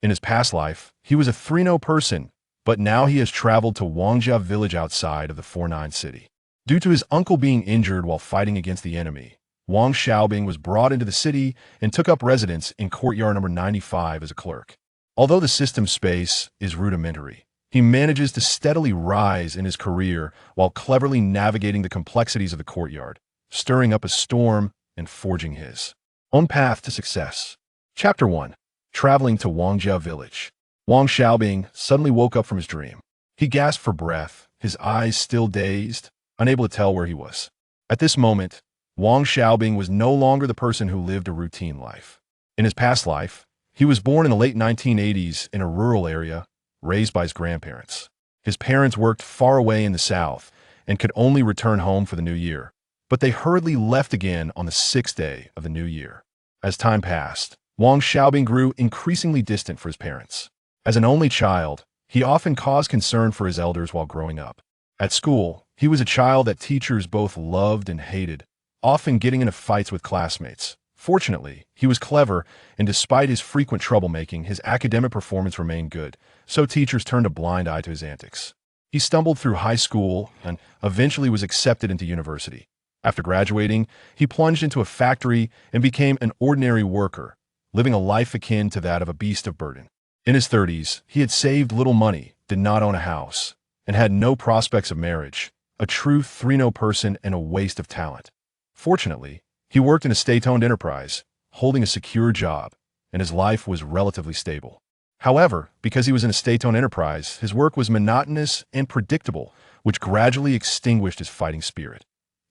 In his past life, he was a Four-Nine person, but now he has traveled to Wangjia Village outside of the Four-Nine City. Due to his uncle being injured while fighting against the enemy, Wang Xiaobing was brought into the city and took up residence in Courtyard No. 95 as a clerk. Although the system's space is rudimentary, he manages to steadily rise in his career while cleverly navigating the complexities of the courtyard, stirring up a storm and forging his own path to success. Chapter 1. Traveling to Wangjia Village. Wang Xiaobing suddenly woke up from his dream. He gasped for breath, his eyes still dazed, unable to tell where he was. At this moment, Wang Xiaobing was no longer the person who lived a routine life. In his past life, he was born in the late 1980s in a rural area, raised by his grandparents. His parents worked far away in the south and could only return home for the new year, but they hurriedly left again on the 6th day of the new year. As time passed, Wang Xiaobing grew increasingly distant from his parents. As an only child, he often caused concern for his elders while growing up. At school, he was a child that teachers both loved and hated, often getting into fights with classmates. Fortunately, he was clever, and despite his frequent troublemaking, his academic performance remained good, so teachers turned a blind eye to his antics. He stumbled through high school and eventually was accepted into university. After graduating, he plunged into a factory and became an ordinary worker, living a life akin to that of a beast of burden. In his 30s, he had saved little money, did not own a house, and had no prospects of marriage, a true Four-Nine person and a waste of talent. Fortunately, he worked in a state-owned enterprise, holding a secure job, and his life was relatively stable. However, because he was in a state-owned enterprise, his work was monotonous and predictable, which gradually extinguished his fighting spirit.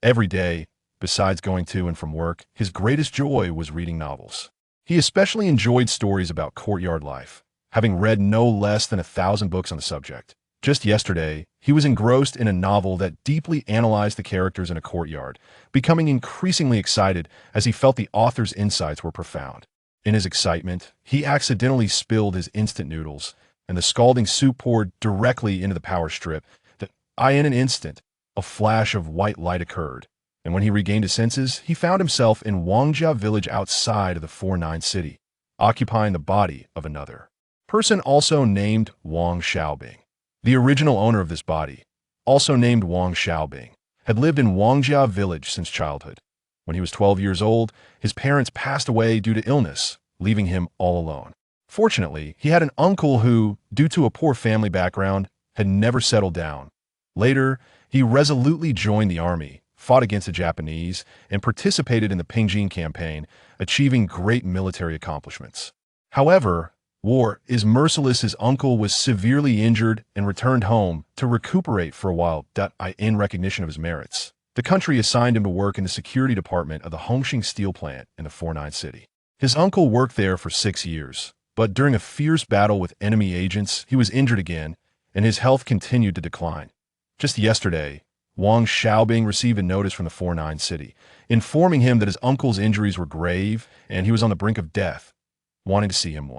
Every day, besides going to and from work, his greatest joy was reading novels. He especially enjoyed stories about courtyard life, having read no less than 1,000 books on the subject. Just yesterday, he was engrossed in a novel that deeply analyzed the characters in a courtyard, becoming increasingly excited as he felt the author's insights were profound. In his excitement, he accidentally spilled his instant noodles, and the scalding soup poured directly into the power strip. In an instant, a flash of white light occurred, and when he regained his senses, he found himself in Wangjia Village outside of the Four-Nine City, occupying the body of another person also named Wang Xiaobing. The original owner of this body, also named Wang Xiaobing, had lived in Wangjia Village since childhood. When he was 12 years old, his parents passed away due to illness, leaving him all alone. Fortunately, he had an uncle who, due to a poor family background, had never settled down. Later, he resolutely joined the army, fought against the Japanese, and participated in the Pingjin campaign, achieving great military accomplishments. However, war is merciless. His uncle was severely injured and returned home to recuperate for a while. In recognition of his merits, the country assigned him to work in the security department of the Hongqing steel plant in the Four-Nine City. His uncle worked there for 6 years, but during a fierce battle with enemy agents, he was injured again, and his health continued to decline. Just yesterday, Wang Xiaobing received a notice from the Four-Nine City, informing him that his uncle's injuries were grave and he was on the brink of death, wanting to see him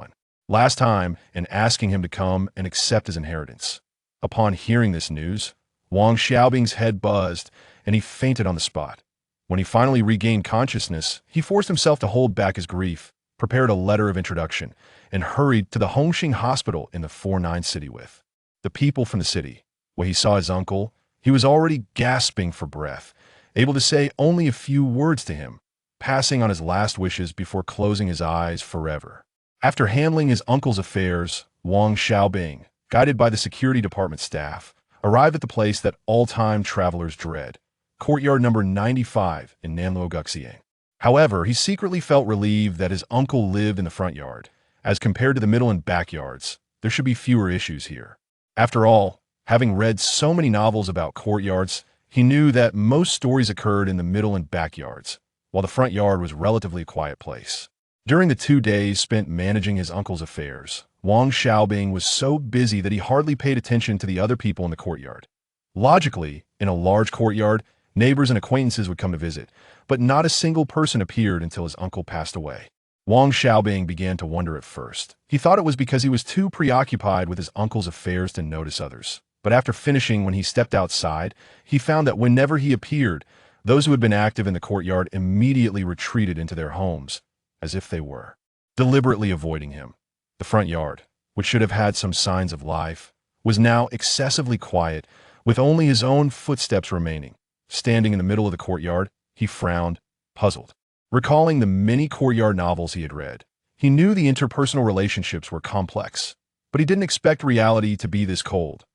last time and asking him to come and accept his inheritance. Upon hearing this news, Wang Xiaobing's head buzzed and he fainted on the spot. When he finally regained consciousness, he forced himself to hold back his grief, prepared a letter of introduction, and hurried to the Hongqing hospital in the Four-Nine City with the people from the city. When he saw his uncle, he was already gasping for breath, able to say only a few words to him, passing on his last wishes before closing his eyes forever. After handling his uncle's affairs, Wang Xiaobing, guided by the security department staff, arrived at the place that all-time travelers dread, Courtyard No. 95 in Nanluoguxiang. However, he secretly felt relieved that his uncle lived in the front yard. As compared to the middle and backyards, there should be fewer issues here. After all, having read so many novels about courtyards, he knew that most stories occurred in the middle and backyards, while the front yard was relatively a quiet place. During the 2 days spent managing his uncle's affairs, Wang Xiaobing was so busy that he hardly paid attention to the other people in the courtyard. Logically, in a large courtyard, neighbors and acquaintances would come to visit, but not a single person appeared until his uncle passed away. Wang Xiaobing began to wonder at first. He thought it was because he was too preoccupied with his uncle's affairs to notice others. But after finishing, when he stepped outside, he found that whenever he appeared, those who had been active in the courtyard immediately retreated into their homes, as if they were deliberately avoiding him. The front yard, which should have had some signs of life, was now excessively quiet, with only his own footsteps remaining. Standing in the middle of the courtyard, he frowned, puzzled. Recalling the many courtyard novels he had read, he knew the interpersonal relationships were complex, but he didn't expect reality to be this cold.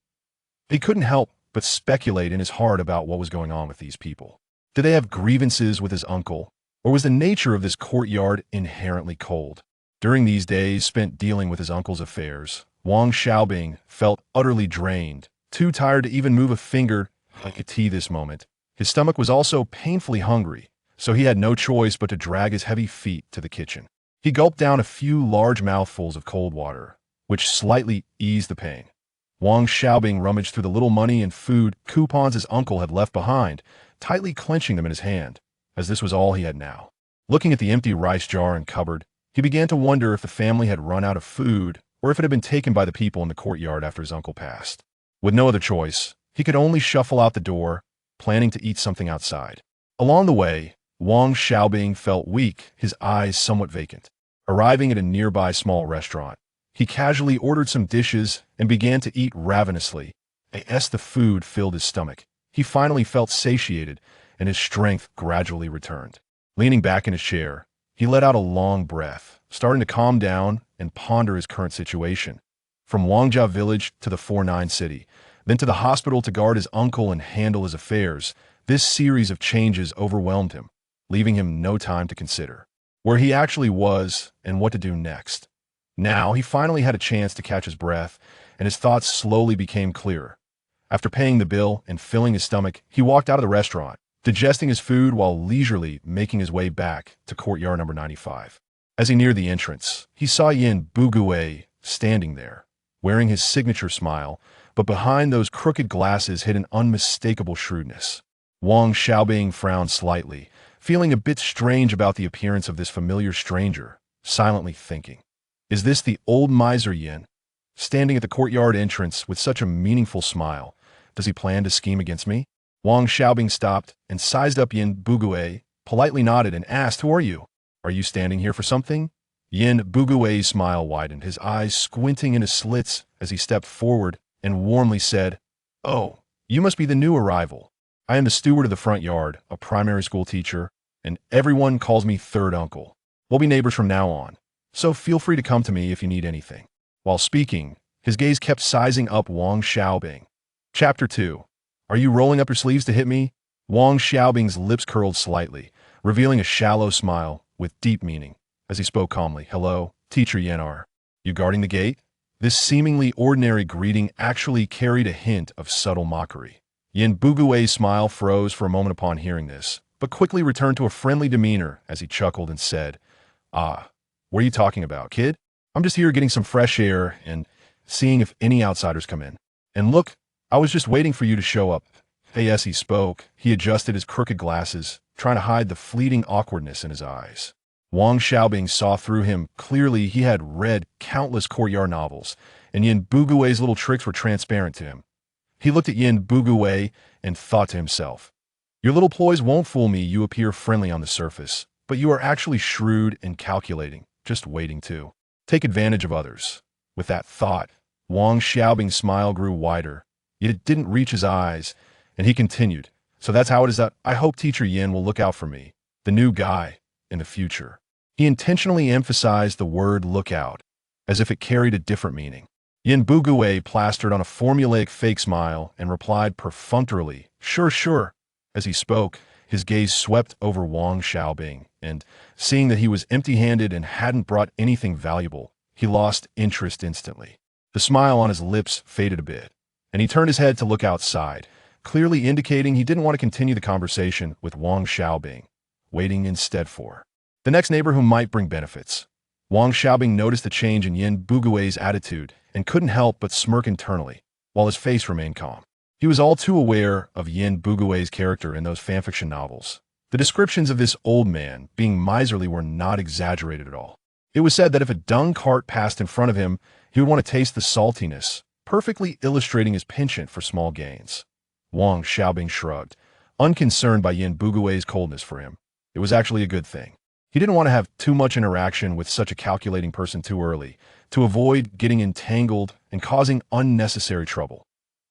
He couldn't help but speculate in his heart about what was going on with these people. Did they have grievances with his uncle, or was the nature of this courtyard inherently cold? During these days spent dealing with his uncle's affairs, Wang Xiaobing felt utterly drained, too tired to even move a finger like a tea this moment. His stomach was also painfully hungry, so he had no choice but to drag his heavy feet to the kitchen. He gulped down a few large mouthfuls of cold water, which slightly eased the pain. Wang Xiaobing rummaged through the little money and food coupons his uncle had left behind, tightly clenching them in his hand, as this was all he had now. Looking at the empty rice jar and cupboard, he began to wonder if the family had run out of food or if it had been taken by the people in the courtyard after his uncle passed. With no other choice, he could only shuffle out the door, planning to eat something outside. Along the way, Wang Xiaobing felt weak, his eyes somewhat vacant. Arriving at a nearby small restaurant, he casually ordered some dishes and began to eat ravenously. As the food filled his stomach, he finally felt satiated and his strength gradually returned. Leaning back in his chair, he let out a long breath, starting to calm down and ponder his current situation. From Wangjia Village to the Four-Nine City, then to the hospital to guard his uncle and handle his affairs, this series of changes overwhelmed him, leaving him no time to consider where he actually was and what to do next. Now he finally had a chance to catch his breath, and his thoughts slowly became clearer. After paying the bill and filling his stomach, he walked out of the restaurant, digesting his food while leisurely making his way back to courtyard number 95. As he neared the entrance, he saw Yin Buguwei standing there, wearing his signature smile, but behind those crooked glasses hid an unmistakable shrewdness. Wang Xiaobing frowned slightly, feeling a bit strange about the appearance of this familiar stranger, silently thinking, is this the old miser Yin? Standing at the courtyard entrance with such a meaningful smile, does he plan to scheme against me? Wang Xiaobing stopped and sized up Yin Buguwei, politely nodded and asked, "Who are you? Are you standing here for something?" Yin Buguwei's smile widened, his eyes squinting into slits as he stepped forward and warmly said, "Oh, you must be the new arrival. I am the steward of the front yard, a primary school teacher, and everyone calls me third uncle. We'll be neighbors from now on, so feel free to come to me if you need anything." While speaking, his gaze kept sizing up Wang Xiaobing. Chapter 2. Are you rolling up your sleeves to hit me? Wang Xiaobing's lips curled slightly, revealing a shallow smile with deep meaning, as he spoke calmly. "Hello, Teacher Yin, are you guarding the gate?" This seemingly ordinary greeting actually carried a hint of subtle mockery. Yin Buguwei's smile froze for a moment upon hearing this, but quickly returned to a friendly demeanor as he chuckled and said, "Ah, what are you talking about, kid? I'm just here getting some fresh air and seeing if any outsiders come in. And look, I was just waiting for you to show up." As he spoke, he adjusted his crooked glasses, trying to hide the fleeting awkwardness in his eyes. Wang Xiaobing saw through him. Clearly, he had read countless courtyard novels, and Yin Buguwei's little tricks were transparent to him. He looked at Yin Buguwei and thought to himself, "Your little ploys won't fool me. You appear friendly on the surface, but you are actually shrewd and calculating, just waiting to take advantage of others." With that thought, Wang Xiaobing's smile grew wider, yet it didn't reach his eyes, and he continued, "So that's how it is that I hope Teacher Yin will look out for me, the new guy, in the future." He intentionally emphasized the word "look out," as if it carried a different meaning. Yin Buguwei plastered on a formulaic fake smile and replied perfunctorily, "Sure, sure." As he spoke, his gaze swept over Wang Xiaobing, and, seeing that he was empty-handed and hadn't brought anything valuable, he lost interest instantly. The smile on his lips faded a bit, and he turned his head to look outside, clearly indicating he didn't want to continue the conversation with Wang Xiaobing, waiting instead for the next neighbor who might bring benefits. Wang Xiaobing noticed the change in Yin Buguwei's attitude and couldn't help but smirk internally, while his face remained calm. He was all too aware of Yin Buguwei's character in those fanfiction novels. The descriptions of this old man being miserly were not exaggerated at all. It was said that if a dung cart passed in front of him, he would want to taste the saltiness, perfectly illustrating his penchant for small gains. Wang Xiaobing shrugged, unconcerned by Yin Buguwei's coldness for him. It was actually a good thing. He didn't want to have too much interaction with such a calculating person too early, to avoid getting entangled and causing unnecessary trouble.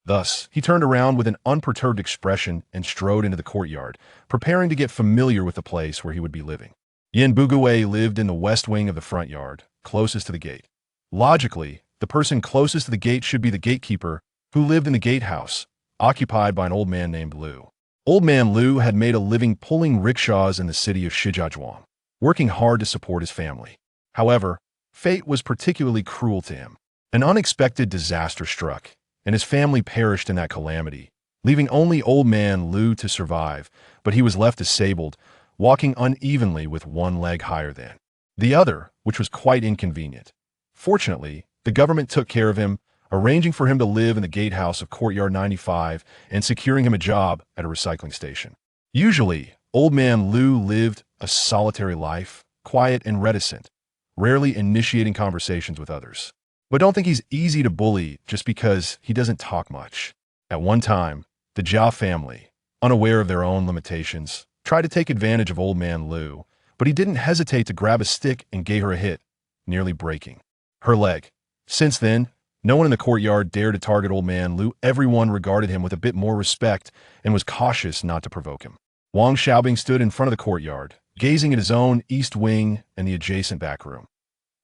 Thus, he turned around with an unperturbed expression and strode into the courtyard, preparing to get familiar with the place where he would be living. Yin Bugue lived in the west wing of the front yard, closest to the gate. Logically, the person closest to the gate should be the gatekeeper, who lived in the gatehouse, occupied by an old man named Liu. Old man Liu had made a living pulling rickshaws in the city of Shijiazhuang, working hard to support his family. However, fate was particularly cruel to him. An unexpected disaster struck, and his family perished in that calamity, leaving only old man Liu to survive, but he was left disabled, walking unevenly with one leg higher than the other, which was quite inconvenient. Fortunately, the government took care of him, arranging for him to live in the gatehouse of Courtyard 95 and securing him a job at a recycling station. Usually, old man Liu lived a solitary life, quiet and reticent, rarely initiating conversations with others. But don't think he's easy to bully just because he doesn't talk much. At one time, the Jia family, unaware of their own limitations, tried to take advantage of old man Liu, but he didn't hesitate to grab a stick and gave her a hit, nearly breaking her leg. Since then, no one in the courtyard dared to target old man Liu. Everyone regarded him with a bit more respect and was cautious not to provoke him. Wang Xiaobing stood in front of the courtyard, gazing at his own east wing and the adjacent back room.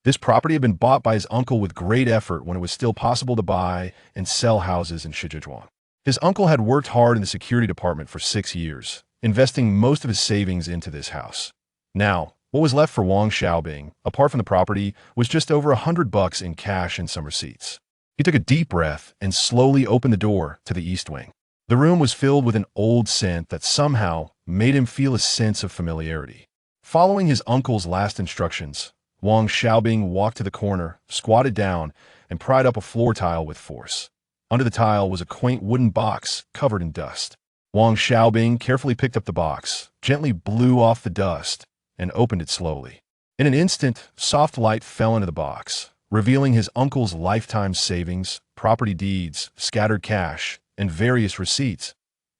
This property had been bought by his uncle with great effort when it was still possible to buy and sell houses in Shijiazhuang. His uncle had worked hard in the security department for 6 years, investing most of his savings into this house. Now, what was left for Wang Xiaobing, apart from the property, was just over $100 in cash and some receipts. He took a deep breath and slowly opened the door to the east wing. The room was filled with an old scent that somehow made him feel a sense of familiarity. Following his uncle's last instructions, Wang Xiaobing walked to the corner, squatted down, and pried up a floor tile with force. Under the tile was a quaint wooden box covered in dust. Wang Xiaobing carefully picked up the box, gently blew off the dust, and opened it slowly. In an instant, soft light fell into the box, revealing his uncle's lifetime savings, property deeds, scattered cash, and various receipts.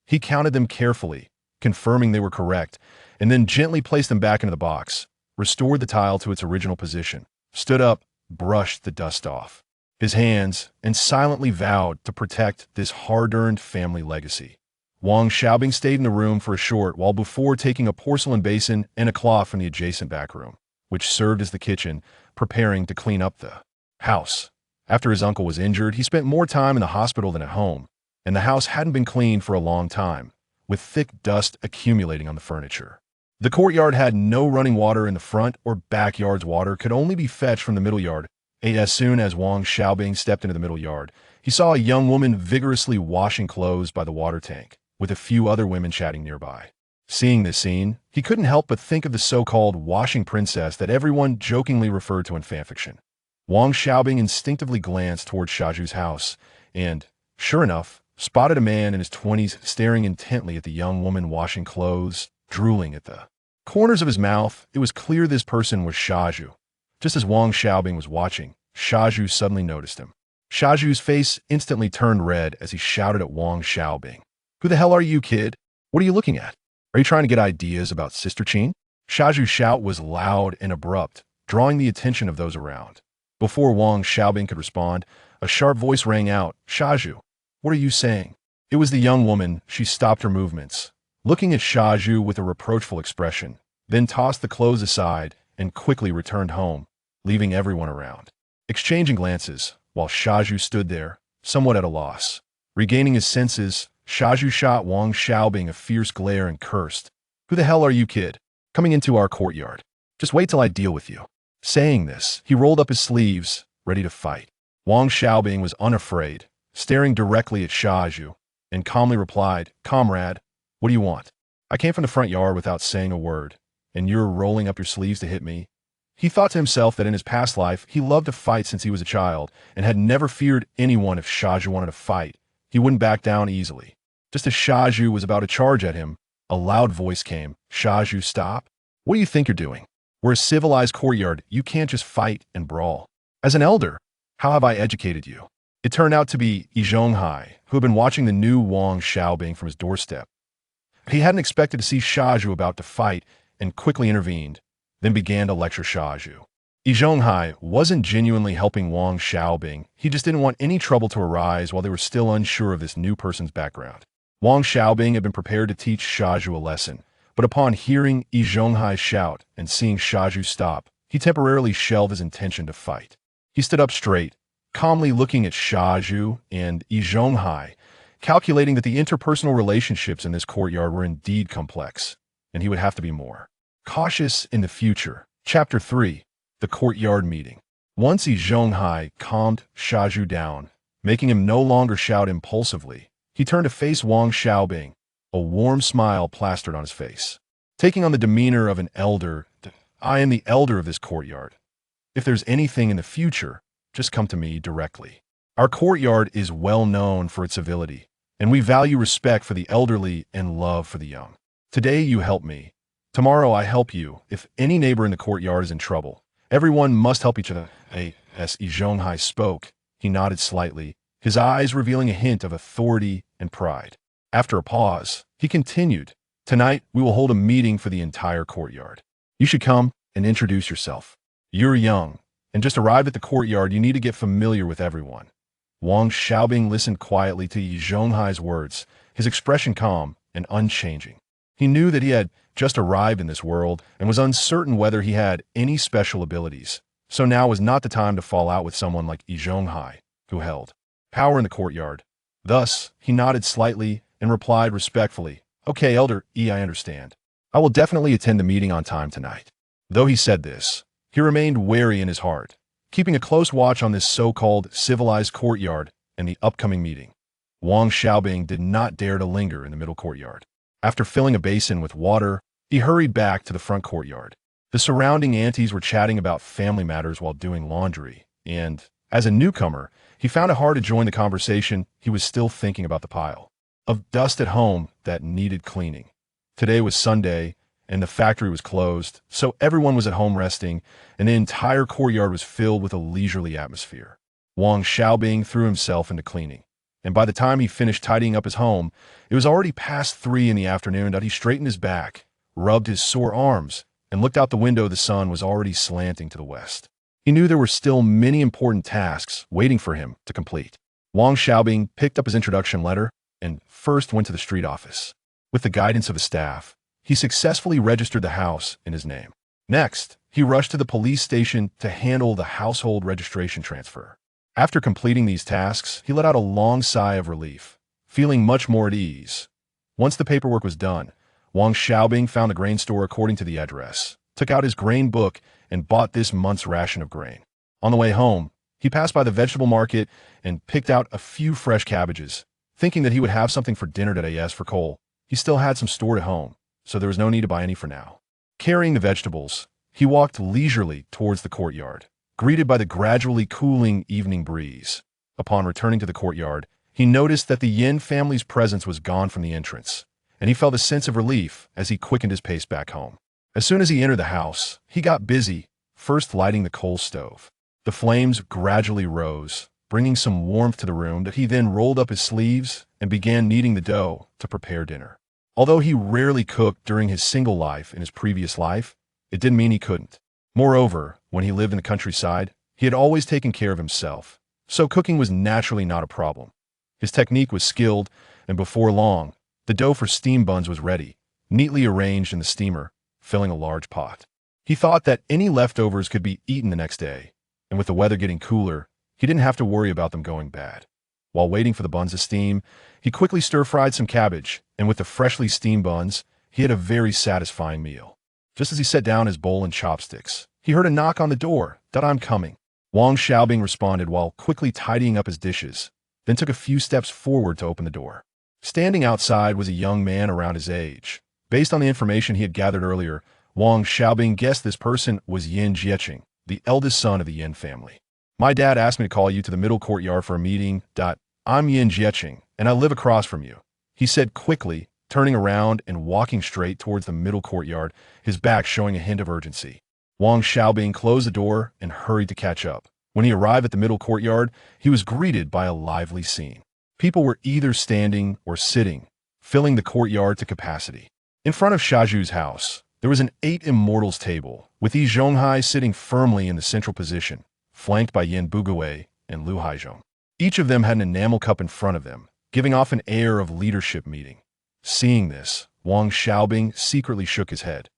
He counted them carefully, confirming they were correct, and then gently placed them back into the box, restored the tile to its original position, stood up, brushed the dust off his hands, and silently vowed to protect this hard-earned family legacy. Wang Xiaobing stayed in the room for a short while before taking a porcelain basin and a cloth from the adjacent back room, which served as the kitchen, preparing to clean up the house. After his uncle was injured, he spent more time in the hospital than at home, and the house hadn't been cleaned for a long time, with thick dust accumulating on the furniture. The courtyard had no running water in the front or backyard's water could only be fetched from the middle yard. As soon as Wang Xiaobing stepped into the middle yard, he saw a young woman vigorously washing clothes by the water tank, with a few other women chatting nearby. Seeing this scene, he couldn't help but think of the so-called washing princess that everyone jokingly referred to in fanfiction. Wang Xiaobing instinctively glanced toward Shaju's house and, sure enough, spotted a man in his 20s staring intently at the young woman washing clothes, drooling at the corners of his mouth. It was clear this person was Shaju. Just as Wang Xiaobing was watching, Shaju suddenly noticed him. Shaju's face instantly turned red as he shouted at Wang Xiaobing. "Who the hell are you, kid? What are you looking at? Are you trying to get ideas about Sister Qin?" Shaju's shout was loud and abrupt, drawing the attention of those around. Before Wang Xiaobing could respond, a sharp voice rang out, "Shaju, what are you saying?" It was the young woman. She stopped her movements, looking at Shaju with a reproachful expression, then tossed the clothes aside and quickly returned home, leaving everyone around exchanging glances, while Shaju stood there, somewhat at a loss. Regaining his senses, Shaju shot Wang Xiaobing a fierce glare and cursed. "Who the hell are you, kid? Coming into our courtyard? Just wait till I deal with you." Saying this, he rolled up his sleeves, ready to fight. Wang Xiaobing was unafraid, staring directly at Shaju, and calmly replied, "Comrade, what do you want? I came from the front yard without saying a word, and you're rolling up your sleeves to hit me." He thought to himself that in his past life, he loved to fight since he was a child, and had never feared anyone. If Shaju wanted to fight, he wouldn't back down easily. Just as Shaju was about to charge at him, a loud voice came. "Shaju, stop. What do you think you're doing? We're a civilized courtyard. You can't just fight and brawl. As an elder, how have I educated you?" It turned out to be Yi Zhonghai, who had been watching the new Wang Xiaobing from his doorstep. He hadn't expected to see Shaju about to fight and quickly intervened. then began to lecture Shaju. Yi Zhonghai wasn't genuinely helping Wang Xiaobing, he just didn't want any trouble to arise while they were still unsure of this new person's background. Wang Xiaobing had been prepared to teach Shaju a lesson, but upon hearing Yi Zhonghai shout and seeing Shaju stop, he temporarily shelved his intention to fight. He stood up straight, calmly looking at Shaju and Yi Zhonghai, calculating that the interpersonal relationships in this courtyard were indeed complex, and he would have to be more cautious in the future. Chapter 3. The Courtyard Meeting. Once Yi Zhonghai calmed Shaju down, making him no longer shout impulsively, he turned to face Wang Xiaobing, a warm smile plastered on his face. Taking on the demeanor of an elder, I am the elder of this courtyard. If there's anything in the future, just come to me directly. Our courtyard is well known for its civility, and we value respect for the elderly and love for the young. Today you help me. Tomorrow I help you. If any neighbor in the courtyard is in trouble, everyone must help each other. As Yi Zhonghai spoke, he nodded slightly, his eyes revealing a hint of authority and pride. After a pause, he continued, Tonight we will hold a meeting for the entire courtyard. You should come and introduce yourself. You're young, and just arrived at the courtyard, you need to get familiar with everyone. Wang Xiaobing listened quietly to Yi Zhonghai's words, his expression calm and unchanging. He knew that he had just arrived in this world and was uncertain whether he had any special abilities, so now was not the time to fall out with someone like Yi Zhonghai, who held power in the courtyard. Thus, he nodded slightly and replied respectfully, Okay, Elder Yi, I understand. I will definitely attend the meeting on time tonight. Though he said this, he remained wary in his heart, keeping a close watch on this so-called civilized courtyard and the upcoming meeting. Wang Xiaobing did not dare to linger in the middle courtyard. After filling a basin with water, he hurried back to the front courtyard. The surrounding aunties were chatting about family matters while doing laundry, and, as a newcomer, he found it hard to join the conversation. He was still thinking about the pile of dust at home that needed cleaning. Today was Sunday, and the factory was closed, so everyone was at home resting, and the entire courtyard was filled with a leisurely atmosphere. Wang Xiaobing threw himself into cleaning, and by the time he finished tidying up his home, it was already past 3 in the afternoon. He straightened his back, rubbed his sore arms, and looked out the window. The sun was already slanting to the west. He knew there were still many important tasks waiting for him to complete. Wang Xiaobing picked up his introduction letter and first went to the street office. With the guidance of his staff, he successfully registered the house in his name. Next, he rushed to the police station to handle the household registration transfer. After completing these tasks, he let out a long sigh of relief, feeling much more at ease. Once the paperwork was done, Wang Xiaobing found a grain store according to the address, took out his grain book, and bought this month's ration of grain. On the way home, he passed by the vegetable market and picked out a few fresh cabbages, thinking that he would have something for dinner today. As for coal, he still had some stored at home, so there was no need to buy any for now. Carrying the vegetables, he walked leisurely towards the courtyard, greeted by the gradually cooling evening breeze. Upon returning to the courtyard, he noticed that the Yin family's presence was gone from the entrance, and he felt a sense of relief as he quickened his pace back home. As soon as he entered the house, he got busy, first lighting the coal stove. The flames gradually rose, bringing some warmth to the room. That he then rolled up his sleeves and began kneading the dough to prepare dinner. Although he rarely cooked during his single life in his previous life, it didn't mean he couldn't. Moreover, when he lived in the countryside, he had always taken care of himself, so cooking was naturally not a problem. His technique was skilled, and before long, the dough for steam buns was ready, neatly arranged in the steamer, filling a large pot. He thought that any leftovers could be eaten the next day, and with the weather getting cooler, he didn't have to worry about them going bad. While waiting for the buns to steam, he quickly stir-fried some cabbage, and with the freshly steamed buns, he had a very satisfying meal. Just as he set down his bowl and chopsticks, he heard a knock on the door. I'm coming. Wang Xiaobing responded while quickly tidying up his dishes, then took a few steps forward to open the door. Standing outside was a young man around his age. Based on the information he had gathered earlier, Wang Xiaobing guessed this person was Yin Jiecheng, the eldest son of the Yin family. My dad asked me to call you to the middle courtyard for a meeting. I'm Yin Jiecheng, and I live across from you, he said quickly, turning around and walking straight towards the middle courtyard, his back showing a hint of urgency. Wang Xiaobing closed the door and hurried to catch up. When he arrived at the middle courtyard, he was greeted by a lively scene. People were either standing or sitting, filling the courtyard to capacity. In front of Shaju's house, There was an 8 immortals table, with Yi Zhonghai sitting firmly in the central position, flanked by Yan Bugui and Lu Haizhong. Each of them had an enamel cup in front of them, giving off an air of leadership meeting. Seeing this, Wang Xiaobing secretly shook his head.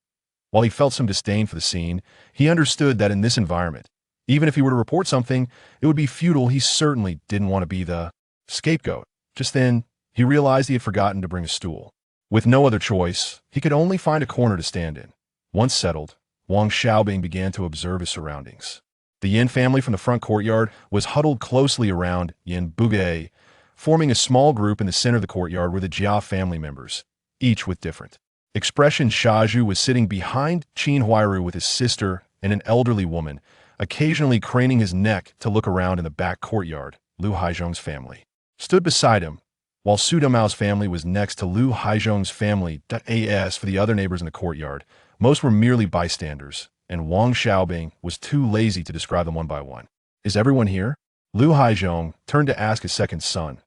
While he felt some disdain for the scene, he understood that in this environment, even if he were to report something, it would be futile. He certainly didn't want to be the scapegoat. Just then, he realized he had forgotten to bring a stool. With no other choice, he could only find a corner to stand in. Once settled, Wang Xiaobing began to observe his surroundings. The Yin family from the front courtyard was huddled closely around Yan Bugui, forming a small group in the center of the courtyard were the Jia family members, each with different expressions. Shaju was sitting behind Qin Huairu with his sister and an elderly woman, occasionally craning his neck to look around in the back courtyard. Lu Haizhong's family stood beside him, while Su Damao's family was next to Lu Haizhong's family. As for the other neighbors in the courtyard, most were merely bystanders, and Wang Xiaobing was too lazy to describe them one by one. Is everyone here? Lu Haizhong turned to ask his second son.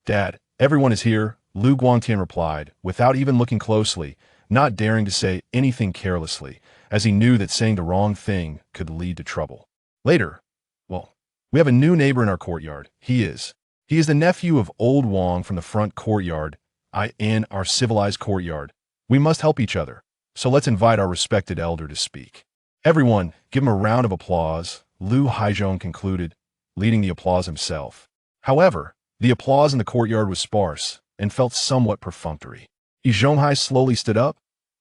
Dad, everyone is here, Lu Guangtian replied, without even looking closely, not daring to say anything carelessly, as he knew that saying the wrong thing could lead to trouble. Later, we have a new neighbor in our courtyard. He is the nephew of old Wang from the front courtyard, in our civilized courtyard. We must help each other, so let's invite our respected elder to speak. Everyone, give him a round of applause, Lu Haizhong concluded, leading the applause himself. However, the applause in the courtyard was sparse and felt somewhat perfunctory. Yi Zhonghai slowly stood up.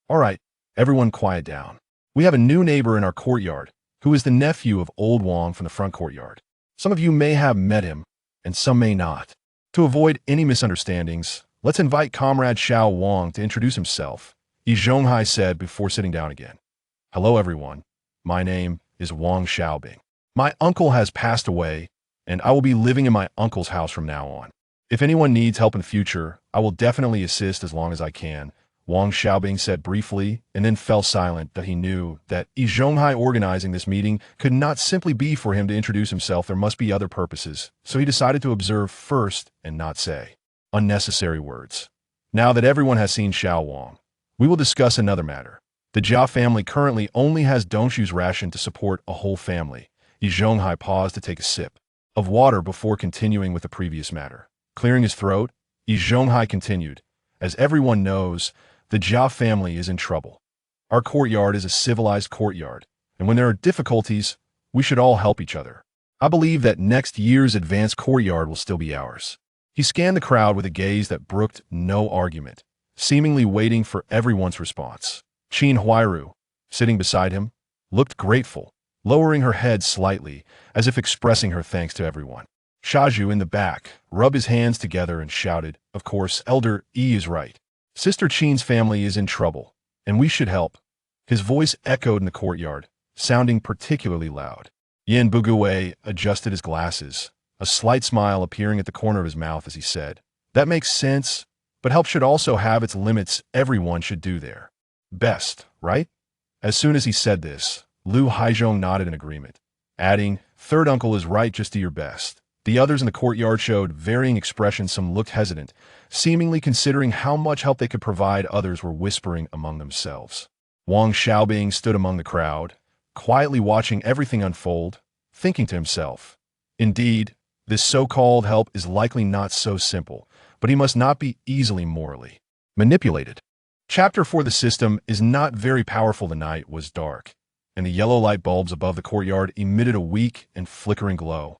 All right, everyone quiet down. We have a new neighbor in our courtyard, who is the nephew of old Wang from the front courtyard. Some of you may have met him, and some may not. To avoid any misunderstandings, let's invite Comrade Xiao Wang to introduce himself, Yi Zhonghai said before sitting down again. Hello everyone, my name is Wang Xiaobing. My uncle has passed away, and I will be living in my uncle's house from now on. If anyone needs help in the future, I will definitely assist as long as I can, Wang Xiaobing said briefly, and then fell silent that he knew that Yi Zhonghai organizing this meeting could not simply be for him to introduce himself. There must be other purposes, so he decided to observe first and not say unnecessary words. Now that everyone has seen Xiao Wang, we will discuss another matter. The Jia family currently only has Dongshu's ration to support a whole family. Yi Zhonghai paused to take a sip of water before continuing with the previous matter. Clearing his throat, Yi Zhonghai continued, as everyone knows, the Jia family is in trouble. Our courtyard is a civilized courtyard, and when there are difficulties, we should all help each other. I believe that next year's advanced courtyard will still be ours. He scanned the crowd with a gaze that brooked no argument, seemingly waiting for everyone's response. Qin Huairu, sitting beside him, looked grateful, lowering her head slightly, as if expressing her thanks to everyone. Shaju in the back rubbed his hands together and shouted, "Of course, Elder Yi is right. Sister Qin's family is in trouble, and we should help." His voice echoed in the courtyard, sounding particularly loud. Yan Bugui adjusted his glasses, a slight smile appearing at the corner of his mouth as he said, "That makes sense, but help should also have its limits. Everyone should do their best, right?" As soon as he said this, Lu Haizhong nodded in agreement, adding, "Third uncle is right, just do your best." The others in the courtyard showed varying expressions. Some looked hesitant, seemingly considering how much help they could provide. Others were whispering among themselves. Wang Xiaobing stood among the crowd, quietly watching everything unfold, thinking to himself, indeed, this so-called help is likely not so simple, but he must not be easily morally manipulated. Chapter 4. The system is not very powerful. The night was dark, and the yellow light bulbs above the courtyard emitted a weak and flickering glow,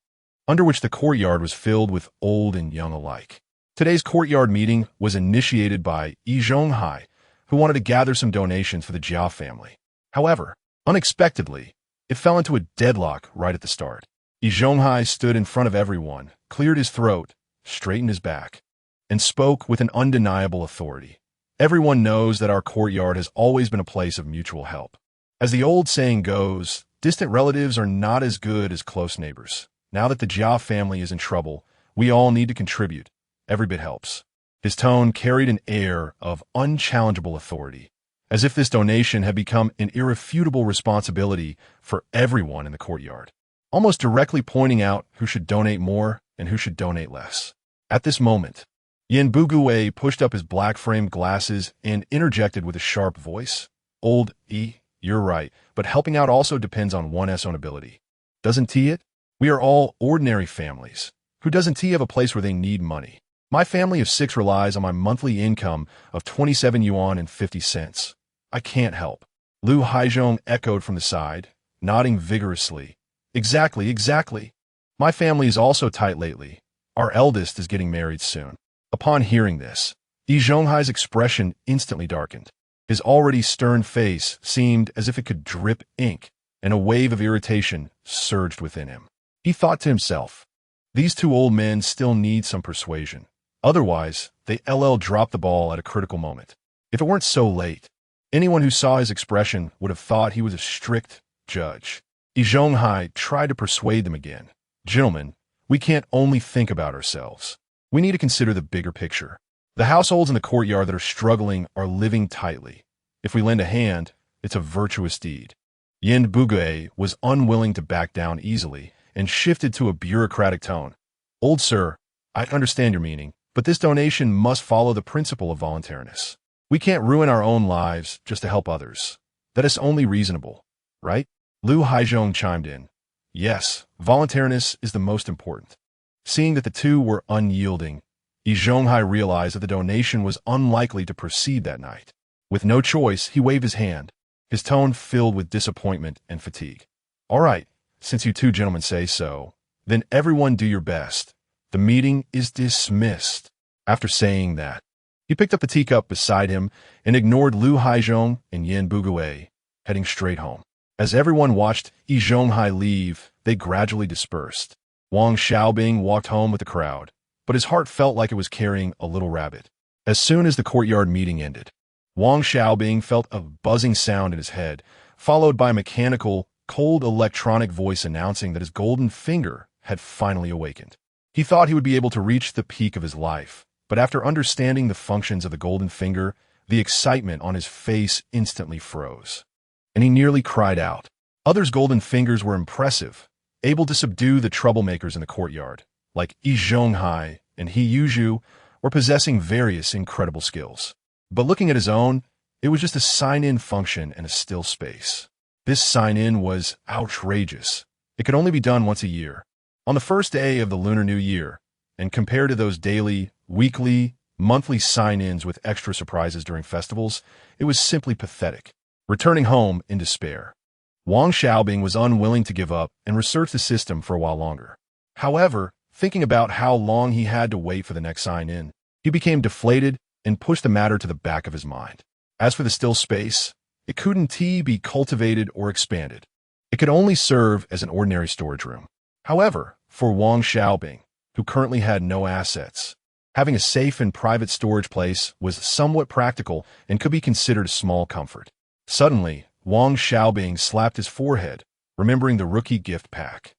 under which the courtyard was filled with old and young alike. Today's courtyard meeting was initiated by Yi Zhonghai, who wanted to gather some donations for the Jia family. However, unexpectedly, it fell into a deadlock right at the start. Yi Zhonghai stood in front of everyone, cleared his throat, straightened his back, and spoke with an undeniable authority. Everyone knows that our courtyard has always been a place of mutual help. As the old saying goes, distant relatives are not as good as close neighbors. Now that the Jia family is in trouble, we all need to contribute. Every bit helps. His tone carried an air of unchallengeable authority, as if this donation had become an irrefutable responsibility for everyone in the courtyard, almost directly pointing out who should donate more and who should donate less. At this moment, Yan Bugui pushed up his black-framed glasses and interjected with a sharp voice, Old E, you're right, but helping out also depends on one's own ability. Doesn't T it? We are all ordinary families. Who doesn't T have a place where they need money? My family of 6 relies on my monthly income of 27 yuan and 50 cents. I can't help. Lu Haizhong echoed from the side, nodding vigorously. Exactly, exactly. My family is also tight lately. Our eldest is getting married soon. Upon hearing this, Yi Zhonghai's expression instantly darkened. His already stern face seemed as if it could drip ink, and a wave of irritation surged within him. He thought to himself, these 2 old men still need some persuasion. Otherwise, they drop the ball at a critical moment. If it weren't so late, anyone who saw his expression would have thought he was a strict judge. Yi Zhonghai tried to persuade them again. Gentlemen, we can't only think about ourselves. We need to consider the bigger picture. The households in the courtyard that are struggling are living tightly. If we lend a hand, it's a virtuous deed. Yin Bugui was unwilling to back down easily and shifted to a bureaucratic tone. Old sir, I understand your meaning, but this donation must follow the principle of voluntariness. We can't ruin our own lives just to help others. That is only reasonable, right? Lu Haizhong chimed in. Yes, voluntariness is the most important. Seeing that the 2 were unyielding, Yi Zhonghai realized that the donation was unlikely to proceed that night. With no choice, he waved his hand, his tone filled with disappointment and fatigue. All right, since you 2 gentlemen say so, then everyone do your best. The meeting is dismissed. After saying that, he picked up the teacup beside him and ignored Lu Haizhong and Yin Bugui, heading straight home. As everyone watched Yi Zhonghai leave, they gradually dispersed. Wang Xiaobing walked home with the crowd, but his heart felt like it was carrying a little rabbit. As soon as the courtyard meeting ended, Wang Xiaobing felt a buzzing sound in his head, followed by a mechanical, cold electronic voice announcing that his golden finger had finally awakened. He thought he would be able to reach the peak of his life, but after understanding the functions of the golden finger, the excitement on his face instantly froze, and he nearly cried out. Others' golden fingers were impressive, able to subdue the troublemakers in the courtyard, like Yi Zhonghai and He Yuzhu, were possessing various incredible skills. But looking at his own, it was just a sign-in function and a still space. This sign-in was outrageous. It could only be done once a year, on the first day of the Lunar New Year, and compared to those daily, weekly, monthly sign-ins with extra surprises during festivals, it was simply pathetic. Returning home in despair, Wang Xiaobing was unwilling to give up and research the system for a while longer. However, thinking about how long he had to wait for the next sign-in, he became deflated and pushed the matter to the back of his mind. As for the still space, it couldn't be cultivated or expanded. It could only serve as an ordinary storage room. However, for Wang Xiaobing, who currently had no assets, having a safe and private storage place was somewhat practical and could be considered a small comfort. Suddenly, Wang Xiaobing slapped his forehead, remembering the rookie gift pack.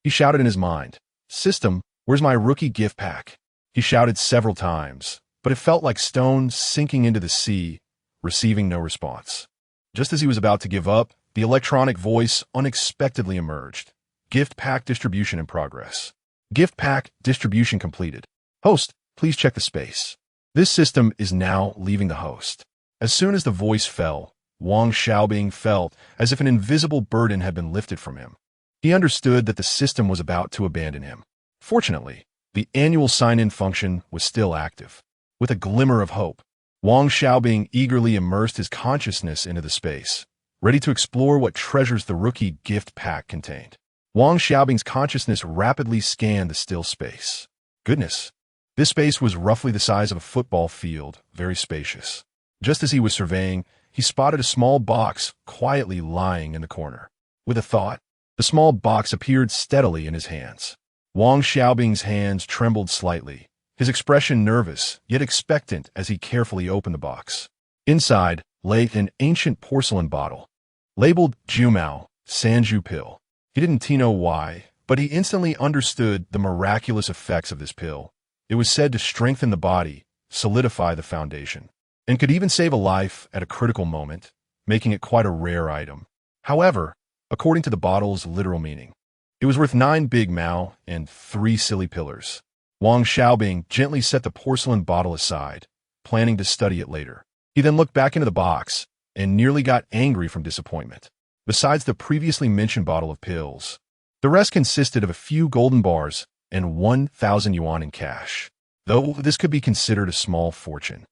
He shouted in his mind, "System, where's my rookie gift pack?" He shouted several times, but it felt like stones sinking into the sea, receiving no response. Just as he was about to give up, the electronic voice unexpectedly emerged. Gift pack distribution in progress. Gift pack distribution completed. Host, please check the space. This system is now leaving the host. As soon as the voice fell, Wang Xiaobing felt as if an invisible burden had been lifted from him. He understood that the system was about to abandon him. Fortunately, the annual sign-in function was still active. With a glimmer of hope, Wang Xiaobing eagerly immersed his consciousness into the space, ready to explore what treasures the rookie gift pack contained. Wang Xiaobing's consciousness rapidly scanned the still space. Goodness, this space was roughly the size of a football field, very spacious. Just as he was surveying, he spotted a small box quietly lying in the corner. With a thought, the small box appeared steadily in his hands. Wang Xiaobing's hands trembled slightly, his expression nervous yet expectant as he carefully opened the box. Inside lay an ancient porcelain bottle, labeled Jumao, Sanju pill. He didn't know why, but he instantly understood the miraculous effects of this pill. It was said to strengthen the body, solidify the foundation, and could even save a life at a critical moment, making it quite a rare item. However, according to the bottle's literal meaning, it was worth 9 big Mao and 3 silly pillars. Wang Xiaobing gently set the porcelain bottle aside, planning to study it later. He then looked back into the box and nearly got angry from disappointment. Besides the previously mentioned bottle of pills, the rest consisted of a few golden bars and 1,000 yuan in cash, though this could be considered a small fortune.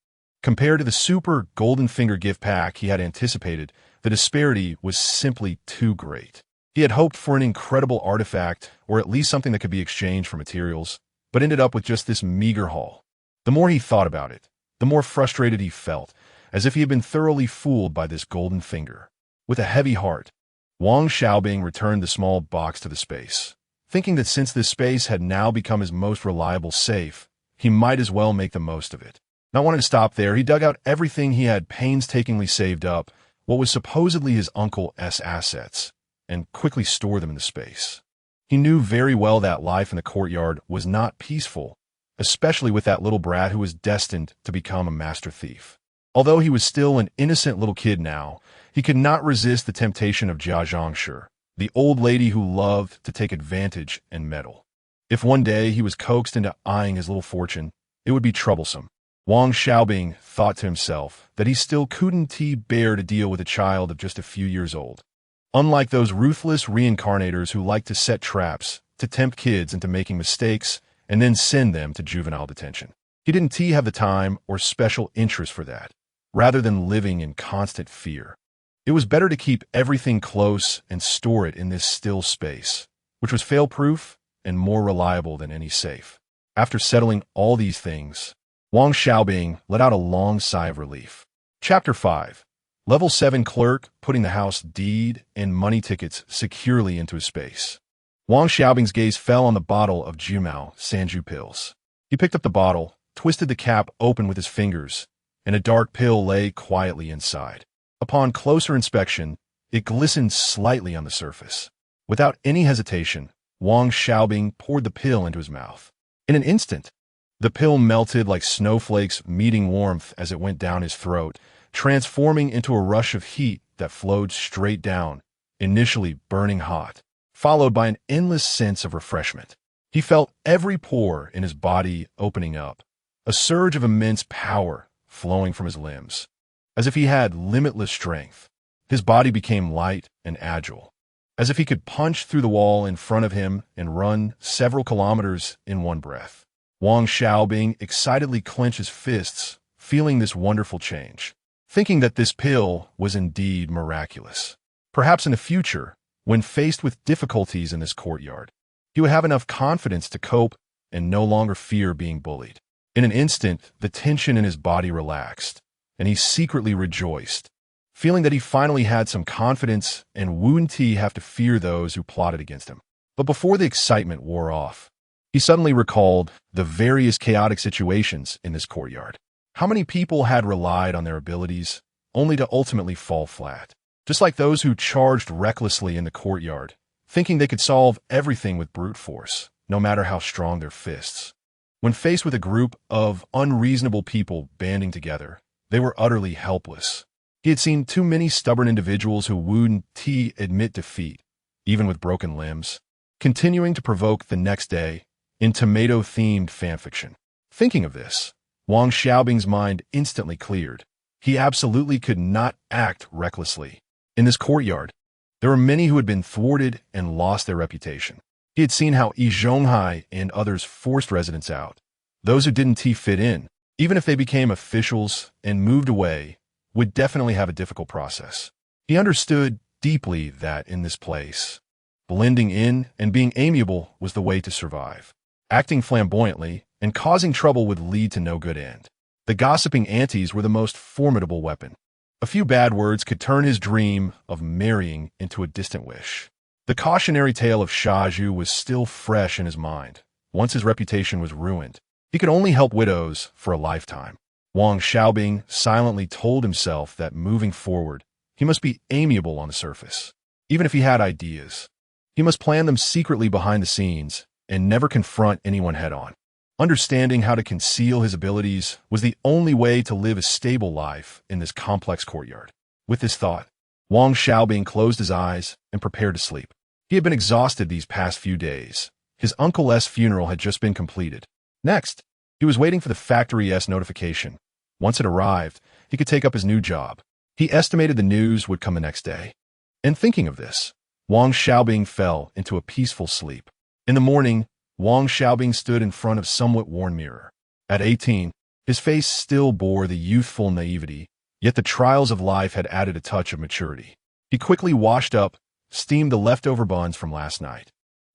Compared to the super golden finger gift pack he had anticipated, the disparity was simply too great. He had hoped for an incredible artifact, or at least something that could be exchanged for materials, but ended up with just this meager haul. The more he thought about it, the more frustrated he felt, as if he had been thoroughly fooled by this golden finger. With a heavy heart, Wang Xiaobing returned the small box to the space, thinking that since this space had now become his most reliable safe, he might as well make the most of it. Not wanting to stop there, he dug out everything he had painstakingly saved up, what was supposedly his uncle's assets, and quickly stored them in the space. He knew very well that life in the courtyard was not peaceful, especially with that little brat who was destined to become a master thief. Although he was still an innocent little kid now, he could not resist the temptation of Jia Zhangshi, the old lady who loved to take advantage and meddle. If one day he was coaxed into eyeing his little fortune, it would be troublesome. Wang Xiaobing thought to himself that he still couldn't bear to deal with a child of just a few years old. Unlike those ruthless reincarnators who like to set traps to tempt kids into making mistakes and then send them to juvenile detention. He didn't have the time or special interest for that, rather than living in constant fear. It was better to keep everything close and store it in this still space, which was fail-proof and more reliable than any safe. After settling all these things, Wang Xiaobing let out a long sigh of relief. Chapter 5. Level 7 Clerk, putting the house deed and money tickets securely into his space. Wang Xiaobing's gaze fell on the bottle of Jumao Sanju pills. He picked up the bottle, twisted the cap open with his fingers, and a dark pill lay quietly inside. Upon closer inspection, it glistened slightly on the surface. Without any hesitation, Wang Xiaobing poured the pill into his mouth. In an instant, the pill melted like snowflakes meeting warmth as it went down his throat, transforming into a rush of heat that flowed straight down, initially burning hot, followed by an endless sense of refreshment. He felt every pore in his body opening up, a surge of immense power flowing from his limbs. As if he had limitless strength, his body became light and agile, as if he could punch through the wall in front of him and run several kilometers in one breath. Wang Xiaobing excitedly clenched his fists, feeling this wonderful change, thinking that this pill was indeed miraculous. Perhaps in the future, when faced with difficulties in this courtyard, he would have enough confidence to cope and no longer fear being bullied. In an instant, the tension in his body relaxed, and he secretly rejoiced, feeling that he finally had some confidence and wouldn't have to fear those who plotted against him. But before the excitement wore off, he suddenly recalled the various chaotic situations in this courtyard. How many people had relied on their abilities, only to ultimately fall flat? Just like those who charged recklessly in the courtyard, thinking they could solve everything with brute force, no matter how strong their fists. When faced with a group of unreasonable people banding together, they were utterly helpless. He had seen too many stubborn individuals who wouldn't admit defeat, even with broken limbs, continuing to provoke the next day in tomato-themed fanfiction. Thinking of this, Wang Xiaobing's mind instantly cleared. He absolutely could not act recklessly. In this courtyard, there were many who had been thwarted and lost their reputation. He had seen how Yi Zhonghai and others forced residents out. Those who didn't fit in, even if they became officials and moved away, would definitely have a difficult process. He understood deeply that in this place, blending in and being amiable was the way to survive. Acting flamboyantly and causing trouble would lead to no good end. The gossiping aunties were the most formidable weapon. A few bad words could turn his dream of marrying into a distant wish. The cautionary tale of Shaju was still fresh in his mind. Once his reputation was ruined, he could only help widows for a lifetime. Wang Xiaobing silently told himself that moving forward, he must be amiable on the surface. Even if he had ideas, he must plan them secretly behind the scenes and never confront anyone head-on. Understanding how to conceal his abilities was the only way to live a stable life in this complex courtyard. With this thought, Wang Xiaobing closed his eyes and prepared to sleep. He had been exhausted these past few days. His uncle's funeral had just been completed. Next, he was waiting for the factory's notification. Once it arrived, he could take up his new job. He estimated the news would come the next day. And thinking of this, Wang Xiaobing fell into a peaceful sleep. In the morning, Wang Xiaobing stood in front of a somewhat worn mirror. At 18, his face still bore the youthful naivety, yet the trials of life had added a touch of maturity. He quickly washed up, steamed the leftover buns from last night,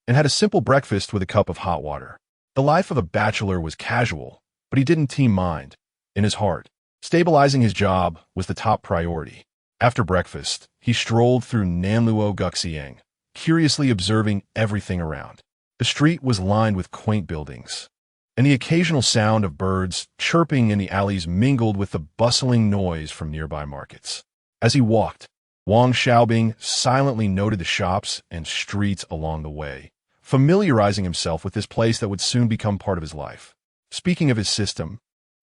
and had a simple breakfast with a cup of hot water. The life of a bachelor was casual, but he didn't mind. In his heart, stabilizing his job was the top priority. After breakfast, he strolled through Nanluo Guxiang, curiously observing everything around. The street was lined with quaint buildings, and the occasional sound of birds chirping in the alleys mingled with the bustling noise from nearby markets. As he walked, Wang Xiaobing silently noted the shops and streets along the way, familiarizing himself with this place that would soon become part of his life. Speaking of his system,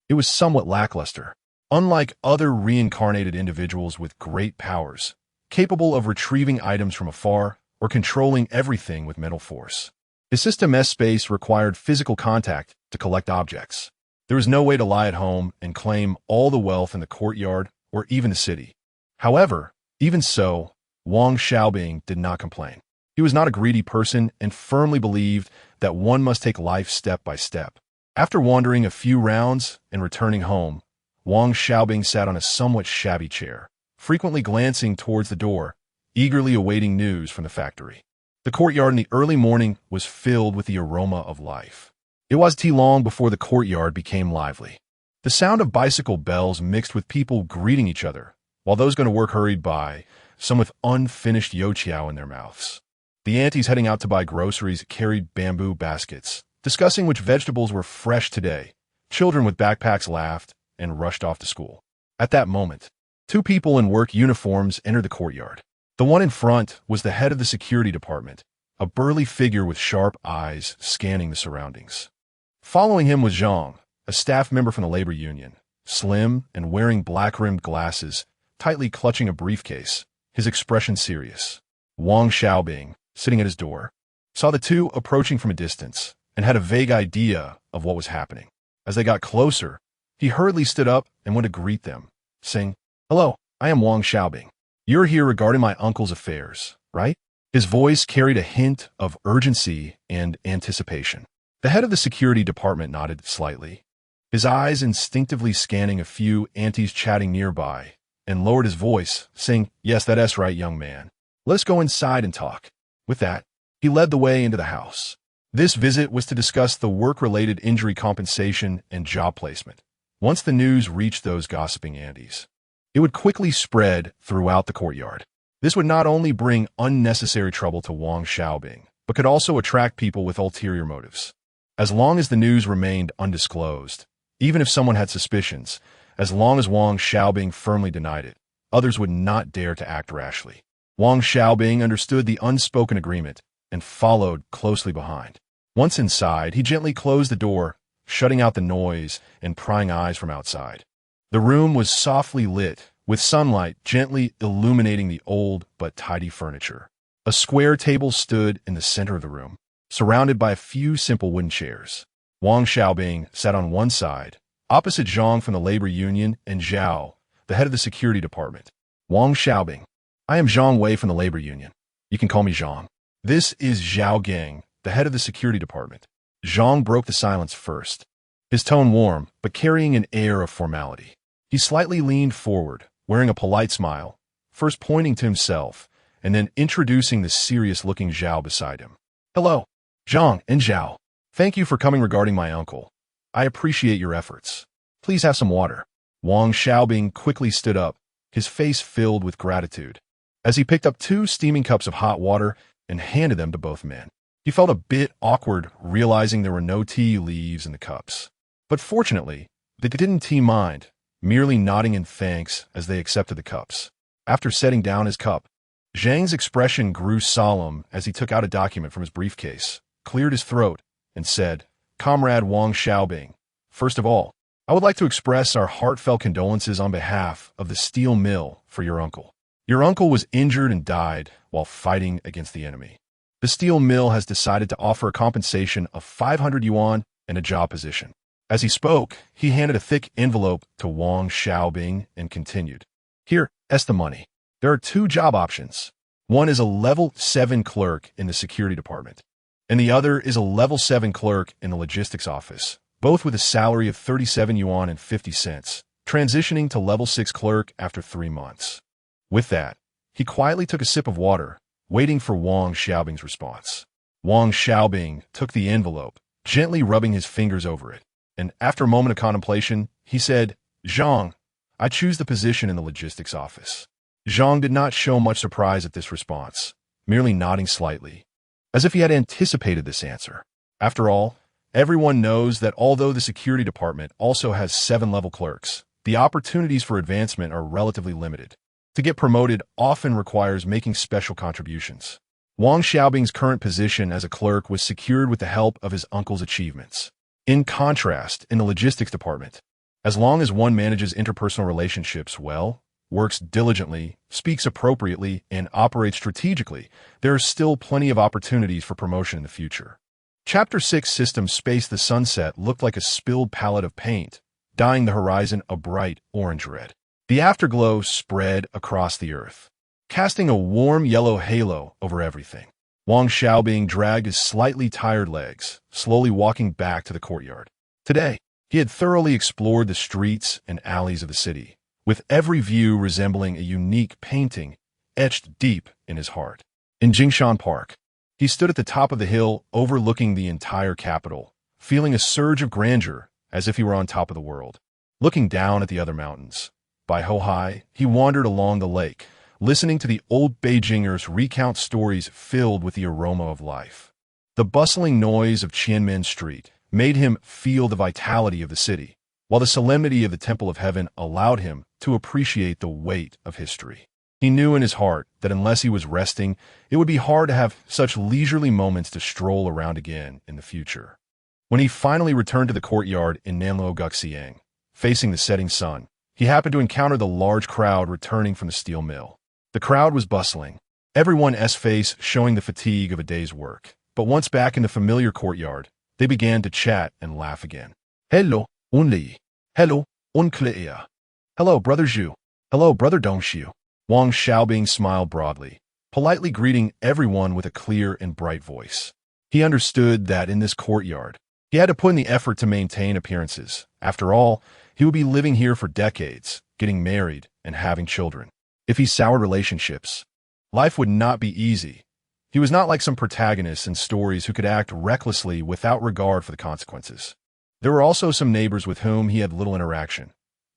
it was somewhat lackluster. Unlike other reincarnated individuals with great powers, capable of retrieving items from afar or controlling everything with mental force, his system's space required physical contact to collect objects. There was no way to lie at home and claim all the wealth in the courtyard or even the city. However, even so, Wang Xiaobing did not complain. He was not a greedy person and firmly believed that one must take life step by step. After wandering a few rounds and returning home, Wang Xiaobing sat on a somewhat shabby chair, frequently glancing towards the door, eagerly awaiting news from the factory. The courtyard in the early morning was filled with the aroma of life. It wasn't too long before the courtyard became lively. The sound of bicycle bells mixed with people greeting each other, while those going to work hurried by, some with unfinished youtiao in their mouths. The aunties heading out to buy groceries carried bamboo baskets, discussing which vegetables were fresh today. Children with backpacks laughed and rushed off to school. At that moment, two people in work uniforms entered the courtyard. The one in front was the head of the security department, a burly figure with sharp eyes scanning the surroundings. Following him was Zhang, a staff member from the labor union, slim and wearing black-rimmed glasses, tightly clutching a briefcase, his expression serious. Wang Xiaobing, sitting at his door, saw the two approaching from a distance and had a vague idea of what was happening. As they got closer, he hurriedly stood up and went to greet them, saying, "Hello, I am Wang Xiaobing. You're here regarding my uncle's affairs, right?" His voice carried a hint of urgency and anticipation. The head of the security department nodded slightly, his eyes instinctively scanning a few aunties chatting nearby, and lowered his voice, saying, "Yes, that's right, young man. Let's go inside and talk." With that, he led the way into the house. This visit was to discuss the work-related injury compensation and job placement. Once the news reached those gossiping aunties, it would quickly spread throughout the courtyard. This would not only bring unnecessary trouble to Wang Xiaobing, but could also attract people with ulterior motives. As long as the news remained undisclosed, even if someone had suspicions, as long as Wang Xiaobing firmly denied it, others would not dare to act rashly. Wang Xiaobing understood the unspoken agreement and followed closely behind. Once inside, he gently closed the door, shutting out the noise and prying eyes from outside. The room was softly lit, with sunlight gently illuminating the old but tidy furniture. A square table stood in the center of the room, surrounded by a few simple wooden chairs. Wang Xiaobing sat on one side, opposite Zhang from the labor union and Zhao, the head of the security department. Wang Xiaobing. I am Zhang Wei from the labor union. You can call me Zhang. This is Zhao Gang, the head of the security department. Zhang broke the silence first, his tone warm, but carrying an air of formality. He slightly leaned forward, wearing a polite smile, first pointing to himself, and then introducing the serious-looking Zhao beside him. "Hello, Zhang and Zhao. Thank you for coming regarding my uncle. I appreciate your efforts. Please have some water." Wang Xiaobing quickly stood up, his face filled with gratitude, as he picked up 2 steaming cups of hot water and handed them to both men. He felt a bit awkward realizing there were no tea leaves in the cups. But fortunately, they didn't mind, merely nodding in thanks as they accepted the cups. After setting down his cup, Zhang's expression grew solemn as he took out a document from his briefcase, cleared his throat, and said, "Comrade Wang Xiaobing, first of all, I would like to express our heartfelt condolences on behalf of the steel mill for your uncle. Your uncle was injured and died while fighting against the enemy. The steel mill has decided to offer a compensation of 500 yuan and a job position." As he spoke, he handed a thick envelope to Wang Xiaobing and continued, "Here, S the money. There are two job options. One is a level 7 clerk in the security department, and the other is a level 7 clerk in the logistics office, both with a salary of 37 yuan and 50 cents, transitioning to level 6 clerk after 3 months. With that, he quietly took a sip of water, waiting for Wang Xiaobing's response. Wang Xiaobing took the envelope, gently rubbing his fingers over it, and after a moment of contemplation, he said, "Zhang, I choose the position in the logistics office." Zhang did not show much surprise at this response, merely nodding slightly, as if he had anticipated this answer. After all, everyone knows that although the security department also has 7-level clerks, the opportunities for advancement are relatively limited. To get promoted often requires making special contributions. Wang Xiaobing's current position as a clerk was secured with the help of his uncle's achievements. In contrast, in the logistics department, as long as one manages interpersonal relationships well, works diligently, speaks appropriately, and operates strategically, there are still plenty of opportunities for promotion in the future. Chapter 6 System Space. The sunset looked like a spilled palette of paint, dyeing the horizon a bright orange red. The afterglow spread across the earth, casting a warm yellow halo over everything. Wang Xiaobing dragged his slightly tired legs, slowly walking back to the courtyard. Today, he had thoroughly explored the streets and alleys of the city, with every view resembling a unique painting etched deep in his heart. In Jingshan Park, he stood at the top of the hill overlooking the entire capital, feeling a surge of grandeur as if he were on top of the world. Looking down at the other mountains, by Hohai, he wandered along the lake, listening to the old Beijingers recount stories filled with the aroma of life. The bustling noise of Qianmen Street made him feel the vitality of the city, while the solemnity of the Temple of Heaven allowed him to appreciate the weight of history. He knew in his heart that unless he was resting, it would be hard to have such leisurely moments to stroll around again in the future. When he finally returned to the courtyard in Nanluo Guxiang, facing the setting sun, he happened to encounter the large crowd returning from the steel mill. The crowd was bustling, everyone's face showing the fatigue of a day's work. But once back in the familiar courtyard, they began to chat and laugh again. "Hello, Unli. Hello, Unclea. Hello, Brother Zhu. Hello, Brother Dongxiu." Wang Xiaobing smiled broadly, politely greeting everyone with a clear and bright voice. He understood that in this courtyard, he had to put in the effort to maintain appearances. After all, he would be living here for decades, getting married and having children. If he soured relationships, life would not be easy. He was not like some protagonists in stories who could act recklessly without regard for the consequences. There were also some neighbors with whom he had little interaction.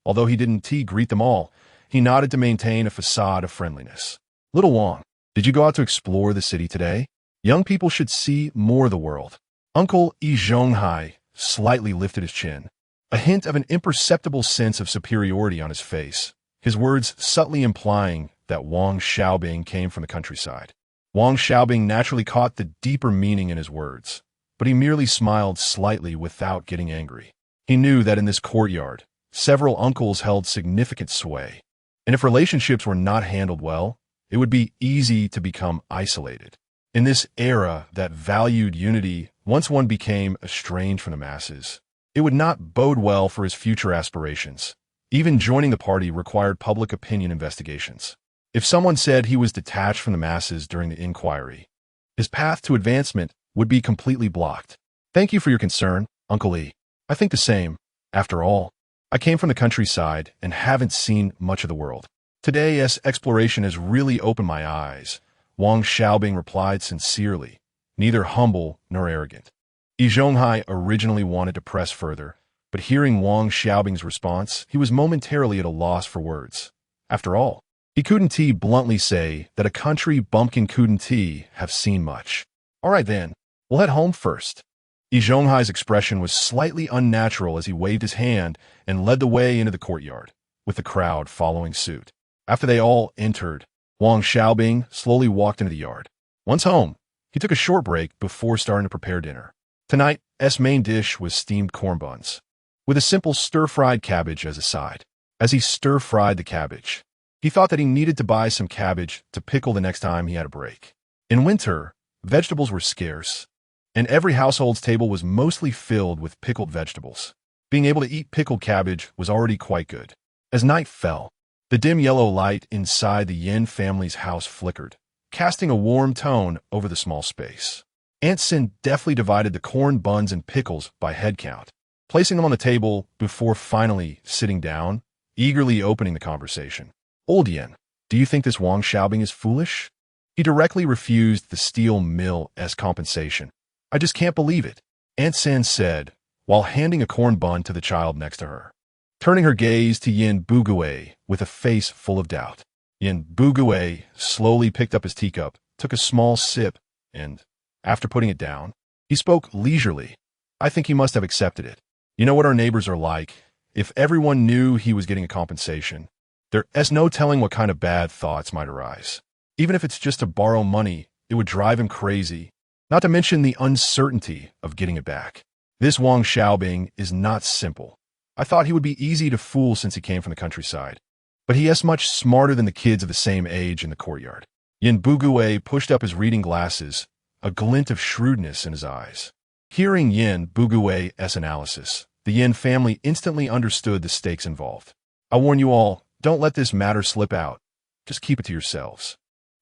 Although he didn't greet them all, he nodded to maintain a facade of friendliness. "Little Wang, did you go out to explore the city today? Young people should see more of the world." Uncle Yi Zhonghai slightly lifted his chin, a hint of an imperceptible sense of superiority on his face, his words subtly implying that Wang Xiaobing came from the countryside. Wang Xiaobing naturally caught the deeper meaning in his words, but he merely smiled slightly without getting angry. He knew that in this courtyard, several uncles held significant sway, and if relationships were not handled well, it would be easy to become isolated. In this era that valued unity, once one became estranged from the masses, it would not bode well for his future aspirations. Even joining the party required public opinion investigations. If someone said he was detached from the masses during the inquiry, his path to advancement would be completely blocked. "Thank you for your concern, Uncle Lee. I think the same. After all, I came from the countryside and haven't seen much of the world. Today's exploration has really opened my eyes," Wang Xiaobing replied sincerely, neither humble nor arrogant. Yi Zhonghai originally wanted to press further, but hearing Wang Xiaobing's response, he was momentarily at a loss for words. After all, he couldn't bluntly say that a country bumpkin couldn't have seen much. "All right then, we'll head home first." Yi Zhonghai's expression was slightly unnatural as he waved his hand and led the way into the courtyard, with the crowd following suit. After they all entered, Wang Xiaobing slowly walked into the yard. Once home, he took a short break before starting to prepare dinner. Tonight's main dish was steamed corn buns, with a simple stir-fried cabbage as a side. As he stir-fried the cabbage, he thought that he needed to buy some cabbage to pickle the next time he had a break. In winter, vegetables were scarce, and every household's table was mostly filled with pickled vegetables. Being able to eat pickled cabbage was already quite good. As night fell, The dim yellow light inside the Yin family's house flickered, casting a warm tone over the small space. Aunt Sin deftly divided the corn buns and pickles by head count, placing them on the table before finally sitting down, eagerly opening the conversation. Old Yin, do you think this Wang Xiaobing is foolish? He directly refused the steel mill as compensation. I just can't believe it, Aunt Sin said, while handing a corn bun to the child next to her. Turning her gaze to Yin Bugui with a face full of doubt. Yin Bugui slowly picked up his teacup, took a small sip, and, after putting it down, he spoke leisurely. I think he must have accepted it. You know what our neighbors are like. If everyone knew he was getting a compensation, there's no telling what kind of bad thoughts might arise. Even if it's just to borrow money, it would drive him crazy, not to mention the uncertainty of getting it back. This Wang Xiaobing is not simple. I thought he would be easy to fool since he came from the countryside, but he is much smarter than the kids of the same age in the courtyard. Yin Bugui pushed up his reading glasses, a glint of shrewdness in his eyes. Hearing Yin Bugui's analysis, the Yin family instantly understood the stakes involved. I warn you all, don't let this matter slip out. Just keep it to yourselves.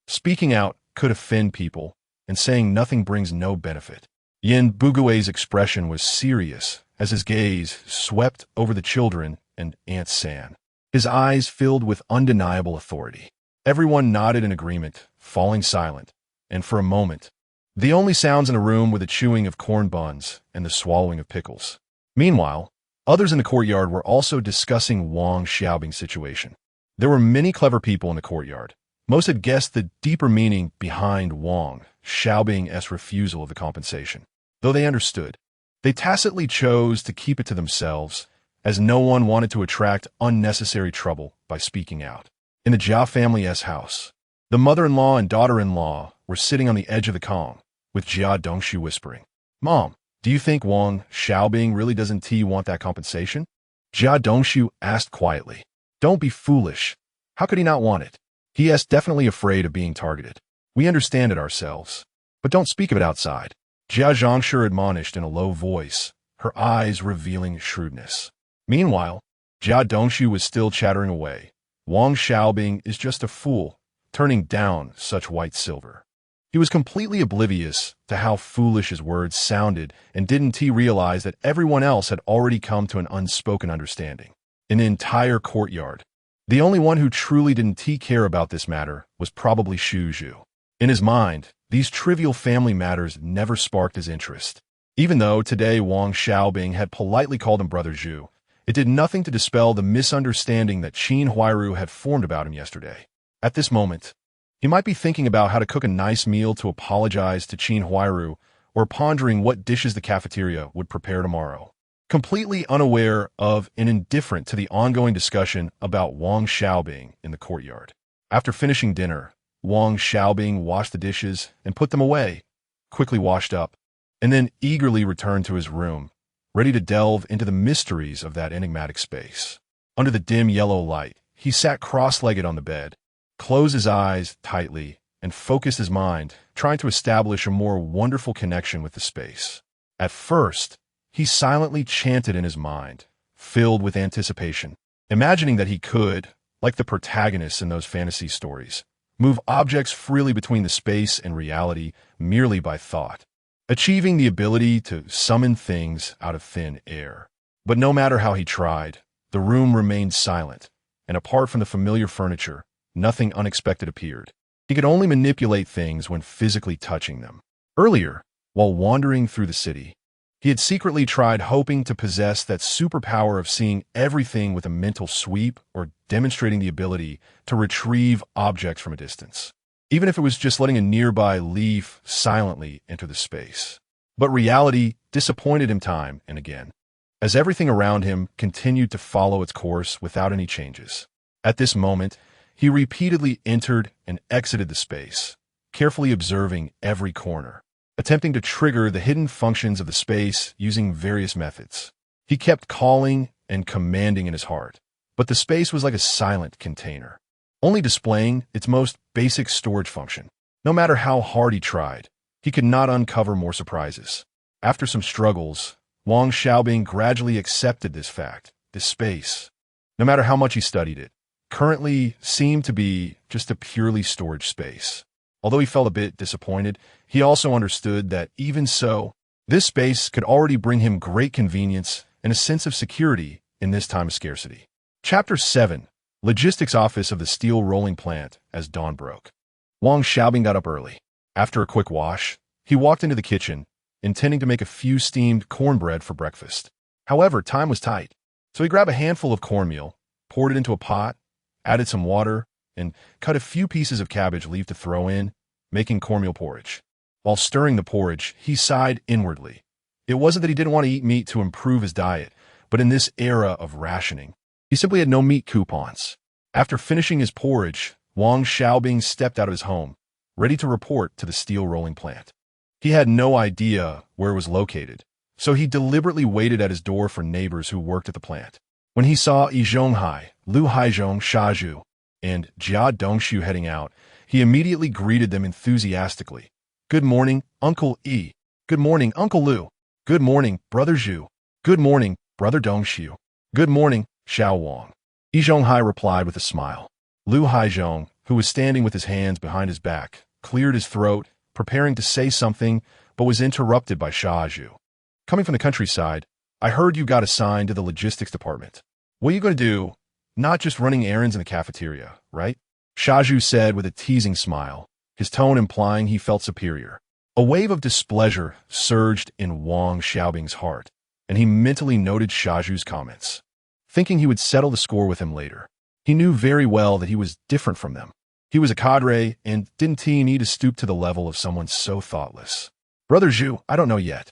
Speaking out could offend people, and saying nothing brings no benefit. Yin Bugui's expression was serious as his gaze swept over the children and Aunt San. His eyes filled with undeniable authority. Everyone nodded in agreement, falling silent, and for a moment, the only sounds in the room were the chewing of corn buns and the swallowing of pickles. Meanwhile, others in the courtyard were also discussing Wang Xiaobing's situation. There were many clever people in the courtyard. Most had guessed the deeper meaning behind Wang Xiaobing's refusal of the compensation. Though they understood, they tacitly chose to keep it to themselves, as no one wanted to attract unnecessary trouble by speaking out. In the Jia family's house, the mother-in-law and daughter-in-law were sitting on the edge of the Kong, with Jia Dongshu whispering, "Mom, do you think Wang Xiaobing really doesn't want that compensation?" Jia Dongshu asked quietly. "Don't be foolish. How could he not want it? He is definitely afraid of being targeted. We understand it ourselves. But don't speak of it outside." Jia Zhongshu admonished in a low voice, her eyes revealing shrewdness. Meanwhile, Jia Dongshu was still chattering away. Wang Xiaobing is just a fool, turning down such white silver. He was completely oblivious to how foolish his words sounded and didn't he realize that everyone else had already come to an unspoken understanding. In the entire courtyard, the only one who truly didn't care about this matter was probably Xu Zhu. In his mind, these trivial family matters never sparked his interest. Even though today Wang Xiaobing had politely called him Brother Zhu, it did nothing to dispel the misunderstanding that Qin Huairu had formed about him yesterday. At this moment, he might be thinking about how to cook a nice meal to apologize to Qin Huairu or pondering what dishes the cafeteria would prepare tomorrow. Completely unaware of and indifferent to the ongoing discussion about Wang Xiaobing in the courtyard. After finishing dinner, Wang Xiaobing washed the dishes and put them away, quickly washed up, and then eagerly returned to his room, ready to delve into the mysteries of that enigmatic space. Under the dim yellow light, he sat cross-legged on the bed, closed his eyes tightly, and focused his mind, trying to establish a more wonderful connection with the space. At first, he silently chanted in his mind, filled with anticipation, imagining that he could, like the protagonists in those fantasy stories, move objects freely between the space and reality merely by thought, achieving the ability to summon things out of thin air. But no matter how he tried, the room remained silent, and apart from the familiar furniture, nothing unexpected appeared. He could only manipulate things when physically touching them. Earlier, while wandering through the city, he had secretly tried hoping to possess that superpower of seeing everything with a mental sweep or demonstrating the ability to retrieve objects from a distance, even if it was just letting a nearby leaf silently enter the space. But reality disappointed him time and again, as everything around him continued to follow its course without any changes. At this moment, he repeatedly entered and exited the space, carefully observing every corner, attempting to trigger the hidden functions of the space using various methods. He kept calling and commanding in his heart, but the space was like a silent container, only displaying its most basic storage function. No matter how hard he tried, he could not uncover more surprises. After some struggles, Wang Xiaobing gradually accepted this fact, this space. No matter how much he studied it, currently seemed to be just a purely storage space. Although he felt a bit disappointed, he also understood that even so, this space could already bring him great convenience and a sense of security in this time of scarcity. Chapter 7. Logistics Office of the Steel Rolling Plant as dawn broke. Wang Xiaobing got up early. After a quick wash, he walked into the kitchen, intending to make a few steamed cornbread for breakfast. However, time was tight, so he grabbed a handful of cornmeal, poured it into a pot, added some water, and cut a few pieces of cabbage leaf to throw in, making cornmeal porridge. While stirring the porridge, he sighed inwardly. It wasn't that he didn't want to eat meat to improve his diet, but in this era of rationing, he simply had no meat coupons. After finishing his porridge, Wang Xiaobing stepped out of his home, ready to report to the steel rolling plant. He had no idea where it was located, so he deliberately waited at his door for neighbors who worked at the plant. When he saw Yi Zhonghai, Lu Haizhong, Shazhu, and Jia Dongshu heading out, he immediately greeted them enthusiastically. "Good morning, Uncle Yi. Good morning, Uncle Lu. Good morning, Brother Zhu. Good morning, Brother Dongshu. Good morning, Xiao Wang." Yi Zhonghai replied with a smile. Lu Haizhong, who was standing with his hands behind his back, cleared his throat, preparing to say something, but was interrupted by Shazhu. "Coming from the countryside, I heard you got assigned to the logistics department. What are you going to do? Not just running errands in the cafeteria, right?" Shazhu said with a teasing smile, his tone implying he felt superior. A wave of displeasure surged in Wang Xiaobing's heart, and he mentally noted Shazhu's comments, thinking he would settle the score with him later. He knew very well that he was different from them. He was a cadre, and didn't he need to stoop to the level of someone so thoughtless? "Brother Zhu, I don't know yet.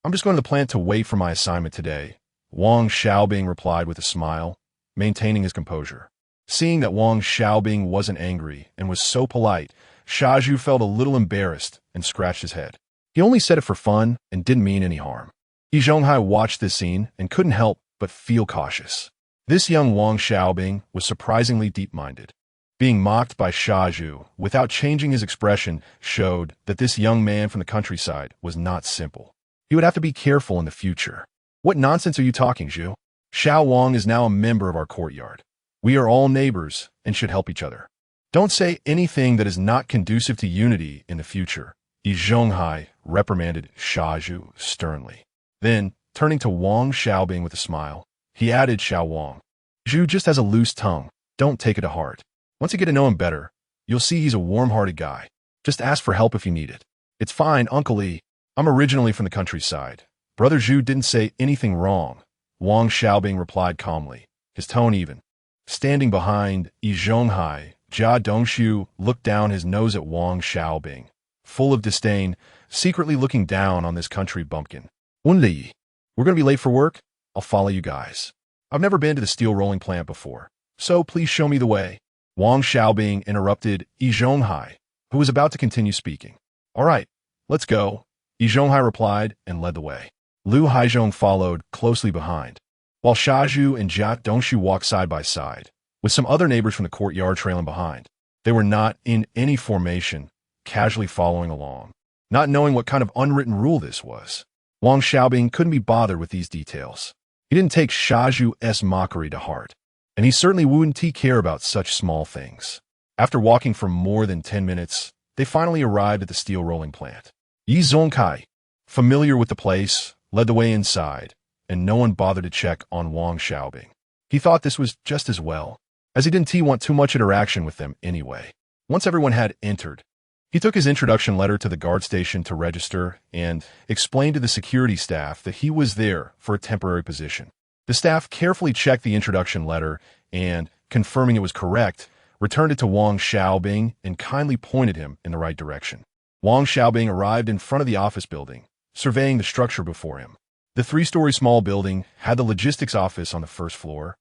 I'm just going to the plant to wait for my assignment today," Wang Xiaobing replied with a smile, maintaining his composure. Seeing that Wang Xiaobing wasn't angry and was so polite, Shazhu felt a little embarrassed and scratched his head. He only said it for fun and didn't mean any harm. Yi Zhonghai watched this scene and couldn't help but feel cautious. This young Wang Xiaobing was surprisingly deep-minded. Being mocked by Shazhu without changing his expression showed that this young man from the countryside was not simple. He would have to be careful in the future. "What nonsense are you talking, Zhu? Xiao Wang is now a member of our courtyard. We are all neighbors and should help each other. Don't say anything that is not conducive to unity in the future," Yi Zhonghai reprimanded Shazhu sternly. Then, turning to Wang Xiaobing with a smile, he added Xiao Wang. "Zhu just has a loose tongue. Don't take it to heart. Once you get to know him better, you'll see he's a warm-hearted guy. Just ask for help if you need it." "It's fine, Uncle Yi. I'm originally from the countryside. Brother Zhu didn't say anything wrong," Wang Xiaobing replied calmly, his tone even. Standing behind Yi Zhonghai, Jia Dongshu looked down his nose at Wang Xiaobing, full of disdain, secretly looking down on this country bumpkin. "Wenli, we're going to be late for work. I'll follow you guys. I've never been to the steel rolling plant before, so please show me the way." Wang Xiaobing interrupted Yi Zhonghai, who was about to continue speaking. "All right, let's go," Yi Zhonghai replied and led the way. Lu Haizhong followed closely behind, while Shazhu and Jia Dongshu walked side by side, with some other neighbors from the courtyard trailing behind. They were not in any formation, casually following along, not knowing what kind of unwritten rule this was. Wang Xiaobing couldn't be bothered with these details. He didn't take Shazhu's mockery to heart, and he certainly wouldn't care about such small things. After walking for more than 10 minutes, they finally arrived at the steel rolling plant. Yi Zhonghai, familiar with the place, led the way inside, and no one bothered to check on Wang Xiaobing. He thought this was just as well, as he didn't want too much interaction with them anyway. Once everyone had entered, he took his introduction letter to the guard station to register and explained to the security staff that he was there for a temporary position. The staff carefully checked the introduction letter and, confirming it was correct, returned it to Wang Xiaobing and kindly pointed him in the right direction. Wang Xiaobing arrived in front of the office building, surveying the structure before him. The 3-story small building had the logistics office on the first floor,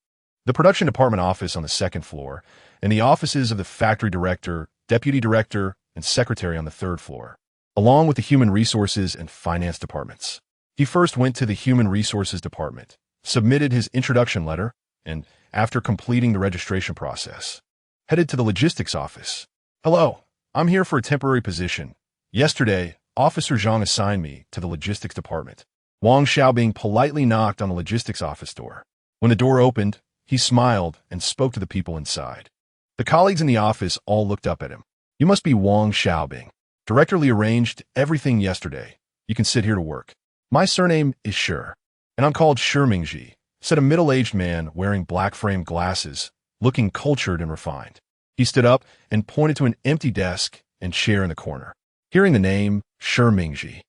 the production department office on the second floor, and the offices of the factory director, deputy director, and secretary on the third floor, along with the human resources and finance departments. He first went to the human resources department, submitted his introduction letter, and, after completing the registration process, headed to the logistics office. "Hello, I'm here for a temporary position. Yesterday, Officer Zhang assigned me to the logistics department." Wang Xiaobing politely knocked on the logistics office door. When the door opened, He smiled and spoke to the people inside. The colleagues in the office all looked up at him. "You must be Wang Xiaobing. Directly arranged everything yesterday. You can sit here to work." "My surname is Shi, and I'm called Shi Mingji," said a middle-aged man wearing black-framed glasses, looking cultured and refined. He stood up and pointed to an empty desk and chair in the corner. Hearing the name, Shi Mingji,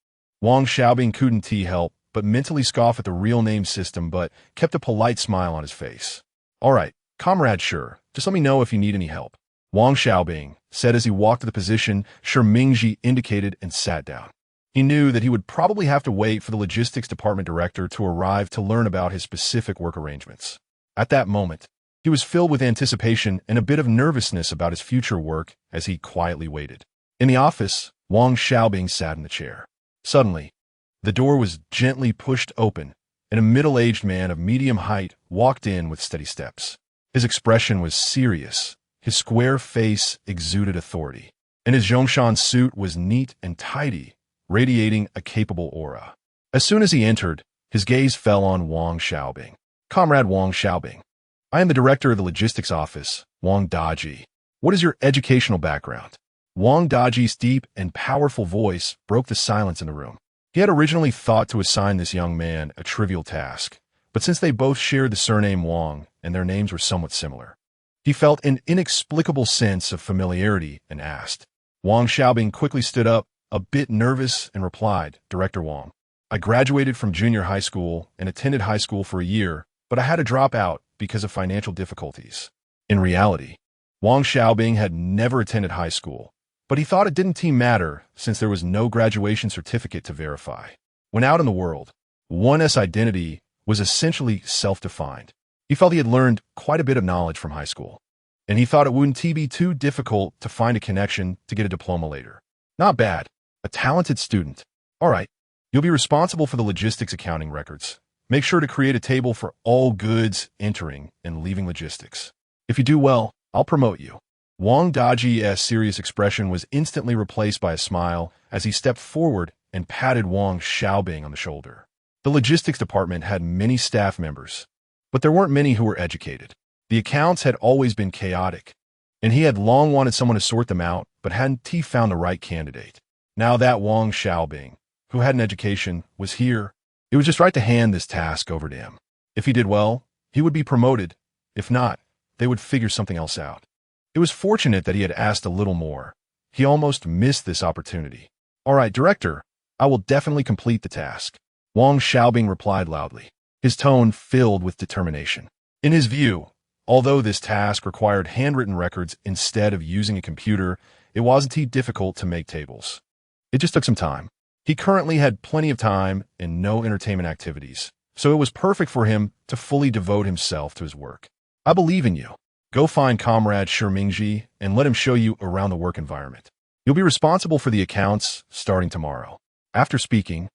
Wang Xiaobing couldn't help but mentally scoff at the real name system, but kept a polite smile on his face. "All right, Comrade Shi, just let me know if you need any help," Wang Xiaobing said as he walked to the position Shi Mingji indicated and sat down. He knew that he would probably have to wait for the logistics department director to arrive to learn about his specific work arrangements. At that moment, he was filled with anticipation and a bit of nervousness about his future work as he quietly waited. In the office, Wang Xiaobing sat in the chair. Suddenly, the door was gently pushed open, and a middle-aged man of medium height walked in with steady steps. His expression was serious, his square face exuded authority, and his Zhongshan suit was neat and tidy, radiating a capable aura. As soon as he entered, his gaze fell on Wang Xiaobing. "Comrade Wang Xiaobing, I am the director of the logistics office, Wang Daji. What is your educational background?" Wang Daji's deep and powerful voice broke the silence in the room. He had originally thought to assign this young man a trivial task, but since they both shared the surname Wang and their names were somewhat similar, he felt an inexplicable sense of familiarity and asked. Wang Xiaobing quickly stood up, a bit nervous, and replied, "Director Wang, I graduated from junior high school and attended high school for a year, but I had to drop out because of financial difficulties." In reality, Wang Xiaobing had never attended high school, but he thought it didn't matter since there was no graduation certificate to verify. When out in the world, one's identity was essentially self-defined. He felt he had learned quite a bit of knowledge from high school, and he thought it wouldn't be too difficult to find a connection to get a diploma later. Not bad. A talented student. All right, you'll be responsible for the logistics accounting records. Make sure to create a table for all goods entering and leaving logistics. If you do well, I'll promote you. Wang Daji's serious expression was instantly replaced by a smile as he stepped forward and patted Wang Xiaobing on the shoulder. The logistics department had many staff members, but there weren't many who were educated. The accounts had always been chaotic, and he had long wanted someone to sort them out, but hadn't found the right candidate. Now that Wang Xiaobing, who had an education, was here, it was just right to hand this task over to him. If he did well, he would be promoted. If not, they would figure something else out. It was fortunate that he had asked a little more. He almost missed this opportunity. "All right, Director, I will definitely complete the task," Wang Xiaobing replied loudly, his tone filled with determination. In his view, although this task required handwritten records instead of using a computer, it wasn't difficult to make tables. It just took some time. He currently had plenty of time and no entertainment activities, so it was perfect for him to fully devote himself to his work. "I believe in you. Go find Comrade Shi Mingji and let him show you around the work environment. You'll be responsible for the accounts starting tomorrow." After speaking,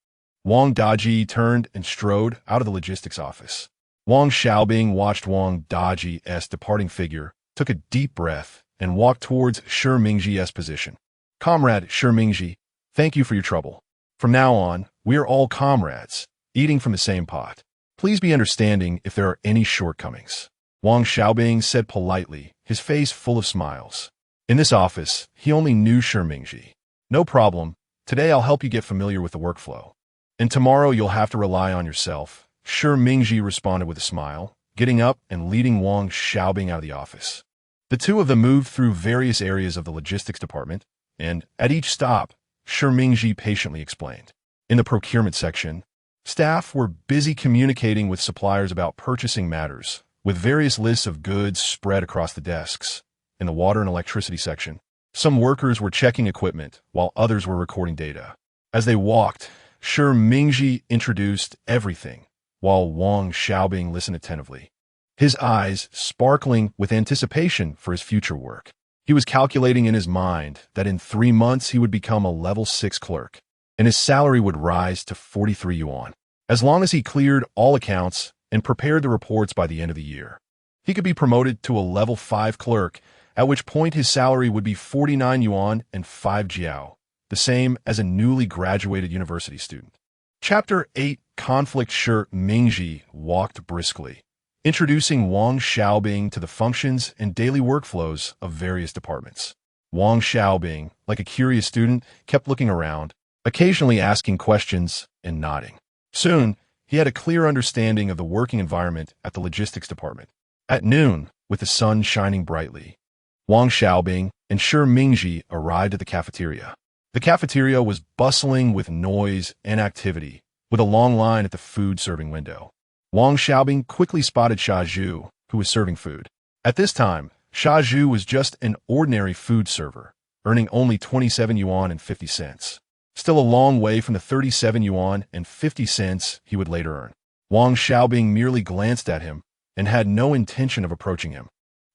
Wang Daji turned and strode out of the logistics office. Wang Xiaobing watched Wang Daji's departing figure, took a deep breath, and walked towards Shi Mingji's position. "Comrade Shi Mingji, thank you for your trouble. From now on, we are all comrades, eating from the same pot. Please be understanding if there are any shortcomings," Wang Xiaobing said politely, his face full of smiles. In this office, he only knew Shi Mingji. "No problem. Today I'll help you get familiar with the workflow. And tomorrow you'll have to rely on yourself," Shi Mingji responded with a smile, getting up and leading Wang Xiaobing out of the office. The two of them moved through various areas of the logistics department, and at each stop, Shi Mingji patiently explained. In the procurement section, staff were busy communicating with suppliers about purchasing matters, with various lists of goods spread across the desks. In the water and electricity section, some workers were checking equipment, while others were recording data. As they walked, Shi Mingji introduced everything, while Wang Xiaobing listened attentively, his eyes sparkling with anticipation for his future work. He was calculating in his mind that in 3 months he would become a level 6 clerk, and his salary would rise to 43 yuan. As long as he cleared all accounts and prepared the reports by the end of the year, he could be promoted to a level 5 clerk, at which point his salary would be 49 yuan and 5 jiao, the same as a newly graduated university student. Chapter 8 Conflict. Shi Mingji walked briskly, introducing Wang Xiaobing to the functions and daily workflows of various departments. Wang Xiaobing, like a curious student, kept looking around, occasionally asking questions and nodding. Soon, he had a clear understanding of the working environment at the logistics department. At noon, with the sun shining brightly, Wang Xiaobing and Shi Mingji arrived at the cafeteria. The cafeteria was bustling with noise and activity, with a long line at the food-serving window. Wang Xiaobing quickly spotted Xia Zhu, who was serving food. At this time, Xia Zhu was just an ordinary food server, earning only 27 yuan and 50 cents. Still a long way from the 37 yuan and 50 cents he would later earn. Wang Xiaobing merely glanced at him and had no intention of approaching him.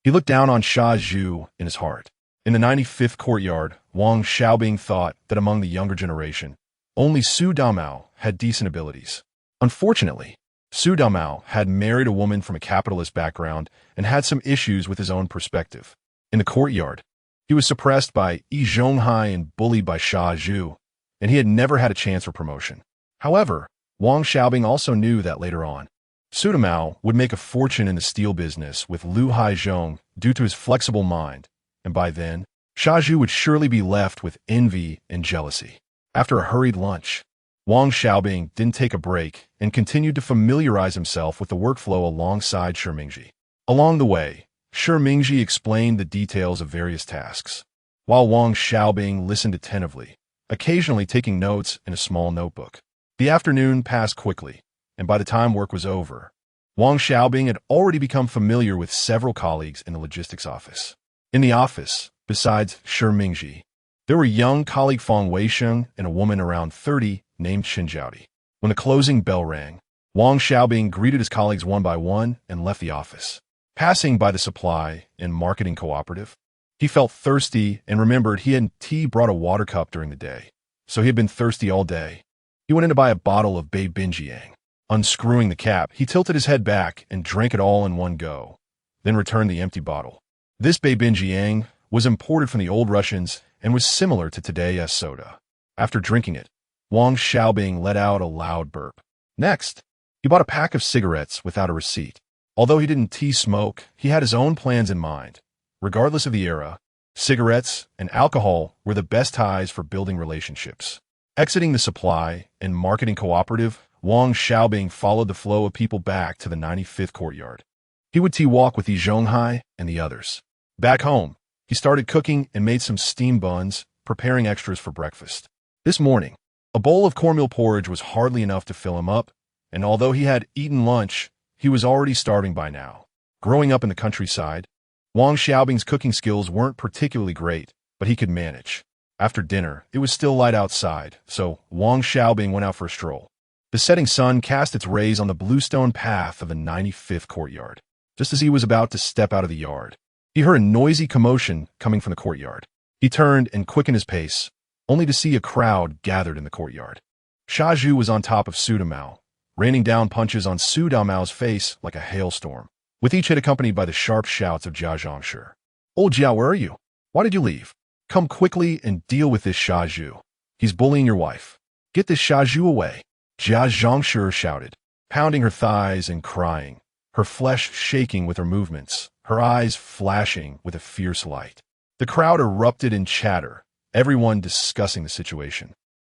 He looked down on Xia Zhu in his heart. In the 95th courtyard, Wang Xiaobing thought that among the younger generation, only Su Damao had decent abilities. Unfortunately, Su Damao had married a woman from a capitalist background and had some issues with his own perspective. In the courtyard, he was suppressed by Yi Zhonghai and bullied by Xia Zhu, and he had never had a chance for promotion. However, Wang Xiaobing also knew that later on, Su Damao would make a fortune in the steel business with Lu Haizhong due to his flexible mind, and by then, Xia Zhu would surely be left with envy and jealousy. After a hurried lunch, Wang Xiaobing didn't take a break and continued to familiarize himself with the workflow alongside Shi Mingji. Along the way, Shi Mingji explained the details of various tasks, while Wang Xiaobing listened attentively, occasionally taking notes in a small notebook. The afternoon passed quickly, and by the time work was over, Wang Xiaobing had already become familiar with several colleagues in the logistics office. In the office, besides Shi Mingji, there were young colleague Fang Weisheng and a woman around 30 named Xin Jiaodi. When the closing bell rang, Wang Xiaobing greeted his colleagues one by one and left the office. Passing by the supply and marketing cooperative, he felt thirsty and remembered he hadn't brought a water cup during the day, so he had been thirsty all day. He went in to buy a bottle of Bei Binjiang. Unscrewing the cap, he tilted his head back and drank it all in one go, then returned the empty bottle. This Bei Binjiang was imported from the old Russians and was similar to today's soda. After drinking it, Wang Xiaobing let out a loud burp. Next, he bought a pack of cigarettes without a receipt. Although he didn't smoke, he had his own plans in mind. Regardless of the era, cigarettes and alcohol were the best ties for building relationships. Exiting the supply and marketing cooperative, Wang Xiaobing followed the flow of people back to the 95th courtyard. He would walk with Yi Zhonghai and the others. Back home, he started cooking and made some steamed buns, preparing extras for breakfast. This morning, a bowl of cornmeal porridge was hardly enough to fill him up, and although he had eaten lunch, he was already starving by now. Growing up in the countryside, Wang Xiaobing's cooking skills weren't particularly great, but he could manage. After dinner, it was still light outside, so Wang Xiaobing went out for a stroll. The setting sun cast its rays on the bluestone path of the 95th courtyard. Just as he was about to step out of the yard, he heard a noisy commotion coming from the courtyard. He turned and quickened his pace, only to see a crowd gathered in the courtyard. Xia Zhu was on top of Su Damao, raining down punches on Su Damao's face like a hailstorm, with each hit accompanied by the sharp shouts of Jia Zhangshi. "Old Jia, where are you? Why did you leave? Come quickly and deal with this Xia Zhu. He's bullying your wife. Get this Xia Zhu away," Jia Zhangshi shouted, pounding her thighs and crying, her flesh shaking with her movements, her eyes flashing with a fierce light. The crowd erupted in chatter, everyone discussing the situation.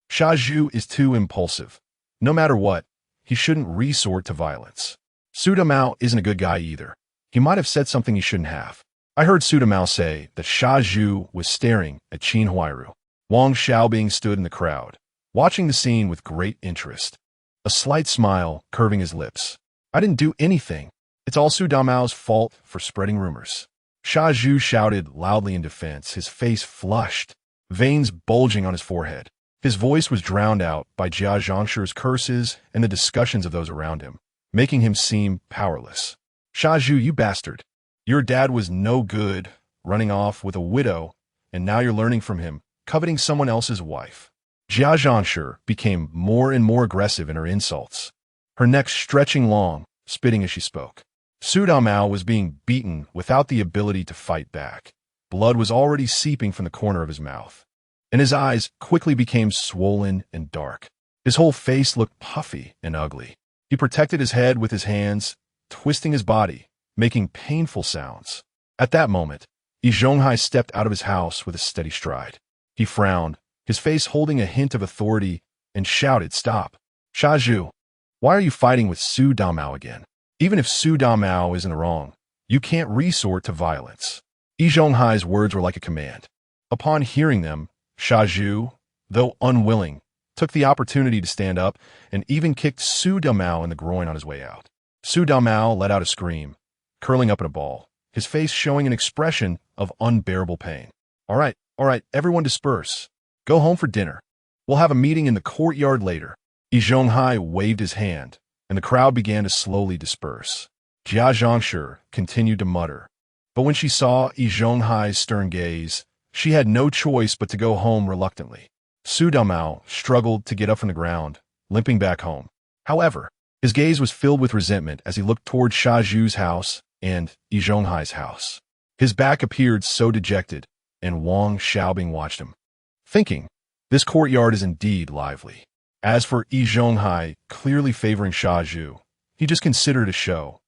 Xia Zhu is too impulsive. No matter what, he shouldn't resort to violence. Su Damao isn't a good guy either. He might have said something he shouldn't have. I heard Su Damao say that Xia Zhu was staring at Qin Huairu. Wang Xiaobing stood in the crowd, watching the scene with great interest, a slight smile curving his lips. "I didn't do anything. It's all Su Damao's fault for spreading rumors." Xia Zhu shouted loudly in defense, his face flushed, veins bulging on his forehead. His voice was drowned out by Jia Zhangshi's curses and the discussions of those around him, making him seem powerless. "Xia Zhu, you bastard. Your dad was no good, running off with a widow, and now you're learning from him, coveting someone else's wife." Jia Zhangshi became more and more aggressive in her insults, her neck stretching long, spitting as she spoke. Su Damao was being beaten without the ability to fight back. Blood was already seeping from the corner of his mouth, and his eyes quickly became swollen and dark. His whole face looked puffy and ugly. He protected his head with his hands, twisting his body, making painful sounds. At that moment, Yi Zhonghai stepped out of his house with a steady stride. He frowned, his face holding a hint of authority, and shouted, "Stop! Shaju, why are you fighting with Su Damao again? Even if Su Damao is in the wrong, you can't resort to violence." Yi Zhonghai's words were like a command. Upon hearing them, Shaju, though unwilling, took the opportunity to stand up and even kicked Su Damao in the groin on his way out. Su Damao let out a scream, curling up in a ball, his face showing an expression of unbearable pain. All right, everyone disperse. Go home for dinner. We'll have a meeting in the courtyard later." Yi Zhonghai waved his hand, and the crowd began to slowly disperse. Jia Zhangshi continued to mutter, but when she saw Yi Zhonghai's stern gaze, she had no choice but to go home reluctantly. Su Damao struggled to get up from the ground, limping back home. However, his gaze was filled with resentment as he looked toward Shaju's house and Yi Zhonghai's house. His back appeared so dejected, and Wang Xiaobing watched him, thinking, "This courtyard is indeed lively." As for Yi Zhonghai clearly favoring Shaju, he just considered a show.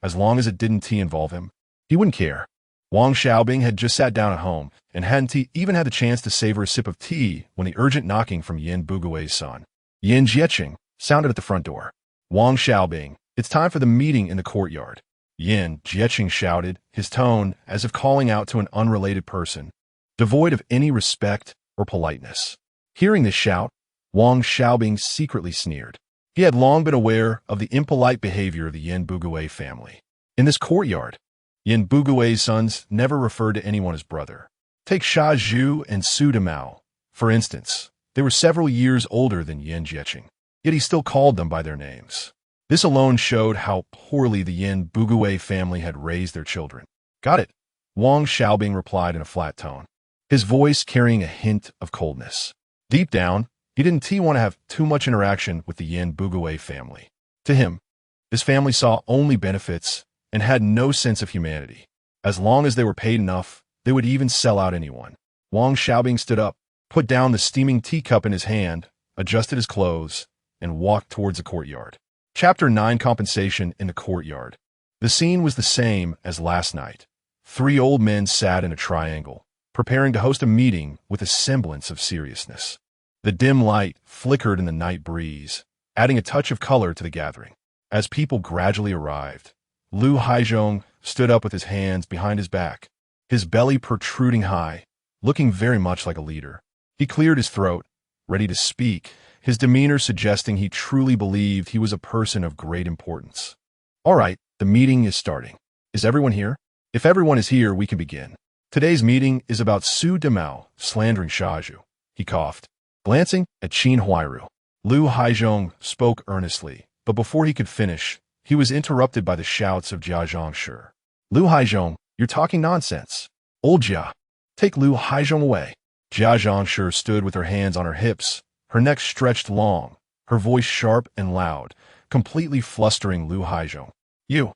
As long as it didn't involve him, he wouldn't care. Wang Xiaobing had just sat down at home and hadn't even had the chance to savor a sip of tea when the urgent knocking from Yin Bugui's son, Yin Jieqing, sounded at the front door. "Wang Xiaobing, it's time for the meeting in the courtyard," Yin Jieqing shouted, his tone as if calling out to an unrelated person, devoid of any respect or politeness. Hearing this shout, Wang Xiaobing secretly sneered. He had long been aware of the impolite behavior of the Yin Bugui family. In this courtyard, Yin Bugui's sons never referred to anyone as brother. Take Shaju and Su Damao, for instance. They were several years older than Yin Jieqing, yet he still called them by their names. This alone showed how poorly the Yin Bugui family had raised their children. "Got it," Wang Xiaobing replied in a flat tone, his voice carrying a hint of coldness. Deep down, he didn't want to have too much interaction with the Yin Bugui family. To him, this family saw only benefits and had no sense of humanity. As long as they were paid enough, they would even sell out anyone. Wang Xiaobing stood up, put down the steaming teacup in his hand, adjusted his clothes, and walked towards the courtyard. Chapter 9: Confrontation in the courtyard. The scene was the same as last night. 3 old men sat in a triangle, preparing to host a meeting with a semblance of seriousness. The dim light flickered in the night breeze, adding a touch of color to the gathering. As people gradually arrived, Lu Haizhong stood up with his hands behind his back, his belly protruding high, looking very much like a leader. He cleared his throat, ready to speak, his demeanor suggesting he truly believed he was a person of great importance. "All right, the meeting is starting. Is everyone here? If everyone is here, we can begin. Today's meeting is about Su Damao slandering Shaju." He coughed, glancing at Qin Huairu. Lu Haizhong spoke earnestly, but before he could finish, he was interrupted by the shouts of Jia Zhangshi. "Lu Haizhong, you're talking nonsense. Old Jia, take Lu Haizhong away." Jia Zhangshi stood with her hands on her hips, her neck stretched long, her voice sharp and loud, completely flustering Lu Haizhong. You.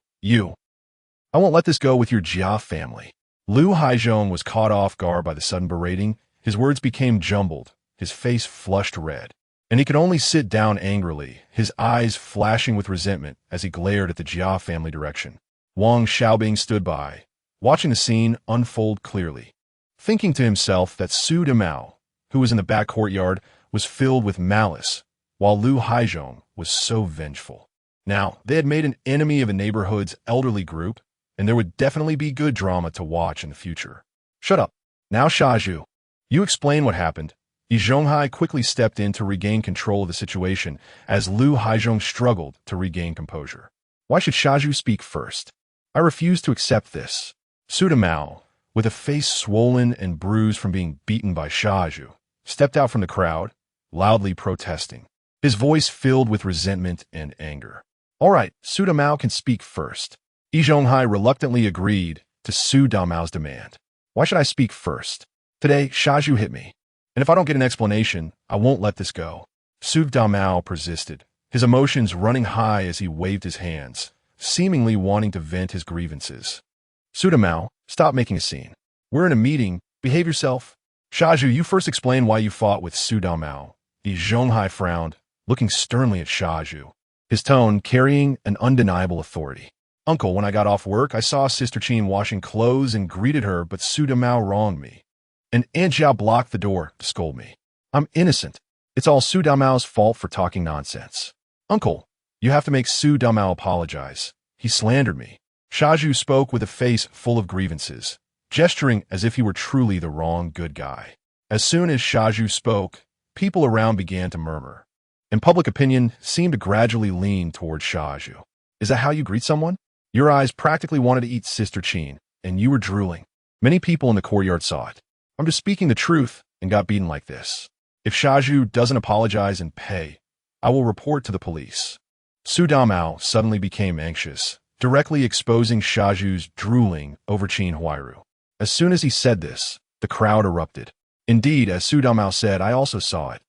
I won't let this go with your Jia family." Lu Haizhong was caught off guard by the sudden berating. His words became jumbled, his face flushed red, and he could only sit down angrily, his eyes flashing with resentment as he glared at the Jia family direction. Wang Xiaobing stood by, watching the scene unfold clearly, thinking to himself that Su Damao, who was in the back courtyard, was filled with malice, while Lu Haizhong was so vengeful. Now, they had made an enemy of a neighborhood's elderly group, and there would definitely be good drama to watch in the future. "Shut up. Now, Shaju, you explain what happened." Yi Zhonghai quickly stepped in to regain control of the situation as Lu Haizhong struggled to regain composure. "Why should Shaju speak first? I refuse to accept this." Su Damao, with a face swollen and bruised from being beaten by Shaju, stepped out from the crowd, loudly protesting, his voice filled with resentment and anger. "All right, Su Damao can speak first." Yi Zhonghai reluctantly agreed to Su Damao's demand. "Why should I speak first? Today, Shaju hit me, and if I don't get an explanation, I won't let this go." Su Damao persisted, his emotions running high as he waved his hands, seemingly wanting to vent his grievances. "Su Damao, stop making a scene. We're in a meeting. Behave yourself." "Shaju, you first explain why you fought with Su Damao." Yi Zhonghai frowned, looking sternly at Shaju, his tone carrying an undeniable authority. Uncle, when I got off work, I saw Sister Qin washing clothes and greeted her, but Su Damao wronged me. And Aunt Jia blocked the door to scold me. I'm innocent. It's all Su Damao's fault for talking nonsense. Uncle, you have to make Su Damao apologize. He slandered me. Shaju spoke with a face full of grievances, gesturing as if he were truly the wrong good guy. As soon as Shaju spoke, people around began to murmur, and public opinion seemed to gradually lean towards Shaju. Is that how you greet someone? Your eyes practically wanted to eat Sister Qin, and you were drooling. Many people in the courtyard saw it. I'm just speaking the truth and got beaten like this. If Shaju doesn't apologize and pay, I will report to the police. Su Damao suddenly became anxious, directly exposing Shaju's drooling over Qin Huairu. As soon as he said this, the crowd erupted. Indeed, as Su Damao said, I also saw it.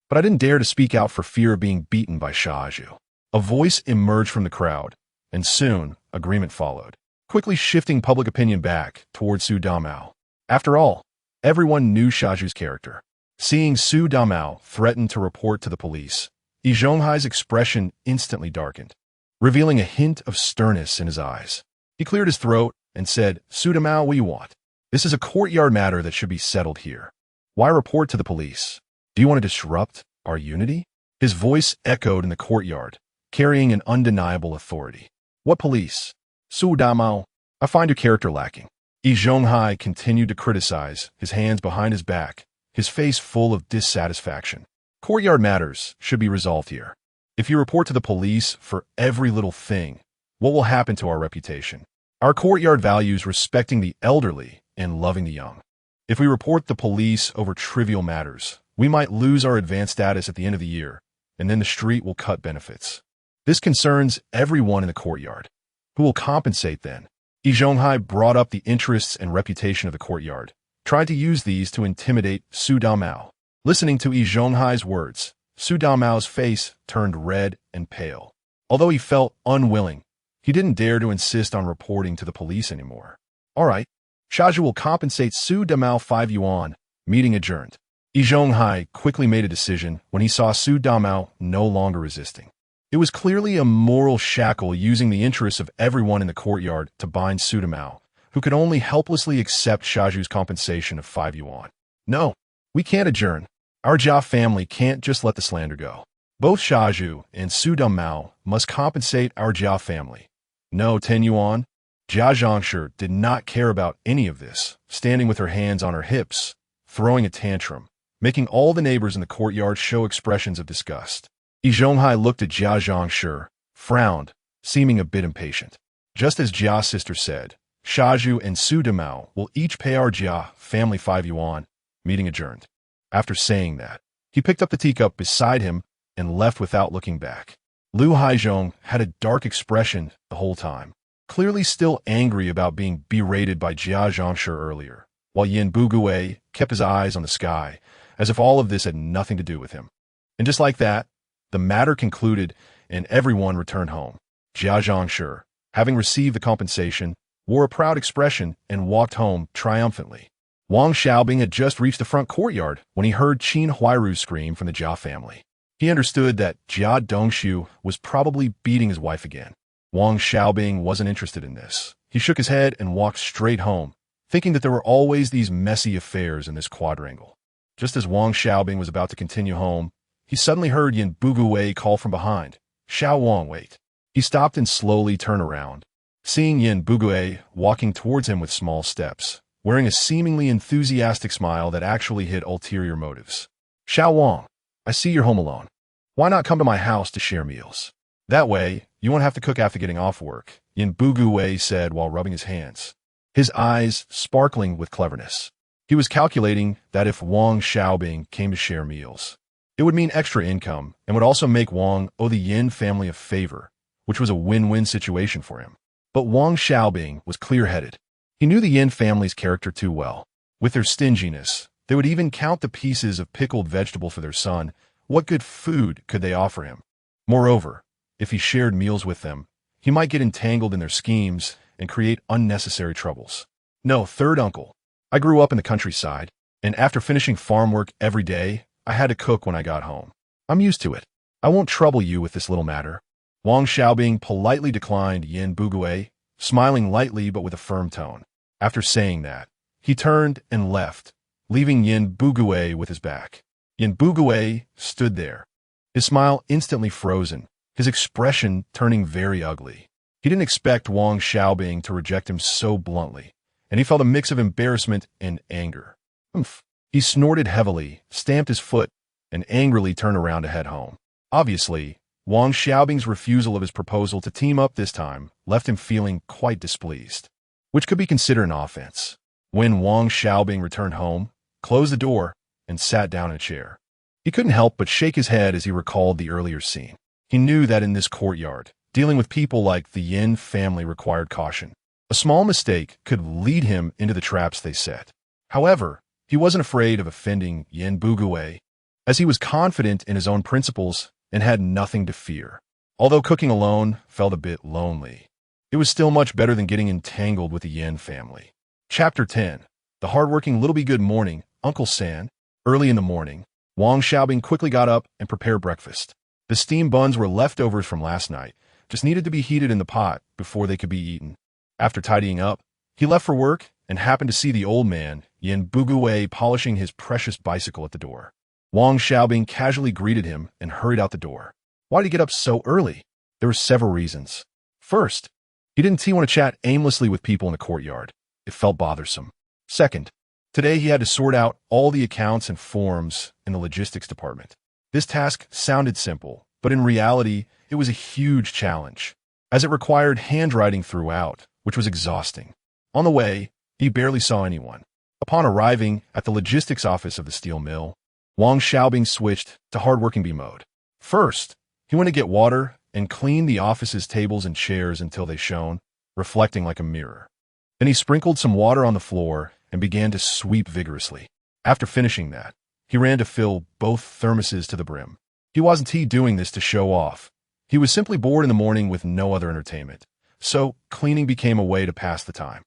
But I didn't dare to speak out for fear of being beaten by Shaju. A voice emerged from the crowd, and soon agreement followed, quickly shifting public opinion back towards Su Damao. After all, everyone knew Shaju's character. Seeing Su Damao threaten to report to the police, Yi Zhonghai's expression instantly darkened, revealing a hint of sternness in his eyes. He cleared his throat and said, Su Damao, what do you want? This is a courtyard matter that should be settled here. Why report to the police? Do you want to disrupt our unity? His voice echoed in the courtyard, carrying an undeniable authority. What police? Su Damao, I find your character lacking. Yi Zhonghai continued to criticize, his hands behind his back, his face full of dissatisfaction. Courtyard matters should be resolved here. If you report to the police for every little thing, what will happen to our reputation? Our courtyard values respecting the elderly and loving the young. If we report the police over trivial matters, we might lose our advanced status at the end of the year, and then the street will cut benefits. This concerns everyone in the courtyard. Who will compensate then? Yi Zhonghai brought up the interests and reputation of the courtyard, tried to use these to intimidate Su Damao. Listening to Yi Zhonghai's words, Su Damao's face turned red and pale. Although he felt unwilling, he didn't dare to insist on reporting to the police anymore. All right, Shaju will compensate Su Damao 5 yuan. Meeting adjourned. Yi Zhonghai quickly made a decision when he saw Su Damao no longer resisting. It was clearly a moral shackle using the interests of everyone in the courtyard to bind Su Damao, who could only helplessly accept Shaju's compensation of 5 yuan. No, we can't adjourn. Our Jia family can't just let the slander go. Both Shaju and Su Damao must compensate our Jia family. No 10 yuan. Jia Zhangshi did not care about any of this, standing with her hands on her hips, throwing a tantrum, making all the neighbors in the courtyard show expressions of disgust. Yi Zhonghai looked at Jia Zhangshi, frowned, seeming a bit impatient. Just as Jia's sister said, Shaju and Su Damao will each pay our Jia family 5 yuan. Meeting adjourned. After saying that, he picked up the teacup beside him and left without looking back. Lu Haizhong had a dark expression the whole time, clearly still angry about being berated by Jia Zhangshi earlier, while Yin Bugui kept his eyes on the sky, as if all of this had nothing to do with him. And just like that, the matter concluded and everyone returned home. Jia Zhangshi, having received the compensation, wore a proud expression and walked home triumphantly. Wang Xiaobing had just reached the front courtyard when he heard Qin Huairu scream from the Jia family. He understood that Jia Dongshu was probably beating his wife again. Wang Xiaobing wasn't interested in this. He shook his head and walked straight home, thinking that there were always these messy affairs in this quadrangle. Just as Wang Xiaobing was about to continue home, he suddenly heard Yin Bugui call from behind. Xiao Wang, wait. He stopped and slowly turned around, seeing Yin Bugui walking towards him with small steps, wearing a seemingly enthusiastic smile that actually hid ulterior motives. Xiao Wang, I see you're home alone. Why not come to my house to share meals? That way, you won't have to cook after getting off work, Yin Bugui said while rubbing his hands, his eyes sparkling with cleverness. He was calculating that if Wang Xiaobing came to share meals, it would mean extra income and would also make Wang owe the Yin family a favor, which was a win-win situation for him. But Wang Xiaobing was clear-headed. He knew the Yin family's character too well. With their stinginess, they would even count the pieces of pickled vegetable for their son. What good food could they offer him? Moreover, if he shared meals with them, he might get entangled in their schemes and create unnecessary troubles. No, third uncle. I grew up in the countryside, and after finishing farm work every day, I had to cook when I got home. I'm used to it. I won't trouble you with this little matter. Wang Xiaobing politely declined Yin Bugui, smiling lightly but with a firm tone. After saying that, he turned and left, leaving Yin Bugui with his back. Yin Bugui stood there, his smile instantly frozen, his expression turning very ugly. He didn't expect Wang Xiaobing to reject him so bluntly, and he felt a mix of embarrassment and anger. Humph. He snorted heavily, stamped his foot, and angrily turned around to head home. Obviously, Wang Xiaobing's refusal of his proposal to team up this time left him feeling quite displeased, which could be considered an offense. When Wang Xiaobing returned home, closed the door, and sat down in a chair, he couldn't help but shake his head as he recalled the earlier scene. He knew that in this courtyard, dealing with people like the Yin family required caution. A small mistake could lead him into the traps they set. However, he wasn't afraid of offending Yin Bugui, as he was confident in his own principles and had nothing to fear. Although cooking alone felt a bit lonely, it was still much better than getting entangled with the Yin family. Chapter 10. The hardworking little good morning, Uncle San. Early in the morning, Wang Xiaobing quickly got up and prepared breakfast. The steamed buns were leftovers from last night, just needed to be heated in the pot before they could be eaten. After tidying up, he left for work and happened to see the old man, Yin Bugui, polishing his precious bicycle at the door. Wang Xiaobing casually greeted him and hurried out the door. Why did he get up so early? There were several reasons. First, he didn't want to chat aimlessly with people in the courtyard. It felt bothersome. Second, today he had to sort out all the accounts and forms in the logistics department. This task sounded simple, but in reality, it was a huge challenge, as it required handwriting throughout, which was exhausting. On the way, he barely saw anyone. Upon arriving at the logistics office of the steel mill, Wang Xiaobing switched to hard-working B mode. First, he went to get water and cleaned the office's tables and chairs until they shone, reflecting like a mirror. Then he sprinkled some water on the floor and began to sweep vigorously. After finishing that, he ran to fill both thermoses to the brim. He wasn't doing this to show off. He was simply bored in the morning with no other entertainment, so cleaning became a way to pass the time.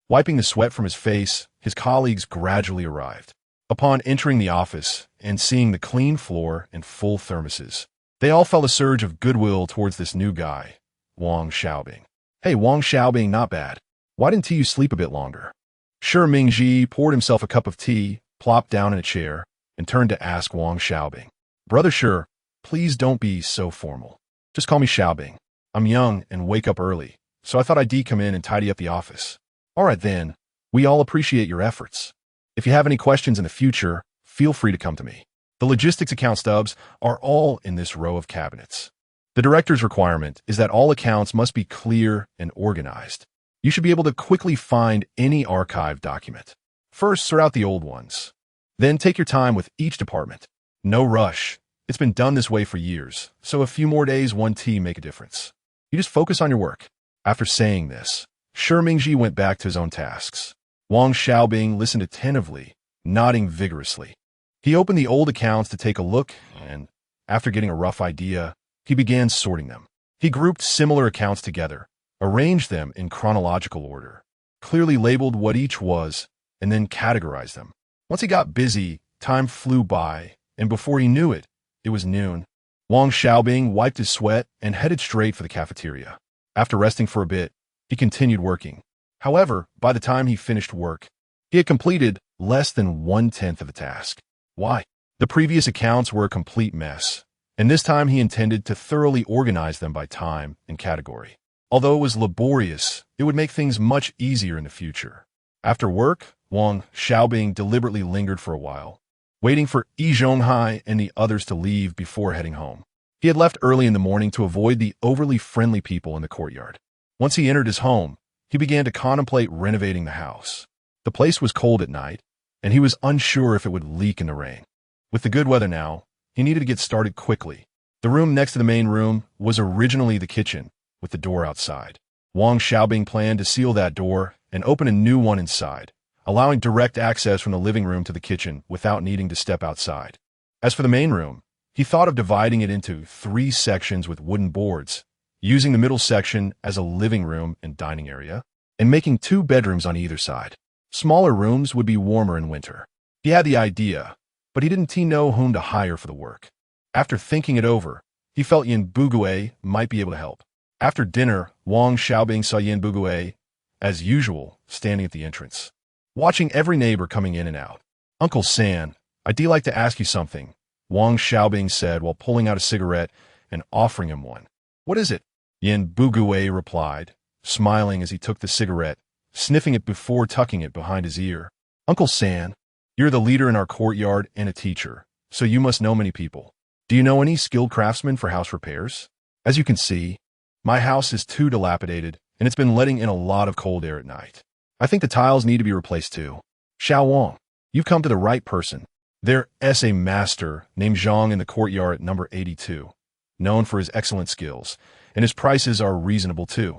Wiping the sweat from his face, his colleagues gradually arrived. Upon entering the office and seeing the clean floor and full thermoses, they all felt a surge of goodwill towards this new guy, Wang Xiaobing. Hey, Wang Xiaobing, not bad. Why didn't you sleep a bit longer? Shi Mingji poured himself a cup of tea, plopped down in a chair, and turned to ask Wang Xiaobing. Brother Shi, please don't be so formal. Just call me Xiaobing. I'm young and wake up early, so I thought I'd come in and tidy up the office. All right then, we all appreciate your efforts. If you have any questions in the future, feel free to come to me. The logistics account stubs are all in this row of cabinets. The director's requirement is that all accounts must be clear and organized. You should be able to quickly find any archived document. First, sort out the old ones. Then take your time with each department. No rush. It's been done this way for years, so a few more days, one tea make a difference. You just focus on your work. After saying this, Shi Mingji went back to his own tasks. Wang Xiaobing listened attentively, nodding vigorously. He opened the old accounts to take a look, and, after getting a rough idea, he began sorting them. He grouped similar accounts together, arranged them in chronological order, clearly labeled what each was, and then categorized them. Once he got busy, time flew by, and before he knew it, it was noon. Wang Xiaobing wiped his sweat and headed straight for the cafeteria. After resting for a bit, he continued working. However, by the time he finished work, he had completed less than 1/10 of the task. Why? The previous accounts were a complete mess, and this time he intended to thoroughly organize them by time and category. Although it was laborious, it would make things much easier in the future. After work, Wang Xiaobing deliberately lingered for a while, waiting for Yi Zhonghai and the others to leave before heading home. He had left early in the morning to avoid the overly friendly people in the courtyard. Once he entered his home, he began to contemplate renovating the house. The place was cold at night, and he was unsure if it would leak in the rain. With the good weather now, he needed to get started quickly. The room next to the main room was originally the kitchen, with the door outside. Wang Xiaobing planned to seal that door and open a new one inside, allowing direct access from the living room to the kitchen without needing to step outside. As for the main room, he thought of dividing it into 3 sections with wooden boards, using the middle section as a living room and dining area, and making 2 bedrooms on either side. Smaller rooms would be warmer in winter. He had the idea, but he didn't know whom to hire for the work. After thinking it over, He felt Yin Bugui might be able to help. After dinner, Wang Xiaobing saw Yin Bugui, as usual, standing at the entrance, watching every neighbor coming in and out. "Uncle San, I'd like to ask you something," Wang Xiaobing said while pulling out a cigarette and offering him one. "What is it?" Yin Bugui replied, smiling as he took the cigarette, sniffing it before tucking it behind his ear. "Uncle San, you're the leader in our courtyard and a teacher, so you must know many people. Do you know any skilled craftsmen for house repairs? As you can see, my house is too dilapidated, and it's been letting in a lot of cold air at night. I think the tiles need to be replaced too. Xiao Wang, you've come to the right person. There's a master named Zhang in the courtyard at number 82, known for his excellent skills, and his prices are reasonable too.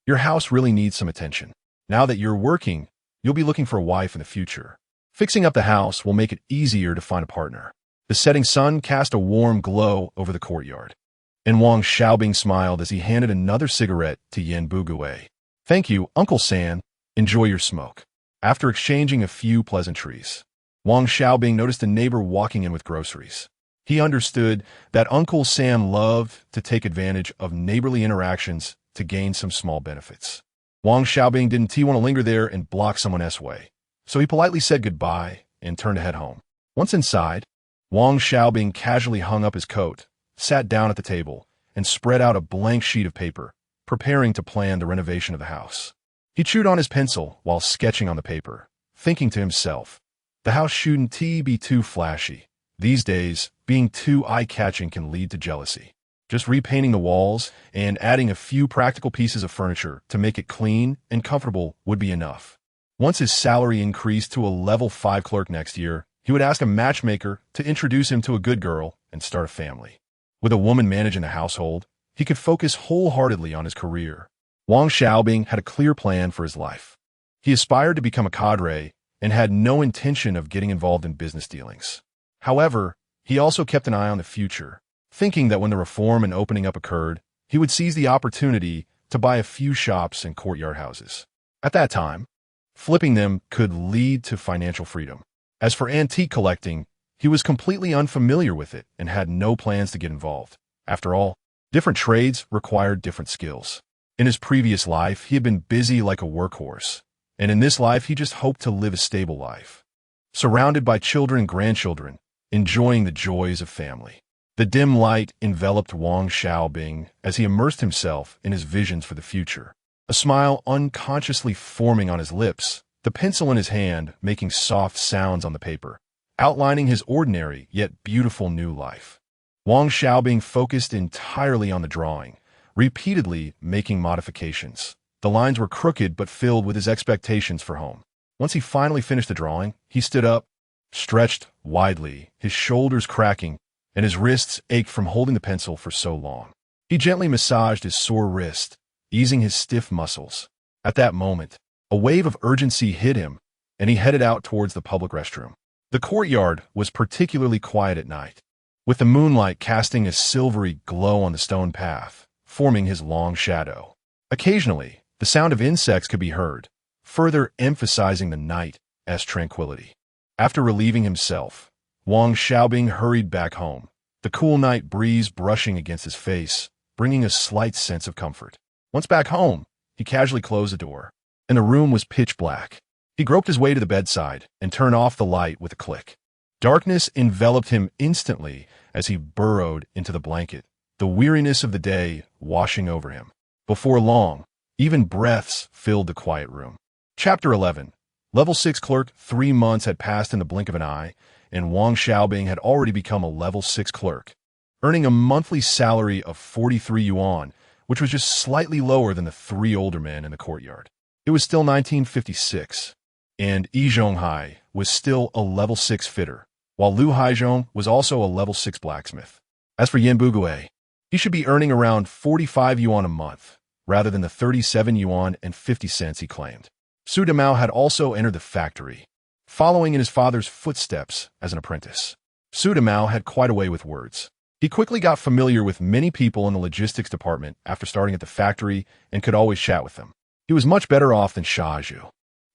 Your house really needs some attention. Now that you're working, you'll be looking for a wife in the future. Fixing up the house will make it easier to find a partner." The setting sun cast a warm glow over the courtyard, and Wang Xiaobing smiled as he handed another cigarette to Yin Bugui. "Thank you, Uncle San. Enjoy your smoke." After exchanging a few pleasantries, Wang Xiaobing noticed a neighbor walking in with groceries. He understood that Uncle San loved to take advantage of neighborly interactions to gain some small benefits. Wang Xiaobing didn't want to linger there and block someone else's way, so he politely said goodbye and turned to head home. Once inside, Wang Xiaobing casually hung up his coat, sat down at the table, and spread out a blank sheet of paper, preparing to plan the renovation of the house. He chewed on his pencil while sketching on the paper, thinking to himself, the house shouldn't be too flashy. These days, being too eye-catching can lead to jealousy. Just repainting the walls and adding a few practical pieces of furniture to make it clean and comfortable would be enough. Once his salary increased to a level 5 clerk next year, he would ask a matchmaker to introduce him to a good girl and start a family. With a woman managing the household, he could focus wholeheartedly on his career. Wang Xiaobing had a clear plan for his life. He aspired to become a cadre and had no intention of getting involved in business dealings. However, he also kept an eye on the future, thinking that when the reform and opening up occurred, he would seize the opportunity to buy a few shops and courtyard houses. At that time, flipping them could lead to financial freedom. As for antique collecting, he was completely unfamiliar with it and had no plans to get involved. After all, different trades required different skills. In his previous life, he had been busy like a workhorse, and in this life, he just hoped to live a stable life, surrounded by children and grandchildren, enjoying the joys of family. The dim light enveloped Wang Xiaobing as he immersed himself in his visions for the future, a smile unconsciously forming on his lips, the pencil in his hand making soft sounds on the paper, outlining his ordinary yet beautiful new life. Wang Xiaobing focused entirely on the drawing, repeatedly making modifications. The lines were crooked but filled with his expectations for home. Once he finally finished the drawing, he stood up, stretched widely, his shoulders cracking, and his wrists ached from holding the pencil for so long. He gently massaged his sore wrist, easing his stiff muscles. At that moment, a wave of urgency hit him, and he headed out towards the public restroom. The courtyard was particularly quiet at night, with the moonlight casting a silvery glow on the stone path, forming his long shadow. Occasionally, the sound of insects could be heard, further emphasizing the night's tranquility. After relieving himself, Wang Xiaobing hurried back home, the cool night breeze brushing against his face, bringing a slight sense of comfort. Once back home, he casually closed the door, and the room was pitch black. He groped his way to the bedside and turned off the light with a click. Darkness enveloped him instantly as he burrowed into the blanket, the weariness of the day washing over him. Before long, even breaths filled the quiet room. Chapter 11. Level 6 Clerk. 3 months had passed in the blink of an eye, and Wang Xiaobing had already become a level 6 clerk, earning a monthly salary of 43 yuan, which was just slightly lower than the 3 older men in the courtyard. It was still 1956, and Yi Zhonghai was still a level 6 fitter, while Lu Haizhong was also a level 6 blacksmith. As for Yin Bugui, he should be earning around 45 yuan a month, rather than the 37 yuan and 50 cents he claimed. Su Demao had also entered the factory, following in his father's footsteps as an apprentice. Su Demao had quite a way with words. He quickly got familiar with many people in the logistics department after starting at the factory and could always chat with them. He was much better off than Shaju,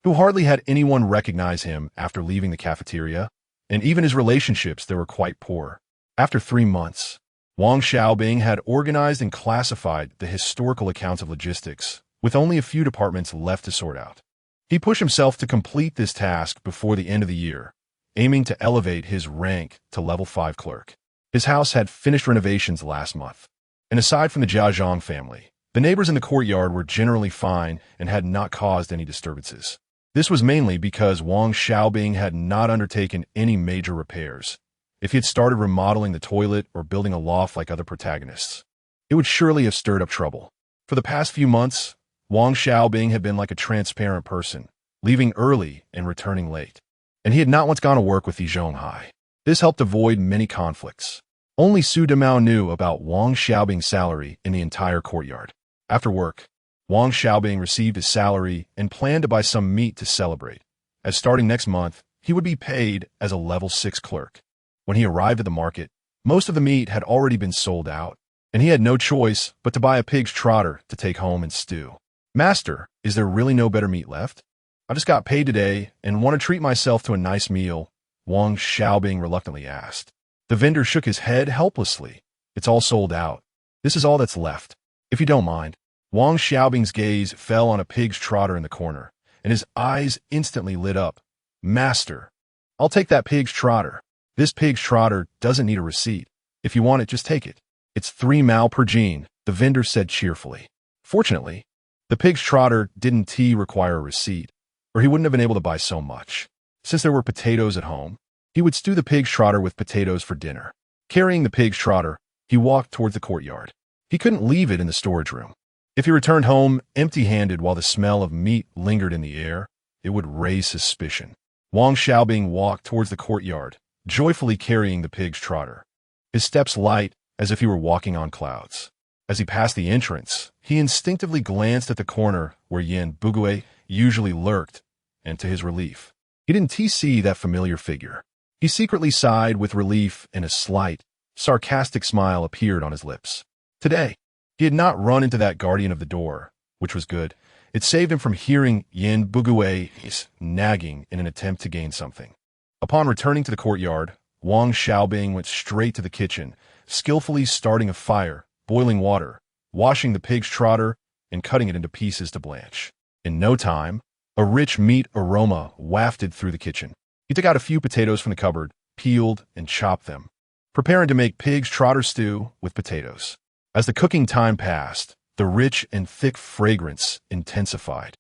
who hardly had anyone recognize him after leaving the cafeteria, and even his relationships there were quite poor. After 3 months, Wang Xiaobing had organized and classified the historical accounts of logistics, with only a few departments left to sort out. He pushed himself to complete this task before the end of the year, aiming to elevate his rank to level 5 clerk. His house had finished renovations last month, and aside from the Jiazhong family, the neighbors in the courtyard were generally fine and had not caused any disturbances. This was mainly because Wang Xiaobing had not undertaken any major repairs. If he had started remodeling the toilet or building a loft like other protagonists, it would surely have stirred up trouble. For the past few months, Wang Xiaobing had been like a transparent person, leaving early and returning late. And he had not once gone to work with the Zhonghai. This helped avoid many conflicts. Only Su Damao knew about Wang Xiaobing's salary in the entire courtyard. After work, Wang Xiaobing received his salary and planned to buy some meat to celebrate, as starting next month, he would be paid as a level 6 clerk. When he arrived at the market, most of the meat had already been sold out, and he had no choice but to buy a pig's trotter to take home and stew. "Master, is there really no better meat left? I just got paid today and want to treat myself to a nice meal," Wang Xiaobing reluctantly asked. The vendor shook his head helplessly. "It's all sold out. This is all that's left. If you don't mind." Wang Xiaobing's gaze fell on a pig's trotter in the corner, and his eyes instantly lit up. "Master, I'll take that pig's trotter. This pig's trotter doesn't need a receipt. If you want it, just take it. It's 3 mao per gene," the vendor said cheerfully. Fortunately, the pig's trotter didn't require a receipt, or he wouldn't have been able to buy so much. Since there were potatoes at home, he would stew the pig's trotter with potatoes for dinner. Carrying the pig's trotter, he walked towards the courtyard. He couldn't leave it in the storage room. If he returned home empty-handed while the smell of meat lingered in the air, it would raise suspicion. Wang Xiaobing walked towards the courtyard, joyfully carrying the pig's trotter, his steps light as if he were walking on clouds. As he passed the entrance, he instinctively glanced at the corner where Yan Bugue usually lurked, and to his relief, he didn't see that familiar figure. He secretly sighed with relief, and a slight, sarcastic smile appeared on his lips. Today, he had not run into that guardian of the door, which was good. It saved him from hearing Yan Bugue's nagging in an attempt to gain something. Upon returning to the courtyard, Wang Xiaobing went straight to the kitchen, skillfully starting a fire, boiling water, washing the pig's trotter, and cutting it into pieces to blanch. In no time, a rich meat aroma wafted through the kitchen. He took out a few potatoes from the cupboard, peeled, and chopped them, preparing to make pig's trotter stew with potatoes. As the cooking time passed, the rich and thick fragrance intensified,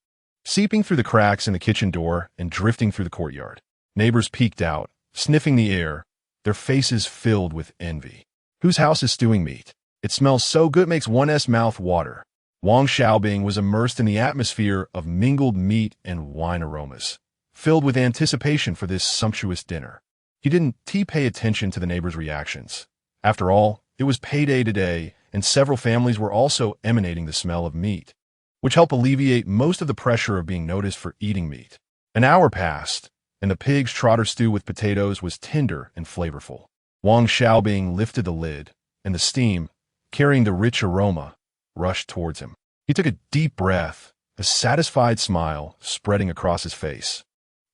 seeping through the cracks in the kitchen door and drifting through the courtyard. Neighbors peeked out, sniffing the air, their faces filled with envy. "Whose house is stewing meat? It smells so good it makes one's mouth water." Wang Xiaobing was immersed in the atmosphere of mingled meat and wine aromas, filled with anticipation for this sumptuous dinner. He didn't pay attention to the neighbors' reactions. After all, it was payday today, and several families were also emanating the smell of meat, which helped alleviate most of the pressure of being noticed for eating meat. An hour passed, and the pig's trotter stew with potatoes was tender and flavorful. Wang Xiaobing lifted the lid, and the steam, carrying the rich aroma, rushed towards him. He took a deep breath, a satisfied smile spreading across his face,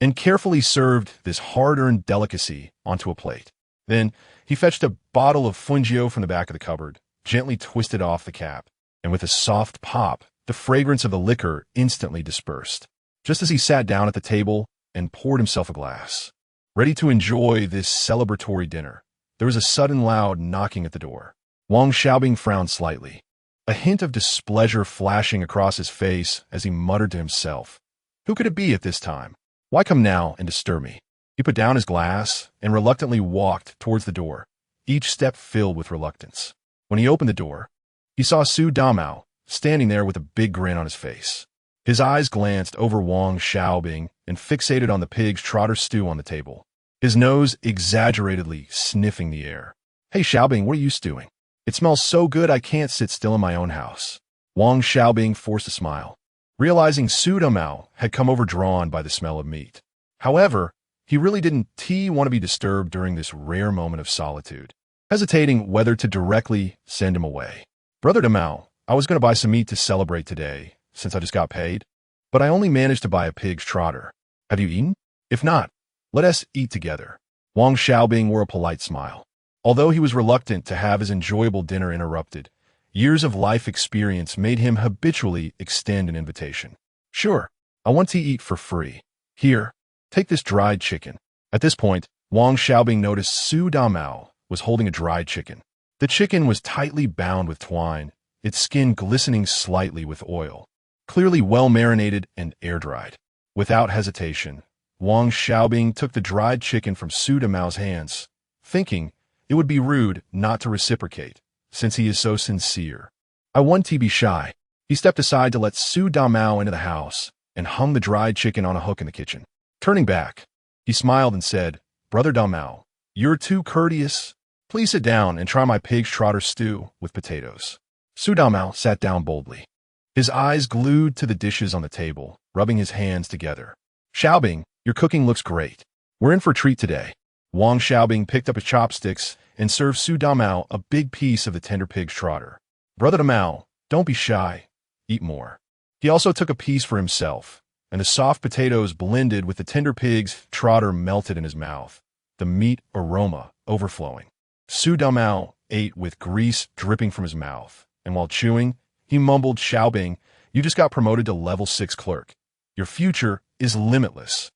and carefully served this hard-earned delicacy onto a plate. Then he fetched a bottle of Fungio from the back of the cupboard, gently twisted off the cap, and with a soft pop, the fragrance of the liquor instantly dispersed. Just as he sat down at the table and poured himself a glass, ready to enjoy this celebratory dinner, there was a sudden loud knocking at the door. Wang Xiaobing frowned slightly, a hint of displeasure flashing across his face as he muttered to himself, "Who could it be at this time? Why come now and disturb me?" He put down his glass and reluctantly walked towards the door, each step filled with reluctance. When he opened the door, he saw Su Damao standing there with a big grin on his face. His eyes glanced over Wang Xiaobing and fixated on the pig's trotter stew on the table, his nose exaggeratedly sniffing the air. "Hey Xiaobing, what are you stewing? It smells so good I can't sit still in my own house." Wang Xiaobing forced a smile, realizing Su Damao had come overdrawn by the smell of meat. However, he really didn't want to be disturbed during this rare moment of solitude, hesitating whether to directly send him away. "Brother Damao, I was going to buy some meat to celebrate today, since I just got paid, but I only managed to buy a pig's trotter. Have you eaten? If not, let us eat together." Wang Xiaobing wore a polite smile. Although he was reluctant to have his enjoyable dinner interrupted, years of life experience made him habitually extend an invitation. Sure, I want to eat for free. Here, take this dried chicken. At this point, Wang Xiaobing noticed Su Damao was holding a dried chicken. The chicken was tightly bound with twine, its skin glistening slightly with oil, clearly well marinated and air-dried. Without hesitation, Wang Xiaobing took the dried chicken from Su Damao's hands, thinking it would be rude not to reciprocate, since he is so sincere. I want to be shy. He stepped aside to let Su Damao into the house and hung the dried chicken on a hook in the kitchen. Turning back, he smiled and said, "Brother Damao, you're too courteous. Please sit down and try my pig's trotter stew with potatoes." Su Damao sat down boldly, his eyes glued to the dishes on the table, rubbing his hands together. "Xiaobing, your cooking looks great. We're in for a treat today." Wang Xiaobing picked up his chopsticks and served Su Damao a big piece of the tender pig's trotter. "Brother Damao, don't be shy. Eat more." He also took a piece for himself, and the soft potatoes blended with the tender pig's trotter melted in his mouth, the meat aroma overflowing. Su Damao ate with grease dripping from his mouth, and while chewing, he mumbled, "Xiaobing, you just got promoted to level 6 clerk. Your future is limitless.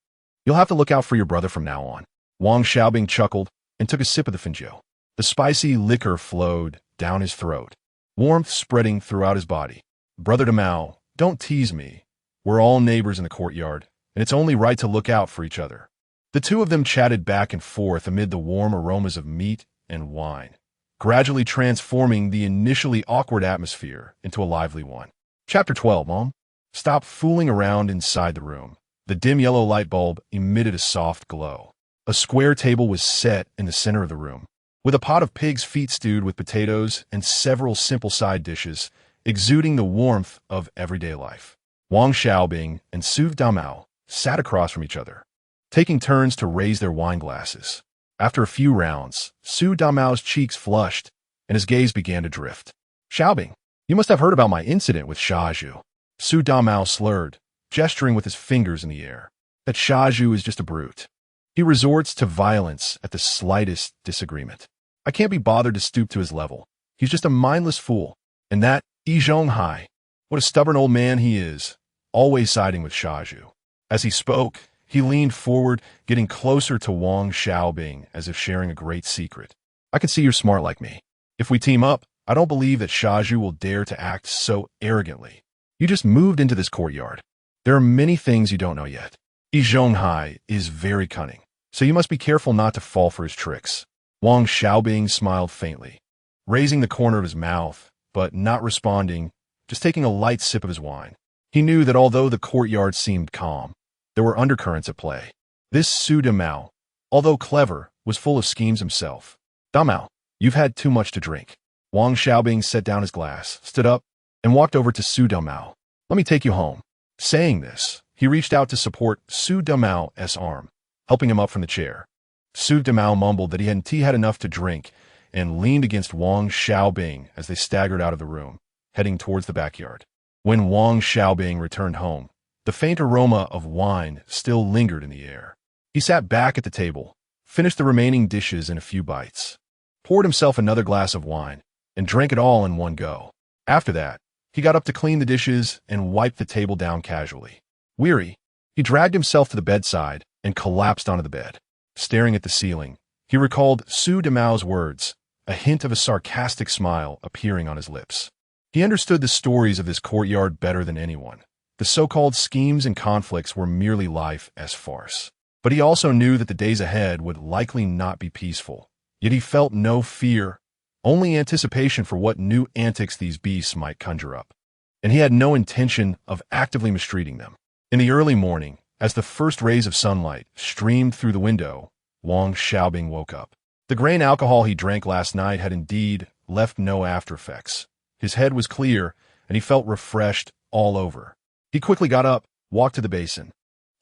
You'll have to look out for your brother from now on." Wang Xiaobing chuckled and took a sip of the finjiu. The spicy liquor flowed down his throat, warmth spreading throughout his body. "Brother Damao, don't tease me. We're all neighbors in the courtyard, and it's only right to look out for each other." The two of them chatted back and forth amid the warm aromas of meat and wine, gradually transforming the initially awkward atmosphere into a lively one. Chapter 12, Mom. Stop fooling around inside the room. The dim yellow light bulb emitted a soft glow. A square table was set in the center of the room, with a pot of pig's feet stewed with potatoes and several simple side dishes, exuding the warmth of everyday life. Wang Xiaobing and Su Damao sat across from each other, taking turns to raise their wine glasses. After a few rounds, Su Damao's cheeks flushed, and his gaze began to drift. "Xiaobing, you must have heard about my incident with Xiaozhu." Su Damao slurred, gesturing with his fingers in the air. "That Xiaozhu is just a brute. He resorts to violence at the slightest disagreement. I can't be bothered to stoop to his level. He's just a mindless fool. And that Yi Zhonghai, what a stubborn old man he is, always siding with Xiaozhu." As he spoke, he leaned forward, getting closer to Wang Xiaobing as if sharing a great secret. "I can see you're smart like me. If we team up, I don't believe that Xiaozhu will dare to act so arrogantly. You just moved into this courtyard. There are many things you don't know yet. Yi Zhonghai is very cunning, so you must be careful not to fall for his tricks." Wang Xiaobing smiled faintly, raising the corner of his mouth, but not responding, just taking a light sip of his wine. He knew that although the courtyard seemed calm, there were undercurrents at play. This Su Damao, although clever, was full of schemes himself. "Damao, you've had too much to drink." Wang Xiaobing set down his glass, stood up, and walked over to Su Damao. "Let me take you home." Saying this, he reached out to support Su Damao's arm, helping him up from the chair. Su Damao mumbled that he hadn't had enough to drink and leaned against Wang Xiaobing as they staggered out of the room, heading towards the backyard. When Wang Xiaobing returned home, the faint aroma of wine still lingered in the air. He sat back at the table, finished the remaining dishes in a few bites, poured himself another glass of wine, and drank it all in one go. After that, he got up to clean the dishes and wiped the table down casually. Weary, he dragged himself to the bedside and collapsed onto the bed. Staring at the ceiling, he recalled Su Damao's words, a hint of a sarcastic smile appearing on his lips. He understood the stories of this courtyard better than anyone. The so-called schemes and conflicts were merely life as farce. But he also knew that the days ahead would likely not be peaceful. Yet he felt no fear, only anticipation for what new antics these beasts might conjure up. And he had no intention of actively mistreating them. In the early morning, as the first rays of sunlight streamed through the window, Wang Xiaobing woke up. The grain alcohol he drank last night had indeed left no after effects. His head was clear, and he felt refreshed all over. He quickly got up, walked to the basin,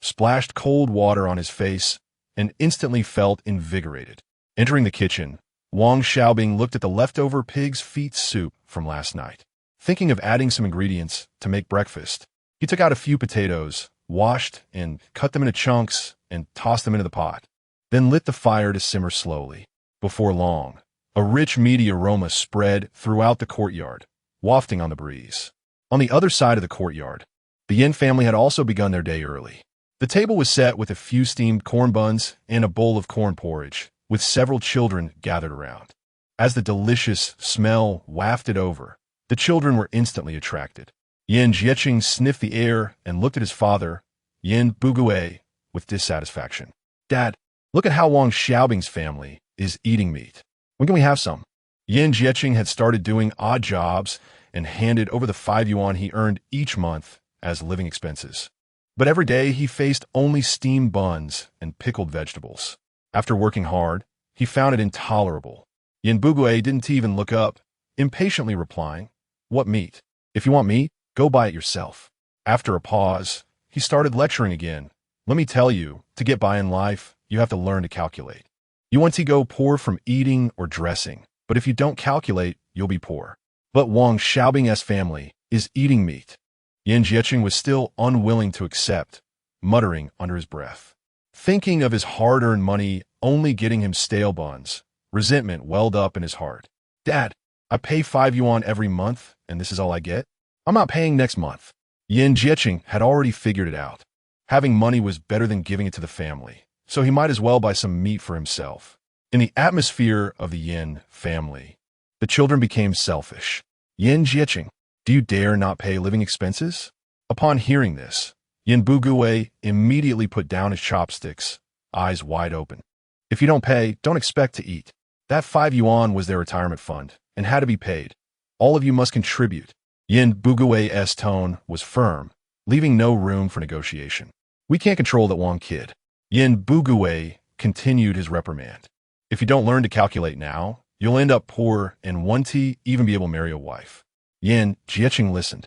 splashed cold water on his face, and instantly felt invigorated. Entering the kitchen, Wang Xiaobing looked at the leftover pig's feet soup from last night. Thinking of adding some ingredients to make breakfast, he took out a few potatoes, washed and cut them into chunks, and tossed them into the pot, then lit the fire to simmer slowly. Before long, A rich meaty aroma spread throughout the courtyard, wafting on the breeze. On the other side of the courtyard, the Yin family had also begun their day early. The table was set with a few steamed corn buns and a bowl of corn porridge, with several children gathered around. As the delicious smell wafted over, the children were instantly attracted. Yin Jieqing sniffed the air and looked at his father, Yin Bugue, with dissatisfaction. "Dad, look at how Wang Xiaobing's family is eating meat. When can we have some?" Yin Jieqing had started doing odd jobs and handed over the 5 yuan he earned each month as living expenses. But every day he faced only steamed buns and pickled vegetables. After working hard, he found it intolerable. Yin Bugue didn't even look up, impatiently replying, "What meat? If you want meat, go buy it yourself." After a pause, he started lecturing again. "Let me tell you, to get by in life, you have to learn to calculate. You want to go poor from eating or dressing, but if you don't calculate, you'll be poor." But Wang Xiaobing's family is eating meat. Yin Jieqing was still unwilling to accept, muttering under his breath. Thinking of his hard-earned money only getting him stale buns, resentment welled up in his heart. "Dad, I pay 5 yuan every month, and this is all I get? I'm not paying next month." Yin Jieqing had already figured it out. Having money was better than giving it to the family, so he might as well buy some meat for himself. In the atmosphere of the Yin family, the children became selfish. "Yin Jieqing, do you dare not pay living expenses?" Upon hearing this, Yin Bugue immediately put down his chopsticks, eyes wide open. "If you don't pay, don't expect to eat. That 5 yuan was their retirement fund and had to be paid. All of you must contribute." Yin Bugue's tone was firm, leaving no room for negotiation. "We can't control that Wang kid." Yin Bugue continued his reprimand. "If you don't learn to calculate now, you'll end up poor and won't even be able to marry a wife." Yin Jieqing listened,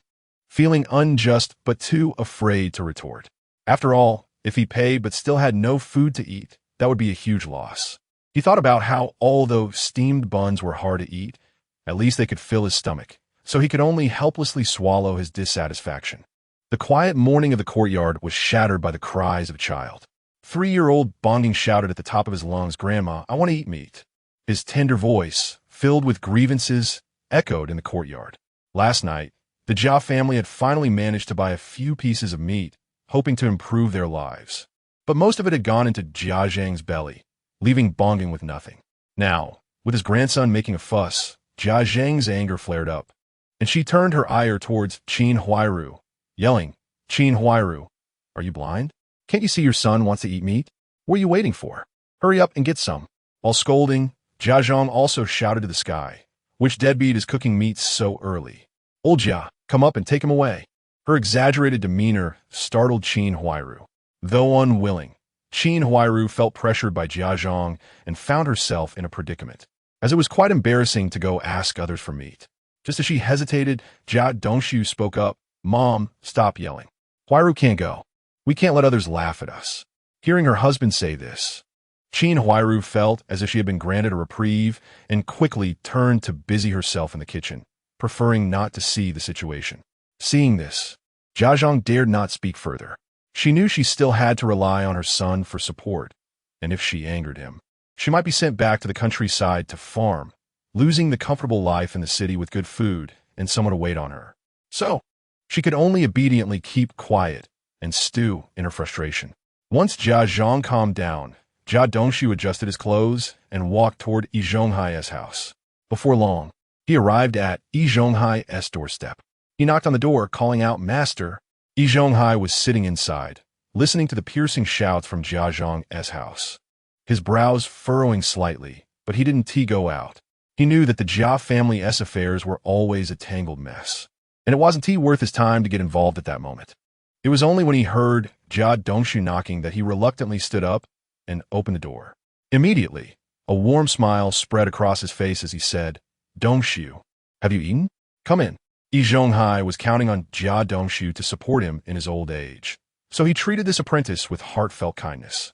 feeling unjust but too afraid to retort. After all, if he paid but still had no food to eat, that would be a huge loss. He thought about how, although steamed buns were hard to eat, at least they could fill his stomach, so he could only helplessly swallow his dissatisfaction. The quiet morning of the courtyard was shattered by the cries of a child. 3-year-old Bonging shouted at the top of his lungs, "Grandma, I want to eat meat." His tender voice, filled with grievances, echoed in the courtyard. Last night, the Jia family had finally managed to buy a few pieces of meat, hoping to improve their lives. But most of it had gone into Jia Zhang's belly, leaving Bonging with nothing. Now, with his grandson making a fuss, Jia Zhang's anger flared up, and she turned her ire towards Qin Huairu, yelling, "Qin Huairu, are you blind? Can't you see your son wants to eat meat? What are you waiting for? Hurry up and get some." While scolding, Jia Zhang also shouted to the sky, "Which deadbeat is cooking meat so early? Old Jia, come up and take him away." Her exaggerated demeanor startled Qin Huairu. Though unwilling, Qin Huairu felt pressured by Jia Zhang and found herself in a predicament, as it was quite embarrassing to go ask others for meat. Just as she hesitated, Jia Dongshu spoke up, "Mom, stop yelling. Huairu can't go. We can't let others laugh at us." Hearing her husband say this, Qin Huairu felt as if she had been granted a reprieve and quickly turned to busy herself in the kitchen, preferring not to see the situation. Seeing this, Jia Zhang dared not speak further. She knew she still had to rely on her son for support, and if she angered him, she might be sent back to the countryside to farm, losing the comfortable life in the city with good food and someone to wait on her. So, she could only obediently keep quiet and stew in her frustration. Once Jia Zhang calmed down, Jia Dongshu adjusted his clothes and walked toward Yi Zhonghai's house. Before long, he arrived at Yi Zhonghai's doorstep. He knocked on the door, calling out, "Master." Yi Zhonghai was sitting inside, listening to the piercing shouts from Jia Zhang's house. His brows furrowing slightly, but he didn't go out. He knew that the Jia family's affairs were always a tangled mess, and it wasn't worth his time to get involved at that moment. It was only when he heard Jia Dongshu knocking that he reluctantly stood up and opened the door. Immediately, a warm smile spread across his face as he said, "Dongshu, have you eaten? Come in." Yi Zhonghai was counting on Jia Dongshu to support him in his old age, so he treated this apprentice with heartfelt kindness.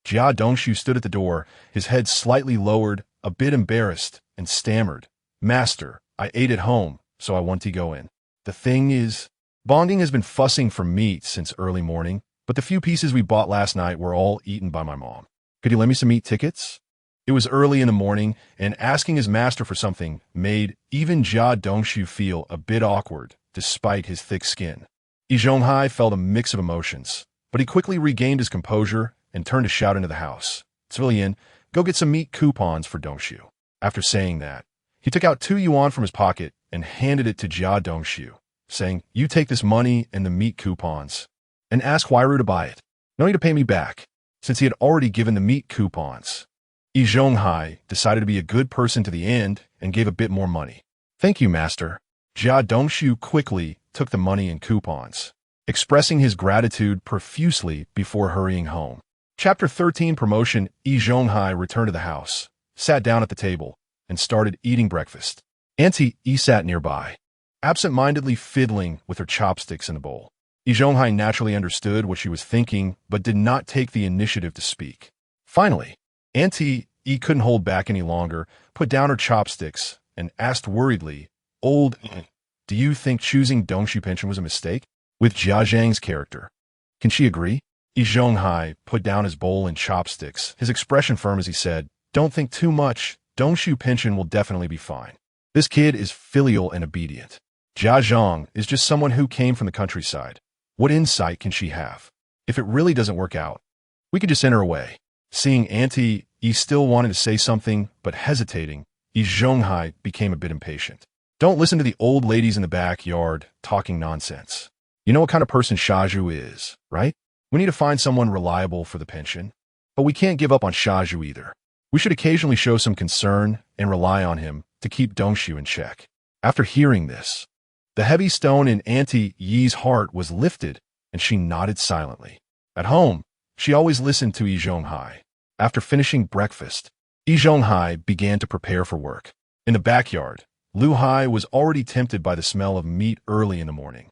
Jia Dongshu stood at the door, his head slightly lowered, a bit embarrassed, and stammered, "Master, I ate at home, so I want to go in. The thing is, Bonging has been fussing for meat since early morning, but the few pieces we bought last night were all eaten by my mom. Could you lend me some meat tickets?" It was early in the morning, and asking his master for something made even Jia Dongshu feel a bit awkward, despite his thick skin. Yi Zhonghai felt a mix of emotions, but he quickly regained his composure and turned to shout into the house, "Civilian, go get some meat coupons for Dongshu." After saying that, he took out 2 yuan from his pocket and handed it to Jia Dongshu, saying, "You take this money and the meat coupons, and ask Huiru to buy it. No need to pay me back," since he had already given the meat coupons. Yi Zhonghai decided to be a good person to the end and gave a bit more money. "Thank you, master." Jia Dongshu quickly took the money and coupons, expressing his gratitude profusely before hurrying home. Chapter 13 Promotion. Yi Zhonghai returned to the house, sat down at the table, and started eating breakfast. Auntie Yi sat nearby, absent-mindedly fiddling with her chopsticks in the bowl. Yi Zhonghai naturally understood what she was thinking, but did not take the initiative to speak. Finally, Auntie Yi couldn't hold back any longer, put down her chopsticks, and asked worriedly, "Old, do you think choosing Dongshu pension was a mistake? With Jia Zhang's character, can she agree?" Yi Zhonghai put down his bowl and chopsticks, his expression firm as he said, "Don't think too much. Dongshu pension will definitely be fine. This kid is filial and obedient. Jia Zhang is just someone who came from the countryside. What insight can she have? If it really doesn't work out, we could just send her away." Seeing Auntie Yi still wanted to say something, but hesitating, Yi Zhonghai became a bit impatient. "Don't listen to the old ladies in the backyard talking nonsense. You know what kind of person Shaju is, right? We need to find someone reliable for the pension. But we can't give up on Shaju either. We should occasionally show some concern and rely on him to keep Dongshu in check." After hearing this, the heavy stone in Auntie Yi's heart was lifted, and she nodded silently. At home, she always listened to Yi Zhonghai. After finishing breakfast, Yi Zhonghai began to prepare for work. In the backyard, Lu Hai was already tempted by the smell of meat early in the morning,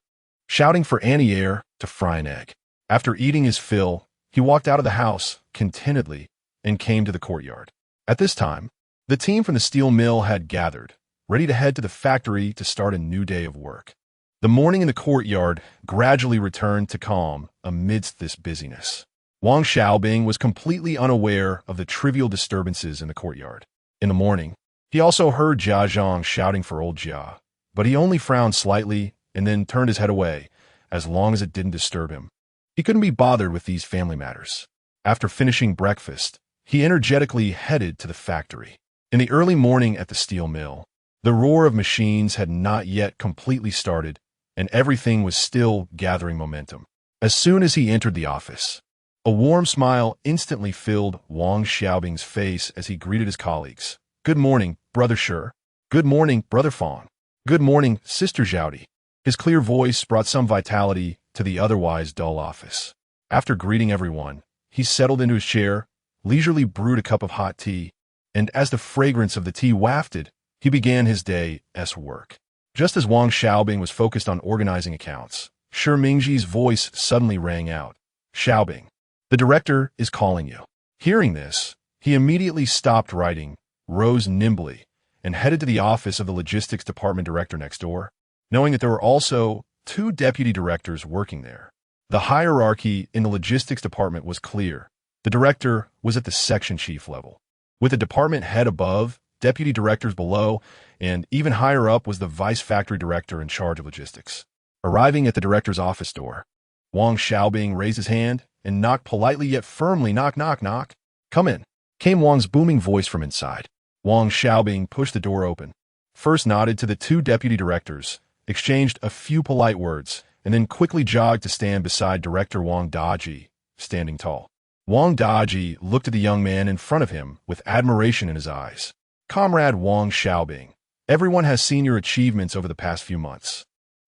shouting for Annie Air to fry an egg. After eating his fill, he walked out of the house contentedly and came to the courtyard. At this time, the team from the steel mill had gathered, ready to head to the factory to start a new day of work. The morning in the courtyard gradually returned to calm amidst this busyness. Wang Xiaobing was completely unaware of the trivial disturbances in the courtyard. In the morning, he also heard Jia Zhang shouting for old Jia, but he only frowned slightly and then turned his head away, as long as it didn't disturb him. He couldn't be bothered with these family matters. After finishing breakfast, he energetically headed to the factory. In the early morning at the steel mill, the roar of machines had not yet completely started, and everything was still gathering momentum. As soon as he entered the office, a warm smile instantly filled Wang Xiaobing's face as he greeted his colleagues. "Good morning, Brother Shi. Good morning, Brother Fang. Good morning, Sister Zhaodi." His clear voice brought some vitality to the otherwise dull office. After greeting everyone, he settled into his chair, leisurely brewed a cup of hot tea, and as the fragrance of the tea wafted, he began his day's work. Just as Wang Xiaobing was focused on organizing accounts, Shi Mingji's voice suddenly rang out. "Xiaobing, the director is calling you." Hearing this, he immediately stopped writing, rose nimbly, and headed to the office of the logistics department director next door, knowing that there were also 2 deputy directors working there. The hierarchy in the logistics department was clear. The director was at the section chief level, with the department head above, deputy directors below, and even higher up was the vice factory director in charge of logistics. Arriving at the director's office door, Wang Xiaobing raised his hand and knocked politely yet firmly. "Knock, knock, knock." "Come in," came Wang's booming voice from inside. Wang Xiaobing pushed the door open, first nodded to the 2 deputy directors, exchanged a few polite words, and then quickly jogged to stand beside Director Wang Daji, standing tall. Wang Daji looked at the young man in front of him with admiration in his eyes. "Comrade Wang Xiaobing, everyone has seen your achievements over the past few months.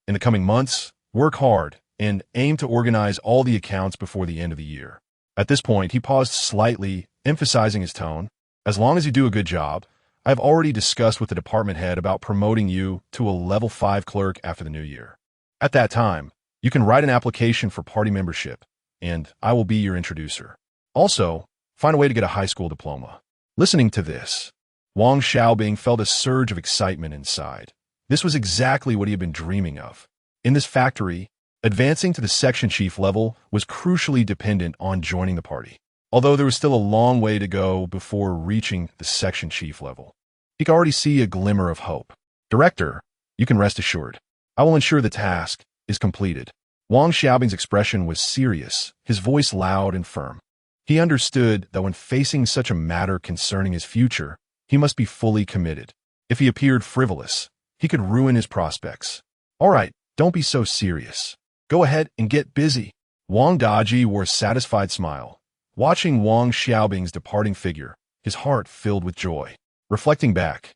In the coming months, work hard and aim to organize all the accounts before the end of the year." At this point, he paused slightly, emphasizing his tone. "As long as you do a good job, I have already discussed with the department head about promoting you to a level 5 clerk after the new year. At that time, you can write an application for party membership, and I will be your introducer. Also, find a way to get a high school diploma." Listening to this, Wang Xiaobing felt a surge of excitement inside. This was exactly what he had been dreaming of. In this factory, advancing to the section chief level was crucially dependent on joining the party. although there was still a long way to go before reaching the section chief level. He could already see a glimmer of hope. Director, you can rest assured. I will ensure the task is completed. Wang Xiaobing's expression was serious, his voice loud and firm. He understood that when facing such a matter concerning his future, he must be fully committed. If he appeared frivolous, he could ruin his prospects. All right, don't be so serious. Go ahead and get busy. Wang Daji wore a satisfied smile. Watching Wang Xiaobing's departing figure, his heart filled with joy. Reflecting back,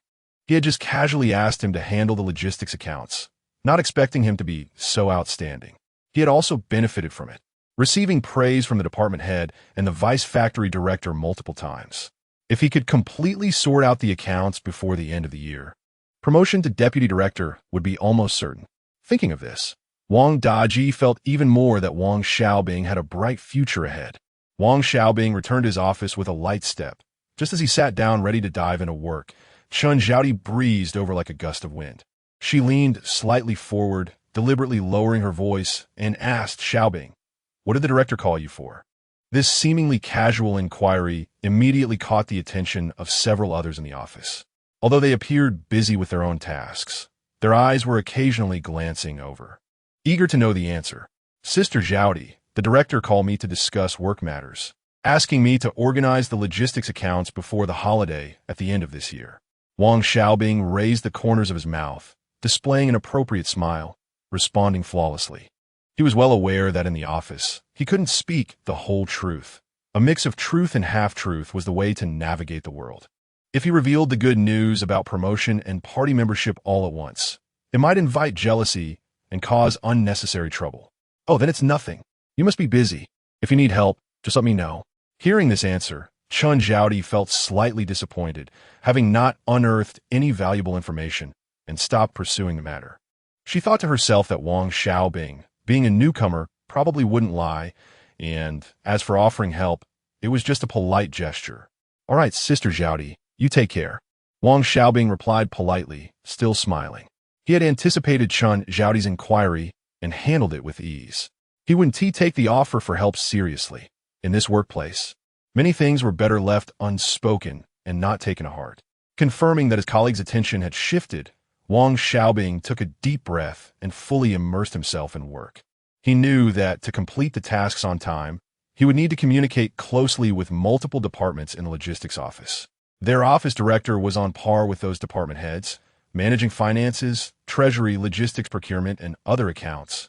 he had just casually asked him to handle the logistics accounts, not expecting him to be so outstanding. He had also benefited from it, receiving praise from the department head and the vice factory director multiple times. If he could completely sort out the accounts before the end of the year, promotion to deputy director would be almost certain. Thinking of this, Wang Daji felt even more that Wang Xiaobing had a bright future ahead. Wang Xiaobing returned to his office with a light step. Just as he sat down ready to dive into work, Chen Xiaodi breezed over like a gust of wind. She leaned slightly forward, deliberately lowering her voice, and asked Xiaobing, "What did the director call you for?" This seemingly casual inquiry immediately caught the attention of several others in the office. Although they appeared busy with their own tasks, their eyes were occasionally glancing over, eager to know the answer. "Sister Xiaodi, the director called me to discuss work matters, asking me to organize the logistics accounts before the holiday at the end of this year." Wang Xiaobing raised the corners of his mouth, displaying an appropriate smile, responding flawlessly. He was well aware that in the office, he couldn't speak the whole truth. A mix of truth and half-truth was the way to navigate the world. If he revealed the good news about promotion and party membership all at once, it might invite jealousy and cause unnecessary trouble. "Oh, then it's nothing. You must be busy. If you need help, just let me know." Hearing this answer, Chen Xiaodi felt slightly disappointed, having not unearthed any valuable information, and stopped pursuing the matter. She thought to herself that Wang Xiaobing, being a newcomer, probably wouldn't lie, and as for offering help, it was just a polite gesture. "All right, Sister Xiaodi, you take care." Wang Xiaobing replied politely, still smiling. He had anticipated Chen Xiaodi's inquiry and handled it with ease. He wouldn't take the offer for help seriously. In this workplace, many things were better left unspoken and not taken to heart. Confirming that his colleague's attention had shifted, Wang Xiaobing took a deep breath and fully immersed himself in work. He knew that to complete the tasks on time, he would need to communicate closely with multiple departments in the logistics office. Their office director was on par with those department heads, managing finances, treasury, logistics, procurement, and other accounts,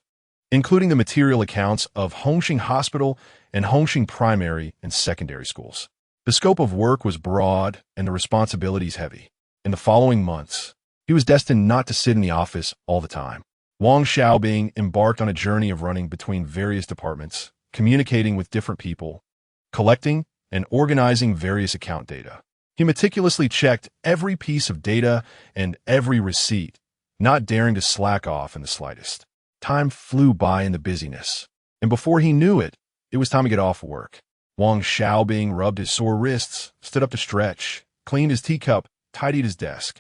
including the material accounts of Hongxing Hospital and Hongxing Primary and Secondary Schools. The scope of work was broad and the responsibilities heavy. In the following months, he was destined not to sit in the office all the time. Wang Xiaobing embarked on a journey of running between various departments, communicating with different people, collecting and organizing various account data. He meticulously checked every piece of data and every receipt, not daring to slack off in the slightest. Time flew by in the busyness, and before he knew it, it was time to get off work. Wang Xiaobing rubbed his sore wrists, stood up to stretch, cleaned his teacup, tidied his desk,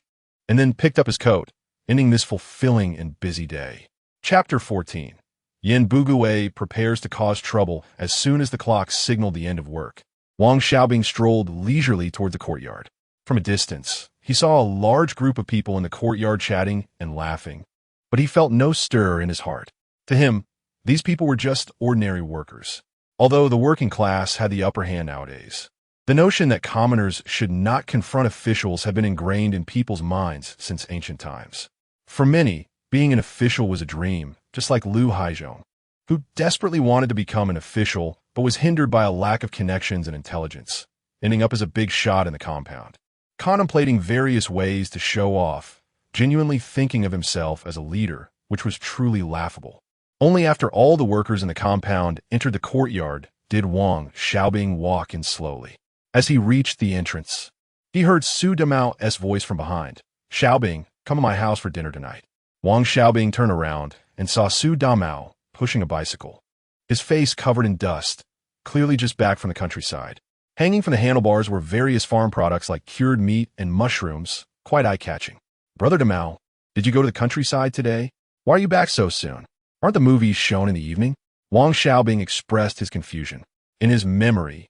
and then picked up his coat, ending this fulfilling and busy day. Chapter 14. Yin Buguwei prepares to cause trouble as soon as the clock signaled the end of work. Wang Xiaobing strolled leisurely toward the courtyard. From a distance, he saw a large group of people in the courtyard chatting and laughing, but he felt no stir in his heart. To him, these people were just ordinary workers, although the working class had the upper hand nowadays. The notion that commoners should not confront officials had been ingrained in people's minds since ancient times. For many, being an official was a dream, just like Lu Haizhong, who desperately wanted to become an official but was hindered by a lack of connections and intelligence, ending up as a big shot in the compound. Contemplating various ways to show off, genuinely thinking of himself as a leader, which was truly laughable. Only after all the workers in the compound entered the courtyard did Wang Xiaobing walk in slowly. As he reached the entrance, he heard Su Damao's voice from behind. "Xiaobing, come to my house for dinner tonight." Wang Xiaobing turned around and saw Su Damao pushing a bicycle, his face covered in dust, clearly just back from the countryside. Hanging from the handlebars were various farm products like cured meat and mushrooms, quite eye-catching. "Brother Damao, did you go to the countryside today? Why are you back so soon? Aren't the movies shown in the evening?" Wang Xiaobing expressed his confusion. In his memory,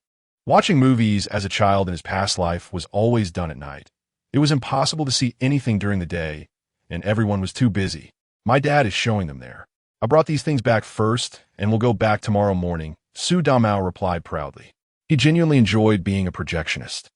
Watching movies as a child in his past life was always done at night. It was impossible to see anything during the day, and everyone was too busy. My dad is showing them there. I brought these things back first, and we'll go back tomorrow morning, Su Damao replied proudly. He genuinely enjoyed being a projectionist.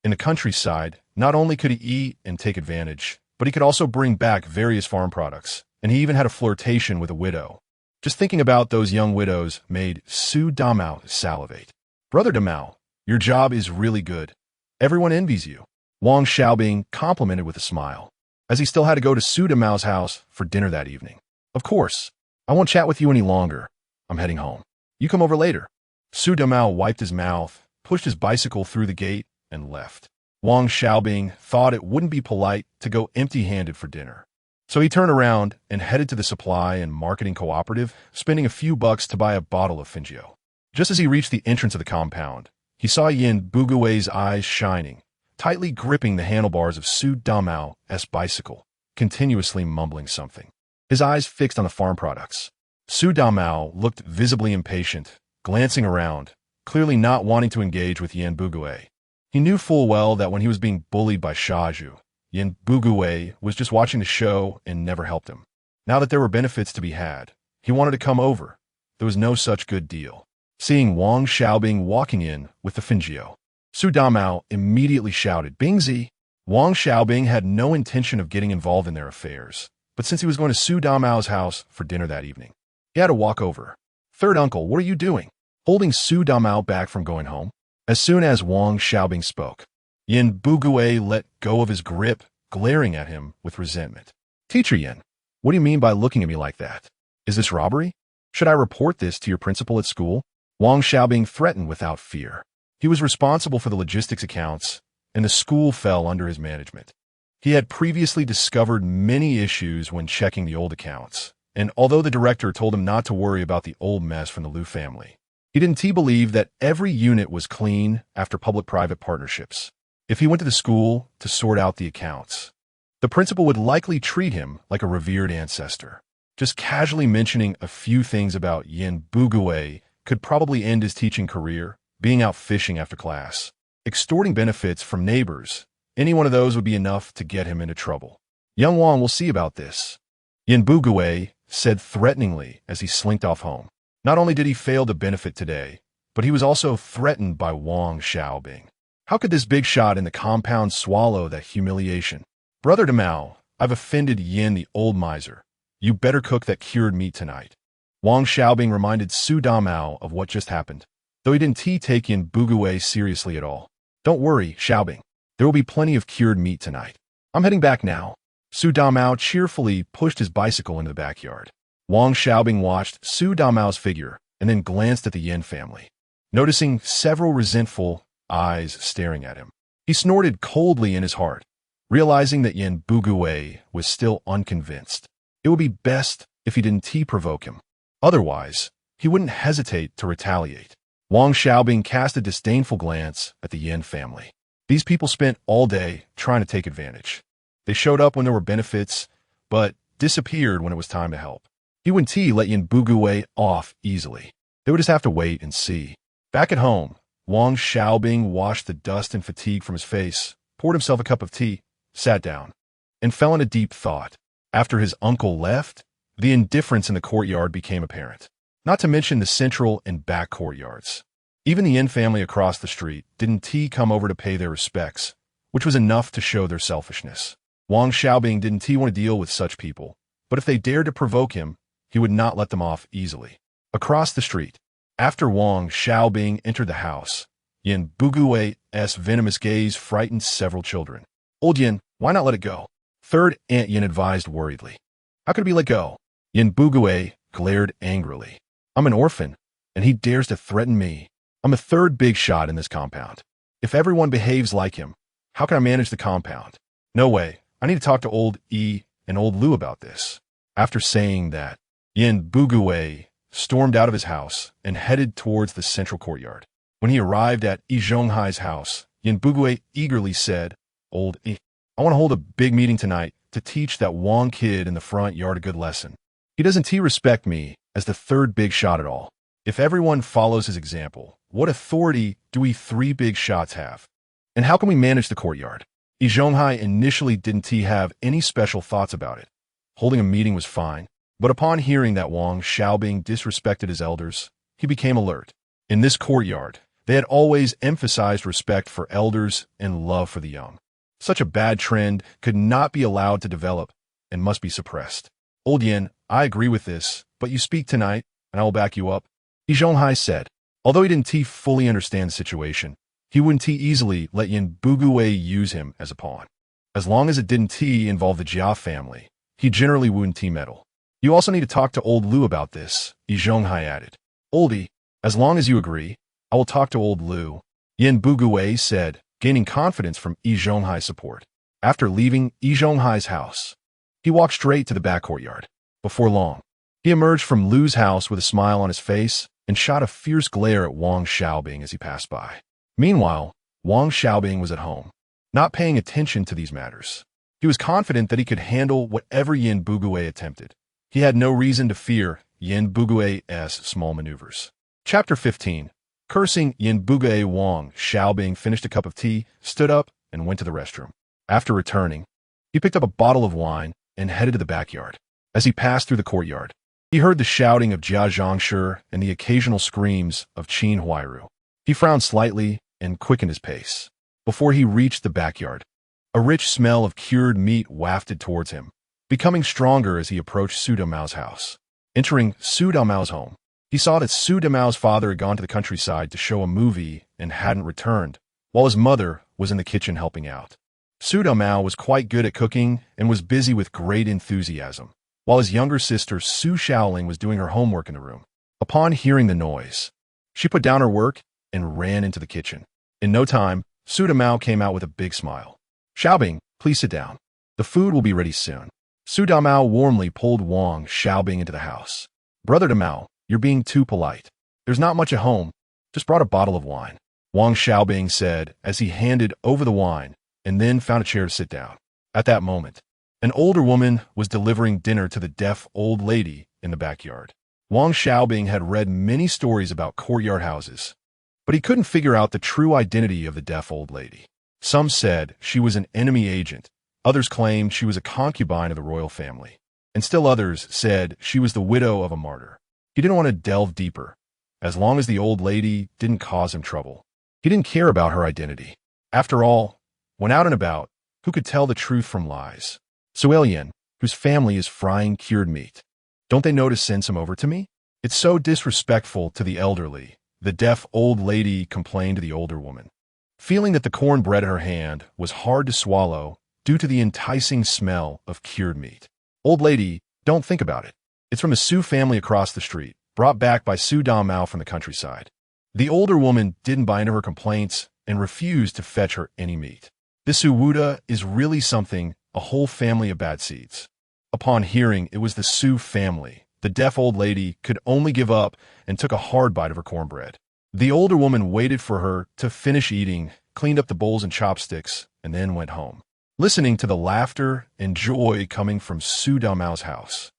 In the countryside, not only could he eat and take advantage, but he could also bring back various farm products, and he even had a flirtation with a widow. Just thinking about those young widows made Su Damao salivate. Brother Damao, your job is really good. Everyone envies you. Wang Xiaobing complimented with a smile, as he still had to go to Su Damao's house for dinner that evening. Of course, I won't chat with you any longer. I'm heading home. You come over later. Su Damao wiped his mouth, pushed his bicycle through the gate, and left. Wang Xiaobing thought it wouldn't be polite to go empty-handed for dinner. So he turned around and headed to the supply and marketing cooperative, spending a few bucks to buy a bottle of Fingio. Just as he reached the entrance of the compound, he saw Yin Bugui's eyes shining, tightly gripping the handlebars of Su Damao's bicycle, continuously mumbling something. His eyes fixed on the farm products. Su Damao looked visibly impatient, glancing around, clearly not wanting to engage with Yin Bugui. He knew full well that when he was being bullied by Shaju, Yin Bugui was just watching the show and never helped him. Now that there were benefits to be had, he wanted to come over. There was no such good deal. Seeing Wang Xiaobing walking in with the Fingio, Su Damao immediately shouted, "Bingzi!" Wang Xiaobing had no intention of getting involved in their affairs, but since he was going to Su Damao's house for dinner that evening, he had to walk over. "Third uncle, what are you doing?" Holding Su Damao back from going home. As soon as Wang Xiaobing spoke, Yin Bugui let go of his grip, glaring at him with resentment. "Teacher Yin, what do you mean by looking at me like that? Is this robbery? Should I report this to your principal at school?" Wang Xiaobing threatened without fear. He was responsible for the logistics accounts, and the school fell under his management. He had previously discovered many issues when checking the old accounts, and although the director told him not to worry about the old mess from the Liu family, he didn't believe that every unit was clean after public-private partnerships. If he went to the school to sort out the accounts, the principal would likely treat him like a revered ancestor. Just casually mentioning a few things about Yin Bugui could probably end his teaching career, being out fishing after class, extorting benefits from neighbors. Any one of those would be enough to get him into trouble. "Young Wang will see about this," Yin Bugui said threateningly as he slinked off home. Not only did he fail to benefit today, but he was also threatened by Wang Xiaobing. How could this big shot in the compound swallow that humiliation? "Brother Damao, I've offended Yin the old miser. You better cook that cured meat tonight." Wang Xiaobing reminded Su Damao of what just happened, though he didn't take Yin Bugui seriously at all. "Don't worry, Xiaobing. There will be plenty of cured meat tonight. I'm heading back now." Su Damao cheerfully pushed his bicycle into the backyard. Wang Xiaobing watched Su Damao's figure and then glanced at the Yin family. Noticing several resentful eyes staring at him, he snorted coldly in his heart, realizing that Yin Bugui was still unconvinced. It would be best if he didn't provoke him. Otherwise, he wouldn't hesitate to retaliate. Wang Xiaobing cast a disdainful glance at the Yin family. These people spent all day trying to take advantage. They showed up when there were benefits, but disappeared when it was time to help. He wouldn't let Yin Bugui off easily. They would just have to wait and see. Back at home, Wang Xiaobing washed the dust and fatigue from his face, poured himself a cup of tea, sat down, and fell into deep thought. After his uncle left, the indifference in the courtyard became apparent, not to mention the central and back courtyards. Even the Yin family across the street didn't come over to pay their respects, which was enough to show their selfishness. Wang Xiaobing didn't want to deal with such people, but if they dared to provoke him, he would not let them off easily. Across the street, after Wang Xiaobing entered the house, Yin Bugui's venomous gaze frightened several children. "Old Yin, why not let it go?" Third Aunt Yin advised worriedly. "How could it be let go?" Yin Bugui glared angrily. "I'm an orphan, and he dares to threaten me. I'm the third big shot in this compound. If everyone behaves like him, how can I manage the compound? No way. I need to talk to old E and old Lu about this." After saying that, Yin Bugui stormed out of his house and headed towards the central courtyard. When he arrived at Yi Zhonghai's house, Yin Bugui eagerly said, "Old E, I want to hold a big meeting tonight to teach that Wang kid in the front yard a good lesson. He doesn't respect me as the third big shot at all. If everyone follows his example, what authority do we three big shots have? And how can we manage the courtyard? Yi Zhonghai initially didn't have any special thoughts about it. Holding a meeting was fine, but upon hearing that Wang Xiaobing disrespected his elders, he became alert. In this courtyard, they had always emphasized respect for elders and love for the young. Such a bad trend could not be allowed to develop and must be suppressed. Old Yin, I agree with this, but you speak tonight, and I will back you up. Yi Zhonghai said. Although he didn't fully understand the situation, he wouldn't easily let Yin Bugui use him as a pawn. As long as it didn't involve the Jia family, he generally wouldn't meddle. You also need to talk to old Lu about this, Yi Zhonghai added. Oldie, as long as you agree, I will talk to old Lu, Yin Bugui said, gaining confidence from Yi Zhonghai's support. After leaving Yi Zhonghai's house, he walked straight to the back courtyard. Before long, he emerged from Lu's house with a smile on his face and shot a fierce glare at Wang Xiaobing as he passed by. Meanwhile, Wang Xiaobing was at home, not paying attention to these matters. He was confident that he could handle whatever Yin Bugui attempted. He had no reason to fear Yin Bugui's small maneuvers. Chapter 15. Cursing Yin Bugui. Wang Xiaobing finished a cup of tea, stood up, and went to the restroom. After returning, he picked up a bottle of wine and headed to the backyard. As he passed through the courtyard, he heard the shouting of Jia Zhangshi and the occasional screams of Qin Huairu. He frowned slightly and quickened his pace. Before he reached the backyard, a rich smell of cured meat wafted towards him, becoming stronger as he approached Su Damao's house. Entering Su Damao's home, he saw that Su Damao's father had gone to the countryside to show a movie and hadn't returned, while his mother was in the kitchen helping out. Su Damao was quite good at cooking and was busy with great enthusiasm, while his younger sister Su Shaoling was doing her homework in the room. Upon hearing the noise, she put down her work and ran into the kitchen. In no time, Su Damao came out with a big smile. Xiaobing, please sit down. The food will be ready soon. Su Damao warmly pulled Wang Xiaobing into the house. Brother Damao, you're being too polite. There's not much at home. Just brought a bottle of wine. Wang Xiaobing said as he handed over the wine and then found a chair to sit down. At that moment, an older woman was delivering dinner to the deaf old lady in the backyard. Wang Xiaobing had read many stories about courtyard houses, but he couldn't figure out the true identity of the deaf old lady. Some said she was an enemy agent, others claimed she was a concubine of the royal family, and still others said she was the widow of a martyr. He didn't want to delve deeper, as long as the old lady didn't cause him trouble. He didn't care about her identity. After all, when out and about, who could tell the truth from lies? Suelian, whose family is frying cured meat. Don't they know to send some over to me? It's so disrespectful to the elderly, the deaf old lady complained to the older woman. Feeling that the cornbread in her hand was hard to swallow due to the enticing smell of cured meat. Old lady, don't think about it. It's from the Su family across the street, brought back by Su Damao from the countryside. The older woman didn't buy into her complaints and refused to fetch her any meat. This Uwuda is really something, a whole family of bad seeds. Upon hearing it was the Su family, the deaf old lady could only give up and took a hard bite of her cornbread. The older woman waited for her to finish eating, cleaned up the bowls and chopsticks, and then went home. Listening to the laughter and joy coming from Su Damao's house,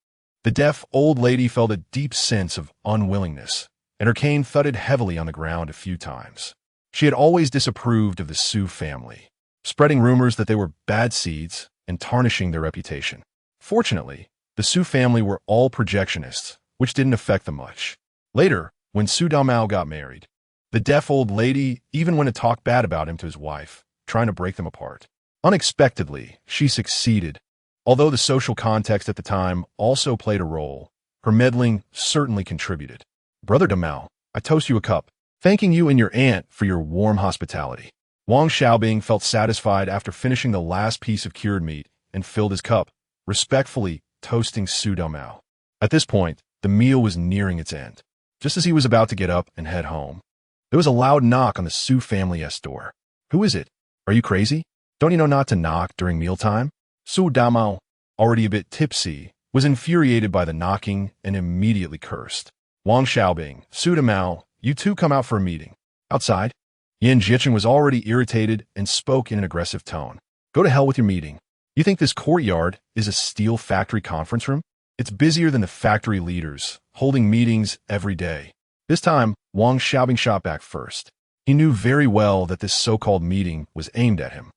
the deaf old lady felt a deep sense of unwillingness, and her cane thudded heavily on the ground a few times. She had always disapproved of the Su family, spreading rumors that they were bad seeds and tarnishing their reputation. Fortunately, the Su family were all projectionists, which didn't affect them much. Later, when Su Damao got married, the deaf old lady even went to talk bad about him to his wife, trying to break them apart. Unexpectedly, she succeeded. Although the social context at the time also played a role, her meddling certainly contributed. Brother Damao, I toast you a cup, thanking you and your aunt for your warm hospitality. Wang Xiaobing felt satisfied after finishing the last piece of cured meat and filled his cup, respectfully toasting Su Damao. At this point, the meal was nearing its end. Just as he was about to get up and head home, there was a loud knock on the Su family's door. Who is it? Are you crazy? Don't you know not to knock during mealtime? Su Damao, already a bit tipsy, was infuriated by the knocking and immediately cursed. Wang Xiaobing, Su Damao, you two come out for a meeting. Outside? Yin Jichen was already irritated and spoke in an aggressive tone. Go to hell with your meeting. You think this courtyard is a steel factory conference room? It's busier than the factory leaders, holding meetings every day. This time, Wang Xiaobing shot back first. He knew very well that this so-called meeting was aimed at him.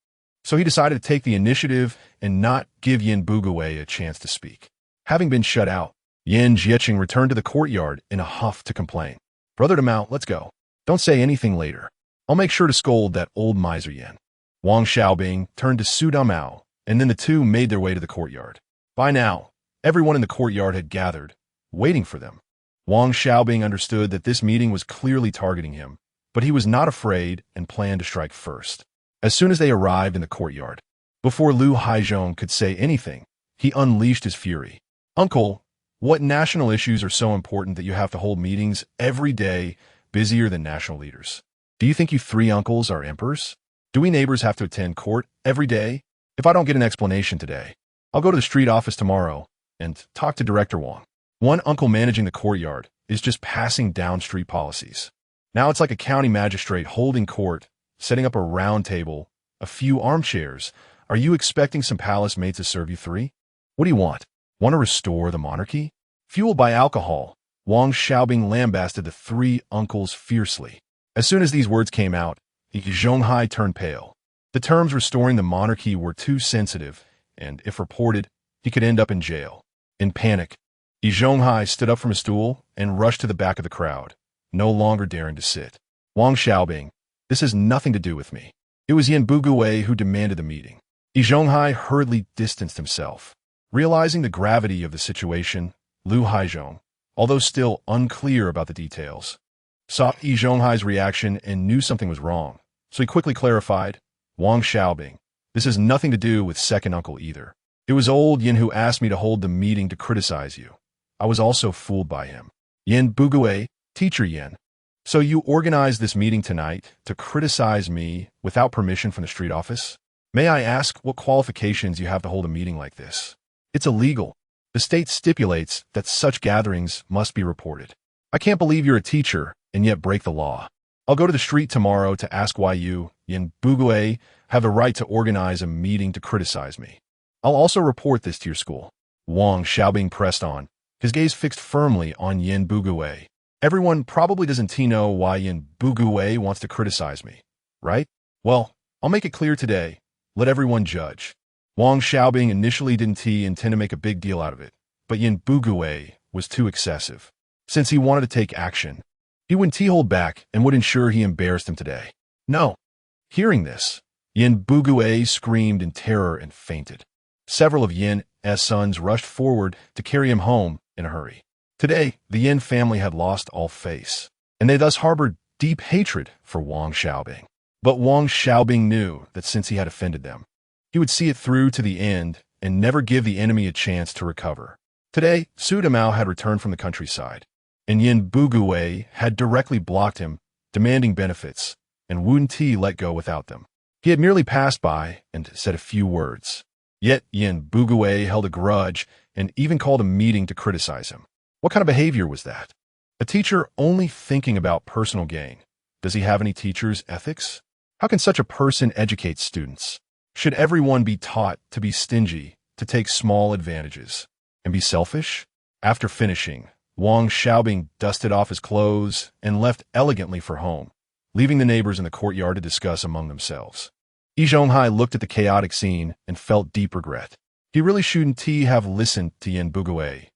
So he decided to take the initiative and not give Yin Bugui a chance to speak. Having been shut out, Yin Jieqing returned to the courtyard in a huff to complain. Brother Demao, let's go. Don't say anything later. I'll make sure to scold that old miser Yin. Wang Xiaobing turned to Su Damao, and then the two made their way to the courtyard. By now, everyone in the courtyard had gathered, waiting for them. Wang Xiaobing understood that this meeting was clearly targeting him, but he was not afraid and planned to strike first. As soon as they arrived in the courtyard, before Lu Haizhong could say anything, he unleashed his fury. Uncle, what national issues are so important that you have to hold meetings every day, busier than national leaders? Do you think you three uncles are emperors? Do we neighbors have to attend court every day? If I don't get an explanation today, I'll go to the street office tomorrow and talk to Director Wang. One uncle managing the courtyard is just passing down street policies. Now it's like a county magistrate holding court, setting up a round table, a few armchairs. Are you expecting some palace maids to serve you three? What do you want? Want to restore the monarchy? Fueled by alcohol, Wang Xiaobing lambasted the three uncles fiercely. As soon as these words came out, Zhonghai turned pale. The terms restoring the monarchy were too sensitive, and if reported, he could end up in jail. In panic, Zhonghai stood up from his stool and rushed to the back of the crowd, no longer daring to sit. Wang Xiaobing, this has nothing to do with me. It was Yin Bugui who demanded the meeting. Zhonghai hurriedly distanced himself. Realizing the gravity of the situation, Lu Haizhong, although still unclear about the details, saw Zhonghai's reaction and knew something was wrong, so he quickly clarified, Wang Xiaobing, this has nothing to do with second uncle either. It was old Yin who asked me to hold the meeting to criticize you. I was also fooled by him. Yin Bugui, teacher Yin. So you organized this meeting tonight to criticize me without permission from the street office? May I ask what qualifications you have to hold a meeting like this? It's illegal. The state stipulates that such gatherings must be reported. I can't believe you're a teacher and yet break the law. I'll go to the street tomorrow to ask why you, Yin Bugui, have the right to organize a meeting to criticize me. I'll also report this to your school. Wang Xiaobing pressed on, his gaze fixed firmly on Yin Bugui. Everyone probably doesn't know why Yin Bugui wants to criticize me, right? Well, I'll make it clear today. Let everyone judge. Wang Xiaobing initially didn't intend to make a big deal out of it, but Yin Bugui was too excessive. Since he wanted to take action, he wouldn't hold back and would ensure he embarrassed him today. No. Hearing this, Yin Bugui screamed in terror and fainted. Several of Yin's sons rushed forward to carry him home in a hurry. Today, the Yin family had lost all face, and they thus harbored deep hatred for Wang Xiaobing. But Wang Xiaobing knew that since he had offended them, he would see it through to the end and never give the enemy a chance to recover. Today, Su Damao had returned from the countryside, and Yin Bugui had directly blocked him, demanding benefits, and Wu Ti let go without them. He had merely passed by and said a few words. Yet Yin Bugui held a grudge and even called a meeting to criticize him. What kind of behavior was that? A teacher only thinking about personal gain. Does he have any teacher's ethics? How can such a person educate students? Should everyone be taught to be stingy, to take small advantages, and be selfish? After finishing, Wang Xiaobing dusted off his clothes and left elegantly for home, leaving the neighbors in the courtyard to discuss among themselves. Zhonghai looked at the chaotic scene and felt deep regret. He really shouldn't have listened to Yin Bugui.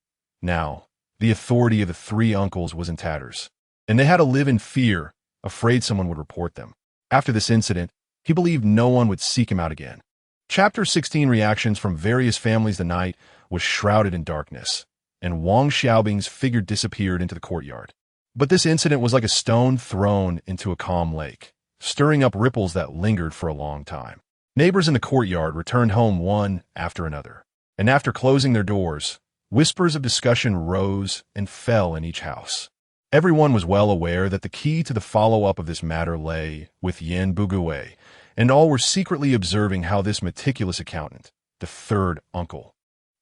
Now, the authority of the three uncles was in tatters, and they had to live in fear, afraid someone would report them. After this incident, he believed no one would seek him out again. Chapter 16 reactions from various families. The night was shrouded in darkness, and Wang Xiaobing's figure disappeared into the courtyard. But this incident was like a stone thrown into a calm lake, stirring up ripples that lingered for a long time. Neighbors in the courtyard returned home one after another, and after closing their doors, whispers of discussion rose and fell in each house. Everyone was well aware that the key to the follow-up of this matter lay with Yin Bugui, and all were secretly observing how this meticulous accountant, the third uncle,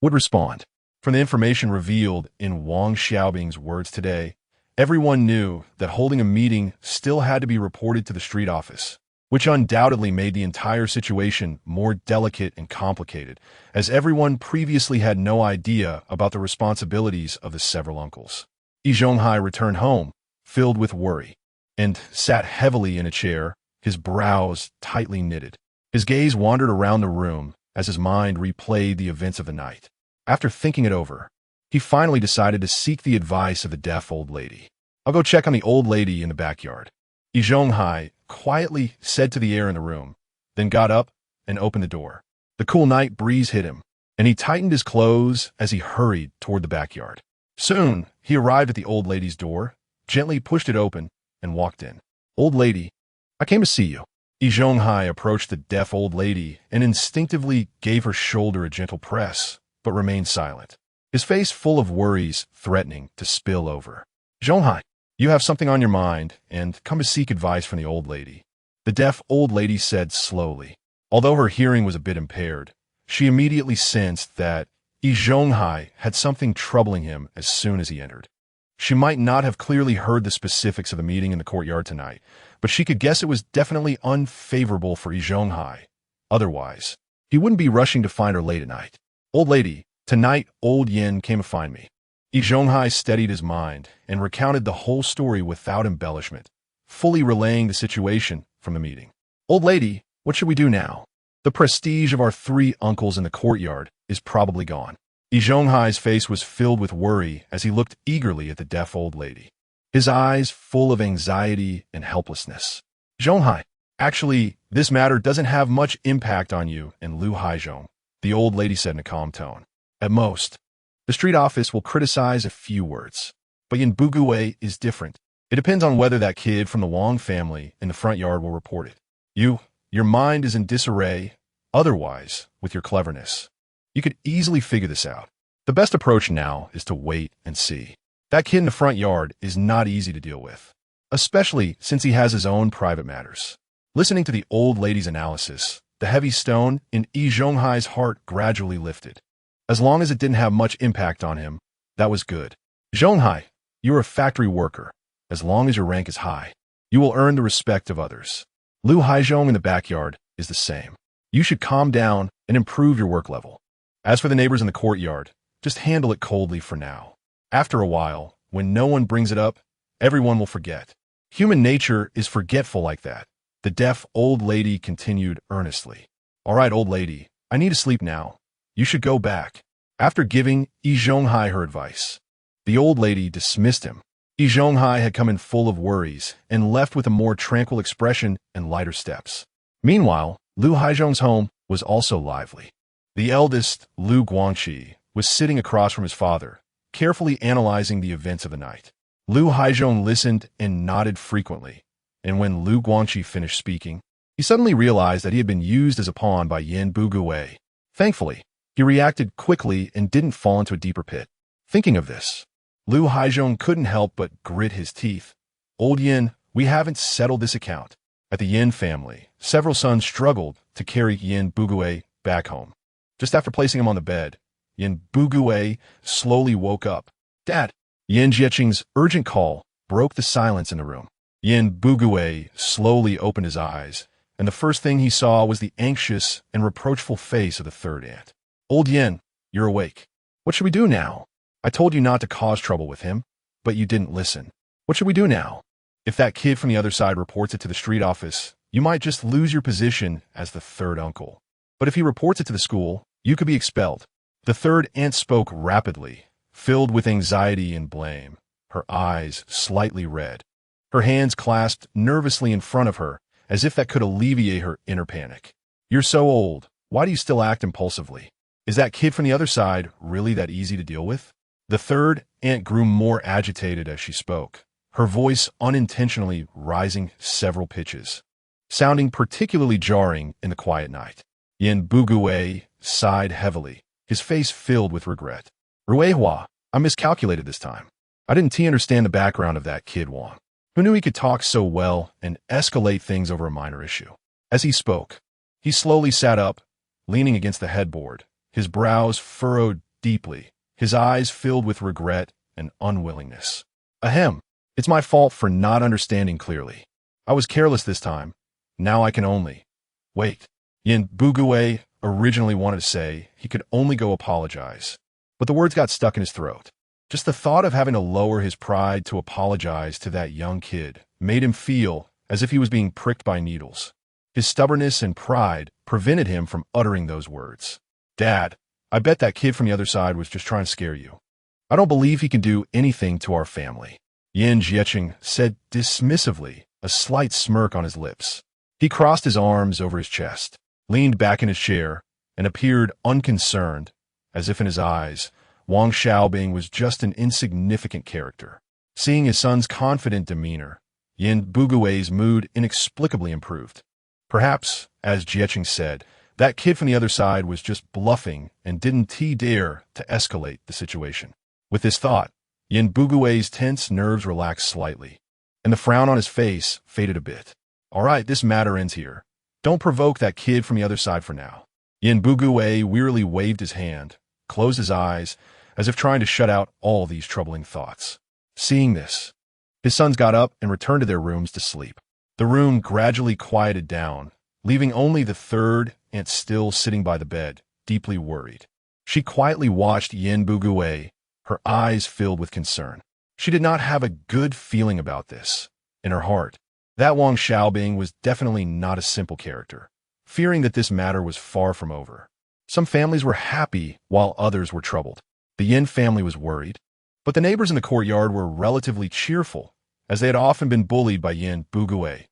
would respond. From the information revealed in Wang Xiaobing's words today, everyone knew that holding a meeting still had to be reported to the street office, which undoubtedly made the entire situation more delicate and complicated, as everyone previously had no idea about the responsibilities of the several uncles. Zhonghai returned home, filled with worry, and sat heavily in a chair, his brows tightly knitted. His gaze wandered around the room as his mind replayed the events of the night. After thinking it over, he finally decided to seek the advice of the deaf old lady. "I'll go check on the old lady in the backyard," Yi Zhonghai quietly said to the air in the room, then got up and opened the door. The cool night breeze hit him, and he tightened his clothes as he hurried toward the backyard. Soon, he arrived at the old lady's door, gently pushed it open, and walked in. "Old lady, I came to see you." Yi Zhonghai approached the deaf old lady and instinctively gave her shoulder a gentle press, but remained silent, his face full of worries threatening to spill over. "Zhonghai, you have something on your mind and come to seek advice from the old lady," the deaf old lady said slowly. Although her hearing was a bit impaired, she immediately sensed that Yi Zhonghai had something troubling him as soon as he entered. She might not have clearly heard the specifics of the meeting in the courtyard tonight, but she could guess it was definitely unfavorable for Yi Zhonghai. Otherwise, he wouldn't be rushing to find her late at night. "Old lady, tonight old Yin came to find me." Yi Zhonghai steadied his mind and recounted the whole story without embellishment, fully relaying the situation from the meeting. "Old lady, what should we do now? The prestige of our 3 uncles in the courtyard is probably gone." Yi Zhonghai's face was filled with worry as he looked eagerly at the deaf old lady, his eyes full of anxiety and helplessness. "Zhonghai, actually, this matter doesn't have much impact on you and Lu Haizhong," the old lady said in a calm tone. "At most, the street office will criticize a few words. But Yin Bugui is different. It depends on whether that kid from the Wang family in the front yard will report it. Your mind is in disarray. Otherwise, with your cleverness, you could easily figure this out. The best approach now is to wait and see. That kid in the front yard is not easy to deal with, especially since he has his own private matters." Listening to the old lady's analysis, the heavy stone in Yi Zhonghai's heart gradually lifted. As long as it didn't have much impact on him, that was good. "Zhonghai, you are a factory worker. As long as your rank is high, you will earn the respect of others. Lu Haizhong in the backyard is the same. You should calm down and improve your work level. As for the neighbors in the courtyard, just handle it coldly for now. After a while, when no one brings it up, everyone will forget. Human nature is forgetful like that," the deaf old lady continued earnestly. "All right, old lady, I need to sleep now. You should go back." After giving Yi Zhonghai her advice, the old lady dismissed him. Yi Zhonghai had come in full of worries and left with a more tranquil expression and lighter steps. Meanwhile, Lu Haizhong's home was also lively. The eldest, Lu Guangqi, was sitting across from his father, carefully analyzing the events of the night. Lu Haizhong listened and nodded frequently, and when Lu Guangqi finished speaking, he suddenly realized that he had been used as a pawn by Yin Bugui. Thankfully, he reacted quickly and didn't fall into a deeper pit. Thinking of this, Lu Haizhong couldn't help but grit his teeth. "Old Yin, we haven't settled this account." At the Yin family, several sons struggled to carry Yin Bugui back home. Just after placing him on the bed, Yin Bugui slowly woke up. "Dad!" Yin Jieqing's urgent call broke the silence in the room. Yin Bugui slowly opened his eyes, and the first thing he saw was the anxious and reproachful face of the third aunt. "Old Yin, you're awake. What should we do now? I told you not to cause trouble with him, but you didn't listen. What should we do now? If that kid from the other side reports it to the street office, you might just lose your position as the third uncle. But if he reports it to the school, you could be expelled." The third aunt spoke rapidly, filled with anxiety and blame, her eyes slightly red. Her hands clasped nervously in front of her, as if that could alleviate her inner panic. "You're so old. Why do you still act impulsively? Is that kid from the other side really that easy to deal with?" The third aunt grew more agitated as she spoke, her voice unintentionally rising several pitches, sounding particularly jarring in the quiet night. Yin Bugui sighed heavily, his face filled with regret. "Ruehua, I miscalculated this time. I didn't understand the background of that kid Wang. Who knew he could talk so well and escalate things over a minor issue?" As he spoke, he slowly sat up, leaning against the headboard, his brows furrowed deeply, his eyes filled with regret and unwillingness. "Ahem, it's my fault for not understanding clearly. I was careless this time. Now I can only wait." Yin Bugui originally wanted to say he could only go apologize, but the words got stuck in his throat. Just the thought of having to lower his pride to apologize to that young kid made him feel as if he was being pricked by needles. His stubbornness and pride prevented him from uttering those words. "Dad, I bet that kid from the other side was just trying to scare you. I don't believe he can do anything to our family," Yin Jieqing said dismissively, a slight smirk on his lips. He crossed his arms over his chest, leaned back in his chair, and appeared unconcerned, as if in his eyes, Wang Xiaobing was just an insignificant character. Seeing his son's confident demeanor, Yin Bugui's mood inexplicably improved. Perhaps, as Jieqing said, that kid from the other side was just bluffing and didn't dare to escalate the situation. With this thought, Yin Bugui's tense nerves relaxed slightly, and the frown on his face faded a bit. "All right, this matter ends here. Don't provoke that kid from the other side for now." Yin Bugui wearily waved his hand, closed his eyes, as if trying to shut out all these troubling thoughts. Seeing this, his sons got up and returned to their rooms to sleep. The room gradually quieted down, leaving only the third aunt still sitting by the bed, deeply worried. She quietly watched Yin Bugui, her eyes filled with concern. She did not have a good feeling about this. In her heart, that Wang Xiaobing was definitely not a simple character, fearing that this matter was far from over. Some families were happy while others were troubled. The Yin family was worried, but the neighbors in the courtyard were relatively cheerful, as they had often been bullied by Yin Bugui,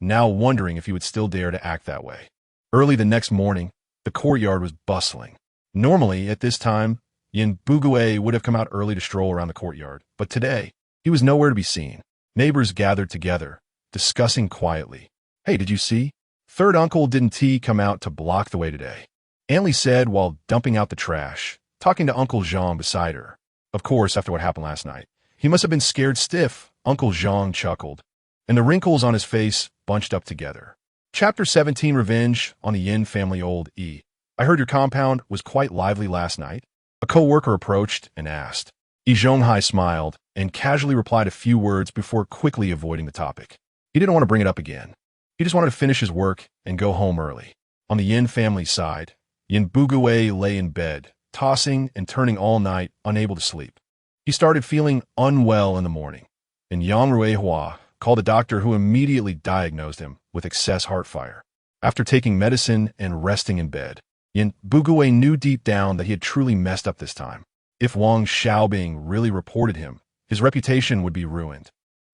now wondering if he would still dare to act that way. Early the next morning, the courtyard was bustling. Normally, at this time, Yin Bugui would have come out early to stroll around the courtyard, but today, he was nowhere to be seen. Neighbors gathered together, discussing quietly. "Hey, did you see? Third uncle didn't come out to block the way today," Anli said while dumping out the trash, talking to Uncle Zhang beside her. Of course, after what happened last night, he must have been scared stiff, Uncle Zhang chuckled, and the wrinkles on his face bunched up together. Chapter 17, Revenge on the Yin Family. Old E. "I heard your compound was quite lively last night." A co-worker approached and asked. Yi Zhonghai smiled and casually replied a few words before quickly avoiding the topic. He didn't want to bring it up again. He just wanted to finish his work and go home early. On the Yin family side, Yin Bugui lay in bed, tossing and turning all night, unable to sleep. He started feeling unwell in the morning, and Yang Ruihua called a doctor who immediately diagnosed him with excess heart fire. After taking medicine and resting in bed, Yin Bugui knew deep down that he had truly messed up this time. If Wang Xiaobing really reported him, his reputation would be ruined,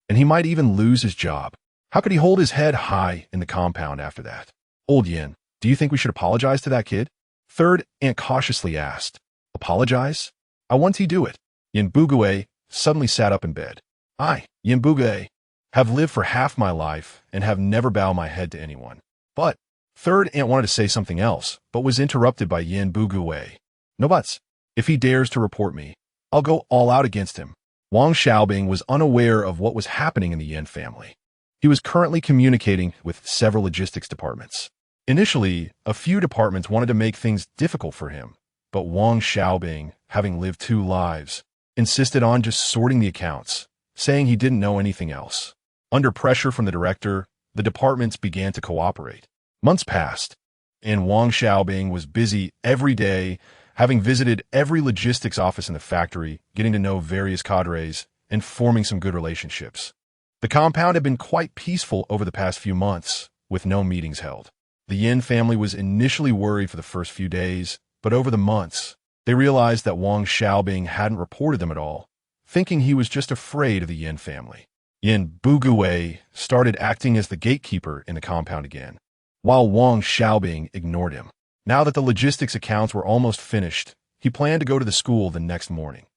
and he might even lose his job. How could he hold his head high in the compound after that? "Old Yin, do you think we should apologize to that kid?" Third aunt cautiously asked. "Apologize? How won't he do it?" Yin Bugui suddenly sat up in bed. "I, Yin Bugui, have lived for half my life and have never bowed my head to anyone." But third aunt wanted to say something else, but was interrupted by Yin Bugui. "No buts. If he dares to report me, I'll go all out against him." Wang Xiaobing was unaware of what was happening in the Yin family. He was currently communicating with several logistics departments. Initially, a few departments wanted to make things difficult for him, but Wang Xiaobing, having lived two lives, insisted on just sorting the accounts, saying he didn't know anything else. Under pressure from the director, the departments began to cooperate. Months passed, and Wang Xiaobing was busy every day, having visited every logistics office in the factory, getting to know various cadres, and forming some good relationships. The compound had been quite peaceful over the past few months, with no meetings held. The Yin family was initially worried for the first few days, but over the months, they realized that Wang Xiaobing hadn't reported them at all, thinking he was just afraid of the Yin family. Yin Bugui started acting as the gatekeeper in the compound again, while Wang Xiaobing ignored him. Now that the logistics accounts were almost finished, he planned to go to the school the next morning.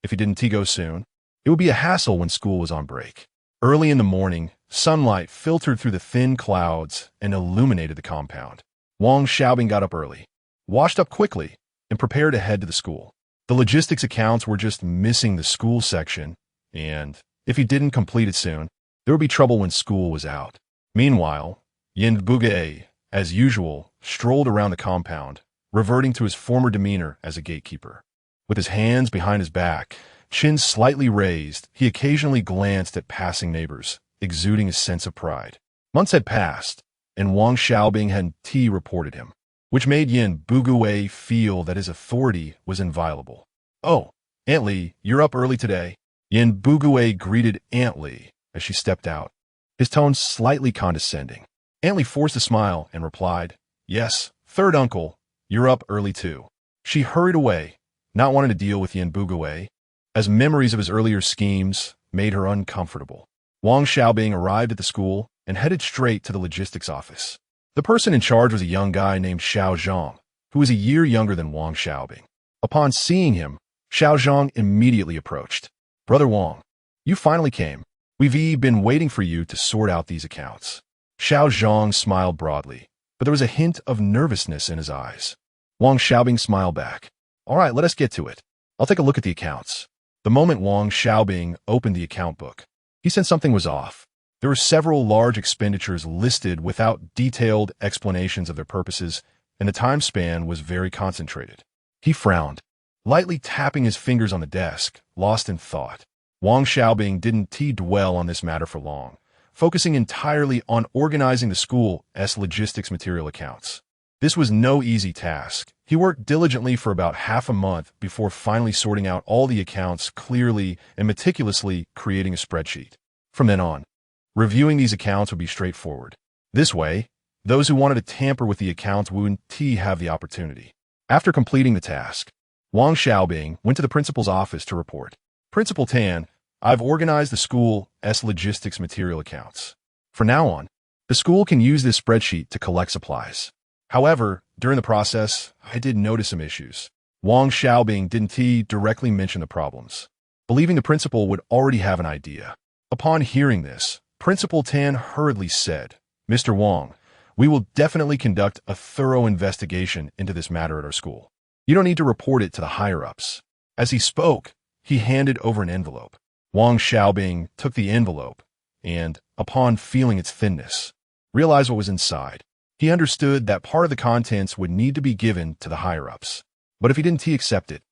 If he didn't go soon, it would be a hassle when school was on break. Early in the morning, sunlight filtered through the thin clouds and illuminated the compound. Wang Xiaobing got up early, washed up quickly, and prepared to head to the school. The logistics accounts were just missing the school section, and if he didn't complete it soon, there would be trouble when school was out. Meanwhile, Yin Bugui, as usual, strolled around the compound, reverting to his former demeanor as a gatekeeper. With his hands behind his back, chin slightly raised, he occasionally glanced at passing neighbors, exuding a sense of pride. Months had passed, and Wang Xiaobing had reported him, which made Yin Bugui feel that his authority was inviolable. "Oh, Aunt Li, you're up early today. Yin Bugue greeted Aunt Li as she stepped out, his tone slightly condescending. Aunt Li forced a smile and replied, Yes, third uncle, you're up early too. She hurried away, not wanting to deal with Yin Bugue, as memories of his earlier schemes made her uncomfortable. Wang Xiaobing arrived at the school and headed straight to the logistics office. The person in charge was a young guy named Xiao Zhang, who was a year younger than Wang Xiaobing. Upon seeing him, Xiao Zhang immediately approached. Brother Wang, you finally came. We've been waiting for you to sort out these accounts. Xiao Zhang smiled broadly, but there was a hint of nervousness in his eyes. Wang Xiaobing smiled back. All right, let us get to it. I'll take a look at the accounts. The moment Wang Xiaobing opened the account book, he sensed something was off. There were several large expenditures listed without detailed explanations of their purposes, and the time span was very concentrated. He frowned, lightly tapping his fingers on the desk, lost in thought. Wang Xiaobing didn't dwell on this matter for long, focusing entirely on organizing the school's logistics material accounts. This was no easy task. He worked diligently for about half a month before finally sorting out all the accounts clearly and meticulously creating a spreadsheet. From then on, reviewing these accounts would be straightforward. This way, those who wanted to tamper with the accounts wouldn't have the opportunity. After completing the task, Wang Xiaobing went to the principal's office to report. Principal Tan, I've organized the school's logistics material accounts. From now on, the school can use this spreadsheet to collect supplies. However, during the process, I did notice some issues. Wang Xiaobing didn't directly mention the problems, believing the principal would already have an idea. Upon hearing this, Principal Tan hurriedly said, Mr. Wang, we will definitely conduct a thorough investigation into this matter at our school. You don't need to report it to the higher-ups. As he spoke, he handed over an envelope. Wang Xiaobing took the envelope and, upon feeling its thinness, realized what was inside. He understood that part of the contents would need to be given to the higher-ups. But if he didn't accept it,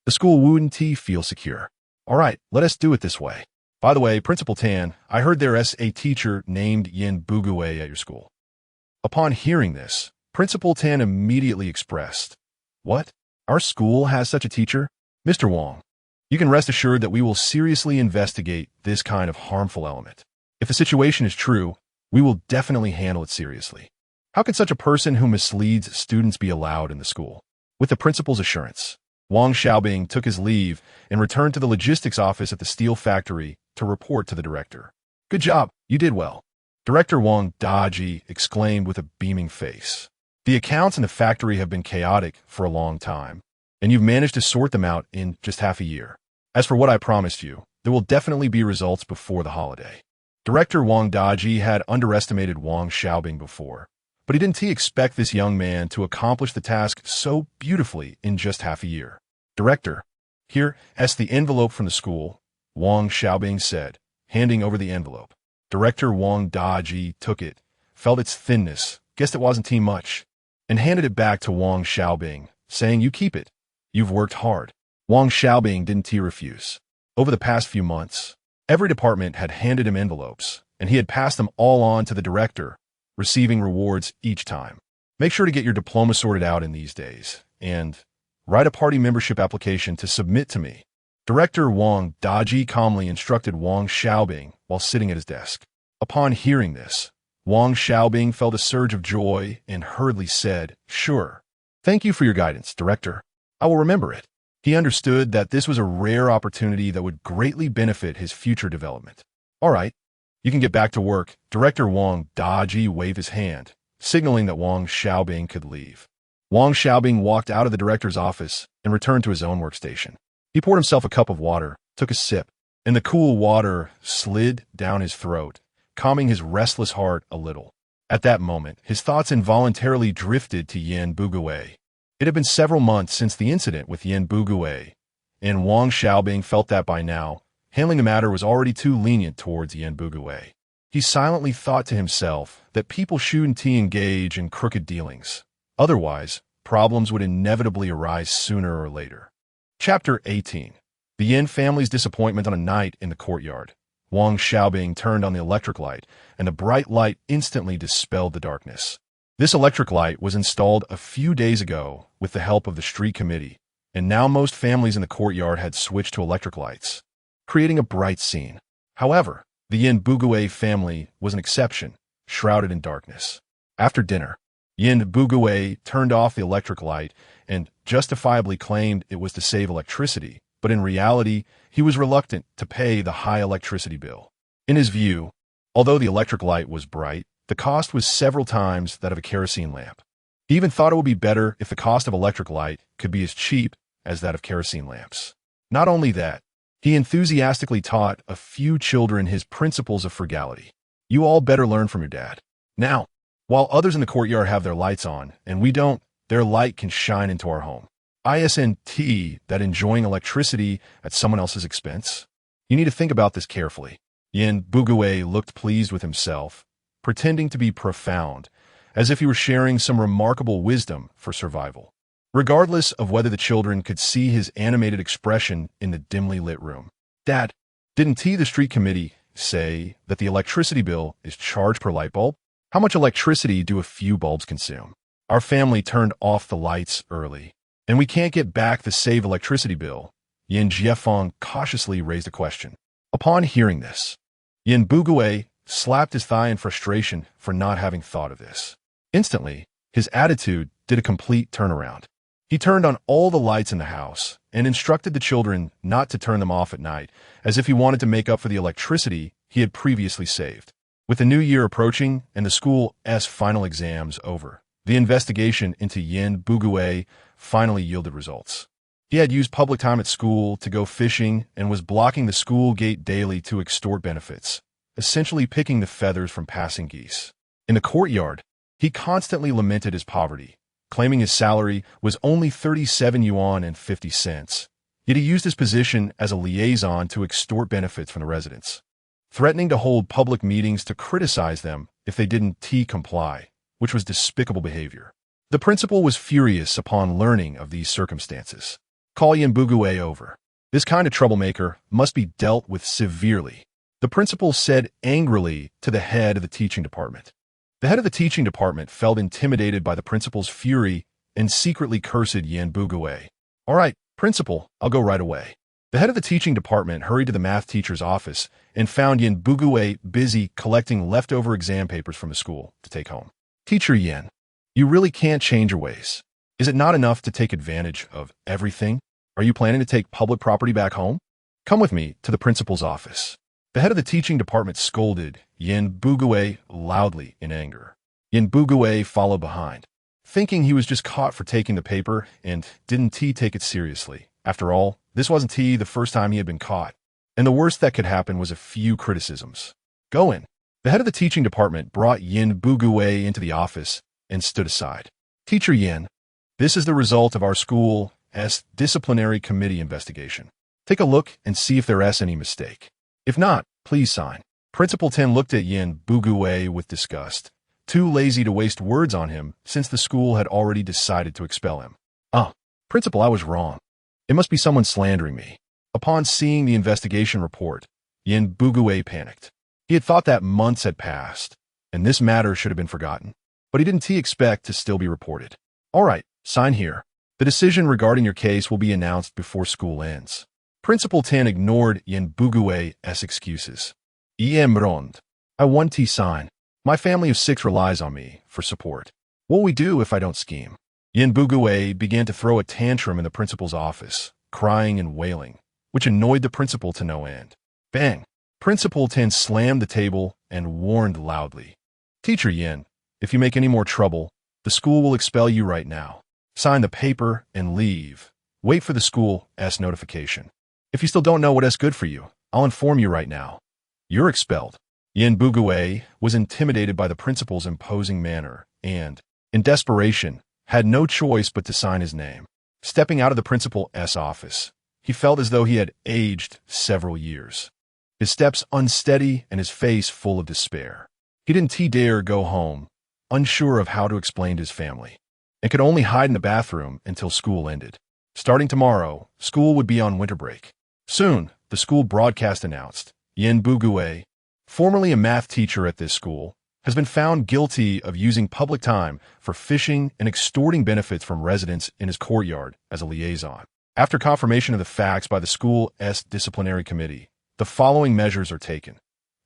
the school wouldn't feel secure. All right, let us do it this way. By the way, Principal Tan, I heard there's a teacher named Yin Bugue at your school. Upon hearing this, Principal Tan immediately expressed, What? Our school has such a teacher? Mr. Wang, you can rest assured that we will seriously investigate this kind of harmful element. If the situation is true, we will definitely handle it seriously. How can such a person who misleads students be allowed in the school? With the principal's assurance, Wang Xiaobing took his leave and returned to the logistics office at the steel factory to report to the director. Good job, you did well. Director Wang Daji exclaimed with a beaming face. The accounts in the factory have been chaotic for a long time, and you've managed to sort them out in just half a year. As for what I promised you, there will definitely be results before the holiday. Director Wang Daji had underestimated Wang Xiaobing before, but he didn't expect this young man to accomplish the task so beautifully in just half a year. Director, here's the envelope from the school, Wang Xiaobing said, handing over the envelope. Director Wang Daji took it, felt its thinness, guessed it wasn't much, and handed it back to Wang Xiaobing, saying, You keep it. You've worked hard. Wang Xiaobing didn't refuse. Over the past few months, every department had handed him envelopes, and he had passed them all on to the director, receiving rewards each time. Make sure to get your diploma sorted out in these days, and write a party membership application to submit to me. Director Wang Daji calmly instructed Wang Xiaobing while sitting at his desk. Upon hearing this, Wang Xiaobing felt a surge of joy and hurriedly said, Sure. Thank you for your guidance, Director. I will remember it. He understood that this was a rare opportunity that would greatly benefit his future development. All right, you can get back to work. Director Wang Daji waved his hand, signaling that Wang Xiaobing could leave. Wang Xiaobing walked out of the director's office and returned to his own workstation. He poured himself a cup of water, took a sip, and the cool water slid down his throat, calming his restless heart a little. At that moment, his thoughts involuntarily drifted to Yin Bugue. It had been several months since the incident with Yin Bugue, and Wang Xiaobing felt that by now, handling the matter was already too lenient towards Yin Bugue. He silently thought to himself that people shouldn't engage in crooked dealings. Otherwise, problems would inevitably arise sooner or later. Chapter 18. The Yin family's disappointment on a night in the courtyard. Wang Xiaobing turned on the electric light, and the bright light instantly dispelled the darkness. This electric light was installed a few days ago with the help of the street committee, and now most families in the courtyard had switched to electric lights, creating a bright scene. However, the Yin Bugue family was an exception, shrouded in darkness. After dinner, Yin Bugue turned off the electric light and justifiably claimed it was to save electricity, but in reality, he was reluctant to pay the high electricity bill. In his view, although the electric light was bright, the cost was several times that of a kerosene lamp. He even thought it would be better if the cost of electric light could be as cheap as that of kerosene lamps. Not only that, he enthusiastically taught a few children his principles of frugality. You all better learn from your dad. Now, while others in the courtyard have their lights on, and we don't, their light can shine into our home. Isn't that enjoying electricity at someone else's expense? You need to think about this carefully. Yin Bugue looked pleased with himself, pretending to be profound, as if he were sharing some remarkable wisdom for survival. Regardless of whether the children could see his animated expression in the dimly lit room. Dad, didn't the street committee say that the electricity bill is charged per light bulb? How much electricity do a few bulbs consume? Our family turned off the lights early, and we can't get back the save electricity bill. Yin Jiefeng cautiously raised a question. Upon hearing this, Yin Bugue slapped his thigh in frustration for not having thought of this. Instantly, his attitude did a complete turnaround. He turned on all the lights in the house and instructed the children not to turn them off at night, as if he wanted to make up for the electricity he had previously saved. With the new year approaching and the school's final exams over, the investigation into Yin Bugue finally yielded results. He had used public time at school to go fishing and was blocking the school gate daily to extort benefits, essentially picking the feathers from passing geese. In the courtyard, he constantly lamented his poverty, claiming his salary was only 37 yuan and 50 cents. Yet he used his position as a liaison to extort benefits from the residents, threatening to hold public meetings to criticize them if they didn't comply, which was despicable behavior. The principal was furious upon learning of these circumstances. Call Yin Bugue over. This kind of troublemaker must be dealt with severely, the principal said angrily to the head of the teaching department. The head of the teaching department felt intimidated by the principal's fury and secretly cursed Yin Bugue. All right, principal, I'll go right away. The head of the teaching department hurried to the math teacher's office and found Yin Bugue busy collecting leftover exam papers from the school to take home. Teacher Yin, you really can't change your ways. Is it not enough to take advantage of everything? Are you planning to take public property back home? Come with me to the principal's office. The head of the teaching department scolded Yin Bugue loudly in anger. Yin Bugue followed behind, thinking he was just caught for taking the paper and didn't take it seriously. After all, this wasn't the first time he had been caught, and the worst that could happen was a few criticisms. Go in. The head of the teaching department brought Yin Bugue into the office and stood aside. Teacher Yin, this is the result of our school's disciplinary committee investigation. Take a look and see if there's any mistake. If not, please sign. Principal Ten looked at Yin Bugue with disgust, too lazy to waste words on him since the school had already decided to expel him. Principal, I was wrong. It must be someone slandering me. Upon seeing the investigation report, Yin Bugue panicked. He had thought that months had passed, and this matter should have been forgotten. But he didn't expect to still be reported. All right, sign here. The decision regarding your case will be announced before school ends. Principal Tan ignored Yin Bugue's excuses. Rond. I want to sign. My family of 6 relies on me for support. What will we do if I don't scheme? Yin Bugue began to throw a tantrum in the principal's office, crying and wailing, which annoyed the principal to no end. Bang! Principal Tan slammed the table and warned loudly. Teacher Yin, if you make any more trouble, the school will expel you right now. Sign the paper and leave. Wait for the school's notification. If you still don't know what's good for you, I'll inform you right now. You're expelled. Yin Bugue was intimidated by the principal's imposing manner and, in desperation, had no choice but to sign his name. Stepping out of the principal's office, he felt as though he had aged several years. His steps unsteady and his face full of despair. He didn't dare go home, unsure of how to explain to his family, and could only hide in the bathroom until school ended. Starting tomorrow, school would be on winter break. Soon, the school broadcast announced, Yin Bugue, formerly a math teacher at this school, has been found guilty of using public time for fishing and extorting benefits from residents in his courtyard as a liaison. After confirmation of the facts by the school's disciplinary committee, the following measures are taken.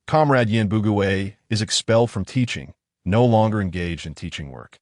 Comrade Yin Bugui is expelled from teaching, no longer engaged in teaching work.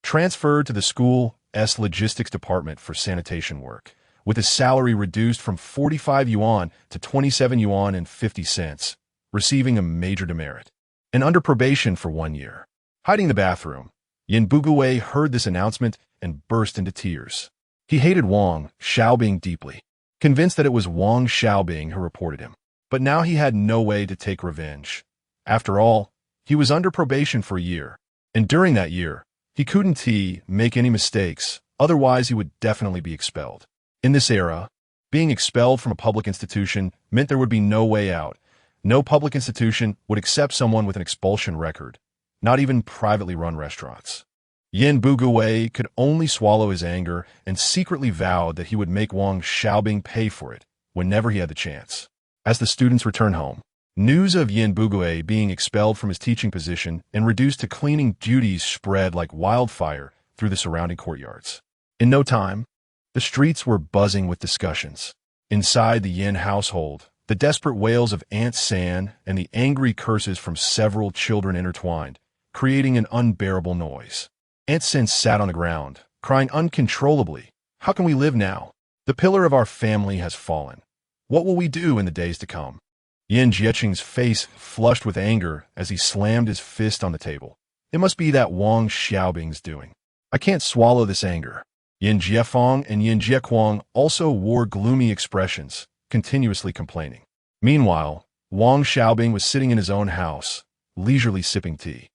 Transferred to the school's logistics department for sanitation work, with his salary reduced from 45 yuan to 27 yuan and 50 cents, receiving a major demerit. And under probation for 1 year. Hiding in the bathroom, Yin Bugui heard this announcement and burst into tears. He hated Wang Xiaobing deeply, convinced that it was Wang Xiaobing who reported him. But now he had no way to take revenge. After all, he was under probation for a year, and during that year, he couldn't make any mistakes, otherwise he would definitely be expelled. In this era, being expelled from a public institution meant there would be no way out. No public institution would accept someone with an expulsion record, not even privately run restaurants. Yin Bugui could only swallow his anger and secretly vowed that he would make Wang Xiaobing pay for it whenever he had the chance. As the students returned home, news of Yin Bugui being expelled from his teaching position and reduced to cleaning duties spread like wildfire through the surrounding courtyards. In no time, the streets were buzzing with discussions. Inside the Yin household, the desperate wails of Aunt San and the angry curses from several children intertwined, creating an unbearable noise. Aunt San sat on the ground, crying uncontrollably. How can we live now? The pillar of our family has fallen. What will we do in the days to come? Yin Jieching's face flushed with anger as he slammed his fist on the table. It must be that Wang Xiaobing's doing. I can't swallow this anger. Yin Jiefeng and Yin Jiequang also wore gloomy expressions, continuously complaining. Meanwhile, Wang Xiaobing was sitting in his own house, leisurely sipping tea.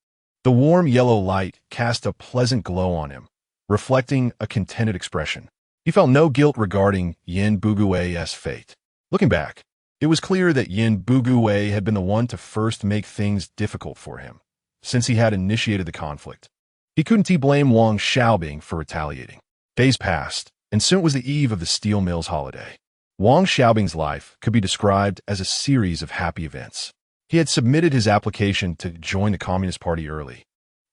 The warm yellow light cast a pleasant glow on him, reflecting a contented expression. He felt no guilt regarding Yin Bugui's fate. Looking back, it was clear that Yin Bugui had been the one to first make things difficult for him, since he had initiated the conflict. He couldn't blame Wang Xiaobing for retaliating. Days passed, and soon it was the eve of the steel mill's holiday. Wang Xiaobing's life could be described as a series of happy events. He had submitted his application to join the Communist Party early,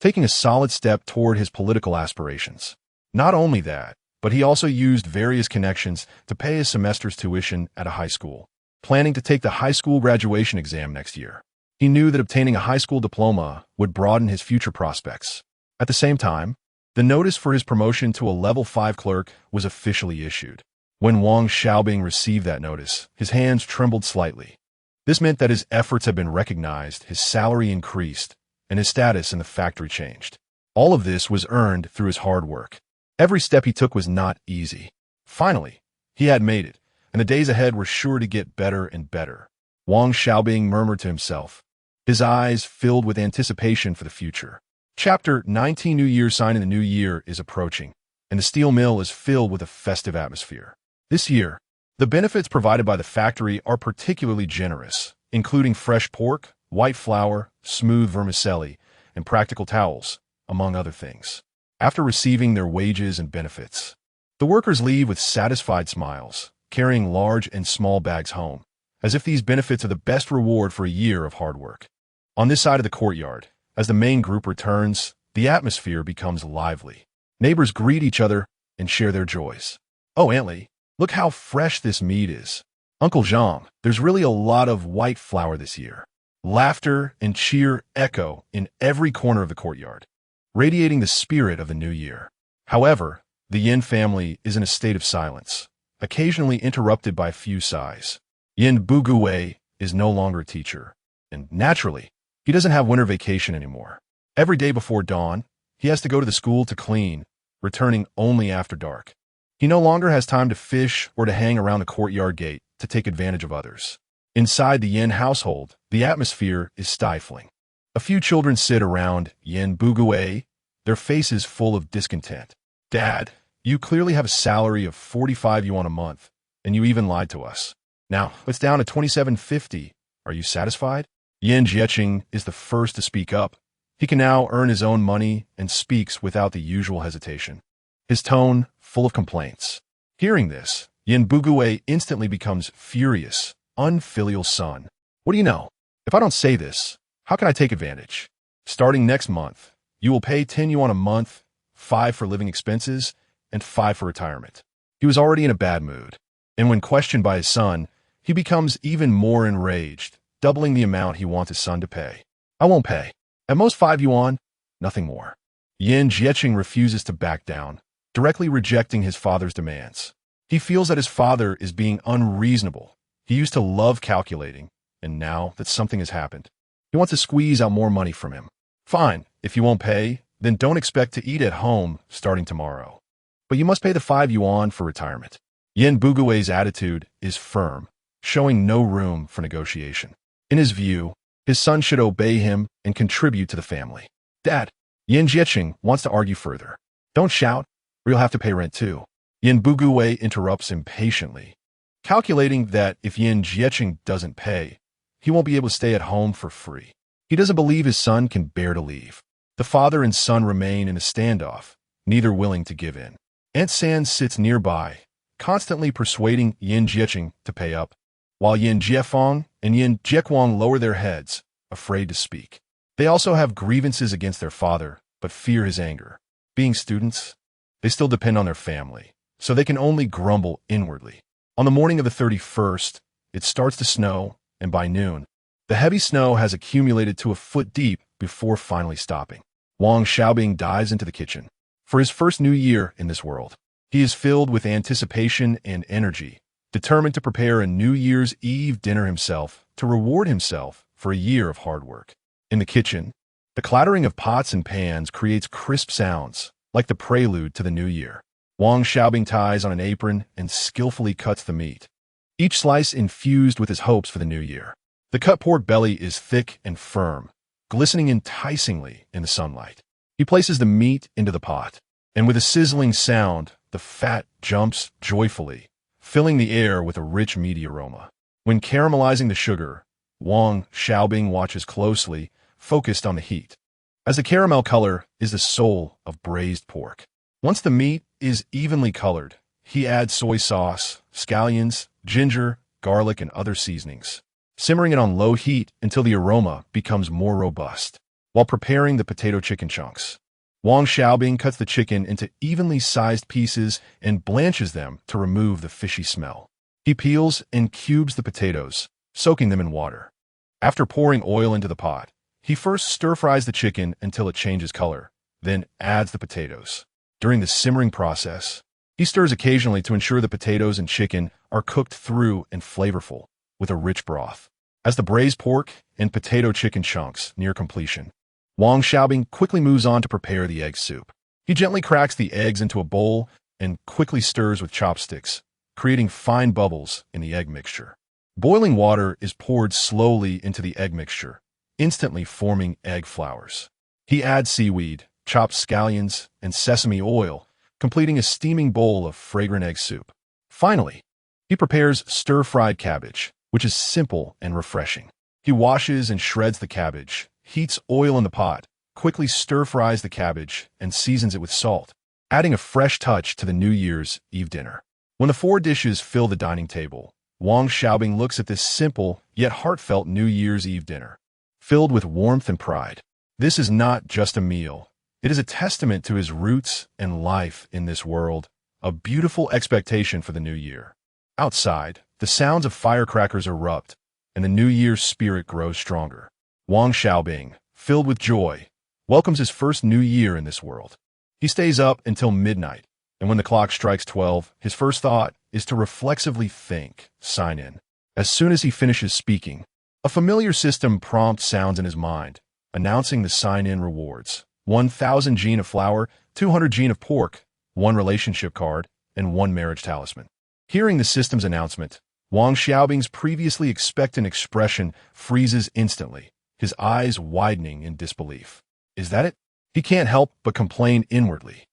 taking a solid step toward his political aspirations. Not only that, but he also used various connections to pay his semester's tuition at a high school, planning to take the high school graduation exam next year. He knew that obtaining a high school diploma would broaden his future prospects. At the same time, the notice for his promotion to a level 5 clerk was officially issued. When Wang Xiaobing received that notice, his hands trembled slightly. This meant that his efforts had been recognized, his salary increased, and his status in the factory changed. All of this was earned through his hard work. Every step he took was not easy. Finally, he had made it, and the days ahead were sure to get better and better. Wang Xiaobing murmured to himself, his eyes filled with anticipation for the future. Chapter 19. New Year sign in the new year is approaching, and the steel mill is filled with a festive atmosphere. This year, the benefits provided by the factory are particularly generous, including fresh pork, white flour, smooth vermicelli, and practical towels, among other things. After receiving their wages and benefits, the workers leave with satisfied smiles, carrying large and small bags home, as if these benefits are the best reward for a year of hard work. On this side of the courtyard, as the main group returns, the atmosphere becomes lively. Neighbors greet each other and share their joys. Oh, Aunt Lee, look how fresh this meat is. Uncle Zhang, there's really a lot of white flour this year. Laughter and cheer echo in every corner of the courtyard, radiating the spirit of the new year. However, the Yin family is in a state of silence, occasionally interrupted by a few sighs. Yin Bugui is no longer a teacher, and naturally, he doesn't have winter vacation anymore. Every day before dawn, he has to go to the school to clean, returning only after dark. He no longer has time to fish or to hang around the courtyard gate to take advantage of others. Inside the Yin household, the atmosphere is stifling. A few children sit around Yin Bugui, their faces full of discontent. Dad, you clearly have a salary of 45 yuan a month, and you even lied to us. Now, it's down to 27.50. Are you satisfied? Yin Jieching is the first to speak up. He can now earn his own money and speaks without the usual hesitation, his tone full of complaints. Hearing this, Yin Bugui instantly becomes furious, unfilial son. What do you know? If I don't say this, how can I take advantage? Starting next month, you will pay 10 yuan a month, 5 for living expenses, and 5 for retirement. He was already in a bad mood, and when questioned by his son, he becomes even more enraged, doubling the amount he wants his son to pay. I won't pay. At most 5 yuan, nothing more. Yin Jieqing refuses to back down, directly rejecting his father's demands. He feels that his father is being unreasonable. He used to love calculating, and now that something has happened, he wants to squeeze out more money from him. Fine, if you won't pay, then don't expect to eat at home starting tomorrow. But you must pay the 5 yuan for retirement. Yin Bugui's attitude is firm, showing no room for negotiation. In his view, his son should obey him and contribute to the family. Dad, Yin Jieqing wants to argue further. Don't shout, or you'll have to pay rent too. Yin Bugui interrupts impatiently, calculating that if Yin Jieqing doesn't pay, he won't be able to stay at home for free. He doesn't believe his son can bear to leave. The father and son remain in a standoff, neither willing to give in. Aunt San sits nearby, constantly persuading Yin Jieqing to pay up, while Yin Jiefeng and Yin Jiequang lower their heads, afraid to speak. They also have grievances against their father, but fear his anger. Being students, they still depend on their family, so they can only grumble inwardly. On the morning of the 31st, it starts to snow, and by noon, the heavy snow has accumulated to a foot deep before finally stopping. Wang Xiaobing dives into the kitchen. For his first new year in this world, he is filled with anticipation and energy, determined to prepare a New Year's Eve dinner himself to reward himself for a year of hard work. In the kitchen, the clattering of pots and pans creates crisp sounds, like the prelude to the new year. Wang Xiaobing ties on an apron and skillfully cuts the meat, each slice infused with his hopes for the new year. The cut pork belly is thick and firm, glistening enticingly in the sunlight. He places the meat into the pot, and with a sizzling sound, the fat jumps joyfully, filling the air with a rich meaty aroma. When caramelizing the sugar, Wang Xiaobing watches closely, focused on the heat, as the caramel color is the soul of braised pork. Once the meat is evenly colored, he adds soy sauce, scallions, ginger, garlic, and other seasonings, simmering it on low heat until the aroma becomes more robust. While preparing the potato chicken chunks, Wang Xiaobing cuts the chicken into evenly sized pieces and blanches them to remove the fishy smell. He peels and cubes the potatoes, soaking them in water. After pouring oil into the pot, he first stir-fries the chicken until it changes color, then adds the potatoes. During the simmering process, he stirs occasionally to ensure the potatoes and chicken are cooked through and flavorful, with a rich broth. As the braised pork and potato chicken chunks near completion, Wang Xiaobing quickly moves on to prepare the egg soup. He gently cracks the eggs into a bowl and quickly stirs with chopsticks, creating fine bubbles in the egg mixture. Boiling water is poured slowly into the egg mixture, instantly forming egg flowers. He adds seaweed, chopped scallions, and sesame oil, completing a steaming bowl of fragrant egg soup. Finally, he prepares stir-fried cabbage, which is simple and refreshing. He washes and shreds the cabbage, heats oil in the pot, quickly stir-fries the cabbage, and seasons it with salt, adding a fresh touch to the New Year's Eve dinner. When the 4 dishes fill the dining table, Wang Xiaobing looks at this simple yet heartfelt New Year's Eve dinner, filled with warmth and pride. This is not just a meal. It is a testament to his roots and life in this world, a beautiful expectation for the new year. Outside, the sounds of firecrackers erupt, and the New Year's spirit grows stronger. Wang Xiaobing, filled with joy, welcomes his first new year in this world. He stays up until midnight, and when the clock strikes 12, his first thought is to reflexively think, sign in. As soon as he finishes speaking, a familiar system prompt sounds in his mind, announcing the sign-in rewards: 1,000 gene of flour, 200 gene of pork, 1 relationship card, and 1 marriage talisman. Hearing the system's announcement, Wang Xiaobing's previously expectant expression freezes instantly, his eyes widening in disbelief. Is that it? He can't help but complain inwardly,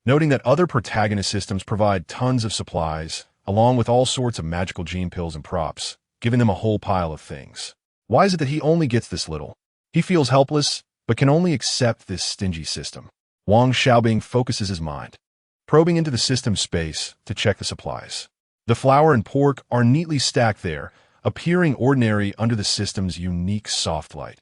noting that other protagonist systems provide tons of supplies, along with all sorts of magical gene pills and props, giving them a whole pile of things. Why is it that he only gets this little? He feels helpless, but can only accept this stingy system. Wang Xiaobing focuses his mind, probing into the system's space to check the supplies. The flour and pork are neatly stacked there, appearing ordinary under the system's unique soft light,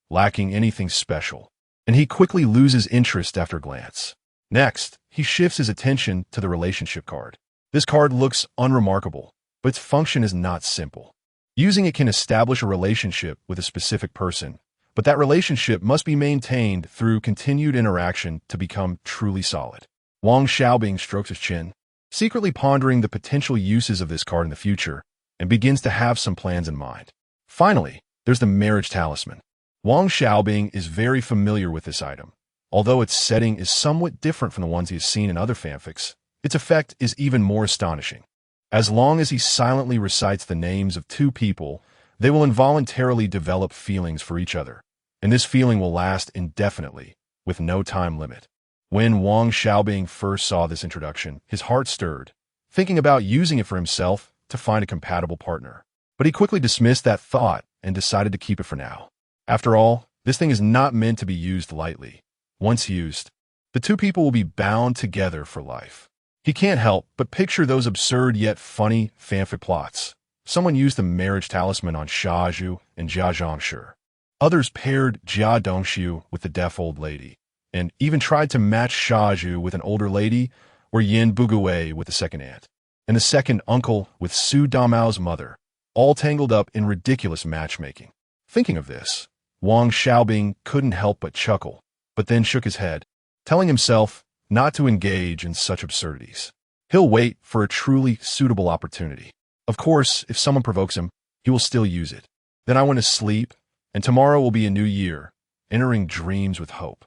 lacking anything special, and he quickly loses interest after a glance. Next, he shifts his attention to the relationship card. This card looks unremarkable, but its function is not simple. Using it can establish a relationship with a specific person, but that relationship must be maintained through continued interaction to become truly solid. Wang Xiaobing strokes his chin, secretly pondering the potential uses of this card in the future, and begins to have some plans in mind. Finally, there's the marriage talisman. Wang Xiaobing is very familiar with this item. Although its setting is somewhat different from the ones he has seen in other fanfics, its effect is even more astonishing. As long as he silently recites the names of two people, they will involuntarily develop feelings for each other, and this feeling will last indefinitely, with no time limit. When Wang Xiaobing first saw this introduction, his heart stirred, thinking about using it for himself to find a compatible partner. But he quickly dismissed that thought and decided to keep it for now. After all, this thing is not meant to be used lightly. Once used, the two people will be bound together for life. He can't help but picture those absurd yet funny fanfic plots. Someone used the marriage talisman on Xiaozhu and Jia Zhongshu. Others paired Jia Dongxiu with the deaf old lady, and even tried to match Xiaozhu with an older lady or Yin Bugui with the second aunt, and the second uncle with Su Damao's mother, all tangled up in ridiculous matchmaking. Thinking of this, Wang Xiaobing couldn't help but chuckle, but then shook his head, telling himself not to engage in such absurdities. He'll wait for a truly suitable opportunity. Of course, if someone provokes him, he will still use it. Then I want to sleep, and tomorrow will be a new year, entering dreams with hope.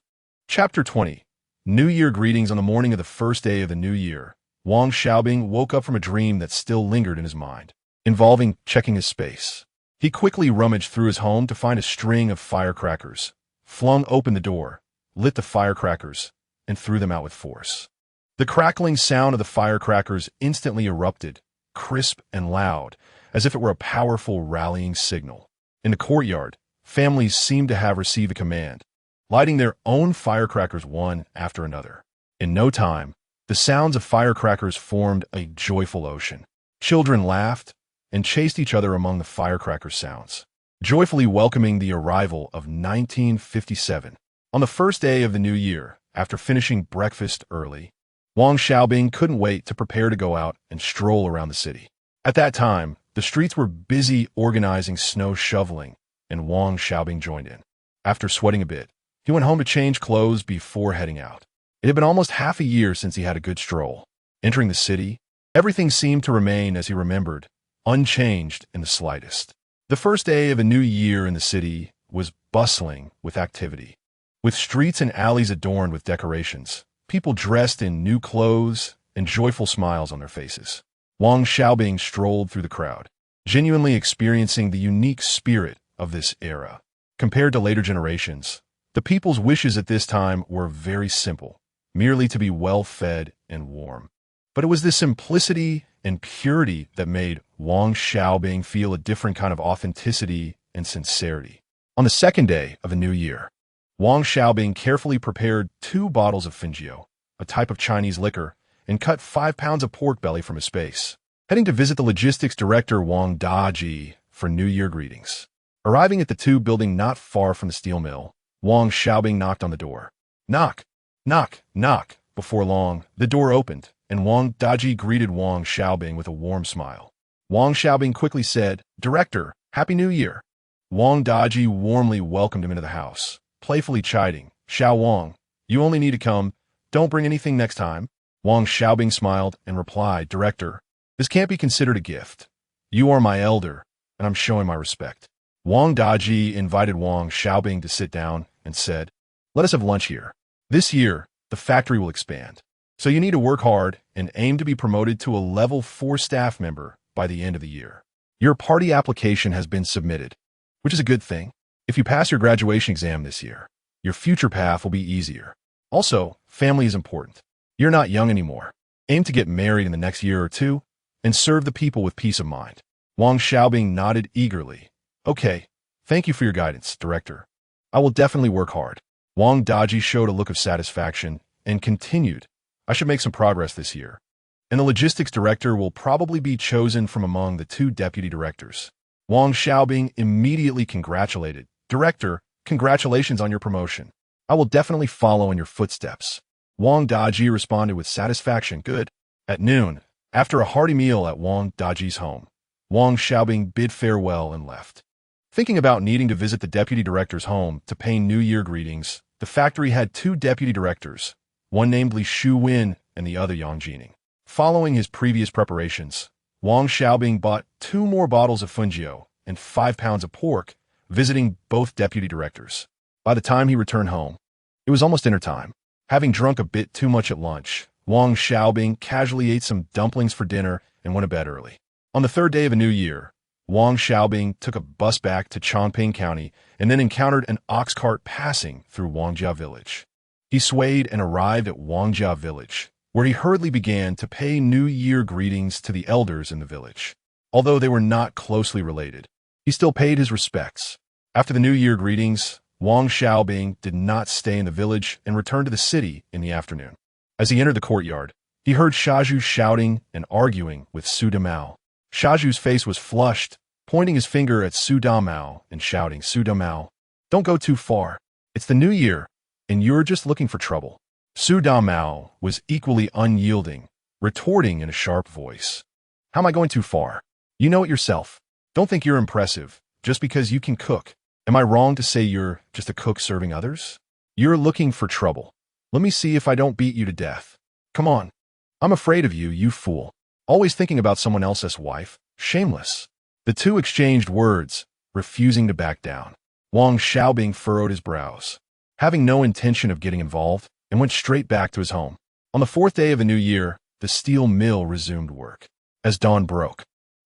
Chapter 20. New Year greetings. On the morning of the first day of the new year, Wang Xiaobing woke up from a dream that still lingered in his mind, involving checking his space. He quickly rummaged through his home to find a string of firecrackers, flung open the door, lit the firecrackers, and threw them out with force. The crackling sound of the firecrackers instantly erupted, crisp and loud, as if it were a powerful rallying signal. In the courtyard, families seemed to have received a command, lighting their own firecrackers one after another. In no time, the sounds of firecrackers formed a joyful ocean. Children laughed and chased each other among the firecracker sounds, joyfully welcoming the arrival of 1957. On the first day of the new year, after finishing breakfast early, Wang Xiaobing couldn't wait to prepare to go out and stroll around the city. At that time, the streets were busy organizing snow shoveling, and Wang Xiaobing joined in. After sweating a bit, he went home to change clothes before heading out. It had been almost half a year since he had a good stroll. Entering the city, everything seemed to remain as he remembered, unchanged in the slightest. The first day of a new year in the city was bustling with activity. With streets and alleys adorned with decorations, people dressed in new clothes and joyful smiles on their faces. Wang Xiaobing strolled through the crowd, genuinely experiencing the unique spirit of this era. Compared to later generations, the people's wishes at this time were very simple, merely to be well-fed and warm. But it was this simplicity and purity that made Wang Xiaobing feel a different kind of authenticity and sincerity. On the second day of a new year, Wang Xiaobing carefully prepared 2 bottles of Fingio, a type of Chinese liquor, and cut 5 pounds of pork belly from his space, heading to visit the logistics director Wang Daji for New Year greetings. Arriving at the tube building not far from the steel mill, Wang Xiaobing knocked on the door. Knock, knock, knock. Before long, the door opened, and Wang Daji greeted Wang Xiaobing with a warm smile. Wang Xiaobing quickly said, "Director, Happy New Year." Wang Daji warmly welcomed him into the house, playfully chiding, "Xiao Wang, you only need to come. Don't bring anything next time." Wang Xiaobing smiled and replied, "Director, this can't be considered a gift. You are my elder, and I'm showing my respect." Wang Daji invited Wang Xiaobing to sit down and said, "Let us have lunch here. This year, the factory will expand, so you need to work hard and aim to be promoted to a level 4 staff member by the end of the year. Your party application has been submitted, which is a good thing. If you pass your graduation exam this year, your future path will be easier. Also, family is important. You're not young anymore. Aim to get married in the next year or 2 and serve the people with peace of mind." Wang Xiaobing nodded eagerly. "Okay, thank you for your guidance, Director. I will definitely work hard." Wang Daji showed a look of satisfaction and continued, "I should make some progress this year, and the logistics director will probably be chosen from among the 2 deputy directors." Wang Xiaobing immediately congratulated, "Director, congratulations on your promotion. I will definitely follow in your footsteps." Wang Daji responded with satisfaction, "Good." At noon, After a hearty meal at Wang Daji's home, Wang Xiaobing bid farewell and left. Thinking about needing to visit the deputy director's home to pay New Year greetings, the factory had two deputy directors, one named Li Shu-Win and the other Yang Jining. Following his previous preparations, Wang Xiaobing bought 2 more bottles of funjio and 5 pounds of pork, visiting both deputy directors. By the time he returned home, it was almost dinner time. Having drunk a bit too much at lunch, Wang Xiaobing casually ate some dumplings for dinner and went to bed early. On the 3rd day of the new year, Wang Xiaobing took a bus back to Chongping County and then encountered an ox cart passing through Wangjia Village. He swayed and arrived at Wangjia Village, where he hurriedly began to pay New Year greetings to the elders in the village. Although they were not closely related, he still paid his respects. After the New Year greetings, Wang Xiaobing did not stay in the village and returned to the city in the afternoon. As he entered the courtyard, he heard Shaju shouting and arguing with Su Damao. Shaju's face was flushed, pointing his finger at Su Damao and shouting, "Su Damao, don't go too far. It's the new year, and you're just looking for trouble." Su Damao was equally unyielding, retorting in a sharp voice, "How am I going too far? You know it yourself. Don't think you're impressive just because you can cook. Am I wrong to say you're just a cook serving others? You're looking for trouble. Let me see if I don't beat you to death. Come on. I'm afraid of you, you fool. Always thinking about someone else's wife. Shameless." The two exchanged words, refusing to back down. Wang Xiaobing furrowed his brows, having no intention of getting involved, and went straight back to his home. On the 4th day of the new year, the steel mill resumed work. As dawn broke,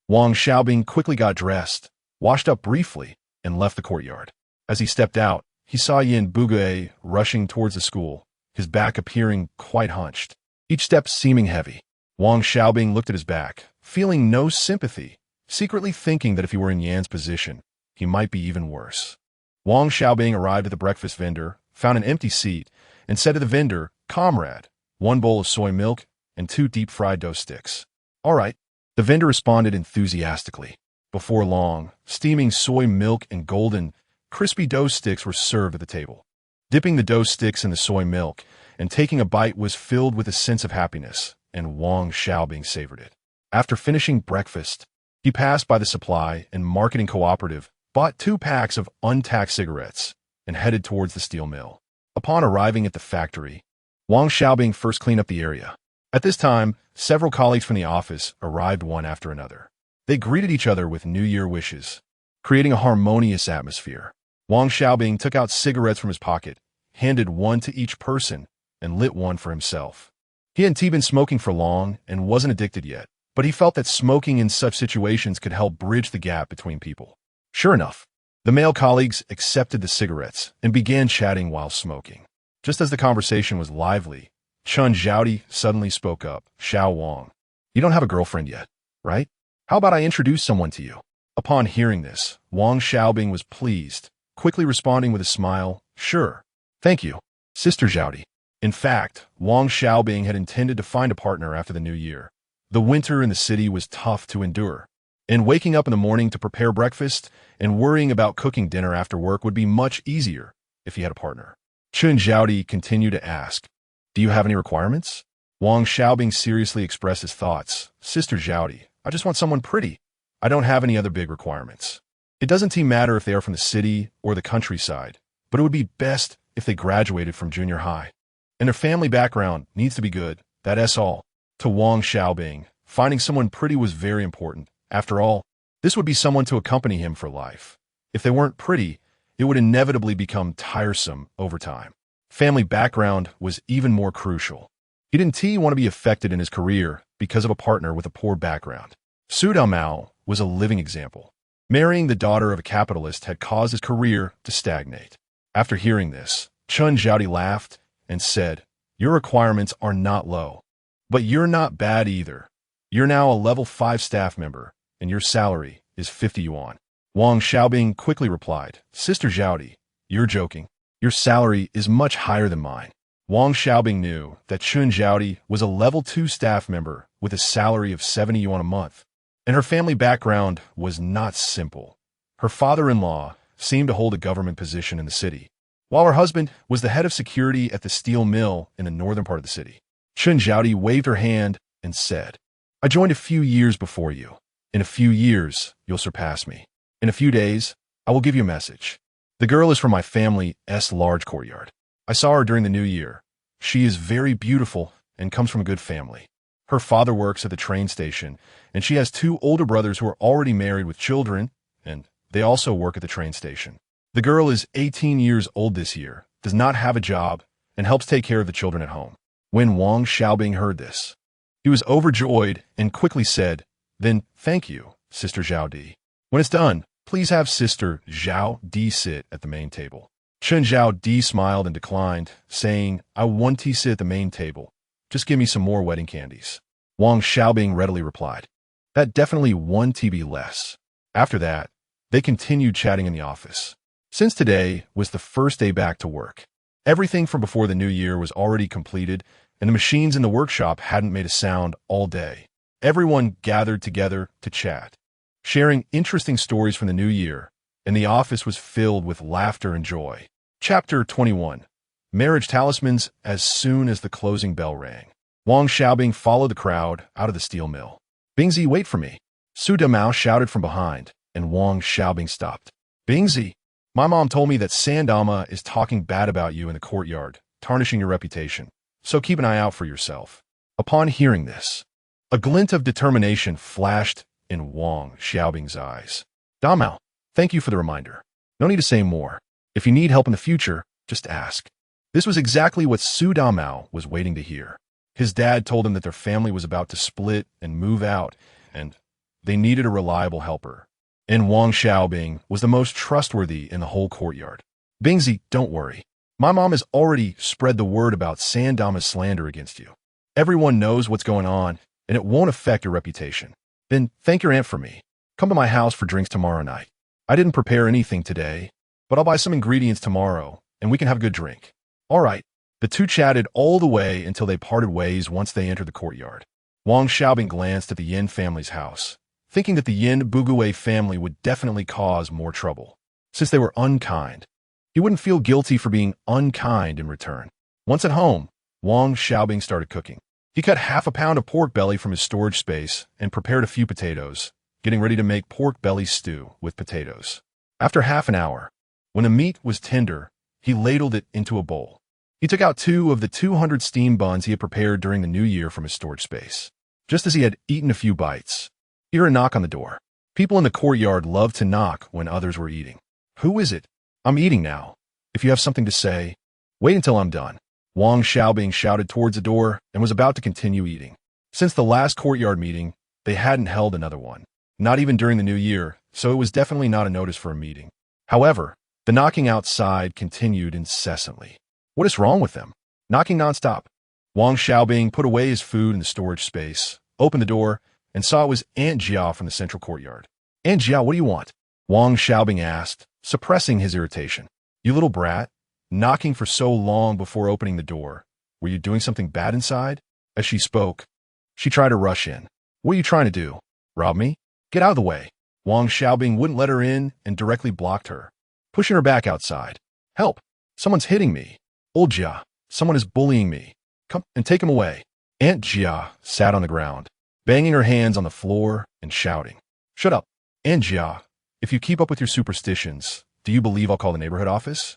Wang Xiaobing quickly got dressed, washed up briefly, and left the courtyard. As he stepped out, he saw Yin Bugue rushing towards the school, his back appearing quite hunched, each step seeming heavy. Wang Xiaobing looked at his back, feeling no sympathy, secretly thinking that if he were in Yan's position, he might be even worse. Wang Xiaobing arrived at the breakfast vendor, found an empty seat, and said to the vendor, "Comrade, 1 bowl of soy milk and 2 deep-fried dough sticks." "All right." The vendor responded enthusiastically. Before long, steaming soy milk and golden, crispy dough sticks were served at the table. Dipping the dough sticks in the soy milk and taking a bite was filled with a sense of happiness, and Wang Xiaobing savored it. After finishing breakfast, he passed by the supply and marketing cooperative, bought 2 packs of untaxed cigarettes, and headed towards the steel mill. Upon arriving at the factory, Wang Xiaobing first cleaned up the area. At this time, several colleagues from the office arrived one after another. They greeted each other with New Year wishes, creating a harmonious atmosphere. Wang Xiaobing took out cigarettes from his pocket, handed one to each person, and lit one for himself. He hadn't been smoking for long and wasn't addicted yet, but he felt that smoking in such situations could help bridge the gap between people. Sure enough, the male colleagues accepted the cigarettes and began chatting while smoking. Just as the conversation was lively, Chun Zhaodi suddenly spoke up. "Xiao Wang, you don't have a girlfriend yet, right? How about I introduce someone to you?" Upon hearing this, Wang Xiaobing was pleased, quickly responding with a smile, "Sure. Thank you, Sister Zhaodi." In fact, Wang Xiaobing had intended to find a partner after the new year. The winter in the city was tough to endure, and waking up in the morning to prepare breakfast and worrying about cooking dinner after work would be much easier if he had a partner. Chun Zhaodi continued to ask, "Do you have any requirements?" Wang Xiaobing seriously expressed his thoughts. "Sister Zhaodi, I just want someone pretty. I don't have any other big requirements. It doesn't matter if they are from the city or the countryside, but it would be best if they graduated from junior high. And their family background needs to be good. That's all." To Wang Xiaobing, finding someone pretty was very important. After all, this would be someone to accompany him for life. If they weren't pretty, it would inevitably become tiresome over time. Family background was even more crucial. He didn't want to be affected in his career because of a partner with a poor background. Su Damao was a living example. Marrying the daughter of a capitalist had caused his career to stagnate. After hearing this, Chun Zhaodi laughed and said, "Your requirements are not low, but you're not bad either. You're now a level 5 staff member, and your salary is 50 yuan. Wang Xiaobing quickly replied, "Sister Zhaodi, you're joking. Your salary is much higher than mine." Wang Xiaobing knew that Chun Zhaodi was a level 2 staff member with a salary of 70 yuan a month, and her family background was not simple. Her father-in-law seemed to hold a government position in the city, while her husband was the head of security at the steel mill in the northern part of the city. Chun Zhaodi waved her hand and said, I joined a few years before you. In a few years, you'll surpass me. In a few days, I will give you a message. The girl is from my family's large courtyard. I saw her during the New Year. She is very beautiful and comes from a good family. Her father works at the train station, and she has two older brothers who are already married with children, and they also work at the train station. The girl is 18 years old this year, does not have a job, and helps take care of the children at home. When Wang Xiaobing heard this, he was overjoyed and quickly said, "Then thank you, Sister Zhao Di. When it's done, please have Sister Zhao Di sit at the main table." Chen Zhao Di smiled and declined, saying, "I want to sit at the main table. Just give me some more wedding candies." Wang Xiaobing readily replied, "That definitely one TB less." After that, they continued chatting in the office. Since today was the first day back to work, everything from before the New Year was already completed, and the machines in the workshop hadn't made a sound all day. Everyone gathered together to chat, sharing interesting stories from the New Year, and the office was filled with laughter and joy. Chapter 21. Marriage Talismans. As soon as the closing bell rang, Wang Xiaobing followed the crowd out of the steel mill. "Bingzi, wait for me!" Su Damao shouted from behind, and Wang Xiaobing stopped. "Bingzi, my mom told me that Sandama is talking bad about you in the courtyard, tarnishing your reputation, so keep an eye out for yourself." Upon hearing this, a glint of determination flashed in Wang Xiaobing's eyes. "Damao, thank you for the reminder. No need to say more. If you need help in the future, just ask." This was exactly what Su Damao was waiting to hear. His dad told him that their family was about to split and move out, and they needed a reliable helper. And Wang Xiaobing was the most trustworthy in the whole courtyard. "Bingzi, don't worry. My mom has already spread the word about Sandama's slander against you. Everyone knows what's going on, and it won't affect your reputation. Then thank your aunt for me. Come to my house for drinks tomorrow night. I didn't prepare anything today, but I'll buy some ingredients tomorrow, and we can have a good drink." All right. The two chatted all the way until they parted ways once they entered the courtyard. Wang Xiaobing glanced at the Yin family's house, thinking that the Yin Bugue family would definitely cause more trouble, since they were unkind. He wouldn't feel guilty for being unkind in return. Once at home, Wang Xiaobing started cooking. He cut half a pound of pork belly from his storage space and prepared a few potatoes, getting ready to make pork belly stew with potatoes. After half an hour, when the meat was tender, he ladled it into a bowl. He took out 2 of the 200 steam buns he had prepared during the New Year from his storage space. Just as he had eaten a few bites, he heard a knock on the door. People in the courtyard loved to knock when others were eating. "Who is it?" "I'm eating now. If you have something to say, wait until I'm done." Wang Xiaobing shouted towards the door and was about to continue eating. Since the last courtyard meeting, they hadn't held another one, not even during the New Year, so it was definitely not a notice for a meeting. However, the knocking outside continued incessantly. What is wrong with them? Knocking nonstop. Wang Xiaobing put away his food in the storage space, opened the door, and saw it was Aunt Jia from the central courtyard. "Aunt Jia, what do you want?" Wang Xiaobing asked, suppressing his irritation. "You little brat, knocking for so long before opening the door. Were you doing something bad inside?" As she spoke, she tried to rush in. "What are you trying to do? Rob me? Get out of the way." Wang Xiaobing wouldn't let her in and directly blocked her, pushing her back outside. "Help! Someone's hitting me. Old Jia, someone is bullying me. Come and take him away." Aunt Jia sat on the ground, banging her hands on the floor and shouting. "Shut up, Aunt Jia. If you keep up with your superstitions, do you believe I'll call the neighborhood office?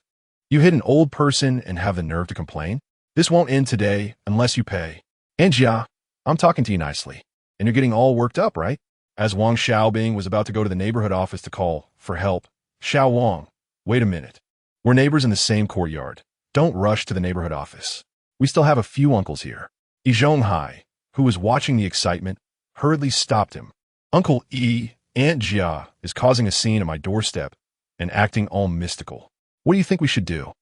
You hit an old person and have the nerve to complain? This won't end today unless you pay." "Aunt Jia, I'm talking to you nicely, and you're getting all worked up, right?" As Wang Xiaobing was about to go to the neighborhood office to call for help, "Xiao Wang, wait a minute. We're neighbors in the same courtyard. Don't rush to the neighborhood office. We still have a few uncles here." Yi Zhonghai, who was watching the excitement, hurriedly stopped him. "Uncle Yi, Aunt Jia is causing a scene at my doorstep and acting all mystical. What do you think we should do?"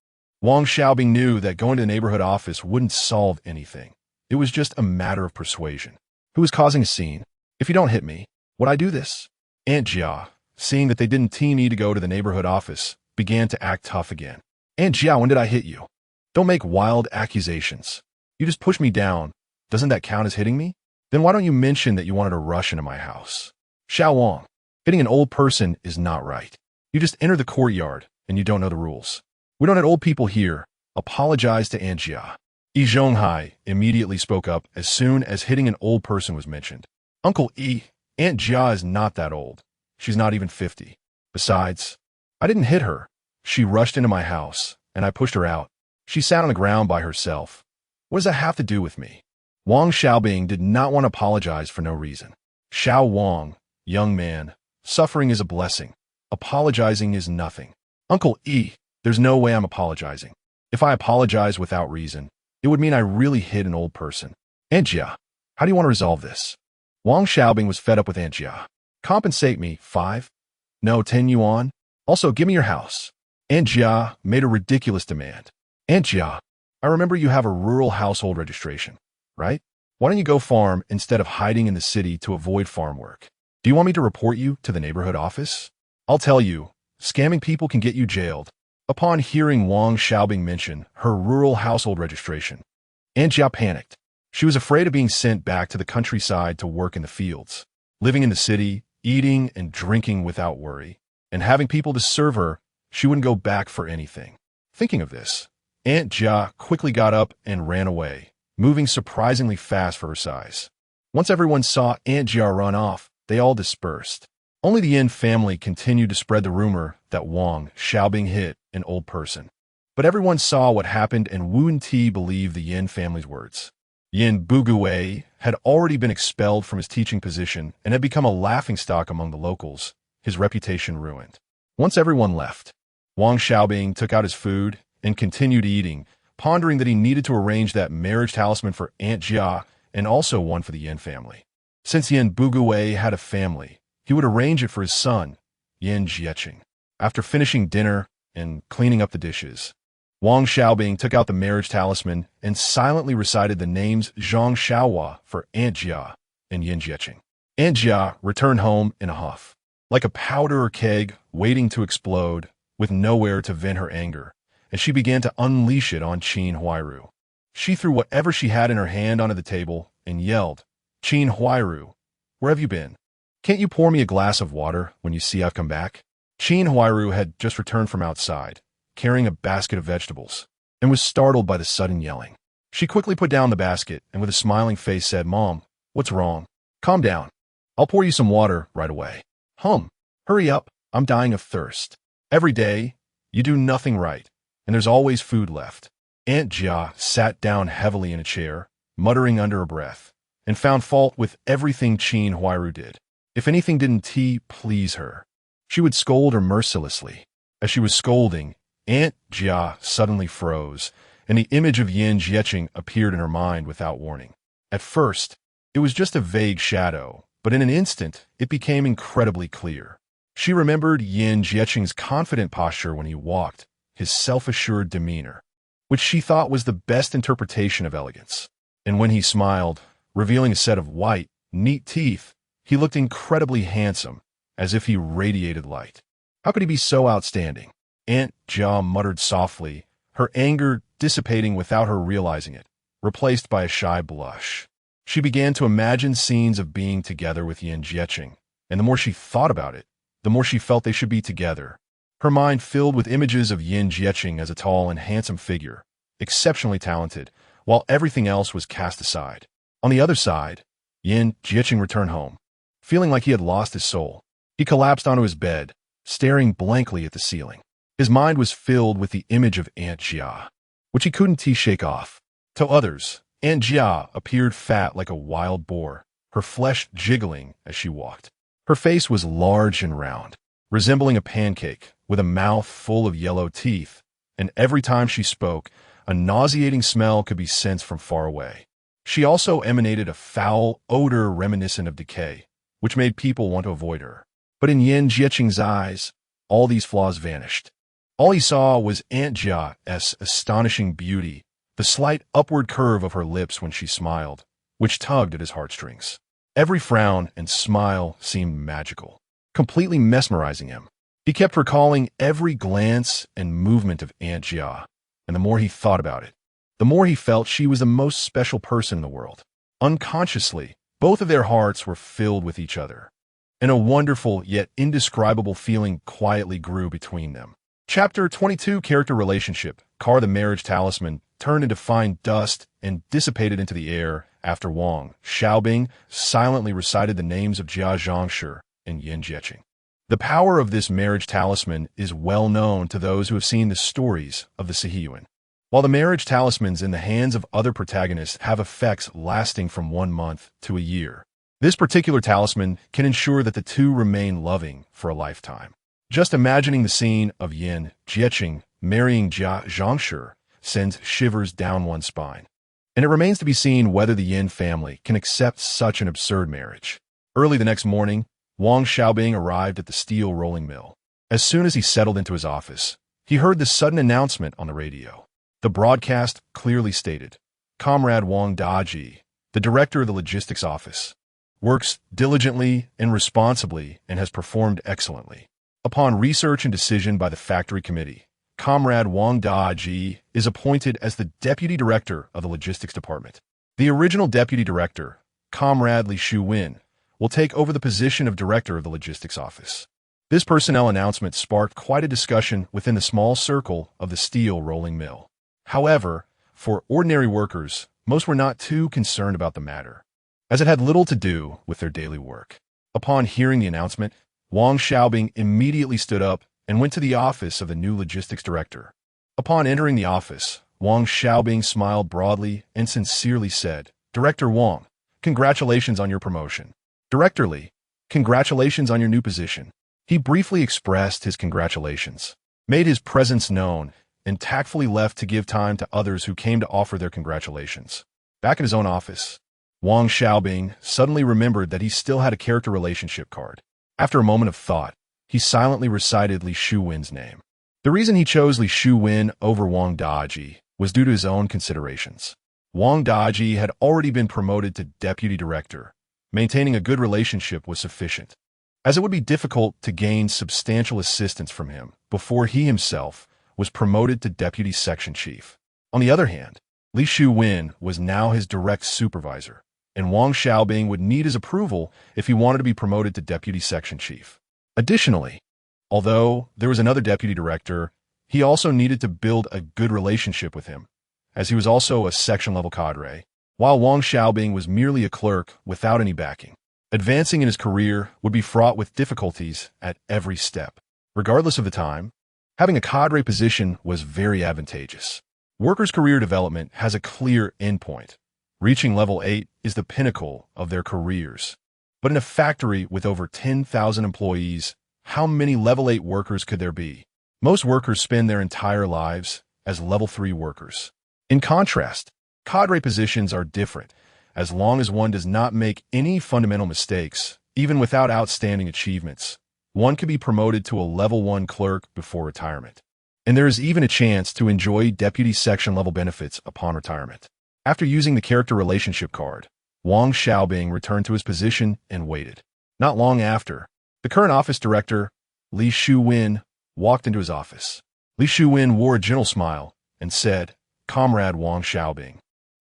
Wang Xiaobing knew that going to the neighborhood office wouldn't solve anything. It was just a matter of persuasion. "Who is causing a scene? If you don't hit me, would I do this?" Aunt Jia, seeing that they didn't need to go to the neighborhood office, began to act tough again. "Aunt Jia, when did I hit you? Don't make wild accusations. You just pushed me down. Doesn't that count as hitting me? Then why don't you mention that you wanted to rush into my house?" "Xiao Wang, hitting an old person is not right. You just enter the courtyard and you don't know the rules. We don't have old people here. Apologize to Aunt Jia." Yi Zhonghai immediately spoke up as soon as hitting an old person was mentioned. Uncle E, Aunt Jia is not that old. She's not even 50. Besides, I didn't hit her. She rushed into my house, and I pushed her out. She sat on the ground by herself. What does that have to do with me? Wang Xiaobing did not want to apologize for no reason. Xiao Wang, young man, suffering is a blessing. Apologizing is nothing. Uncle E, there's no way I'm apologizing. If I apologize without reason, it would mean I really hit an old person. Aunt Jia, how do you want to resolve this? Wang Xiaobing was fed up with Aunt Jia. Compensate me, 5? No, 10 yuan? Also, give me your house. Aunt Jia made a ridiculous demand. Aunt Jia, I remember you have a rural household registration, right? Why don't you go farm instead of hiding in the city to avoid farm work? Do you want me to report you to the neighborhood office? I'll tell you, scamming people can get you jailed. Upon hearing Wang Xiaobing mention her rural household registration, Aunt Jia panicked. She was afraid of being sent back to the countryside to work in the fields, living in the city, eating and drinking without worry, and having people to serve her. She wouldn't go back for anything. Thinking of this, Aunt Jia quickly got up and ran away, moving surprisingly fast for her size. Once everyone saw Aunt Jia run off, they all dispersed. Only the Yin family continued to spread the rumor that Wang Xiaobing hit an old person. But everyone saw what happened, and Wu Ti believed the Yin family's words. Yin Bugui had already been expelled from his teaching position and had become a laughingstock among the locals, his reputation ruined. Once everyone left, Wang Xiaobing took out his food and continued eating, pondering that he needed to arrange that marriage talisman for Aunt Jia and also one for the Yin family. Since Yin Bugui had a family, he would arrange it for his son, Yin Jieqing. After finishing dinner and cleaning up the dishes, Wang Xiaobing took out the marriage talisman and silently recited the names Zhang Xiaohua for Aunt Jia and Yin Jieqing. Aunt Jia returned home in a huff, like a powder keg waiting to explode, with nowhere to vent her anger, and she began to unleash it on Qin Huairu. She threw whatever she had in her hand onto the table and yelled, "Qin Huairu, where have you been? Can't you pour me a glass of water when you see I've come back?" Qin Huairu had just returned from outside, carrying a basket of vegetables, and was startled by the sudden yelling. She quickly put down the basket and with a smiling face said, "Mom, what's wrong? Calm down. I'll pour you some water right away." Hurry up, I'm dying of thirst. Every day, you do nothing right, and there's always food left. Aunt Jia sat down heavily in a chair, muttering under her breath, and found fault with everything Qin Huairu did. If anything didn't please her, she would scold her mercilessly. As she was scolding, Aunt Jia suddenly froze, and the image of Yin Jieqing appeared in her mind without warning. At first, it was just a vague shadow, but in an instant, it became incredibly clear. She remembered Yin Jieqing's confident posture when he walked, his self-assured demeanor, which she thought was the best interpretation of elegance. And when he smiled, revealing a set of white, neat teeth, he looked incredibly handsome, as if he radiated light. How could he be so outstanding? Aunt Jia muttered softly, her anger dissipating without her realizing it, replaced by a shy blush. She began to imagine scenes of being together with Yin Jieqing, and the more she thought about it, the more she felt they should be together. Her mind filled with images of Yin Jieqing as a tall and handsome figure, exceptionally talented, while everything else was cast aside. On the other side, Yin Jieqing returned home, feeling like he had lost his soul. He collapsed onto his bed, staring blankly at the ceiling. His mind was filled with the image of Aunt Jia, which he couldn't shake off. To others, Aunt Jia appeared fat like a wild boar, her flesh jiggling as she walked. Her face was large and round, resembling a pancake, with a mouth full of yellow teeth, and every time she spoke, a nauseating smell could be sensed from far away. She also emanated a foul odor reminiscent of decay, which made people want to avoid her. But in Yin Jieqing's eyes, all these flaws vanished. All he saw was Aunt Jia's astonishing beauty, the slight upward curve of her lips when she smiled, which tugged at his heartstrings. Every frown and smile seemed magical, completely mesmerizing him. He kept recalling every glance and movement of Aunt Jia, and the more he thought about it, the more he felt she was the most special person in the world. Unconsciously, both of their hearts were filled with each other, and a wonderful yet indescribable feeling quietly grew between them. Chapter 22 Character Relationship. The marriage talisman turned into fine dust and dissipated into the air after Wang Xiaobing silently recited the names of Jia Zhangshi and Yin Jieqing. The power of this marriage talisman is well known to those who have seen the stories of the Sihiyuan. While the marriage talismans in the hands of other protagonists have effects lasting from 1 month to a year, this particular talisman can ensure that the two remain loving for a lifetime. Just imagining the scene of Yin Jieqing marrying Jia Zhangshi sends shivers down one's spine. And it remains to be seen whether the Yin family can accept such an absurd marriage. Early the next morning, Wang Xiaobing arrived at the steel rolling mill. As soon as he settled into his office, he heard the sudden announcement on the radio. The broadcast clearly stated, "Comrade Wang Daji, the director of the logistics office, works diligently and responsibly and has performed excellently. Upon research and decision by the factory committee, Comrade Wang Daji is appointed as the deputy director of the logistics department. The original deputy director, Comrade Li Shuwen, will take over the position of director of the logistics office." This personnel announcement sparked quite a discussion within the small circle of the steel rolling mill. However, for ordinary workers, most were not too concerned about the matter, as it had little to do with their daily work. Upon hearing the announcement, Wang Xiaobing immediately stood up and went to the office of the new logistics director. Upon entering the office, Wang Xiaobing smiled broadly and sincerely said, "Director Wang, congratulations on your promotion. Director Li, congratulations on your new position." He briefly expressed his congratulations, made his presence known, and tactfully left to give time to others who came to offer their congratulations. Back at his own office, Wang Xiaobing suddenly remembered that he still had a character relationship card. After a moment of thought, he silently recited Li Shuwen's name. The reason he chose Li Shuwen over Wang Daji was due to his own considerations. Wang Daji had already been promoted to deputy director. Maintaining a good relationship was sufficient, as it would be difficult to gain substantial assistance from him before he himself was promoted to deputy section chief. On the other hand, Li Shuwen was now his direct supervisor, and Wang Xiaobing would need his approval if he wanted to be promoted to deputy section chief. Additionally, although there was another deputy director, he also needed to build a good relationship with him, as he was also a section-level cadre, while Wang Xiaobing was merely a clerk without any backing. Advancing in his career would be fraught with difficulties at every step. Regardless of the time, having a cadre position was very advantageous. Workers' career development has a clear endpoint. Reaching level 8 is the pinnacle of their careers. But in a factory with over 10,000 employees, how many level 8 workers could there be? Most workers spend their entire lives as level 3 workers. In contrast, cadre positions are different. As long as one does not make any fundamental mistakes, even without outstanding achievements, one could be promoted to a level 1 clerk before retirement. And there is even a chance to enjoy deputy section level benefits upon retirement. After using the character relationship card, Wang Xiaobing returned to his position and waited. Not long after, the current office director, Li Shuwen, walked into his office. Li Shuwen wore a gentle smile and said, "Comrade Wang Xiaobing,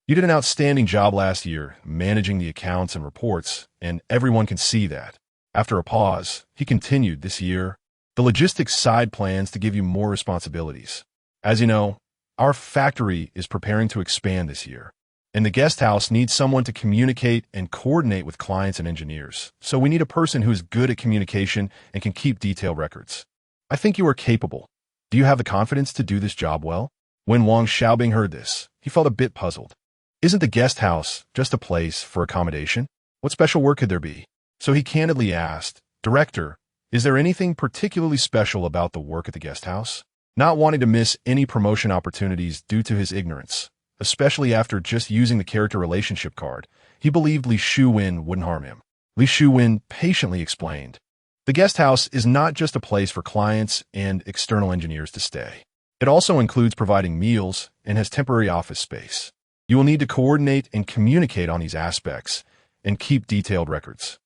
you did an outstanding job last year managing the accounts and reports, and everyone can see that." After a pause, he continued, "This year, the logistics side plans to give you more responsibilities. As you know, our factory is preparing to expand this year, and the guest house needs someone to communicate and coordinate with clients and engineers. So we need a person who is good at communication and can keep detailed records. I think you are capable. Do you have the confidence to do this job well?" When Wang Xiaobing heard this, he felt a bit puzzled. Isn't the guest house just a place for accommodation? What special work could there be? So he candidly asked, "Director, is there anything particularly special about the work at the guest house?" Not wanting to miss any promotion opportunities due to his ignorance, especially after just using the character relationship card, he believed Li Shuwen wouldn't harm him. Li Shuwen patiently explained, "The guest house is not just a place for clients and external engineers to stay. It also includes providing meals and has temporary office space. You will need to coordinate and communicate on these aspects and keep detailed records.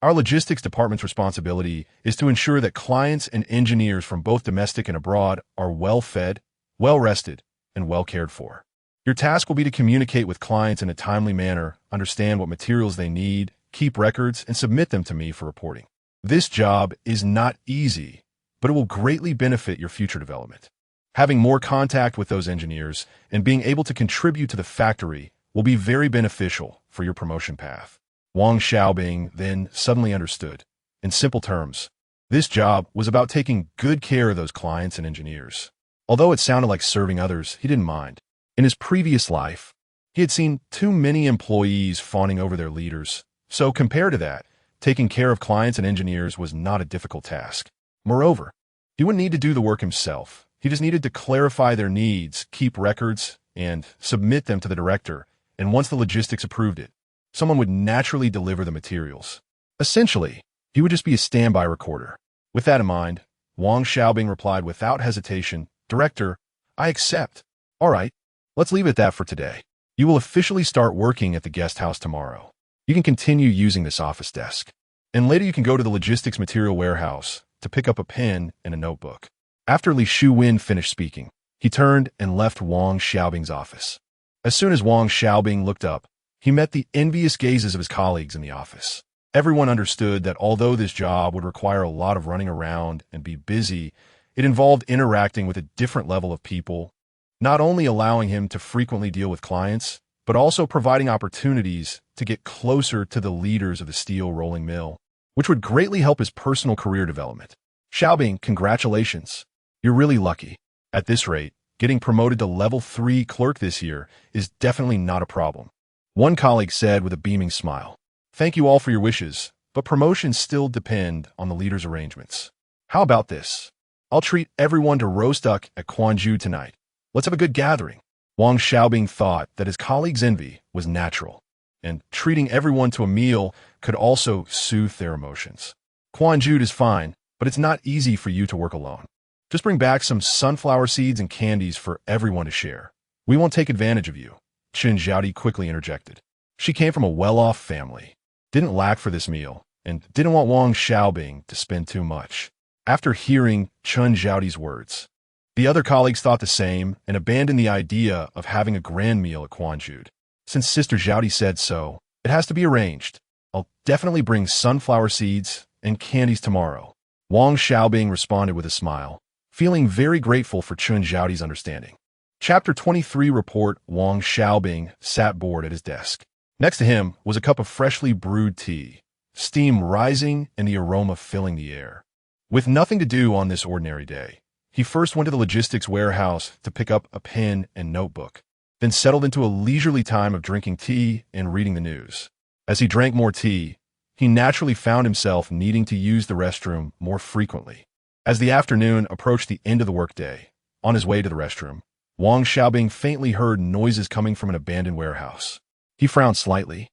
Our logistics department's responsibility is to ensure that clients and engineers from both domestic and abroad are well-fed, well-rested, and well-cared for. Your task will be to communicate with clients in a timely manner, understand what materials they need, keep records, and submit them to me for reporting. This job is not easy, but it will greatly benefit your future development. Having more contact with those engineers and being able to contribute to the factory will be very beneficial for your promotion path. Wang Xiaobing then suddenly understood. In simple terms, this job was about taking good care of those clients and engineers. Although it sounded like serving others, he didn't mind. In his previous life, he had seen too many employees fawning over their leaders, so compared to that, taking care of clients and engineers was not a difficult task. Moreover, he wouldn't need to do the work himself. He just needed to clarify their needs, keep records, and submit them to the director, and once the logistics approved it, someone would naturally deliver the materials. Essentially, he would just be a standby recorder. With that in mind, Wang Xiaobing replied without hesitation, "Director, I accept. All right, let's leave it at that for today. You will officially start working at the guest house tomorrow. You can continue using this office desk. And later you can go to the logistics material warehouse to pick up a pen and a notebook." After Li Shuwen finished speaking, he turned and left Wang Xiaobing's office. As soon as Wang Xiaobing looked up, he met the envious gazes of his colleagues in the office. Everyone understood that although this job would require a lot of running around and be busy, it involved interacting with a different level of people, not only allowing him to frequently deal with clients, but also providing opportunities to get closer to the leaders of the steel rolling mill, which would greatly help his personal career development. Xiaobing, congratulations. You're really lucky. At this rate, getting promoted to level 3 clerk this year is definitely not a problem. One colleague said with a beaming smile. Thank you all for your wishes, but promotions still depend on the leader's arrangements. How about this? I'll treat everyone to roast duck at Quanju tonight. Let's have a good gathering. Wang Xiaobing thought that his colleagues' envy was natural, and treating everyone to a meal could also soothe their emotions. Quanju is fine, but it's not easy for you to work alone. Just bring back some sunflower seeds and candies for everyone to share. We won't take advantage of you, Chen Xiaodi quickly interjected. She came from a well-off family, didn't lack for this meal, and didn't want Wang Xiaobing to spend too much. After hearing Chen Xiaodi's words, the other colleagues thought the same and abandoned the idea of having a grand meal at Quanju. Since Sister Xiaodi said so, it has to be arranged. I'll definitely bring sunflower seeds and candies tomorrow. Wang Xiaobing responded with a smile, feeling very grateful for Chen Xiaodi's understanding. Chapter 23 report. Wang Xiaobing sat bored at his desk. Next to him was a cup of freshly brewed tea, steam rising and the aroma filling the air. With nothing to do on this ordinary day, he first went to the logistics warehouse to pick up a pen and notebook, then settled into a leisurely time of drinking tea and reading the news. As he drank more tea, he naturally found himself needing to use the restroom more frequently. As the afternoon approached the end of the workday, on his way to the restroom, Wang Xiaobing faintly heard noises coming from an abandoned warehouse. He frowned slightly,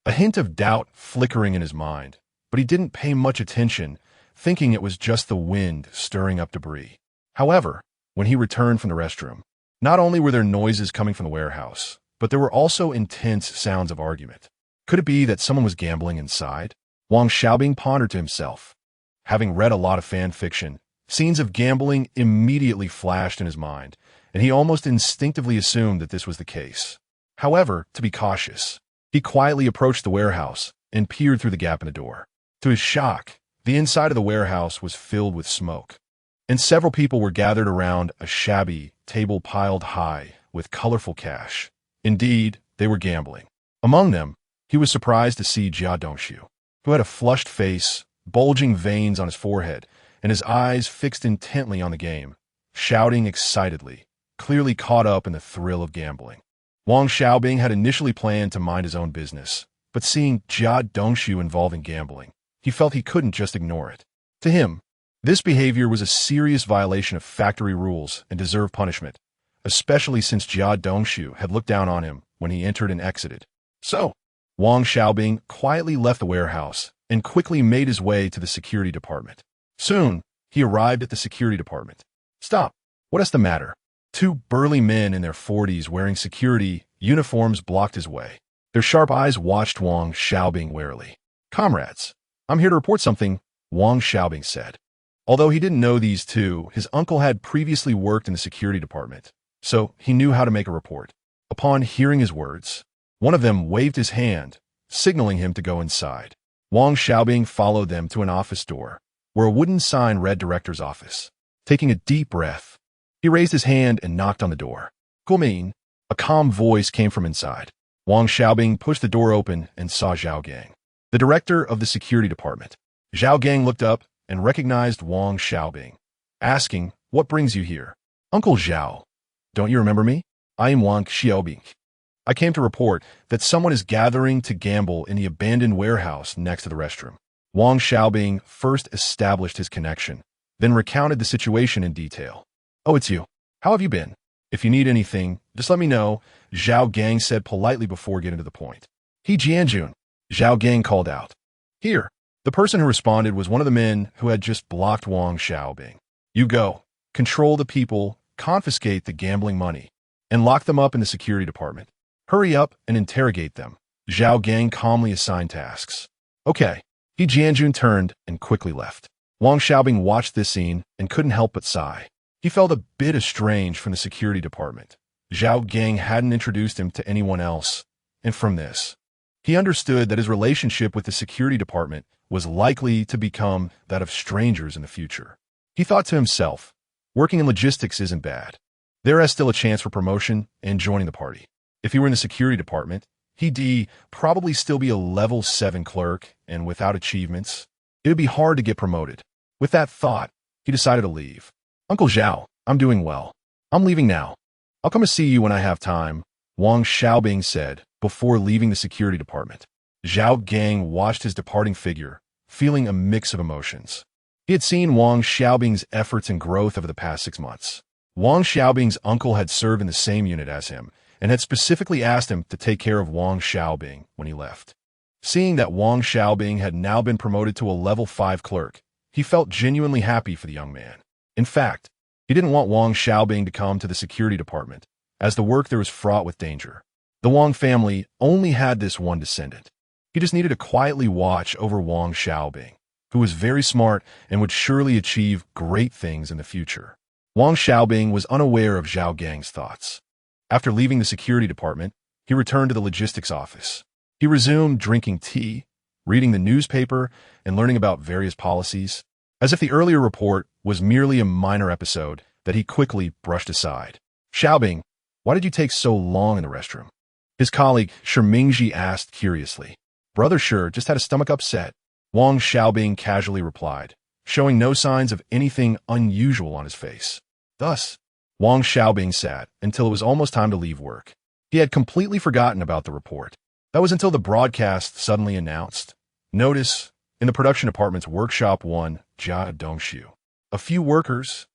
a hint of doubt flickering in his mind, but he didn't pay much attention, thinking it was just the wind stirring up debris. However, when he returned from the restroom, not only were there noises coming from the warehouse, but there were also intense sounds of argument. Could it be that someone was gambling inside? Wang Xiaobing pondered to himself. Having read a lot of fan fiction, scenes of gambling immediately flashed in his mind, and he almost instinctively assumed that this was the case. However, to be cautious, he quietly approached the warehouse and peered through the gap in the door. To his shock, the inside of the warehouse was filled with smoke, and several people were gathered around a shabby table piled high with colorful cash. Indeed, they were gambling. Among them, he was surprised to see Jia Dongshu, who had a flushed face, bulging veins on his forehead, and his eyes fixed intently on the game, shouting excitedly, clearly caught up in the thrill of gambling. Wang Xiaobing had initially planned to mind his own business, but seeing Jia Dongshu involved in gambling, he felt he couldn't just ignore it. To him, this behavior was a serious violation of factory rules and deserved punishment, especially since Jia Dongshu had looked down on him when he entered and exited. So, Wang Xiaobing quietly left the warehouse and quickly made his way to the security department. Soon, he arrived at the security department. Stop! What is the matter? Two burly men in their 40s wearing security uniforms blocked his way. Their sharp eyes watched Wang Xiaobing warily. Comrades, I'm here to report something, Wang Xiaobing said. Although he didn't know these two, his uncle had previously worked in the security department, so he knew how to make a report. Upon hearing his words, one of them waved his hand, signaling him to go inside. Wang Xiaobing followed them to an office door, where a wooden sign read Director's Office. Taking a deep breath, he raised his hand and knocked on the door. Come in. A calm voice came from inside. Wang Xiaobing pushed the door open and saw Zhao Gang, the director of the security department. Zhao Gang looked up and recognized Wang Xiaobing, asking, "What brings you here?" "Uncle Zhao, don't you remember me? I am Wang Xiaobing. I came to report that someone is gathering to gamble in the abandoned warehouse next to the restroom." Wang Xiaobing first established his connection, then recounted the situation in detail. "Oh, it's you. How have you been? If you need anything, just let me know," Zhao Gang said politely before getting to the point. "He Jianjun," Zhao Gang called out. "Here." The person who responded was one of the men who had just blocked Wang Xiaobing. "You go, control the people, confiscate the gambling money, and lock them up in the security department. Hurry up and interrogate them." Zhao Gang calmly assigned tasks. "Okay." He Jianjun turned and quickly left. Wang Xiaobing watched this scene and couldn't help but sigh. He felt a bit estranged from the security department. Zhao Gang hadn't introduced him to anyone else, and from this, he understood that his relationship with the security department was likely to become that of strangers in the future. He thought to himself, working in logistics isn't bad. There is still a chance for promotion and joining the party. If he were in the security department, he'd probably still be a level 7 clerk, and without achievements, it would be hard to get promoted. With that thought, he decided to leave. "Uncle Zhao, I'm doing well. I'm leaving now. I'll come to see you when I have time," Wang Xiaobing said before leaving the security department. Zhao Gang watched his departing figure, feeling a mix of emotions. He had seen Wang Xiaobing's efforts and growth over the past 6 months. Wang Xiaobing's uncle had served in the same unit as him and had specifically asked him to take care of Wang Xiaobing when he left. Seeing that Wang Xiaobing had now been promoted to a level 5 clerk, he felt genuinely happy for the young man. In fact, he didn't want Wang Xiaobing to come to the security department, as the work there was fraught with danger. The Wang family only had this one descendant. He just needed to quietly watch over Wang Xiaobing, who was very smart and would surely achieve great things in the future. Wang Xiaobing was unaware of Zhao Gang's thoughts. After leaving the security department, he returned to the logistics office. He resumed drinking tea, reading the newspaper, and learning about various policies, as if the earlier report was merely a minor episode that he quickly brushed aside. "Xiaobing, why did you take so long in the restroom?" His colleague Shimingji asked curiously. "Brother sure just had a stomach upset," Wang Xiaobing casually replied, showing no signs of anything unusual on his face. Thus, Wang Xiaobing sat until it was almost time to leave work. He had completely forgotten about the report. That was until the broadcast suddenly announced, "Notice, in the production department's workshop 1, Jia. A few workers,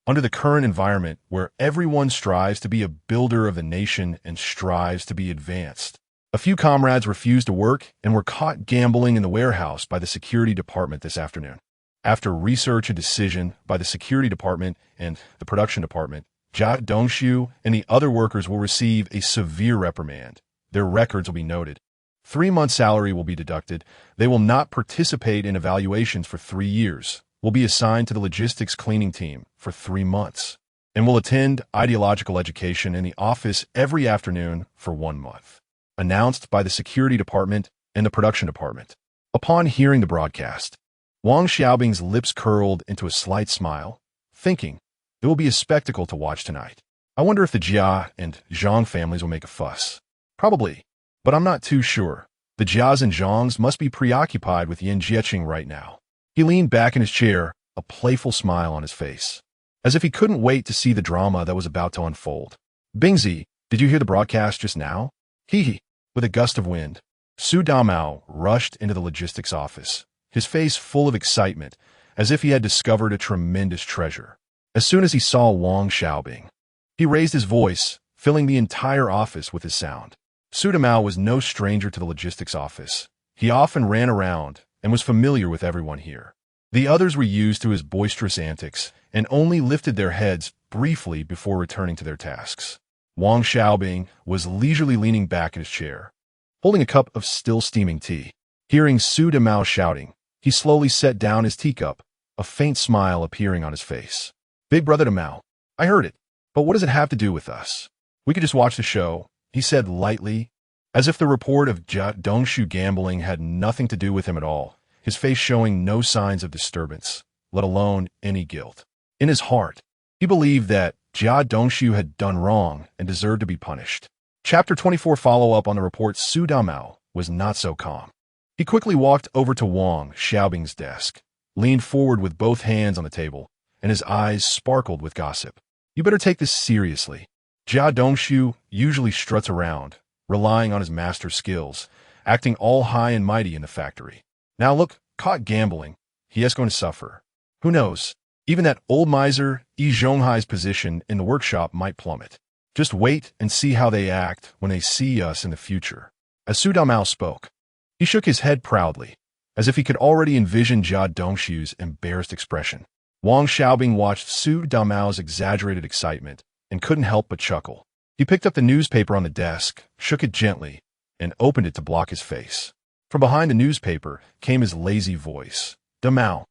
under the current environment where everyone strives to be a builder of the nation and strives to be advanced. A few comrades refused to work and were caught gambling in the warehouse by the security department this afternoon. After research and decision by the security department and the production department, Jia and the other workers will receive a severe reprimand. Their records will be noted. 3 months' salary will be deducted. They will not participate in evaluations for 3 years, will be assigned to the logistics cleaning team for 3 months, and will attend ideological education in the office every afternoon for 1 month." Announced by the security department and the production department. Upon hearing the broadcast, Wang Xiaobing's lips curled into a slight smile, thinking, "It will be a spectacle to watch tonight. I wonder if the Jia and Zhang families will make a fuss. Probably, but I'm not too sure. The Jias and Zhangs must be preoccupied with Yin Jieqing right now." He leaned back in his chair, a playful smile on his face, as if he couldn't wait to see the drama that was about to unfold. "Bingzi, did you hear the broadcast just now?" Hee. With a gust of wind, Su Damao rushed into the logistics office, his face full of excitement, as if he had discovered a tremendous treasure. As soon as he saw Wang Xiaobing, he raised his voice, filling the entire office with his sound. Su Damao was no stranger to the logistics office. He often ran around and was familiar with everyone here. The others were used to his boisterous antics and only lifted their heads briefly before returning to their tasks. Wang Xiaobing was leisurely leaning back in his chair, holding a cup of still steaming tea. Hearing Su Damao shouting, he slowly set down his teacup, a faint smile appearing on his face. "Big brother Damao, I heard it, but what does it have to do with us? We could just watch the show," he said lightly, as if the report of Jia Dongshu gambling had nothing to do with him at all, his face showing no signs of disturbance, let alone any guilt. In his heart, he believed that Jia Dongshu had done wrong and deserved to be punished. Chapter 24 follow-up on the report. Su Damao was not so calm. He quickly walked over to Wang Xiaobing's desk, leaned forward with both hands on the table, and his eyes sparkled with gossip. You better take this seriously. Jia Dongshu usually struts around, relying on his master's skills, acting all high and mighty in the factory. Now look, caught gambling, he is going to suffer. Who knows? Even that old miser Yi Zhonghai's position in the workshop might plummet. Just wait and see how they act when they see us in the future. As Su Damao spoke, he shook his head proudly, as if he could already envision Jia Dongshu's embarrassed expression. Wang Xiaobing watched Su Damao's exaggerated excitement and couldn't help but chuckle. He picked up the newspaper on the desk, shook it gently, and opened it to block his face. From behind the newspaper came his lazy voice. Damao,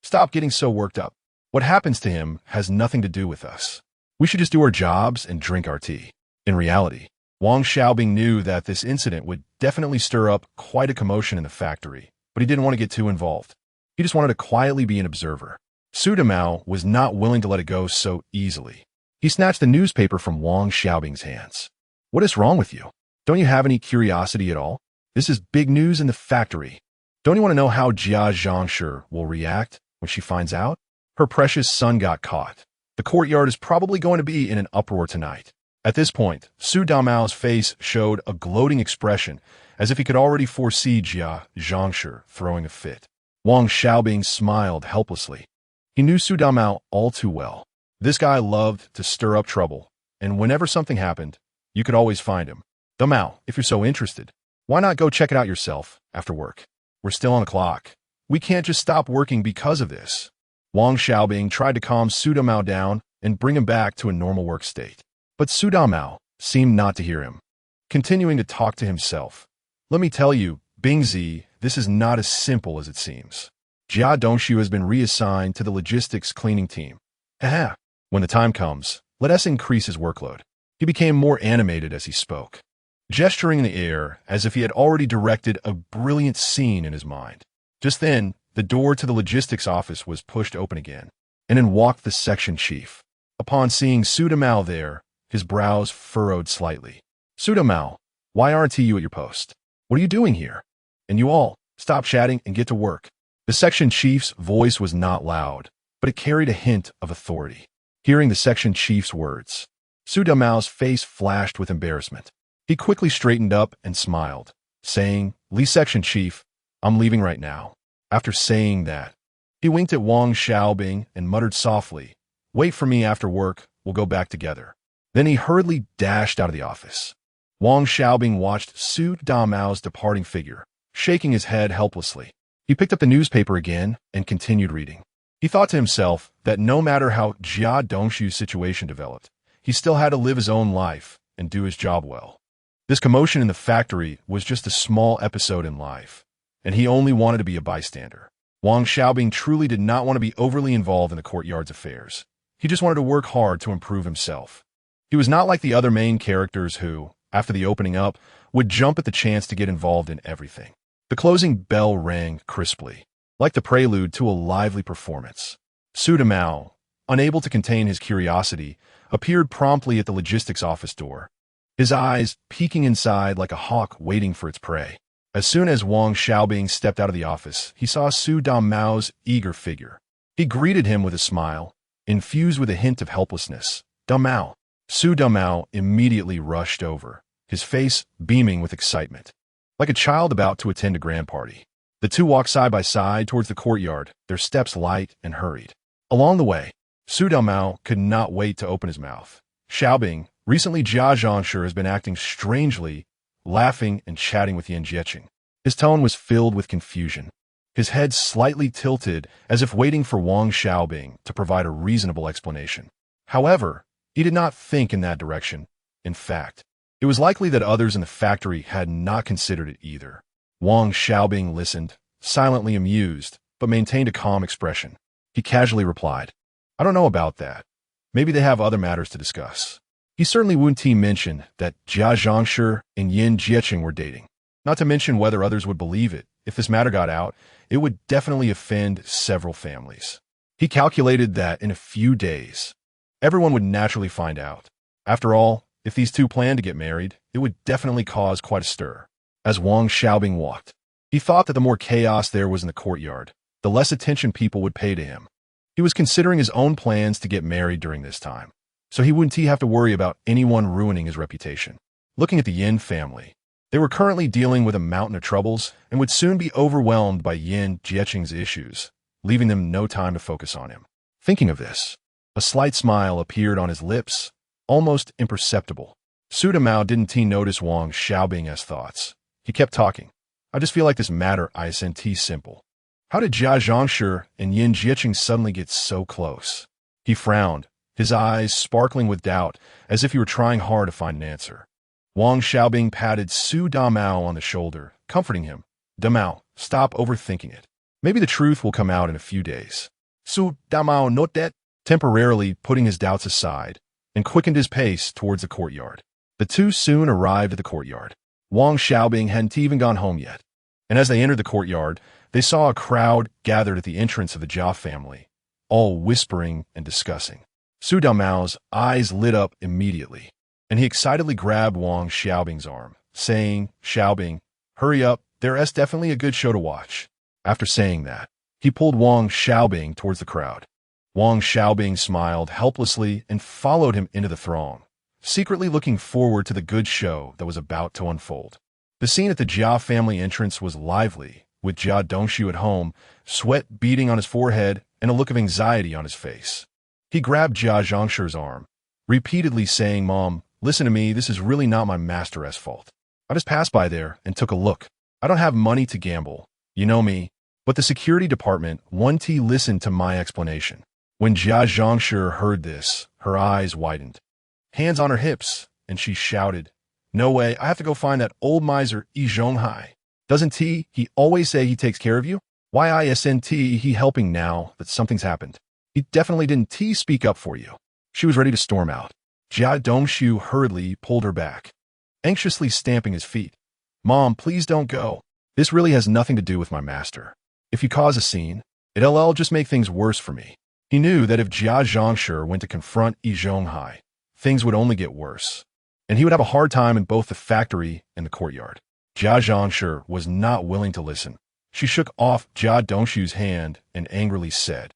stop getting so worked up. What happens to him has nothing to do with us. We should just do our jobs and drink our tea. In reality, Wang Xiaobing knew that this incident would definitely stir up quite a commotion in the factory, but he didn't want to get too involved. He just wanted to quietly be an observer. Su Damao was not willing to let it go so easily. He snatched the newspaper from Wang Xiaobing's hands. What is wrong with you? Don't you have any curiosity at all? This is big news in the factory. Don't you want to know how Jia Zhangshi will react when she finds out? Her precious son got caught. The courtyard is probably going to be in an uproar tonight. At this point, Su Damao's face showed a gloating expression, as if he could already foresee Jia Zhangshi throwing a fit. Wang Xiaobing smiled helplessly. He knew Su Damao all too well. This guy loved to stir up trouble, and whenever something happened, you could always find him. Damao, if you're so interested, why not go check it out yourself after work? We're still on the clock. We can't just stop working because of this. Wang Xiaobing tried to calm Su Damao down and bring him back to a normal work state. But Su Damao seemed not to hear him, continuing to talk to himself. Let me tell you, Bingzi, this is not as simple as it seems. Jia Dongshu has been reassigned to the logistics cleaning team. Haha. When the time comes, let us increase his workload. He became more animated as he spoke, gesturing in the air as if he had already directed a brilliant scene in his mind. Just then, the door to the logistics office was pushed open again, and in walked the section chief. Upon seeing Su Damao there, his brows furrowed slightly. Su Damao, why aren't you at your post? What are you doing here? And you all, stop chatting and get to work. The section chief's voice was not loud, but it carried a hint of authority. Hearing the section chief's words, Su Damao's face flashed with embarrassment. He quickly straightened up and smiled, saying, Li Section Chief, I'm leaving right now. After saying that, he winked at Wang Xiaobing and muttered softly, Wait for me after work, we'll go back together. Then he hurriedly dashed out of the office. Wang Xiaobing watched Su Damao's departing figure, shaking his head helplessly. He picked up the newspaper again and continued reading. He thought to himself that no matter how Jia Dongshu's situation developed, he still had to live his own life and do his job well. This commotion in the factory was just a small episode in life, and he only wanted to be a bystander. Wang Xiaobing truly did not want to be overly involved in the courtyard's affairs. He just wanted to work hard to improve himself. He was not like the other main characters who, after the opening up, would jump at the chance to get involved in everything. The closing bell rang crisply, like the prelude to a lively performance. Su Damao, unable to contain his curiosity, appeared promptly at the logistics office door, his eyes peeking inside like a hawk waiting for its prey. As soon as Wang Xiaobing stepped out of the office, he saw Su Damao's eager figure. He greeted him with a smile, infused with a hint of helplessness. Damao. Su Damao immediately rushed over, his face beaming with excitement. Like a child about to attend a grand party, the two walked side by side towards the courtyard, their steps light and hurried. Along the way, Su Damao could not wait to open his mouth. Xiaobing, recently Jia Zhangshi has been acting strangely, laughing and chatting with Yan Jieqing. His tone was filled with confusion, his head slightly tilted as if waiting for Wang Xiaobing to provide a reasonable explanation. However, he did not think in that direction. In fact, it was likely that others in the factory had not considered it either. Wang Xiaobing listened, silently amused, but maintained a calm expression. He casually replied, I don't know about that. Maybe they have other matters to discuss. He certainly wouldn't mention that Jia Zhangshi and Yan Jieqing were dating. Not to mention whether others would believe it. If this matter got out, it would definitely offend several families. He calculated that in a few days, everyone would naturally find out. After all, If these two planned to get married, it would definitely cause quite a stir. As Wang Xiaobing walked, he thought that the more chaos there was in the courtyard, the less attention people would pay to him. He was considering his own plans to get married during this time, so he wouldn't have to worry about anyone ruining his reputation. Looking at the Yin family, they were currently dealing with a mountain of troubles and would soon be overwhelmed by Yin Jieqing's issues, leaving them no time to focus on him. Thinking of this, a slight smile appeared on his lips, almost imperceptible. Su Damao didn't notice Wang Xiaobing's thoughts. He kept talking. I just feel like this matter isn't simple. How did Jia Zhangshi and Yin Jieqing suddenly get so close? He frowned, his eyes sparkling with doubt, as if he were trying hard to find an answer. Wang Xiaobing patted Su Damao on the shoulder, comforting him. Damao, stop overthinking it. Maybe the truth will come out in a few days. Su Damao noted that, temporarily putting his doubts aside, and quickened his pace towards the courtyard. The two soon arrived at the courtyard. Wang Xiaobing hadn't even gone home yet, and as they entered the courtyard, they saw a crowd gathered at the entrance of the Jia family, all whispering and discussing. Su Damao's eyes lit up immediately, and he excitedly grabbed Wang Xiaobing's arm, saying, Xiaobing, hurry up, there's definitely a good show to watch. After saying that, he pulled Wang Xiaobing towards the crowd. Wang Xiaobing smiled helplessly and followed him into the throng, secretly looking forward to the good show that was about to unfold. The scene at the Jia family entrance was lively, with Jia Dongshu at home, sweat beading on his forehead and a look of anxiety on his face. He grabbed Jia Zhangshi's arm, repeatedly saying, Mom, listen to me, this is really not my master's fault. I just passed by there and took a look. I don't have money to gamble, you know me, but the security department won't listen to my explanation. When Jia Zhangshi heard this, her eyes widened. Hands on her hips, and she shouted, No way, I have to go find that old miser Yi Zhonghai. Doesn't he always say he takes care of you? Why isn't he helping now that something's happened? He definitely didn't speak up for you. She was ready to storm out. Jia Dongshu hurriedly pulled her back, anxiously stamping his feet. Mom, please don't go. This really has nothing to do with my master. If you cause a scene, it'll just make things worse for me. He knew that if Jia Zhangshi went to confront Yi Zhonghai, things would only get worse, and he would have a hard time in both the factory and the courtyard. Jia Zhangshi was not willing to listen. She shook off Jia Dongshu's hand and angrily said,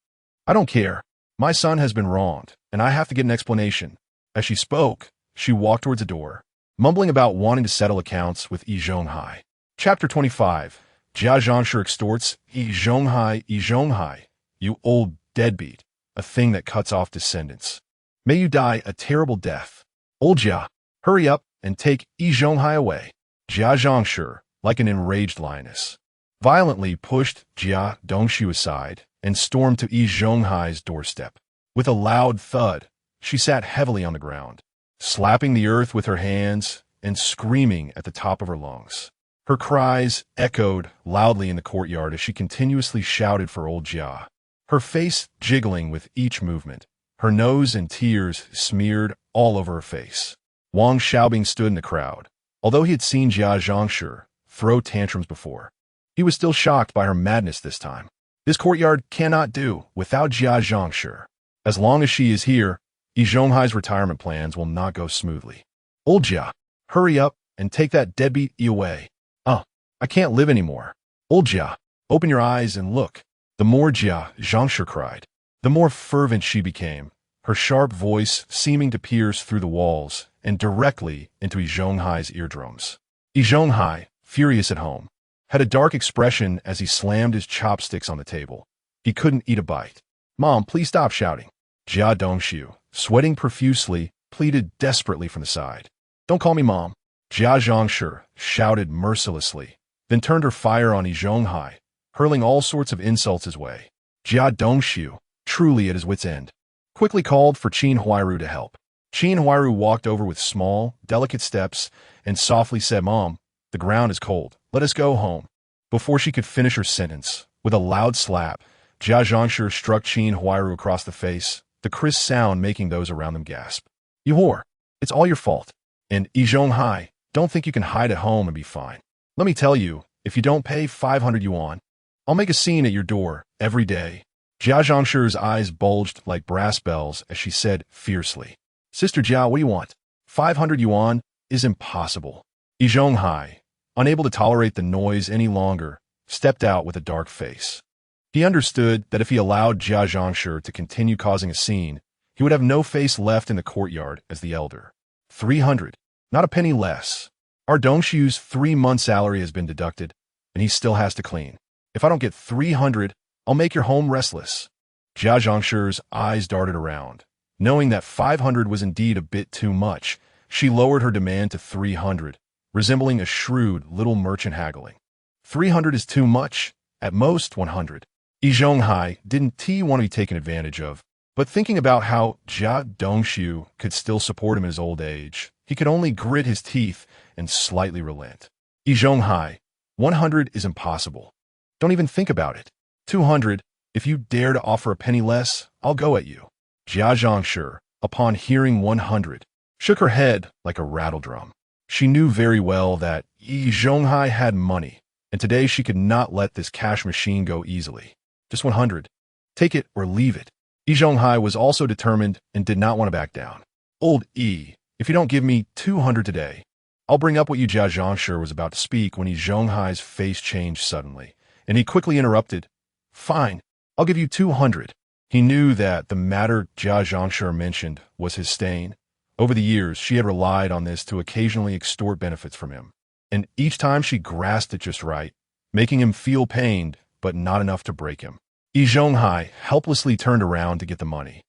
I don't care. My son has been wronged, and I have to get an explanation. As she spoke, she walked towards the door, mumbling about wanting to settle accounts with Yi Zhonghai. Chapter 25. Jia Zhangshi extorts Yi Zhonghai, you old deadbeat, a thing that cuts off descendants. May you die a terrible death. Old Jia, hurry up and take Yi Zhonghai away. Jia Zhangshi, like an enraged lioness, violently pushed Jia Dongshu aside and stormed to Yi Zhonghai's doorstep. With a loud thud, she sat heavily on the ground, slapping the earth with her hands and screaming at the top of her lungs. Her cries echoed loudly in the courtyard as she continuously shouted for old Jia, her face jiggling with each movement, her nose and tears smeared all over her face. Wang Xiaobing stood in the crowd. Although he had seen Jia Zhangshi throw tantrums before, he was still shocked by her madness this time. This courtyard cannot do without Jia Zhangshi. As long as she is here, Yi Zhonghai's retirement plans will not go smoothly. Old Jia, hurry up and take that deadbeat away. I can't live anymore. Old Jia, open your eyes and look. The more Jia Zhangshi cried, the more fervent she became, her sharp voice seeming to pierce through the walls and directly into Yi Zhonghai's eardrums. Yi Zhonghai, furious at home, had a dark expression as he slammed his chopsticks on the table. He couldn't eat a bite. Mom, please stop shouting. Jia Dongshu, sweating profusely, pleaded desperately from the side. Don't call me Mom. Jia Zhangshi shouted mercilessly, then turned her fire on Yi Zhonghai, hurling all sorts of insults his way. Jia Dongshu, truly at his wit's end, quickly called for Qin Huairu to help. Qin Huairu walked over with small, delicate steps and softly said, Mom, the ground is cold. Let us go home. Before she could finish her sentence, with a loud slap, Jia Zhangshi struck Qin Huairu across the face, the crisp sound making those around them gasp. You whore, it's all your fault. And Yi Zhonghai, don't think you can hide at home and be fine. Let me tell you, if you don't pay 500 yuan, I'll make a scene at your door every day. Jia Zhangshi's eyes bulged like brass bells as she said fiercely, Sister Jia, what do you want? 500 yuan is impossible. Yi Zhonghai, unable to tolerate the noise any longer, stepped out with a dark face. He understood that if he allowed Jia Zhangshi to continue causing a scene, he would have no face left in the courtyard as the elder. 300, not a penny less. Our Dongshu's 3-month salary has been deducted, and he still has to clean. If I don't get 300, I'll make your home restless. Jia Zhangshi's eyes darted around. Knowing that 500 was indeed a bit too much, she lowered her demand to 300, resembling a shrewd little merchant haggling. 300 is too much, at most 100. Yi Zhonghai didn't want to be taken advantage of, but thinking about how Jia Dongshu could still support him in his old age, he could only grit his teeth and slightly relent. Yi Zhonghai, 100 is impossible. Don't even think about it. 200, if you dare to offer a penny less, I'll go at you. Jia Zhangshi, upon hearing 100, shook her head like a rattledrum. She knew very well that Yi Zhonghai had money, and today she could not let this cash machine go easily. Just 100. Take it or leave it. Yi Zhonghai was also determined and did not want to back down. Old Yi, if you don't give me 200 today, I'll bring up what you. Jia Zhangshi was about to speak when Yi Zhonghai's face changed suddenly, and he quickly interrupted. Fine, I'll give you 200. He knew that the matter Jia Zhangshi mentioned was his stain. Over the years, she had relied on this to occasionally extort benefits from him, and each time she grasped it just right, making him feel pained, but not enough to break him. Yi Zhonghai helplessly turned around to get the money,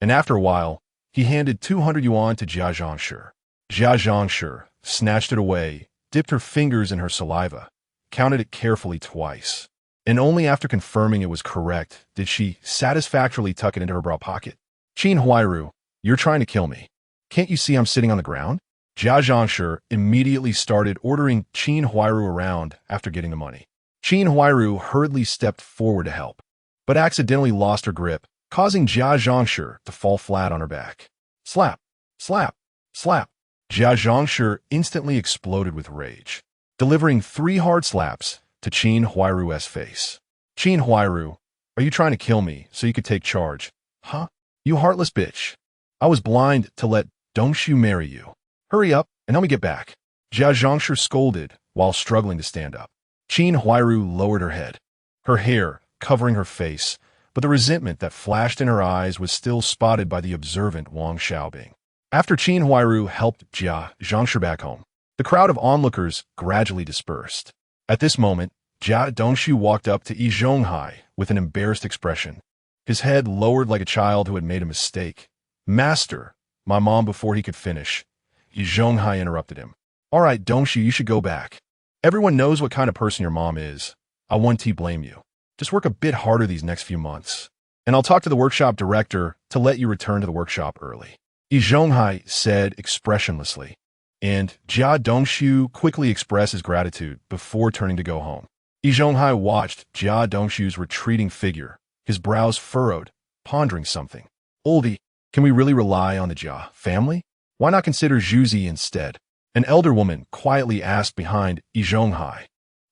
and after a while, he handed 200 yuan to Jia Zhangshi. Jia Zhangshi snatched it away, dipped her fingers in her saliva, counted it carefully twice, and only after confirming it was correct did she satisfactorily tuck it into her bra pocket. Qin Huairu, you're trying to kill me. Can't you see I'm sitting on the ground? Jia Zhangshi immediately started ordering Qin Huairu around after getting the money. Qin Huairu hurriedly stepped forward to help, but accidentally lost her grip, causing Jia Zhangshi to fall flat on her back. Slap, slap, slap. Jia Zhangshi instantly exploded with rage, delivering 3 hard slaps to Qin Huairu's face. Qin Huairu, are you trying to kill me so you could take charge? Huh? You heartless bitch. I was blind to let Dongshu marry you. Hurry up and help me get back. Jia Zhangshi scolded while struggling to stand up. Qin Huairu lowered her head, her hair covering her face, but the resentment that flashed in her eyes was still spotted by the observant Wang Xiaobing. After Qin Huairu helped Jia Zhangshi back home, the crowd of onlookers gradually dispersed. At this moment, Jia Dongshu walked up to Yi Zhonghai with an embarrassed expression, his head lowered like a child who had made a mistake. Master, my mom. Before he could finish, Yi Zhonghai interrupted him. All right, Dongshu, you should go back. Everyone knows what kind of person your mom is. I won't blame you. Just work a bit harder these next few months, and I'll talk to the workshop director to let you return to the workshop early. Yi Zhonghai said expressionlessly, and Jia Dongshu quickly expressed his gratitude before turning to go home. Yi Zhonghai watched Jia Dongshu's retreating figure, his brows furrowed, pondering something. Oldie, can we really rely on the Jia family? Why not consider Zhuzi instead? An elder woman quietly asked behind Yi Zhonghai.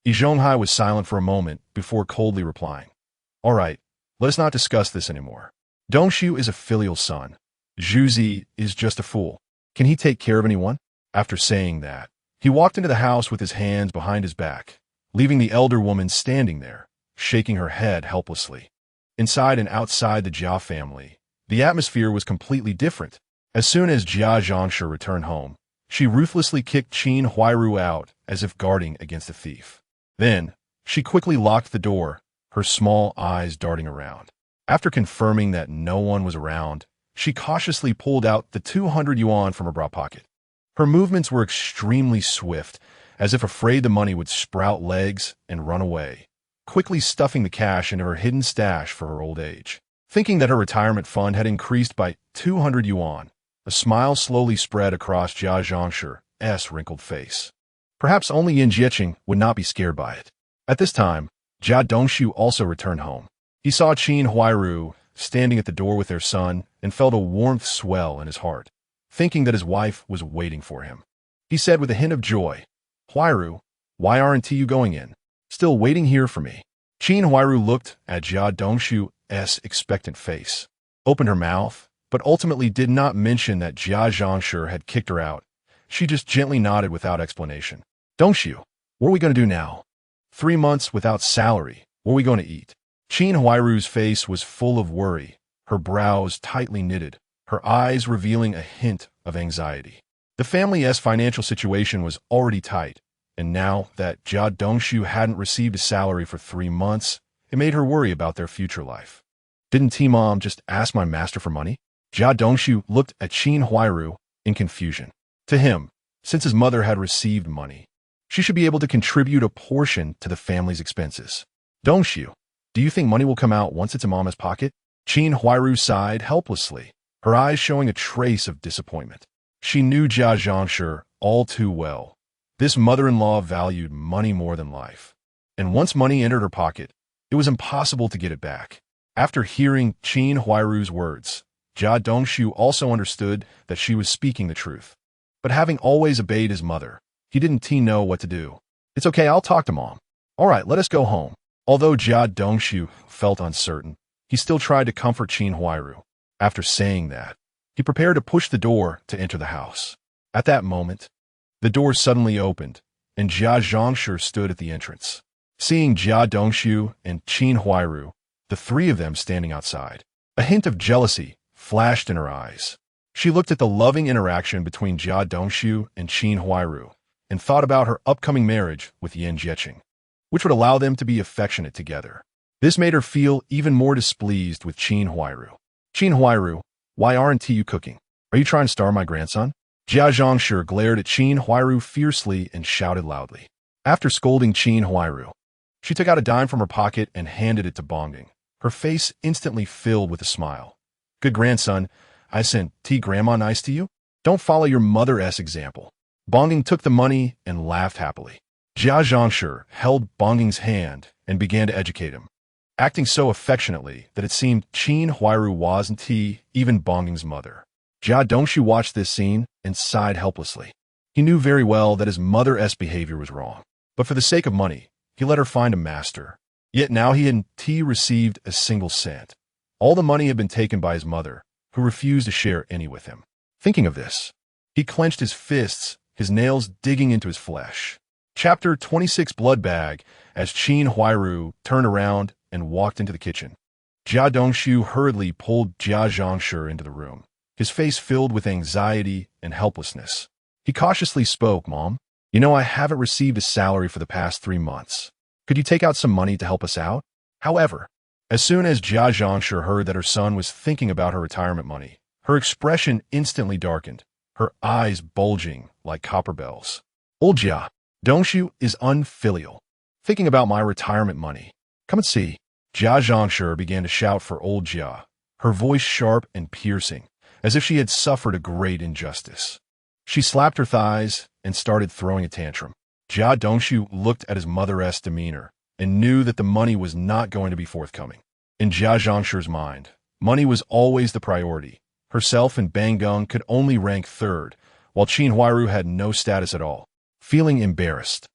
Yi Zhonghai was silent for a moment before coldly replying. All right, let us not discuss this anymore. Dongshu is a filial son. Zhuzi is just a fool. Can he take care of anyone? After saying that, he walked into the house with his hands behind his back, leaving the elder woman standing there, shaking her head helplessly. Inside and outside the Jia family, the atmosphere was completely different. As soon as Jia Zhangshi returned home, she ruthlessly kicked Qin Huairu out as if guarding against a thief. Then, she quickly locked the door, her small eyes darting around. After confirming that no one was around, she cautiously pulled out the 200 yuan from her bra pocket. Her movements were extremely swift, as if afraid the money would sprout legs and run away, quickly stuffing the cash into her hidden stash for her old age. Thinking that her retirement fund had increased by 200 yuan, a smile slowly spread across Jia Zhangshi's wrinkled face. Perhaps only Yin Jieqing would not be scared by it. At this time, Jia Dongshu also returned home. He saw Qin Huairu standing at the door with their son and felt a warmth swell in his heart, thinking that his wife was waiting for him. He said with a hint of joy, Huairu, why aren't you going in? Still waiting here for me? Qin Huairu looked at Jia Dongshu's expectant face, opened her mouth, but ultimately did not mention that Jia Zhangshi had kicked her out. She just gently nodded without explanation. Dongxiu, what are we going to do now? 3 months without salary. What are we going to eat? Qin Huairu's face was full of worry, her brows tightly knitted, her eyes revealing a hint of anxiety. The family's financial situation was already tight, and now that Jia Dongxiu hadn't received a salary for 3 months, it made her worry about their future life. Didn't T-Mom just ask my master for money? Jia Dongxiu looked at Qin Huairu in confusion. To him, since his mother had received money, she should be able to contribute a portion to the family's expenses. Dongxiu, do you think money will come out once it's in Mama's pocket? Qin Huairu sighed helplessly, her eyes showing a trace of disappointment. She knew Jia Zhangshi all too well. This mother-in-law valued money more than life. And once money entered her pocket, it was impossible to get it back. After hearing Qin Huairu's words, Jia Dongxiu also understood that she was speaking the truth. But having always obeyed his mother, he didn't know what to do. It's okay, I'll talk to Mom. All right, let us go home. Although Jia Dongxiu felt uncertain, he still tried to comfort Qin Huairu. After saying that, he prepared to push the door to enter the house. At that moment, the door suddenly opened, and Jia Zhangshi stood at the entrance. Seeing Jia Dongxiu and Qin Huairu, the three of them standing outside, a hint of jealousy flashed in her eyes. She looked at the loving interaction between Jia Dongxiu and Qin Huairu and thought about her upcoming marriage with Yan Jieqing, which would allow them to be affectionate together. This made her feel even more displeased with Qin Huairu. Qin Huairu, why aren't you cooking? Are you trying to starve my grandson? Jia Zhangshi glared at Qin Huairu fiercely and shouted loudly. After scolding Qin Huairu, she took out a dime from her pocket and handed it to Bongging, her face instantly filled with a smile. Good grandson, I sent grandma nice to you? Don't follow your mother's example. Bongging took the money and laughed happily. Jia Zhangshi held Bongging's hand and began to educate him, acting so affectionately that it seemed Qin Huairu wasn't even Bongging's mother. Jia Dongxiu watched this scene and sighed helplessly. He knew very well that his mother's behavior was wrong, but for the sake of money, he let her find a master. Yet now he hadn't received a single cent. All the money had been taken by his mother, who refused to share any with him. Thinking of this, he clenched his fists, his nails digging into his flesh. Chapter 26 Blood Bag. As Qin Huairu turned around and walked into the kitchen, Jia Dongxiu hurriedly pulled Jia Zhangshi into the room, his face filled with anxiety and helplessness. He cautiously spoke, Mom, you know I haven't received a salary for the past 3 months. Could you take out some money to help us out? However, as soon as Jia Zhangshi heard that her son was thinking about her retirement money, her expression instantly darkened, her eyes bulging like copper bells. Old Jia Dongxiu is unfilial. Thinking about my retirement money. Come and see. Jia Zhangshi began to shout for old Jia, her voice sharp and piercing, as if she had suffered a great injustice. She slapped her thighs and started throwing a tantrum. Jia Dongxiu looked at his mother's demeanor and knew that the money was not going to be forthcoming. In Jia Zhangshi's mind, money was always the priority. Herself and Banggong could only rank third, while Qin Huairu had no status at all. Feeling embarrassed,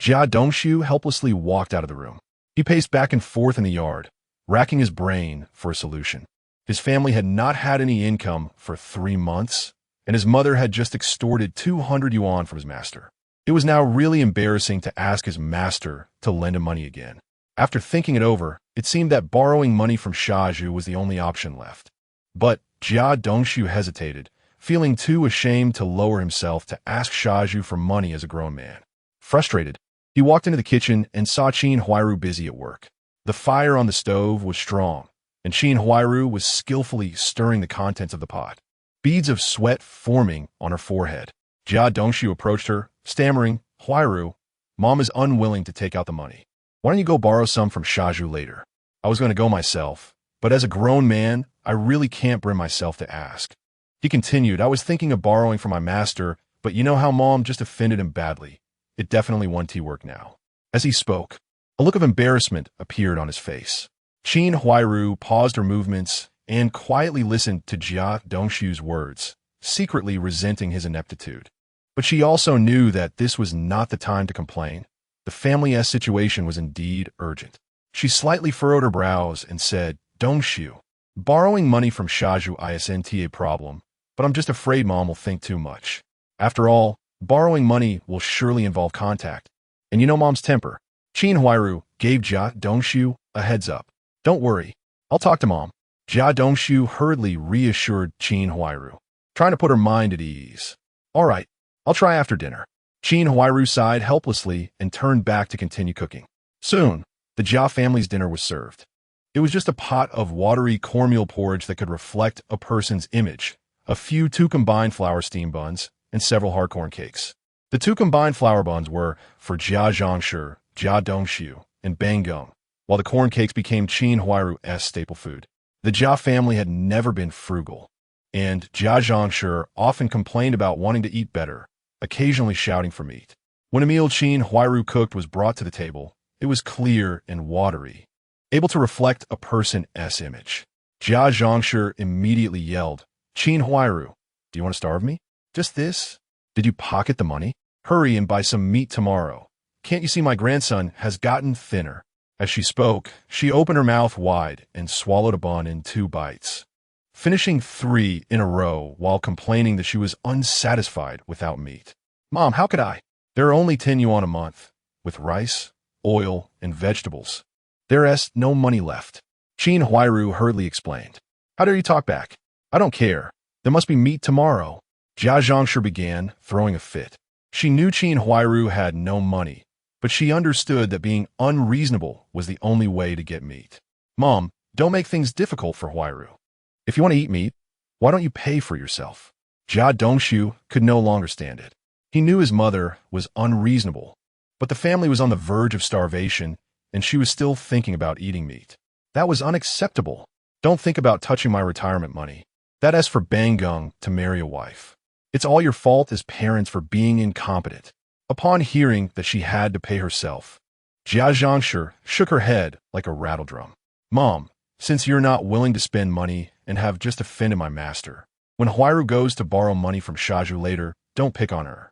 Jia Dongxiu helplessly walked out of the room. He paced back and forth in the yard, racking his brain for a solution. His family had not had any income for 3 months, and his mother had just extorted 200 yuan from his master. It was now really embarrassing to ask his master to lend him money again. After thinking it over, it seemed that borrowing money from Shaju was the only option left. But Jia Dongxiu hesitated, feeling too ashamed to lower himself to ask Shaju for money as a grown man. Frustrated, he walked into the kitchen and saw Qin Huairu busy at work. The fire on the stove was strong, and Qin Huairu was skillfully stirring the contents of the pot, beads of sweat forming on her forehead. Jia Dongxiu approached her, stammering, Huairu, Mom is unwilling to take out the money. Why don't you go borrow some from Shaju later? I was going to go myself, but as a grown man, I really can't bring myself to ask. He continued, I was thinking of borrowing from my master, but you know how Mom just offended him badly. It definitely won't work now. As he spoke, a look of embarrassment appeared on his face. Qin Huairu paused her movements and quietly listened to Jia Dongxiu's words, secretly resenting his ineptitude. But she also knew that this was not the time to complain. The family's situation was indeed urgent. She slightly furrowed her brows and said, Dongxiu, Borrowing money from Shaju isn't a problem, but I'm just afraid Mom will think too much. After all, borrowing money will surely involve contact. And you know Mom's temper. Qin Huairu gave Jia Dongshu a heads up. Don't worry, I'll talk to Mom. Jia Dongshu hurriedly reassured Qin Huairu, trying to put her mind at ease. All right, I'll try after dinner. Qin Huairu sighed helplessly and turned back to continue cooking. Soon, the Jia family's dinner was served. It was just a pot of watery cornmeal porridge that could reflect a person's image, a few two combined flour steam buns, and several hard corn cakes. The two combined flour buns were for Jia Zhangshi, Jia Dongshu, and Bang Gong, while the corn cakes became Qin Huairu's staple food. The Jia family had never been frugal, and Jia Zhangshi often complained about wanting to eat better, occasionally shouting for meat. When a meal Qin Huairu cooked was brought to the table, it was clear and watery, able to reflect a person's image. Jia Zhangshi immediately yelled, Qin Huairu, do you want to starve me? Just this? Did you pocket the money? Hurry and buy some meat tomorrow. Can't you see my grandson has gotten thinner? As she spoke, she opened her mouth wide and swallowed a bun in 2 bites, finishing 3 in a row while complaining that she was unsatisfied without meat. Mom, how could I? There are only 10 yuan a month, with rice, oil, and vegetables. There's no money left. Qin Huairu hurriedly explained. How dare you talk back? I don't care. There must be meat tomorrow. Jia Zhangshi began, throwing a fit. She knew Qin Huairu had no money, but she understood that being unreasonable was the only way to get meat. Mom, don't make things difficult for Huairu. If you want to eat meat, why don't you pay for yourself? Jia Dongshu could no longer stand it. He knew his mother was unreasonable, but the family was on the verge of starvation, and she was still thinking about eating meat. That was unacceptable. Don't think about touching my retirement money. That is for Bang Gong to marry a wife. It's all your fault as parents for being incompetent. Upon hearing that she had to pay herself, Jia Zhangshi shook her head like a rattledrum. Mom, since you're not willing to spend money and have just offended my master, when Huairu goes to borrow money from Shaju later, don't pick on her.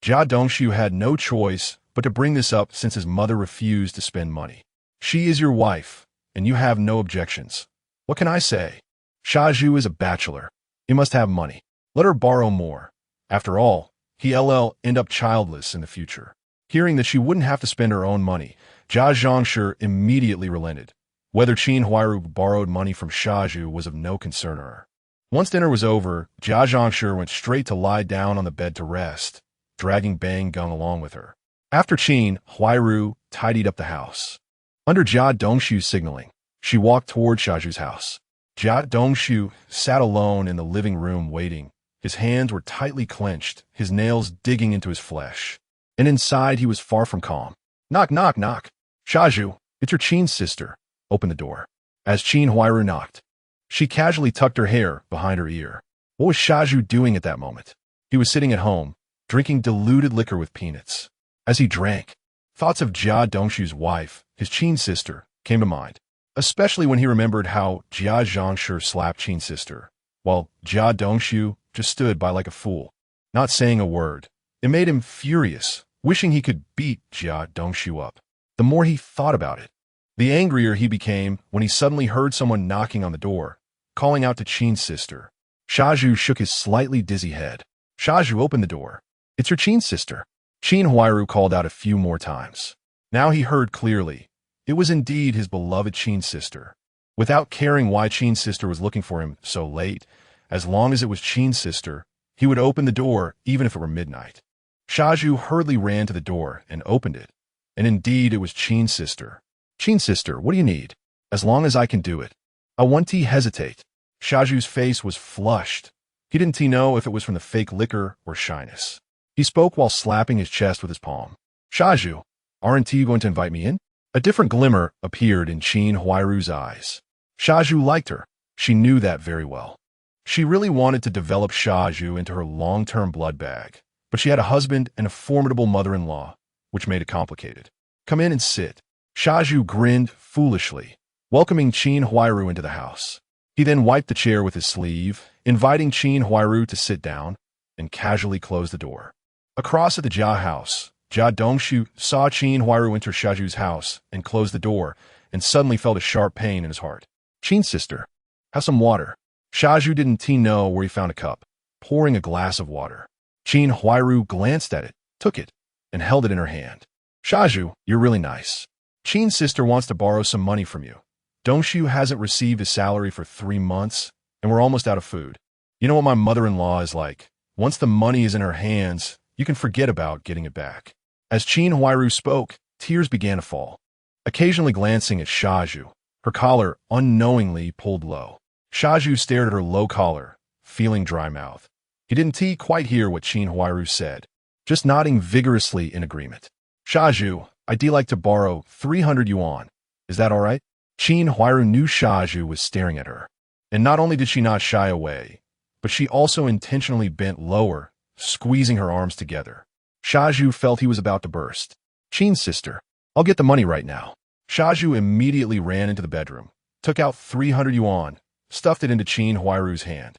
Jia Dongshu had no choice but to bring this up since his mother refused to spend money. She is your wife, and you have no objections. What can I say? Shaju is a bachelor. He must have money. Let her borrow more. After all, he'll end up childless in the future. Hearing that she wouldn't have to spend her own money, Jia Zhangshi immediately relented. Whether Qin Huairu borrowed money from Shaju was of no concern to her. Once dinner was over, Jia Zhangshi went straight to lie down on the bed to rest, dragging Bang Gong along with her. After Qin Huairu tidied up the house, under Jia Dongshu's signaling, she walked toward Shaju's house. Jia Dongshu sat alone in the living room waiting. His hands were tightly clenched, his nails digging into his flesh. And inside he was far from calm. Knock, knock, knock. Shaju, it's your Qin's sister. Open the door. As Qin Huairu knocked, she casually tucked her hair behind her ear. What was Shaju doing at that moment? He was sitting at home, drinking diluted liquor with peanuts. As he drank, thoughts of Jia Dongshu's wife, his Qin's sister, came to mind, especially when he remembered how Jia Zhangshi slapped Qin's sister, while Jia Dongshu just stood by like a fool, not saying a word. It made him furious, wishing he could beat Jia Dongshu up. The more he thought about it, the angrier he became when he suddenly heard someone knocking on the door, calling out to Qin's sister. Shaju shook his slightly dizzy head. Shaju, opened the door. It's your Qin's sister. Qin Huairu called out a few more times. Now he heard clearly. It was indeed his beloved Qin's sister. Without caring why Qin's sister was looking for him so late, as long as it was Qin's sister, he would open the door even if it were midnight. Shaju hurriedly ran to the door and opened it. And indeed it was Qin's sister. Qin's sister, what do you need? As long as I can do it. I want to hesitate. Shaju's face was flushed. He didn't know if it was from the fake liquor or shyness. He spoke while slapping his chest with his palm. Shaju, aren't you going to invite me in? A different glimmer appeared in Qin Huairu's eyes. Shaju liked her. She knew that very well. She really wanted to develop Shaju into her long-term blood bag, but she had a husband and a formidable mother-in-law, which made it complicated. Come in and sit. Shaju grinned foolishly, welcoming Qin Huairu into the house. He then wiped the chair with his sleeve, inviting Qin Huairu to sit down, and casually closed the door. Across at the Jia house, Jia Dongshu saw Qin Huairu enter Shaju's house and close the door, and suddenly felt a sharp pain in his heart. Qin's sister. Have some water. Shaju didn't know where he found a cup, pouring a glass of water. Qin Huairu glanced at it, took it, and held it in her hand. Shaju, you're really nice. Qin's sister wants to borrow some money from you. Dongshu hasn't received his salary for 3 months, and we're almost out of food. You know what my mother-in-law is like. Once the money is in her hands, you can forget about getting it back. As Qin Huairu spoke, tears began to fall. Occasionally glancing at Shaju, her collar unknowingly pulled low. Shaju stared at her low collar, feeling dry mouth. He didn't quite hear what Qin Huairu said, just nodding vigorously in agreement. Shaju, I'd like to borrow 300 yuan. Is that all right? Qin Huairu knew Shaju was staring at her. And not only did she not shy away, but she also intentionally bent lower, squeezing her arms together. Shaju felt he was about to burst. Qin's sister, I'll get the money right now. Shaju immediately ran into the bedroom, took out 300 yuan, stuffed it into Qin Huairu's hand,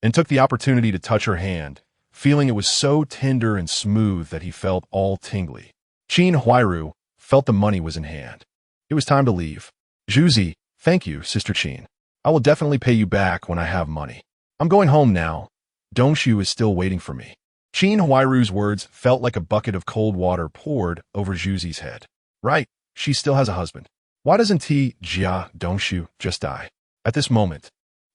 and took the opportunity to touch her hand, feeling it was so tender and smooth that he felt all tingly. Qin Huairu felt the money was in hand. It was time to leave. Zhuzi, thank you, Sister Qin. I will definitely pay you back when I have money. I'm going home now. Dongshu is still waiting for me. Qin Huairu's words felt like a bucket of cold water poured over Zhuzi's head. Right, she still has a husband. Why doesn't Jia Dongshu just die? At this moment,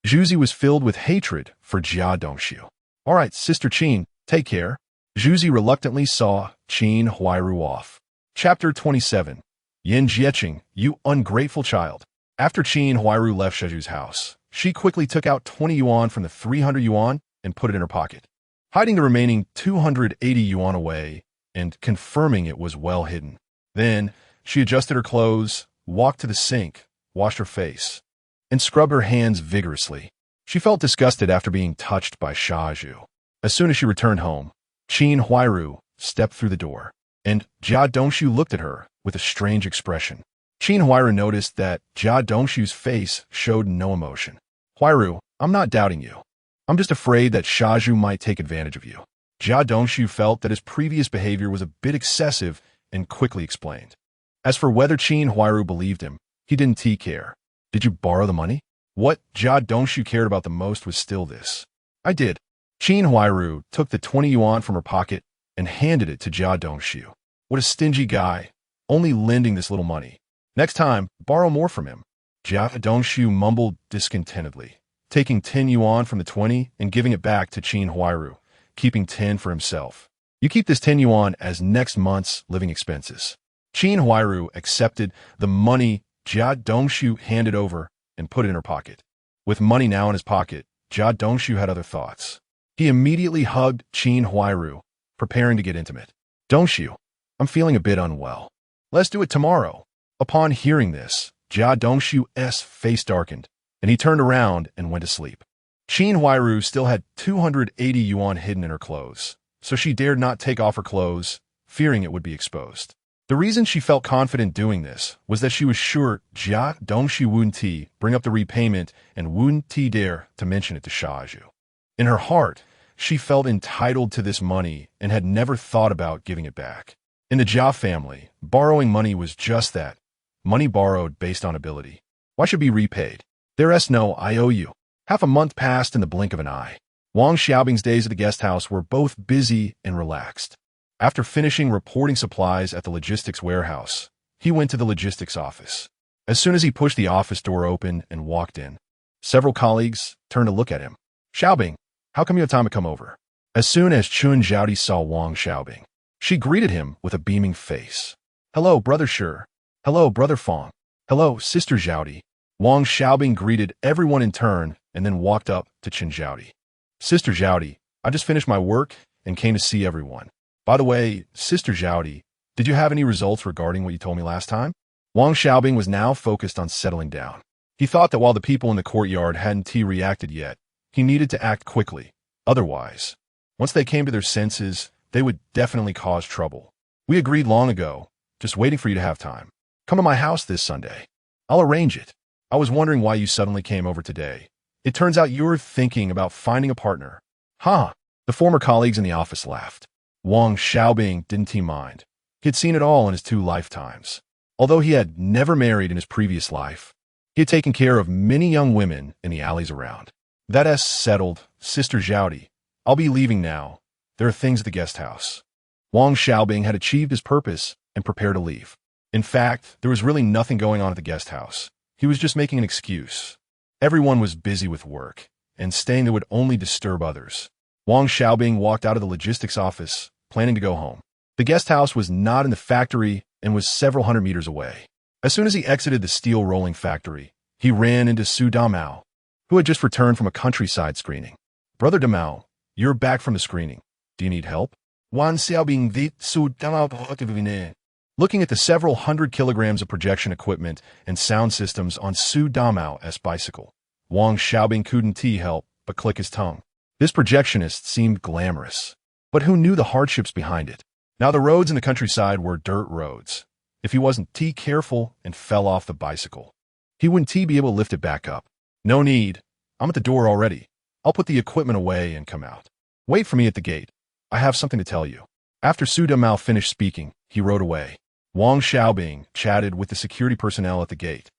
Zhuzi was filled with hatred for Jia Dongshu. All right, Sister Qin, take care. Zhuzi reluctantly saw Qin Huairu off. Chapter 27. Yin Jieqing, you ungrateful child. After Qin Huairu left Shaju's house, she quickly took out 20 yuan from the 300 yuan and put it in her pocket, hiding the remaining 280 yuan away and confirming it was well hidden. Then, she adjusted her clothes, walked to the sink, washed her face, and scrubbed her hands vigorously. She felt disgusted after being touched by Shaju. As soon as she returned home, Qin Huairu stepped through the door, and Jia Dongshu looked at her with a strange expression. Qin Huairu noticed that Jia Dongshu's face showed no emotion. Huairu, I'm not doubting you. I'm just afraid that Shaju might take advantage of you. Jia Dongshu felt that his previous behavior was a bit excessive and quickly explained. As for whether Qin Huairu believed him, he didn't care. Did you borrow the money? What Jia Dongshu cared about the most was still this. I did. Qin Huairu took the 20 yuan from her pocket and handed it to Jia Dongshu. What a stingy guy, only lending this little money. Next time, borrow more from him. Jia Dongshu mumbled discontentedly, taking 10 yuan from the 20 and giving it back to Qin Huairu, keeping 10 for himself. You keep this 10 yuan as next month's living expenses. Qin Huairu accepted the money Jia Dongshu handed over and put it in her pocket. With money now in his pocket, Jia Dongshu had other thoughts. He immediately hugged Qin Huairu, preparing to get intimate. Dongshu, I'm feeling a bit unwell. Let's do it tomorrow. Upon hearing this, Jia Dongshu's face darkened, and he turned around and went to sleep. Qin Huairu still had 280 yuan hidden in her clothes, so she dared not take off her clothes, fearing it would be exposed. The reason she felt confident doing this was that she was sure Jia Dongshu wouldn't bring up the repayment and wouldn't dare to mention it to Shaju. In her heart, she felt entitled to this money and had never thought about giving it back. In the Jia family, borrowing money was just that, money borrowed based on ability. Why should be repaid? There's no I owe you. Half a month passed in the blink of an eye. Wang Xiaobing's days at the guest house were both busy and relaxed. After finishing reporting supplies at the logistics warehouse, he went to the logistics office. As soon as he pushed the office door open and walked in, several colleagues turned to look at him. Xiaobing, how come you have time to come over? As soon as Chun Zhaodi saw Wang Xiaobing, she greeted him with a beaming face. Hello, Brother Shi. Hello, Brother Fong. Hello, Sister Zhaodi. Wang Xiaobing greeted everyone in turn and then walked up to Chun Zhaodi. Sister Zhaodi, I just finished my work and came to see everyone. By the way, Sister Zhaodi, did you have any results regarding what you told me last time? Wang Xiaobing was now focused on settling down. He thought that while the people in the courtyard hadn't reacted yet, he needed to act quickly. Otherwise, once they came to their senses, they would definitely cause trouble. We agreed long ago, just waiting for you to have time. Come to my house this Sunday. I'll arrange it. I was wondering why you suddenly came over today. It turns out you're thinking about finding a partner. Huh? The former colleagues in the office laughed. Wang Xiaobing didn't mind. He had seen it all in his 2 lifetimes. Although he had never married in his previous life, He had taken care of many young women in the alleys around. That's settled, Sister Zhaodi. I'll be leaving now. There are things at the guest house. Wang Xiaobing had achieved his purpose and prepared to leave. In fact, there was really nothing going on at the guest house. He was just making an excuse. Everyone was busy with work and staying that would only disturb others. Wang Xiaobing walked out of the logistics office, planning to go home. The guest house was not in the factory and was several hundred meters away. As soon as he exited the steel rolling factory, he ran into Su Damao, who had just returned from a countryside screening. Brother Damao, you're back from the screening. Do you need help? Wang Xiaobing dit Su Damao. Looking at the several hundred kilograms of projection equipment and sound systems on Su Damao's bicycle, Wang Xiaobing couldn't help but click his tongue. This projectionist seemed glamorous, but who knew the hardships behind it? Now the roads in the countryside were dirt roads. If he wasn't careful and fell off the bicycle, he wouldn't be able to lift it back up. No need. I'm at the door already. I'll put the equipment away and come out. Wait for me at the gate. I have something to tell you. After Su Damao finished speaking, he rode away. Wang Xiaobing chatted with the security personnel at the gate,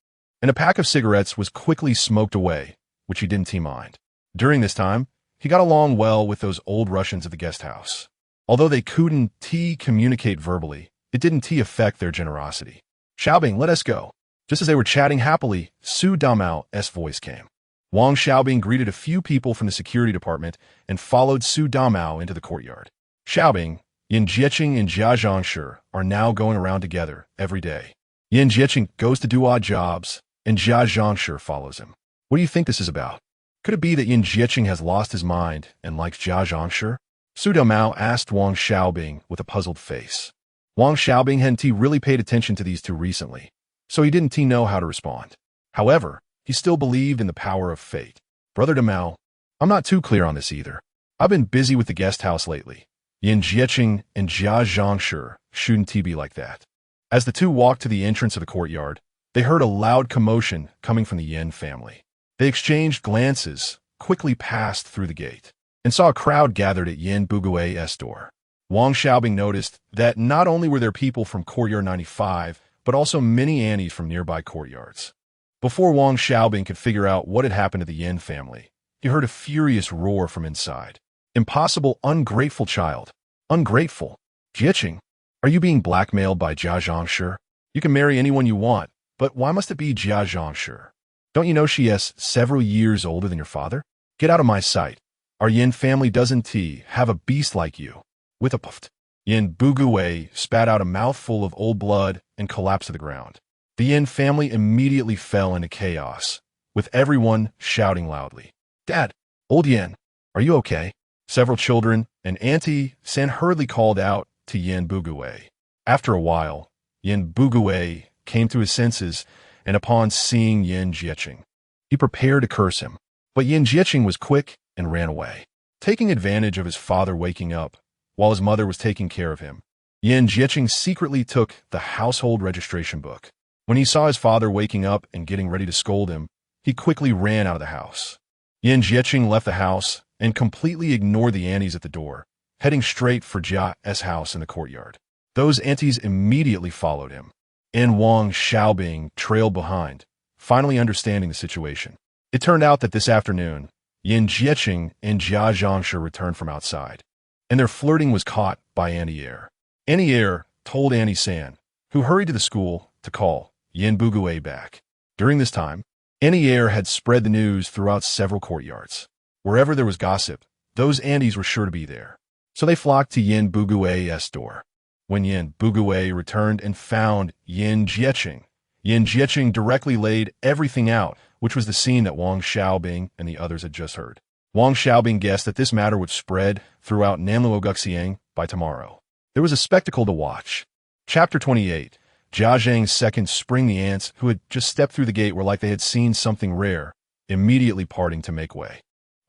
and a pack of cigarettes was quickly smoked away, which he didn't mind. During this time, he got along well with those old Russians of the guest house. Although they couldn't communicate verbally, it didn't affect their generosity. Xiaobing, let us go. Just as they were chatting happily, Su Damao's voice came. Wang Xiaobing greeted a few people from the security department and followed Su Damao into the courtyard. Xiaobing, Yin Jieqing and Jia Zhangshi are now going around together every day. Yin Jieqing goes to do odd jobs, and Jia Zhangshi follows him. What do you think this is about? Could it be that Yin Jieqing has lost his mind and likes Jia Zhangshi? Su Damao asked Wang Xiaobing with a puzzled face. Wang Xiaobing hadn't really paid attention to these two recently, so he didn't know how to respond. However, he still believed in the power of fate. Brother Damao, I'm not too clear on this either. I've been busy with the guest house lately. Yin Jieqing and Jia Zhangshi shouldn't be like that. As the two walked to the entrance of the courtyard, they heard a loud commotion coming from the Yin family. They exchanged glances, quickly passed through the gate, and saw a crowd gathered at Yin Bugui's door. Wang Xiaobing noticed that not only were there people from Courtyard 95, but also many aunties from nearby courtyards. Before Wang Xiaobing could figure out what had happened to the Yin family, he heard a furious roar from inside. Impossible, ungrateful child. Ungrateful. Jieqing, are you being blackmailed by Jia Zhangshi? You can marry anyone you want, but why must it be Jia Zhangshi? Don't you know she is several years older than your father? Get out of my sight. Our Yin family doesn't have a beast like you. With a puff, Yin Bugui spat out a mouthful of old blood and collapsed to the ground. The Yin family immediately fell into chaos, with everyone shouting loudly. Dad, old Yin, are you okay? Several children and Auntie San hurriedly called out to Yin Bugui. After a while, Yin Bugui came to his senses, and upon seeing Yin Jieqing, he prepared to curse him. But Yin Jieqing was quick and ran away. Taking advantage of his father waking up while his mother was taking care of him, Yin Jieqing secretly took the household registration book. When he saw his father waking up and getting ready to scold him, he quickly ran out of the house. Yin Jieqing left the house and completely ignored the aunties at the door, heading straight for Jia's house in the courtyard. Those aunties immediately followed him, and Wang Xiaobing trailed behind, finally understanding the situation. It turned out that this afternoon, Yin Jieqing and Jia Zhangshi returned from outside, and their flirting was caught by Auntie Er. Auntie Er told Auntie San, who hurried to the school, to call Yin Bugui back. During this time, Auntie Er had spread the news throughout several courtyards. Wherever there was gossip, those aunties were sure to be there. So they flocked to Yin Bugui's door. When Yin Bugui returned and found Yin Jieqing directly laid everything out, which was the scene that Wang Xiaobing and the others had just heard. Wang Xiaobing guessed that this matter would spread throughout Nanluoguxiang by tomorrow. There was a spectacle to watch. Chapter 28. Jia Zhang's second spring. The ants who had just stepped through the gate were like they had seen something rare, immediately parting to make way.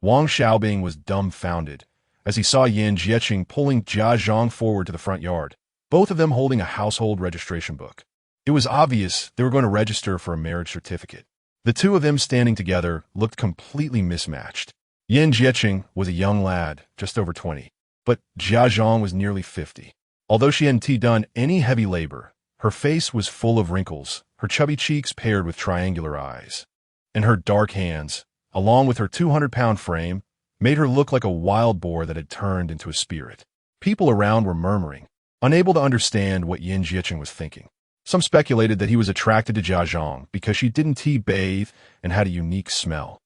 Wang Xiaobing was dumbfounded as he saw Yin Jieqing pulling Jia Zhang forward to the front yard, both of them holding a household registration book. It was obvious they were going to register for a marriage certificate. The two of them standing together looked completely mismatched. Yin Jieqing was a young lad, just over 20, but Jia Zhang was nearly 50. Although she hadn't done any heavy labor, her face was full of wrinkles, her chubby cheeks paired with triangular eyes. And her dark hands, along with her 200-pound frame, made her look like a wild boar that had turned into a spirit. People around were murmuring, unable to understand what Yin Jiecheng was thinking. Some speculated that he was attracted to Jia Zhang because she didn't tea-bathe and had a unique smell.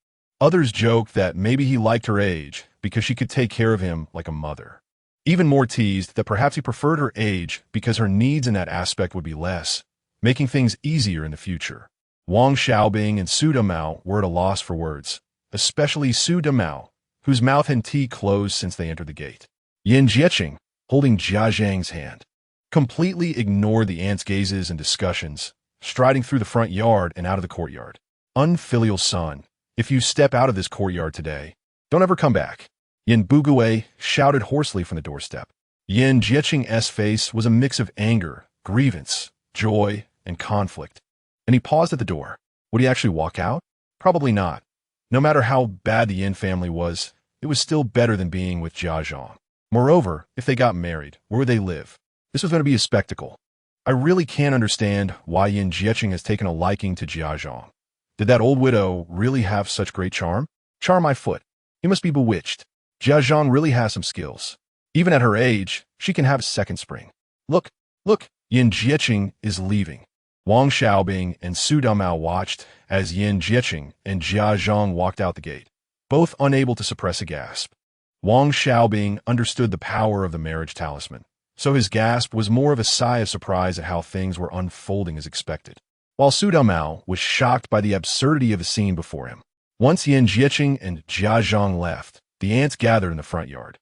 Others joked that maybe he liked her age because she could take care of him like a mother. Even more teased that perhaps he preferred her age because her needs in that aspect would be less, making things easier in the future. Wang Xiaobing and Su Damao were at a loss for words, especially Su Damao, whose mouth had closed since they entered the gate. Yin Jiecheng, holding Jia Zhang's hand, completely ignored the aunt's gazes and discussions, striding through the front yard and out of the courtyard. Unfilial son, if you step out of this courtyard today, don't ever come back. Yin Bugui shouted hoarsely from the doorstep. Yin Jiecheng's face was a mix of anger, grievance, joy, and conflict. And he paused at the door. Would he actually walk out? Probably not. No matter how bad the Yin family was, it was still better than being with Jia Zhang. Moreover, if they got married, where would they live? This was going to be a spectacle. I really can't understand why Yin Jiecheng has taken a liking to Jia Zhang. Did that old widow really have such great charm? Charm my foot. He must be bewitched. Jia Zhang really has some skills. Even at her age, she can have a second spring. Look, Yin Jiecheng is leaving. Wang Xiaobing and Su Damao watched as Yin Jiecheng and Jia Zhang walked out the gate, both unable to suppress a gasp. Wang Xiaobing understood the power of the marriage talisman, so his gasp was more of a sigh of surprise at how things were unfolding as expected, while Su Damao was shocked by the absurdity of the scene before him. Once Yin Jiecheng and Jia Zhang left, the aunts gathered in the front yard,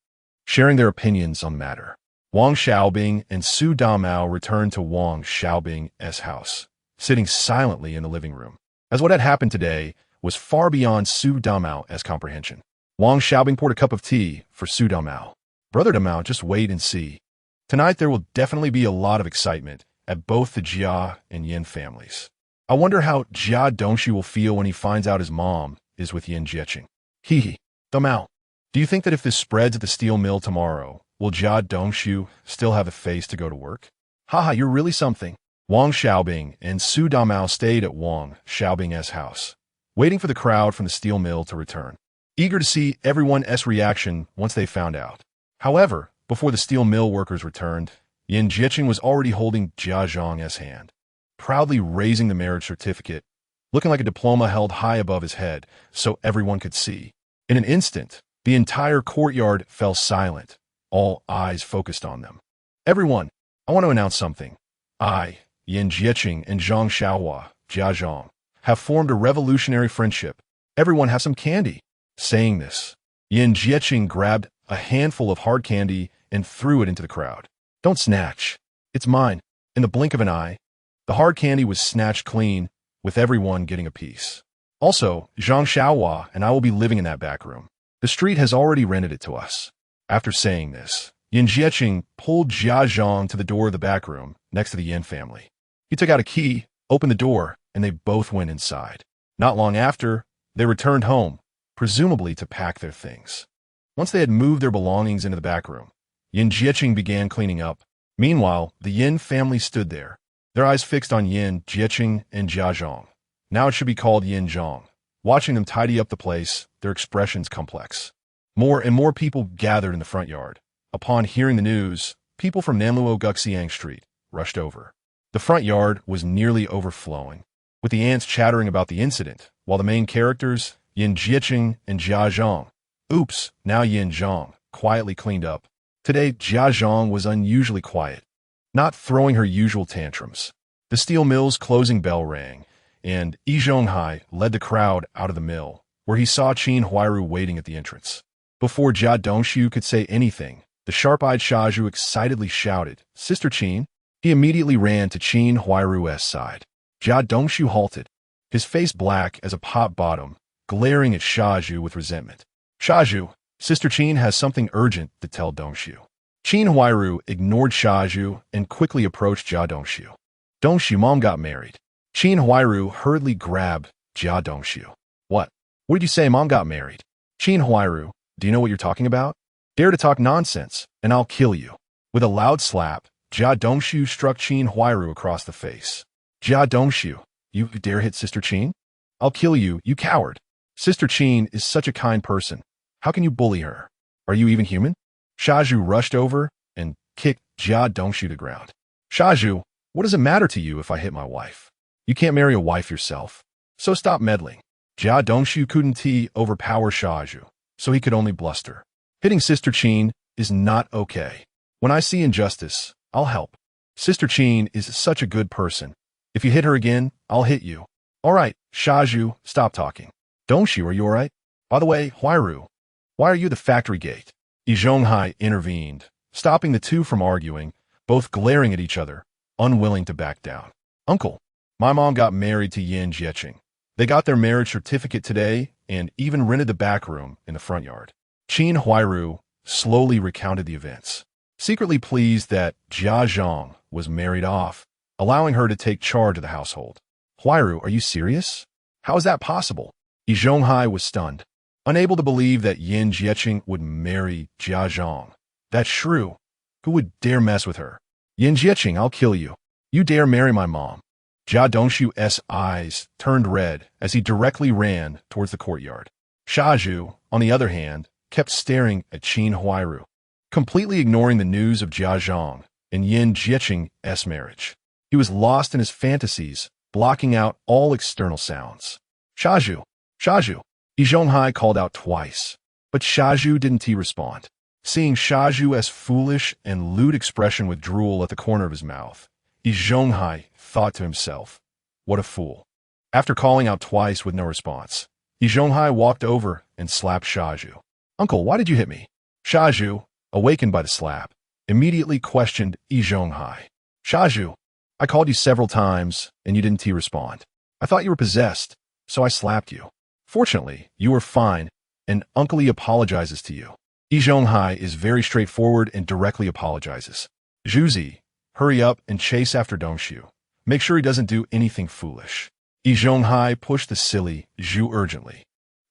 sharing their opinions on the matter. Wang Xiaobing and Su Damao returned to Wang Xiaobing's house, sitting silently in the living room, as what had happened today was far beyond Su Damao's comprehension. Wang Xiaobing poured a cup of tea for Su Damao. Brother Damao, just wait and see. Tonight there will definitely be a lot of excitement at both the Jia and Yin families. I wonder how Jia Dongxu will feel when he finds out his mom is with Yin Jiecheng. Damao, do you think that if this spreads at the steel mill tomorrow, will Jia Dongxu still have a face to go to work? Haha, you're really something. Wang Xiaobing and Su Damao stayed at Wang Xiaobing's house, waiting for the crowd from the steel mill to return, eager to see everyone's reaction once they found out. However, before the steel mill workers returned, Yin Jiecheng was already holding Jia Zhang's hand, proudly raising the marriage certificate, looking like a diploma held high above his head so everyone could see. In an instant, the entire courtyard fell silent, all eyes focused on them. Everyone, I want to announce something. I, Yin Jiecheng and Zhang Xiaohua, Jia Zhang, have formed a revolutionary friendship. Everyone have some candy. Saying this, Yin Jiecheng grabbed a handful of hard candy and threw it into the crowd. Don't snatch. It's mine. In the blink of an eye, the hard candy was snatched clean, with everyone getting a piece. Also, Zhang Xiaohua and I will be living in that back room. The street has already rented it to us. After saying this, Yin Jiecheng pulled Jia Zhang to the door of the back room next to the Yin family. He took out a key, opened the door, and they both went inside. Not long after, they returned home, presumably to pack their things. Once they had moved their belongings into the back room, Yin Jiecheng began cleaning up. Meanwhile, the Yin family stood there, their eyes fixed on Yin Jiecheng and Jia Zhang. Now it should be called Yin Zhang. Watching them tidy up the place, their expressions complex. More and more people gathered in the front yard. Upon hearing the news, people from Nanluo Guxiang Street rushed over. The front yard was nearly overflowing, with the ants chattering about the incident, while the main characters, Yin Jiecheng and Jia Zhang, now Yin Zhang, quietly cleaned up. Today, Jia Zhang was unusually quiet, not throwing her usual tantrums. The steel mill's closing bell rang, and Yi Zhonghai led the crowd out of the mill, where he saw Qin Huairu waiting at the entrance. Before Jia Dongxu could say anything, the sharp-eyed Shaju excitedly shouted, "Sister Qin!" He immediately ran to Qin Huairu's side. Jia Dongxu halted, his face black as a pot bottom, glaring at Shaju with resentment. "Shaju, Sister Qin has something urgent to tell Dongxu." Qin Huairu ignored Shaju and quickly approached Jia Dongxu. "Dongxu, Mom got married." Qin Huairu hurriedly grabbed Jia Dongxu. What did you say? Mom got married?" "Qin Huairu, do you know what you're talking about? Dare to talk nonsense, and I'll kill you." With a loud slap, Jia Dongxu struck Qin Huairu across the face. Jia Dongshu, you dare hit Sister Qin? I'll kill you, you coward. Sister Qin is such a kind person. How can you bully her? Are you even human? Shaju rushed over and kicked Jia Dongshu to the ground. Shaju, what does it matter to you if I hit my wife? You can't marry a wife yourself. So stop meddling. Jia Dongshu couldn't overpower Shaju, so he could only bluster. Hitting Sister Qin is not okay. When I see injustice, I'll help. Sister Qin is such a good person. If you hit her again, I'll hit you. All right, Shaju, stop talking. Dongshu, are you all right? By the way, Huairu, why are you at the factory gate? Yi Zhonghai intervened, stopping the two from arguing, both glaring at each other, unwilling to back down. Uncle, my mom got married to Yin Jieqing. They got their marriage certificate today and even rented the back room in the front yard. Qin Huairu slowly recounted the events, secretly pleased that Jia Zhang was married off, allowing her to take charge of the household. Huairu, are you serious? How is that possible? Yi Zhonghai was stunned, unable to believe that Yin Jieqing would marry Jia Zhang. That shrew. Who would dare mess with her? Yin Jieqing, I'll kill you. You dare marry my mom. Jia Dongshu's eyes turned red as he directly ran towards the courtyard. Shaju, on the other hand, kept staring at Qin Huairu, completely ignoring the news of Jia Zhang and Yin Jieqing's marriage. He was lost in his fantasies, blocking out all external sounds. Shaju, Shaju, Yi Zhonghai called out twice, but Shaju didn't respond. Seeing Shaju's foolish and lewd expression with drool at the corner of his mouth, Yi Zhonghai thought to himself, what a fool. After calling out twice with no response, Yi Zhonghai walked over and slapped Shaju. Uncle, why did you hit me? Shaju, awakened by the slap, immediately questioned Yi Zhonghai. Shaju, I called you several times and you didn't respond. I thought you were possessed, so I slapped you. Fortunately, you were fine, and Uncle Yi apologizes to you. Yi Zhonghai is very straightforward and directly apologizes. Zhuzi, hurry up and chase after Dongshu. Make sure he doesn't do anything foolish. Yi Zhonghai pushed the silly Zhu urgently.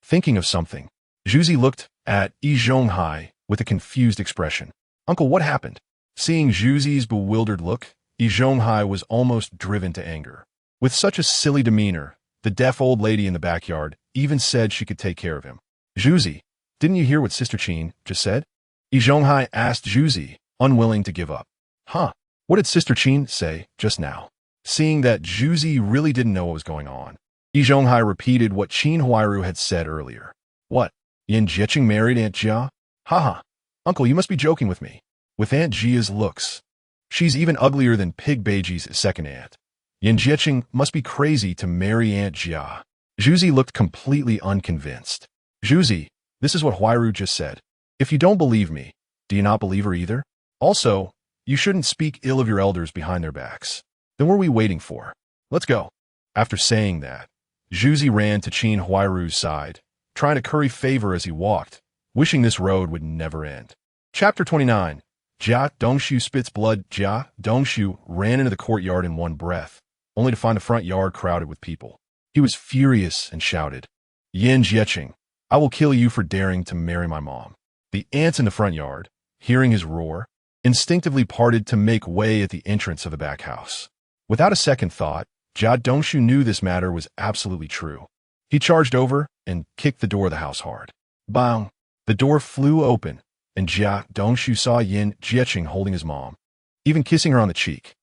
Thinking of something, Zhuzi looked at Yi Zhonghai with a confused expression. Uncle, what happened? Seeing Zhuzi's bewildered look, Yi Zhonghai was almost driven to anger. With such a silly demeanor, the deaf old lady in the backyard even said she could take care of him. Zhuzi, didn't you hear what Sister Qin just said? Yi Zhonghai asked Zhuzi, unwilling to give up. Huh? What did Sister Qin say just now? Seeing that Zhuzi really didn't know what was going on, Yi Zhonghai repeated what Qin Huairu had said earlier. What? Yin Jieqing married Aunt Jia? Haha. Uncle, you must be joking with me. With Aunt Jia's looks. She's even uglier than Pig Beiji's second aunt. Yin Jieqing must be crazy to marry Aunt Jia. Zhuzi looked completely unconvinced. Zhuzi, this is what Huairu just said. If you don't believe me, do you not believe her either? Also, you shouldn't speak ill of your elders behind their backs. Then what are we waiting for? Let's go. After saying that, Zhuzi ran to Qin Huairu's side, trying to curry favor as he walked, wishing this road would never end. Chapter 29. Jia Dongshu spits blood. Jia Dongshu ran into the courtyard in one breath, only to find the front yard crowded with people. He was furious and shouted, Yin Jieqing, I will kill you for daring to marry my mom. The ants in the front yard, hearing his roar, instinctively parted to make way at the entrance of the back house. Without a second thought, Jia Dongshu knew this matter was absolutely true. He charged over and kicked the door of the house hard. Bang! The door flew open, and Jia Dongshu saw Yin Jieqing holding his mom, even kissing her on the cheek.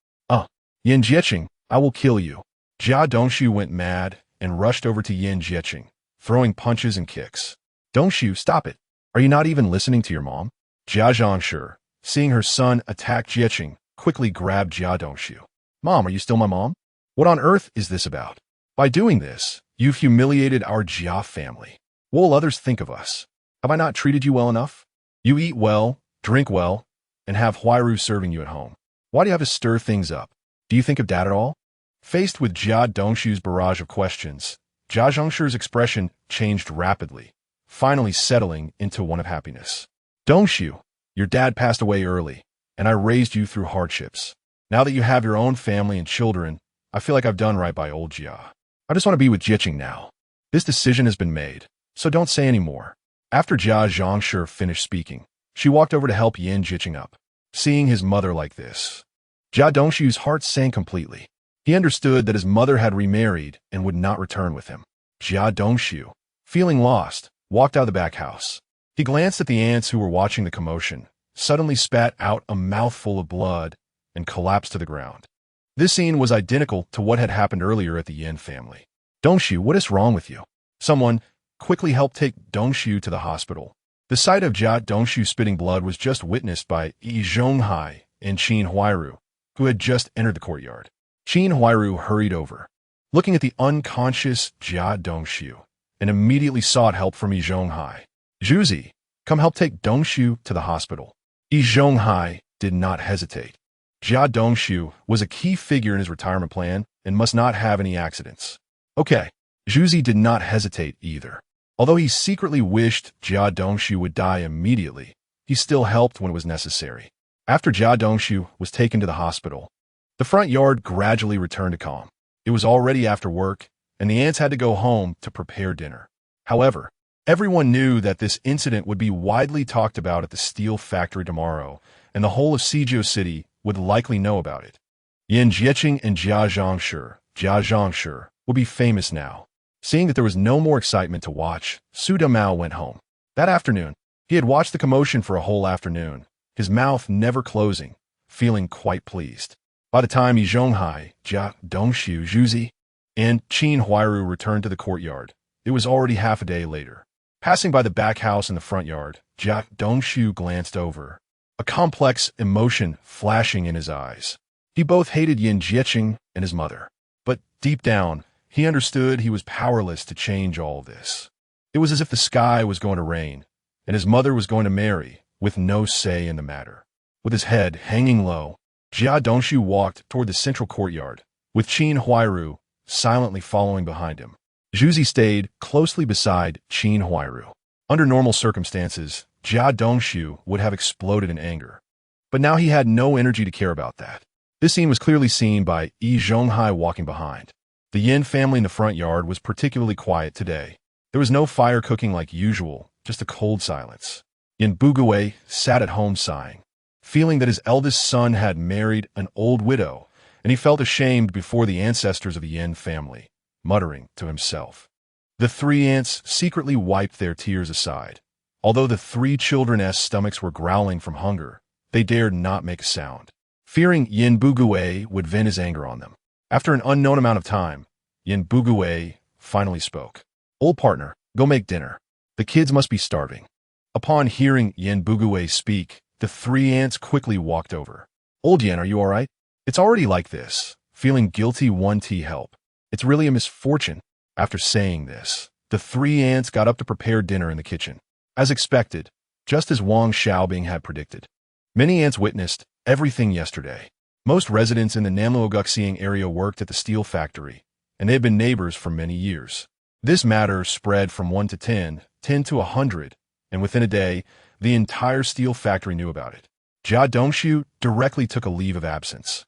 Yin Jieqing, I will kill you. Jia Dongshu went mad and rushed over to Yin Jieqing, throwing punches and kicks. Dongshu, stop it. Are you not even listening to your mom? Jia Zhangshi, seeing her son attack Jieqing, quickly grabbed Jia Dongshu. Mom, are you still my mom? What on earth is this about? By doing this, you've humiliated our Jia family. What will others think of us? Have I not treated you well enough? You eat well, drink well, and have Huairu serving you at home. Why do you have to stir things up? Do you think of Dad at all? Faced with Jia Dongshu's barrage of questions, Jia Zhangshi's expression changed rapidly, finally settling into one of happiness. Dongshu, your dad passed away early, and I raised you through hardships. Now that you have your own family and children, I feel like I've done right by old Jia. I just want to be with Jieqing now. This decision has been made, so don't say any more. After Jia Zhangshi finished speaking, she walked over to help Yin Jieqing up. Seeing his mother like this, Jia Dongshu's heart sank completely. He understood that his mother had remarried and would not return with him. Jia Dongshu, feeling lost, walked out of the back house. He glanced at the ants who were watching the commotion, suddenly spat out a mouthful of blood, and collapsed to the ground. This scene was identical to what had happened earlier at the Yin family. Dongshu, what is wrong with you? Someone quickly helped take Dongshu to the hospital. The sight of Jia Dongshu spitting blood was just witnessed by Yi Zhonghai and Qin Huairu, who had just entered the courtyard. Qin Huairu hurried over, looking at the unconscious Jia Dongshu, and immediately sought help from Yi Zhonghai. Zhuzi, come help take Dongshu to the hospital. Yi Zhonghai did not hesitate. Jia Dongshu was a key figure in his retirement plan and must not have any accidents. Okay, Zhuzi did not hesitate either. Although he secretly wished Jia Dongshu would die immediately, he still helped when it was necessary. After Jia Dongshu was taken to the hospital, the front yard gradually returned to calm. It was already after work, and the ants had to go home to prepare dinner. However, everyone knew that this incident would be widely talked about at the steel factory tomorrow, and the whole of Sijio City would likely know about it. Yan Jieqing and Jia Zhangshi would be famous now. Seeing that there was no more excitement to watch, Su Damao went home. That afternoon, he had watched the commotion for a whole afternoon, his mouth never closing, feeling quite pleased. By the time Yi Zhonghai, Jia Dongshu, Zhuzi, and Qin Huairu returned to the courtyard, it was already half a day later. Passing by the back house in the front yard, Jia Dongshu glanced over, a complex emotion flashing in his eyes. He both hated Yan Jieqing and his mother, but deep down, he understood he was powerless to change all of this. It was as if the sky was going to rain, and his mother was going to marry, with no say in the matter. With his head hanging low, Jia Dongshu walked toward the central courtyard, with Qin Huairu silently following behind him. Zhuzi stayed closely beside Qin Huairu. Under normal circumstances, Jia Dongshu would have exploded in anger. But now he had no energy to care about that. This scene was clearly seen by Yi Zhonghai walking behind. The Yin family in the front yard was particularly quiet today. There was no fire cooking like usual, just a cold silence. Yin Bugui sat at home sighing, feeling that his eldest son had married an old widow, and he felt ashamed before the ancestors of the Yin family, muttering to himself. The three ants secretly wiped their tears aside. Although the three children's stomachs were growling from hunger, they dared not make a sound, fearing Yin Bugui would vent his anger on them. After an unknown amount of time, Yin Bugui finally spoke. Old partner, go make dinner. The kids must be starving. Upon hearing Yin Bugui speak, the three ants quickly walked over. Old Yin, are you all right? It's already like this. Feeling guilty, one tea help. It's really a misfortune. After saying this, the three ants got up to prepare dinner in the kitchen. As expected, just as Wang Xiaobing had predicted. Many ants witnessed everything yesterday. Most residents in the Nanluoguxiang area worked at the steel factory, and they had been neighbors for many years. This matter spread from 1 to 10, 10 to 100, and within a day, the entire steel factory knew about it. Jia Dongshu directly took a leave of absence.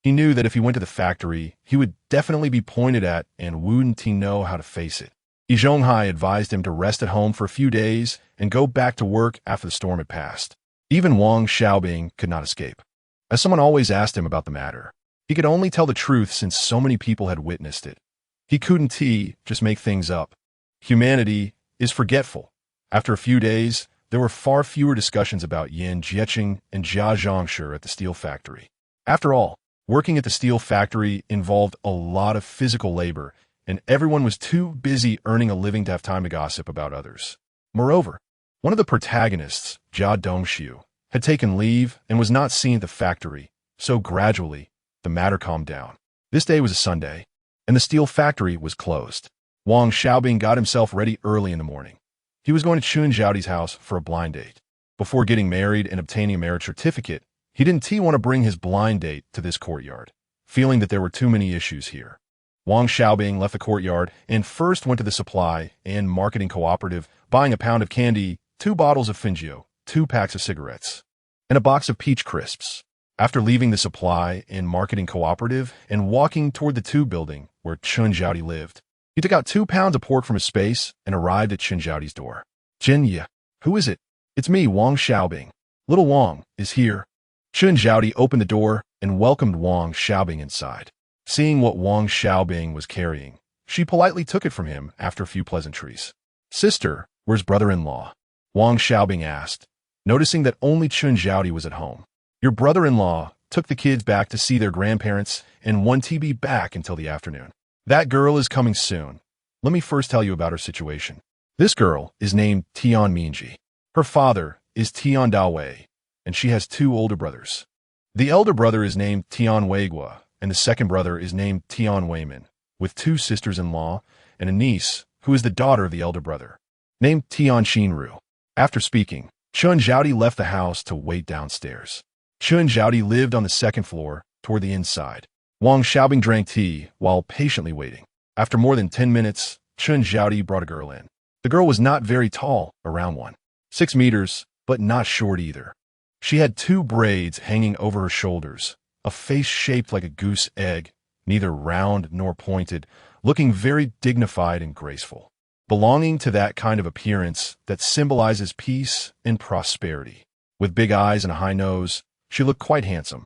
He knew that if he went to the factory, he would definitely be pointed at and wouldn't he know how to face it. Yi Zhonghai advised him to rest at home for a few days and go back to work after the storm had passed. Even Wang Xiaobing could not escape. As someone always asked him about the matter, he could only tell the truth since so many people had witnessed it. He couldn't just make things up. Humanity is forgetful. After a few days, there were far fewer discussions about Yan Jieqing and Jia Zhangshi at the steel factory. After all, working at the steel factory involved a lot of physical labor, and everyone was too busy earning a living to have time to gossip about others. Moreover, one of the protagonists, Jia Dongshu, had taken leave and was not seen at the factory, so gradually, the matter calmed down. This day was a Sunday, and the steel factory was closed. Wang Xiaobing got himself ready early in the morning. He was going to Chun Zhaodi's house for a blind date. Before getting married and obtaining a marriage certificate, he didn't want to bring his blind date to this courtyard, feeling that there were too many issues here. Wang Xiaobing left the courtyard and first went to the supply and marketing cooperative, buying a pound of candy, 2 bottles of Fingio, 2 packs of cigarettes, and a box of peach crisps. After leaving the supply and marketing cooperative and walking toward the 2 building where Chun Zhaodi lived, he took out 2 pounds of pork from his space and arrived at Chun Zhaodi's door. Jinya, who is it? It's me, Wang Xiaobing. Little Wang is here. Chun Zhaodi opened the door and welcomed Wang Xiaobing inside. Seeing what Wang Xiaobing was carrying, she politely took it from him after a few pleasantries. "Sister, where's brother-in-law?" Wang Xiaobing asked, noticing that only Chun Zhaodi was at home. "Your brother-in-law took the kids back to see their grandparents and won't be back until the afternoon. That girl is coming soon. Let me first tell you about her situation. This girl is named Tian Minji. Her father is Tian Dawei, and she has two older brothers. The elder brother is named Tian Weigua, and the second brother is named Tian Weimin, with two sisters-in-law and a niece who is the daughter of the elder brother, named Tian Xinru." After speaking, Chun Zhaodi left the house to wait downstairs. Chun Zhaodi lived on the second floor, toward the inside. Wang Xiaobing drank tea while patiently waiting. After more than 10 minutes, Chun Zhaodi brought a girl in. The girl was not very tall, around 1.6 meters, but not short either. She had two braids hanging over her shoulders, a face shaped like a goose egg, neither round nor pointed, looking very dignified and graceful, belonging to that kind of appearance that symbolizes peace and prosperity. With big eyes and a high nose, she looked quite handsome.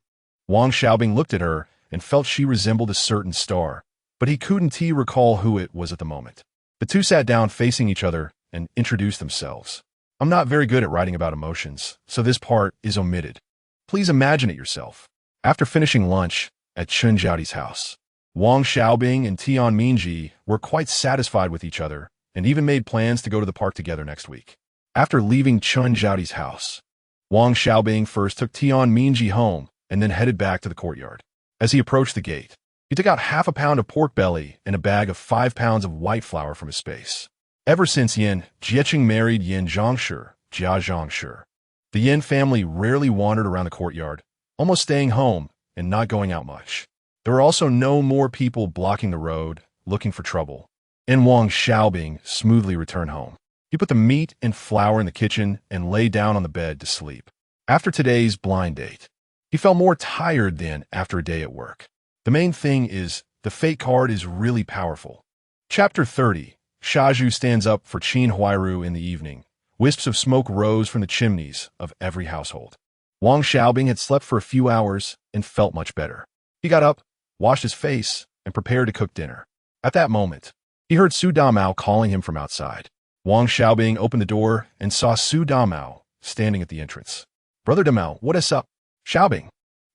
Wang Xiaobing looked at her and felt she resembled a certain star, but he couldn't recall who it was at the moment. The two sat down facing each other and introduced themselves. "I'm not very good at writing about emotions, so this part is omitted. Please imagine it yourself." After finishing lunch at Chun Zhaodi's house, Wang Xiaobing and Tian Minji were quite satisfied with each other and even made plans to go to the park together next week. After leaving Chun Zhaodi's house, Wang Xiaobing first took Tian Minji home and then headed back to the courtyard. As he approached the gate, he took out half a pound of pork belly and a bag of 5 pounds of white flour from his space. Ever since Yin Jieqing married Yin Zhangshi, Jia Zhangshi, the Yin family rarely wandered around the courtyard, almost staying home and not going out much. There were also no more people blocking the road, looking for trouble. And Wang Xiaobing smoothly returned home. He put the meat and flour in the kitchen and lay down on the bed to sleep. After today's blind date, he felt more tired than after a day at work. The main thing is, the fate card is really powerful. Chapter 30. Shaju stands up for Qin Huairu in the evening. Wisps of smoke rose from the chimneys of every household. Wang Xiaobing had slept for a few hours and felt much better. He got up, washed his face, and prepared to cook dinner. At that moment, he heard Su Damao calling him from outside. Wang Xiaobing opened the door and saw Su Damao standing at the entrance. "Brother Damao, what is up?" "Xiaobing,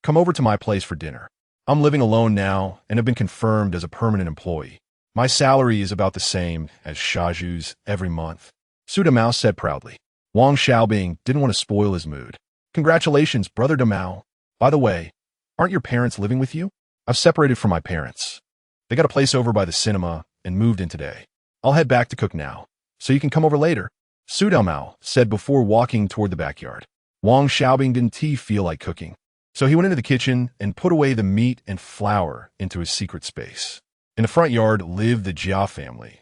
come over to my place for dinner. I'm living alone now and have been confirmed as a permanent employee. My salary is about the same as Shaju's every month," Su Damao said proudly. Wang Xiaobing didn't want to spoil his mood. "Congratulations, Brother Damao. By the way, aren't your parents living with you?" "I've separated from my parents. They got a place over by the cinema and moved in today. I'll head back to cook now, so you can come over later," Su Damao said before walking toward the backyard. Wang Xiaobing didn't feel like cooking, so he went into the kitchen and put away the meat and flour into his secret space. In the front yard lived the Jia family.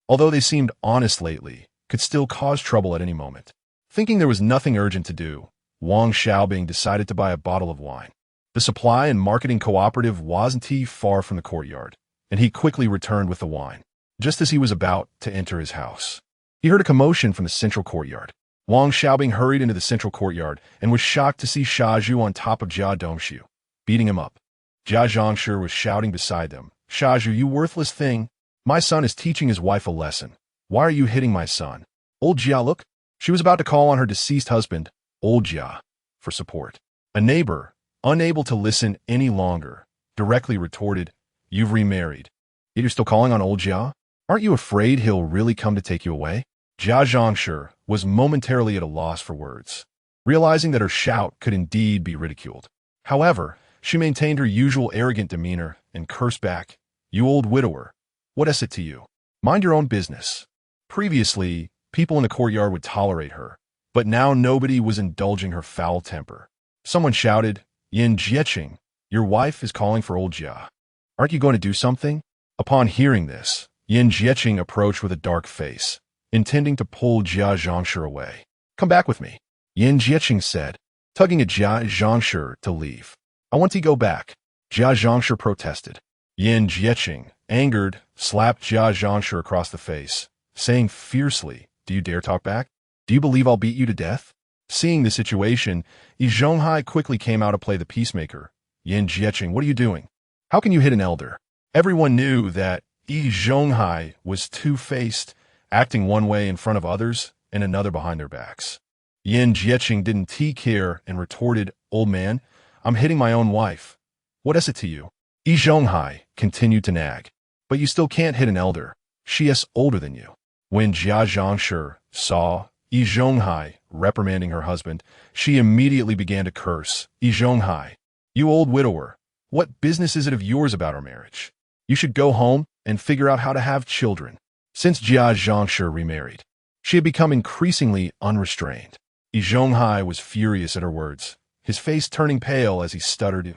Although they seemed honest lately, could still cause trouble at any moment. Thinking there was nothing urgent to do, Wang Xiaobing decided to buy a bottle of wine. The supply and marketing cooperative wasn't far from the courtyard, and he quickly returned with the wine. Just as he was about to enter his house, he heard a commotion from the central courtyard. Wang Xiaobing hurried into the central courtyard and was shocked to see Shaju on top of Jia Dongshu, beating him up. Jia Zhangshi was shouting beside them, "Shaju, you worthless thing! My son is teaching his wife a lesson. Why are you hitting my son?" Old Jia look. She was about to call on her deceased husband, Old Jia, for support. A neighbor, unable to listen any longer, directly retorted, "You've remarried, yet you're still calling on Old Jia? Aren't you afraid he'll really come to take you away?" Jia Zhangshi was momentarily at a loss for words, realizing that her shout could indeed be ridiculed. However, she maintained her usual arrogant demeanor and cursed back, "You old widower, what is it to you? Mind your own business." Previously, people in the courtyard would tolerate her, but now nobody was indulging her foul temper. Someone shouted, "Yin Jieqing, your wife is calling for Old Jia. Aren't you going to do something?" Upon hearing this, Yin Jieqing approached with a dark face, intending to pull Jia Zhangshi away. "Come back with me," Yin Jieqing said, tugging at Jia Zhangshi to leave. "I want to go back," Jia Zhangshi protested. Yin Jieqing, angered, slapped Jia Zhangshi across the face, saying fiercely, "Do you dare talk back? Do you believe I'll beat you to death?" Seeing the situation, Yi Zhonghai quickly came out to play the peacemaker. "Yin Jieqing, what are you doing? How can you hit an elder? Everyone knew that Yi Zhonghai was two-faced, acting one way in front of others and another behind their backs. Yin Jieqing didn't take care and retorted, "Old man, I'm hitting my own wife. What is it to you?" Yi Zhonghai continued to nag. "But you still can't hit an elder. She is older than you." When Jia Zhangshi saw Yi Zhonghai reprimanding her husband, she immediately began to curse. "Yi Zhonghai, you old widower, what business is it of yours about our marriage? You should go home and figure out how to have children." Since Jia Zhangshi remarried, she had become increasingly unrestrained. Yi Zhonghai was furious at her words, his face turning pale as he stuttered,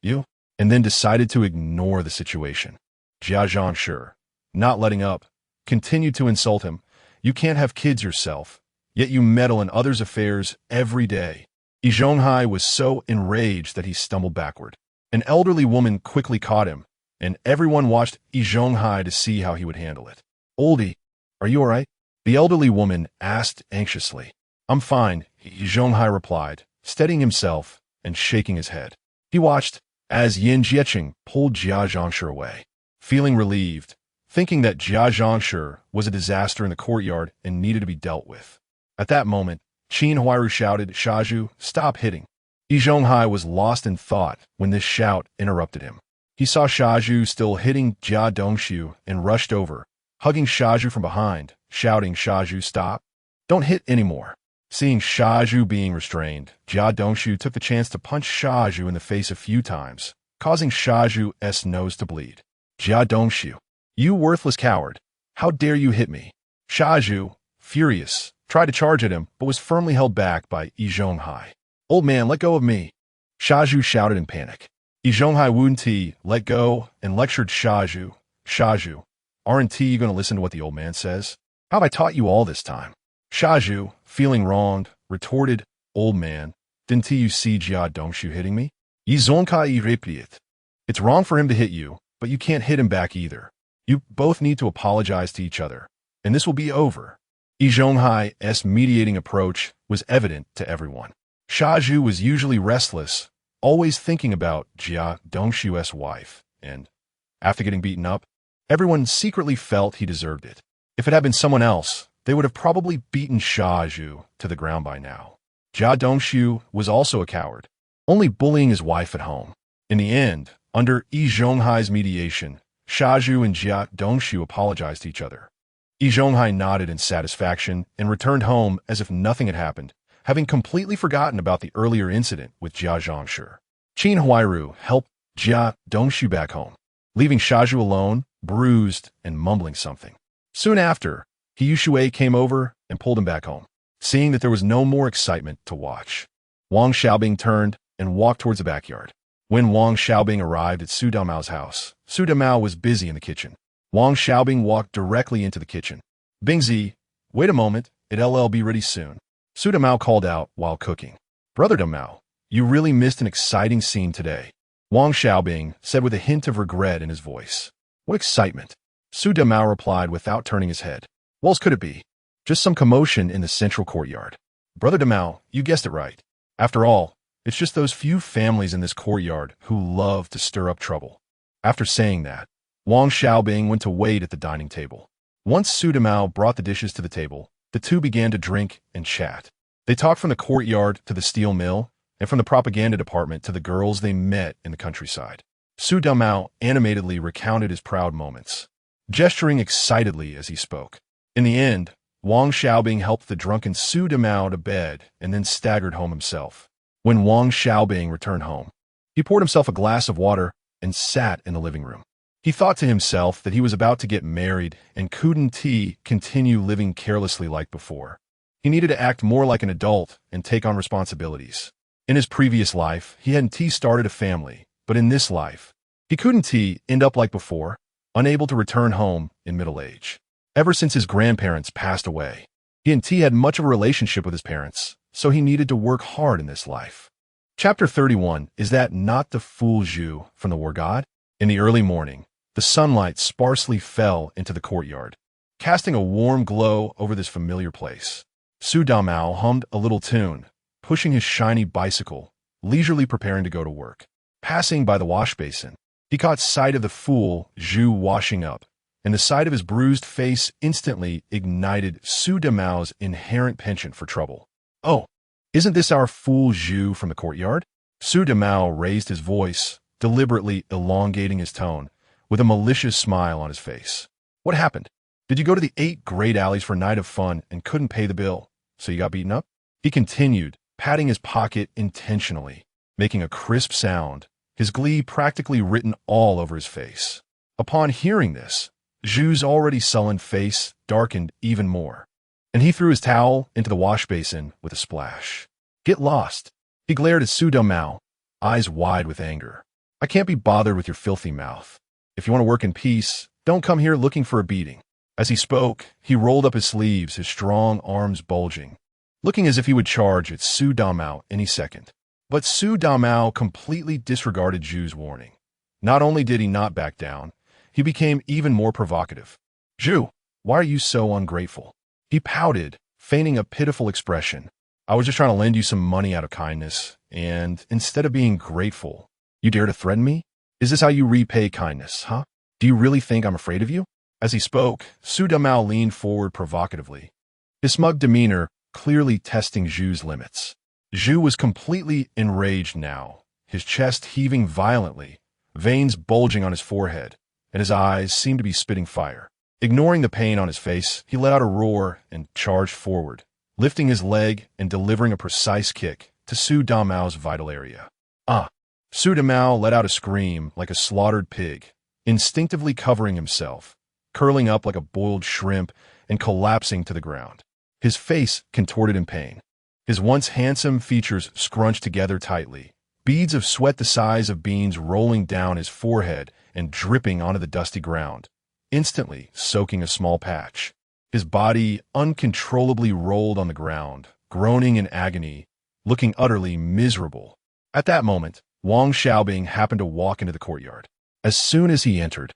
"You?" and then decided to ignore the situation. Jia Zhangshi, not letting up, continued to insult him. "You can't have kids yourself, yet you meddle in others' affairs every day." Yi Zhonghai was so enraged that he stumbled backward. An elderly woman quickly caught him, and everyone watched Yi Zhonghai to see how he would handle it. "Oldie, are you all right?" the elderly woman asked anxiously. "I'm fine," Yi Zhonghai replied, steadying himself and shaking his head. He watched as Yin Jieqing pulled Jia Zhangshi away. Feeling relieved, thinking that Jia Zhangshi was a disaster in the courtyard and needed to be dealt with. At that moment, Qin Huairu shouted, "Shaju, stop hitting." Yi Zhonghai was lost in thought when this shout interrupted him. He saw Shaju still hitting Jia Dongshu and rushed over, hugging Shaju from behind, shouting, "Shaju, stop. Don't hit anymore." Seeing Shaju being restrained, Jia Dongshu took the chance to punch Shaju in the face a few times, causing Shaju's nose to bleed. "Jia Dongshu, you worthless coward. How dare you hit me?" Shaju, furious, tried to charge at him, but was firmly held back by Yi Zhonghai. "Old man, let go of me," Shaju shouted in panic. Yi Zhonghai Wunti let go and lectured Shaju. "Shaju, aren't you going to listen to what the old man says? How have I taught you all this time?" Shaju, feeling wronged, retorted, "Old man, didn't you see Jia Dongshu hitting me? Yi Zhonghai replied. It's wrong for him to hit you, but you can't hit him back either. You both need to apologize to each other, and this will be over." Yi Zhonghai's mediating approach was evident to everyone. Shaju was usually restless, always thinking about Jia Dongshu's wife, and, after getting beaten up, everyone secretly felt he deserved it. If it had been someone else, they would have probably beaten Shaju to the ground by now. Jia Dongshu was also a coward, only bullying his wife at home. In the end, under Yi Zhonghai's mediation, Shaju and Jia Dongshu apologized to each other. Yi Zhonghai nodded in satisfaction and returned home as if nothing had happened, having completely forgotten about the earlier incident with Jia Zhangshi. Qin Huairu helped Jia Dongshu back home, leaving Shaju alone, bruised and mumbling something. Soon after, He Yushui came over and pulled him back home. Seeing that there was no more excitement to watch, Wang Xiaobing turned and walked towards the backyard. When Wang Xiaobing arrived at Su Damao's house, Su Damao was busy in the kitchen. Wang Xiaobing walked directly into the kitchen. "Bingzi, wait a moment, it'll be ready soon," Su Damao called out while cooking. "Brother Damao, you really missed an exciting scene today," Wang Xiaobing said with a hint of regret in his voice. "What excitement?" Su Damao replied without turning his head. "What else could it be? Just some commotion in the central courtyard." "Brother Damao, you guessed it right. After all, it's just those few families in this courtyard who love to stir up trouble." After saying that, Wang Xiaobing went to wait at the dining table. Once Su Damao brought the dishes to the table, the two began to drink and chat. They talked from the courtyard to the steel mill, and from the propaganda department to the girls they met in the countryside. Su Damao animatedly recounted his proud moments, gesturing excitedly as he spoke. In the end, Wang Xiaobing helped the drunken Su Damao to bed and then staggered home himself. When Wang Xiaobing returned home, he poured himself a glass of water and sat in the living room. He thought to himself that he was about to get married and couldn't continue living carelessly like before. He needed to act more like an adult and take on responsibilities. In his previous life, he hadn't started a family, but in this life, he couldn't end up like before, unable to return home in middle age. Ever since his grandparents passed away, he had much of a relationship with his parents, so he needed to work hard in this life. Chapter 31 is that not to fool you from the war god? In the early morning, the sunlight sparsely fell into the courtyard, casting a warm glow over this familiar place. Su Damao hummed a little tune, pushing his shiny bicycle, leisurely preparing to go to work. Passing by the wash basin, He caught sight of the fool, Zhu, washing up, and the sight of his bruised face instantly ignited Su Damao's inherent penchant for trouble. "Oh, isn't this our fool Zhu from the courtyard?" Su Damao raised his voice, deliberately elongating his tone, with a malicious smile on his face. "What happened? Did you go to the 8 great alleys for a night of fun and couldn't pay the bill, so you got beaten up?" He continued, patting his pocket intentionally, making a crisp sound, his glee practically written all over his face. Upon hearing this, Zhu's already sullen face darkened even more, and he threw his towel into the wash basin with a splash. "Get lost." He glared at Su Damao, eyes wide with anger. "I can't be bothered with your filthy mouth. If you want to work in peace, don't come here looking for a beating." As he spoke, he rolled up his sleeves, his strong arms bulging, looking as if he would charge at Su Damao any second. But Su Damao completely disregarded Zhu's warning. Not only did he not back down, he became even more provocative. "Zhu, why are you so ungrateful?" He pouted, feigning a pitiful expression. "I was just trying to lend you some money out of kindness, and instead of being grateful, you dare to threaten me? Is this how you repay kindness, huh? Do you really think I'm afraid of you?" As he spoke, Su Damao leaned forward provocatively, his smug demeanor clearly testing Zhu's limits. Zhu was completely enraged now, his chest heaving violently, veins bulging on his forehead, and his eyes seemed to be spitting fire. Ignoring the pain on his face, he let out a roar and charged forward, lifting his leg and delivering a precise kick to Su Damao's vital area. "Ah!" Su Damao let out a scream like a slaughtered pig, instinctively covering himself, curling up like a boiled shrimp and collapsing to the ground. His face contorted in pain. His once handsome features scrunched together tightly, beads of sweat the size of beans rolling down his forehead and dripping onto the dusty ground, instantly soaking a small patch. His body uncontrollably rolled on the ground, groaning in agony, looking utterly miserable. At that moment, Wang Xiaobing happened to walk into the courtyard. As soon as he entered,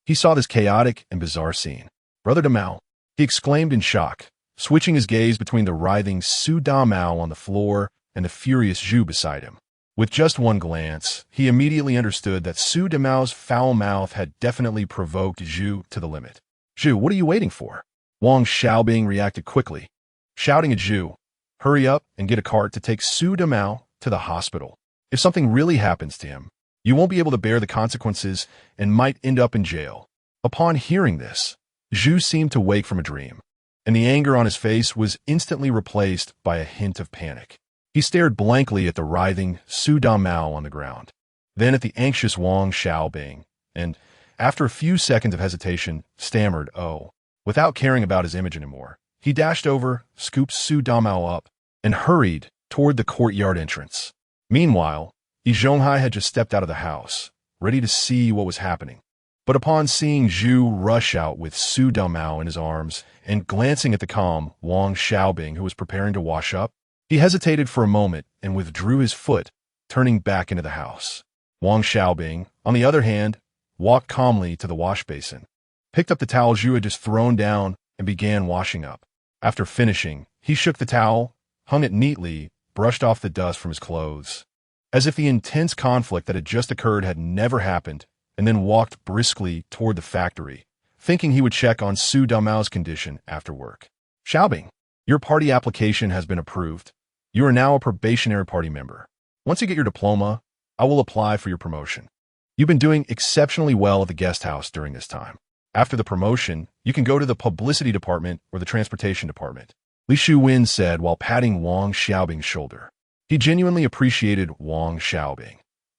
he saw this chaotic and bizarre scene. "Brother Damao," he exclaimed in shock, switching his gaze between the writhing Su Damao on the floor and the furious Zhu beside him. With just one glance, he immediately understood that Su Damao's foul mouth had definitely provoked Zhu to the limit. "Zhu, what are you waiting for?" Wang Xiaobing reacted quickly, shouting at Zhu, "Hurry up and get a cart to take Su Damao to the hospital. If something really happens to him, you won't be able to bear the consequences and might end up in jail." Upon hearing this, Zhu seemed to wake from a dream, and the anger on his face was instantly replaced by a hint of panic. He stared blankly at the writhing Su Damao on the ground, then at the anxious Wang Xiaobing, and, after a few seconds of hesitation, stammered, "Oh." Without caring about his image anymore, he dashed over, scooped Su Damao up, and hurried toward the courtyard entrance. Meanwhile, Yi Zhonghai had just stepped out of the house, ready to see what was happening. But upon seeing Zhu rush out with Su Damao in his arms and glancing at the calm Wang Xiaobing who was preparing to wash up, he hesitated for a moment and withdrew his foot, turning back into the house. Wang Xiaobing, on the other hand, walked calmly to the wash basin, picked up the towel Zhu had just thrown down, and began washing up. After finishing, he shook the towel, hung it neatly, brushed off the dust from his clothes, as if the intense conflict that had just occurred had never happened, and then walked briskly toward the factory, thinking he would check on Su Damao's condition after work. "Xiaobing, your party application has been approved. You are now a probationary party member. Once you get your diploma, I will apply for your promotion. You've been doing exceptionally well at the guest house during this time. After the promotion, you can go to the publicity department or the transportation department," Li Shuwen said while patting Wang Xiaobing's shoulder. He genuinely appreciated Wang Xiaobing.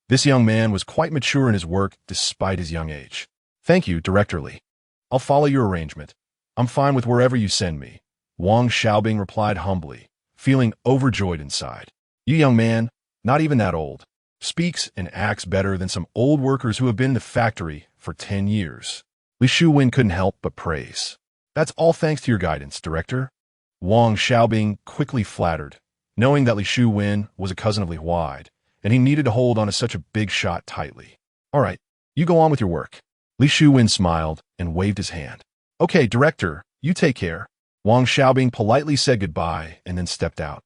This young man was quite mature in his work despite his young age. "Thank you, Director Li. I'll follow your arrangement. I'm fine with wherever you send me," Wang Xiaobing replied humbly, feeling overjoyed inside. "You young man, not even that old, speaks and acts better than some old workers who have been in the factory for 10 years. Li Shuwen couldn't help but praise. "That's all thanks to your guidance, Director." Wang Xiaobing quickly flattered, knowing that Li Shuwen was a cousin of Li Huaid, and he needed to hold on to such a big shot tightly. "All right, you go on with your work." Li Shuwen smiled and waved his hand. "Okay, Director, you take care." Wang Xiaobing politely said goodbye and then stepped out.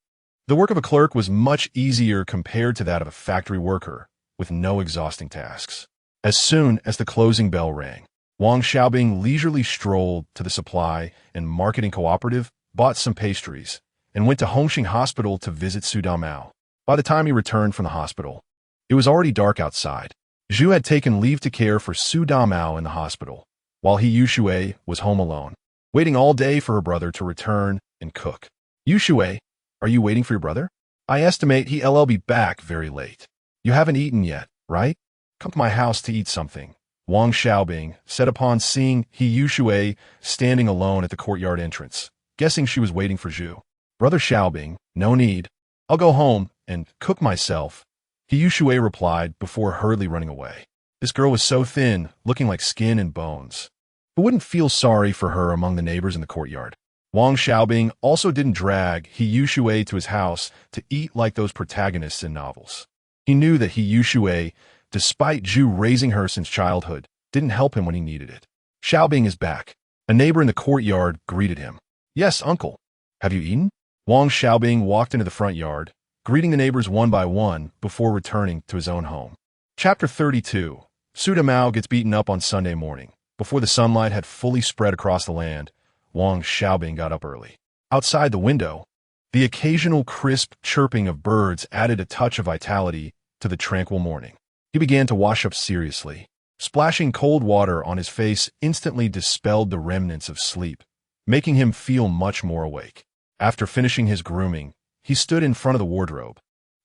The work of a clerk was much easier compared to that of a factory worker, with no exhausting tasks. As soon as the closing bell rang, Wang Xiaobing leisurely strolled to the supply and marketing cooperative, bought some pastries, and went to Hongxing Hospital to visit Su Damao. By the time he returned from the hospital, it was already dark outside. Zhu had taken leave to care for Su Damao in the hospital, while Yushui was home alone, waiting all day for her brother to return and cook. Yushui, are you waiting for your brother? I estimate he'll be back very late. You haven't eaten yet, right? Come to my house to eat something, Wang Xiaobing said upon seeing Yushui standing alone at the courtyard entrance, guessing she was waiting for Zhu. Brother Xiaobing, no need. I'll go home and cook myself, Yushui replied before hurriedly running away. This girl was so thin, looking like skin and bones. Who wouldn't feel sorry for her among the neighbors in the courtyard? Wang Xiaobing also didn't drag Yushui to his house to eat like those protagonists in novels. He knew that Yushui, despite Zhu raising her since childhood, didn't help him when he needed it. Xiaobing is back. A neighbor in the courtyard greeted him. Yes, uncle. Have you eaten? Wang Xiaobing walked into the front yard, greeting the neighbors one by one before returning to his own home. Chapter 32. Su Damao gets beaten up on Sunday morning. Before the sunlight had fully spread across the land, Wang Xiaobing got up early. Outside the window, the occasional crisp chirping of birds added a touch of vitality to the tranquil morning. He began to wash up seriously. Splashing cold water on his face instantly dispelled the remnants of sleep, making him feel much more awake. After finishing his grooming, he stood in front of the wardrobe,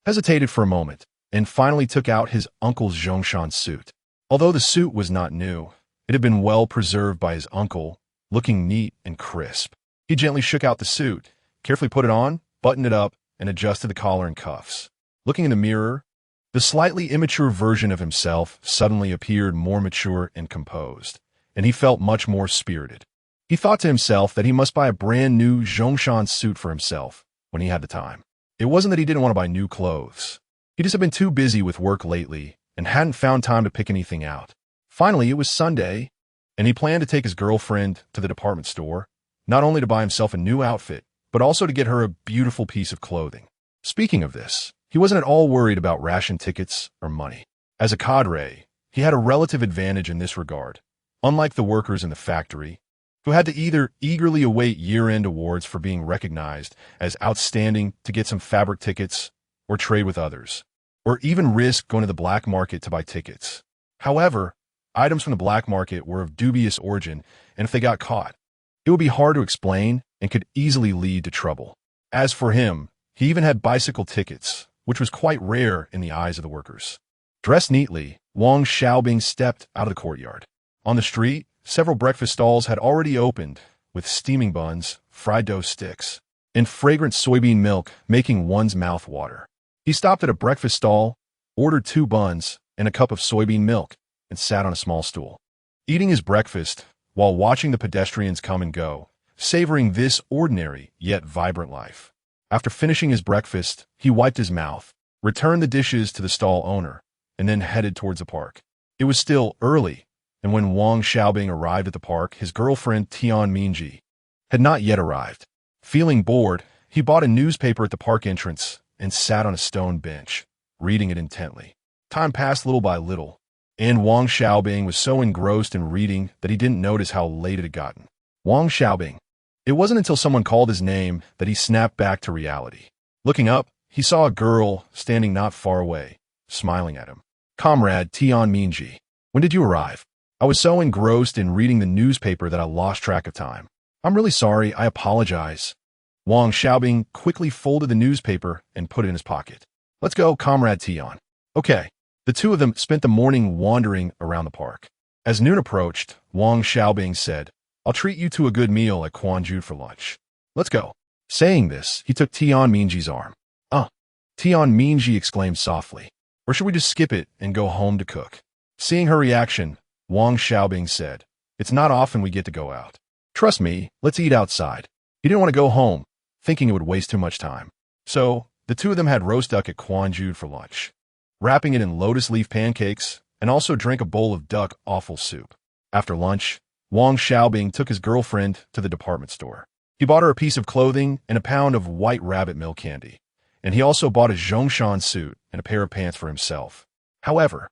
hesitated for a moment, and finally took out his uncle's Zhongshan suit. Although the suit was not new, it had been well preserved by his uncle, looking neat and crisp. He gently shook out the suit, carefully put it on, buttoned it up, and adjusted the collar and cuffs. Looking in the mirror, the slightly immature version of himself suddenly appeared more mature and composed, and he felt much more spirited. He thought to himself that he must buy a brand new Zhongshan suit for himself when he had the time. It wasn't that he didn't want to buy new clothes. He just had been too busy with work lately and hadn't found time to pick anything out. Finally, it was Sunday, and he planned to take his girlfriend to the department store, not only to buy himself a new outfit, but also to get her a beautiful piece of clothing. Speaking of this, he wasn't at all worried about ration tickets or money. As a cadre, he had a relative advantage in this regard, unlike the workers in the factory, who had to either eagerly await year-end awards for being recognized as outstanding to get some fabric tickets or trade with others, or even risk going to the black market to buy tickets. However, items from the black market were of dubious origin, and if they got caught, it would be hard to explain and could easily lead to trouble. As for him, he even had bicycle tickets, which was quite rare in the eyes of the workers. Dressed neatly, Wang Xiaobing stepped out of the courtyard. On the street, several breakfast stalls had already opened, with steaming buns, fried dough sticks, and fragrant soybean milk making one's mouth water. He stopped at a breakfast stall, ordered 2 buns and a cup of soybean milk, and sat on a small stool. Eating his breakfast while watching the pedestrians come and go, savoring this ordinary yet vibrant life. After finishing his breakfast, he wiped his mouth, returned the dishes to the stall owner, and then headed towards the park. It was still early, and when Wang Xiaobing arrived at the park, his girlfriend Tian Mingji had not yet arrived. Feeling bored, he bought a newspaper at the park entrance and sat on a stone bench, reading it intently. Time passed little by little, and Wang Xiaobing was so engrossed in reading that he didn't notice how late it had gotten. Wang Xiaobing. It wasn't until someone called his name that he snapped back to reality. Looking up, he saw a girl standing not far away, smiling at him. Comrade Tian Mingji, when did you arrive? I was so engrossed in reading the newspaper that I lost track of time. I'm really sorry, I apologize. Wang Xiaobing quickly folded the newspaper and put it in his pocket. Let's go, Comrade Tian. Okay. The two of them spent the morning wandering around the park. As noon approached, Wang Xiaobing said, I'll treat you to a good meal at Quanju for lunch. Let's go. Saying this, he took Tian Mingji's arm. Tian Mingji exclaimed softly. Or should we just skip it and go home to cook? Seeing her reaction, Wang Xiaobing said, It's not often we get to go out. Trust me, let's eat outside. He didn't want to go home, thinking it would waste too much time. So, the two of them had roast duck at Quanju for lunch, wrapping it in lotus leaf pancakes, and also drank a bowl of duck offal soup. After lunch, Wang Xiaobing took his girlfriend to the department store. He bought her a piece of clothing and a pound of white rabbit milk candy, and he also bought a Zhongshan suit and a pair of pants for himself. However,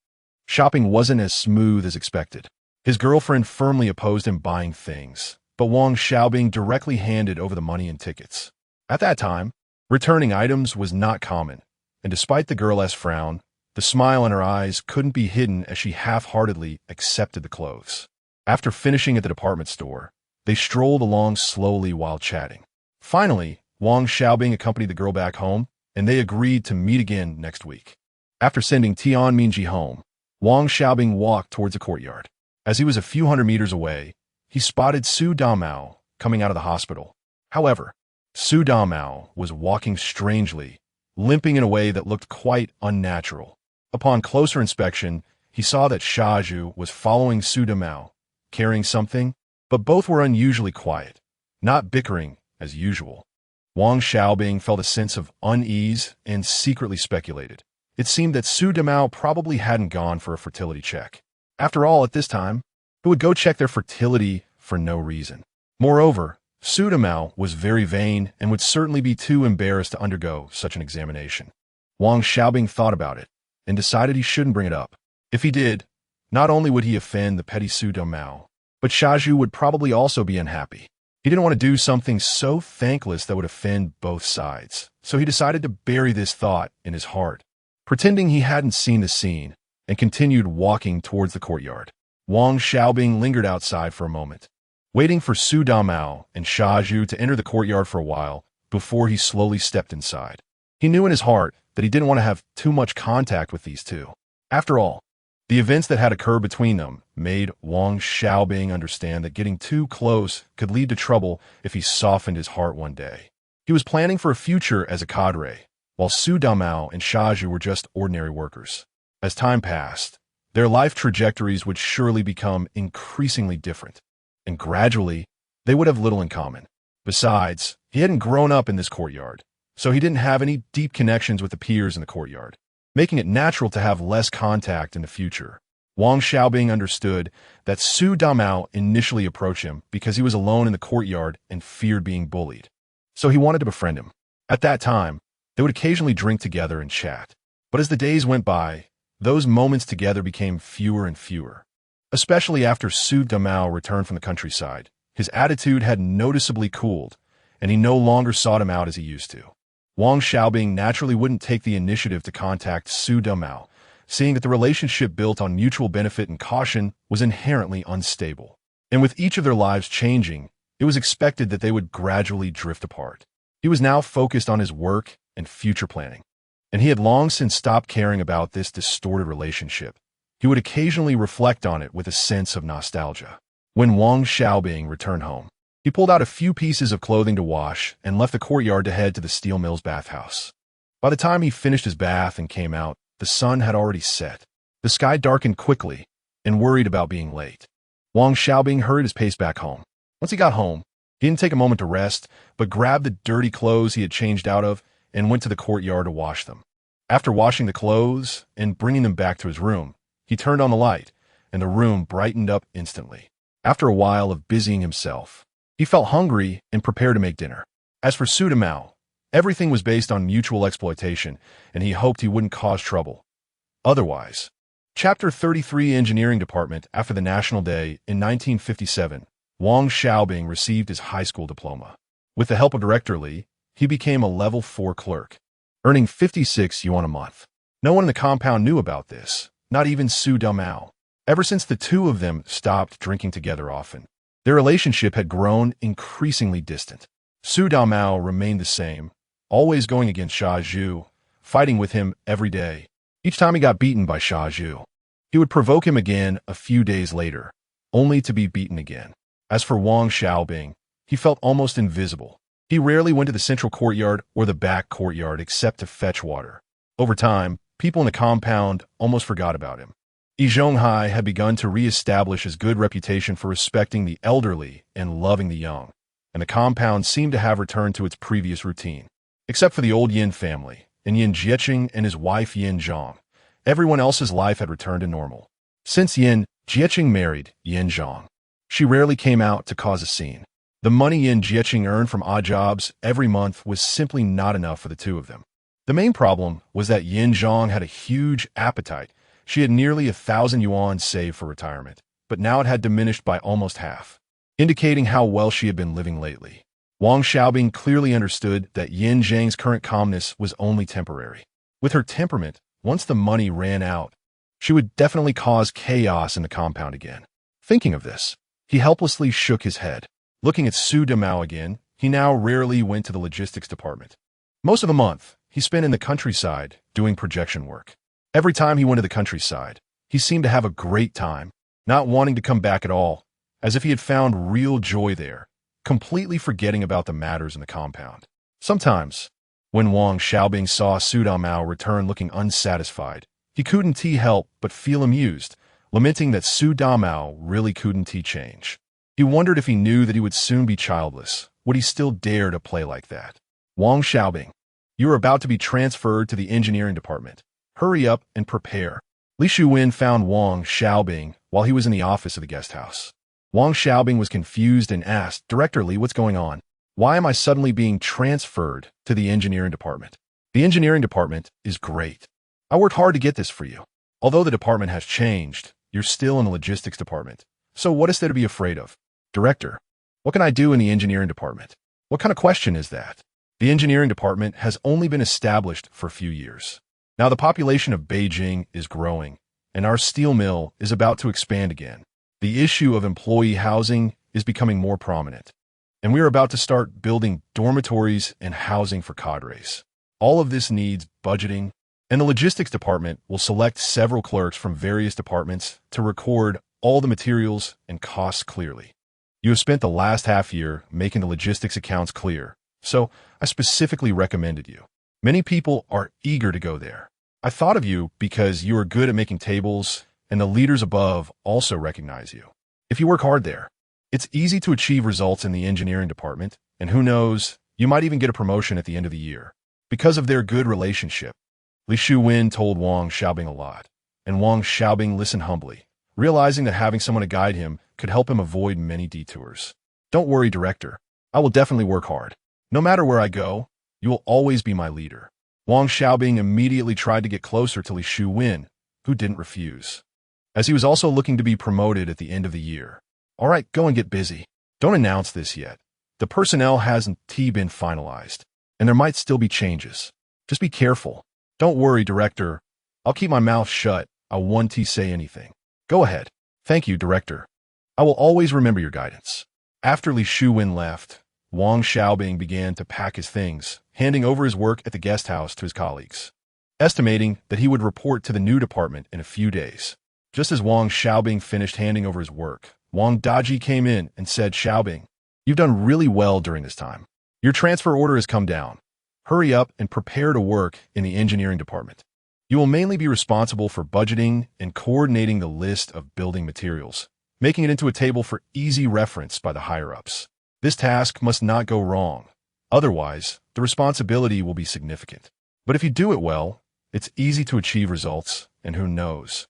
Shopping wasn't as smooth as expected. His girlfriend firmly opposed him buying things, but Wang Xiaobing directly handed over the money and tickets. At that time, returning items was not common, and despite the girl's frown, the smile in her eyes couldn't be hidden as she half-heartedly accepted the clothes. After finishing at the department store, they strolled along slowly while chatting. Finally, Wang Xiaobing accompanied the girl back home, and they agreed to meet again next week. After sending Tian Mingji home, Wang Xiaobing walked towards the courtyard. As he was a few hundred meters away, he spotted Su Damao coming out of the hospital. However, Su Damao was walking strangely, limping in a way that looked quite unnatural. Upon closer inspection, he saw that Shaju was following Su Damao, carrying something, but both were unusually quiet, not bickering as usual. Wang Xiaobing felt a sense of unease and secretly speculated. It seemed that Su Damao probably hadn't gone for a fertility check. After all, at this time, who would go check their fertility for no reason? Moreover, Su Damao was very vain and would certainly be too embarrassed to undergo such an examination. Wang Xiaobing thought about it and decided he shouldn't bring it up. If he did, not only would he offend the petty Su Damao, but Shaju would probably also be unhappy. He didn't want to do something so thankless that would offend both sides, so he decided to bury this thought in his heart. Pretending he hadn't seen the scene, and continued walking towards the courtyard. Wang Xiaobing lingered outside for a moment, waiting for Su Damao and Shaju to enter the courtyard for a while before he slowly stepped inside. He knew in his heart that he didn't want to have too much contact with these two. After all, the events that had occurred between them made Wang Xiaobing understand that getting too close could lead to trouble if he softened his heart one day. He was planning for a future as a cadre, while Su Damao and Shaju were just ordinary workers. As time passed, their life trajectories would surely become increasingly different, and gradually, they would have little in common. Besides, he hadn't grown up in this courtyard, so he didn't have any deep connections with the peers in the courtyard, making it natural to have less contact in the future. Wang Xiaobing understood that Su Damao initially approached him because he was alone in the courtyard and feared being bullied, so he wanted to befriend him. At that time, they would occasionally drink together and chat, but as the days went by, those moments together became fewer and fewer. Especially after Su Damao returned from the countryside, his attitude had noticeably cooled, and he no longer sought him out as he used to. Wang Xiaobing naturally wouldn't take the initiative to contact Su Damao, seeing that the relationship built on mutual benefit and caution was inherently unstable. And with each of their lives changing, it was expected that they would gradually drift apart. He was now focused on his work and future planning, and he had long since stopped caring about this distorted relationship. He would occasionally reflect on it with a sense of nostalgia. When Wang Xiaobing returned home, he pulled out a few pieces of clothing to wash and left the courtyard to head to the steel mill's bathhouse. By the time he finished his bath and came out, the sun had already set. The sky darkened quickly, and worried about being late. Wang Xiaobing hurried his pace back home. Once he got home, he didn't take a moment to rest, but grabbed the dirty clothes he had changed out of and went to the courtyard to wash them. After washing the clothes and bringing them back to his room, he turned on the light, and the room brightened up instantly. After a while of busying himself, he felt hungry and prepared to make dinner. As for Su Damao, everything was based on mutual exploitation, and he hoped he wouldn't cause trouble. Otherwise, Chapter 33 Engineering Department. After the National Day in 1957, Wang Xiaobing received his high school diploma. With the help of Director Li, he became a level 4 clerk, earning 56 yuan a month. No one in the compound knew about this, not even Su Damao. Ever since the two of them stopped drinking together often, their relationship had grown increasingly distant. Su Damao remained the same, always going against Shaju, fighting with him every day. Each time he got beaten by Shaju, he would provoke him again a few days later, only to be beaten again. As for Wang Xiaobing, he felt almost invisible. He rarely went to the central courtyard or the back courtyard except to fetch water. Over time, people in the compound almost forgot about him. Yi Zhonghai had begun to re-establish his good reputation for respecting the elderly and loving the young, and the compound seemed to have returned to its previous routine. Except for the old Yin family, and Yin Jieqing and his wife Yin Zhang, everyone else's life had returned to normal. Since Yin Jieqing married Yin Zhang, she rarely came out to cause a scene. The money Yin Jieqing earned from odd jobs every month was simply not enough for the two of them. The main problem was that Yin Zhang had a huge appetite She had nearly 1,000 yuan saved for retirement, but now it had diminished by almost half, indicating how well she had been living lately. Wang Xiaobing clearly understood that Yin Zhang's current calmness was only temporary. With her temperament, once the money ran out, she would definitely cause chaos in the compound again. Thinking of this, he helplessly shook his head. Looking at Su Damao again, he now rarely went to the logistics department. Most of the month, he spent in the countryside doing projection work. Every time he went to the countryside, he seemed to have a great time, not wanting to come back at all, as if he had found real joy there, completely forgetting about the matters in the compound. Sometimes, when Wang Xiaobing saw Su Damao return looking unsatisfied, he couldn't help but feel amused, lamenting that Su Damao really couldn't change. He wondered if he knew that he would soon be childless, would he still dare to play like that? Wang Xiaobing, you are about to be transferred to the engineering department. Hurry up and prepare. Li Shuwen found Wang Xiaobing while he was in the office of the guest house. Wang Xiaobing was confused and asked, Director Li, what's going on? Why am I suddenly being transferred to the engineering department? The engineering department is great. I worked hard to get this for you. Although the department has changed, you're still in the logistics department. So what is there to be afraid of? Director, what can I do in the engineering department? What kind of question is that? The engineering department has only been established for a few years. Now the population of Beijing is growing, and our steel mill is about to expand again. The issue of employee housing is becoming more prominent, and we are about to start building dormitories and housing for cadres. All of this needs budgeting, and the logistics department will select several clerks from various departments to record all the materials and costs clearly. You have spent the last half year making the logistics accounts clear, so I specifically recommended you. Many people are eager to go there. I thought of you because you are good at making tables, and the leaders above also recognize you. If you work hard there, it's easy to achieve results in the engineering department, and who knows, you might even get a promotion at the end of the year. Because of their good relationship, Li Shuwen told Wang Xiaobing a lot, and Wang Xiaobing listened humbly, realizing that having someone to guide him could help him avoid many detours. Don't worry, Director. I will definitely work hard. No matter where I go, you will always be my leader. Wang Xiaobing immediately tried to get closer to Li Shuwen, who didn't refuse, as he was also looking to be promoted at the end of the year. All right, go and get busy. Don't announce this yet. The personnel hasn't been finalized, and there might still be changes. Just be careful. Don't worry, Director. I'll keep my mouth shut. I won't say anything. Go ahead. Thank you, Director. I will always remember your guidance. After Li Shuwen left, Wang Xiaobing began to pack his things, handing over his work at the guest house to his colleagues, estimating that he would report to the new department in a few days. Just as Wang Xiaobing finished handing over his work, Wang Daji came in and said, Xiaobing, you've done really well during this time. Your transfer order has come down. Hurry up and prepare to work in the engineering department. You will mainly be responsible for budgeting and coordinating the list of building materials, making it into a table for easy reference by the higher-ups. This task must not go wrong. Otherwise, the responsibility will be significant. But if you do it well, it's easy to achieve results, and who knows?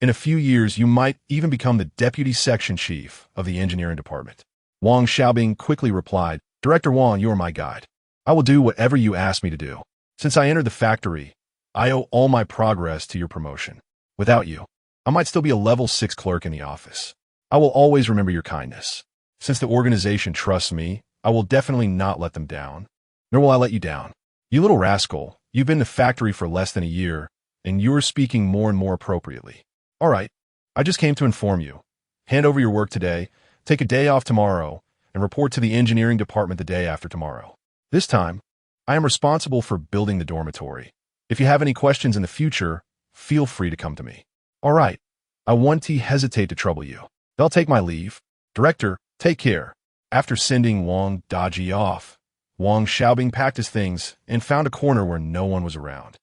In a few years, you might even become the deputy section chief of the engineering department. Wang Xiaobing quickly replied, Director Wang, you are my guide. I will do whatever you ask me to do. Since I entered the factory, I owe all my progress to your promotion. Without you, I might still be a level 6 clerk in the office. I will always remember your kindness. Since the organization trusts me, I will definitely not let them down, nor will I let you down. You little rascal, you've been in the factory for less than a year, and you're speaking more and more appropriately. All right, I just came to inform you. Hand over your work today, take a day off tomorrow, and report to the engineering department the day after tomorrow. This time, I am responsible for building the dormitory. If you have any questions in the future, feel free to come to me. All right, I won't hesitate to trouble you. I'll take my leave. Director, take care. After sending Wang Daji off, Wang Xiaobing packed his things and found a corner where no one was around,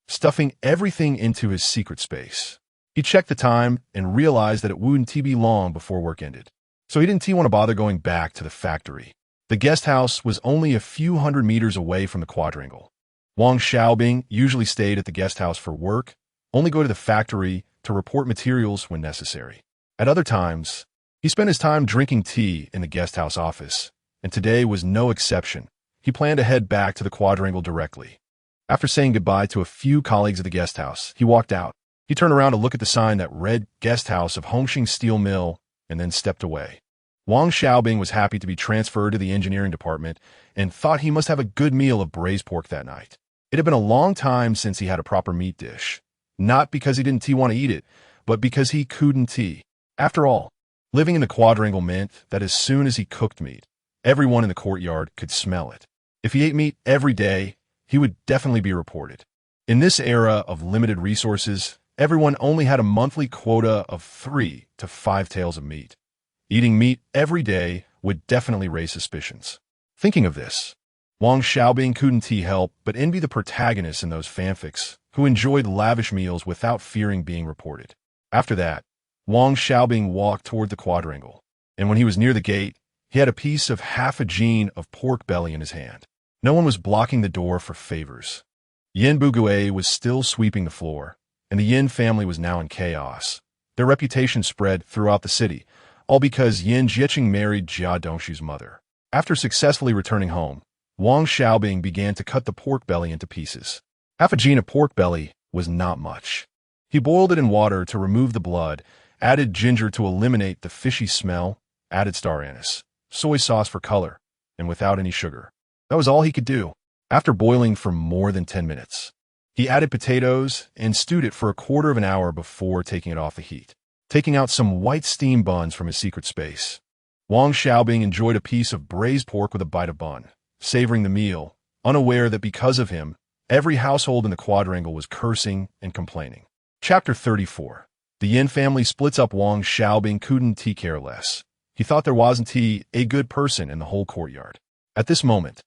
stuffing everything into his secret space. He checked the time and realized that it wouldn't be long before work ended, so he didn't want to bother going back to the factory. The guest house was only a few hundred meters away from the quadrangle. Wang Xiaobing usually stayed at the guest house for work, only go to the factory to report materials when necessary. At other times, he spent his time drinking tea in the guest house office, and today was no exception. He planned to head back to the quadrangle directly. After saying goodbye to a few colleagues at the guest house, he walked out. He turned around to look at the sign that read Guest House of Hongqing Steel Mill and then stepped away. Wang Xiaobing was happy to be transferred to the engineering department and thought he must have a good meal of braised pork that night. It had been a long time since he had a proper meat dish. Not because he didn't want to eat it, but because he couldn't. After all, living in the quadrangle meant that as soon as he cooked meat, everyone in the courtyard could smell it. If he ate meat every day, he would definitely be reported. In this era of limited resources, everyone only had a monthly quota of 3 to 5 taels of meat. Eating meat every day would definitely raise suspicions. Thinking of this, Wang Xiaobing couldn't help but envy the protagonists in those fanfics who enjoyed lavish meals without fearing being reported. After that, Wang Xiaobing walked toward the quadrangle, and when he was near the gate, he had a piece of half a jean of pork belly in his hand. No one was blocking the door for favors. Yin Bugue was still sweeping the floor, and the Yin family was now in chaos. Their reputation spread throughout the city, all because Yin Jiaqing married Jia Dongshu's mother. After successfully returning home, Wang Xiaobing began to cut the pork belly into pieces. Half a jean of pork belly was not much. He boiled it in water to remove the blood, added ginger to eliminate the fishy smell, added star anise, soy sauce for color, and without any sugar. That was all he could do. After boiling for more than 10 minutes, he added potatoes and stewed it for a quarter of an hour before taking it off the heat. Taking out some white steam buns from his secret space, Wang Xiaobing enjoyed a piece of braised pork with a bite of bun, savoring the meal, unaware that because of him, every household in the quadrangle was cursing and complaining. Chapter 34. The Yin family splits up. Wang Xiaobing couldn't care less. He thought there wasn't a good person in the whole courtyard. At this moment,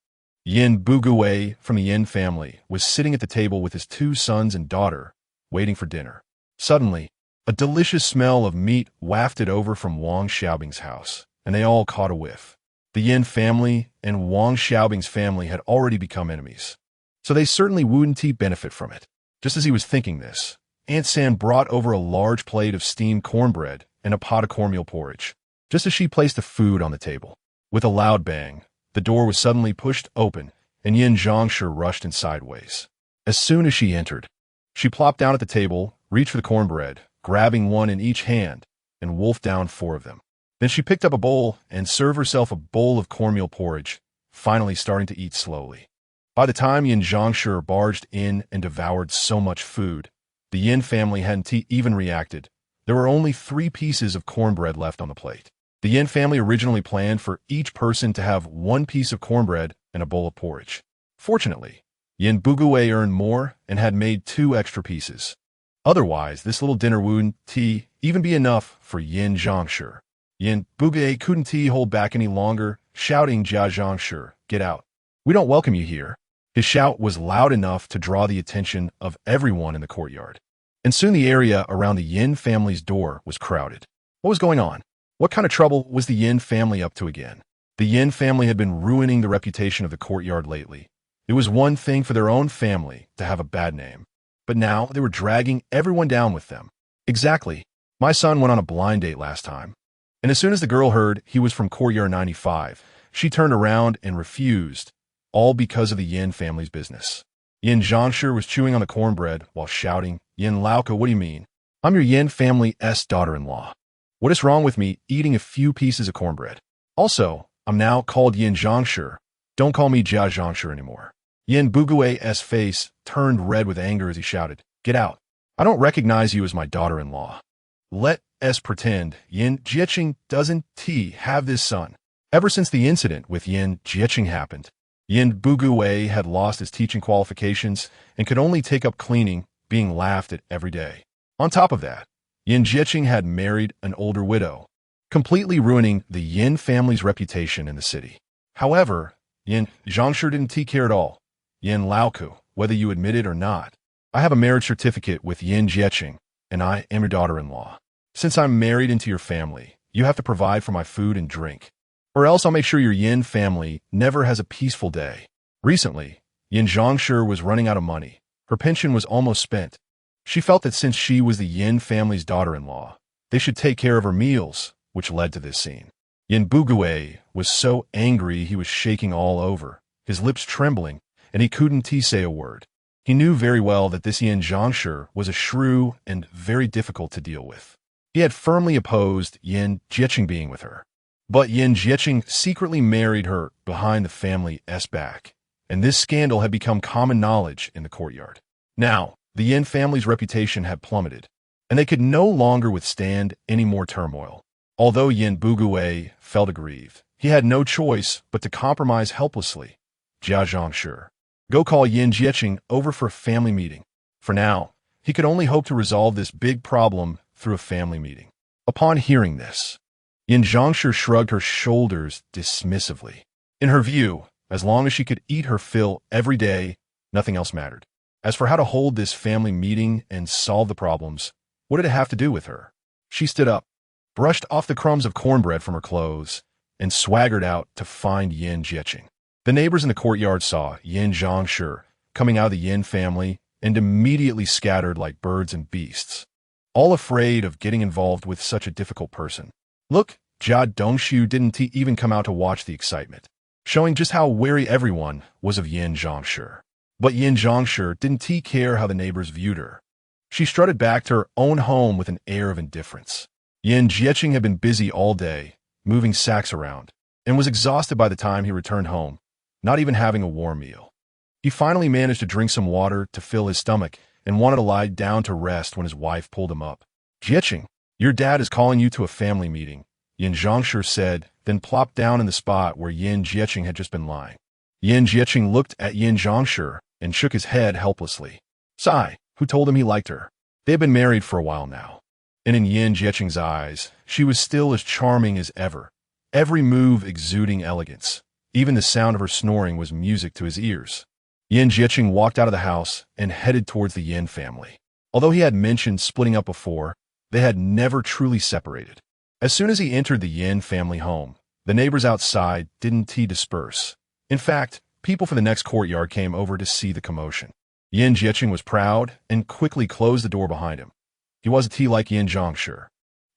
Yin Bugue from the Yin family was sitting at the table with his 2 sons and daughter, waiting for dinner. Suddenly, a delicious smell of meat wafted over from Wang Xiaobing's house, and they all caught a whiff. The Yin family and Wang Xiaobing's family had already become enemies, so they certainly wouldn't benefit from it. Just as he was thinking this, Aunt San brought over a large plate of steamed cornbread and a pot of cornmeal porridge, just as she placed the food on the table. With a loud bang, the door was suddenly pushed open, and Yin Zhangshi rushed in sideways. As soon as she entered, she plopped down at the table, reached for the cornbread, grabbing one in each hand, and wolfed down 4 of them. Then she picked up a bowl and served herself a bowl of cornmeal porridge, finally starting to eat slowly. By the time Yin Zhangshi barged in and devoured so much food, the Yin family hadn't even reacted. There were only 3 pieces of cornbread left on the plate. The Yin family originally planned for each person to have 1 piece of cornbread and a bowl of porridge. Fortunately, Yin Bugue earned more and had made 2 extra pieces. Otherwise, this little dinner wouldn't even be enough for Yin Zhangshi. Yin Bugue couldn't hold back any longer, shouting, "Jia Zhangshi, get out. We don't welcome you here." His shout was loud enough to draw the attention of everyone in the courtyard, and soon the area around the Yin family's door was crowded. What was going on? What kind of trouble was the Yin family up to again? The Yin family had been ruining the reputation of the courtyard lately. It was one thing for their own family to have a bad name, but now they were dragging everyone down with them. Exactly. My son went on a blind date last time, and as soon as the girl heard he was from Courtyard 95, she turned around and refused, all because of the Yin family's business. Yin Zhangshi was chewing on the cornbread while shouting, "Yin Laoka, what do you mean? I'm your Yin family's daughter-in-law. What is wrong with me eating a few pieces of cornbread? Also, I'm now called Yin Zhangshi. Don't call me Jia Zhangshi anymore." Yin Bugue's face turned red with anger as he shouted, "Get out. I don't recognize you as my daughter-in-law. Let's pretend Yin Jiaqing doesn't have this son." Ever since the incident with Yin Jiaqing happened, Yin Bugue had lost his teaching qualifications and could only take up cleaning, being laughed at every day. On top of that, Yin Jiaqing had married an older widow, completely ruining the Yin family's reputation in the city. However, Yin Zhangshi didn't care at all. "Yin Laoku, whether you admit it or not, I have a marriage certificate with Yin Jiaqing, and I am your daughter-in-law. Since I'm married into your family, you have to provide for my food and drink, or else I'll make sure your Yin family never has a peaceful day." Recently, Yin Zhangshi was running out of money. Her pension was almost spent. She felt that since she was the Yin family's daughter-in-law, they should take care of her meals, which led to this scene. Yin Bugue was so angry he was shaking all over, his lips trembling, and he couldn't say a word. He knew very well that this Yin Zhangshi was a shrew and very difficult to deal with. He had firmly opposed Yin Jieqing being with her. But Yin Jieqing secretly married her behind the family's back, and this scandal had become common knowledge in the courtyard. Now, the Yin family's reputation had plummeted, and they could no longer withstand any more turmoil. Although Yin Bugui felt aggrieved, he had no choice but to compromise helplessly. Jia Zhangshi, go call Yin Jieqing over for a family meeting. For now, he could only hope to resolve this big problem through a family meeting. Upon hearing this, Yin Zhangshi shrugged her shoulders dismissively. In her view, as long as she could eat her fill every day, nothing else mattered. As for how to hold this family meeting and solve the problems, what did it have to do with her? She stood up, brushed off the crumbs of cornbread from her clothes, and swaggered out to find Yin Jieqing. The neighbors in the courtyard saw Yin Zhangshi coming out of the Yin family and immediately scattered like birds and beasts, all afraid of getting involved with such a difficult person. Look, Jia Dongshu didn't even come out to watch the excitement, showing just how wary everyone was of Yin Zhangshi. But Yin Zhangshi didn't care how the neighbors viewed her. She strutted back to her own home with an air of indifference. Yin Jieqing had been busy all day, moving sacks around, and was exhausted by the time he returned home, not even having a warm meal. He finally managed to drink some water to fill his stomach and wanted to lie down to rest when his wife pulled him up. Jieqing, your dad is calling you to a family meeting, Yin Zhangshi said, then plopped down in the spot where Yin Jieqing had just been lying. Yin Jieqing looked at Yin Zhangshi and shook his head helplessly. Sigh, who told him he liked her? They had been married for a while now. And in Yin Jieqing's eyes, she was still as charming as ever, every move exuding elegance. Even the sound of her snoring was music to his ears. Yin Jieqing walked out of the house and headed towards the Yin family. Although he had mentioned splitting up before, they had never truly separated. As soon as he entered the Yin family home, the neighbors outside didn't disperse. In fact, people from the next courtyard came over to see the commotion. Yin Jieqing was proud and quickly closed the door behind him. He wasn't like Yin Zhangshi,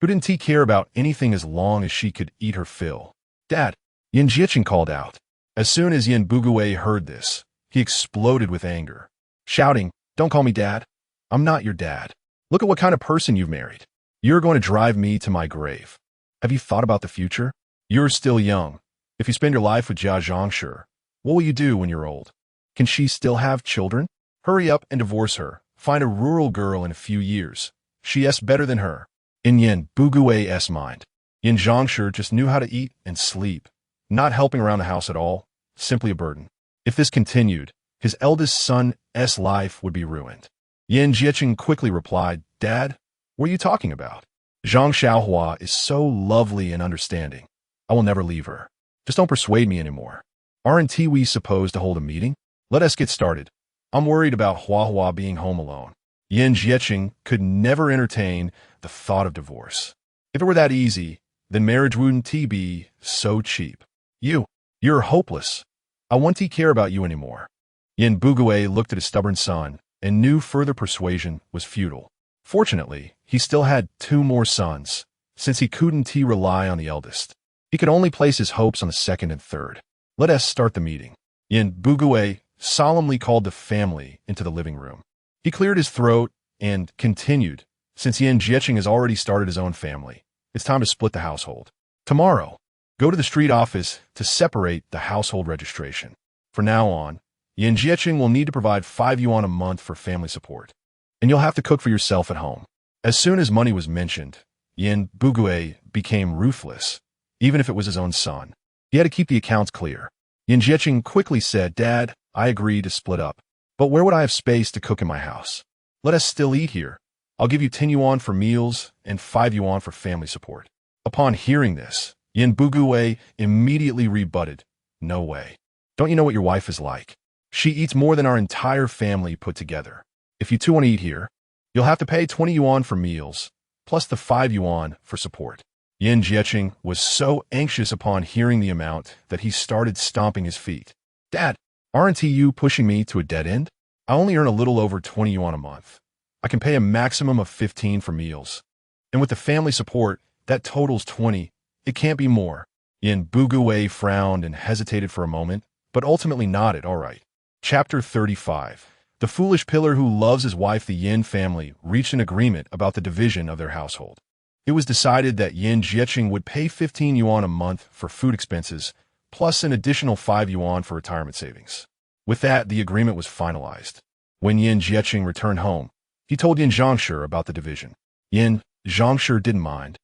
who didn't care about anything as long as she could eat her fill. Dad, Yin Jieqing called out. As soon as Yin Bugui heard this, he exploded with anger, shouting, Don't call me dad. I'm not your dad. Look at what kind of person you've married. You're going to drive me to my grave. Have you thought about the future? You're still young. If you spend your life with Jia Zhangshi, what will you do when you're old? Can she still have children? Hurry up and divorce her. Find a rural girl in a few years. She's better than her. In Yin Bugui's mind, Yin Zhangshi just knew how to eat and sleep, not helping around the house at all, simply a burden. If this continued, his eldest son's life would be ruined. Yin Jieqing quickly replied, Dad, what are you talking about? Zhang Xiaohua is so lovely and understanding. I will never leave her. Just don't persuade me anymore. Aren't we supposed to hold a meeting? Let us get started. I'm worried about Huahua being home alone. Yin Jieqing could never entertain the thought of divorce. If it were that easy, then marriage wouldn't be so cheap. You're hopeless. I won't care about you anymore. Yin Bugui looked at his stubborn son and knew further persuasion was futile. Fortunately, he still had 2 more sons, since he couldn't rely on the eldest. He could only place his hopes on the second and third. Let us start the meeting. Yin Bugui solemnly called the family into the living room. He cleared his throat and continued, since Yin Jieqing has already started his own family, it's time to split the household. Tomorrow, go to the street office to separate the household registration. From now on, Yin Jieqing will need to provide 5 yuan a month for family support, and you'll have to cook for yourself at home. As soon as money was mentioned, Yin Bugui became ruthless, even if it was his own son. He had to keep the accounts clear. Yin Jieqing quickly said, Dad, I agree to split up. But where would I have space to cook in my house? Let us still eat here. I'll give you 10 yuan for meals and 5 yuan for family support. Upon hearing this, Yin Bugui immediately rebutted, No way. Don't you know what your wife is like? She eats more than our entire family put together. If you 2 want to eat here, you'll have to pay 20 yuan for meals, plus the 5 yuan for support. Yin Jieqing was so anxious upon hearing the amount that he started stomping his feet. Dad, aren't you pushing me to a dead end? I only earn a little over 20 yuan a month. I can pay a maximum of 15 for meals. And with the family support, that totals 20. It can't be more. Yin Bugui frowned and hesitated for a moment, but ultimately nodded, all right. Chapter 35. The foolish pillar who loves his wife, the Yin family, reached an agreement about the division of their household. It was decided that Yin Jieqing would pay 15 yuan a month for food expenses, plus an additional 5 yuan for retirement savings. With that, the agreement was finalized. When Yin Jieqing returned home, he told Yin Zhangshi about the division. Yin Zhangshi didn't mind,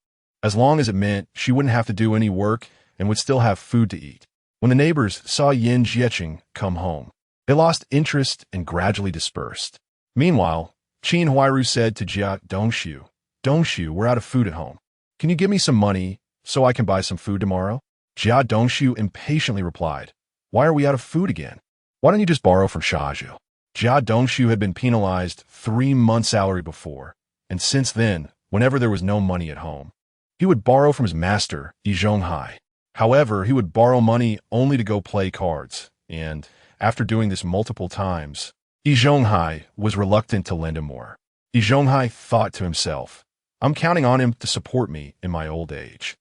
as long as it meant she wouldn't have to do any work and would still have food to eat. When the neighbors saw Yin Jieqing come home, they lost interest and gradually dispersed. Meanwhile, Qin Huairu said to Jia Dongshu, "Dongshu, we're out of food at home. Can you give me some money so I can buy some food tomorrow?" Jia Dongshu impatiently replied, "Why are we out of food again? Why don't you just borrow from Shaju?" Jia Dongshu had been penalized 3 months' salary before, and since then, whenever there was no money at home, he would borrow from his master, Yi Zhonghai. However, he would borrow money only to go play cards, and after doing this multiple times, Yi Zhonghai was reluctant to lend him more. Yi Zhonghai thought to himself, "I'm counting on him to support me in my old age.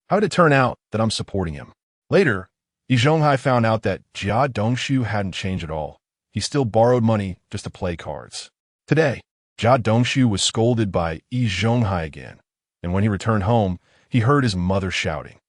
How did it turn out that I'm supporting him?" Later, Yi Zhonghai found out that Jia Dongshu hadn't changed at all. He still borrowed money just to play cards. Today, Jia Dongshu was scolded by Yi Zhonghai again, and when he returned home, he heard his mother shouting.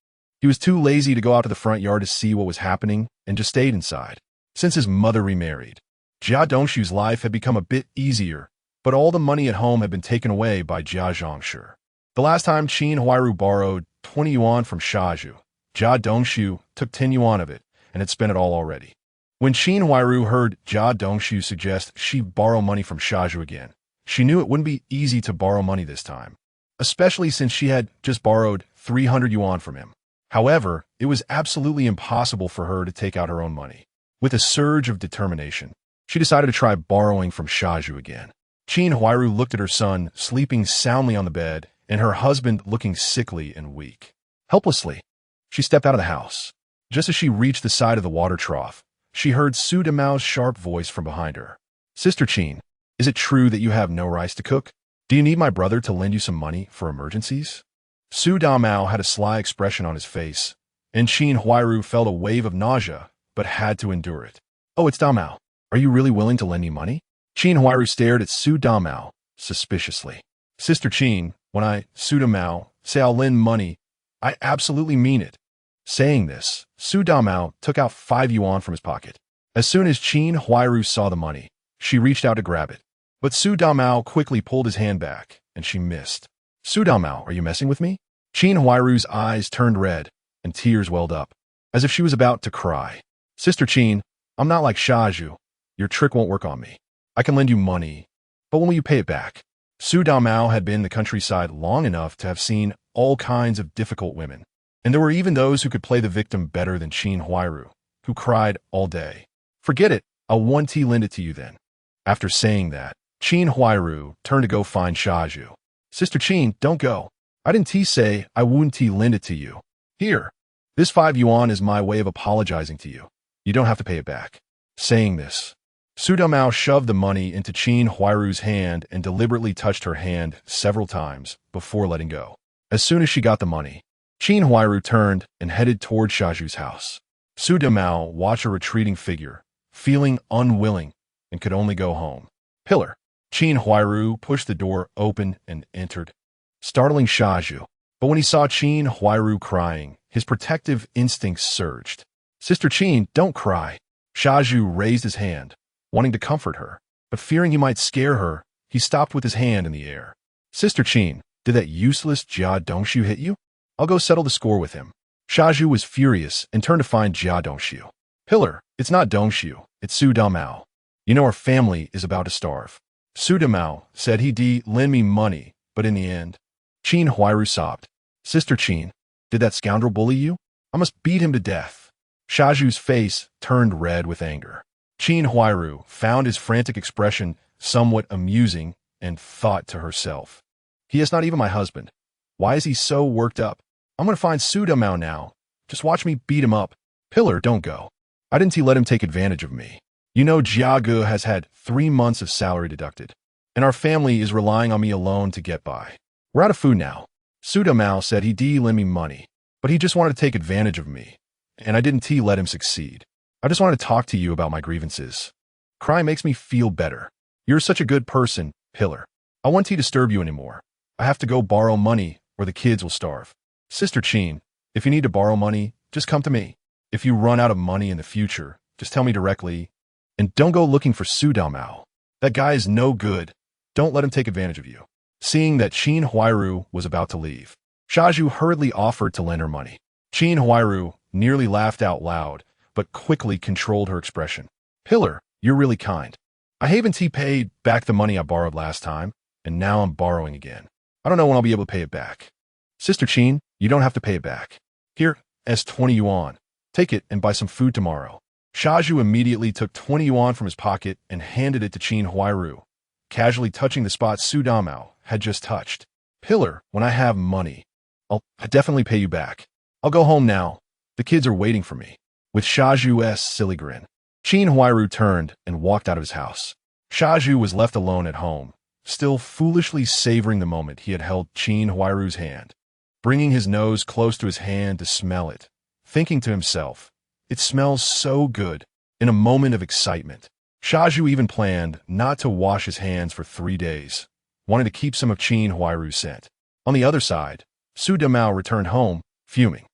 He was too lazy to go out to the front yard to see what was happening and just stayed inside. Since his mother remarried, Jia Dongshu's life had become a bit easier, but all the money at home had been taken away by Jia Zhangshi. The last time Qin Huairu borrowed 20 yuan from Shaju, Jia Dongshu took 10 yuan of it and had spent it all already. When Qin Huairu heard Jia Dongshu suggest she borrow money from Shaju again, she knew it wouldn't be easy to borrow money this time, especially since she had just borrowed 300 yuan from him. However, it was absolutely impossible for her to take out her own money. With a surge of determination, she decided to try borrowing from Shaju again. Qin Huairu looked at her son sleeping soundly on the bed and her husband looking sickly and weak. Helplessly, she stepped out of the house. Just as she reached the side of the water trough, she heard Su Damao's sharp voice from behind her. "Sister Qin, is it true that you have no rice to cook? Do you need my brother to lend you some money for emergencies?" Su Damao had a sly expression on his face, and Qin Huairu felt a wave of nausea, but had to endure it. "Oh, it's Damao. Are you really willing to lend me money?" Qin Huairu stared at Su Damao suspiciously. "Sister Qin, when I, Su Damao, say I'll lend money, I absolutely mean it." Saying this, Su Damao took out 5 yuan from his pocket. As soon as Qin Huairu saw the money, she reached out to grab it. But Su Damao quickly pulled his hand back, and she missed. "Su Damao, are you messing with me?" Qin Huairu's eyes turned red, and tears welled up, as if she was about to cry. "Sister Qin, I'm not like Shaju. Your trick won't work on me. I can lend you money, but when will you pay it back?" Su Damao had been in the countryside long enough to have seen all kinds of difficult women, and there were even those who could play the victim better than Qin Huairu, who cried all day. "Forget it, I'll 1T lend it to you then." After saying that, Qin Huairu turned to go find Shaju. "Sister Qin, don't go. I didn't say I wouldn't lend it to you. Here, this 5 yuan is my way of apologizing to you. You don't have to pay it back." Saying this, Su Damao shoved the money into Qin Huairu's hand and deliberately touched her hand several times before letting go. As soon as she got the money, Qin Huairu turned and headed toward Shaju's house. Su Damao watched a retreating figure, feeling unwilling, and could only go home. "Pillar." Qin Huairu pushed the door open and entered, startling Shaju. But when he saw Qin Huairu crying, his protective instincts surged. "Sister Qin, don't cry." Shaju raised his hand, wanting to comfort her, but fearing he might scare her, he stopped with his hand in the air. "Sister Qin, did that useless Jia Dongshu hit you? I'll go settle the score with him." Shaju was furious and turned to find Jia Dongshu. "Pillar, it's not Dongshu, it's Su Damao. You know our family is about to starve." Su Damao said he'd lend me money, but in the end, Qin Huairu sobbed. "Sister Qin, did that scoundrel bully you? I must beat him to death." Shaju's face turned red with anger. Qin Huairu found his frantic expression somewhat amusing and thought to herself, "He is not even my husband. Why is he so worked up? I'm going to find Su Damao now. Just watch me beat him up." "Pillar, don't go. I didn't let him take advantage of me. You know Jiagu has had 3 months of salary deducted, and our family is relying on me alone to get by. We're out of food now." Su Damao said he'd lend me money, but he just wanted to take advantage of me, and I didn't let him succeed. "I just wanted to talk to you about my grievances." Cry makes me feel better. You're such a good person, Pillar. I won't disturb you anymore. I have to go borrow money or the kids will starve. Sister Chin, if you need to borrow money, just come to me. If you run out of money in the future, just tell me directly. And don't go looking for Su Daomao. That guy is no good. Don't let him take advantage of you. Seeing that Qin Huairu was about to leave, Shaju hurriedly offered to lend her money. Qin Huairu nearly laughed out loud, but quickly controlled her expression. Pillar, you're really kind. I haven't paid back the money I borrowed last time, and now I'm borrowing again. I don't know when I'll be able to pay it back. Sister Qin, you don't have to pay it back. Here, as 20 yuan. Take it and buy some food tomorrow. Shaju immediately took 20 yuan from his pocket and handed it to Qin Huairu, casually touching the spot Su Daomao had just touched. Pillar, when I have money, I'll definitely pay you back. I'll go home now. The kids are waiting for me. With Shaju's silly grin, Qin Huairu turned and walked out of his house. Shaju was left alone at home, still foolishly savoring the moment he had held Qin Huairu's hand, bringing his nose close to his hand to smell it, thinking to himself, it smells so good. In a moment of excitement, Shaju even planned not to wash his hands for 3 days, wanting to keep some of Qin Huairu's scent. On the other side, Su Daomao returned home, fuming.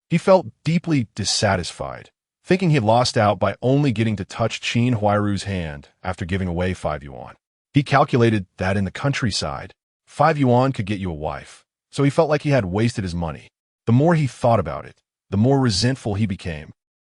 He felt deeply dissatisfied, thinking he had lost out by only getting to touch Qin Huairu's hand after giving away 5 yuan. He calculated that in the countryside, 5 yuan could get you a wife, so he felt like he had wasted his money. The more he thought about it, the more resentful he became,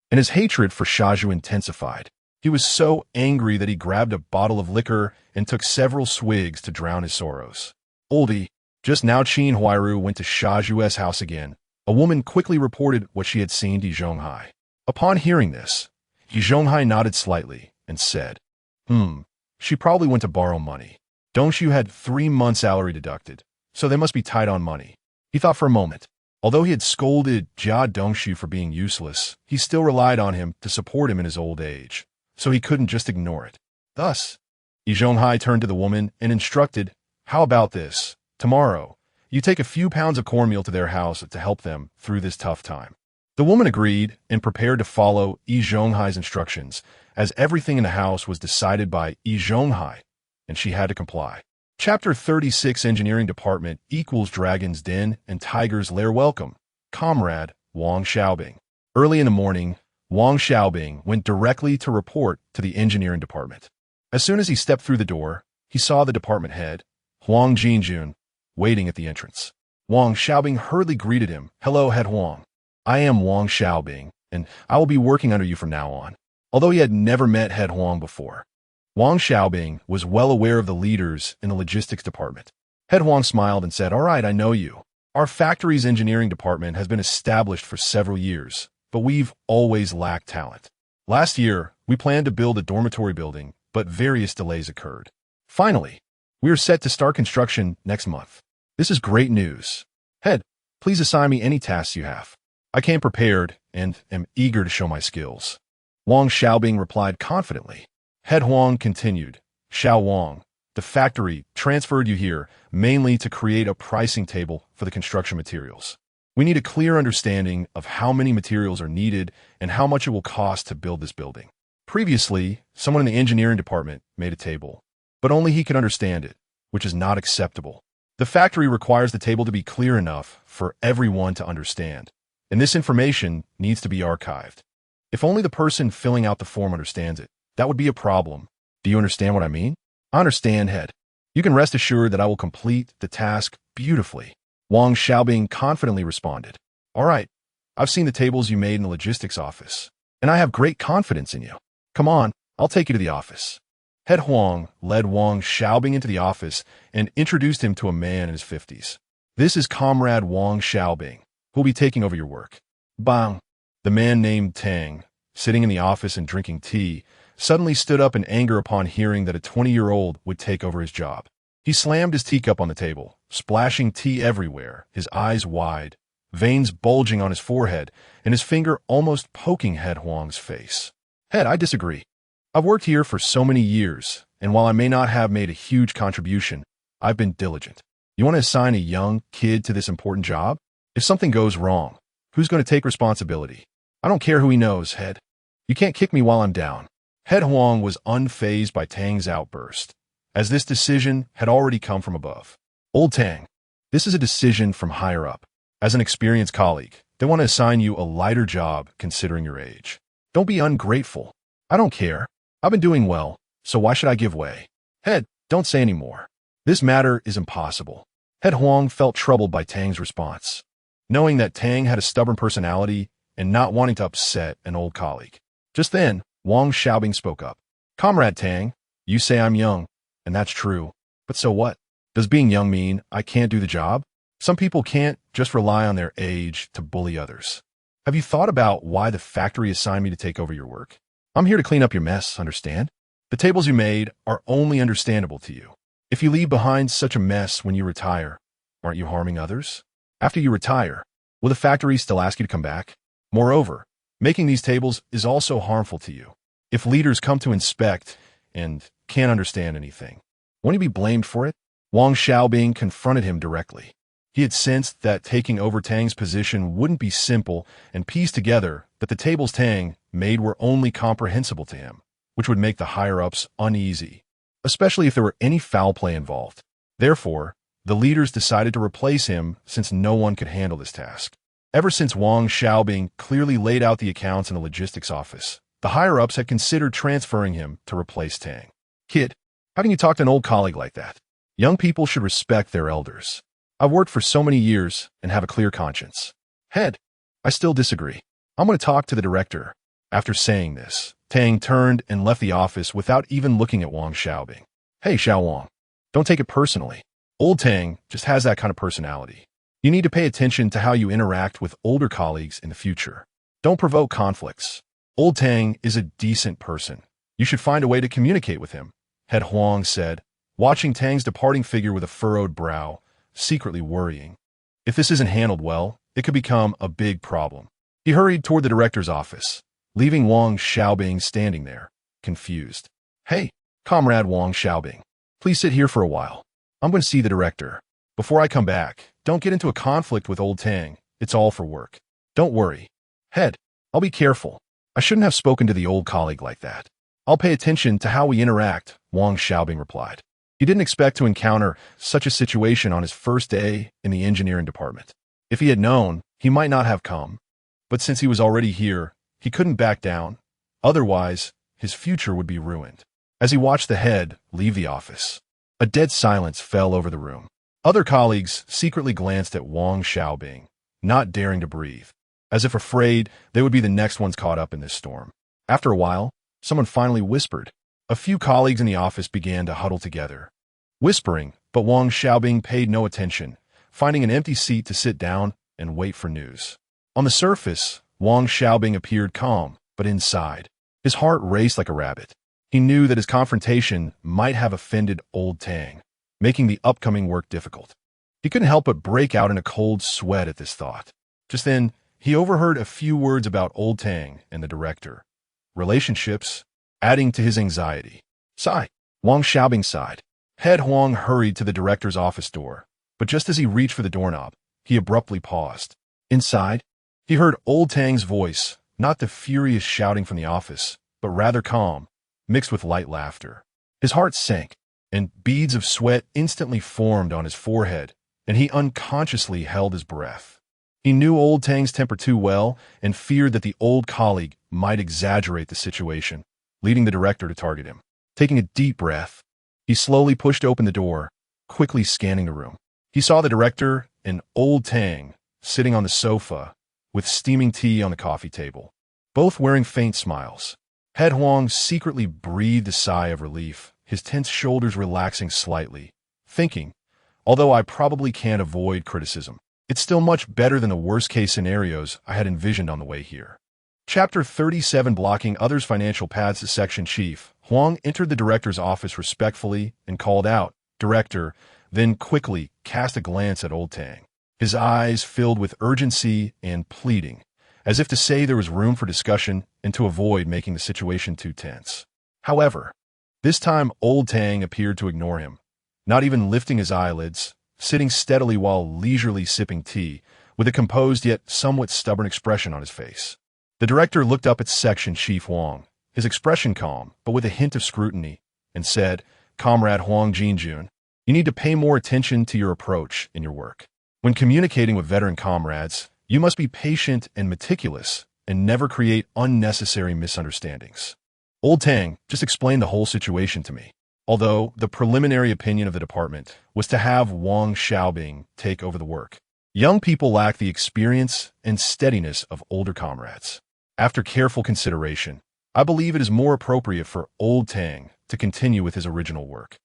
and his hatred for Shaju intensified. He was so angry that he grabbed a bottle of liquor and took several swigs to drown his sorrows. Oldie, just now Qin Huairu went to Shaju's house again. A woman quickly reported what she had seen to Zhonghai. Upon hearing this, Zhonghai nodded slightly and said, she probably went to borrow money. Dongshu had 3 months' salary deducted, so they must be tight on money. He thought for a moment. Although he had scolded Jia Dongshu for being useless, he still relied on him to support him in his old age, so he couldn't just ignore it. Thus, Zhonghai turned to the woman and instructed, how about this? Tomorrow, you take a few pounds of cornmeal to their house to help them through this tough time. The woman agreed and prepared to follow Zhonghai's instructions, as everything in the house was decided by Zhonghai, and she had to comply. Chapter 36 Engineering Department equals Dragon's Den and Tiger's Lair. Welcome, Comrade Wang Xiaobing. Early in the morning, Wang Xiaobing went directly to report to the engineering department. As soon as he stepped through the door, he saw the department head, Huang Jinjun, waiting at the entrance. Wang Xiaobing hurriedly greeted him. Hello, Head Huang. I am Wang Xiaobing, and I will be working under you from now on. Although he had never met Head Huang before, Wang Xiaobing was well aware of the leaders in the logistics department. Head Huang smiled and said, all right, I know you. Our factory's engineering department has been established for several years, but we've always lacked talent. Last year, we planned to build a dormitory building, but various delays occurred. Finally, we are set to start construction next month. This is great news. Head, please assign me any tasks you have. I came prepared and am eager to show my skills. Wang Xiaobing replied confidently. Head Huang continued, Xiao Wang, the factory transferred you here mainly to create a pricing table for the construction materials. We need a clear understanding of how many materials are needed and how much it will cost to build this building. Previously, someone in the engineering department made a table, but only he could understand it, which is not acceptable. The factory requires the table to be clear enough for everyone to understand, and this information needs to be archived. If only the person filling out the form understands it, that would be a problem. Do you understand what I mean? I understand, Head. You can rest assured that I will complete the task beautifully. Wang Xiaobing confidently responded. All right, I've seen the tables you made in the logistics office, and I have great confidence in you. Come on, I'll take you to the office. Head Huang led Wang Xiaobing into the office and introduced him to a man in his 50s. This is Comrade Wang Xiaobing, who will be taking over your work. Bang! The man named Tang, sitting in the office and drinking tea, suddenly stood up in anger upon hearing that a 20-year-old would take over his job. He slammed his teacup on the table, splashing tea everywhere, his eyes wide, veins bulging on his forehead, and his finger almost poking Head Huang's face. Head, I disagree. I've worked here for so many years, and while I may not have made a huge contribution, I've been diligent. You want to assign a young kid to this important job? If something goes wrong, who's going to take responsibility? I don't care who he knows, Head. You can't kick me while I'm down. Head Huang was unfazed by Tang's outburst, as this decision had already come from above. Old Tang, this is a decision from higher up. As an experienced colleague, they want to assign you a lighter job considering your age. Don't be ungrateful. I don't care. I've been doing well, so why should I give way? Head, don't say any more. This matter is impossible. Head Huang felt troubled by Tang's response, knowing that Tang had a stubborn personality and not wanting to upset an old colleague. Just then, Wang Xiaobing spoke up. Comrade Tang, you say I'm young, and that's true. But so what? Does being young mean I can't do the job? Some people can't just rely on their age to bully others. Have you thought about why the factory assigned me to take over your work? I'm here to clean up your mess, understand? The tables you made are only understandable to you. If you leave behind such a mess when you retire, aren't you harming others? After you retire, will the factory still ask you to come back? Moreover, making these tables is also harmful to you. If leaders come to inspect and can't understand anything, won't you be blamed for it? Wang Xiaobing confronted him directly. He had sensed that taking over Tang's position wouldn't be simple and pieced together that the tables Tang made were only comprehensible to him, which would make the higher-ups uneasy, especially if there were any foul play involved. Therefore, the leaders decided to replace him since no one could handle this task. Ever since Wang Xiaobing clearly laid out the accounts in the logistics office, the higher-ups had considered transferring him to replace Tang. Kid, how can you talk to an old colleague like that? Young people should respect their elders. I've worked for so many years and have a clear conscience. Head, I still disagree. I'm going to talk to the director. After saying this, Tang turned and left the office without even looking at Wang Xiaobing. Hey, Xiao Wang, don't take it personally. Old Tang just has that kind of personality. You need to pay attention to how you interact with older colleagues in the future. Don't provoke conflicts. Old Tang is a decent person. You should find a way to communicate with him, Head Huang said, watching Tang's departing figure with a furrowed brow, secretly worrying. If this isn't handled well, it could become a big problem. He hurried toward the director's office, leaving Wang Xiaobing standing there, confused. Hey, Comrade Wang Xiaobing, please sit here for a while. I'm going to see the director. Before I come back, don't get into a conflict with old Tang. It's all for work. Don't worry. Head, I'll be careful. I shouldn't have spoken to the old colleague like that. I'll pay attention to how we interact, Wang Xiaobing replied. He didn't expect to encounter such a situation on his first day in the engineering department. If he had known, he might not have come. But since he was already here, he couldn't back down. Otherwise, his future would be ruined. As he watched the head leave the office, a dead silence fell over the room. Other colleagues secretly glanced at Wang Xiaobing, not daring to breathe, as if afraid they would be the next ones caught up in this storm. After a while, someone finally whispered. A few colleagues in the office began to huddle together, whispering, but Wang Xiaobing paid no attention, finding an empty seat to sit down and wait for news. On the surface, Wang Xiaobing appeared calm, but inside, his heart raced like a rabbit. He knew that his confrontation might have offended old Tang, making the upcoming work difficult. He couldn't help but break out in a cold sweat at this thought. Just then, he overheard a few words about old Tang and the director. Relationships, adding to his anxiety. Sigh. Wang Xiaobing sighed. Head Huang hurried to the director's office door, but just as he reached for the doorknob, he abruptly paused. Inside, he heard old Tang's voice, not the furious shouting from the office, but rather calm, mixed with light laughter. His heart sank, and beads of sweat instantly formed on his forehead, and he unconsciously held his breath. He knew old Tang's temper too well and feared that the old colleague might exaggerate the situation, leading the director to target him. Taking a deep breath, he slowly pushed open the door, quickly scanning the room. He saw the director and old Tang sitting on the sofa with steaming tea on the coffee table, both wearing faint smiles. Head Huang secretly breathed a sigh of relief, his tense shoulders relaxing slightly, thinking, although I probably can't avoid criticism, it's still much better than the worst-case scenarios I had envisioned on the way here. Chapter 37 Blocking Others' Financial Paths. The section chief, Huang, entered the director's office respectfully and called out, "Director," then quickly cast a glance at old Tang. His eyes filled with urgency and pleading, as if to say there was room for discussion and to avoid making the situation too tense. However, this time old Tang appeared to ignore him, not even lifting his eyelids, sitting steadily while leisurely sipping tea, with a composed yet somewhat stubborn expression on his face. The director looked up at section chief Huang, his expression calm, but with a hint of scrutiny, and said, "Comrade Huang Jinjun, you need to pay more attention to your approach in your work. When communicating with veteran comrades, you must be patient and meticulous and never create unnecessary misunderstandings." Old Tang just explained the whole situation to me, although the preliminary opinion of the department was to have Wang Xiaobing take over the work. Young people lack the experience and steadiness of older comrades. After careful consideration, I believe it is more appropriate for Old Tang to continue with his original work.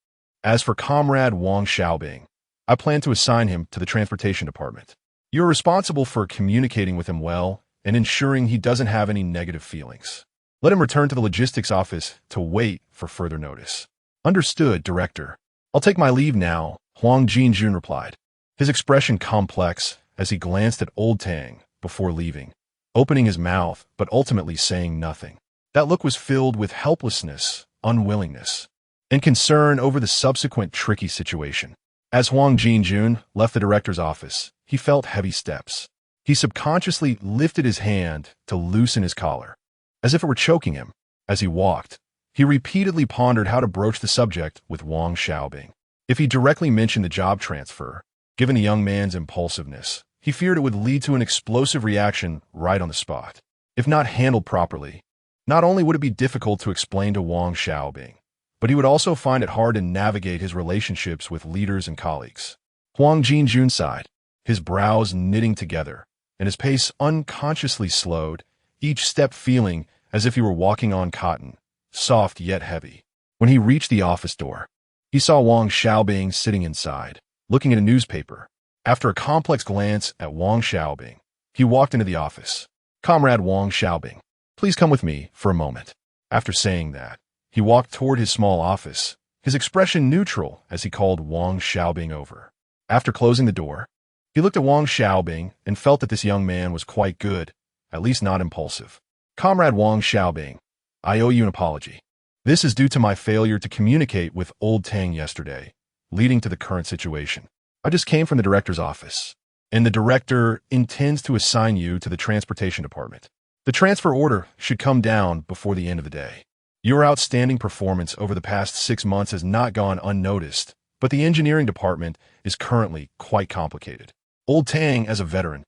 As for Comrade Wang Xiaobing, I plan to assign him to the transportation department. You are responsible for communicating with him well and ensuring he doesn't have any negative feelings. Let him return to the logistics office to wait for further notice. Understood, Director. I'll take my leave now, Huang Jinjun replied, his expression complex as he glanced at Old Tang before leaving, opening his mouth but ultimately saying nothing. That look was filled with helplessness, unwillingness, and concern over the subsequent tricky situation. As Huang Jinjun left the director's office, he felt heavy steps. He subconsciously lifted his hand to loosen his collar, as if it were choking him. As he walked, he repeatedly pondered how to broach the subject with Wang Xiaobing. If he directly mentioned the job transfer, given the young man's impulsiveness, he feared it would lead to an explosive reaction right on the spot. If not handled properly, not only would it be difficult to explain to Wang Xiaobing, but he would also find it hard to navigate his relationships with leaders and colleagues. Huang Jinjun sighed, his brows knitting together, and his pace unconsciously slowed, each step feeling as if he were walking on cotton, soft yet heavy. When he reached the office door, he saw Wang Xiaobing sitting inside, looking at a newspaper. After a complex glance at Wang Xiaobing, he walked into the office. "Comrade Wang Xiaobing, please come with me for a moment." After saying that, he walked toward his small office, his expression neutral as he called Wang Xiaobing over. After closing the door, he looked at Wang Xiaobing and felt that this young man was quite good, at least not impulsive. "Comrade Wang Xiaobing, I owe you an apology. This is due to my failure to communicate with Old Tang yesterday, leading to the current situation. I just came from the director's office, and the director intends to assign you to the transportation department. The transfer order should come down before the end of the day. Your outstanding performance over the past 6 months has not gone unnoticed, but the engineering department is currently quite complicated. Old Tang, as a veteran,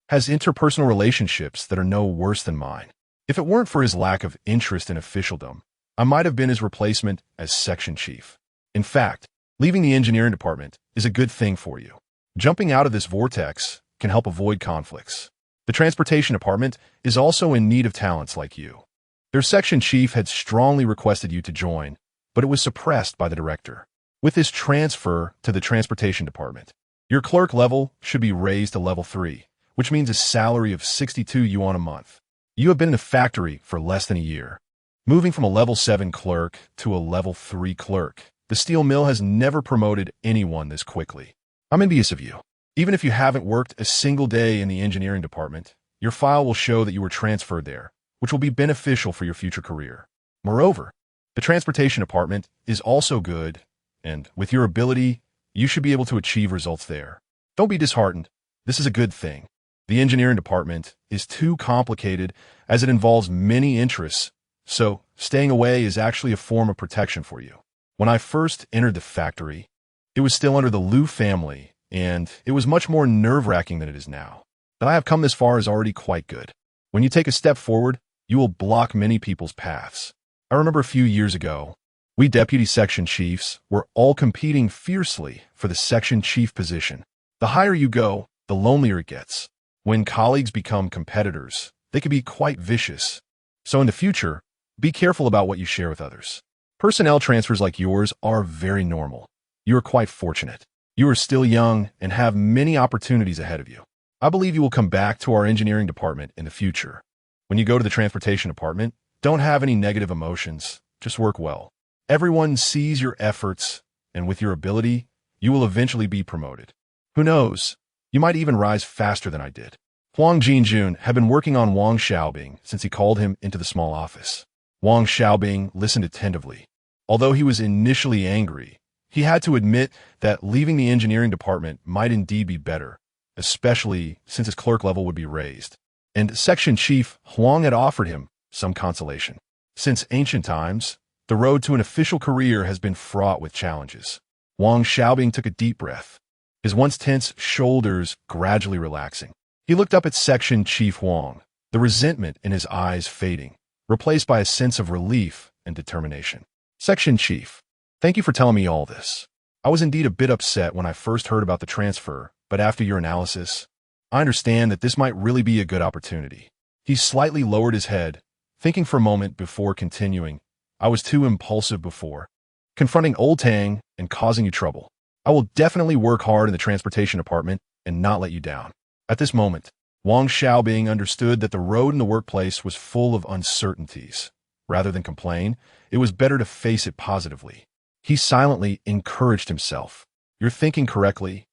has interpersonal relationships that are no worse than mine. If it weren't for his lack of interest in officialdom, I might have been his replacement as section chief. In fact, leaving the engineering department is a good thing for you. Jumping out of this vortex can help avoid conflicts. The transportation department is also in need of talents like you. Their section chief had strongly requested you to join, but it was suppressed by the director. With this transfer to the transportation department, your clerk level should be raised to level 3, which means a salary of 62 yuan a month. You have been in the factory for less than a year. Moving from a level 7 clerk to a level 3 clerk, the steel mill has never promoted anyone this quickly. I'm envious of you. Even if you haven't worked a single day in the engineering department, your file will show that you were transferred there, which will be beneficial for your future career. Moreover, the transportation department is also good, and with your ability, you should be able to achieve results there. Don't be disheartened. This is a good thing. The engineering department is too complicated as it involves many interests, so staying away is actually a form of protection for you. When I first entered the factory, it was still under the Liu family, and it was much more nerve-wracking than it is now. That I have come this far is already quite good. When you take a step forward, you will block many people's paths. I remember a few years ago, we deputy section chiefs were all competing fiercely for the section chief position. The higher you go, the lonelier it gets. When colleagues become competitors, they can be quite vicious. So in the future, be careful about what you share with others. Personnel transfers like yours are very normal. You are quite fortunate. You are still young and have many opportunities ahead of you. I believe you will come back to our engineering department in the future. When you go to the transportation department, don't have any negative emotions. Just work well. Everyone sees your efforts, and with your ability, you will eventually be promoted. Who knows? You might even rise faster than I did. Huang Jinjun had been working on Wang Xiaobing since he called him into the small office. Wang Xiaobing listened attentively. Although he was initially angry, he had to admit that leaving the engineering department might indeed be better, especially since his clerk level would be raised. And Section Chief Huang had offered him some consolation. Since ancient times, the road to an official career has been fraught with challenges. Wang Xiaobing took a deep breath, his once tense shoulders gradually relaxing. He looked up at Section Chief Wang, the resentment in his eyes fading, replaced by a sense of relief and determination. Section Chief, thank you for telling me all this. I was indeed a bit upset when I first heard about the transfer, but after your analysis, I understand that this might really be a good opportunity. He slightly lowered his head, thinking for a moment before continuing. I was too impulsive before, confronting Old Tang and causing you trouble. I will definitely work hard in the transportation department and not let you down. At this moment, Wang Xiaobing understood that the road in the workplace was full of uncertainties. Rather than complain, it was better to face it positively. He silently encouraged himself. You're thinking correctly.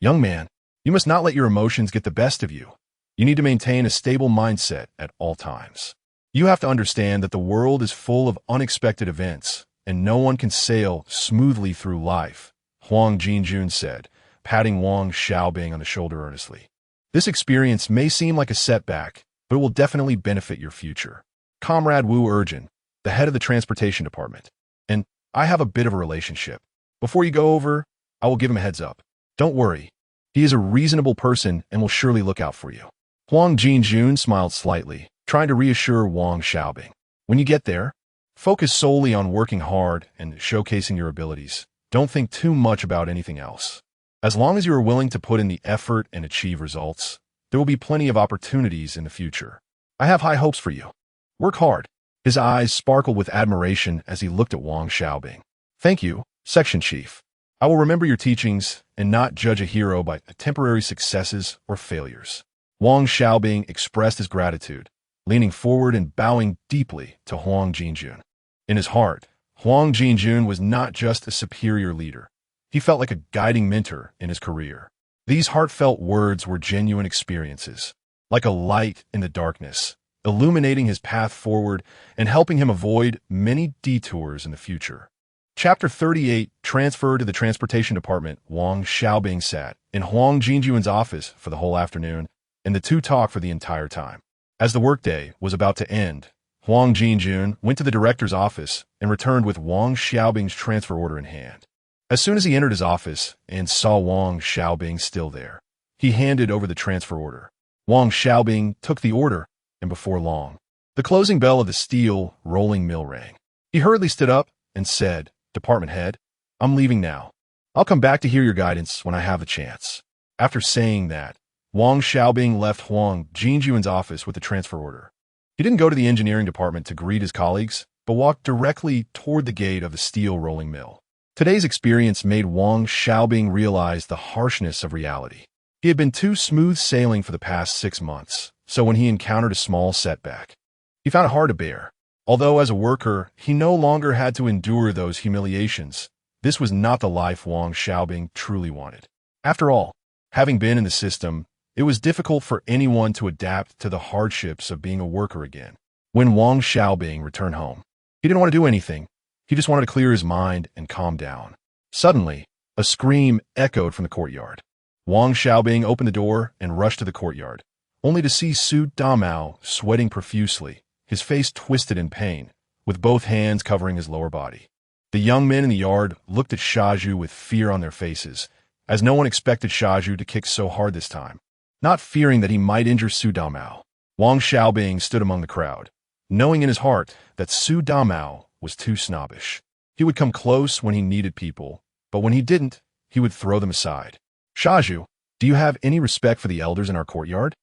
Young man, you must not let your emotions get the best of you. You need to maintain a stable mindset at all times. You have to understand that the world is full of unexpected events, and no one can sail smoothly through life, Huang Jinjun said, patting Wang Xiaobing on the shoulder earnestly. This experience may seem like a setback, but it will definitely benefit your future. Comrade Wu Urgin, the head of the transportation department, and I have a bit of a relationship. Before you go over, I will give him a heads up. Don't worry. He is a reasonable person and will surely look out for you. Huang Jinjun smiled slightly, trying to reassure Wang Xiaobing. When you get there, focus solely on working hard and showcasing your abilities. Don't think too much about anything else. As long as you are willing to put in the effort and achieve results, there will be plenty of opportunities in the future. I have high hopes for you. Work hard. His eyes sparkled with admiration as he looked at Wang Xiaobing. Thank you, Section Chief. I will remember your teachings and not judge a hero by temporary successes or failures. Wang Xiaobing expressed his gratitude, leaning forward and bowing deeply to Huang Jinjun. In his heart, Huang Jinjun was not just a superior leader. He felt like a guiding mentor in his career. These heartfelt words were genuine experiences, like a light in the darkness, illuminating his path forward and helping him avoid many detours in the future. Chapter 38, Transfer to the Transportation Department. Wang Xiaobing sat in Huang Jinjun's office for the whole afternoon, and the two talked for the entire time. As the workday was about to end, Huang Jinjun went to the director's office and returned with Wang Xiaobing's transfer order in hand. As soon as he entered his office and saw Wang Xiaobing still there, he handed over the transfer order. Wang Xiaobing took the order, and before long, the closing bell of the steel rolling mill rang. He hurriedly stood up and said, "Department head, I'm leaving now. I'll come back to hear your guidance when I have the chance." After saying that, Wang Xiaobing left Huang Jinjun's office with the transfer order. He didn't go to the engineering department to greet his colleagues, but walked directly toward the gate of the steel rolling mill. Today's experience made Wang Xiaobing realize the harshness of reality. He had been too smooth sailing for the past 6 months, so when he encountered a small setback, he found it hard to bear. Although as a worker, he no longer had to endure those humiliations, this was not the life Wang Xiaobing truly wanted. After all, having been in the system, it was difficult for anyone to adapt to the hardships of being a worker again. When Wang Xiaobing returned home, he didn't want to do anything. He just wanted to clear his mind and calm down. Suddenly, a scream echoed from the courtyard. Wang Xiaobing opened the door and rushed to the courtyard, only to see Su Damao sweating profusely, his face twisted in pain, with both hands covering his lower body. The young men in the yard looked at Shaju with fear on their faces, as no one expected Shaju to kick so hard this time. Not fearing that he might injure Su Damao, Wang Xiaobing stood among the crowd, knowing in his heart that Su Damao was too snobbish. He would come close when he needed people, but when he didn't, he would throw them aside. Shaju, do you have any respect for the elders in our courtyard?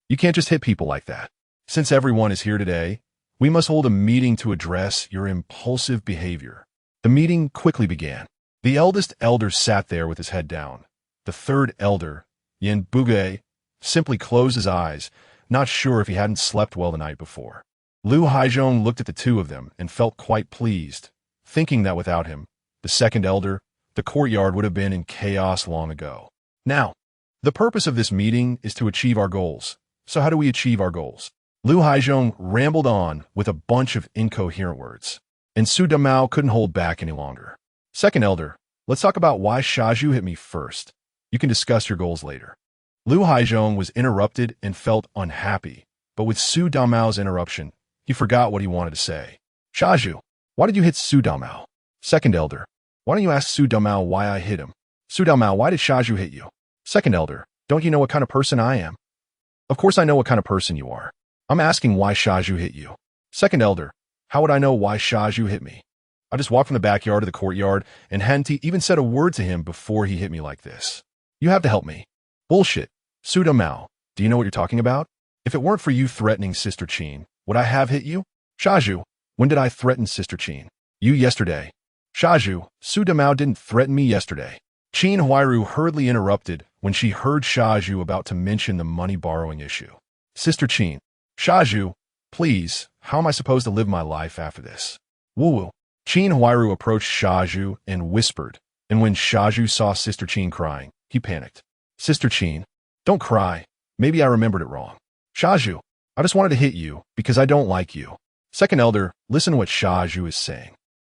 You can't just hit people like that. Since everyone is here today, we must hold a meeting to address your impulsive behavior. The meeting quickly began. The eldest elder sat there with his head down. The third elder, Yin Buge, simply closed his eyes, not sure if he hadn't slept well the night before. Lu Haizhong looked at the two of them and felt quite pleased, thinking that without him, the second elder, the courtyard would have been in chaos long ago. Now, the purpose of this meeting is to achieve our goals. So how do we achieve our goals? Lu Haizhong rambled on with a bunch of incoherent words, and Su Damao couldn't hold back any longer. Second elder, let's talk about why Shaju hit me first. You can discuss your goals later. Lu Haizhong was interrupted and felt unhappy, but with Su Damao's interruption, he forgot what he wanted to say. Shaju, why did you hit Su Damao? Second elder, why don't you ask Su Damao why I hit him? Su Damao, why did Shaju hit you? Second elder, don't you know what kind of person I am? Of course I know what kind of person you are. I'm asking why Shaju hit you. Second elder, how would I know why Shaju hit me? I just walked from the backyard to the courtyard and hadn't even said a word to him before he hit me like this. You have to help me. Bullshit. Su Damao, do you know what you're talking about? If it weren't for you threatening Sister Qin, would I have hit you? Shaju, when did I threaten Sister Qin? You yesterday. Shaju, Su Damao didn't threaten me yesterday. Qin Huairu hurriedly interrupted when she heard Shaju about to mention the money borrowing issue. Sister Qin, Shaju, please, how am I supposed to live my life after this? Woo-woo. Qin Huairu approached Shaju and whispered, and when Shaju saw Sister Qin crying, he panicked. Sister Qin, don't cry. Maybe I remembered it wrong. Shaju, I just wanted to hit you because I don't like you. Second elder, listen to what Shaju is saying.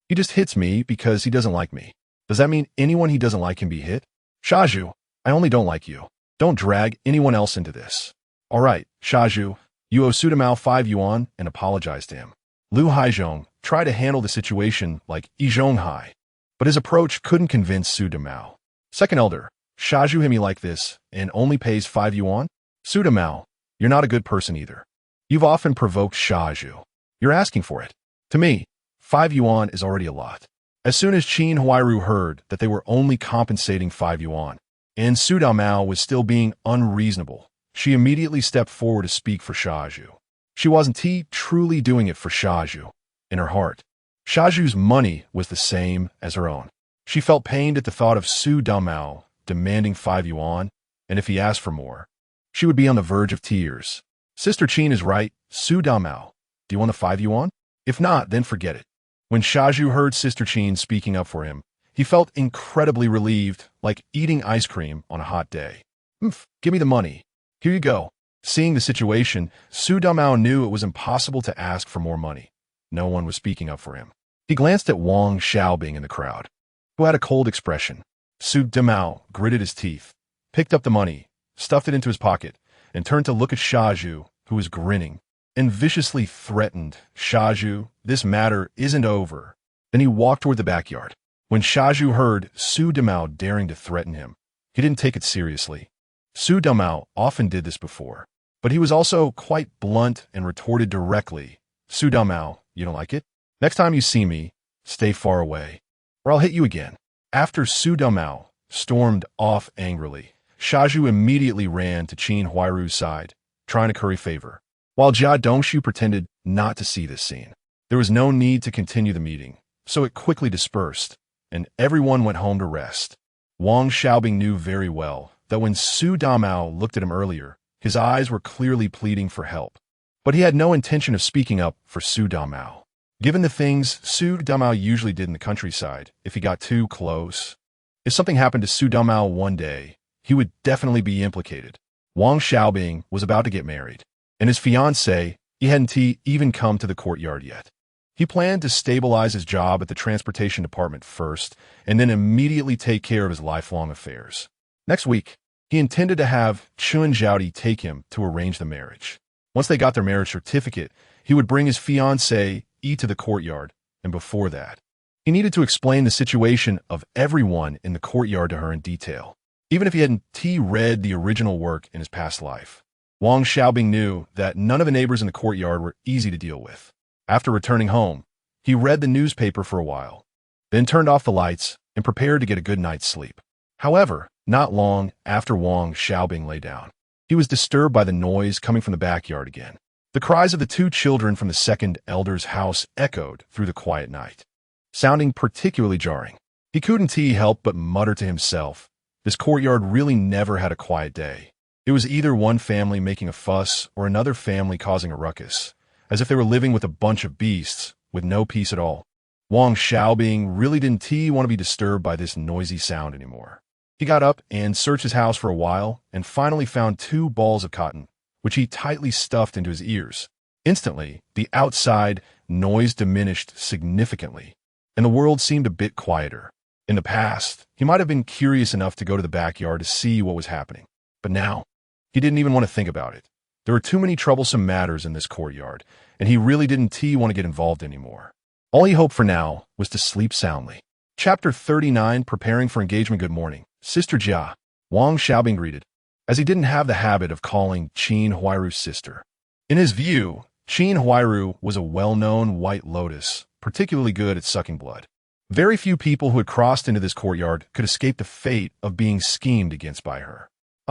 He just hits me because he doesn't like me. Does that mean anyone he doesn't like can be hit? Shaju, I only don't like you. Don't drag anyone else into this. All right, Shaju, you owe Su Damao 5 yuan and apologize to him. Lu Haizhong tried to handle the situation like Yi Zhonghai, but his approach couldn't convince Su Damao. Second elder, Shaju hit me like this and only pays 5 yuan? Su Damao, you're not a good person either. You've often provoked Shaju. You're asking for it. To me, 5 yuan is already a lot. As soon as Qin Huairu heard that they were only compensating 5 yuan, and Su Damao was still being unreasonable, she immediately stepped forward to speak for Shaju. She wasn't truly doing it for Shaju. In her heart, Shaju's money was the same as her own. She felt pained at the thought of Su Damao demanding 5 yuan, and if he asked for more, she would be on the verge of tears. Sister Qin is right. Su Damao, do you want the 5 yuan? If not, then forget it. When Shaju heard Sister Qin speaking up for him, he felt incredibly relieved, like eating ice cream on a hot day. Give me the money. Here you go. Seeing the situation, Su Damao knew it was impossible to ask for more money. No one was speaking up for him. He glanced at Wang Xiaobing in the crowd, who had a cold expression. Su Damao gritted his teeth, picked up the money, stuffed it into his pocket, and turned to look at Shaju, who was grinning, and viciously threatened, Shaju, this matter isn't over. Then he walked toward the backyard. When Shaju heard Su Damao daring to threaten him, he didn't take it seriously. Su Damao often did this before, but he was also quite blunt and retorted directly, Su Damao, you don't like it? Next time you see me, stay far away, or I'll hit you again. After Su Damao stormed off angrily, Shaju immediately ran to Qin Huairu's side, trying to curry favor, while Jia Dongshu pretended not to see this scene. There was no need to continue the meeting, so it quickly dispersed, and everyone went home to rest. Wang Xiaobing knew very well that when Su Damao looked at him earlier, his eyes were clearly pleading for help. But he had no intention of speaking up for Su Damao. Given the things Su Damao usually did in the countryside, if he got too close, if something happened to Su Damao one day, he would definitely be implicated. Wang Xiaobing was about to get married, and his fiancée, he hadn't even come to the courtyard yet. He planned to stabilize his job at the transportation department first, and then immediately take care of his lifelong affairs. Next week, he intended to have Chun Zhaodi take him to arrange the marriage. Once they got their marriage certificate, he would bring his fiancée to the courtyard, and before that, he needed to explain the situation of everyone in the courtyard to her in detail, even if he hadn't read the original work in his past life. Wang Xiaobing knew that none of the neighbors in the courtyard were easy to deal with. After returning home, he read the newspaper for a while, then turned off the lights and prepared to get a good night's sleep. However, not long after Wang Xiaobing lay down, he was disturbed by the noise coming from the backyard again. The cries of the 2 children from the second elder's house echoed through the quiet night, sounding particularly jarring. He couldn't help but mutter to himself, this courtyard really never had a quiet day. It was either one family making a fuss or another family causing a ruckus, as if they were living with a bunch of beasts with no peace at all. Wang Xiaobing really didn't want to be disturbed by this noisy sound anymore. He got up and searched his house for a while and finally found 2 balls of cotton, which he tightly stuffed into his ears. Instantly, the outside noise diminished significantly, and the world seemed a bit quieter. In the past, he might have been curious enough to go to the backyard to see what was happening, but now, he didn't even want to think about it. There were too many troublesome matters in this courtyard, and he really didn't want to get involved anymore. All he hoped for now was to sleep soundly. Chapter 39, Preparing for Engagement. Good morning, Sister Jia, Wang Xiaobing greeted, as he didn't have the habit of calling Qin Huairu's sister. In his view, Qin Huairu was a well-known white lotus, particularly good at sucking blood. Very few people who had crossed into this courtyard could escape the fate of being schemed against by her.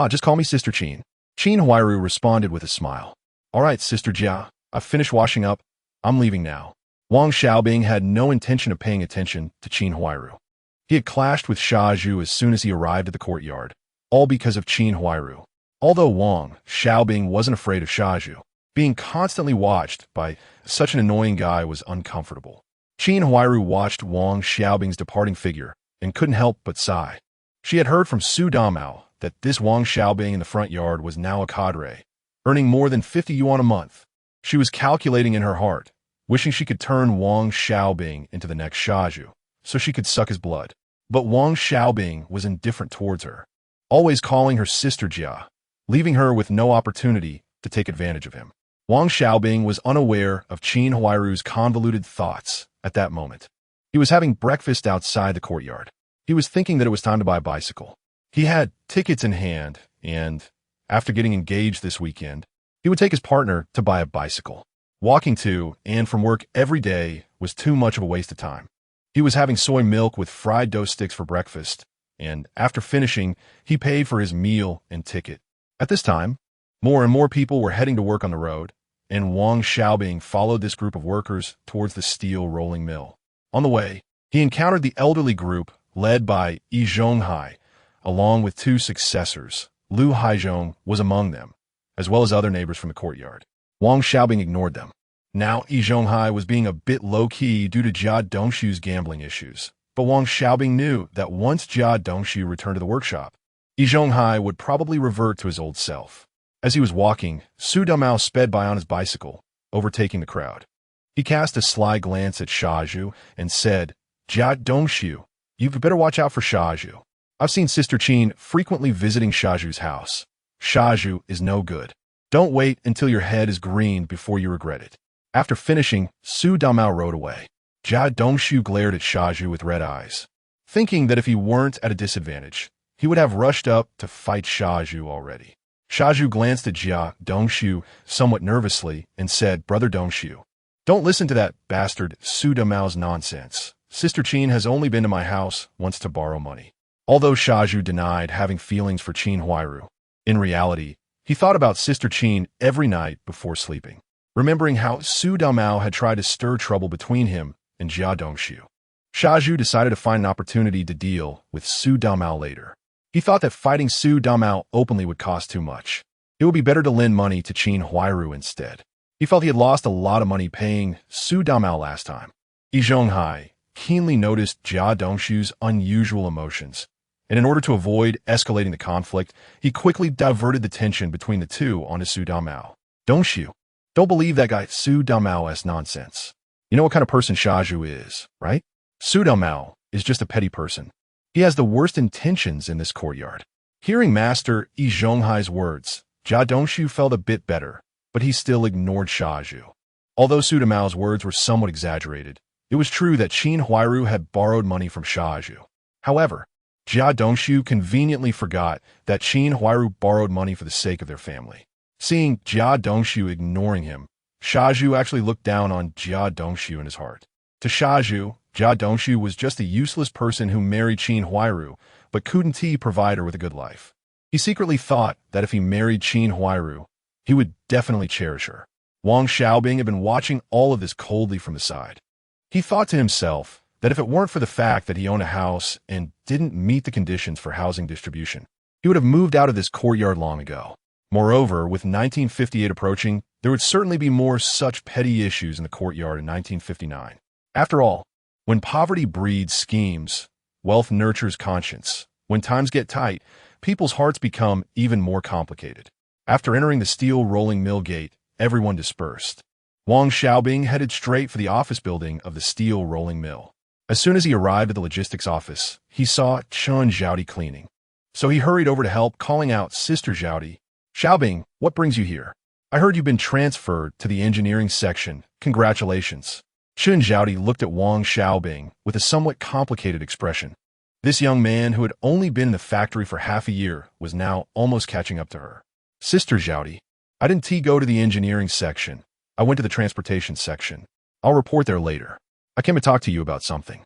Just call me Sister Qin. Qin Huairu responded with a smile. All right, Sister Jia, I've finished washing up. I'm leaving now. Wang Xiaobing had no intention of paying attention to Qin Huairu. He had clashed with Xiaozhu as soon as he arrived at the courtyard, all because of Qin Huairu. Although Wang Xiaobing wasn't afraid of Xiaozhu, being constantly watched by such an annoying guy was uncomfortable. Qin Huairu watched Wang Xiaobing's departing figure and couldn't help but sigh. She had heard from Su Damao that this Wang Xiaobing in the front yard was now a cadre, earning more than 50 yuan a month. She was calculating in her heart, wishing she could turn Wang Xiaobing into the next Xiaozhu, so she could suck his blood. But Wang Xiaobing was indifferent towards her, always calling her Sister Jia, leaving her with no opportunity to take advantage of him. Wang Xiaobing was unaware of Qin Huairu's convoluted thoughts at that moment. He was having breakfast outside the courtyard. He was thinking that it was time to buy a bicycle. He had tickets in hand, and after getting engaged this weekend, he would take his partner to buy a bicycle. Walking to and from work every day was too much of a waste of time. He was having soy milk with fried dough sticks for breakfast, and after finishing, he paid for his meal and ticket. At this time, more and more people were heading to work on the road, and Wang Xiaobing followed this group of workers towards the steel rolling mill. On the way, he encountered the elderly group led by Yi Zhonghai, along with two successors. Lu Haizhong was among them, as well as other neighbors from the courtyard. Wang Xiaobing ignored them. Now Yi Zhonghai was being a bit low-key due to Jia Dongshu's gambling issues, but Wang Xiaobing knew that once Jia Dongshu returned to the workshop, Yi Zhonghai would probably revert to his old self. As he was walking, Su Damao sped by on his bicycle, overtaking the crowd. He cast a sly glance at Xiaozhu and said, Jia Dongshu, you'd better watch out for Xiaozhu. I've seen Sister Qin frequently visiting Xiaozhu's house. Xiaozhu is no good. Don't wait until your head is green before you regret it. After finishing, Su Damao rode away. Jia Dongshu glared at Xiaozhu with red eyes, thinking that if he weren't at a disadvantage, he would have rushed up to fight Xiaozhu already. Xiaozhu glanced at Jia Dongshu somewhat nervously and said, Brother Dongshu, don't listen to that bastard Su Damao's nonsense. Sister Qin has only been to my house once to borrow money. Although Xiaozhu denied having feelings for Qin Huairu, in reality, he thought about Sister Qin every night before sleeping, remembering how Su Damao had tried to stir trouble between him and Jia Dongshu. Xiaozhu decided to find an opportunity to deal with Su Damao later. He thought that fighting Su Damao openly would cost too much. It would be better to lend money to Qin Huairu instead. He felt he had lost a lot of money paying Su Damao last time. Yi Zhonghai keenly noticed Jia Dongshu's unusual emotions, and in order to avoid escalating the conflict, he quickly diverted the tension between the two onto Su Damao. Dongshu, don't believe that guy Su Damao's nonsense. You know what kind of person Xiaozhu is, right? Su Damao is just a petty person. He has the worst intentions in this courtyard. Hearing Master Yi Zhonghai's words, Jia Dongshu felt a bit better, but he still ignored Xiaozhu. Although Su Damao's words were somewhat exaggerated, it was true that Qin Huairu had borrowed money from Xiaozhu. However, Jia Dongshu conveniently forgot that Qin Huairu borrowed money for the sake of their family. Seeing Jia Dongshu ignoring him, Xiaozhu actually looked down on Jia Dongshu in his heart. To Xiaozhu, Jia Dongshu was just a useless person who married Qin Huairu, but couldn't provide her with a good life. He secretly thought that if he married Qin Huairu, he would definitely cherish her. Wang Xiaobing had been watching all of this coldly from the side. He thought to himself that if it weren't for the fact that he owned a house and didn't meet the conditions for housing distribution, he would have moved out of this courtyard long ago. Moreover, with 1958 approaching, there would certainly be more such petty issues in the courtyard in 1959. After all, when poverty breeds schemes, wealth nurtures conscience. When times get tight, people's hearts become even more complicated. After entering the steel rolling mill gate, everyone dispersed. Wang Xiaobing headed straight for the office building of the steel rolling mill. As soon as he arrived at the logistics office, he saw Chen Xiaodi cleaning. So he hurried over to help, calling out, Sister Xiaodi. Xiaobing, what brings you here? I heard you've been transferred to the engineering section. Congratulations. Chun Zhaodi looked at Wang Xiaobing with a somewhat complicated expression. This young man, who had only been in the factory for half a year, was now almost catching up to her. Sister Zhaodi, I didn't go to the engineering section. I went to the transportation section. I'll report there later. I came to talk to you about something.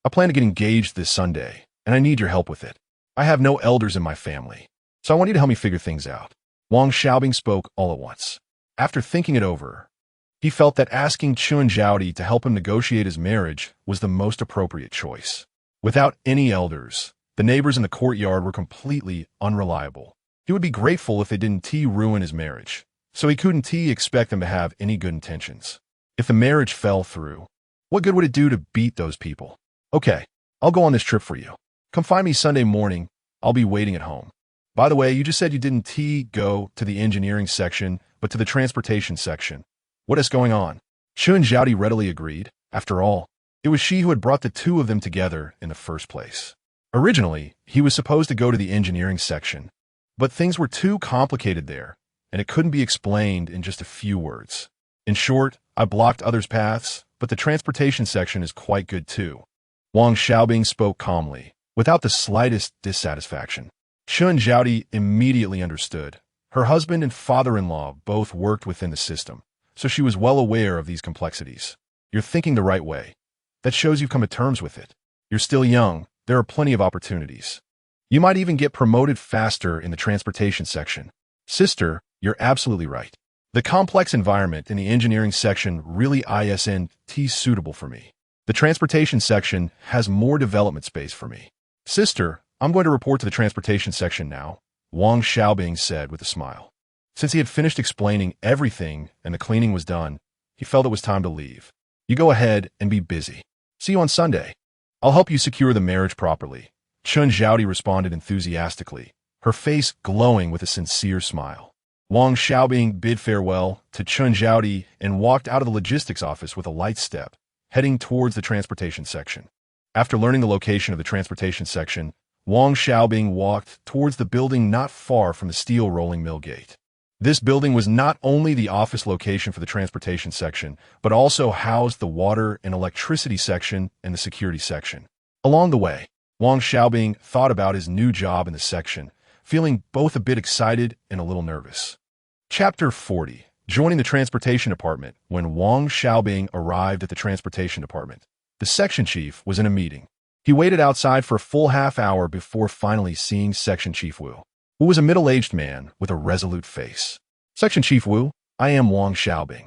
I plan to get engaged this Sunday, and I need your help with it. I have no elders in my family, so I want you to help me figure things out. Wang Xiaobing spoke all at once. After thinking it over, he felt that asking Chun Zhaodi to help him negotiate his marriage was the most appropriate choice. Without any elders, the neighbors in the courtyard were completely unreliable. He would be grateful if they didn't ruin his marriage, so he couldn't expect them to have any good intentions. If the marriage fell through, what good would it do to beat those people? Okay, I'll go on this trip for you. Come find me Sunday morning. I'll be waiting at home. By the way, you just said you didn't go to the engineering section, but to the transportation section. What is going on? Chun Zhaodi readily agreed. After all, it was she who had brought the two of them together in the first place. Originally, he was supposed to go to the engineering section, but things were too complicated there, and it couldn't be explained in just a few words. In short, I blocked others' paths, but the transportation section is quite good too. Wang Xiaobing spoke calmly, without the slightest dissatisfaction. Chun Zhaodi immediately understood. Her husband and father-in-law both worked within the system, so she was well aware of these complexities. You're thinking the right way. That shows you've come to terms with it. You're still young. There are plenty of opportunities. You might even get promoted faster in the transportation section. Sister, you're absolutely right. The complex environment in the engineering section really isn't suitable for me. The transportation section has more development space for me. Sister, I'm going to report to the transportation section now, Wang Xiaobing said with a smile. Since he had finished explaining everything and the cleaning was done, he felt it was time to leave. You go ahead and be busy. See you on Sunday. I'll help you secure the marriage properly. Chun Zhaodi responded enthusiastically, her face glowing with a sincere smile. Wang Xiaobing bid farewell to Chun Zhaodi and walked out of the logistics office with a light step, heading towards the transportation section. After learning the location of the transportation section, Wang Xiaobing walked towards the building not far from the steel rolling mill gate. This building was not only the office location for the transportation section, but also housed the water and electricity section and the security section. Along the way, Wang Xiaobing thought about his new job in the section, feeling both a bit excited and a little nervous. Chapter 40. Joining the transportation department. When Wang Xiaobing arrived at the transportation department, the section chief was in a meeting. He waited outside for a full half hour before finally seeing Section Chief Wu, who was a middle-aged man with a resolute face. Section Chief Wu, I am Wang Xiaobing,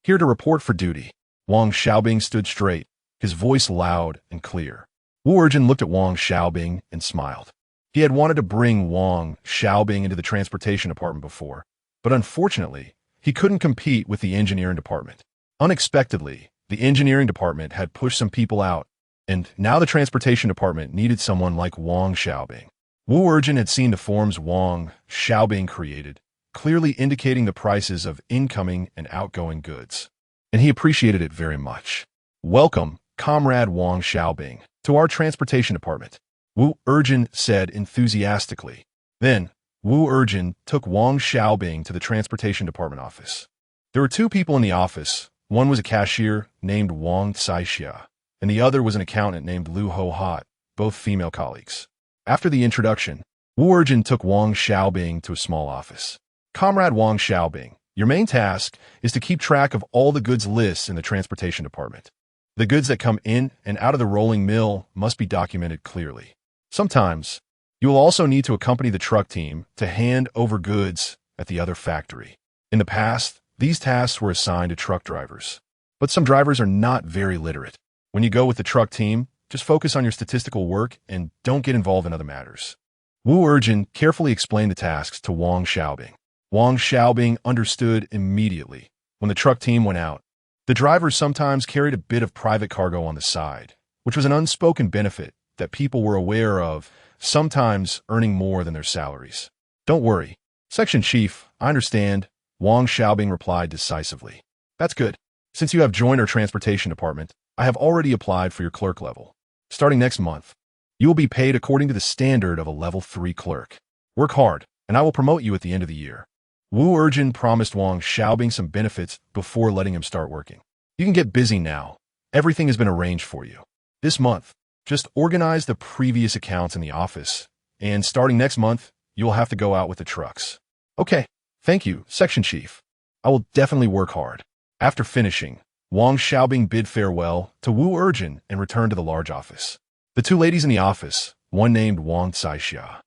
here to report for duty. Wang Xiaobing stood straight, his voice loud and clear. Wu Urjin looked at Wang Xiaobing and smiled. He had wanted to bring Wang Xiaobing into the transportation department before, but unfortunately, he couldn't compete with the engineering department. Unexpectedly, the engineering department had pushed some people out, and now the transportation department needed someone like Wang Xiaobing. Wu Urjin had seen the forms Wang Xiaobing created, clearly indicating the prices of incoming and outgoing goods, and he appreciated it very much. Welcome, Comrade Wang Xiaobing, to our transportation department, Wu Urjin said enthusiastically. Then, Wu Urjin took Wang Xiaobing to the transportation department office. There were two people in the office. One was a cashier named Wang Caixia, and the other was an accountant named Lu Ho Hot, both female colleagues. After the introduction, Wu Urjin took Wang Xiaobing to a small office. Comrade Wang Xiaobing, your main task is to keep track of all the goods lists in the transportation department. The goods that come in and out of the rolling mill must be documented clearly. Sometimes, you will also need to accompany the truck team to hand over goods at the other factory. In the past, these tasks were assigned to truck drivers, but some drivers are not very literate. When you go with the truck team, just focus on your statistical work and don't get involved in other matters. Wu Urjin carefully explained the tasks to Wang Xiaobing. Wang Xiaobing understood immediately. When the truck team went out, the drivers sometimes carried a bit of private cargo on the side, which was an unspoken benefit that people were aware of, sometimes earning more than their salaries. Don't worry, Section Chief, I understand, Wang Xiaobing replied decisively. That's good. Since you have joined our transportation department, I have already applied for your clerk level. Starting next month, you will be paid according to the standard of a level 3 clerk. Work hard, and I will promote you at the end of the year. Wu Urjin promised Wang Xiaobing some benefits before letting him start working. You can get busy now. Everything has been arranged for you. This month, just organize the previous accounts in the office, and starting next month, you'll have to go out with the trucks. Okay, thank you, Section Chief. I will definitely work hard. After finishing, Wang Xiaobing bid farewell to Wu Erjin and returned to the large office. The two ladies in the office, one named Wang Caixia,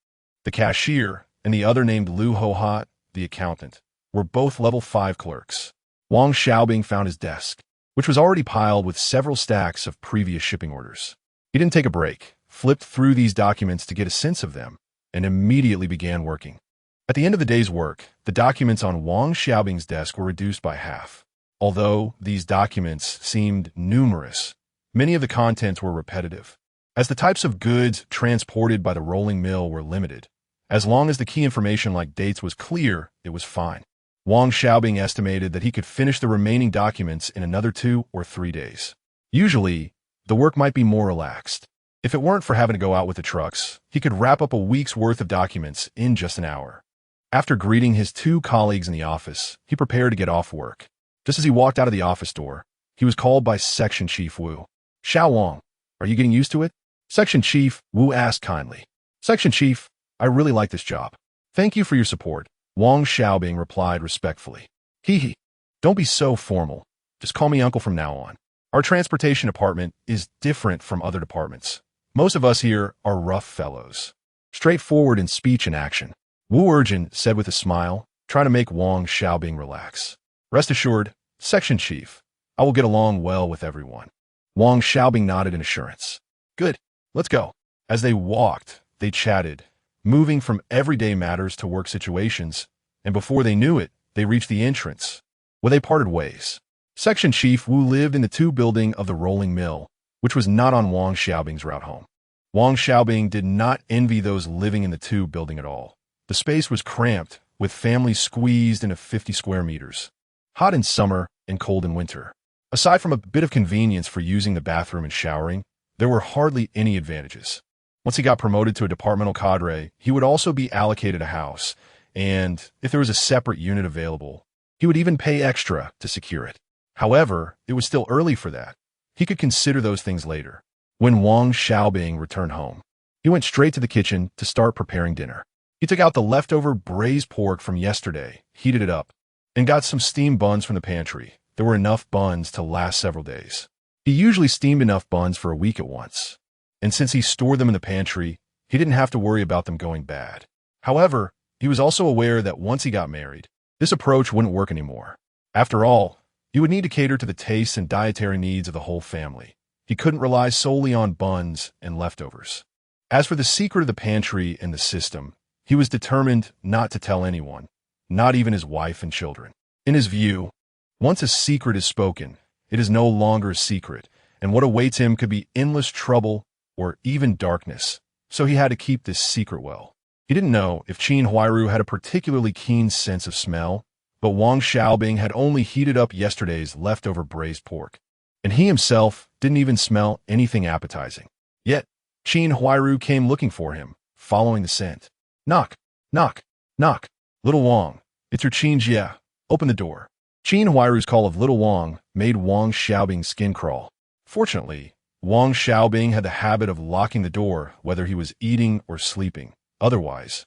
the cashier, and the other named Lu Hohat, the accountant, were both level 5 clerks. Wang Xiaobing found his desk, which was already piled with several stacks of previous shipping orders. He didn't take a break, flipped through these documents to get a sense of them, and immediately began working. At the end of the day's work, the documents on Wang Xiaobing's desk were reduced by half. Although these documents seemed numerous, many of the contents were repetitive. As the types of goods transported by the rolling mill were limited, as long as the key information like dates was clear, it was fine. Wang Xiaobing estimated that he could finish the remaining documents in another 2 or 3 days. Usually, the work might be more relaxed. If it weren't for having to go out with the trucks, he could wrap up a week's worth of documents in just an hour. After greeting his 2 colleagues in the office, he prepared to get off work. Just as he walked out of the office door, he was called by Section Chief Wu. "Xiao Wang, are you getting used to it?" Section Chief Wu asked kindly. "Section Chief, I really like this job. Thank you for your support," Wang Xiaobing replied respectfully. "Hee, don't be so formal. Just call me uncle from now on. Our transportation department is different from other departments. Most of us here are rough fellows, straightforward in speech and action," Wu Erjin said with a smile, trying to make Wang Xiaobing relax. "Rest assured, Section Chief, I will get along well with everyone." Wang Xiaobing nodded in assurance. "Good, let's go." As they walked, they chatted, moving from everyday matters to work situations, and before they knew it, they reached the entrance, where they parted ways. Section Chief Wu lived in the 2 building of the rolling mill, which was not on Wang Xiaobing's route home. Wang Xiaobing did not envy those living in the 2 building at all. The space was cramped, with families squeezed into 50 square meters, hot in summer and cold in winter. Aside from a bit of convenience for using the bathroom and showering, there were hardly any advantages. Once he got promoted to a departmental cadre, he would also be allocated a house, and if there was a separate unit available, he would even pay extra to secure it. However, it was still early for that. He could consider those things later. When Wang Xiaobing returned home, he went straight to the kitchen to start preparing dinner. He took out the leftover braised pork from yesterday, heated it up, and got some steamed buns from the pantry. There were enough buns to last several days. He usually steamed enough buns for a week at once, and since he stored them in the pantry, he didn't have to worry about them going bad. However, he was also aware that once he got married, this approach wouldn't work anymore. After all, he would need to cater to the tastes and dietary needs of the whole family. He couldn't rely solely on buns and leftovers. As for the secret of the pantry and the system, he was determined not to tell anyone, not even his wife and children. In his view, once a secret is spoken, it is no longer a secret, and what awaits him could be endless trouble or even darkness, so he had to keep this secret well. He didn't know if Qin Huairu had a particularly keen sense of smell, but Wang Xiaobing had only heated up yesterday's leftover braised pork, and he himself didn't even smell anything appetizing. Yet, Qin Huairu came looking for him, following the scent. "Knock, knock, knock. Little Wang, it's your Qin Jia. Open the door." Qin Huairu's call of Little Wang made Wang Xiaobing's skin crawl. Fortunately, Wang Xiaobing had the habit of locking the door whether he was eating or sleeping. Otherwise,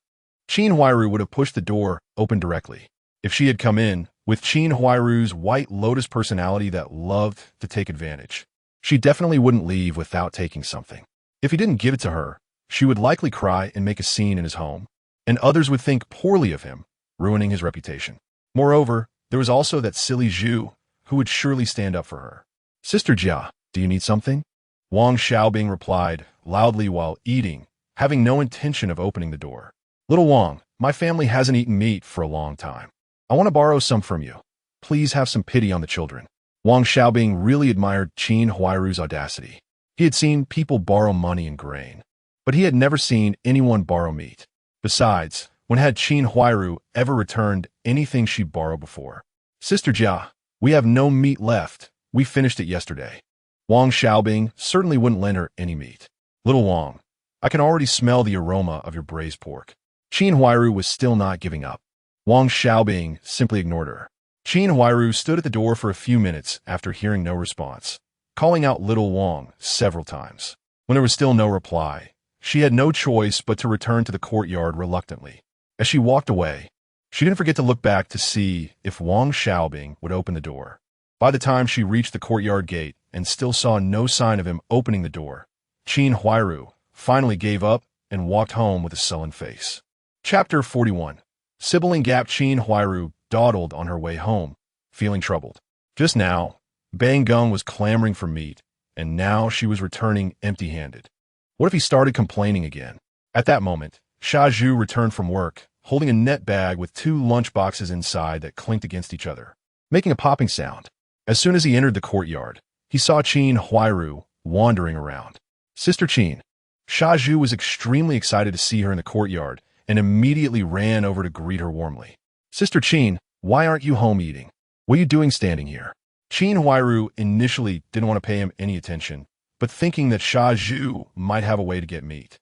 Qin Huairu would have pushed the door open directly. If she had come in, with Qin Huairu's white lotus personality that loved to take advantage, she definitely wouldn't leave without taking something. If he didn't give it to her, she would likely cry and make a scene in his home, and others would think poorly of him, ruining his reputation. Moreover, there was also that silly Zhu, who would surely stand up for her. "Sister Jia, do you need something?" Wang Xiaobing replied, loudly while eating, having no intention of opening the door. "Little Wang, my family hasn't eaten meat for a long time. I want to borrow some from you. Please have some pity on the children." Wang Xiaobing really admired Qin Huairu's audacity. He had seen people borrow money and grain, but he had never seen anyone borrow meat. Besides, when had Qin Huairu ever returned anything she borrowed before? "Sister Jia, we have no meat left. We finished it yesterday." Wang Xiaobing certainly wouldn't lend her any meat. "Little Wang, I can already smell the aroma of your braised pork." Qin Huairu was still not giving up. Wang Xiaobing simply ignored her. Qin Huairu stood at the door for a few minutes after hearing no response. calling out little Wang several times. When there was still no reply, she had no choice but to return to the courtyard reluctantly. As she walked away, she didn't forget to look back to see if Wang Xiaobing would open the door. By the time she reached the courtyard gate and still saw no sign of him opening the door, Qin Huairu finally gave up and walked home with a sullen face. Chapter 41. Sibling Gap. Qin Huairu dawdled on her way home, feeling troubled. Just now, Bang Gung was clamoring for meat, and now she was returning empty-handed. What if he started complaining again? At that moment, Sha Zhu returned from work, holding a net bag with 2 lunchboxes inside that clinked against each other, making a popping sound. As soon as he entered the courtyard, he saw Qin Huairu wandering around. Sister Qin. Sha Zhu was extremely excited to see her in the courtyard and immediately ran over to greet her warmly. Sister Qin, why aren't you home eating? What are you doing standing here? Qin Huairu initially didn't want to pay him any attention, but thinking that Sha Zhu might have a way to get meat,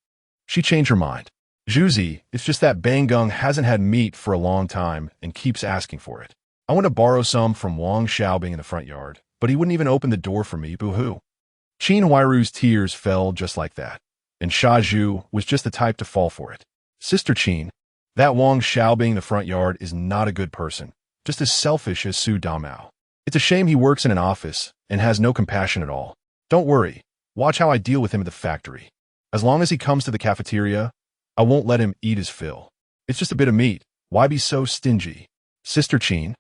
she changed her mind. Zhuzi, it's just that Bang Gung hasn't had meat for a long time and keeps asking for it. I want to borrow some from Wang Xiaobing in the front yard, but he wouldn't even open the door for me, boo-hoo. Qin Huairu's tears fell just like that, and Sha Zhu was just the type to fall for it. Sister Qin, that Wang Xiaobing in the front yard is not a good person, just as selfish as Su Damao. It's a shame he works in an office and has no compassion at all. Don't worry, watch how I deal with him at the factory. As long as he comes to the cafeteria, I won't let him eat his fill. It's just a bit of meat. Why be so stingy? Sister Qin,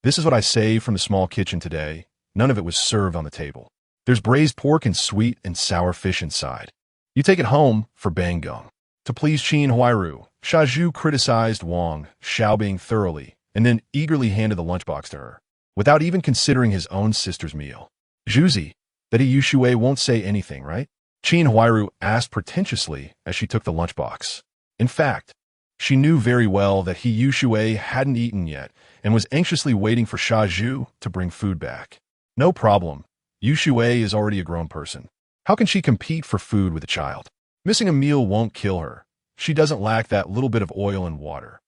this is what I saved from the small kitchen today. None of it was served on the table. There's braised pork and sweet and sour fish inside. You take it home for Bang Gung. To please Qin Huairu, Sha Zhu criticized Wang Xiaobing thoroughly and then eagerly handed the lunchbox to her, without even considering his own sister's meal. Zhuzi, that He Yushui won't say anything, right? Qin Huairu asked pretentiously as she took the lunchbox. In fact, she knew very well that He Yushui hadn't eaten yet and was anxiously waiting for Sha Zhu to bring food back. No problem. Yushui is already a grown person. How can she compete for food with a child? Missing a meal won't kill her. She doesn't lack that little bit of oil and water.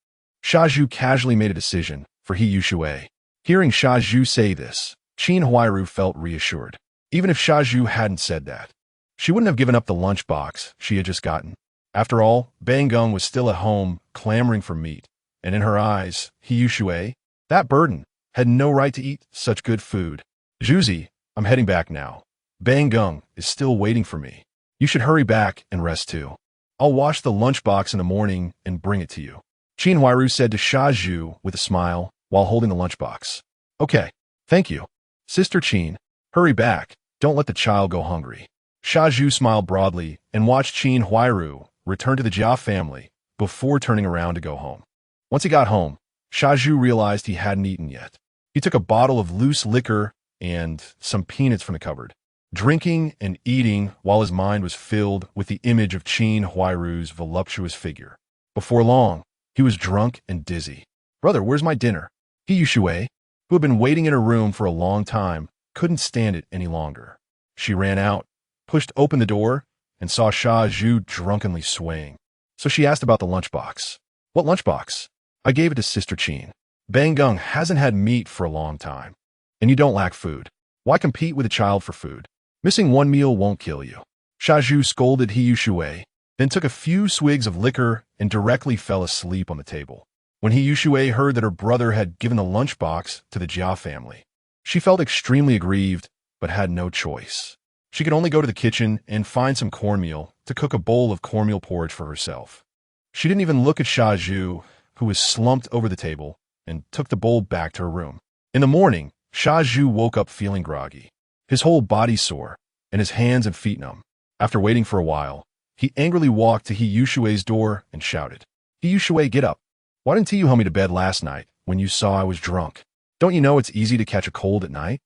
Sha Zhu casually made a decision for He Yushui. Hearing Sha Zhu say this, Qin Huairu felt reassured. Even if Sha Zhu hadn't said that, she wouldn't have given up the lunchbox she had just gotten. After all, Bang Gung was still at home, clamoring for meat, and in her eyes, He Yushui, that burden, had no right to eat such good food. Zhuzi, I'm heading back now. Bang Gung is still waiting for me. You should hurry back and rest too. I'll wash the lunchbox in the morning and bring it to you. Qin Huairu said to Sha Zhu with a smile while holding the lunchbox. Okay, thank you. Sister Qin, hurry back. Don't let the child go hungry. Sha Zhu smiled broadly and watched Qin Huairu return to the Jia family before turning around to go home. Once he got home, Sha Zhu realized he hadn't eaten yet. He took a bottle of loose liquor and some peanuts from the cupboard, drinking and eating while his mind was filled with the image of Qin Huairu's voluptuous figure. Before long, he was drunk and dizzy. Brother, where's my dinner? He Yushui, who had been waiting in her room for a long time, couldn't stand it any longer. She ran out, pushed open the door, and saw Sha Zhu drunkenly swaying. So she asked about the lunchbox. What lunchbox? I gave it to Sister Qin. Bang Gung hasn't had meat for a long time. And you don't lack food. Why compete with a child for food? Missing one meal won't kill you. Sha Zhu scolded He Yushui, then took a few swigs of liquor and directly fell asleep on the table. When He Yushui heard that her brother had given the lunchbox to the Jia family, she felt extremely aggrieved, but had no choice. She could only go to the kitchen and find some cornmeal to cook a bowl of cornmeal porridge for herself. She didn't even look at Sha Zhu, who was slumped over the table, and took the bowl back to her room. In the morning, Sha Zhu woke up feeling groggy, his whole body sore, and his hands and feet numb. After waiting for a while, he angrily walked to He Yushui's door and shouted, He Yushui, get up. Why didn't you help me to bed last night when you saw I was drunk? Don't you know it's easy to catch a cold at night?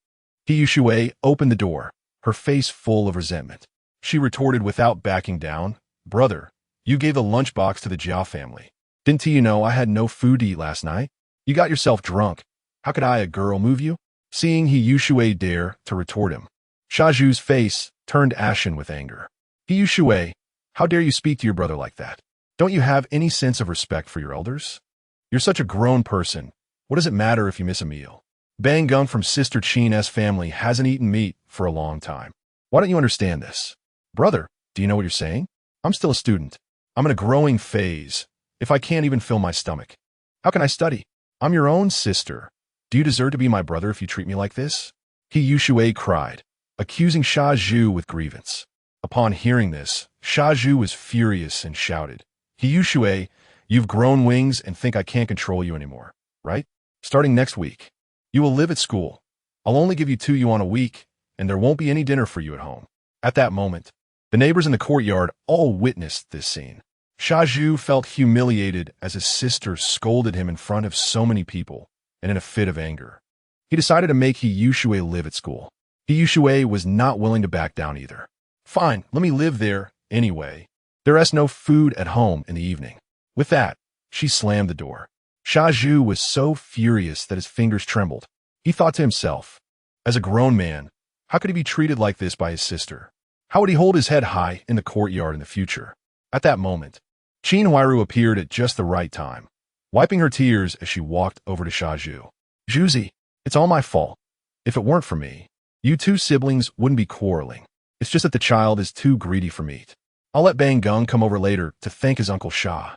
He Yushui opened the door, her face full of resentment. She retorted without backing down, Brother, you gave the lunchbox to the Jia family. Didn't you know I had no food to eat last night? You got yourself drunk. How could I, a girl, move you? Seeing He Yushui dare to retort him, Sha Zhu's face turned ashen with anger. He Yushui, how dare you speak to your brother like that? Don't you have any sense of respect for your elders? You're such a grown person. What does it matter if you miss a meal? Bang Gung from Sister Qin's family hasn't eaten meat for a long time. Why don't you understand this? Brother, do you know what you're saying? I'm still a student. I'm in a growing phase. If I can't even fill my stomach, how can I study? I'm your own sister. Do you deserve to be my brother if you treat me like this? He Yushui cried, accusing Sha Zhu with grievance. Upon hearing this, Sha Zhu was furious and shouted, He Yushui, you've grown wings and think I can't control you anymore, right? Starting next week, you will live at school. I'll only give you 2 yuan a week, and there won't be any dinner for you at home. At that moment, the neighbors in the courtyard all witnessed this scene. Sha Zhu felt humiliated as his sister scolded him in front of so many people, and in a fit of anger, he decided to make He Yushui live at school. He Yushui was not willing to back down either. Fine, let me live there anyway. There is no food at home in the evening. With that, she slammed the door. Sha Zhu was so furious that his fingers trembled. He thought to himself, as a grown man, how could he be treated like this by his sister? How would he hold his head high in the courtyard in the future? At that moment, Qin Huairu appeared at just the right time, wiping her tears as she walked over to Sha Zhu. Zhuzi, it's all my fault. If it weren't for me, you 2 siblings wouldn't be quarreling. It's just that the child is too greedy for meat. I'll let Bang Gung come over later to thank his uncle Sha.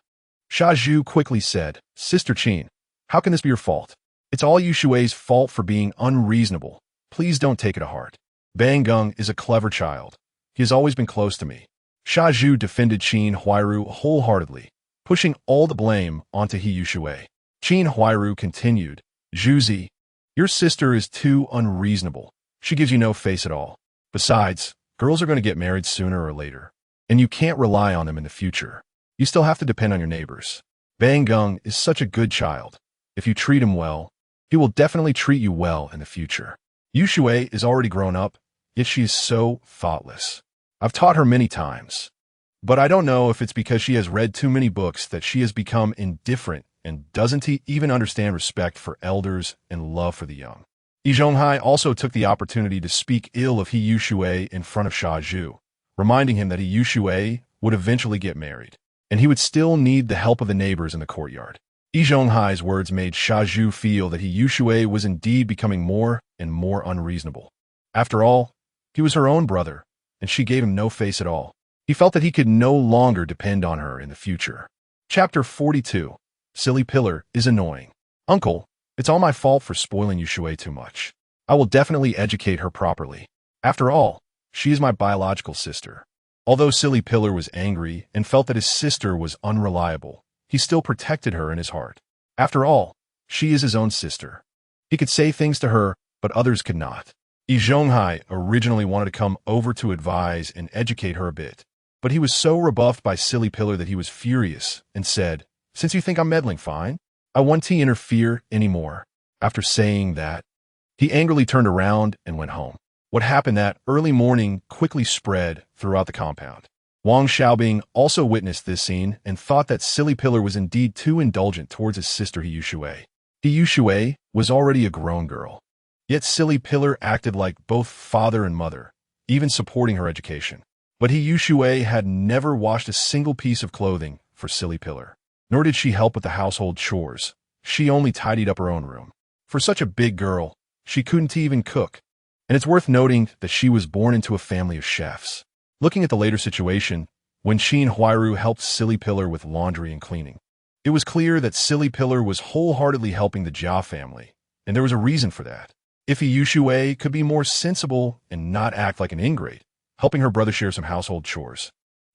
Sha Zhu quickly said, Sister Qin, how can this be your fault? It's all Yushui's fault for being unreasonable. Please don't take it to heart. Bang Gung is a clever child. He has always been close to me. Sha Zhu defended Qin Huairu wholeheartedly, pushing all the blame onto He Yushui. Qin Huairu continued, Zhuzi, your sister is too unreasonable. She gives you no face at all. Besides, girls are going to get married sooner or later, and you can't rely on them in the future. You still have to depend on your neighbors. Bang Gung is such a good child. If you treat him well, he will definitely treat you well in the future. Yushui is already grown up, yet she is so thoughtless. I've taught her many times, but I don't know if it's because she has read too many books that she has become indifferent and doesn't even understand respect for elders and love for the young. Yi Zhonghai also took the opportunity to speak ill of He Yushui in front of Sha Zhu, reminding him that He Yushui would eventually get married, and he would still need the help of the neighbors in the courtyard. Yi Zhonghai's words made Sha Zhu feel that He Yushui was indeed becoming more and more unreasonable. After all, he was her own brother, and she gave him no face at all. He felt that he could no longer depend on her in the future. Chapter 42. Silly Pillar is annoying. Uncle, it's all my fault for spoiling Yushui too much. I will definitely educate her properly. After all, she is my biological sister. Although Silly Pillar was angry and felt that his sister was unreliable, he still protected her in his heart. After all, she is his own sister. He could say things to her, but others could not. Yi Zhonghai originally wanted to come over to advise and educate her a bit, but he was so rebuffed by Silly Pillar that he was furious and said, Since you think I'm meddling, fine. I won't interfere anymore. After saying that, he angrily turned around and went home. What happened that early morning quickly spread throughout the compound. Wang Xiaobing also witnessed this scene and thought that Silly Pillar was indeed too indulgent towards his sister He Yushui. He Yushui was already a grown girl. Yet Silly Pillar acted like both father and mother, even supporting her education. But He Yushui had never washed a single piece of clothing for Silly Pillar, nor did she help with the household chores. She only tidied up her own room. For such a big girl, she couldn't even cook. And it's worth noting that she was born into a family of chefs. Looking at the later situation, when Qin Huairu helped Silly Pillar with laundry and cleaning, it was clear that Silly Pillar was wholeheartedly helping the Jia family, and there was a reason for that. If He Yushui could be more sensible and not act like an ingrate, helping her brother share some household chores,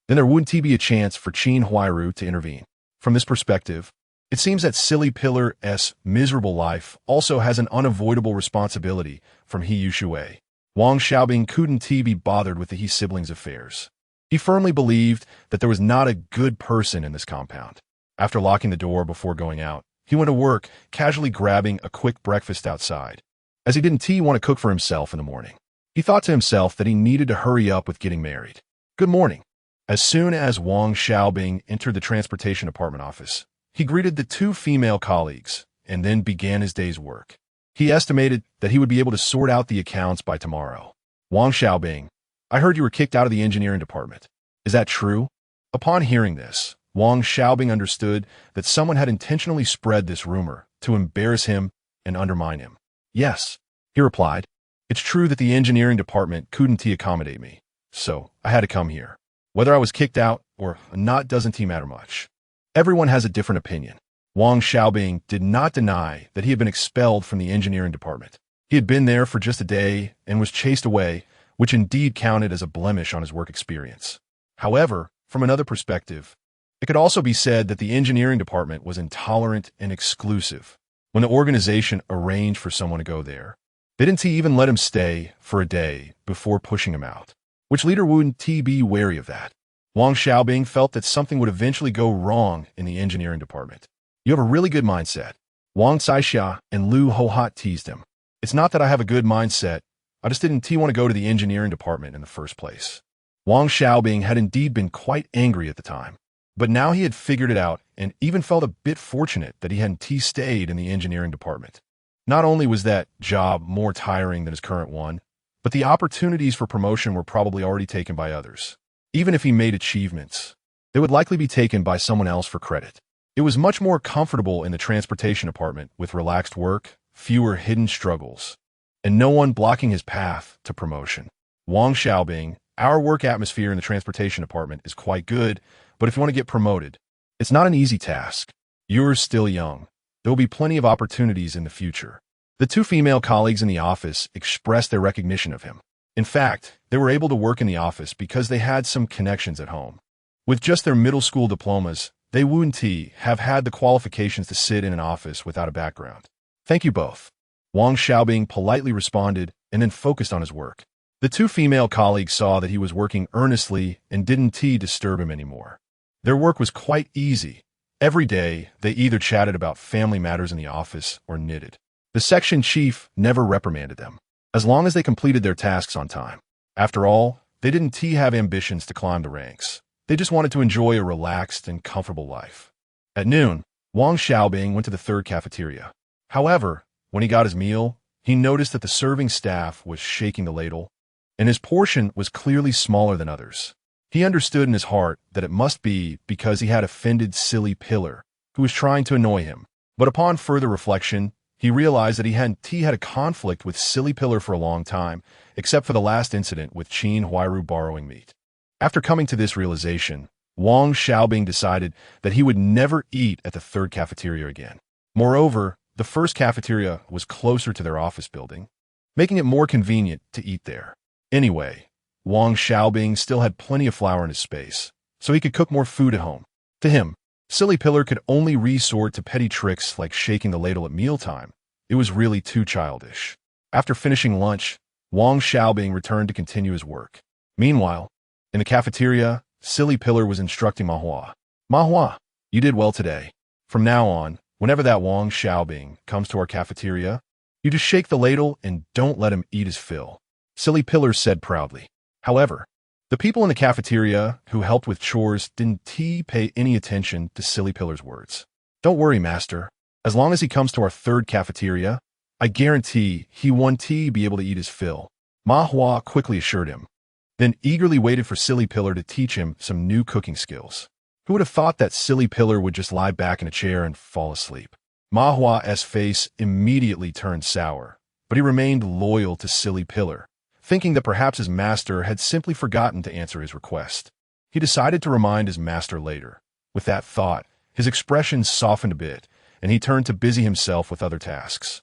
then there wouldn't be a chance for Qin Huairu to intervene. From this perspective, it seems that Silly Pillar's miserable life also has an unavoidable responsibility from He Yushui. Wang Xiaobing couldn't be bothered with the He siblings' affairs. He firmly believed that there was not a good person in this compound. After locking the door before going out, he went to work, casually grabbing a quick breakfast outside, as he didn't want to cook for himself in the morning. He thought to himself that he needed to hurry up with getting married. Good morning. As soon as Wang Xiaobing entered the transportation department office, he greeted the 2 female colleagues and then began his day's work. He estimated that he would be able to sort out the accounts by tomorrow. Wang Xiaobing, I heard you were kicked out of the engineering department. Is that true? Upon hearing this, Wang Xiaobing understood that someone had intentionally spread this rumor to embarrass him and undermine him. Yes, he replied. It's true that the engineering department couldn't accommodate me, so I had to come here. Whether I was kicked out or not doesn't matter much. Everyone has a different opinion. Wang Xiaobing did not deny that he had been expelled from the engineering department. He had been there for just a day and was chased away, which indeed counted as a blemish on his work experience. However, from another perspective, it could also be said that the engineering department was intolerant and exclusive. When the organization arranged for someone to go there, they didn't even let him stay for a day before pushing him out. Which leader wouldn't be wary of that? Wang Xiaobing felt that something would eventually go wrong in the engineering department. You have a really good mindset. Wang Saixia and Lu Hohot teased him. It's not that I have a good mindset, I just didn't want to go to the engineering department in the first place. Wang Xiaobing had indeed been quite angry at the time, but now he had figured it out and even felt a bit fortunate that he hadn't stayed in the engineering department. Not only was that job more tiring than his current one, but the opportunities for promotion were probably already taken by others. Even if he made achievements, they would likely be taken by someone else for credit. It was much more comfortable in the transportation department with relaxed work, fewer hidden struggles, and no one blocking his path to promotion. Wang Xiaobing, our work atmosphere in the transportation department is quite good, but if you want to get promoted, it's not an easy task. You're still young. There will be plenty of opportunities in the future. The two female colleagues in the office expressed their recognition of him. In fact, they were able to work in the office because they had some connections at home. With just their middle school diplomas, they wouldn't have had the qualifications to sit in an office without a background. Thank you both. Wang Xiaobing politely responded and then focused on his work. The two female colleagues saw that he was working earnestly and didn't disturb him anymore. Their work was quite easy. Every day, they either chatted about family matters in the office or knitted. The section chief never reprimanded them, as long as they completed their tasks on time. After all, they didn't have ambitions to climb the ranks. They just wanted to enjoy a relaxed and comfortable life. At noon, Wang Xiaobing went to the third cafeteria. However, when he got his meal, he noticed that the serving staff was shaking the ladle, and his portion was clearly smaller than others. He understood in his heart that it must be because he had offended Silly Pillar, who was trying to annoy him. But upon further reflection, he realized that he hadn't had a conflict with Silly Pillar for a long time, except for the last incident with Qin Huairu borrowing meat. After coming to this realization, Wang Xiaobing decided that he would never eat at the third cafeteria again. Moreover, the first cafeteria was closer to their office building, making it more convenient to eat there. Anyway, Wang Xiaobing still had plenty of flour in his space, so he could cook more food at home. To him, Silly Pillar could only resort to petty tricks like shaking the ladle at mealtime. It was really too childish. After finishing lunch, Wang Xiaobing returned to continue his work. Meanwhile, in the cafeteria, Silly Pillar was instructing Mahua. Mahua, you did well today. From now on, whenever that Wang Xiaobing comes to our cafeteria, you just shake the ladle and don't let him eat his fill. Silly Pillar said proudly. However, the people in the cafeteria who helped with chores didn't pay any attention to Silly Pillar's words. Don't worry, master. As long as he comes to our third cafeteria, I guarantee he won't be able to eat his fill. Mahua quickly assured him, then eagerly waited for Silly Pillar to teach him some new cooking skills. Who would have thought that Silly Pillar would just lie back in a chair and fall asleep? Mahua's face immediately turned sour, but he remained loyal to Silly Pillar, thinking that perhaps his master had simply forgotten to answer his request. He decided to remind his master later. With that thought, his expression softened a bit, and he turned to busy himself with other tasks.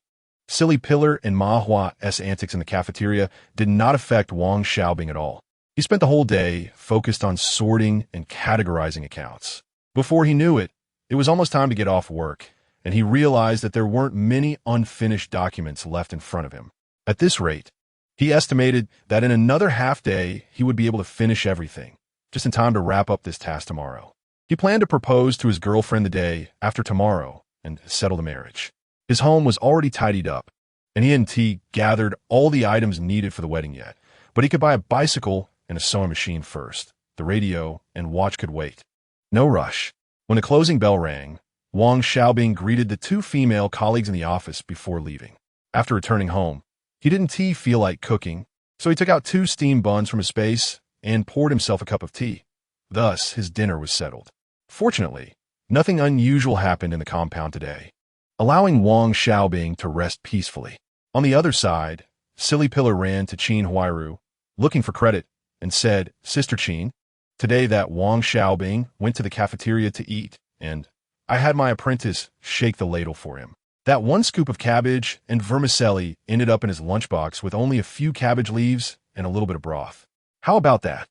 Silly Pillar and Mahua's antics in the cafeteria did not affect Wang Xiaobing at all. He spent the whole day focused on sorting and categorizing accounts. Before he knew it, it was almost time to get off work, and he realized that there weren't many unfinished documents left in front of him. At this rate, he estimated that in another half day he would be able to finish everything, just in time to wrap up this task tomorrow. He planned to propose to his girlfriend the day after tomorrow and settle the marriage. His home was already tidied up, and he hadn't gathered all the items needed for the wedding yet, but he could buy a bicycle and a sewing machine first. The radio and watch could wait. No rush. When the closing bell rang, Wang Xiaobing greeted the two female colleagues in the office before leaving. After returning home, he didn't feel like cooking, so he took out 2 steamed buns from his space and poured himself a cup of tea. Thus, his dinner was settled. Fortunately, nothing unusual happened in the compound today, allowing Wang Xiaobing to rest peacefully. On the other side, Silly Pillar ran to Qin Huairu, looking for credit, and said, "Sister Qin, today that Wang Xiaobing went to the cafeteria to eat, and I had my apprentice shake the ladle for him. That one scoop of cabbage and vermicelli ended up in his lunchbox with only a few cabbage leaves and a little bit of broth. How about that?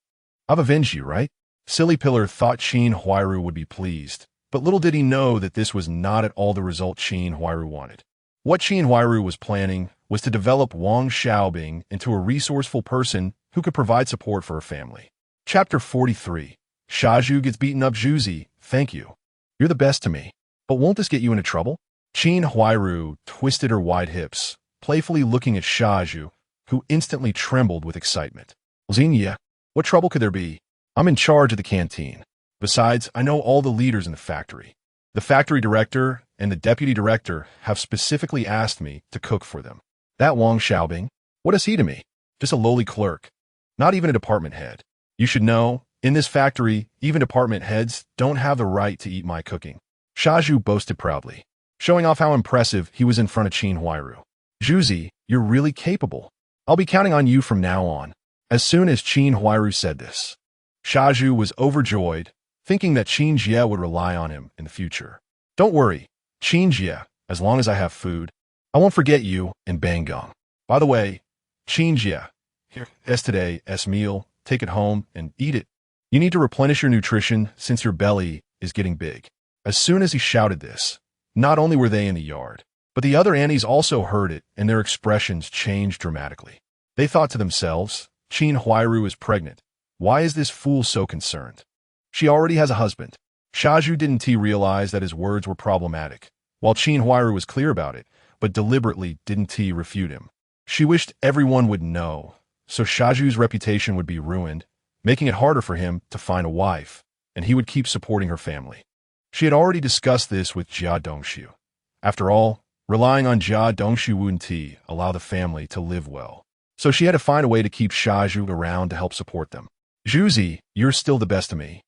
I've avenged you, right?" Silly Pillar thought Qin Huairu would be pleased, but little did he know that this was not at all the result Qin Huairu wanted. What Qin Huairu was planning was to develop Wang Xiaobing into a resourceful person who could provide support for her family. Chapter 43. Shaju gets beaten up. Juzi, thank you. You're the best to me. But won't this get you into trouble? Qin Huairu twisted her wide hips, playfully looking at Shaju, who instantly trembled with excitement. Xingye, what trouble could there be? I'm in charge of the canteen. Besides, I know all the leaders in the factory. The factory director and the deputy director have specifically asked me to cook for them. That Wang Xiaobing, what is he to me? Just a lowly clerk. Not even a department head. You should know, in this factory, even department heads don't have the right to eat my cooking. Shaju boasted proudly, showing off how impressive he was in front of Qin Huairu. Juzi, you're really capable. I'll be counting on you from now on. As soon as Qin Huairu said this, Shaju was overjoyed, thinking that Qin Jie would rely on him in the future. Don't worry, Qin Jie, as long as I have food, I won't forget you and Banggong. By the way, Qin Jie, here, today, meal, take it home and eat it. You need to replenish your nutrition since your belly is getting big. As soon as he shouted this, not only were they in the yard, but the other Annies also heard it and their expressions changed dramatically. They thought to themselves, Qin Huairu is pregnant. Why is this fool so concerned? She already has a husband. Shaju didn't realize that his words were problematic, while Qin Huairu was clear about it, but deliberately didn't refute him. She wished everyone would know, so Shaju's reputation would be ruined, making it harder for him to find a wife, and he would keep supporting her family. She had already discussed this with Jia Dongshu. After all, relying on Jia Dongshu wouldn't allow the family to live well, so she had to find a way to keep Shaju around to help support them. Juzi, you're still the best to me.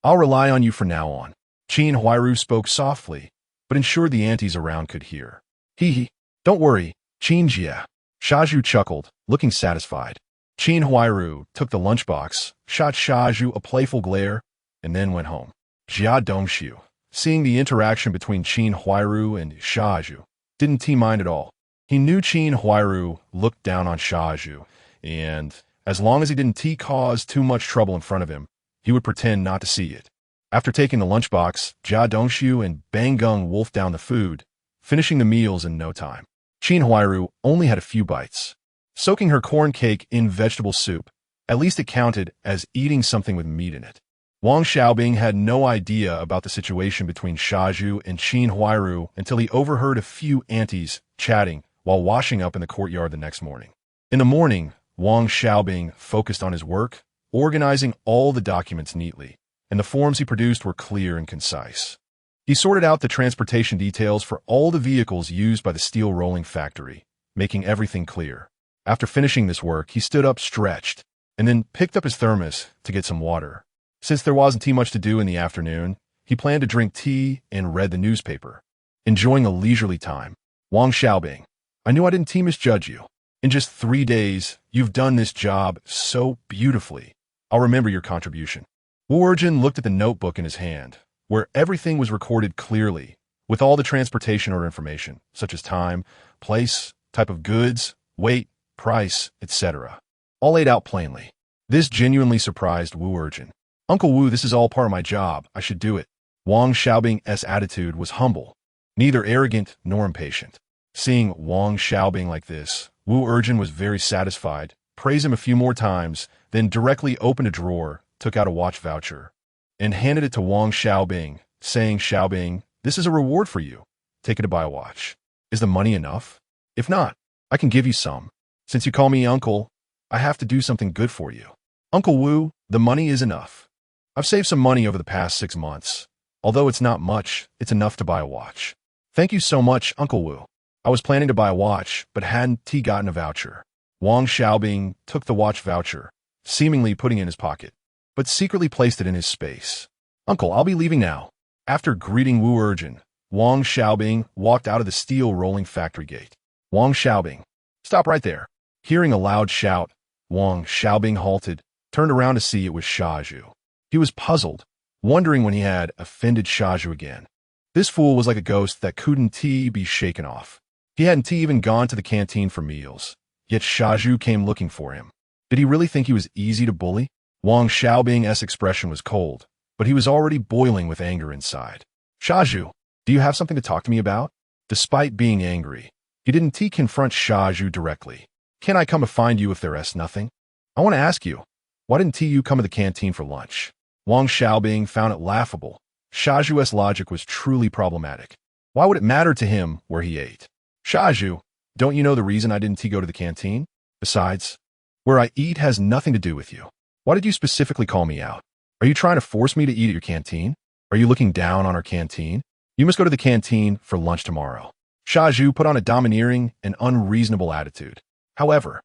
I'll rely on you from now on. Qin Huairu spoke softly, but ensured the aunties around could hear. Hee, don't worry, Qin Jie. Shaju chuckled, looking satisfied. Qin Huairu took the lunchbox, shot Shaju a playful glare, and then went home. Jia Dongshu, seeing the interaction between Qin Huairu and Shaju, didn't mind at all. He knew Qin Huairu looked down on Shaju, and as long as he didn't cause too much trouble in front of him, he would pretend not to see it. After taking the lunchbox, Jia Dongshu and Banggong wolfed down the food, finishing the meals in no time. Qin Huairu only had a few bites. Soaking her corn cake in vegetable soup, at least it counted as eating something with meat in it. Wang Xiaobing had no idea about the situation between Shaju and Qin Huairu until he overheard a few aunties chatting while washing up in the courtyard the next morning. In the morning, Wang Xiaobing focused on his work, organizing all the documents neatly, and the forms he produced were clear and concise. He sorted out the transportation details for all the vehicles used by the steel rolling factory, making everything clear. After finishing this work, he stood up stretched, and then picked up his thermos to get some water. Since there wasn't much to do in the afternoon, he planned to drink tea and read the newspaper, enjoying a leisurely time. Wang Xiaobing, I knew I didn't misjudge you. In just 3 days, you've done this job so beautifully. I'll remember your contribution. Wu Erjin looked at the notebook in his hand, where everything was recorded clearly, with all the transportation order information, such as time, place, type of goods, weight, price, etc. All laid out plainly. This genuinely surprised Wu Erjin. Uncle Wu, this is all part of my job. I should do it. Wang Xiaobing's attitude was humble, neither arrogant nor impatient. Seeing Wang Xiaobing like this, Wu Erjin was very satisfied, praised him a few more times, then directly opened a drawer, took out a watch voucher, and handed it to Wang Xiaobing, saying, Xiaobing, this is a reward for you. Take it to buy a watch. Is the money enough? If not, I can give you some. Since you call me uncle, I have to do something good for you. Uncle Wu, the money is enough. I've saved some money over the past 6 months. Although it's not much, it's enough to buy a watch. Thank you so much, Uncle Wu. I was planning to buy a watch, but hadn't gotten a voucher. Wang Xiaobing took the watch voucher, seemingly putting it in his pocket, but secretly placed it in his space. Uncle, I'll be leaving now. After greeting Wu Erjin, Wang Xiaobing walked out of the steel rolling factory gate. Wang Xiaobing, Stop right there. Hearing a loud shout, Wang Xiaobing halted, turned around to see it was Shaju. He was puzzled, wondering when he had offended Shaju again. This fool was like a ghost that couldn't be shaken off. He hadn't even gone to the canteen for meals, yet Shaju came looking for him. Did he really think he was easy to bully? Wang Xiaobing's expression was cold, but he was already boiling with anger inside. Shaju, do you have something to talk to me about? Despite being angry, he didn't confront Shaju directly. Can I come to find you if there's nothing? I want to ask you, why didn't you come to the canteen for lunch? Wang Xiaobing found it laughable. Shaju's logic was truly problematic. Why would it matter to him where he ate? Shaju, don't you know the reason I didn't go to the canteen? Besides, where I eat has nothing to do with you. Why did you specifically call me out? Are you trying to force me to eat at your canteen? Are you looking down on our canteen? You must go to the canteen for lunch tomorrow. Shaju put on a domineering and unreasonable attitude. However,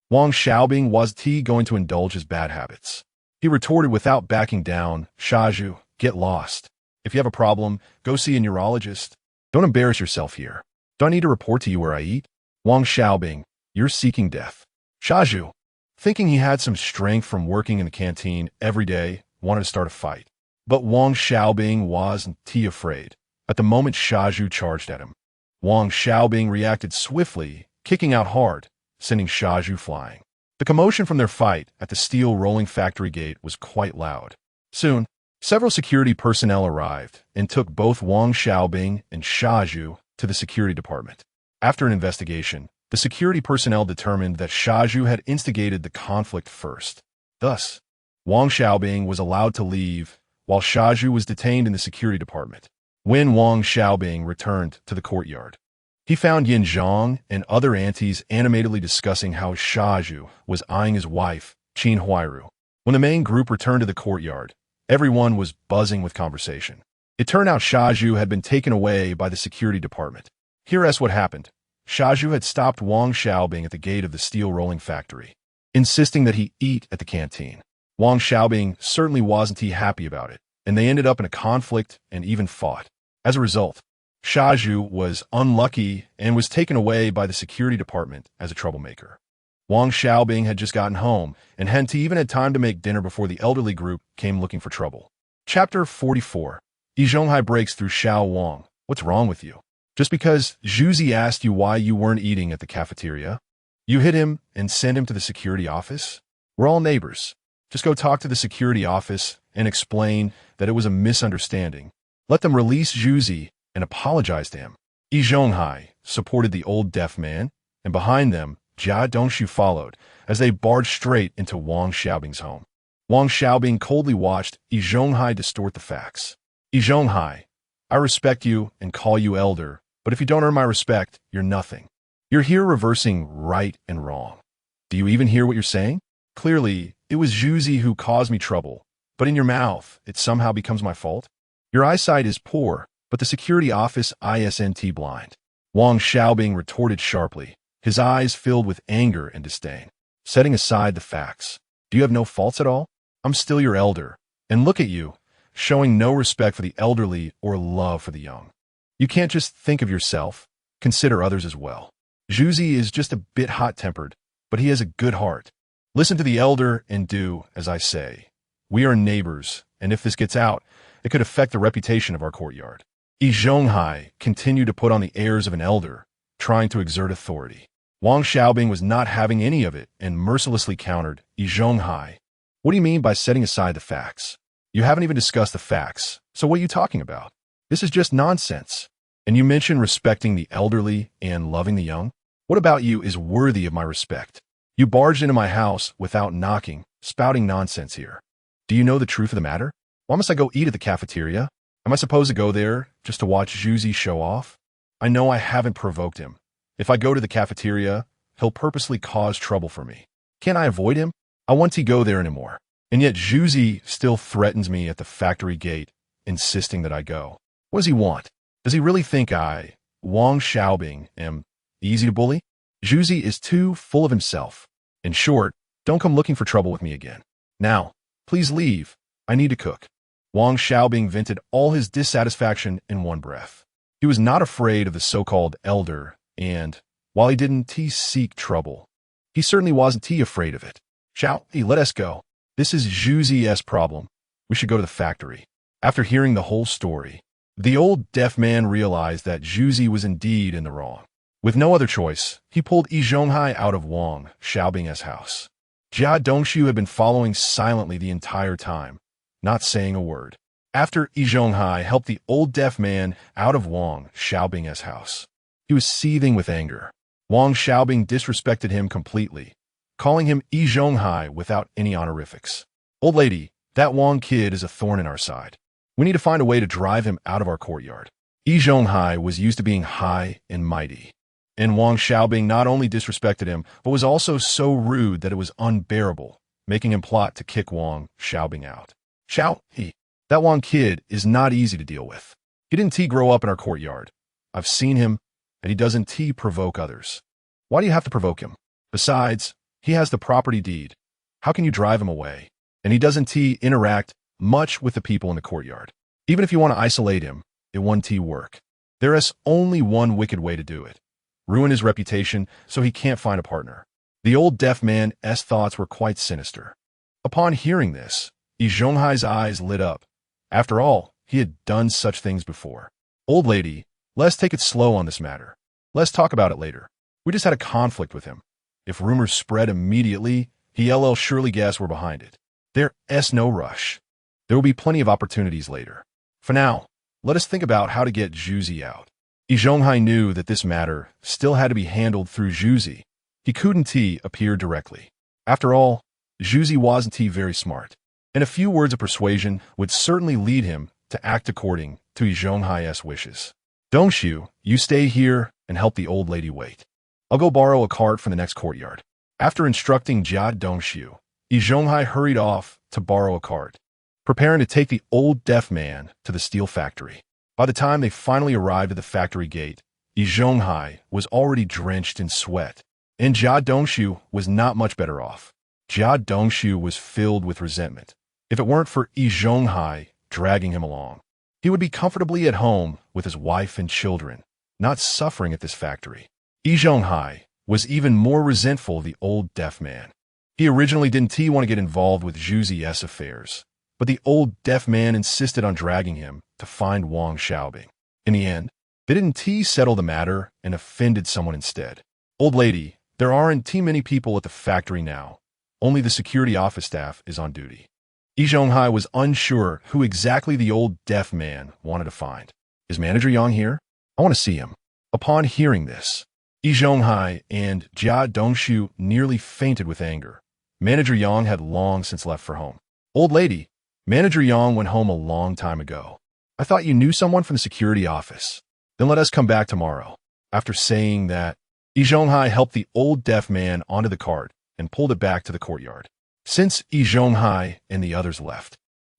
Wang Xiaobing was going to indulge his bad habits. He retorted without backing down, Shaju, get lost. If you have a problem, go see a neurologist. Don't embarrass yourself here. Do I need to report to you where I eat? Wang Xiaobing, you're seeking death. Shaju, thinking he had some strength from working in the canteen every day, wanted to start a fight. But Wang Xiaobing wasn't afraid. At the moment Shaju charged at him, Wang Xiaobing reacted swiftly, kicking out hard, sending Shaju flying. The commotion from their fight at the steel rolling factory gate was quite loud. Soon, several security personnel arrived and took both Wang Xiaobing and Shaju to the security department. After an investigation, the security personnel determined that Shaju had instigated the conflict first. Thus, Wang Xiaobing was allowed to leave, while Shaju was detained in the security department. When Wang Xiaobing returned to the courtyard, he found Yin Zhang and other aunties animatedly discussing how Shaju was eyeing his wife, Qin Huairu. When the main group returned to the courtyard, everyone was buzzing with conversation. It turned out Shaju had been taken away by the security department. Here's what happened. Shaju had stopped Wang Xiaobing at the gate of the steel rolling factory, insisting that he eat at the canteen. Wang Xiaobing certainly wasn't happy about it, and they ended up in a conflict and even fought. As a result, Shaju was unlucky and was taken away by the security department as a troublemaker. Wang Xiaobing had just gotten home and hadn't even had time to make dinner before the elderly group came looking for trouble. Chapter 44. Yi Zhonghai breaks through Xiao Wang. What's wrong with you? Just because Zhuzi asked you why you weren't eating at the cafeteria, you hit him and sent him to the security office? We're all neighbors. Just go talk to the security office and explain that it was a misunderstanding. Let them release Zhuzi and apologize to him. Yi Zhonghai supported the old deaf man, and behind them, Jia Dongshu followed as they barged straight into Wang Xiaobing's home. Wang Xiaobing coldly watched Yi Zhonghai distort the facts. Yi Zhonghai, I respect you and call you elder, but if you don't earn my respect, you're nothing. You're here reversing right and wrong. Do you even hear what you're saying? Clearly, it was Zhuzi who caused me trouble, but in your mouth, it somehow becomes my fault. Your eyesight is poor, but the security office isn't blind. Wang Xiaobing retorted sharply, his eyes filled with anger and disdain. Setting aside the facts, do you have no faults at all? I'm still your elder, and look at you, showing no respect for the elderly or love for the young. You can't just think of yourself, consider others as well. Zhuzi is just a bit hot-tempered, but he has a good heart. Listen to the elder and do as I say. We are neighbors, and if this gets out, it could affect the reputation of our courtyard. Yi Zhonghai continued to put on the airs of an elder, trying to exert authority. Wang Xiaobing was not having any of it and mercilessly countered, Yi Zhonghai, what do you mean by setting aside the facts? You haven't even discussed the facts, so what are you talking about? This is just nonsense. And you mentioned respecting the elderly and loving the young? What about you is worthy of my respect? You barged into my house without knocking, spouting nonsense here. Do you know the truth of the matter? Why must I go eat at the cafeteria? Am I supposed to go there just to watch Zhuzi show off? I know I haven't provoked him. If I go to the cafeteria, he'll purposely cause trouble for me. Can't I avoid him? I want to go there anymore. And yet Zhuzi still threatens me at the factory gate, insisting that I go. What does he want? Does he really think I, Wang Xiaobing, am easy to bully? Zhuzi is too full of himself. In short, don't come looking for trouble with me again. Now, please leave. I need to cook. Wang Xiaobing vented all his dissatisfaction in one breath. He was not afraid of the so-called elder and, While he didn't seek trouble, he certainly wasn't afraid of it. Xiao, let us go. This is Zhuzi's problem. We should go to the factory. After hearing the whole story, the old deaf man realized that Zhuzi was indeed in the wrong. With no other choice, he pulled Yi Zhonghai out of Wang Xiaobing's house. Jia Dongshu had been following silently the entire time, not saying a word. After Yi Zhonghai helped the old deaf man out of Wang Xiaobing's house, he was seething with anger. Wang Xiaobing disrespected him completely, calling him Yi Zhonghai without any honorifics. Old lady, that Wang kid is a thorn in our side. We need to find a way to drive him out of our courtyard. Yi Zhonghai was used to being high and mighty, and Wang Xiaobing not only disrespected him, but was also so rude that it was unbearable, making him plot to kick Wang Xiaobing out. That Wang kid is not easy to deal with. He didn't grow up in our courtyard. I've seen him, and he doesn't provoke others. Why do you have to provoke him? Besides, he has the property deed. How can you drive him away? And he doesn't interact much with the people in the courtyard. Even if you want to isolate him, it won't work. There is only one wicked way to do it. Ruin his reputation so he can't find a partner. The old deaf man's thoughts were quite sinister. Upon hearing this, Yi Zhonghai's eyes lit up. After all, he had done such things before. Old lady, let's take it slow on this matter. Let's talk about it later. We just had a conflict with him. If rumors spread immediately, he'll surely guess we're behind it. There's no rush. There will be plenty of opportunities later. For now, let us think about how to get Zhuzi out. Yi Zhonghai knew that this matter still had to be handled through Zhuzi. He couldn't appear directly. After all, Zhuzi wasn't very smart, and a few words of persuasion would certainly lead him to act according to Yi Zhonghai's wishes. Dongshu, you stay here and help the old lady wait. I'll go borrow a cart from the next courtyard. After instructing Jia Dongshu, Yi Zhonghai hurried off to borrow a cart, preparing to take the old deaf man to the steel factory. By the time they finally arrived at the factory gate, Yi Zhonghai was already drenched in sweat, and Jia Dongshu was not much better off. Jia Dongshu was filled with resentment. If it weren't for Yi Zhonghai dragging him along, he would be comfortably at home with his wife and children, not suffering at this factory. Yi Zhonghai was even more resentful of the old deaf man. He originally didn't want to get involved with Zhuzi's affairs, but the old deaf man insisted on dragging him to find Wang Xiaobing. In the end, they didn't settle the matter and offended someone instead. Old lady, there aren't many people at the factory now. Only the security office staff is on duty. Yi Zhonghai was unsure who exactly the old deaf man wanted to find. Is Manager Yang here? I want to see him. Upon hearing this, Yi Zhonghai and Jia Dongshu nearly fainted with anger. Manager Yang had long since left for home. Old lady, Manager Yang went home a long time ago. I thought you knew someone from the security office. Then let us come back tomorrow. After saying that, Yi Zhonghai helped the old deaf man onto the cart and pulled it back to the courtyard. Since Yi Zhonghai and the others left,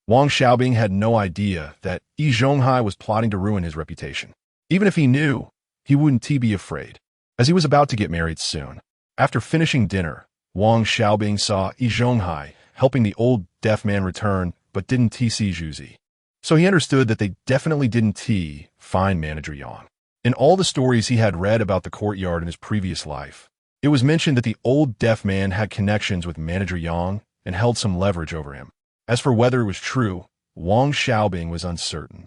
Wang Xiaobing had no idea that Yi Zhonghai was plotting to ruin his reputation. Even if he knew, he wouldn't be afraid, as he was about to get married soon. After finishing dinner, Wang Xiaobing saw Yi Zhonghai helping the old deaf man return, but didn't see Zhuzi. So he understood that they definitely didn't find Manager Yang. In all the stories he had read about the courtyard in his previous life, it was mentioned that the old deaf man had connections with Manager Yang and held some leverage over him. As for whether it was true, Wang Xiaobing was uncertain.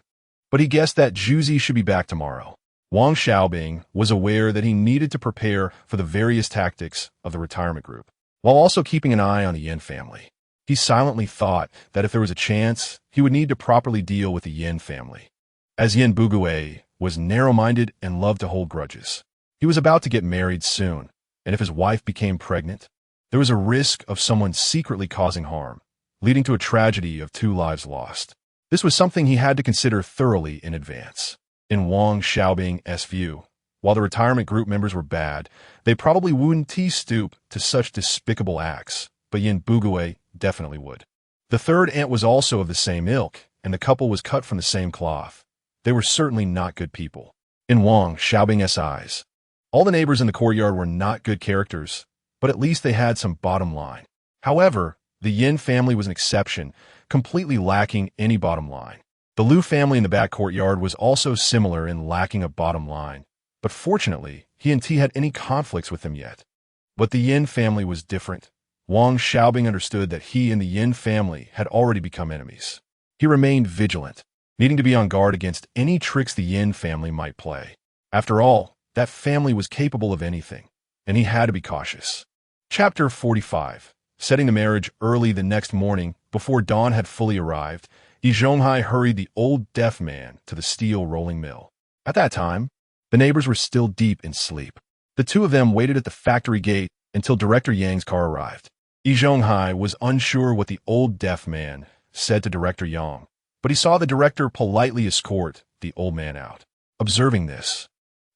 But he guessed that Zhuzi should be back tomorrow. Wang Xiaobing was aware that he needed to prepare for the various tactics of the retirement group, while also keeping an eye on the Yin family. He silently thought that if there was a chance, he would need to properly deal with the Yin family, as Yin Bugue was narrow-minded and loved to hold grudges. He was about to get married soon, and if his wife became pregnant, there was a risk of someone secretly causing harm, leading to a tragedy of 2 lives lost. This was something he had to consider thoroughly in advance. In Wang Xiaobing's view, while the retirement group members were bad, they probably wouldn't stoop to such despicable acts, but Yin Bugue definitely would. The third aunt was also of the same ilk, and the couple was cut from the same cloth. They were certainly not good people. In Wang Xiaobing's eyes, all the neighbors in the courtyard were not good characters, but at least they had some bottom line. However, the Yin family was an exception, completely lacking any bottom line. The Liu family in the back courtyard was also similar in lacking a bottom line, but fortunately, he and T had any conflicts with them yet. But the Yin family was different. Wang Xiaobing understood that he and the Yin family had already become enemies. He remained vigilant, needing to be on guard against any tricks the Yin family might play. After all, that family was capable of anything, and he had to be cautious. Chapter 45. Setting the marriage early the next morning, before dawn had fully arrived, Yi Zhonghai hurried the old deaf man to the steel rolling mill. At that time, the neighbors were still deep in sleep. The two of them waited at the factory gate until Director Yang's car arrived. Yi Zhonghai was unsure what the old deaf man said to Director Yang, but he saw the director politely escort the old man out. Observing this,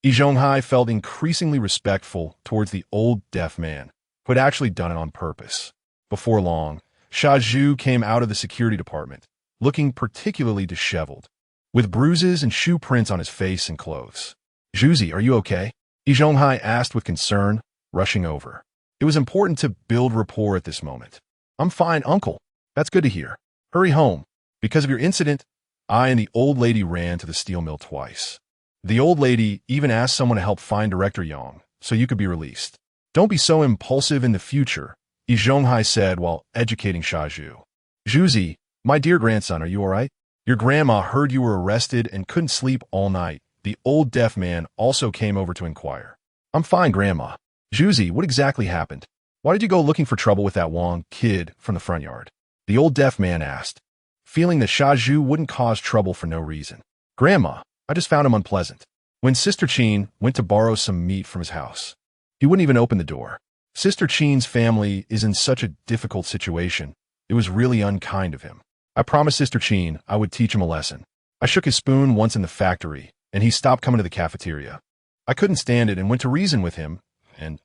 Yi Zhonghai felt increasingly respectful towards the old deaf man, who had actually done it on purpose. Before long, Sha Zhu came out of the security department, looking particularly disheveled, with bruises and shoe prints on his face and clothes. "Zhuzi, are you okay?" Yi Zhonghai asked with concern, rushing over. It was important to build rapport at this moment. "I'm fine, uncle. That's good to hear. Hurry home. Because of your incident, I and the old lady ran to the steel mill twice. The old lady even asked someone to help find Director Yang, so you could be released. Don't be so impulsive in the future," Yi Zhonghai said while educating Sha Zhu. "Zhuzi, my dear grandson, are you all right? Your grandma heard you were arrested and couldn't sleep all night." The old deaf man also came over to inquire. "I'm fine, Grandma." "Zhuzi, what exactly happened? Why did you go looking for trouble with that Wang kid from the front yard?" The old deaf man asked, feeling that Sha Zhu wouldn't cause trouble for no reason. "Grandma, I just found him unpleasant. When Sister Qin went to borrow some meat from his house, he wouldn't even open the door. Sister Qin's family is in such a difficult situation. It was really unkind of him. I promised Sister Qin I would teach him a lesson. I shook his spoon once in the factory, and he stopped coming to the cafeteria. I couldn't stand it and went to reason with him, and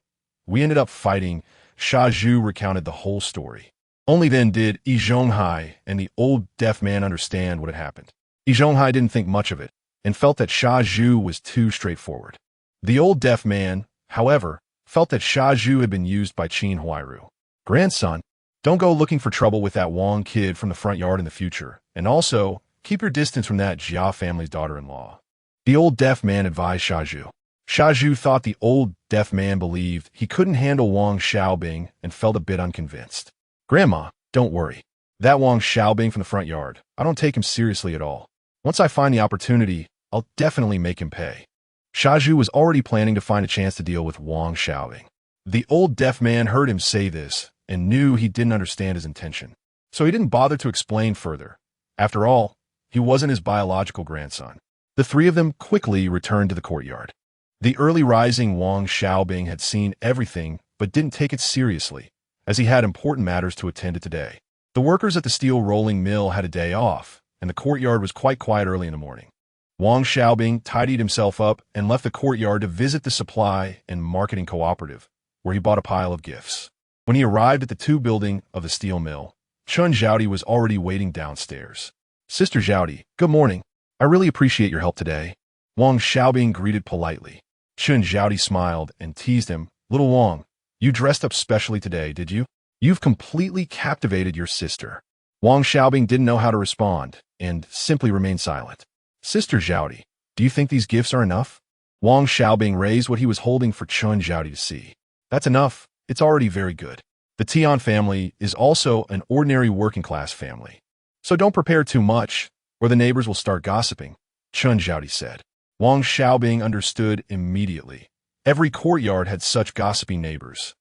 we ended up fighting." Sha Zhu recounted the whole story. Only then did Yi Zhonghai and the old deaf man understand what had happened. Yi Zhonghai didn't think much of it, and felt that Sha Zhu was too straightforward. The old deaf man, however, felt that Sha Zhu had been used by Qin Huairu. "Grandson, don't go looking for trouble with that Wang kid from the front yard in the future, and also keep your distance from that Jia family's daughter-in-law," the old deaf man advised Sha Zhu. Sha Zhu thought the old deaf man believed he couldn't handle Wang Xiaobing and felt a bit unconvinced. "Grandma, don't worry. That Wang Xiaobing from the front yard, I don't take him seriously at all. Once I find the opportunity, I'll definitely make him pay." Sha Zhu was already planning to find a chance to deal with Wang Xiaobing. The old deaf man heard him say this and knew he didn't understand his intention, so he didn't bother to explain further. After all, he wasn't his biological grandson. The three of them quickly returned to the courtyard. The early rising Wang Xiaobing had seen everything but didn't take it seriously, as he had important matters to attend to today. The workers at the steel rolling mill had a day off, and the courtyard was quite quiet early in the morning. Wang Xiaobing tidied himself up and left the courtyard to visit the supply and marketing cooperative, where he bought a pile of gifts. When he arrived at the two building of the steel mill, Chun Zhaodi was already waiting downstairs. "Sister Zhaodi, good morning. I really appreciate your help today," Wang Xiaobing greeted politely. Chun Zhaodi smiled and teased him. "Little Wang, you dressed up specially today, did you? You've completely captivated your sister." Wang Xiaobing didn't know how to respond and simply remained silent. "Sister Zhaodi, do you think these gifts are enough?" Wang Xiaobing raised what he was holding for Chun Zhaodi to see. "That's enough. It's already very good. The Tian family is also an ordinary working-class family. So don't prepare too much, or the neighbors will start gossiping," Chun Zhaodi said. Wang Xiaobing understood immediately. Every courtyard had such gossiping neighbors,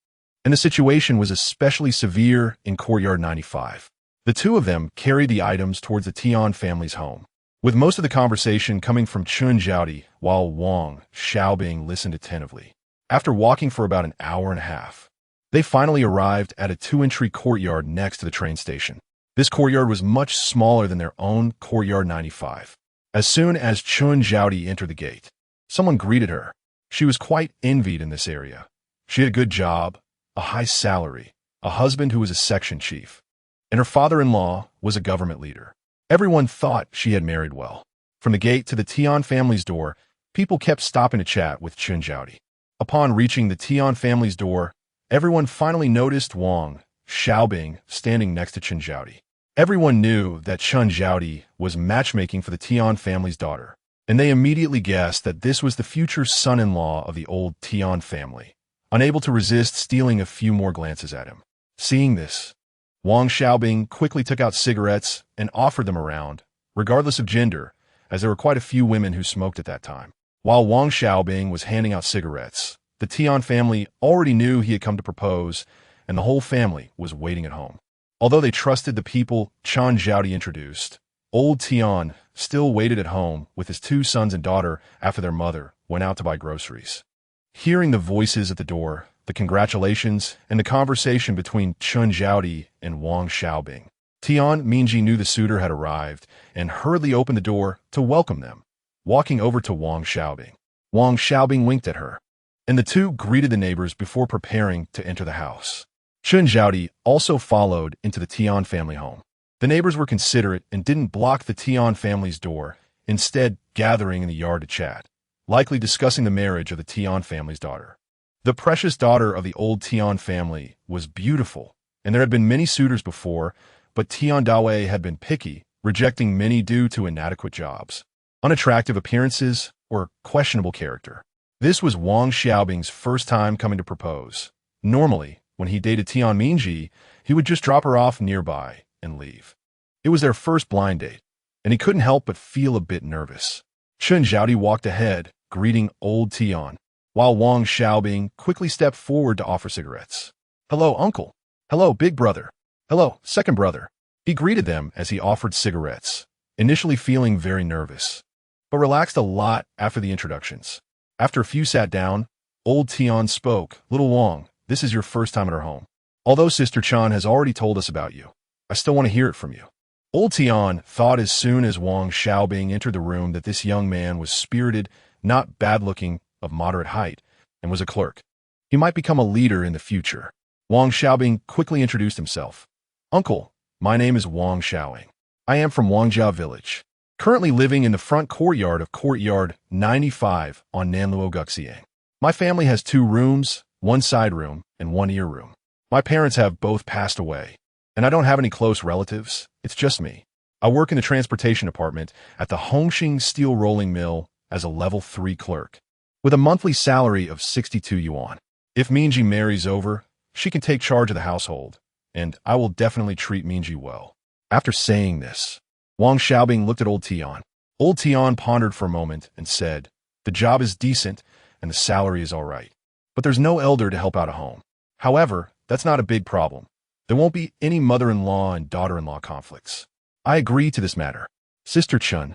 and the situation was especially severe in Courtyard 95. The two of them carried the items towards the Tian family's home, with most of the conversation coming from Chun Zhaodi while Wang Xiaobing listened attentively. After walking for about an hour and a half, they finally arrived at a two-entry courtyard next to the train station. This courtyard was much smaller than their own Courtyard 95. As soon as Chun Zhaodi entered the gate, someone greeted her. She was quite envied in this area. She had a good job, a high salary, a husband who was a section chief, and her father-in-law was a government leader. Everyone thought she had married well. From the gate to the Tian family's door, people kept stopping to chat with Chun Zhaodi. Upon reaching the Tian family's door, everyone finally noticed Wang Xiaobing standing next to Chun Zhaodi. Everyone knew that Chun Zhaodi was matchmaking for the Tian family's daughter. and they immediately guessed that this was the future son-in-law of the old Tian family, unable to resist stealing a few more glances at him. Seeing this, Wang Xiaobing quickly took out cigarettes and offered them around, regardless of gender, as there were quite a few women who smoked at that time. While Wang Xiaobing was handing out cigarettes, the Tian family already knew he had come to propose, and the whole family was waiting at home. Although they trusted the people Chen Zhaodi introduced, old Tian still waited at home with his two sons and daughter after their mother went out to buy groceries. Hearing the voices at the door, the congratulations, and the conversation between Chen Zhaodi and Wang Xiaobing, Tian Mingji knew the suitor had arrived and hurriedly opened the door to welcome them. Walking over to Wang Xiaobing winked at her, and the two greeted the neighbors before preparing to enter the house. Chen Zhaodi also followed into the Tian family home. The neighbors were considerate and didn't block the Tian family's door, instead gathering in the yard to chat, likely discussing the marriage of the Tian family's daughter. The precious daughter of the old Tian family was beautiful, and there had been many suitors before, but Tian Dawei had been picky, rejecting many due to inadequate jobs, unattractive appearances, or questionable character. This was Wang Xiaobing's first time coming to propose. Normally, when he dated Tian Mingji, he would just drop her off nearby and leave. It was their first blind date, and he couldn't help but feel a bit nervous. Chen Zhaodi walked ahead, greeting old Tian, while Wang Xiaobing quickly stepped forward to offer cigarettes. "Hello, uncle. Hello, big brother. Hello, second brother." He greeted them as he offered cigarettes, initially feeling very nervous, but relaxed a lot after the introductions. After a few sat down, old Tian spoke. "Little Wang, this is your first time at our home. Although Sister Chan has already told us about you, I still want to hear it from you." Old Tian thought as soon as Wang Xiaobing entered the room that this young man was spirited, not bad-looking, of moderate height, and was a clerk. He might become a leader in the future. Wang Xiaobing quickly introduced himself. "Uncle, my name is Wang Xiaobing. I am from Wangjia Village, currently living in the front courtyard of Courtyard 95 on Nanluo Guxiang. My family has 2 rooms, 1 side room, and 1 ear room. My parents have both passed away, and I don't have any close relatives. It's just me. I work in the transportation department at the Hongqing Steel Rolling Mill as a level 3 clerk, with a monthly salary of 62 yuan. If Mingji marries over, she can take charge of the household, and I will definitely treat Mingji well." After saying this, Wang Xiaobing looked at old Tian. Old Tian pondered for a moment and said, "The job is decent, and the salary is all right, but there's no elder to help out at home. However, that's not a big problem. There won't be any mother-in-law and daughter-in-law conflicts. I agree to this matter. Sister Chen,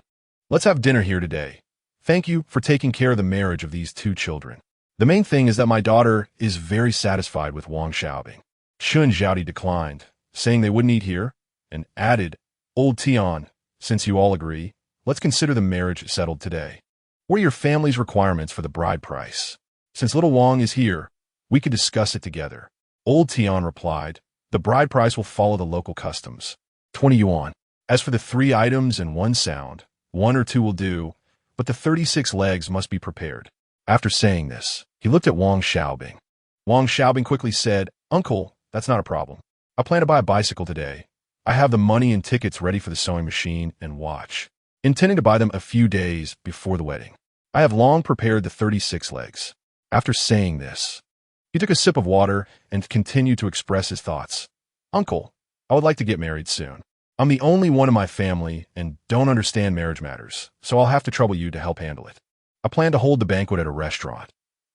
let's have dinner here today. Thank you for taking care of the marriage of these 2 children. The main thing is that my daughter is very satisfied with Wang Xiaobing." Chen Zhaodi declined, saying they wouldn't eat here, and added, "Old Tian, since you all agree, let's consider the marriage settled today. What are your family's requirements for the bride price? Since little Wang is here, we could discuss it together." Old Tian replied, "The bride price will follow the local customs. 20 yuan. As for the 3 items and 1 sound, 1 or 2 will do, but the 36 legs must be prepared." After saying this, he looked at Wang Xiaobing. Wang Xiaobing quickly said, "Uncle, that's not a problem. I plan to buy a bicycle today. I have the money and tickets ready for the sewing machine and watch, intending to buy them a few days before the wedding. I have long prepared the 36 legs." After saying this, he took a sip of water and continued to express his thoughts. "Uncle, I would like to get married soon. I'm the only one in my family and don't understand marriage matters, so I'll have to trouble you to help handle it. I plan to hold the banquet at a restaurant.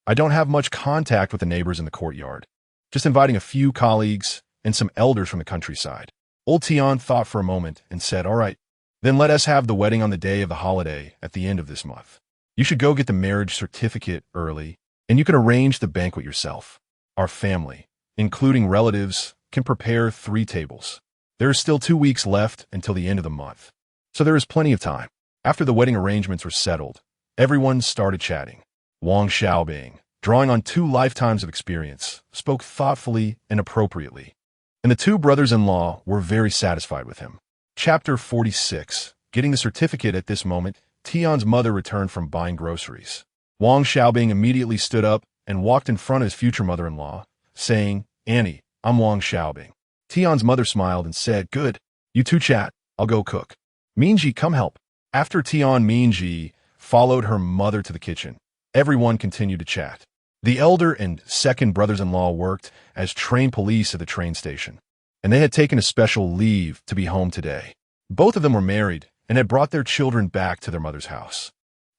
I don't have much contact with the neighbors in the courtyard, just inviting a few colleagues and some elders from the countryside." Old Tian thought for a moment and said, "All right, then let us have the wedding on the day of the holiday at the end of this month. You should go get the marriage certificate early, and you can arrange the banquet yourself. Our family, including relatives, can prepare 3 tables. There is still 2 weeks left until the end of the month, so there is plenty of time." After the wedding arrangements were settled, everyone started chatting. Wang Xiaobing, drawing on 2 lifetimes of experience, spoke thoughtfully and appropriately, and the 2 brothers-in-law were very satisfied with him. Chapter 46. Getting the certificate. At this moment, Tian's mother returned from buying groceries. Wang Xiaobing immediately stood up and walked in front of his future mother-in-law, saying, "Annie, I'm Wang Xiaobing." Tian's mother smiled and said, "Good. You 2 chat. I'll go cook. Mingji, come help." After Tian Mingji followed her mother to the kitchen. Everyone continued to chat. The elder and second brothers-in-law worked as train police at the train station, and they had taken a special leave to be home today. Both of them were married and had brought their children back to their mother's house.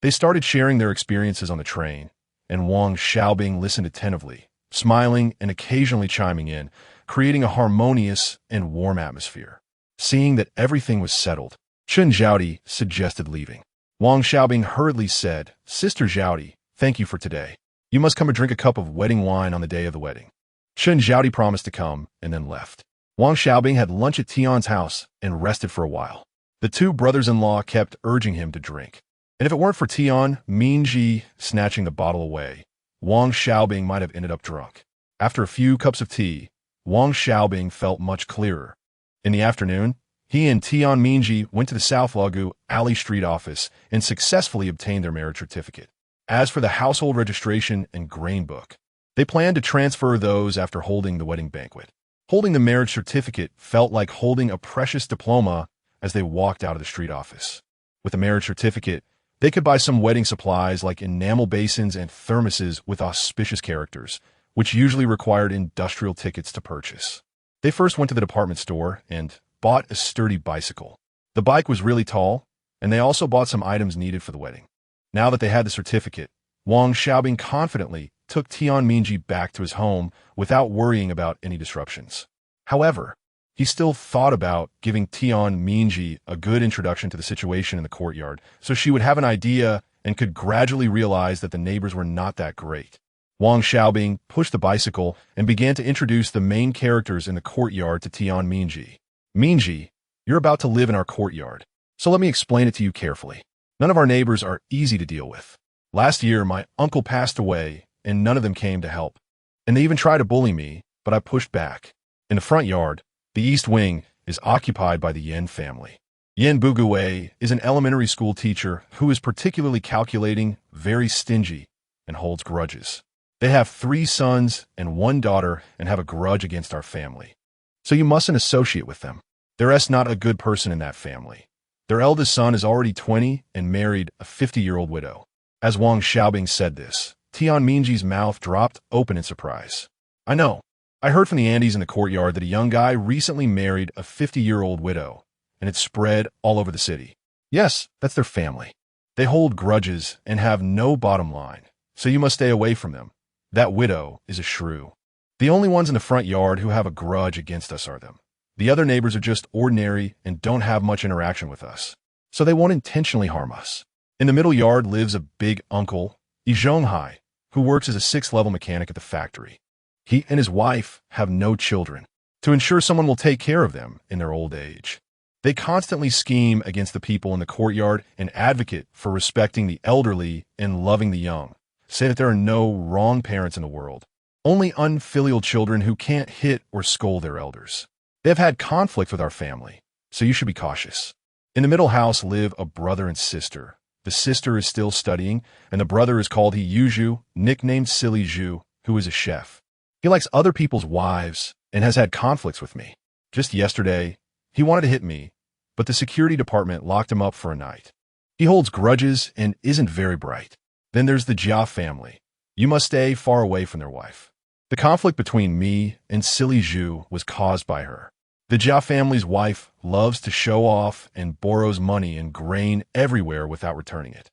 They started sharing their experiences on the train, and Wang Xiaobing listened attentively, smiling and occasionally chiming in, creating a harmonious and warm atmosphere. Seeing that everything was settled, Chen Zhaodi suggested leaving. Wang Xiaobing hurriedly said, "Sister Zhaodi, thank you for today. You must come and drink a cup of wedding wine on the day of the wedding." Chen Zhaodi promised to come and then left. Wang Xiaobing had lunch at Tian's house and rested for a while. The two brothers-in-law kept urging him to drink. And if it weren't for Tian Mingji snatching the bottle away, Wang Xiaobing might have ended up drunk. After a few cups of tea, Wang Xiaobing felt much clearer. In the afternoon, he and Tian Mingji went to the South Lagu Alley Street office and successfully obtained their marriage certificate. As for the household registration and grain book, they planned to transfer those after holding the wedding banquet. Holding the marriage certificate felt like holding a precious diploma as they walked out of the street office. With the marriage certificate, they could buy some wedding supplies like enamel basins and thermoses with auspicious characters, which usually required industrial tickets to purchase. They first went to the department store and bought a sturdy bicycle. The bike was really tall, and they also bought some items needed for the wedding. Now that they had the certificate, Wang Xiaobing confidently took Tian Mingji back to his home without worrying about any disruptions. However, he still thought about giving Tian Mingji a good introduction to the situation in the courtyard so she would have an idea and could gradually realize that the neighbors were not that great. Wang Xiaobing pushed the bicycle and began to introduce the main characters in the courtyard to Tian Mingji. "Mingji, you're about to live in our courtyard, so let me explain it to you carefully. None of our neighbors are easy to deal with. Last year, my uncle passed away, and none of them came to help. And they even tried to bully me, but I pushed back. In the front yard, the east wing is occupied by the Yen family. Yen Bugue is an elementary school teacher who is particularly calculating, very stingy, and holds grudges. They have 3 sons and 1 daughter and have a grudge against our family. So you mustn't associate with them. There's not a good person in that family. Their eldest son is already 20 and married a 50-year-old widow." As Wang Xiaobing said this, Tian Mingji's mouth dropped open in surprise. "I know. I heard from the Andes in the courtyard that a young guy recently married a 50-year-old widow, and it's spread all over the city. Yes, that's their family. They hold grudges and have no bottom line, so you must stay away from them. That widow is a shrew. The only ones in the front yard who have a grudge against us are them. The other neighbors are just ordinary and don't have much interaction with us, so they won't intentionally harm us. In the middle yard lives a big uncle, Yi Zhonghai, who works as a 6th-level mechanic at the factory. He and his wife have no children, to ensure someone will take care of them in their old age. They constantly scheme against the people in the courtyard and advocate for respecting the elderly and loving the young, say that there are no wrong parents in the world, only unfilial children who can't hit or scold their elders. They have had conflict with our family, so you should be cautious. In the middle house live a brother and sister. The sister is still studying, and the brother is called Yuzhu, nicknamed Silly Zhu, who is a chef. He likes other people's wives and has had conflicts with me. Just yesterday, he wanted to hit me, but the security department locked him up for a night. He holds grudges and isn't very bright. Then there's the Jia family. You must stay far away from their wife. The conflict between me and Silly Zhu was caused by her. The Jia family's wife loves to show off and borrows money and grain everywhere without returning it.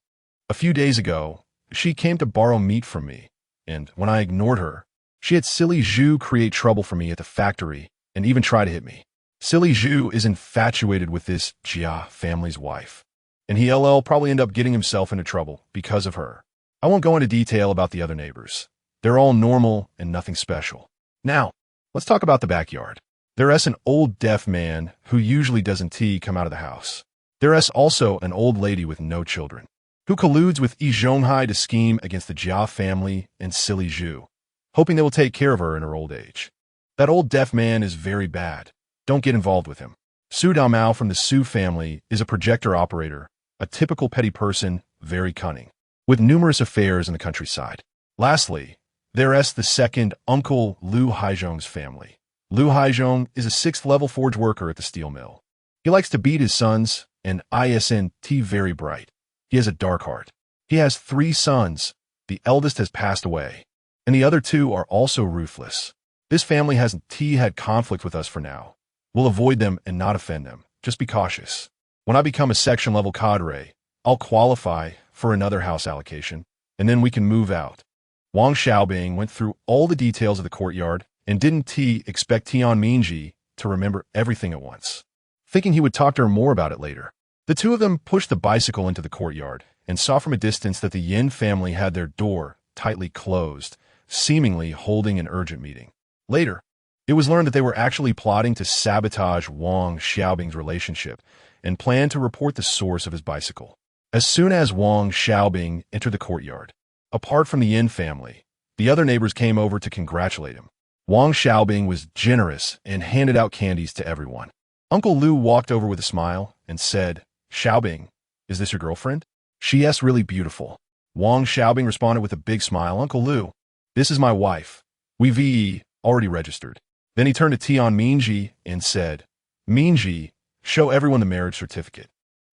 A few days ago, she came to borrow meat from me, and when I ignored her, she had Silly Zhu create trouble for me at the factory and even try to hit me. Silly Zhu is infatuated with this Jia family's wife, and he'll probably end up getting himself into trouble because of her. I won't go into detail about the other neighbors. They're all normal and nothing special. Now, let's talk about the backyard. There's an old deaf man who usually doesn't come out of the house. There's also an old lady with no children, who colludes with Yi Zhonghai to scheme against the Jia family and Silly Zhu, hoping they will take care of her in her old age. That old deaf man is very bad. Don't get involved with him. Su Daomao from the Su family is a projector operator, a typical petty person, very cunning, with numerous affairs in the countryside. Lastly, there's the second uncle Lu Haizhong's family. Lu Haizhong is a 6th-level forge worker at the steel mill. He likes to beat his sons, and isn't very bright. He has a dark heart. He has 3 sons. The eldest has passed away, and the other 2 are also ruthless. This family hasn't had conflict with us for now. We'll avoid them and not offend them. Just be cautious. When I become a section-level cadre, I'll qualify for another house allocation, and then we can move out. Wang Xiaobing went through all the details of the courtyard and didn't expect Tian Mingji to remember everything at once, thinking he would talk to her more about it later. The 2 of them pushed the bicycle into the courtyard and saw from a distance that the Yin family had their door tightly closed, seemingly holding an urgent meeting. Later, it was learned that they were actually plotting to sabotage Wang Xiaobing's relationship and planned to report the source of his bicycle. As soon as Wang Xiaobing entered the courtyard, apart from the Yin family, the other neighbors came over to congratulate him. Wang Xiaobing was generous and handed out candies to everyone. Uncle Lu walked over with a smile and said, "Xiaobing, is this your girlfriend?" "She is really beautiful." Wang Xiaobing responded with a big smile. "Uncle Lu, this is my wife. We've already registered." Then he turned to Tian Mingji and said, "Mingji, show everyone the marriage certificate."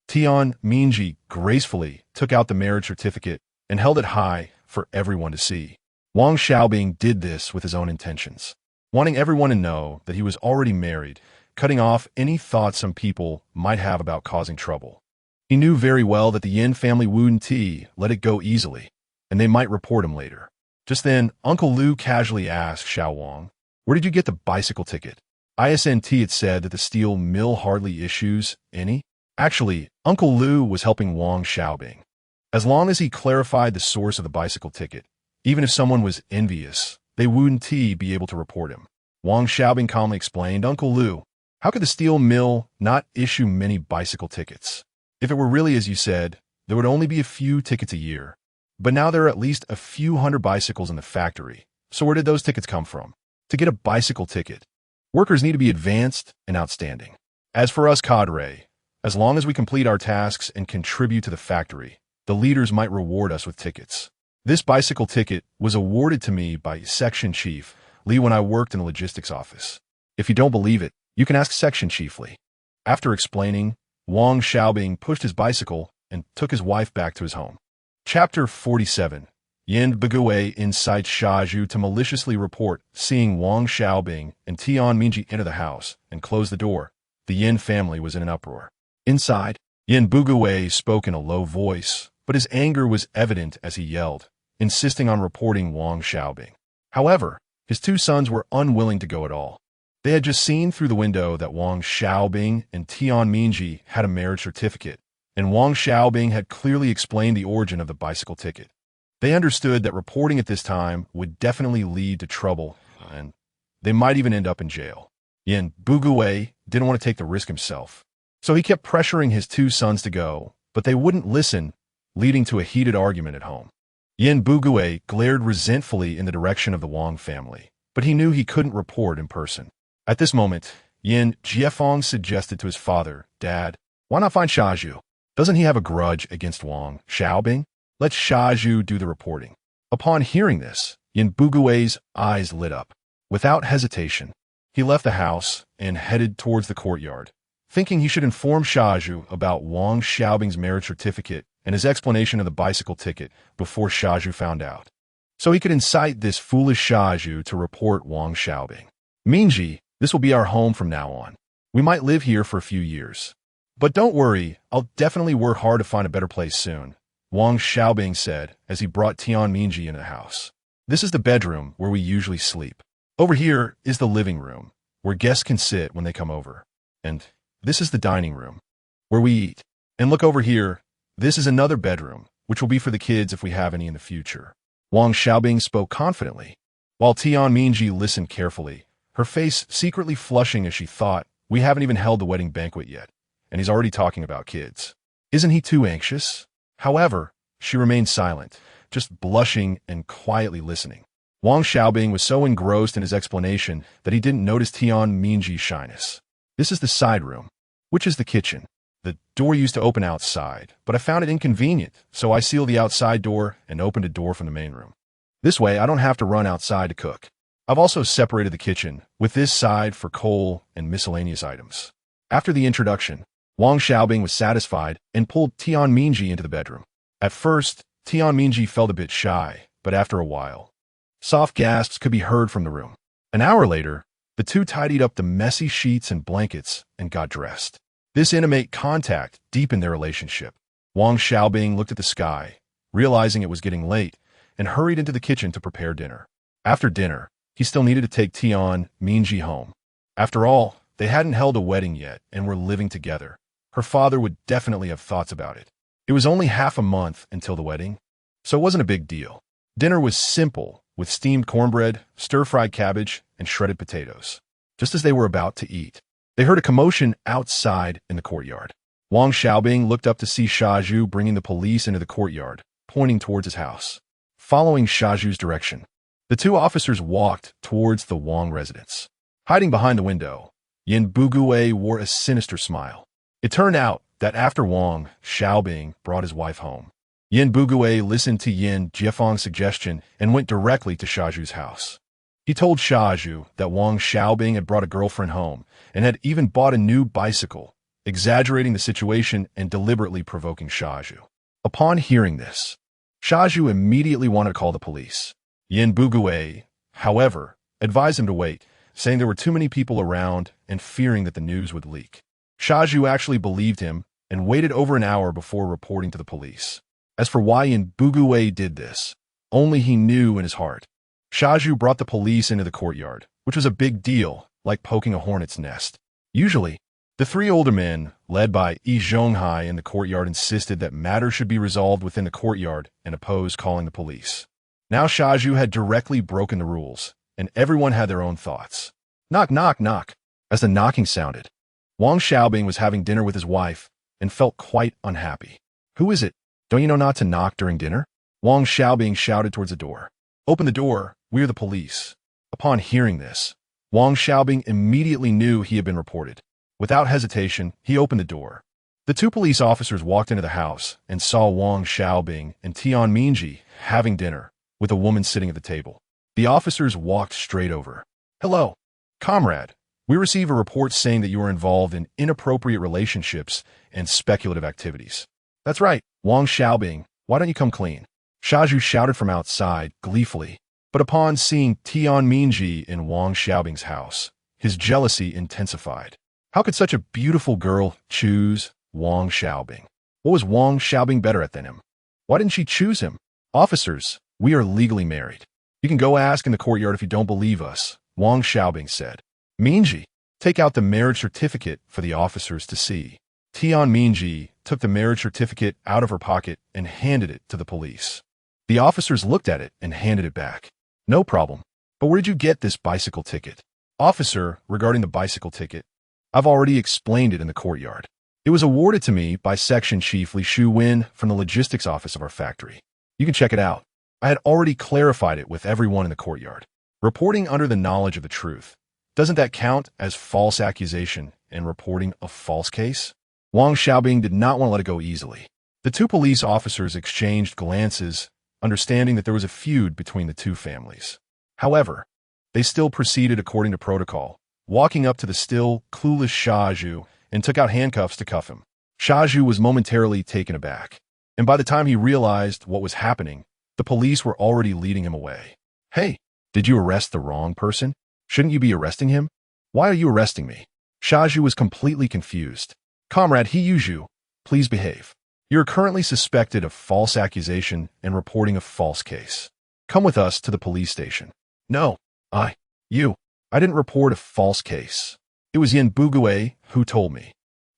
Tian Mingji gracefully took out the marriage certificate and held it high for everyone to see. Wang Xiaobing did this with his own intentions, wanting everyone to know that he was already married, cutting off any thoughts some people might have about causing trouble. He knew very well that the Yin family wouldn't let it go easily, and they might report him later. Just then, Uncle Lu casually asked Xiao Wang, "Where did you get the bicycle ticket?" ISNT had said that the steel mill hardly issues any. Actually, Uncle Lu was helping Wang Xiaobing. As long as he clarified the source of the bicycle ticket, even if someone was envious, they wouldn't be able to report him. Wang Xiaobing calmly explained, "Uncle Lu, how could the steel mill not issue many bicycle tickets? If it were really as you said, there would only be a few tickets a year. But now there are at least a few hundred bicycles in the factory. So where did those tickets come from? To get a bicycle ticket, workers need to be advanced and outstanding. As for us cadre, as long as we complete our tasks and contribute to the factory, the leaders might reward us with tickets. This bicycle ticket was awarded to me by Section Chief Li when I worked in the logistics office. If you don't believe it, you can ask Section Chief Li." After explaining, Wang Xiaobing pushed his bicycle and took his wife back to his home. Chapter 47. Yin Bugui incites Shaju to maliciously report seeing Wang Xiaobing and Tian Mingji enter the house and close the door. The Yin family was in an uproar. Inside, Yin Bugui spoke in a low voice, but his anger was evident as he yelled, insisting on reporting Wang Xiaobing. However, his 2 sons were unwilling to go at all. They had just seen through the window that Wang Xiaobing and Tian Mingji had a marriage certificate, and Wang Xiaobing had clearly explained the origin of the bicycle ticket. They understood that reporting at this time would definitely lead to trouble, and they might even end up in jail. Yin Bugui didn't want to take the risk himself, so he kept pressuring his 2 sons to go, but they wouldn't listen, leading to a heated argument at home. Yin Bugui glared resentfully in the direction of the Wang family, but he knew he couldn't report in person. At this moment, Yin Jiefeng suggested to his father, "Dad, why not find Shaju? Doesn't he have a grudge against Wang Xiaobing? Let Shaju do the reporting." Upon hearing this, Yin Bugui's eyes lit up. Without hesitation, he left the house and headed towards the courtyard, thinking he should inform Shaju about Wang Xiaobing's marriage certificate and his explanation of the bicycle ticket before Shaju found out, so he could incite this foolish Shaju to report Wang Xiaobing. "Mingji, this will be our home from now on. We might live here for a few years. But don't worry, I'll definitely work hard to find a better place soon," Wang Xiaobing said as he brought Tian Mingji into the house. "This is the bedroom where we usually sleep. Over here is the living room, where guests can sit when they come over. And this is the dining room, where we eat. And look over here, this is another bedroom, which will be for the kids if we have any in the future." Wang Xiaobing spoke confidently, while Tian Mingji listened carefully, her face secretly flushing as she thought, "We haven't even held the wedding banquet yet, and he's already talking about kids. Isn't he too anxious?" However, she remained silent, just blushing and quietly listening. Wang Xiaobing was so engrossed in his explanation that he didn't notice Tian Mingji's shyness. "This is the side room, which is the kitchen. The door used to open outside, but I found it inconvenient, so I sealed the outside door and opened a door from the main room. This way, I don't have to run outside to cook. I've also separated the kitchen, with this side for coal and miscellaneous items." After the introduction, Wang Xiaobing was satisfied and pulled Tian Mingji into the bedroom. At first, Tian Mingji felt a bit shy, but after a while, soft gasps could be heard from the room. An hour later, the two tidied up the messy sheets and blankets and got dressed. This intimate contact deepened their relationship. Wang Xiaobing looked at the sky, realizing it was getting late, and hurried into the kitchen to prepare dinner. After dinner, he still needed to take Tian Mingji home. After all, they hadn't held a wedding yet and were living together. Her father would definitely have thoughts about it. It was only half a month until the wedding, so it wasn't a big deal. Dinner was simple, with steamed cornbread, stir-fried cabbage, and shredded potatoes. Just as they were about to eat, they heard a commotion outside in the courtyard. Wang Xiaobing looked up to see Shaju bringing the police into the courtyard, pointing towards his house. Following Shaju's direction, the two officers walked towards the Wang residence. Hiding behind the window, Yin Bugui wore a sinister smile. It turned out that after Wang Xiaobing brought his wife home, Yin Bugui listened to Yin Jiefeng's suggestion and went directly to Shaju's house. He told Shaju that Wang Xiaobing had brought a girlfriend home and had even bought a new bicycle, exaggerating the situation and deliberately provoking Shaju. Upon hearing this, Shaju immediately wanted to call the police. Yin Bugui, however, advised him to wait, saying there were too many people around and fearing that the news would leak. Shaju actually believed him and waited over an hour before reporting to the police. As for why Yin Bugui did this, only he knew in his heart. Shaju brought the police into the courtyard, which was a big deal, like poking a hornet's nest. Usually, the three older men, led by Yi Zhonghai in the courtyard, insisted that matters should be resolved within the courtyard and opposed calling the police. Now Shaju had directly broken the rules, and everyone had their own thoughts. Knock, knock, knock. As the knocking sounded, Wang Xiaobing was having dinner with his wife and felt quite unhappy. Who is it? Don't you know not to knock during dinner? Wang Xiaobing shouted towards the door. Open the door, we are the police. Upon hearing this, Wang Xiaobing immediately knew he had been reported. Without hesitation, he opened the door. The two police officers walked into the house and saw Wang Xiaobing and Tian Mingji having dinner, with a woman sitting at the table. The officers walked straight over. Hello, comrade. We receive a report saying that you are involved in inappropriate relationships and speculative activities. That's right, Wang Xiaobing, why don't you come clean? Shaju shouted from outside, gleefully. But upon seeing Tian Mingji in Wang Xiaobing's house, his jealousy intensified. How could such a beautiful girl choose Wang Xiaobing? What was Wang Xiaobing better at than him? Why didn't she choose him? Officers, we are legally married. You can go ask in the courtyard if you don't believe us, Wang Xiaobing said. Mingji, take out the marriage certificate for the officers to see. Tian Mingji took the marriage certificate out of her pocket and handed it to the police. The officers looked at it and handed it back. No problem. But where did you get this bicycle ticket? Officer, regarding the bicycle ticket, I've already explained it in the courtyard. It was awarded to me by Section Chief Li Shu-Win from the logistics office of our factory. You can check it out. I had already clarified it with everyone in the courtyard. Reporting under the knowledge of the truth. Doesn't that count as false accusation and reporting a false case? Wang Xiaobing did not want to let it go easily. The two police officers exchanged glances, understanding that there was a feud between the two families. However, they still proceeded according to protocol, walking up to the still clueless Shaju and took out handcuffs to cuff him. Shaju was momentarily taken aback, and by the time he realized what was happening, the police were already leading him away. Hey, did you arrest the wrong person? Shouldn't you be arresting him? Why are you arresting me? Shaju was completely confused. Comrade He Yuju, please behave. You are currently suspected of false accusation and reporting a false case. Come with us to the police station. No, I didn't report a false case. It was Yin Bugui who told me.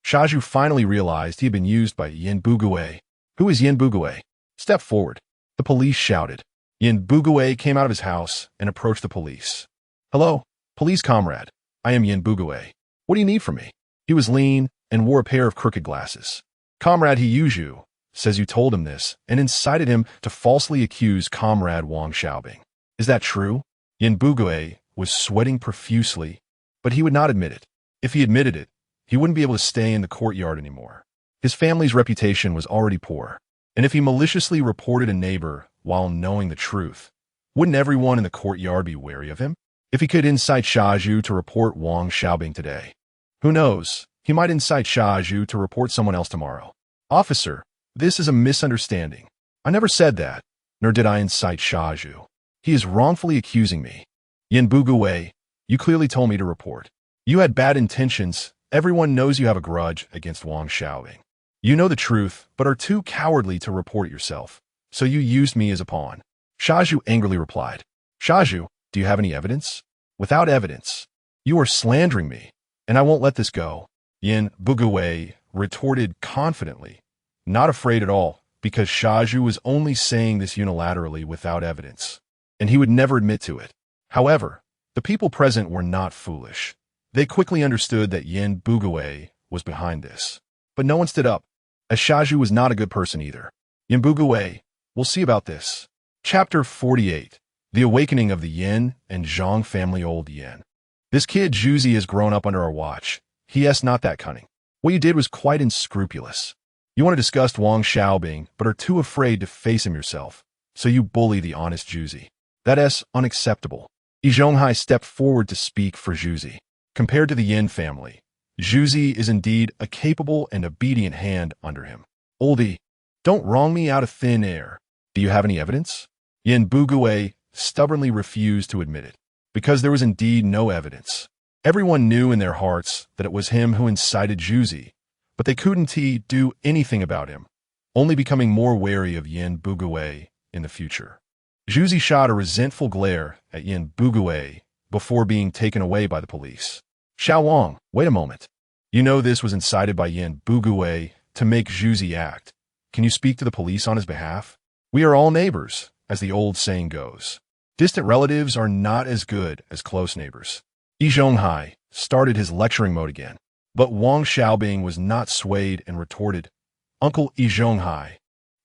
Shaju finally realized he had been used by Yin Bugui. Who is Yin Bugui? Step forward. The police shouted. Yin Bugui came out of his house and approached the police. Hello, police comrade. I am Yin Bugui. What do you need from me? He was lean and wore a pair of crooked glasses. Comrade He Yuju says you told him this and incited him to falsely accuse Comrade Wang Xiaobing. Is that true? Yin Bugui was sweating profusely, but he would not admit it. If he admitted it, he wouldn't be able to stay in the courtyard anymore. His family's reputation was already poor, and if he maliciously reported a neighbor while knowing the truth, wouldn't everyone in the courtyard be wary of him? If he could incite Shaju to report Wang Xiaobing today, who knows, he might incite Shaju to report someone else tomorrow. Officer, this is a misunderstanding. I never said that, nor did I incite Shaju. He is wrongfully accusing me. Yin Bugui, you clearly told me to report. You had bad intentions. Everyone knows you have a grudge against Wang Xiaobing. You know the truth, but are too cowardly to report yourself. So you used me as a pawn. Shaju angrily replied. Shaju, do you have any evidence? Without evidence. You are slandering me, and I won't let this go. Yin Bugui retorted confidently, not afraid at all, because Shaju was only saying this unilaterally without evidence, and he would never admit to it. However, the people present were not foolish. They quickly understood that Yin Bugui was behind this. But no one stood up, as Shaju was not a good person either. Yin Bugui, we'll see about this. Chapter 48. The Awakening of the Yin and Zhang Family. Old Yin. This kid Juzi has grown up under our watch. He is not that cunning. What you did was quite unscrupulous. You want to discuss Wang Xiaobing, but are too afraid to face him yourself, so you bully the honest Juzi. That is unacceptable. Yi Zhonghai stepped forward to speak for Juzi. Compared to the Yin family, Juzi is indeed a capable and obedient hand under him. Oldie, don't wrong me out of thin air. Do you have any evidence? Yin Bugui stubbornly refused to admit it, because there was indeed no evidence. Everyone knew in their hearts that it was him who incited Juzi, but they couldn't do anything about him, only becoming more wary of Yin Bugui in the future. Juzi shot a resentful glare at Yin Bugui before being taken away by the police. Xiao Wang, wait a moment. You know this was incited by Yin Bugui to make Juzi act. Can you speak to the police on his behalf? We are all neighbors, as the old saying goes. Distant relatives are not as good as close neighbors. Yi Zhonghai started his lecturing mode again, but Wang Xiaobing was not swayed and retorted, Uncle Yi Zhonghai,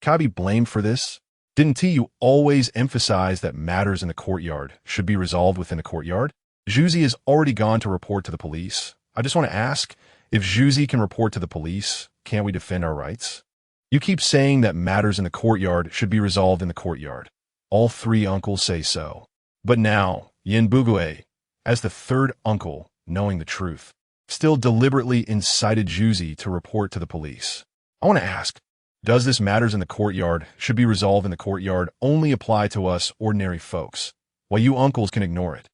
can I be blamed for this? Didn't you always emphasize that matters in the courtyard should be resolved within the courtyard? Juzi has already gone to report to the police. I just want to ask, if Juzi can report to the police, can't we defend our rights? You keep saying that matters in the courtyard should be resolved in the courtyard. All three uncles say so. But now, Yin Bugui, as the third uncle, knowing the truth, still deliberately incited Juzi to report to the police. I want to ask, does this matters in the courtyard should be resolved in the courtyard only apply to us ordinary folks, while you uncles can ignore it?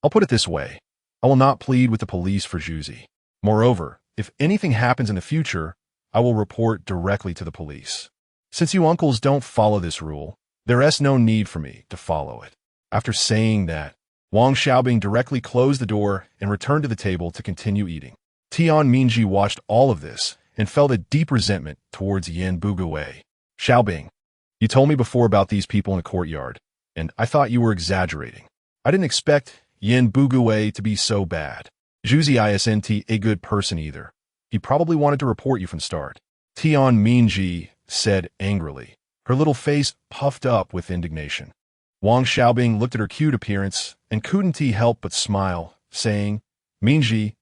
I'll put it this way. I will not plead with the police for Juzi. Moreover, if anything happens in the future, I will report directly to the police. Since you uncles don't follow this rule, there is no need for me to follow it. After saying that, Wang Xiaobing directly closed the door and returned to the table to continue eating. Tian Mingji watched all of this and felt a deep resentment towards Yin Bugui. Xiaobing, you told me before about these people in the courtyard, and I thought you were exaggerating. I didn't expect Yin Bugui to be so bad. Juzi isn't a good person either. He probably wanted to report you from start. Tian Mingji said angrily, her little face puffed up with indignation. Wang Xiaobing looked at her cute appearance and couldn't help but smile, saying, Mingji,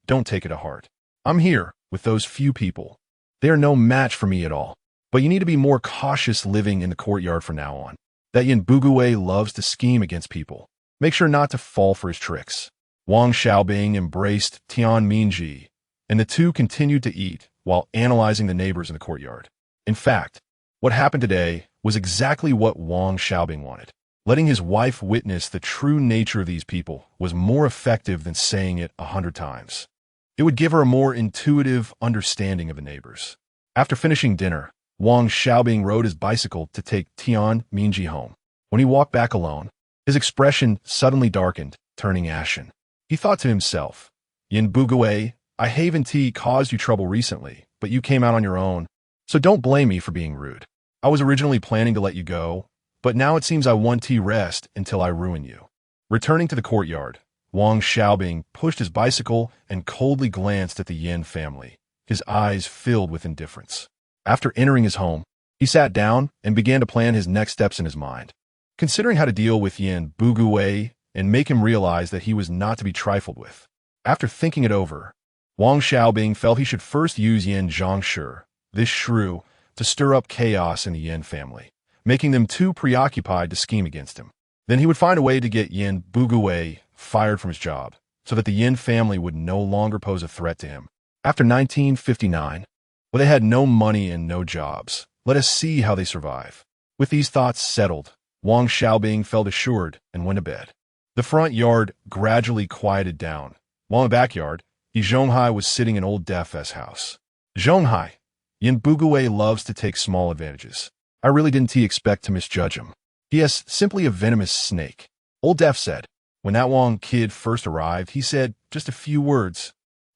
don't take it to heart. I'm here with those few people. They are no match for me at all. But you need to be more cautious living in the courtyard from now on. That Yin Bugui loves to scheme against people. Make sure not to fall for his tricks. Wang Xiaobing embraced Tian Mingji, and the two continued to eat while analyzing the neighbors in the courtyard. In fact, what happened today was exactly what Wang Xiaobing wanted. Letting his wife witness the true nature of these people was more effective than saying it 100 times. It would give her a more intuitive understanding of the neighbors. After finishing dinner, Wang Xiaobing rode his bicycle to take Tian Mingji home. When he walked back alone, his expression suddenly darkened, turning ashen. He thought to himself, Yin Bugui, I haven't caused you trouble recently, but you came out on your own, so don't blame me for being rude. I was originally planning to let you go, but now it seems I want to rest until I ruin you. Returning to the courtyard, Wang Xiaobing pushed his bicycle and coldly glanced at the Yin family, his eyes filled with indifference. After entering his home, he sat down and began to plan his next steps in his mind. Considering how to deal with Yin Bugui and make him realize that he was not to be trifled with. After thinking it over, Wang Xiaobing felt he should first use Yin Zhongshi, this shrew, to stir up chaos in the Yin family, making them too preoccupied to scheme against him. Then he would find a way to get Yin Bugui fired from his job, so that the Yin family would no longer pose a threat to him. After 1959, well, they had no money and no jobs. Let us see how they survive. With these thoughts settled, Wang Xiaobing felt assured and went to bed. The front yard gradually quieted down, while in the backyard, Yi Zhonghai was sitting in old Def's house. Zhonghai, Yin Bugui loves to take small advantages. I really didn't expect to misjudge him. He is simply a venomous snake. Old Def said. When that Wang kid first arrived, he said just a few words,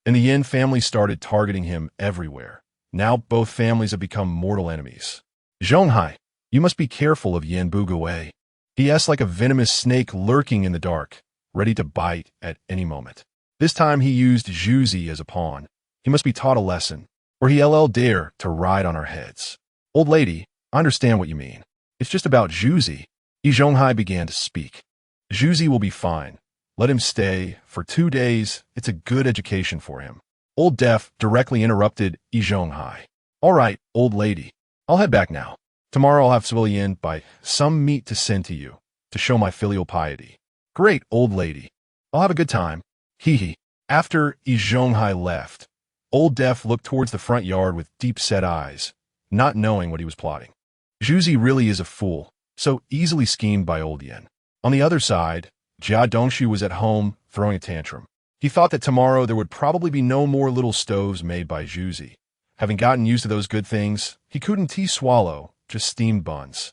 and the Yin family started targeting him everywhere. Now both families have become mortal enemies. Zhonghai, you must be careful of Yin Bugui. He is like a venomous snake lurking in the dark, ready to bite at any moment. This time he used Zhuzi as a pawn. He must be taught a lesson, or he'll dare to ride on our heads. Old lady, I understand what you mean. It's just about Zhuzi. Yi Zhonghai began to speak. Zhuzi will be fine. Let him stay. For 2 days, it's a good education for him. Old Def directly interrupted Yi Zhonghai. All right, old lady. I'll head back now. Tomorrow I'll have civilian buy some meat to send to you, to show my filial piety. Great, old lady. I'll have a good time. Hee hee. After Yi Zhonghai left, Old Def looked towards the front yard with deep-set eyes, not knowing what he was plotting. Zhuzi really is a fool, so easily schemed by Old Yin. On the other side, Jia Dongshu was at home, throwing a tantrum. He thought that tomorrow there would probably be no more little stoves made by Zhuzi. Having gotten used to those good things, he couldn't swallow, just steamed buns.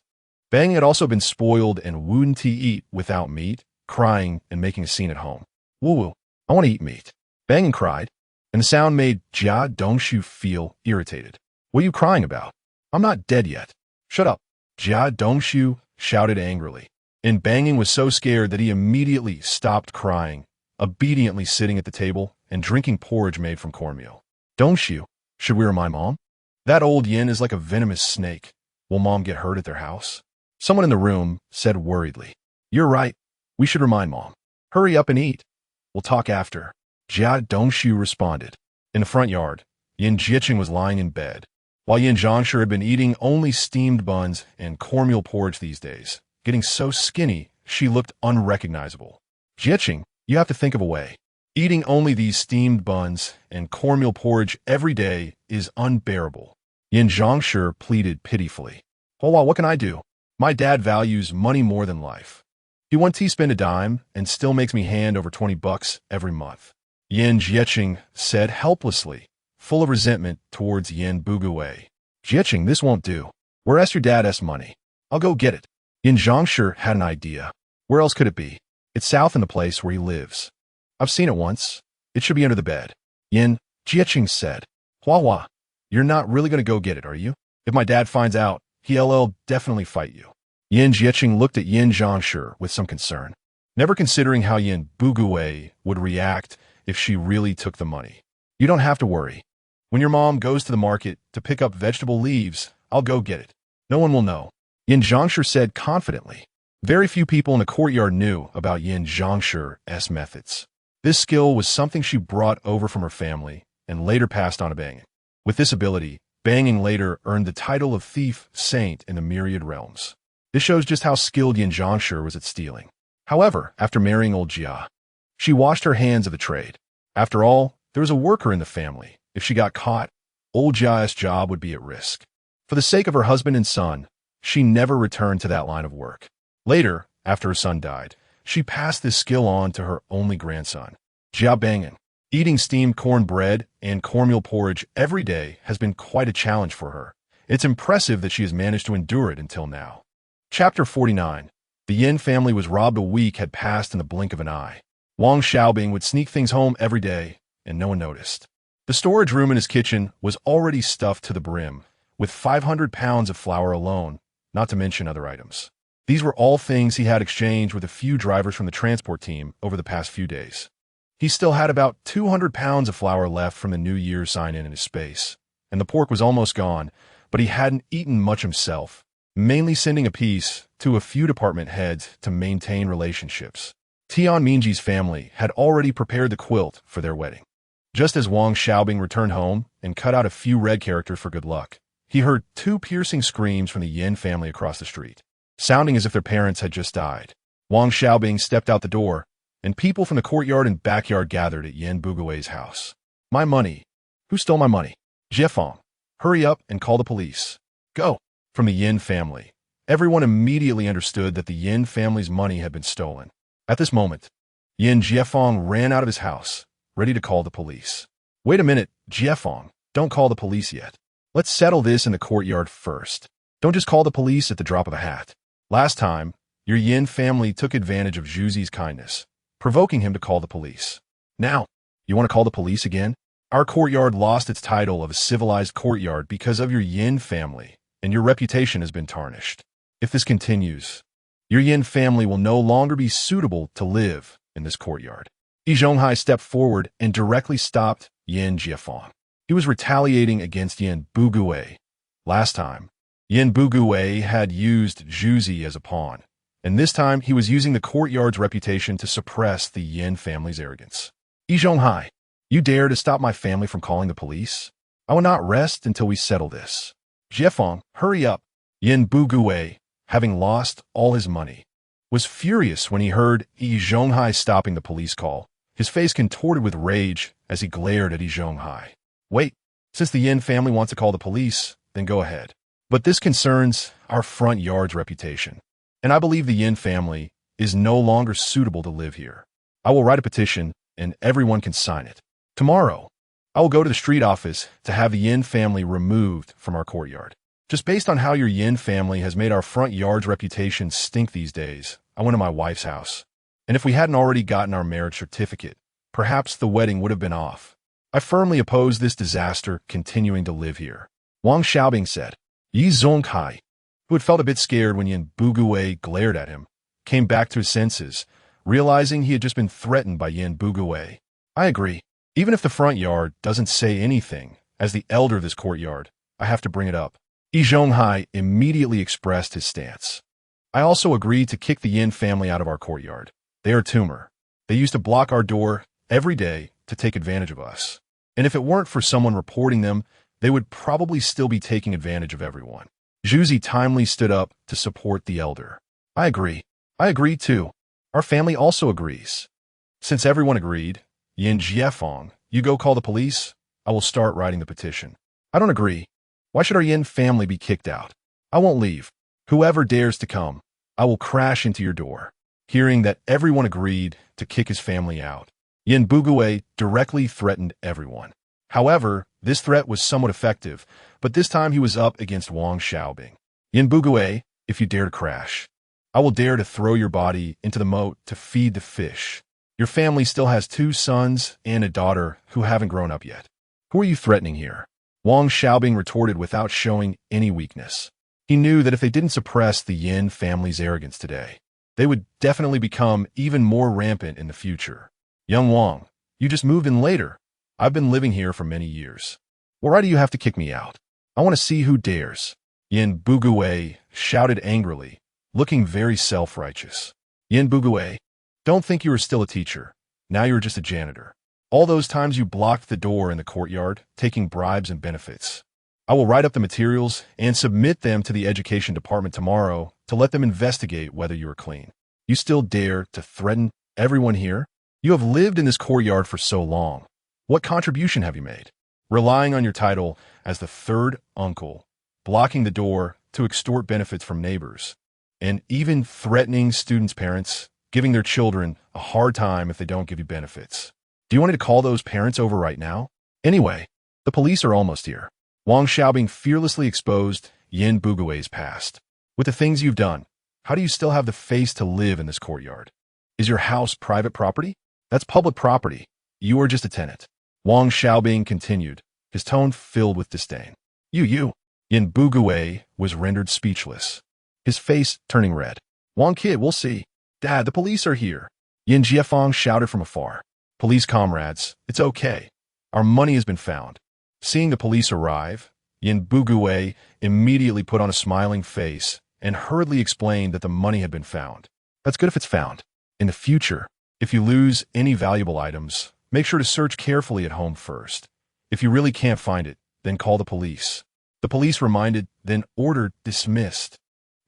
Bang had also been spoiled and wouldn't eat without meat, crying and making a scene at home. Woo-woo, I want to eat meat. Bang cried, and the sound made Jia Dongshu feel irritated. What are you crying about? I'm not dead yet. Shut up. Jia Dongshu shouted angrily. And Banging was so scared that he immediately stopped crying, obediently sitting at the table and drinking porridge made from cornmeal. Dongshu, should we remind Mom? That old Yin is like a venomous snake. Will Mom get hurt at their house? Someone in the room said worriedly. You're right. We should remind Mom. Hurry up and eat. We'll talk after. Jia Dongshu responded. In the front yard, Yin Jiqing was lying in bed, while Yin Zhongshu had been eating only steamed buns and cornmeal porridge these days. Getting so skinny, she looked unrecognizable. Jiqing, you have to think of a way. Eating only these steamed buns and cornmeal porridge every day is unbearable. Yin Zhongshu pleaded pitifully. Hold on, what can I do? My dad values money more than life. He won't spend a dime and still makes me hand over $20 every month. Yin Jiqing said helplessly, full of resentment towards Yin Bugui. Jiqing, this won't do. Where's your dad's money? I'll go get it. Yin Zhongshu had an idea. Where else could it be? It's south in the place where he lives. I've seen it once. It should be under the bed. Yin Jiqing said. Hua, you're not really going to go get it, are you? If my dad finds out, he'll definitely fight you. Yin Jiqing looked at Yin Zhongshu with some concern, never considering how Yin Bugui would react if she really took the money. You don't have to worry. When your mom goes to the market to pick up vegetable leaves, I'll go get it. No one will know. Yin Zhongshu said confidently. Very few people in the courtyard knew about Yin Zhongshu's methods. This skill was something she brought over from her family and later passed on to Banging. With this ability, Banging later earned the title of Thief Saint in the Myriad Realms. This shows just how skilled Yin Zhongshu was at stealing. However, after marrying old Jia, she washed her hands of the trade. After all, there was a worker in the family. If she got caught, old Jia's job would be at risk. For the sake of her husband and son, she never returned to that line of work. Later, after her son died, she passed this skill on to her only grandson, Jia Bangin. Eating steamed cornbread and cornmeal porridge every day has been quite a challenge for her. It's impressive that she has managed to endure it until now. Chapter 49. The Yin family was robbed. A week had passed in the blink of an eye. Wang Xiaobing would sneak things home every day, and no one noticed. The storage room in his kitchen was already stuffed to the brim, with 500 pounds of flour alone, not to mention other items. These were all things he had exchanged with a few drivers from the transport team over the past few days. He still had about 200 pounds of flour left from the New Year's sign-in in his space, and the pork was almost gone, but he hadn't eaten much himself, mainly sending a piece to a few department heads to maintain relationships. Tian Mingji's family had already prepared the quilt for their wedding. Just as Wang Xiaobing returned home and cut out a few red characters for good luck, he heard 2 piercing screams from the Yin family across the street, sounding as if their parents had just died. Wang Xiaobing stepped out the door, and people from the courtyard and backyard gathered at Yin Bugui's house. My money. Who stole my money? Jiefeng. Hurry up and call the police. Go. From the Yin family, Everyone immediately understood that the Yin family's money had been stolen. At this moment, Yin Jiefeng ran out of his house, ready to call the police. Wait a minute, Jiefeng, don't call the police yet. Let's settle this in the courtyard first. Don't just call the police at the drop of a hat. Last time, your Yin family took advantage of Zhuzi's kindness, provoking him to call the police. Now, you want to call the police again? Our courtyard lost its title of a civilized courtyard because of your Yin family, and your reputation has been tarnished. If this continues, your Yin family will no longer be suitable to live in this courtyard. Yi Zhonghai stepped forward and directly stopped Yin Jiefeng. He was retaliating against Yin Bugui. Last time, Yin Bugui had used Zhuzi as a pawn, and this time he was using the courtyard's reputation to suppress the Yin family's arrogance. Yi Zhonghai, you dare to stop my family from calling the police? I will not rest until we settle this. Jiefeng, hurry up. Yin Bugui, having lost all his money, was furious when he heard Yi Zhonghai stopping the police call. His face contorted with rage as he glared at Yi Zhonghai. Wait, since the Yin family wants to call the police, then go ahead. But this concerns our front yard's reputation, and I believe the Yin family is no longer suitable to live here. I will write a petition, and everyone can sign it. Tomorrow, I will go to the street office to have the Yin family removed from our courtyard. Just based on how your Yin family has made our front yard's reputation stink these days, I went to my wife's house. And if we hadn't already gotten our marriage certificate, perhaps the wedding would have been off. I firmly oppose this disaster continuing to live here. Wang Xiaobing said. Yi Zhonghai, who had felt a bit scared when Yin Bugui glared at him, came back to his senses, realizing he had just been threatened by Yin Bugui. I agree. Even if the front yard doesn't say anything, as the elder of this courtyard, I have to bring it up. Yi Zhonghai immediately expressed his stance. I also agreed to kick the Yin family out of our courtyard. They are a tumor. They used to block our door every day to take advantage of us. And if it weren't for someone reporting them, they would probably still be taking advantage of everyone. Zhuzi timely stood up to support the elder. I agree. I agree too. Our family also agrees. Since everyone agreed, Yin Jiefeng, you go call the police. I will start writing the petition. I don't agree. Why should our Yin family be kicked out? I won't leave. Whoever dares to come, I will crash into your door. Hearing that everyone agreed to kick his family out, Yin Bugui directly threatened everyone. However, this threat was somewhat effective, but this time he was up against Wang Xiaobing. Yin Bugui, if you dare to crash, I will dare to throw your body into the moat to feed the fish. Your family still has 2 sons and a daughter who haven't grown up yet. Who are you threatening here? Wang Xiaobing retorted without showing any weakness. He knew that if they didn't suppress the Yin family's arrogance today, they would definitely become even more rampant in the future. Young Wang, you just moved in later. I've been living here for many years. Why do you have to kick me out? I want to see who dares. Yin Bugui shouted angrily, looking very self-righteous. Yin Bugui, don't think you are still a teacher. Now you're just a janitor. All those times you blocked the door in the courtyard, taking bribes and benefits. I will write up the materials and submit them to the education department tomorrow to let them investigate whether you are clean. You still dare to threaten everyone here? You have lived in this courtyard for so long. What contribution have you made? Relying on your title as the 3rd uncle, blocking the door to extort benefits from neighbors, and even threatening students' parents, giving their children a hard time if they don't give you benefits. Do you want me to call those parents over right now? Anyway, the police are almost here. Wang Xiaobing fearlessly exposed Yin Bugui's past. With the things you've done, how do you still have the face to live in this courtyard? Is your house private property? That's public property. You are just a tenant. Wang Xiaobing continued, his tone filled with disdain. You. Yin Bugui was rendered speechless, his face turning red. Wang kid, we'll see. Dad, the police are here. Yin Jiefeng shouted from afar. Police comrades, it's okay. Our money has been found. Seeing the police arrive, Yin Bugui immediately put on a smiling face and hurriedly explained that the money had been found. That's good if it's found. In the future, if you lose any valuable items, make sure to search carefully at home first. If you really can't find it, then call the police. The police reminded, then ordered dismissed.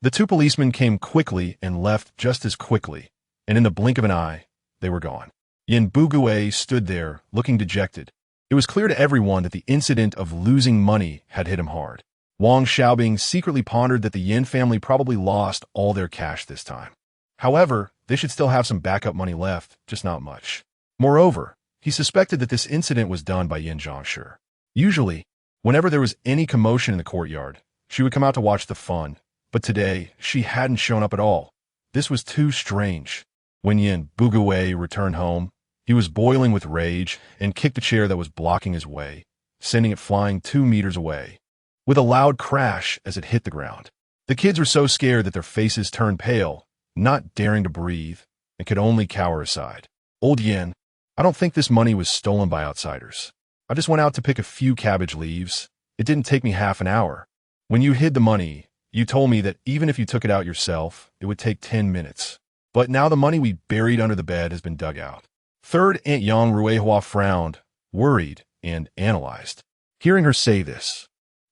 The 2 policemen came quickly and left just as quickly, and in the blink of an eye, they were gone. Yin Bugui stood there, looking dejected. It was clear to everyone that the incident of losing money had hit him hard. Wang Xiaobing secretly pondered that the Yin family probably lost all their cash this time. However, they should still have some backup money left, just not much. Moreover, he suspected that this incident was done by Yin Zhangshi. Usually, whenever there was any commotion in the courtyard, she would come out to watch the fun, but today she hadn't shown up at all. This was too strange. When Yin Bugui returned home, he was boiling with rage and kicked a chair that was blocking his way, sending it flying 2 meters away, with a loud crash as it hit the ground. The kids were so scared that their faces turned pale, not daring to breathe, and could only cower aside. Old Yin, I don't think this money was stolen by outsiders. I just went out to pick a few cabbage leaves. It didn't take me half an hour. When you hid the money, you told me that even if you took it out yourself, it would take 10 minutes. But now the money we buried under the bed has been dug out. Third Aunt Yang Ruihua frowned, worried, and analyzed. Hearing her say this,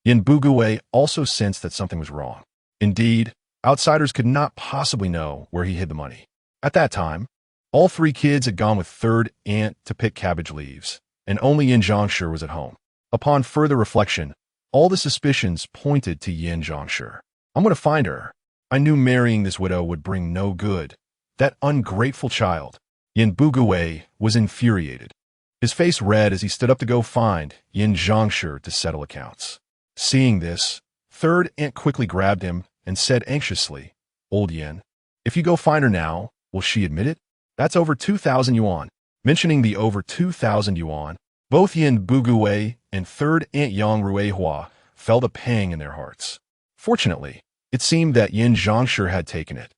Yin Bugui also sensed that something was wrong. Indeed, outsiders could not possibly know where he hid the money. At that time, all 3 kids had gone with third aunt to pick cabbage leaves, and only Yin Zhangshi was at home. Upon further reflection, all the suspicions pointed to Yin Zhangshi. I'm going to find her. I knew marrying this widow would bring no good. That ungrateful child. Yin Bugui was infuriated. His face red as he stood up to go find Yin Zhangshi to settle accounts. Seeing this, third aunt quickly grabbed him and said anxiously, Old Yin, if you go find her now, will she admit it? That's over 2,000 yuan. Mentioning the over 2,000 yuan, both Yin Bugui and third Aunt Yang Ruihua felt a pang in their hearts. Fortunately, it seemed that Yin Zhangshi had taken it.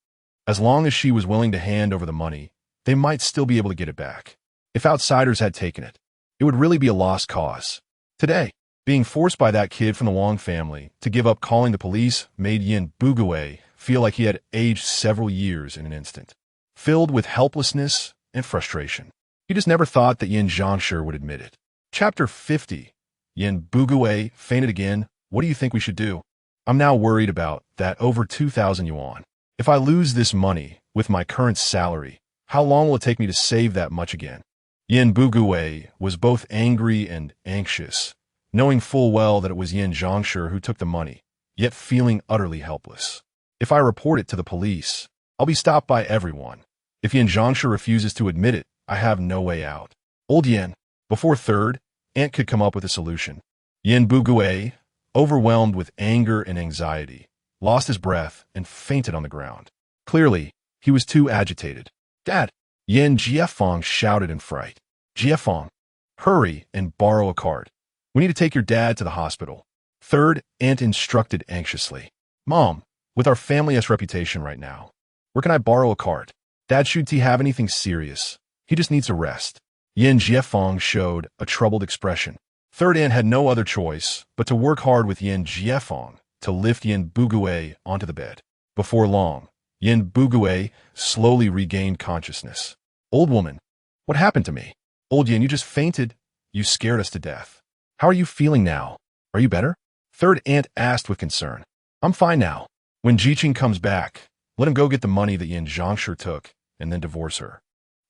As long as she was willing to hand over the money, they might still be able to get it back. If outsiders had taken it, it would really be a lost cause. Today, being forced by that kid from the Wang family to give up calling the police made Yin Bugui feel like he had aged several years in an instant. Filled with helplessness and frustration, he just never thought that Yin Zhangshi would admit it. Chapter 50. Yin Bugui fainted again. What do you think we should do? I'm now worried about that over 2,000 yuan. If I lose this money with my current salary, how long will it take me to save that much again? Yin Bugui was both angry and anxious, knowing full well that it was Yin Zhangshi who took the money, yet feeling utterly helpless. If I report it to the police, I'll be stopped by everyone. If Yin Zhangshi refuses to admit it, I have no way out. Old Yin, before third aunt could come up with a solution, Yin Bugui, overwhelmed with anger and anxiety, lost his breath and fainted on the ground. Clearly, he was too agitated. Dad! Yin Jiefeng shouted in fright. Jiefeng, hurry and borrow a cart. We need to take your dad to the hospital. Third aunt instructed anxiously. Mom, with our family's reputation right now, where can I borrow a cart? Dad, should he have anything serious? He just needs a rest. Yin Jiefeng showed a troubled expression. Third aunt had no other choice but to work hard with Yin Jiefeng to lift Yin Bugui onto the bed. Before long, Yin Bugui slowly regained consciousness. Old woman, what happened to me? Old Yin, you just fainted. You scared us to death. How are you feeling now? Are you better? Third aunt asked with concern. I'm fine now. When Jiqing comes back, let him go get the money that Yin Zhangshi took and then divorce her.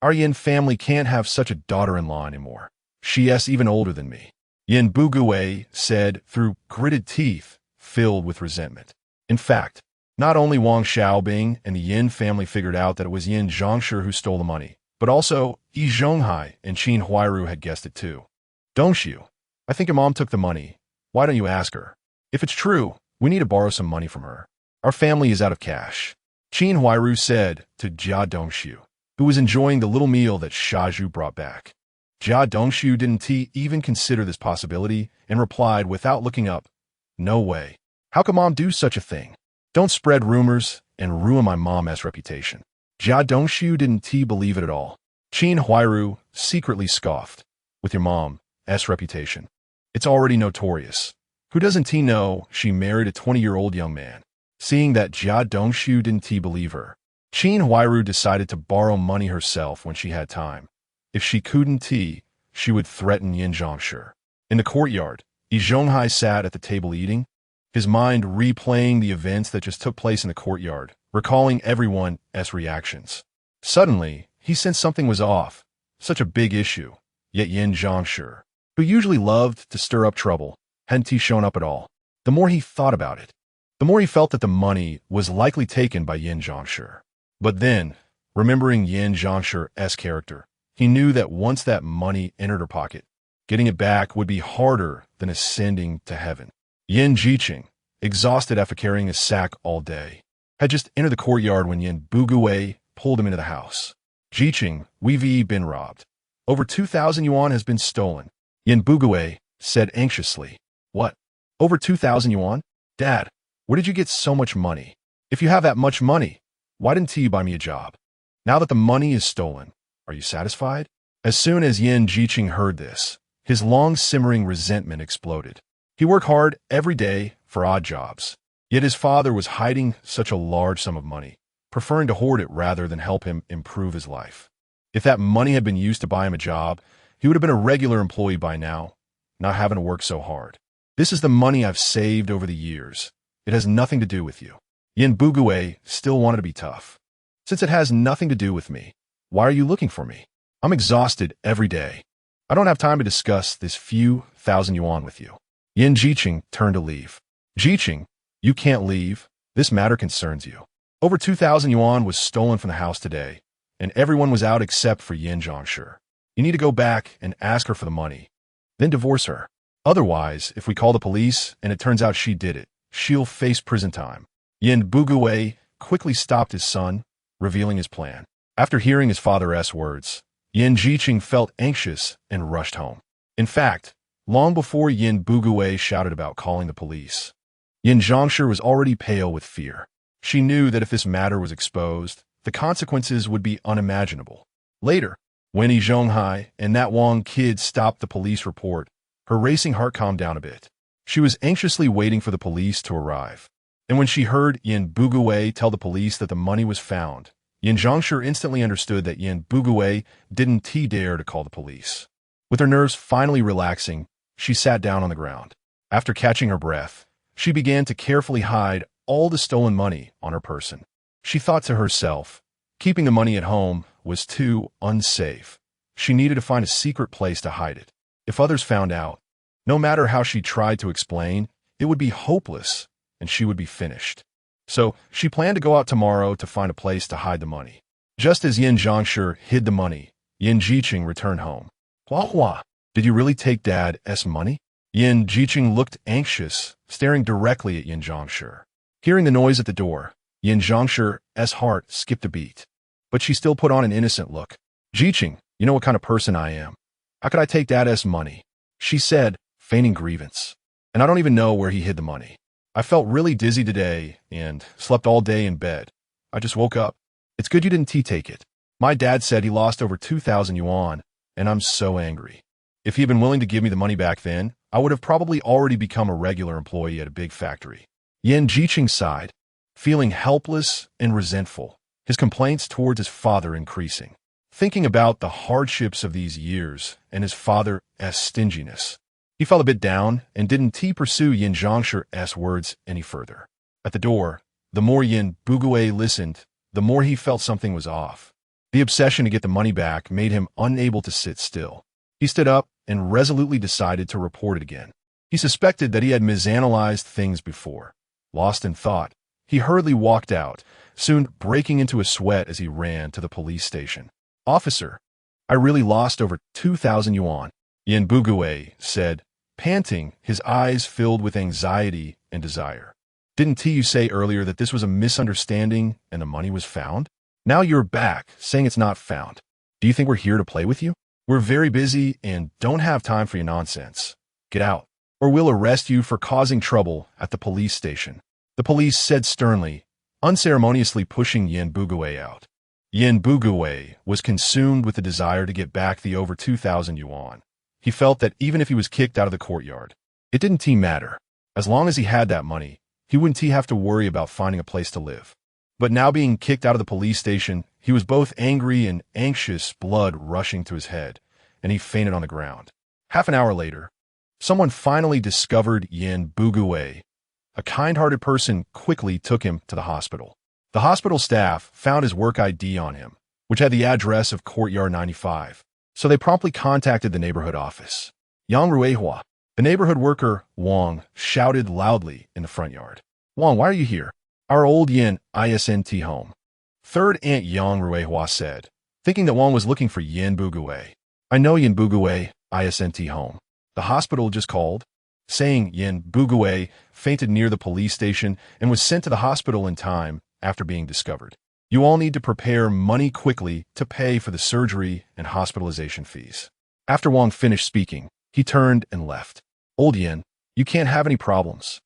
Our Yin family can't have such a daughter-in-law anymore. She's even older than me. Yin Bugui said through gritted teeth filled with resentment. In fact, not only Wang Xiaobing and the Yin family figured out that it was Yin Zhangshi who stole the money, but also Yi Zhonghai and Qin Huairu had guessed it too. Don't you? I think your mom took the money. Why don't you ask her? If it's true, we need to borrow some money from her. Our family is out of cash. Qin Huairu said to Jia Dongshu, who was enjoying the little meal that Shaju brought back. Jia Dongshu didn't even consider this possibility and replied without looking up, No way. How could mom do such a thing? Don't spread rumors and ruin my mom's reputation. Jia Dongshu didn't believe it at all. Qin Huairu secretly scoffed. With your mom's reputation, it's already notorious. Who doesn't know she married a 20-year-old young man? Seeing that Jia Dongshu didn't believe her, Qin Huairu decided to borrow money herself when she had time. If she couldn't, she would threaten Yin Zhangshi. In the courtyard, Yi Zhonghai sat at the table eating, his mind replaying the events that just took place in the courtyard, recalling everyone's reactions. Suddenly, he sensed something was off. Such a big issue. Yet Yin Zhangshi, who usually loved to stir up trouble, hadn't shown up at all. The more he thought about it, the more he felt that the money was likely taken by Yin Zhangshi. But then, remembering Yin Zhangshi's character, he knew that once that money entered her pocket, getting it back would be harder than ascending to heaven. Yin Jiqing, exhausted after carrying his sack all day, had just entered the courtyard when Yin Bugui pulled him into the house. Jiqing, we've been robbed. Over 2,000 yuan has been stolen. Yin Bugui said anxiously. What? Over 2,000 yuan? Dad, where did you get so much money? If you have that much money, why didn't you buy me a job? Now that the money is stolen, are you satisfied? As soon as Yin Jiqing heard this, his long-simmering resentment exploded. He worked hard every day for odd jobs, yet his father was hiding such a large sum of money, preferring to hoard it rather than help him improve his life. If that money had been used to buy him a job, he would have been a regular employee by now, not having to work so hard. This is the money I've saved over the years. It has nothing to do with you. Yin Bugui still wanted to be tough. Since it has nothing to do with me, why are you looking for me? I'm exhausted every day. I don't have time to discuss this few thousand yuan with you. Yin Jiqing turned to leave. Jiqing, you can't leave. This matter concerns you. Over 2,000 yuan was stolen from the house today, and everyone was out except for Yin Zhangshi. You need to go back and ask her for the money. Then divorce her. Otherwise, if we call the police and it turns out she did it, she'll face prison time. Yin Bugui quickly stopped his son, revealing his plan. After hearing his father's words, Yin Jiqing felt anxious and rushed home. In fact, long before Yin Bugui shouted about calling the police, Yin Zhangshi was already pale with fear. She knew that if this matter was exposed, the consequences would be unimaginable. Later, when Yi Zhonghai and that Wang kid stopped the police report, her racing heart calmed down a bit. She was anxiously waiting for the police to arrive. And when she heard Yin Bugui tell the police that the money was found, Yin Zhangshi instantly understood that Yin Bugui didn't dare to call the police. With her nerves finally relaxing, she sat down on the ground. After catching her breath, she began to carefully hide all the stolen money on her person. She thought to herself, keeping the money at home was too unsafe. She needed to find a secret place to hide it. If others found out, no matter how she tried to explain, it would be hopeless and she would be finished. So she planned to go out tomorrow to find a place to hide the money. Just as Yin Zhangshi hid the money, Yin Jiqing returned home. Hua, did you really take Dad's money? Yin Jiqing looked anxious, staring directly at Yin Zhangshi. Hearing the noise at the door, Yin Zhangshi's heart skipped a beat. But she still put on an innocent look. Jiqing, you know what kind of person I am. How could I take Dad's money? She said, feigning grievance. And I don't even know where he hid the money. I felt really dizzy today and slept all day in bed. I just woke up. It's good you didn't take it. My dad said he lost over 2,000 yuan, and I'm so angry. If he had been willing to give me the money back then, I would have probably already become a regular employee at a big factory. Yin Jiqing sighed, feeling helpless and resentful, his complaints towards his father increasing. Thinking about the hardships of these years and his father's stinginess, he felt a bit down and didn't pursue Yin Zhangshi's words any further. At the door, the more Yin Bugui listened, the more he felt something was off. The obsession to get the money back made him unable to sit still. He stood up and resolutely decided to report it again. He suspected that he had misanalyzed things before. Lost in thought, he hurriedly walked out, soon breaking into a sweat as he ran to the police station. Officer, I really lost over 2,000 yuan, Yin Bugui said, panting, his eyes filled with anxiety and desire. Didn't you say earlier that this was a misunderstanding and the money was found? Now you're back, saying it's not found. Do you think we're here to play with you? We're very busy and don't have time for your nonsense. Get out, or we'll arrest you for causing trouble at the police station. The police said sternly, unceremoniously pushing Yin Bugui out. Yin Bugui was consumed with the desire to get back the over 2,000 yuan. He felt that even if he was kicked out of the courtyard, it didn't matter. As long as he had that money, he wouldn't have to worry about finding a place to live. But now being kicked out of the police station, he was both angry and anxious, blood rushing to his head, and he fainted on the ground. Half an hour later, someone finally discovered Yin Bugui. A kind-hearted person quickly took him to the hospital. The hospital staff found his work ID on him, which had the address of Courtyard 95. So they promptly contacted the neighborhood office. Yang Ruihua, The neighborhood worker, Wang, shouted loudly in the front yard. Wang, why are you here? Our old Yin isn't home. Third Aunt Yang Ruihua said, thinking that Wang was looking for Yin Bugue. I know Yin Bugue isn't home. The hospital just called. Saying Yin Bugue fainted near the police station and was sent to the hospital in time after being discovered. You all need to prepare money quickly to pay for the surgery and hospitalization fees. After Wang finished speaking, he turned and left. Old Yin, you can't have any problems.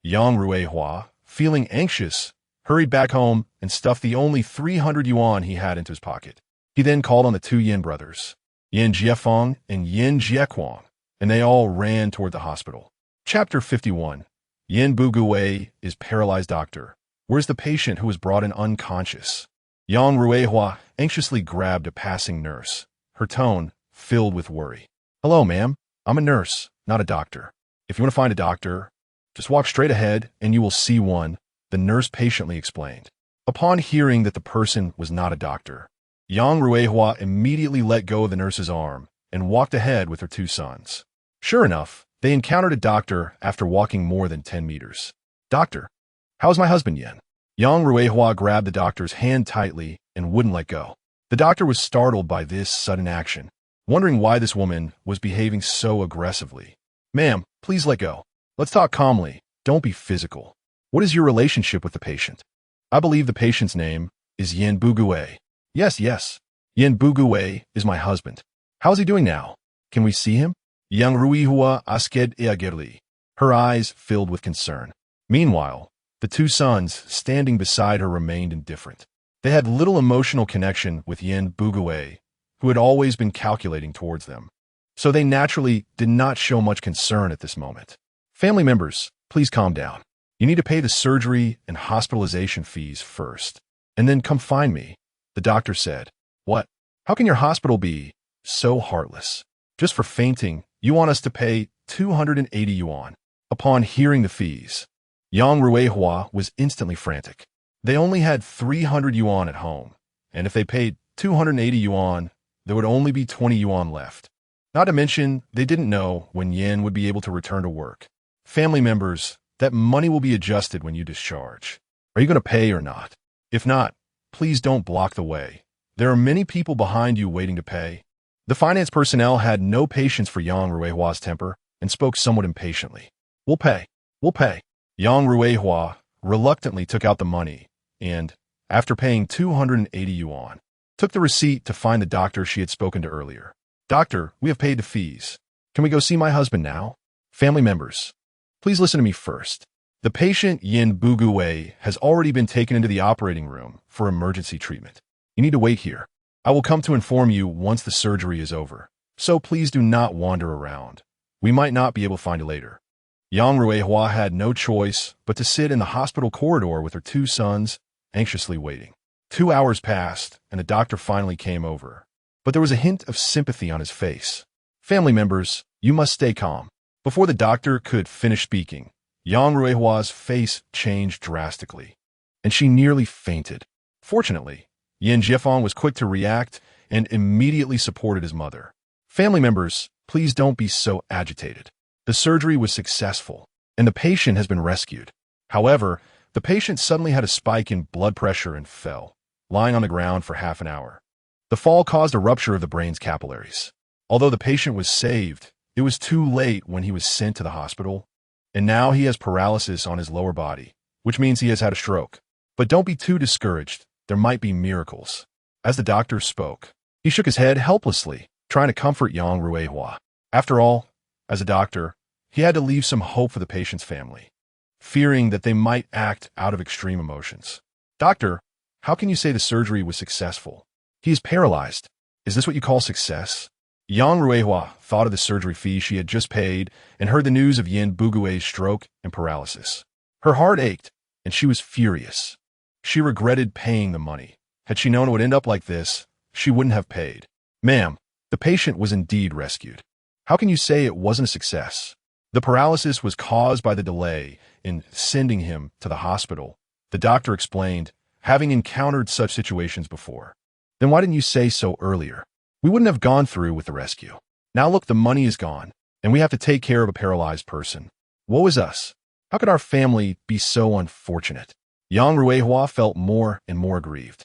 Yang Ruihua, feeling anxious, hurried back home and stuffed the only 300 yuan he had into his pocket. He then called on the two Yin brothers, Yin Jiefeng and Yin Jiequang, and they all ran toward the hospital. Chapter 51. Yin Bugue is paralyzed doctor. Where's the patient who was brought in unconscious? Yang Ruihua anxiously grabbed a passing nurse, her tone filled with worry. Hello, ma'am. I'm a nurse, not a doctor. If you want to find a doctor, just walk straight ahead and you will see one, the nurse patiently explained. Upon hearing that the person was not a doctor, Yang Ruihua immediately let go of the nurse's arm and walked ahead with her two sons. Sure enough, they encountered a doctor after walking more than 10 meters. Doctor, how's my husband Yin? Yang Ruihua grabbed the doctor's hand tightly and wouldn't let go. The doctor was startled by this sudden action, wondering why this woman was behaving so aggressively. Ma'am, please let go. Let's talk calmly. Don't be physical. What is your relationship with the patient? I believe the patient's name is Yin Bugue. Yes. Yin Bugue is my husband. How's he doing now? Can we see him? Yang Ruihua asked eagerly, her eyes filled with concern. Meanwhile, the two sons standing beside her remained indifferent. They had little emotional connection with Yin Bugue, who had always been calculating towards them. So they naturally did not show much concern at this moment. Family members, please calm down. You need to pay the surgery and hospitalization fees first, and then come find me, the doctor said. What? How can your hospital be so heartless? Just for fainting, you want us to pay 280 yuan. Upon hearing the fees, Yang Ruihua was instantly frantic. They only had 300 yuan at home, and if they paid 280 yuan, there would only be 20 yuan left. Not to mention, they didn't know when Yin would be able to return to work. Family members, that money will be adjusted when you discharge. Are you going to pay or not? If not, please don't block the way. There are many people behind you waiting to pay. The finance personnel had no patience for Yang Ruihua's temper and spoke somewhat impatiently. We'll pay. Yang Ruihua reluctantly took out the money and, after paying 280 yuan, took the receipt to find the doctor she had spoken to earlier. Doctor, we have paid the fees. Can we go see my husband now? Family members, please listen to me first. The patient Yin Bugue has already been taken into the operating room for emergency treatment. You need to wait here. I will come to inform you once the surgery is over, so please do not wander around. We might not be able to find you later. Yang Ruihua had no choice but to sit in the hospital corridor with her two sons, anxiously waiting. 2 hours passed, and the doctor finally came over. But there was a hint of sympathy on his face. Family members, you must stay calm. Before the doctor could finish speaking, Yang Ruihua's face changed drastically, and she nearly fainted. Fortunately, Yin Jiefeng was quick to react and immediately supported his mother. Family members, please don't be so agitated. The surgery was successful, and the patient has been rescued. However, the patient suddenly had a spike in blood pressure and fell, lying on the ground for half an hour. The fall caused a rupture of the brain's capillaries. Although the patient was saved, it was too late when he was sent to the hospital, and now he has paralysis on his lower body, which means he has had a stroke. But don't be too discouraged. There might be miracles. As the doctor spoke, he shook his head helplessly, trying to comfort Yang Ruihua. After all, as a doctor, he had to leave some hope for the patient's family, fearing that they might act out of extreme emotions. Doctor, how can you say the surgery was successful? He is paralyzed. Is this what you call success? Yang Ruihua thought of the surgery fee she had just paid and heard the news of Yin Bugue's stroke and paralysis. Her heart ached, and she was furious. She regretted paying the money. Had she known it would end up like this, she wouldn't have paid. Ma'am, the patient was indeed rescued. How can you say it wasn't a success? The paralysis was caused by the delay in sending him to the hospital, the doctor explained, having encountered such situations before. Then why didn't you say so earlier? We wouldn't have gone through with the rescue. Now look, the money is gone, and we have to take care of a paralyzed person. Woe is us. How could our family be so unfortunate? Yang Ruihua felt more and more aggrieved,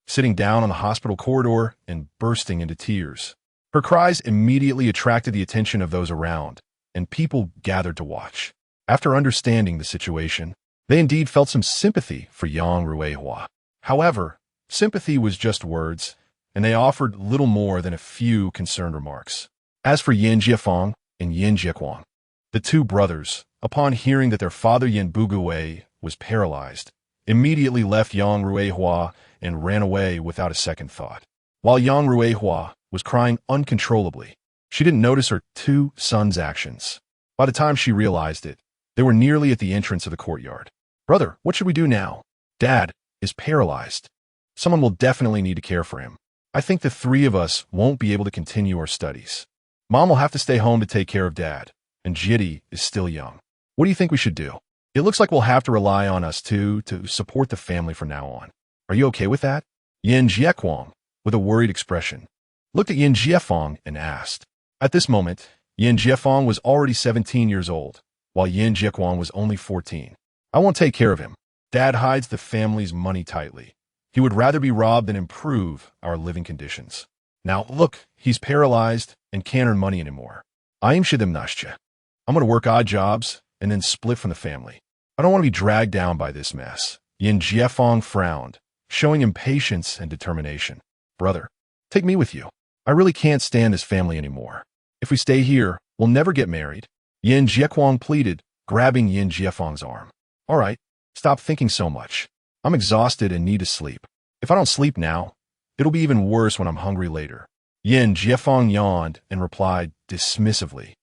sitting down on the hospital corridor and bursting into tears. Her cries immediately attracted the attention of those around, and people gathered to watch. After understanding the situation, they indeed felt some sympathy for Yang Ruihua. However, sympathy was just words, and they offered little more than a few concerned remarks. As for Yin Jiafeng and Yin Jiequang, the two brothers, upon hearing that their father Yin Bugui was paralyzed, immediately left Yang Ruihua and ran away without a second thought. While Yang Ruihua was crying uncontrollably, she didn't notice her two sons' actions. By the time she realized it, they were nearly at the entrance of the courtyard. "Brother, what should we do now? Dad is paralyzed. Someone will definitely need to care for him. I think the three of us won't be able to continue our studies. Mom will have to stay home to take care of Dad, and Jitty is still young. What do you think we should do? It looks like we'll have to rely on us two to support the family from now on. Are you okay with that?" Yin Jiequang, with a worried expression, looked at Yin Jiafeng and asked. At this moment, Yin Jiafeng was already 17 years old, while Yin Jiequang was only 14. "I won't take care of him. Dad hides the family's money tightly. He would rather be robbed than improve our living conditions. Now, look, he's paralyzed and can't earn money anymore. I'm going to work odd jobs and then split from the family. I don't want to be dragged down by this mess." Yin Jiafeng frowned, showing impatience and determination. "Brother, take me with you. I really can't stand this family anymore. If we stay here, we'll never get married." Yin Jiequang pleaded, grabbing Yin Jiafeng's arm. "All right, stop thinking so much. I'm exhausted and need to sleep. If I don't sleep now, it'll be even worse when I'm hungry later." Yin Jiafeng yawned and replied dismissively,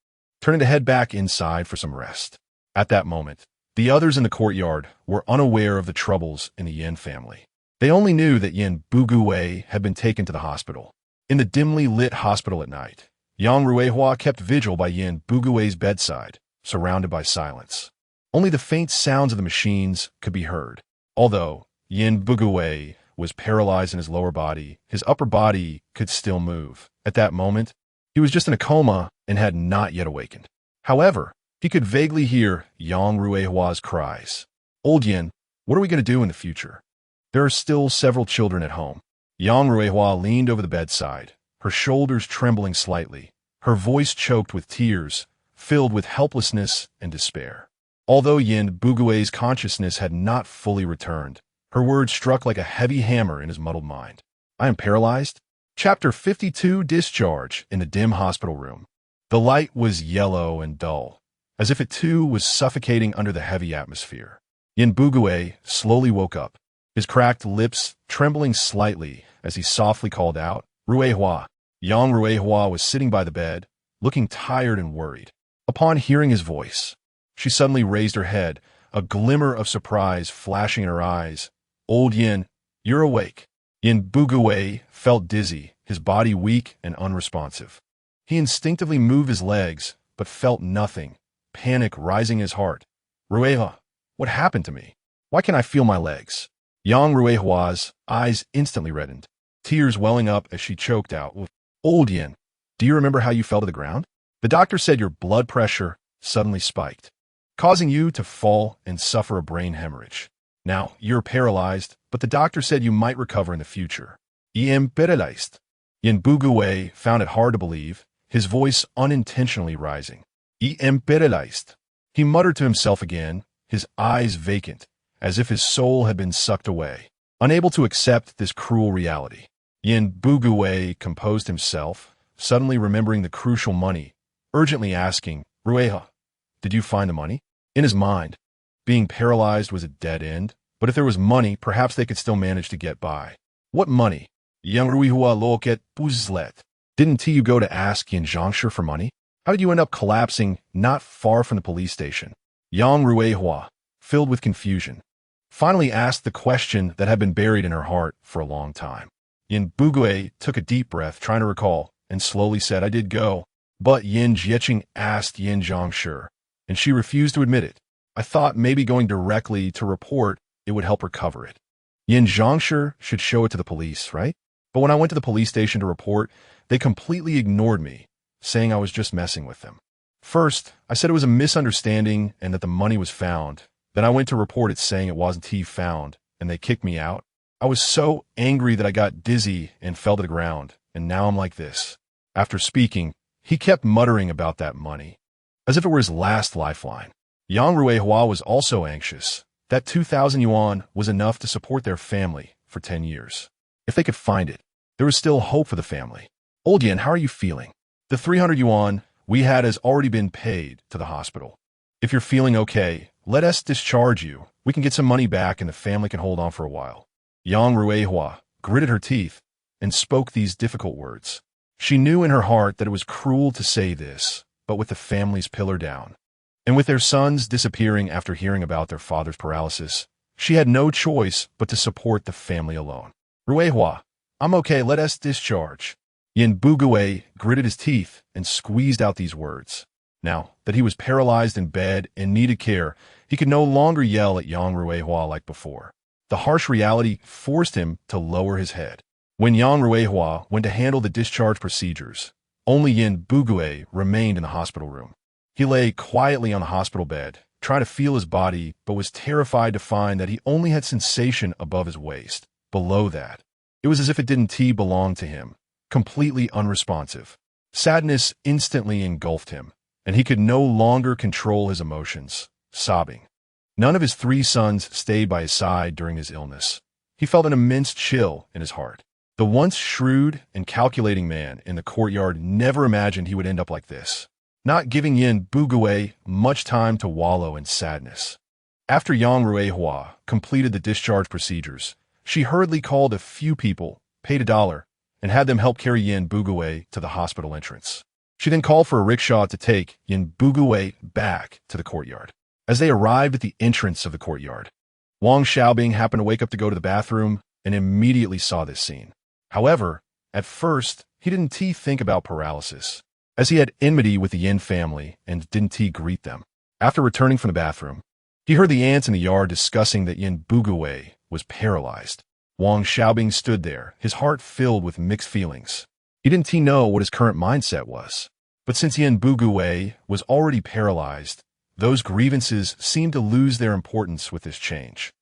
turning to head back inside for some rest. At that moment, the others in the courtyard were unaware of the troubles in the Yin family. They only knew that Yin Bugui had been taken to the hospital. In the dimly lit hospital at night, Yang Ruihua kept vigil by Yin Bugui's bedside, surrounded by silence. Only the faint sounds of the machines could be heard. Although Yin Bugui was paralyzed in his lower body, his upper body could still move. At that moment, he was just in a coma and had not yet awakened. However, he could vaguely hear Yang Ruihua's cries. "Old Yin, what are we going to do in the future? There are still several children at home." Yang Ruihua leaned over the bedside, her shoulders trembling slightly, her voice choked with tears, filled with helplessness and despair. Although Yin Bugui's consciousness had not fully returned, her words struck like a heavy hammer in his muddled mind. "I am paralyzed?" Chapter 52, Discharge. In the dim hospital room, the light was yellow and dull, as if it too was suffocating under the heavy atmosphere. Yin Bugui slowly woke up, his cracked lips trembling slightly as he softly called out, "Ruihua." Yang Ruihua was sitting by the bed, looking tired and worried. Upon hearing his voice, she suddenly raised her head, a glimmer of surprise flashing in her eyes. "Old Yin, you're awake." Yin Bugui felt dizzy, his body weak and unresponsive. He instinctively moved his legs, but felt nothing, panic rising in his heart. "Ruihua, what happened to me? Why can't I feel my legs?" Yang Ruihua's eyes instantly reddened, tears welling up as she choked out, "Old Yin, do you remember how you fell to the ground? The doctor said your blood pressure suddenly spiked, causing you to fall and suffer a brain hemorrhage. Now, you're paralyzed, but the doctor said you might recover in the future." "Em paralyzed." Yin Bugui found it hard to believe, his voice unintentionally rising. "Em paralyzed." He muttered to himself again, his eyes vacant, as if his soul had been sucked away, unable to accept this cruel reality. Yin Bugui composed himself, suddenly remembering the crucial money, urgently asking, "Ruihua, did you find the money?" In his mind, being paralyzed was a dead end, but if there was money, perhaps they could still manage to get by. "What money?" Yang Ruihua loket puzlet. "Didn't you go to ask Yin Zhangshi for money? How did you end up collapsing not far from the police station?" Yang Ruihua, filled with confusion, finally asked the question that had been buried in her heart for a long time. Yin Bugui took a deep breath, trying to recall, and slowly said, "I did go, but Yin Jieqing asked Yin Zhangshi, and she refused to admit it. I thought maybe going directly to report it would help her cover it. Yin Zhangshi should show it to the police, right? But when I went to the police station to report, they completely ignored me, saying I was just messing with them." First, I said it was a misunderstanding and that the money was found. Then I went to report it saying it wasn't found, and they kicked me out. I was so angry that I got dizzy and fell to the ground, and now I'm like this. After speaking, he kept muttering about that money, as if it were his last lifeline. Yang Ruihua was also anxious. That 2,000 yuan was enough to support their family for 10 years. If they could find it, there was still hope for the family. Old Yen, how are you feeling? The 300 yuan we had has already been paid to the hospital. If you're feeling okay, let us discharge you. We can get some money back and the family can hold on for a while. Yang Ruihua gritted her teeth and spoke these difficult words. She knew in her heart that it was cruel to say this, but with the family's pillar down, and with their sons disappearing after hearing about their father's paralysis, she had no choice but to support the family alone. Ruihua, I'm okay, let us discharge. Yin Bugue gritted his teeth and squeezed out these words. Now that he was paralyzed in bed and needed care, he could no longer yell at Yang Ruihua like before. The harsh reality forced him to lower his head. When Yang Ruihua went to handle the discharge procedures, only Yin Bugue remained in the hospital room. He lay quietly on the hospital bed, trying to feel his body, but was terrified to find that he only had sensation above his waist. Below that, it was as if it didn't belong to him, completely unresponsive. Sadness instantly engulfed him, and he could no longer control his emotions, sobbing. None of his 3 sons stayed by his side during his illness. He felt an immense chill in his heart. The once shrewd and calculating man in the courtyard never imagined he would end up like this, not giving Yin Bugue much time to wallow in sadness. After Yang Ruihua completed the discharge procedures, she hurriedly called a few people, paid $1, and had them help carry Yin Bugue to the hospital entrance. She then called for a rickshaw to take Yin Bugue back to the courtyard. As they arrived at the entrance of the courtyard, Wang Xiaobing happened to wake up to go to the bathroom and immediately saw this scene. However, at first, he didn't think about paralysis, as he had enmity with the Yin family and didn't greet them. After returning from the bathroom, he heard the ants in the yard discussing that Yin Bugue was paralyzed. Wang Xiaobing stood there, his heart filled with mixed feelings. He didn't know what his current mindset was. But since Yin Bugue was already paralyzed, those grievances seemed to lose their importance with this change.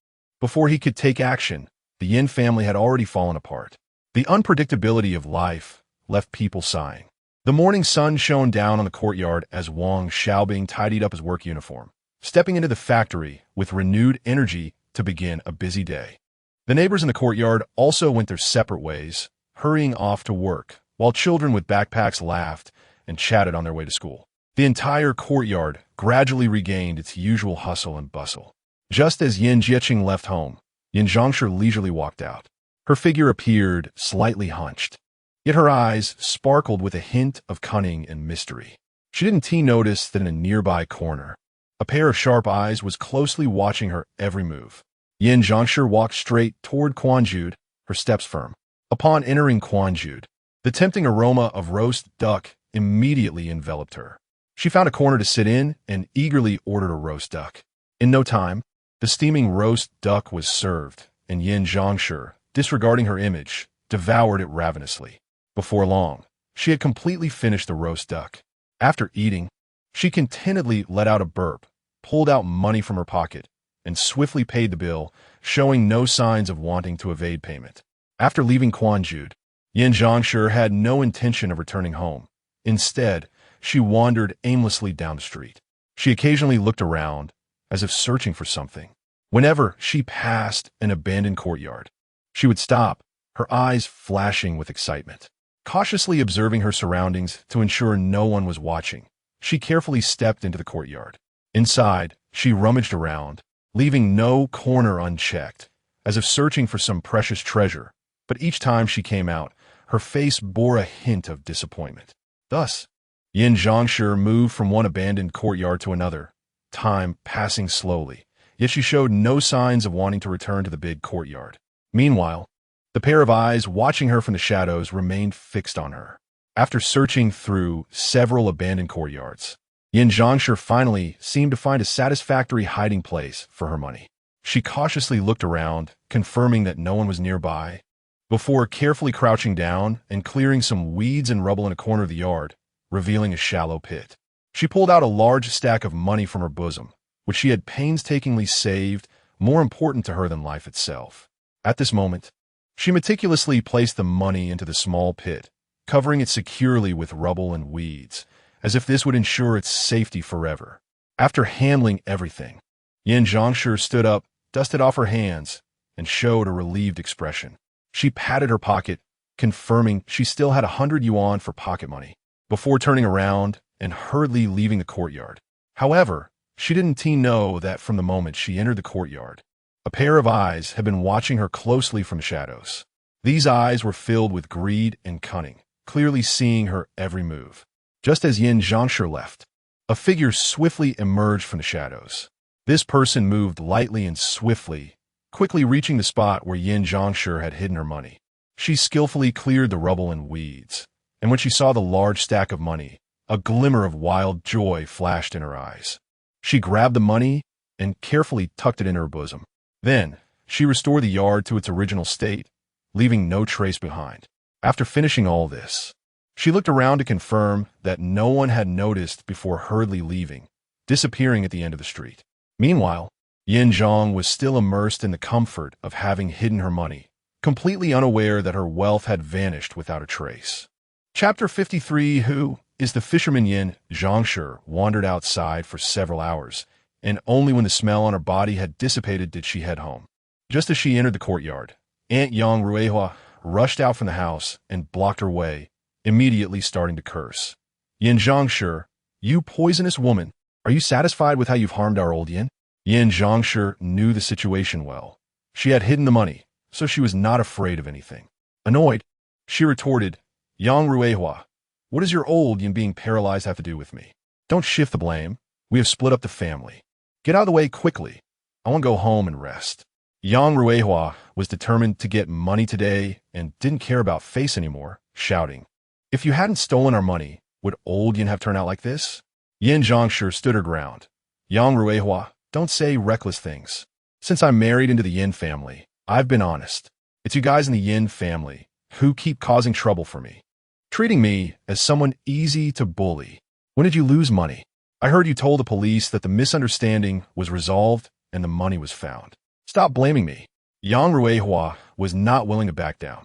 Before he could take action, the Yin family had already fallen apart. The unpredictability of life left people sighing. The morning sun shone down on the courtyard as Wang Xiaobing tidied up his work uniform, stepping into the factory with renewed energy to begin a busy day. The neighbors in the courtyard also went their separate ways, hurrying off to work, while children with backpacks laughed and chatted on their way to school. The entire courtyard gradually regained its usual hustle and bustle. Just as Yin Jieqing left home, Yin Zhangshi leisurely walked out. Her figure appeared slightly hunched, yet her eyes sparkled with a hint of cunning and mystery. She didn't notice that in a nearby corner, a pair of sharp eyes was closely watching her every move. Yin Zhangshi walked straight toward Quanjude, her steps firm. Upon entering Quanjude, the tempting aroma of roast duck immediately enveloped her. She found a corner to sit in and eagerly ordered a roast duck. In no time, the steaming roast duck was served, and Yin Zhangshi, disregarding her image, devoured it ravenously. Before long, she had completely finished the roast duck. After eating, she contentedly let out a burp, pulled out money from her pocket, and swiftly paid the bill, showing no signs of wanting to evade payment. After leaving Quanjude, Yin Zhangshi had no intention of returning home. Instead, she wandered aimlessly down the street. She occasionally looked around, as if searching for something. Whenever she passed an abandoned courtyard, she would stop, her eyes flashing with excitement. Cautiously observing her surroundings to ensure no one was watching, she carefully stepped into the courtyard. Inside, she rummaged around, leaving no corner unchecked, as if searching for some precious treasure. But each time she came out, her face bore a hint of disappointment. Thus, Yin Zhangshi moved from one abandoned courtyard to another, time passing slowly, yet she showed no signs of wanting to return to the big courtyard. Meanwhile, the pair of eyes watching her from the shadows remained fixed on her. After searching through several abandoned courtyards, Yin Zhangshi finally seemed to find a satisfactory hiding place for her money. She cautiously looked around, confirming that no one was nearby, before carefully crouching down and clearing some weeds and rubble in a corner of the yard, revealing a shallow pit. She pulled out a large stack of money from her bosom, which she had painstakingly saved, more important to her than life itself. At this moment, she meticulously placed the money into the small pit, covering it securely with rubble and weeds, as if this would ensure its safety forever. After handling everything, Yin Zhangshi stood up, dusted off her hands, and showed a relieved expression. She patted her pocket, confirming she still had 100 yuan for pocket money, before turning around and hurriedly leaving the courtyard. However, she didn't know that from the moment she entered the courtyard, a pair of eyes had been watching her closely from the shadows. These eyes were filled with greed and cunning, clearly seeing her every move. Just as Yin Zhangshi left, a figure swiftly emerged from the shadows. This person moved lightly and swiftly, quickly reaching the spot where Yin Zhangshi had hidden her money. She skillfully cleared the rubble and weeds, and when she saw the large stack of money, a glimmer of wild joy flashed in her eyes. She grabbed the money and carefully tucked it in her bosom. Then, she restored the yard to its original state, leaving no trace behind. After finishing all this, she looked around to confirm that no one had noticed before hurriedly leaving, disappearing at the end of the street. Meanwhile, Yin Zhang was still immersed in the comfort of having hidden her money, completely unaware that her wealth had vanished without a trace. Chapter 53. Who is the fisherman? Yin Zhangshi wandered outside for several hours, and only when the smell on her body had dissipated did she head home. Just as she entered the courtyard, Aunt Yang Ruihua rushed out from the house and blocked her way, immediately starting to curse. Yin Zhangshi, you poisonous woman, are you satisfied with how you've harmed our old Yin? Yin Zhangshi knew the situation well. She had hidden the money, so she was not afraid of anything. Annoyed, she retorted, Yang Ruihua, what does your old Yin being paralyzed have to do with me? Don't shift the blame. We have split up the family. Get out of the way quickly. I want to go home and rest. Yang Ruihua was determined to get money today and didn't care about face anymore, shouting, if you hadn't stolen our money, would old Yin have turned out like this? Yin Zhangshi stood her ground. Yang Ruihua, don't say reckless things. Since I'm married into the Yin family, I've been honest. It's you guys in the Yin family who keep causing trouble for me, treating me as someone easy to bully. When did you lose money? I heard you told the police that the misunderstanding was resolved and the money was found. Stop blaming me. Yang Ruihua was not willing to back down.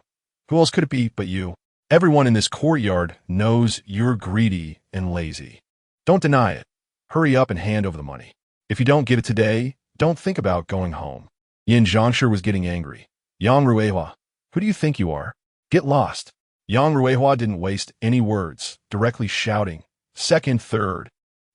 Who else could it be but you? Everyone in this courtyard knows you're greedy and lazy. Don't deny it. Hurry up and hand over the money. If you don't get it today, don't think about going home. Yin Zhangshi was getting angry. Yang Ruihua, who do you think you are? Get lost. Yang Ruihua didn't waste any words, directly shouting, second, third.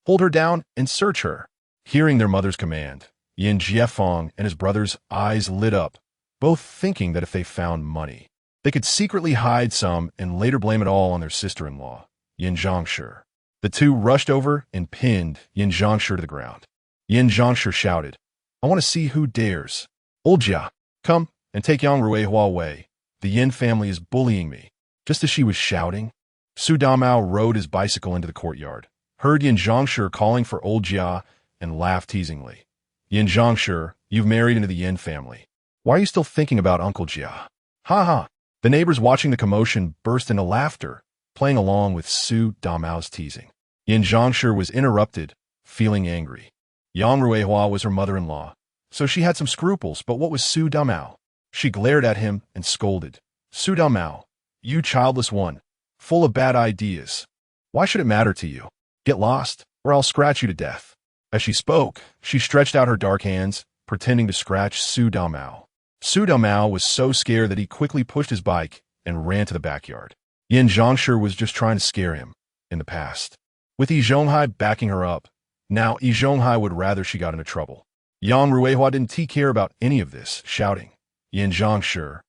Hold her down and search her. Hearing their mother's command, Yin Jiefeng and his brother's eyes lit up, both thinking that if they found money, they could secretly hide some and later blame it all on their sister-in-law, Yin Zhangshi. The two rushed over and pinned Yin Zhangshi to the ground. Yin Zhangshi shouted, I want to see who dares. Old Jia, come and take Yang Ruihua away. The Yin family is bullying me. Just as she was shouting, Su Damao rode his bicycle into the courtyard, heard Yin Zhangshi calling for old Jia, and laughed teasingly. Yin Zhangshi, you've married into the Yin family. Why are you still thinking about Uncle Jia? Ha ha. The neighbors watching the commotion burst into laughter, playing along with Su Damao's teasing. Yin Zhangshi was interrupted, feeling angry. Yang Ruihua was her mother-in-law, so she had some scruples, but what was Su Damao? She glared at him and scolded. Su Damao, you childless one, full of bad ideas. Why should it matter to you? Get lost, or I'll scratch you to death. As she spoke, she stretched out her dark hands, pretending to scratch Su Damao. Su Damao was so scared that he quickly pushed his bike and ran to the backyard. Yin Zhangshi was just trying to scare him in the past. With Yi Zhonghai backing her up, now Yi Zhonghai would rather she got into trouble. Yang Ruihua didn't care about any of this, shouting, Yin Zhangshi,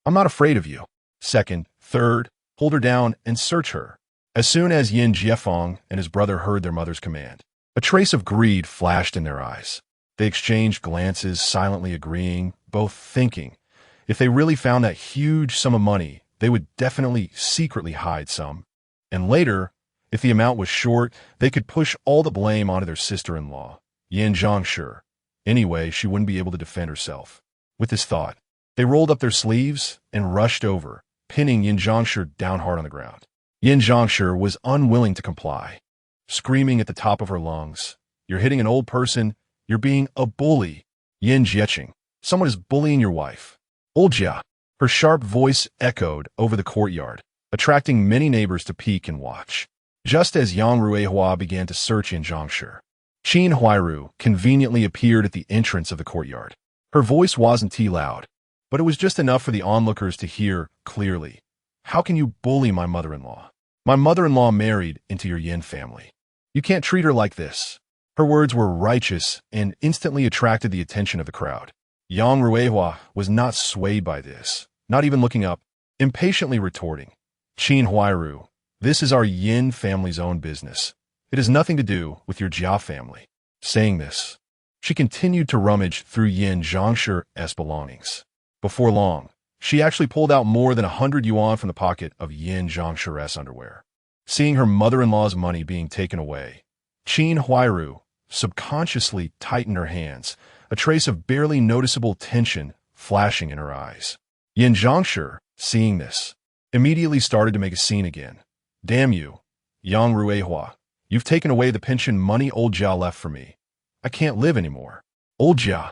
I'm not afraid of you. Second, third, hold her down and search her. As soon as Yin Jiefeng and his brother heard their mother's command, a trace of greed flashed in their eyes. They exchanged glances, silently agreeing, both thinking, if they really found that huge sum of money, they would definitely secretly hide some. And later, if the amount was short, they could push all the blame onto their sister-in-law, Yin Zhangshi. Anyway, she wouldn't be able to defend herself. With this thought, they rolled up their sleeves and rushed over, pinning Yin Zhangshi down hard on the ground. Yin Zhangshi was unwilling to comply. screaming at the top of her lungs. You're hitting an old person. You're being a bully. Yin Jieqing. Someone is bullying your wife. Oljia. Her sharp voice echoed over the courtyard, attracting many neighbors to peek and watch. Just as Yang Ruihua began to search in Zhangshi, Qin Huairu conveniently appeared at the entrance of the courtyard. Her voice wasn't too loud, but it was just enough for the onlookers to hear clearly. How can you bully my mother-in-law? My mother-in-law married into your Yin family. You can't treat her like this. Her words were righteous and instantly attracted the attention of the crowd. Yang Ruihua was not swayed by this, not even looking up, impatiently retorting. Qin Huairu, this is our Yin family's own business. It has nothing to do with your Jia family. Saying this, she continued to rummage through Yin Zhangshi's belongings. Before long, she actually pulled out more than 100 yuan from the pocket of Yin Zhangshi's underwear. Seeing her mother-in-law's money being taken away, Qin Huairu subconsciously tightened her hands, a trace of barely noticeable tension flashing in her eyes. Yin Zhangshi, seeing this, immediately started to make a scene again. Damn you, Yang Ruihua. You've taken away the pension money old Jia left for me. I can't live anymore. Old Jia.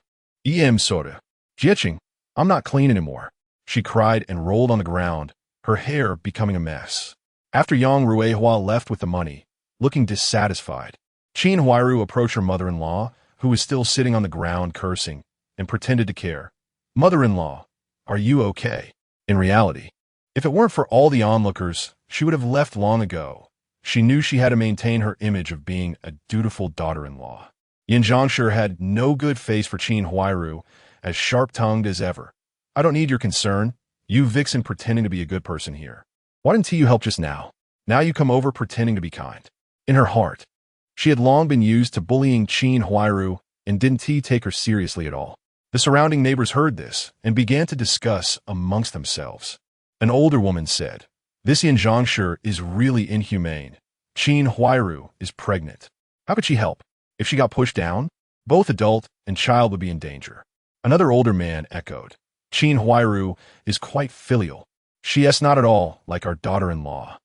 Soda. Jieqing. I'm not clean anymore. She cried and rolled on the ground, her hair becoming a mess. After Yang Ruihua left with the money, looking dissatisfied, Qin Huairu approached her mother-in-law, who was still sitting on the ground cursing, and pretended to care. Mother-in-law, are you okay? In reality, if it weren't for all the onlookers, she would have left long ago. She knew she had to maintain her image of being a dutiful daughter-in-law. Yin Zhangshi had no good face for Qin Huairu, as sharp-tongued as ever. I don't need your concern. You vixen pretending to be a good person here. Why didn't you help just now? Now you come over pretending to be kind. In her heart, she had long been used to bullying Qin Huairu and didn't take her seriously at all. The surrounding neighbors heard this and began to discuss amongst themselves. An older woman said, this Yin Zhangshi is really inhumane. Qin Huairu is pregnant. How could she help? If she got pushed down, both adult and child would be in danger. Another older man echoed, Qin Huairu is quite filial. She is not at all like our daughter-in-law,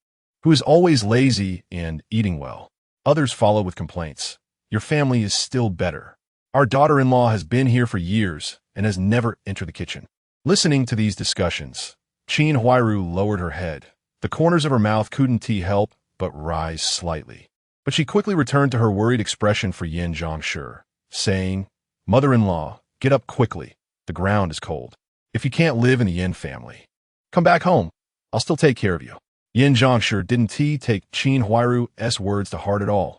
who is always lazy and eating well. Others followed with complaints. Your family is still better. Our daughter-in-law has been here for years and has never entered the kitchen. Listening to these discussions, Qin Huairu lowered her head. The corners of her mouth couldn't help but rise slightly. But she quickly returned to her worried expression for Yin Zhangshi, saying, Mother-in-law, get up quickly. The ground is cold. If you can't live in the Yin family, come back home. I'll still take care of you. Yin Zhangshi didn't take Qin Huairu's words to heart at all.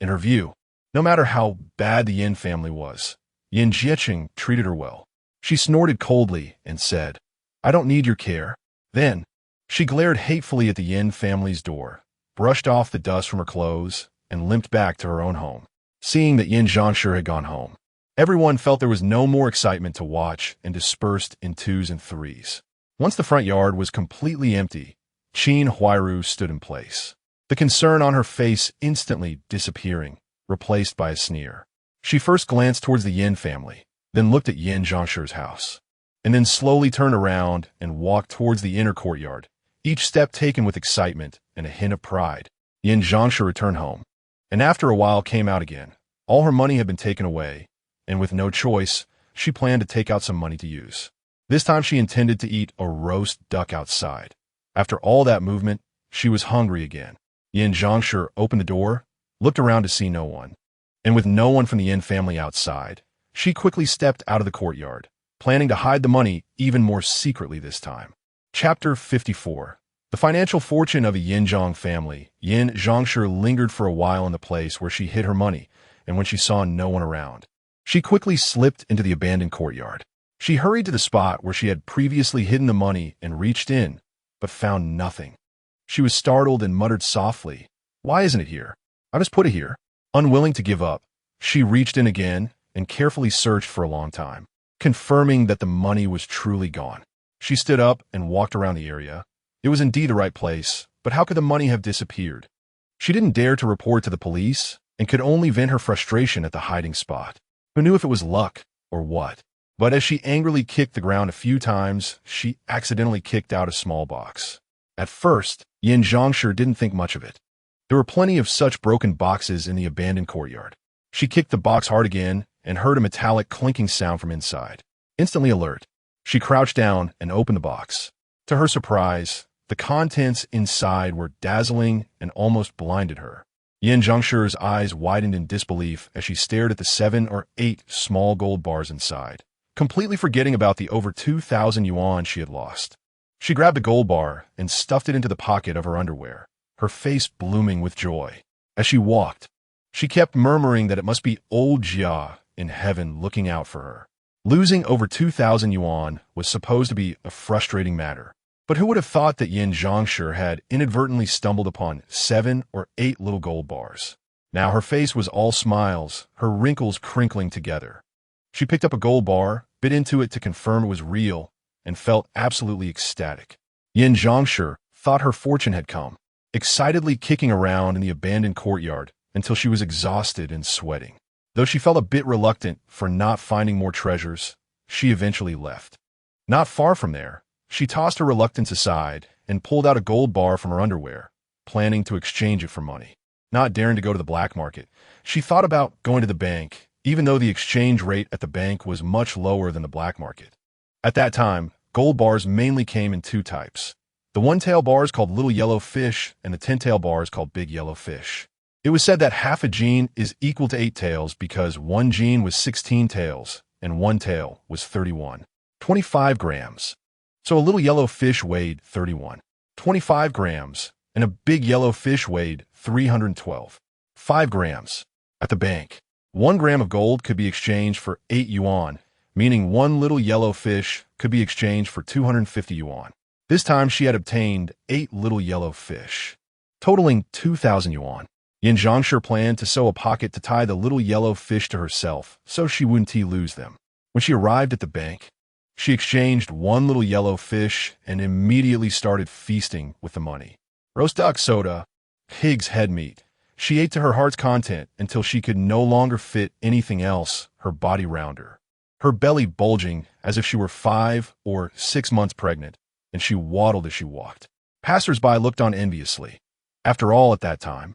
In her view, no matter how bad the Yin family was, Yin Jieqing treated her well. She snorted coldly and said, I don't need your care. Then, she glared hatefully at the Yin family's door, brushed off the dust from her clothes, and limped back to her own home. Seeing that Yin Zhangshi had gone home, everyone felt there was no more excitement to watch and dispersed in twos and threes. Once the front yard was completely empty, Qin Huairu stood in place, the concern on her face instantly disappearing, replaced by a sneer. She first glanced towards the Yin family, then looked at Yin Zhangshi's house, and then slowly turned around and walked towards the inner courtyard, each step taken with excitement and a hint of pride. Yin Zhangshi returned home, and after a while came out again. All her money had been taken away, and with no choice, she planned to take out some money to use. This time she intended to eat a roast duck outside. After all that movement, she was hungry again. Yin Zhangshi opened the door, looked around to see no one, and with no one from the Yin family outside, she quickly stepped out of the courtyard, planning to hide the money even more secretly this time. Chapter 54. The financial fortune of a Yinzhong family. Yin Zhangshi lingered for a while in the place where she hid her money, and when she saw no one around, she quickly slipped into the abandoned courtyard. She hurried to the spot where she had previously hidden the money and reached in, but found nothing. She was startled and muttered softly, Why isn't it here? I just put it here. Unwilling to give up, she reached in again and carefully searched for a long time, confirming that the money was truly gone. She stood up and walked around the area. It was indeed the right place, but how could the money have disappeared? She didn't dare to report to the police and could only vent her frustration at the hiding spot. Who knew if it was luck or what? But as she angrily kicked the ground a few times, she accidentally kicked out a small box. At first, Yin Zhangshi didn't think much of it. There were plenty of such broken boxes in the abandoned courtyard. She kicked the box hard again and heard a metallic clinking sound from inside. Instantly alert, she crouched down and opened the box. To her surprise, the contents inside were dazzling and almost blinded her. Yin Zhongshi's eyes widened in disbelief as she stared at the 7 or 8 small gold bars inside, completely forgetting about the over 2,000 yuan she had lost. She grabbed a gold bar and stuffed it into the pocket of her underwear, her face blooming with joy. As she walked, she kept murmuring that it must be old Jia in heaven looking out for her. Losing over 2,000 yuan was supposed to be a frustrating matter. But who would have thought that Yin Zhongshi had inadvertently stumbled upon 7 or 8 little gold bars? Now her face was all smiles, her wrinkles crinkling together. She picked up a gold bar, bit into it to confirm it was real, and felt absolutely ecstatic. Yin Zhongshi thought her fortune had come, excitedly kicking around in the abandoned courtyard until she was exhausted and sweating. Though she felt a bit reluctant for not finding more treasures, she eventually left. Not far from there, she tossed her reluctance aside and pulled out a gold bar from her underwear, planning to exchange it for money. Not daring to go to the black market, she thought about going to the bank, even though the exchange rate at the bank was much lower than the black market. At that time, gold bars mainly came in 2 types. The 1-tail bars called Little Yellow Fish and the 10-tail bars called Big Yellow Fish. It was said that half a gene is equal to 8 tails because 1 gene was 16 tails and 1 tail was 25 grams. So a little yellow fish weighed 25 grams, and a big yellow fish weighed 5 grams. At the bank, 1 gram of gold could be exchanged for 8 yuan, meaning 1 little yellow fish could be exchanged for 250 yuan. This time she had obtained 8 little yellow fish, totaling 2,000 yuan. Yin Zhongshi planned to sew a pocket to tie the little yellow fish to herself so she wouldn't lose them. When she arrived at the bank, she exchanged 1 little yellow fish and immediately started feasting with the money. Roast duck soda, pig's head meat. She ate to her heart's content until she could no longer fit anything else her body round her. Her belly bulging as if she were 5 or 6 months pregnant, and she waddled as she walked. Passers-by looked on enviously. After all, at that time,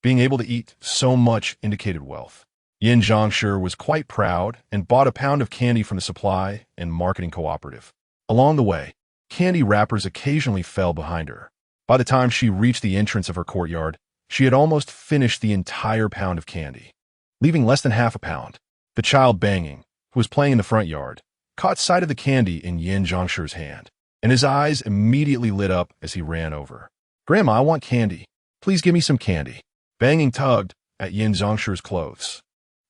being able to eat so much indicated wealth. Yin Zhongshi was quite proud and bought a pound of candy from the supply and marketing cooperative. Along the way, candy wrappers occasionally fell behind her. By the time she reached the entrance of her courtyard, she had almost finished the entire pound of candy, leaving less than half a pound. The child Banging, who was playing in the front yard, caught sight of the candy in Yin Zhongshi's hand, and his eyes immediately lit up as he ran over. "Grandma, I want candy. Please give me some candy." Banging tugged at Yin Zhongshi's clothes,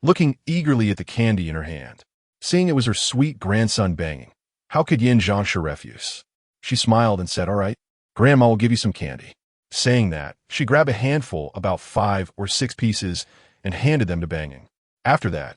looking eagerly at the candy in her hand. Seeing it was her sweet grandson Banging, how could Yin Zhongshi refuse? She smiled and said, "All right, Grandma will give you some candy." Saying that, she grabbed a handful, about 5 or 6 pieces, and handed them to Banging. After that,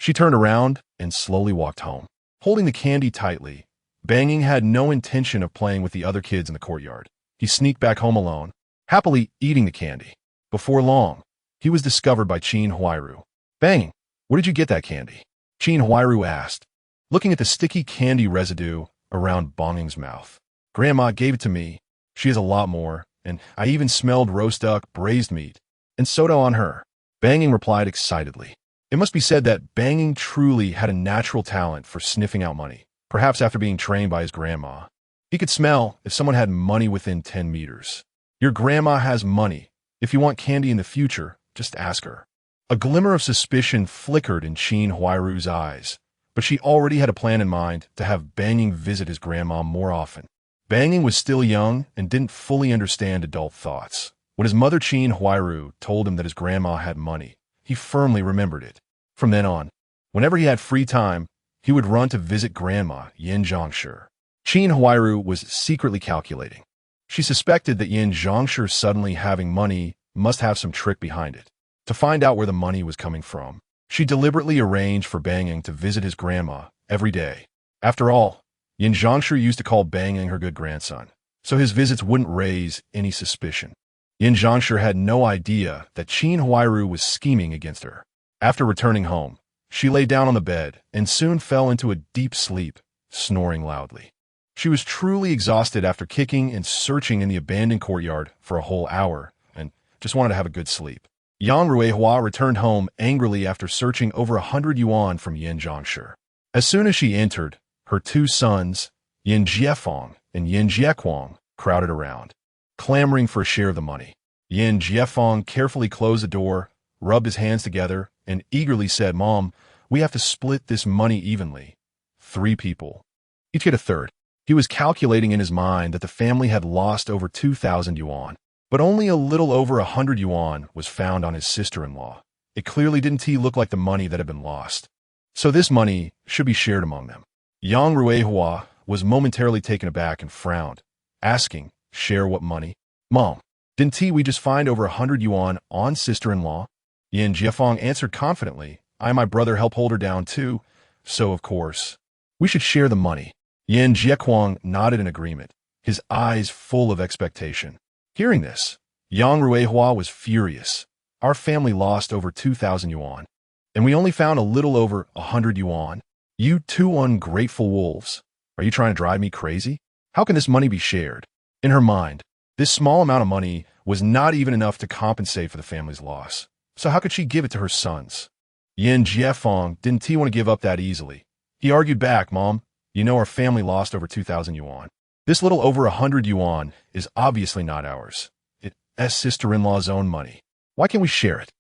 she turned around and slowly walked home. Holding the candy tightly, Banging had no intention of playing with the other kids in the courtyard. He sneaked back home alone, happily eating the candy. Before long, he was discovered by Qin Huairu. "Banging, where did you get that candy?" Qin Huairu asked, looking at the sticky candy residue around Banging's mouth. "Grandma gave it to me. She has a lot more, and I even smelled roast duck, braised meat, and soda on her." Banging replied excitedly. It must be said that Banging truly had a natural talent for sniffing out money, perhaps after being trained by his grandma. He could smell if someone had money within 10 meters. Your grandma has money. If you want candy in the future, just ask her. A glimmer of suspicion flickered in Qin Huairu's eyes, but she already had a plan in mind to have Banging visit his grandma more often. Banging was still young and didn't fully understand adult thoughts. When his mother Qin Huairu told him that his grandma had money, he firmly remembered it. From then on, whenever he had free time, he would run to visit Grandma Yin Zhongshi. Qin Huairu was secretly calculating. She suspected that Yin Zhongshi suddenly having money must have some trick behind it. To find out where the money was coming from, she deliberately arranged for Banging to visit his grandma every day. After all, Yin Zhongshi used to call Banging her good grandson, so his visits wouldn't raise any suspicion. Yin Zhongshi had no idea that Qin Huairu was scheming against her. After returning home, she lay down on the bed and soon fell into a deep sleep, snoring loudly. She was truly exhausted after kicking and searching in the abandoned courtyard for a whole hour, and Just wanted to have a good sleep. Yang Ruihua returned home angrily after searching over 100 yuan from Yin Zhangshi. As soon as she entered, her two sons, Yin Jiefeng and Yin Jiequang, crowded around, clamoring for a share of the money. Yin Jiefeng carefully closed the door, rubbed his hands together, and eagerly said, "Mom, we have to split this money evenly. 3 people. Each get a third." He was calculating in his mind that the family had lost over 2,000 yuan, but only a little over 100 yuan was found on his sister-in-law. It clearly didn't look like the money that had been lost. So this money should be shared among them. Yang Ruihua was momentarily taken aback and frowned, asking, "Share what money? Mom, didn't we just find over 100 yuan on sister-in-law?" Yin Jiefeng answered confidently, "I and my brother help hold her down too, so of course, we should share the money." Yin Jiequang nodded in agreement, his eyes full of expectation. Hearing this, Yang Ruihua was furious. "Our family lost over 2,000 yuan, and we only found a little over 100 yuan. You two ungrateful wolves. Are you trying to drive me crazy? How can this money be shared?" In her mind, this small amount of money was not even enough to compensate for the family's loss. So how could she give it to her sons? Yin Jiefeng didn't want to give up that easily. He argued back, "Mom, you know our family lost over 2,000 yuan. This little over 100 yuan is obviously not ours. It's sister-in-law's own money. Why can't we share it?"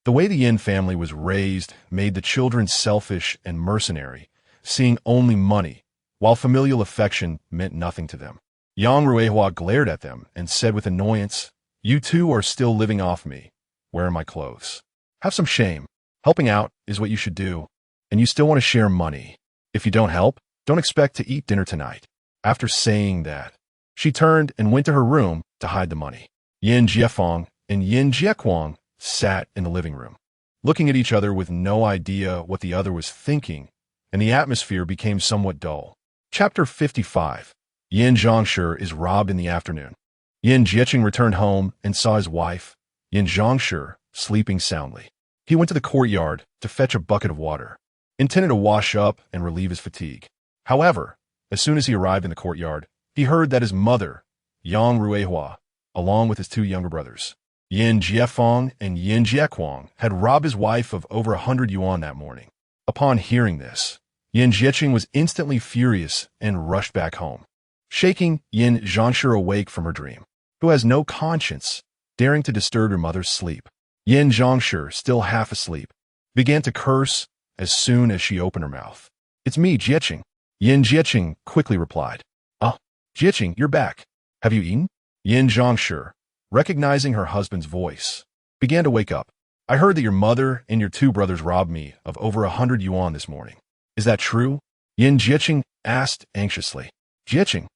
The way the Yin family was raised made the children selfish and mercenary, seeing only money, while familial affection meant nothing to them. Yang Ruihua glared at them and said with annoyance, "You two are still living off me. Where are my clothes? Have some shame. Helping out is what you should do, and you still want to share money. If you don't help, don't expect to eat dinner tonight." After saying that, she turned and went to her room to hide the money. Yin Jiefeng and Yin Jiequang sat in the living room, looking at each other with no idea what the other was thinking, and the atmosphere became somewhat dull. Chapter 55. Yin Zhangshi is robbed in the afternoon. Yin Jieqing returned home and saw his wife, Yin Zhangshi, sleeping soundly. He went to the courtyard to fetch a bucket of water, intended to wash up and relieve his fatigue. However, as soon as he arrived in the courtyard, he heard that his mother, Yang Ruihua, along with his 2 younger brothers, Yin Jiefeng and Yin Jiequang, had robbed his wife of over 100 yuan that morning. Upon hearing this, Yin Jieqing was instantly furious and rushed back home, shaking Yin Zhangshi awake from her dream. Who has no conscience, daring to disturb her mother's sleep? Yin Zhangshi, still half asleep, began to curse as soon as she opened her mouth. "It's me, Jieqing." Yin Jieqing quickly replied, "Ah, Jieqing, you're back. Have you eaten?" Yin Zhangshi, recognizing her husband's voice, began to wake up. "I heard that your mother and your 2 brothers robbed me of over 100 yuan this morning. Is that true?" Yin Jieqing asked anxiously. "Jieqing,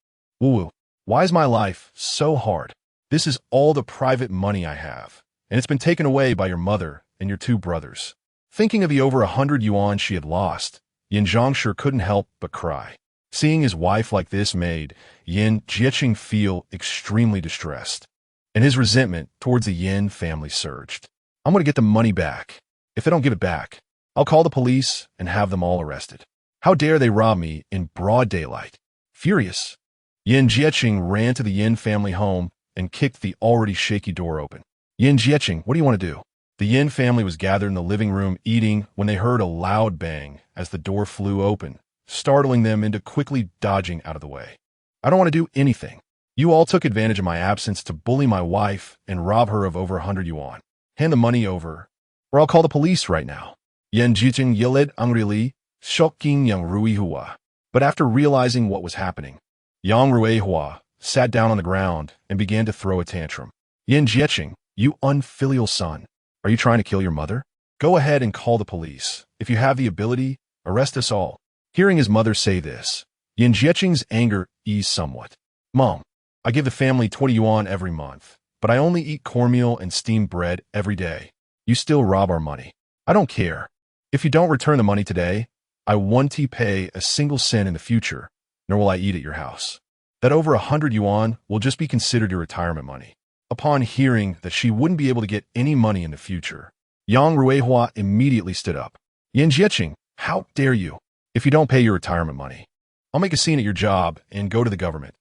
woo-woo, why is my life so hard? This is all the private money I have, and it's been taken away by your mother and your 2 brothers." Thinking of the over 100 yuan she had lost, Yin Zhangshi couldn't help but cry. Seeing his wife like this made Yin Jieqing feel extremely distressed, and his resentment towards the Yin family surged. "I'm going to get the money back. If they don't give it back, I'll call the police and have them all arrested. How dare they rob me in broad daylight?" Furious, Yin Jieqing ran to the Yin family home and kicked the already shaky door open. "Yin Jieqing, what do you want to do?" The Yin family was gathered in the living room eating when they heard a loud bang as the door flew open, startling them into quickly dodging out of the way. "I don't want to do anything. You all took advantage of my absence to bully my wife and rob her of over 100 yuan. Hand the money over, or I'll call the police right now." Yin Jieqing yelled angrily, shocking Yang Ruihua. But after realizing what was happening, Yang Ruihua sat down on the ground and began to throw a tantrum. "Yin Jieqing, you unfilial son. Are you trying to kill your mother? Go ahead and call the police. If you have the ability, arrest us all." Hearing his mother say this, Yin Jieqing's anger eased somewhat. "Mom, I give the family 20 yuan every month, but I only eat cornmeal and steamed bread every day. You still rob our money. I don't care. If you don't return the money today, I won't pay a single cent in the future, nor will I eat at your house. That over 100 yuan will just be considered your retirement money." Upon hearing that she wouldn't be able to get any money in the future, Yang Ruihua immediately stood up. "Yin Jieqing, how dare you? If you don't pay your retirement money, I'll make a scene at your job and go to the government.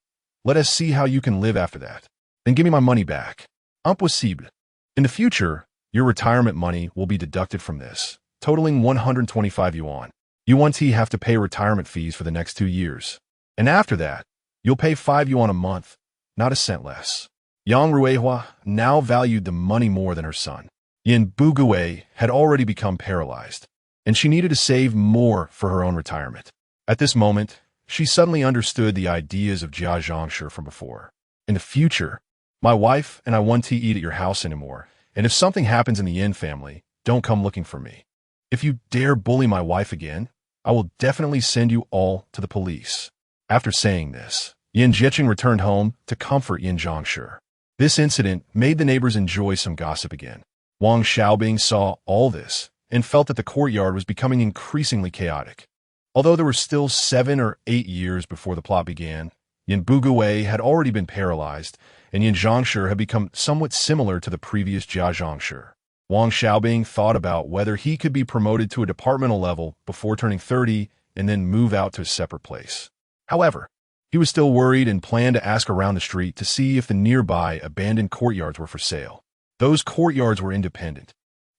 Let us see how you can live after that. Then give me my money back." "Impossible. In the future, your retirement money will be deducted from this, totaling 125 yuan. You want to have to pay retirement fees for the next 2 years. And after that, you'll pay 5 yuan a month, not a cent less. Yang Ruihua now valued the money more than her son. Yin Bugui had already become paralyzed, and she needed to save more for her own retirement. At this moment, she suddenly understood the ideas of Jia Zhangshi from before. In the future, my wife and I want to eat at your house anymore, and if something happens in the Yin family, don't come looking for me. If you dare bully my wife again, I will definitely send you all to the police. After saying this, Yin Jiqing returned home to comfort Yin Zhangshi. This incident made the neighbors enjoy some gossip again. Wang Xiaobing saw all this and felt that the courtyard was becoming increasingly chaotic. Although there were still 7 or 8 years before the plot began, Yin Bugui had already been paralyzed, and Yin Zhangshi had become somewhat similar to the previous Jia Zhangshi. Wang Xiaobing thought about whether he could be promoted to a departmental level before turning 30 and then move out to a separate place. However, he was still worried and planned to ask around the street to see if the nearby abandoned courtyards were for sale. Those courtyards were independent,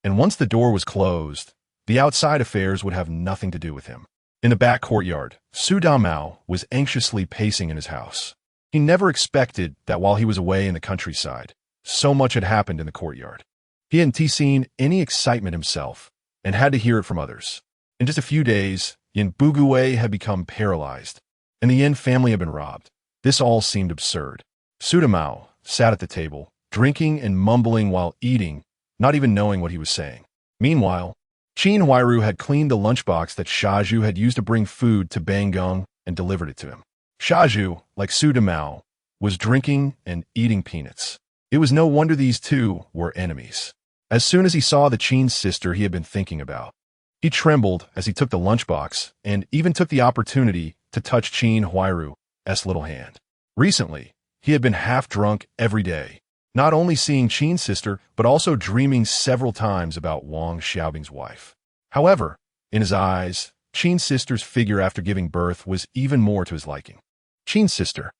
and once the door was closed, the outside affairs would have nothing to do with him. In the back courtyard, Su Damao was anxiously pacing in his house. He never expected that while he was away in the countryside, so much had happened in the courtyard. He hadn't seen any excitement himself and had to hear it from others. In just a few days, Yin Bugui had become paralyzed, and the Yin family had been robbed. This all seemed absurd. Su Damao sat at the table, drinking and mumbling while eating, not even knowing what he was saying. Meanwhile, Qin Huairu had cleaned the lunchbox that Shaju had used to bring food to Banggong and delivered it to him. Shaju, like Su Damao, was drinking and eating peanuts. It was no wonder these two were enemies. As soon as he saw the Qin sister he had been thinking about, he trembled as he took the lunchbox and even took the opportunity to touch Qin Huairu's little hand. Recently, he had been half drunk every day, not only seeing Qin's sister, but also dreaming several times about Wang Xiaobing's wife. However, in his eyes, Qin's sister's figure after giving birth was even more to his liking. Qin's sister,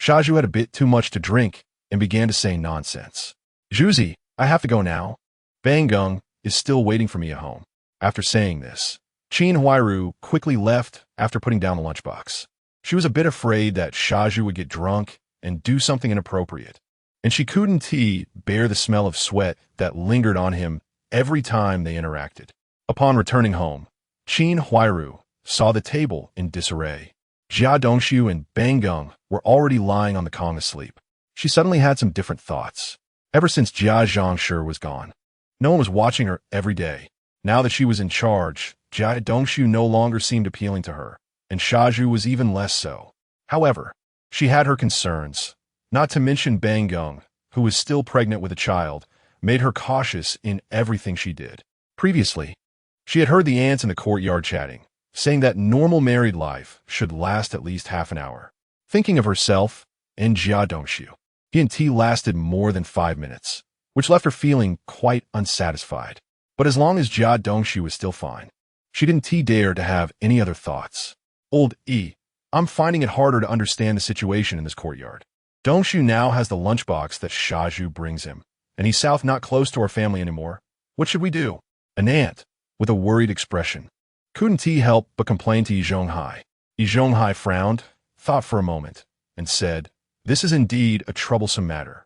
Shaju had a bit too much to drink and began to say nonsense. Zhuzi, I have to go now. Banggong is still waiting for me at home. After saying this, Qin Huairu quickly left after putting down the lunchbox. She was a bit afraid that Shaju would get drunk and do something inappropriate, and she couldn't bear the smell of sweat that lingered on him every time they interacted. Upon returning home, Qin Huairu saw the table in disarray. Jia Dongshu and Banggong were already lying on the Kong asleep. She suddenly had some different thoughts. Ever since Jia Zhangshi was gone, no one was watching her every day. Now that she was in charge, Jia Dongshu no longer seemed appealing to her, and Shaju was even less so. However, she had her concerns, not to mention Banggong, who was still pregnant with a child, made her cautious in everything she did. Previously, she had heard the ants in the courtyard chatting, saying that normal married life should last at least half an hour. Thinking of herself and Jia Dongshu, T lasted more than 5 minutes, which left her feeling quite unsatisfied. But as long as Jia Dongshu was still fine, she didn't dare to have any other thoughts. Old E, I'm finding it harder to understand the situation in this courtyard. Dongshu now has the lunchbox that Shaju brings him, and he's not close to our family anymore. What should we do? An ant, with a worried expression, couldn't help but complain to Yi Zhonghai. Yi Zhonghai frowned, thought for a moment, and said, "This is indeed a troublesome matter.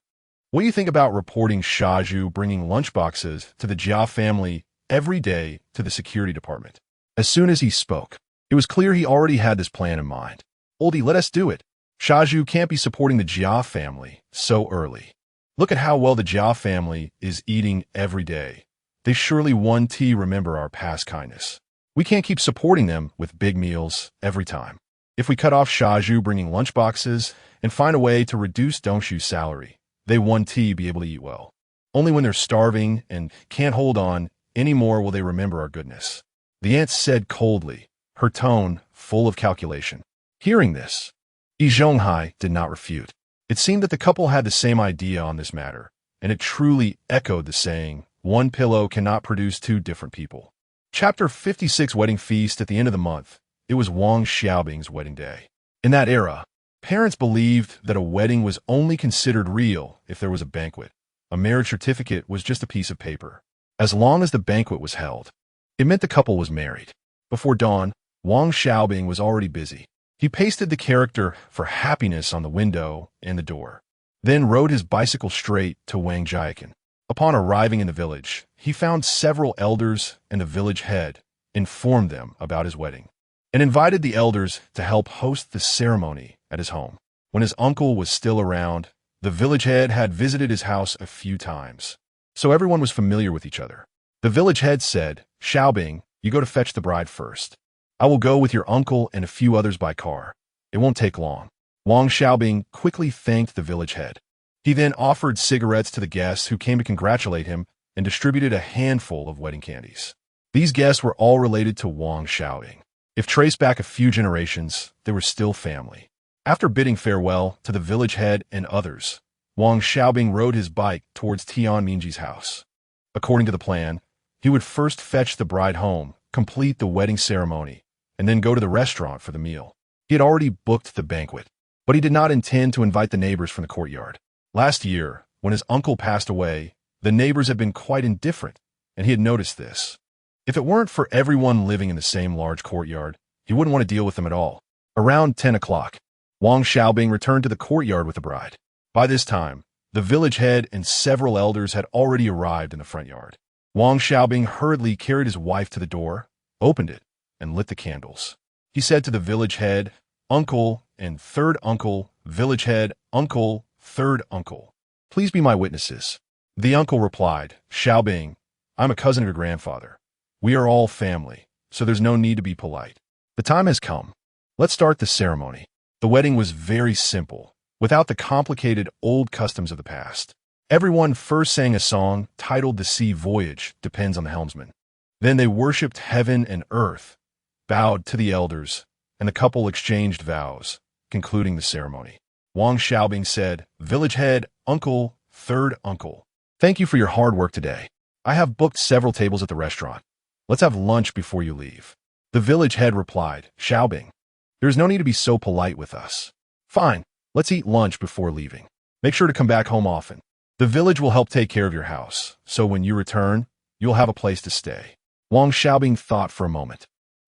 What do you think about reporting Shaju bringing lunchboxes to the Jia family every day to the security department?" As soon as he spoke, it was clear he already had this plan in mind. "Oldie, let us do it. Shaju can't be supporting the Jia family so early. Look at how well the Jia family is eating every day. They surely want to remember our past kindness. We can't keep supporting them with big meals every time. If we cut off Shaju bringing lunchboxes and find a way to reduce Dongshu's salary, they want to be able to eat well. Only when they're starving and can't hold on anymore will they remember our goodness." The aunt said coldly, her tone full of calculation. Hearing this, Yi Zhonghai did not refute. It seemed that the couple had the same idea on this matter, and it truly echoed the saying, "One pillow cannot produce two different people." Chapter 56 Wedding Feast. At the end of the month, it was Wang Xiaobing's wedding day. In that era, parents believed that a wedding was only considered real if there was a banquet. A marriage certificate was just a piece of paper. As long as the banquet was held, it meant the couple was married. Before dawn, Wang Xiaobing was already busy. He pasted the character for happiness on the window and the door, then rode his bicycle straight to Wangjia. Upon arriving in the village, he found several elders and the village head, informed them about his wedding, and invited the elders to help host the ceremony at his home. When his uncle was still around, the village head had visited his house a few times, so everyone was familiar with each other. The village head said, "Xiaobing, you go to fetch the bride first. I will go with your uncle and a few others by car. It won't take long." Wang Xiaobing quickly thanked the village head. He then offered cigarettes to the guests who came to congratulate him and distributed a handful of wedding candies. These guests were all related to Wang Xiaobing. If traced back a few generations, they were still family. After bidding farewell to the village head and others, Wang Xiaobing rode his bike towards Tianminji's house. According to the plan, he would first fetch the bride home, complete the wedding ceremony, and then go to the restaurant for the meal. He had already booked the banquet, but he did not intend to invite the neighbors from the courtyard. Last year, when his uncle passed away, the neighbors had been quite indifferent, and he had noticed this. If it weren't for everyone living in the same large courtyard, he wouldn't want to deal with them at all. Around 10 o'clock, Wang Xiaobing returned to the courtyard with the bride. By this time, the village head and several elders had already arrived in the front yard. Wang Xiaobing hurriedly carried his wife to the door, opened it, and lit the candles. He said to the village head, "Uncle and third uncle, village head, uncle, third uncle, please be my witnesses." The uncle replied, "Xiaobing, I'm a cousin of your grandfather. We are all family, so there's no need to be polite. The time has come. Let's start the ceremony." The wedding was very simple, without the complicated old customs of the past. Everyone first sang a song titled "The Sea Voyage Depends on the Helmsman." Then they worshipped heaven and earth, bowed to the elders, and the couple exchanged vows, concluding the ceremony. Wang Xiaobing said, "Village head, uncle, third uncle, thank you for your hard work today. I have booked several tables at the restaurant. Let's have lunch before you leave." The village head replied, "Xiaobing, there's no need to be so polite with us. Fine, let's eat lunch before leaving. Make sure to come back home often. The village will help take care of your house, so when you return, you'll have a place to stay." Wang Xiaobing thought for a moment.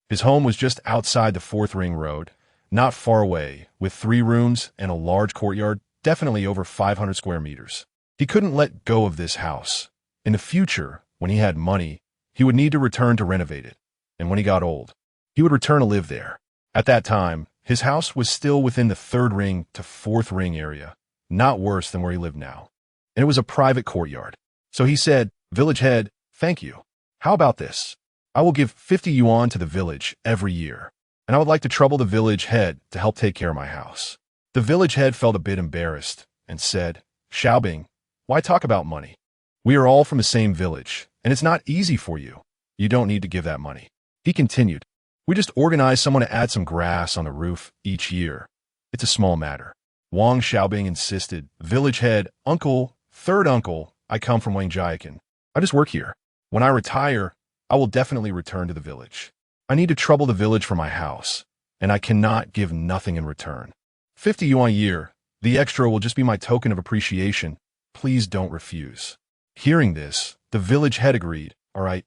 His home was just outside the 4th Ring Road, not far away, with 3 rooms and a large courtyard, definitely over 500 square meters. He couldn't let go of this house. In the future, when he had money, he would need to return to renovate it, and when he got old, he would return to live there. At that time, his house was still within the 3rd Ring to 4th Ring area, not worse than where he lived now. And it was a private courtyard. So he said, "Village head, thank you. How about this? I will give 50 yuan to the village every year, and I would like to trouble the village head to help take care of my house." The village head felt a bit embarrassed and said, "Xiaobing, why talk about money? We are all from the same village, and it's not easy for you. You don't need to give that money." He continued, "We just organize someone to add some grass on the roof each year. It's a small matter." Wang Xiaobing insisted, "Village head, uncle, third uncle, I come from Wangjia. I just work here. When I retire, I will definitely return to the village. I need to trouble the village for my house, and I cannot give nothing in return. 50 yuan a year, the extra will just be my token of appreciation. Please don't refuse." Hearing this, the village head agreed, "All right,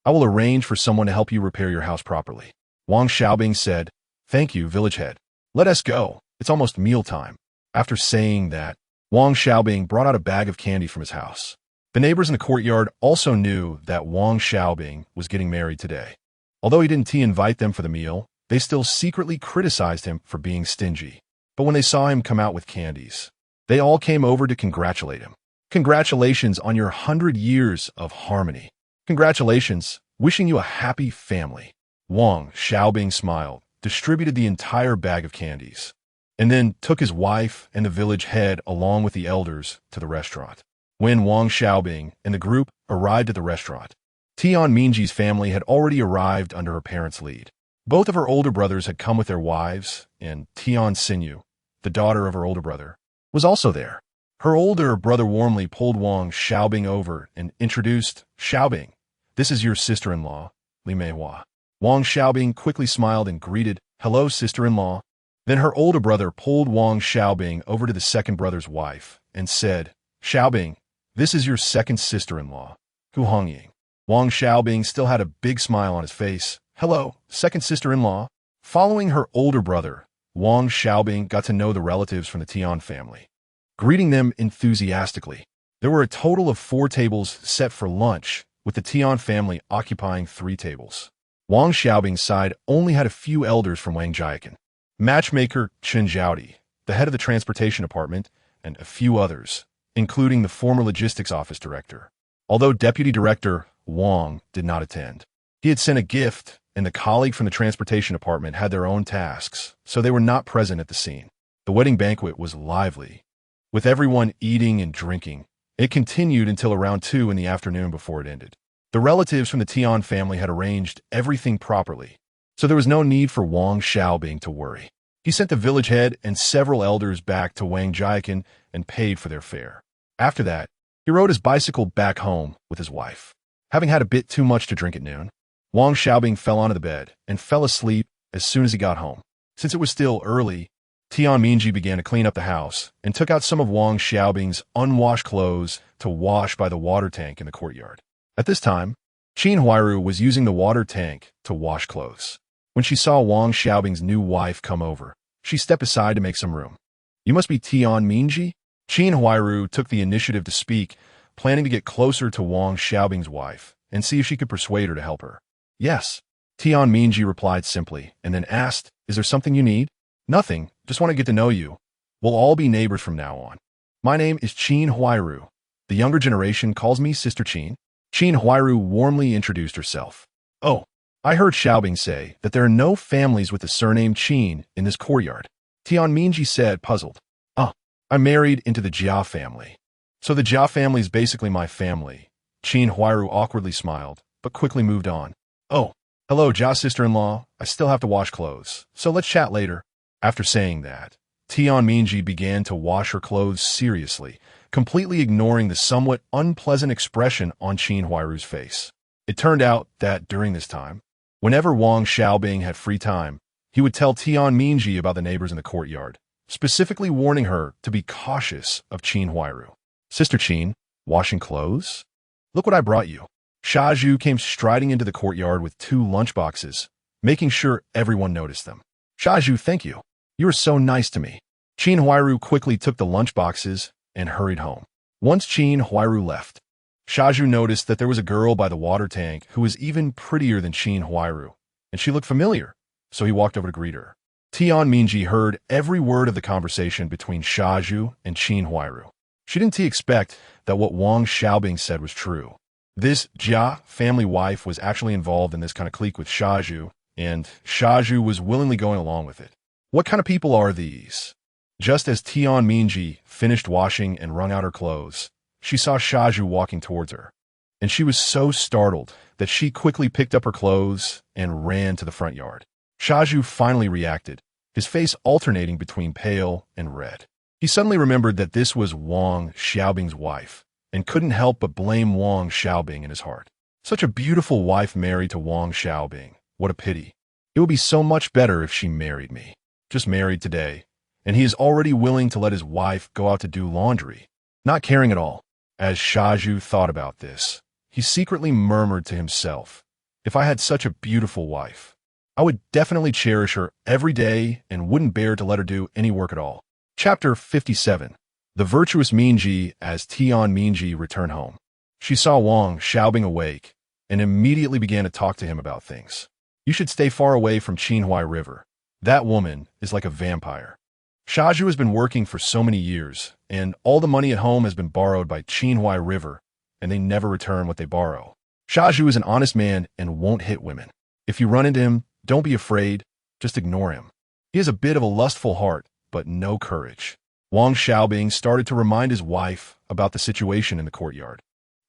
I will arrange for someone to help you repair your house properly." Wang Xiaobing said, "Thank you, village head. Let us go. It's almost mealtime." After saying that, Wang Xiaobing brought out a bag of candy from his house. The neighbors in the courtyard also knew that Wang Xiaobing was getting married today. Although he didn't invite them for the meal, they still secretly criticized him for being stingy. But when they saw him come out with candies, they all came over to congratulate him. "Congratulations on your 100 years of harmony. Congratulations, wishing you a happy family." Wang Xiaobing smiled, distributed the entire bag of candies, and then took his wife and the village head along with the elders to the restaurant. When Wang Xiaobing and the group arrived at the restaurant, Tianminji's family had already arrived under her parents' lead. Both of her older brothers had come with their wives, and Tian Xinyu, the daughter of her older brother, was also there. Her older brother warmly pulled Wang Xiaobing over and introduced, "Xiaobing, this is your sister-in-law, Li Meihua." Wang Xiaobing quickly smiled and greeted, "Hello, sister-in-law." Then her older brother pulled Wang Xiaobing over to the second brother's wife and said, "Xiaobing, This is your second sister-in-law, Hu Hongying. Wang Xiaobing still had a big smile on his face. Hello, second sister-in-law. Following her older brother, Wang Xiaobing got to know the relatives from the Tian family, greeting them enthusiastically. There were a total of 4 tables set for lunch, with the Tian family occupying 3 tables. Wang Xiaobing's side only had a few elders from Wangjia, matchmaker Chen Zhaodi, the head of the transportation department, and a few others, including the former logistics office director. Although Deputy Director Wang did not attend, he had sent a gift, and the colleague from the transportation department had their own tasks, so they were not present at the scene. The wedding banquet was lively, with everyone eating and drinking. It continued until around 2 in the afternoon before it ended. The relatives from the Tian family had arranged everything properly, so there was no need for Wang Xiaobing to worry. He sent the village head and several elders back to Wangjia and paid for their fare. After that, he rode his bicycle back home with his wife. Having had a bit too much to drink at noon, Wang Xiaobing fell onto the bed and fell asleep as soon as he got home. Since it was still early, Tian Mingji began to clean up the house and took out some of Wang Xiaobing's unwashed clothes to wash by the water tank in the courtyard. At this time, Qin Huairu was using the water tank to wash clothes. When she saw Wang Xiaobing's new wife come over, she stepped aside to make some room. You must be Tian Mingji? Qin Huairu took the initiative to speak, planning to get closer to Wang Xiaobing's wife and see if she could persuade her to help her. Yes, Tian Mingji replied simply, and then asked, is there something you need? Nothing, just want to get to know you. We'll all be neighbors from now on. My name is Qin Huairu. The younger generation calls me Sister Qin. Qin Huairu warmly introduced herself. Oh, I heard Xiaobing say that there are no families with the surname Qin in this courtyard. Tian Mingji said, puzzled. I'm married into the Jia family. So the Jia family is basically my family. Qin Huairu awkwardly smiled, but quickly moved on. Oh, hello, Jia sister-in-law. I still have to wash clothes, so let's chat later. After saying that, Tian Mingji began to wash her clothes seriously, completely ignoring the somewhat unpleasant expression on Qin Huairu's face. It turned out that during this time, whenever Wang Xiaobing had free time, he would tell Tian Mingji about the neighbors in the courtyard, specifically warning her to be cautious of Qin Huairu. Sister Qin, washing clothes? Look what I brought you. Shaju came striding into the courtyard with 2 lunchboxes, making sure everyone noticed them. Shaju, thank you. You were so nice to me. Qin Huairu quickly took the lunchboxes and hurried home. Once Qin Huairu left, Shaju noticed that there was a girl by the water tank who was even prettier than Qin Huairu, and she looked familiar, so he walked over to greet her. Tian Mingji heard every word of the conversation between Shaju and Qin Huairu. She didn't expect that what Wang Xiaobing said was true. This Jia family wife was actually involved in this kind of clique with Shaju, and Shaju was willingly going along with it. What kind of people are these? Just as Tian Mingji finished washing and wrung out her clothes, she saw Shaju walking towards her, and she was so startled that she quickly picked up her clothes and ran to the front yard. Shaju finally reacted, his face alternating between pale and red. He suddenly remembered that this was Wang Xiaobing's wife, and couldn't help but blame Wang Xiaobing in his heart. Such a beautiful wife married to Wang Xiaobing. What a pity. It would be so much better if she married me. Just married today, and he is already willing to let his wife go out to do laundry, not caring at all. As Shaju thought about this, he secretly murmured to himself, if I had such a beautiful wife, I would definitely cherish her every day and wouldn't bear to let her do any work at all. Chapter 57. The virtuous Mingji as Tian Mingji returned home. She saw Wang Xiaobing awake and immediately began to talk to him about things. You should stay far away from Qinhuai River. That woman is like a vampire. Shaju has been working for so many years, and all the money at home has been borrowed by Qinhuai River, and they never return what they borrow. Shaju is an honest man and won't hit women. If you run into him, don't be afraid, just ignore him. He has a bit of a lustful heart, but no courage. Wang Xiaobing started to remind his wife about the situation in the courtyard,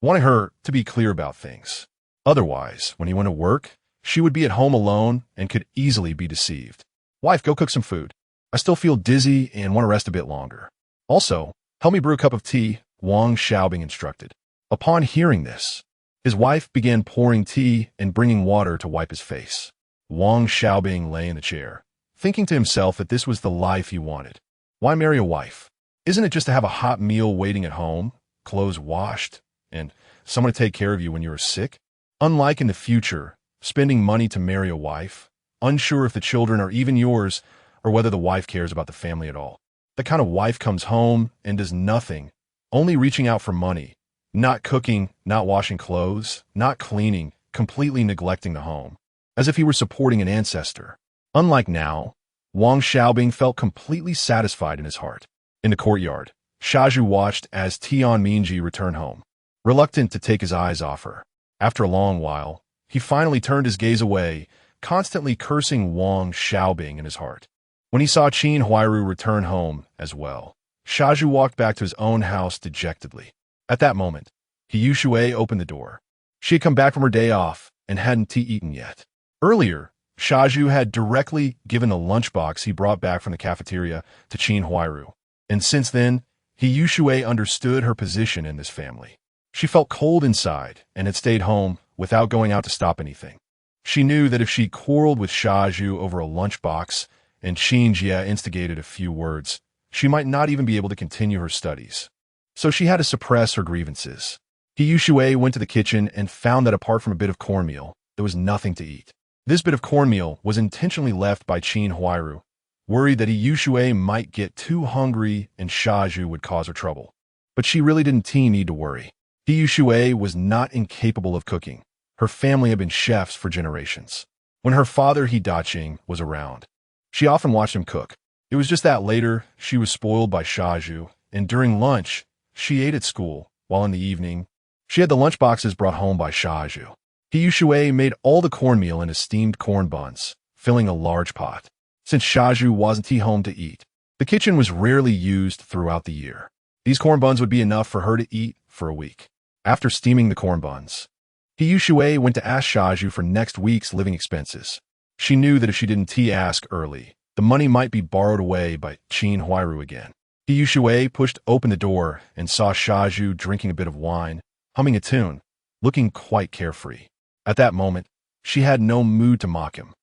wanting her to be clear about things. Otherwise, when he went to work, she would be at home alone and could easily be deceived. Wife, go cook some food. I still feel dizzy and want to rest a bit longer. Also, help me brew a cup of tea, Wang Xiaobing instructed. Upon hearing this, his wife began pouring tea and bringing water to wipe his face. Wang Xiaobing lay in the chair, thinking to himself that this was the life he wanted. Why marry a wife? Isn't it just to have a hot meal waiting at home, clothes washed, and someone to take care of you when you are sick. Unlike in the future, spending money to marry a wife, unsure if the children are even yours or whether the wife cares about the family at all. The kind of wife comes home and does nothing, only reaching out for money, not cooking, not washing clothes, not cleaning, completely neglecting the home, as if he were supporting an ancestor. Unlike now, Wang Xiaobing felt completely satisfied in his heart. In the courtyard, Shaju watched as Tianminji returned home, reluctant to take his eyes off her. After a long while, he finally turned his gaze away, constantly cursing Wang Xiaobing in his heart. When he saw Qin Huairu return home as well, Shaju walked back to his own house dejectedly. At that moment, He Yushui opened the door. She had come back from her day off and hadn't eaten yet. Earlier, Shaju had directly given the lunchbox he brought back from the cafeteria to Qin Huairu, and since then, He Yushui understood her position in this family. She felt cold inside and had stayed home without going out to stop anything. She knew that if she quarreled with Shaju over a lunchbox and Qinjia instigated a few words, she might not even be able to continue her studies. So she had to suppress her grievances. He Yushui went to the kitchen and found that apart from a bit of cornmeal, there was nothing to eat. This bit of cornmeal was intentionally left by Qin Huairu, worried that He Yushui might get too hungry and Shaju would cause her trouble. But she really didn't need to worry. He Yushui was not incapable of cooking. Her family had been chefs for generations. When her father He Daqing was around, she often watched him cook. It was just that later, she was spoiled by Shaju, and during lunch, she ate at school, while in the evening, she had the lunchboxes brought home by Shaju. He Yushui made all the cornmeal into steamed corn buns, filling a large pot. Since Shaju wasn't home to eat, the kitchen was rarely used throughout the year. These corn buns would be enough for her to eat for a week. After steaming the corn buns, He Yushui went to ask Shaju for next week's living expenses. She knew that if she didn't ask early, the money might be borrowed away by Qin Huairu again. He Yushui pushed open the door and saw Shaju drinking a bit of wine, humming a tune, looking quite carefree. At that moment, she had no mood to mock him.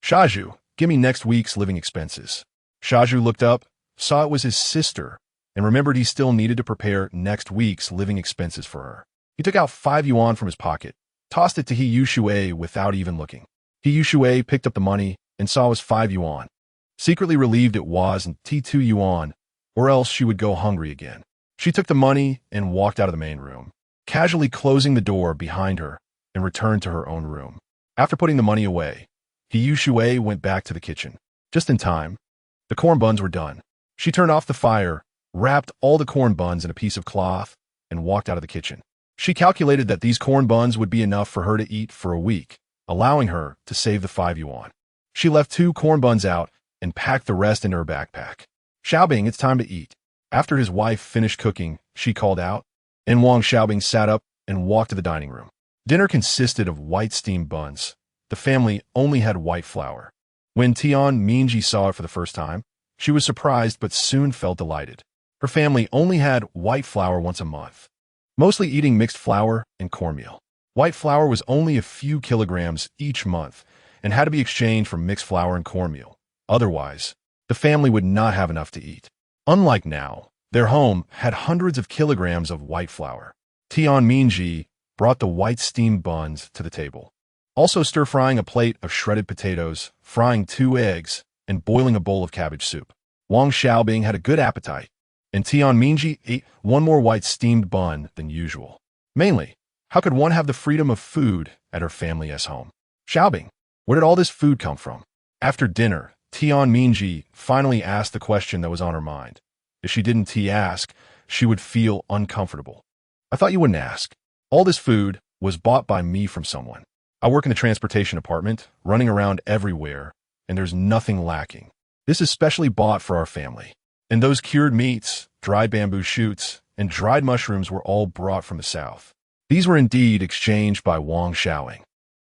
"Shaju, give me next week's living expenses." Shaju looked up, saw it was his sister, and remembered he still needed to prepare next week's living expenses for her. He took out 5 yuan from his pocket, tossed it to He Yushui without even looking. He Yushui picked up the money and saw it was 5 yuan. Secretly relieved it wasn't 2 yuan, or else she would go hungry again. She took the money and walked out of the main room, casually closing the door behind her and returned to her own room. After putting the money away, He Yushui went back to the kitchen. Just in time, the corn buns were done. She turned off the fire, wrapped all the corn buns in a piece of cloth, and walked out of the kitchen. She calculated that these corn buns would be enough for her to eat for a week, allowing her to save the 5 yuan. She left 2 corn buns out and packed the rest into her backpack. "Xiaobing, it's time to eat." After his wife finished cooking, she called out, and Wang Xiaobing sat up and walked to the dining room. Dinner consisted of white steamed buns. The family only had white flour. When Tianminji saw it for the first time, she was surprised but soon felt delighted. Her family only had white flour once a month, mostly eating mixed flour and cornmeal. White flour was only a few kilograms each month and had to be exchanged for mixed flour and cornmeal. Otherwise, the family would not have enough to eat. Unlike now, their home had hundreds of kilograms of white flour. Tianminji brought the white steamed buns to the table, also stir-frying a plate of shredded potatoes, frying 2 eggs, and boiling a bowl of cabbage soup. Wang Xiaobing had a good appetite, and Tianminji ate 1 more white steamed bun than usual. Mainly, how could one have the freedom of food at her family's home? "Xiaobing, where did all this food come from?" After dinner, Tianminji finally asked the question that was on her mind. If she didn't ask, she would feel uncomfortable. "I thought you wouldn't ask. All this food was bought by me from someone. I work in the transportation department, running around everywhere, and there's nothing lacking. This is specially bought for our family. And those cured meats, dried bamboo shoots, and dried mushrooms were all brought from the south." These were indeed exchanged by Wang Xiaobing.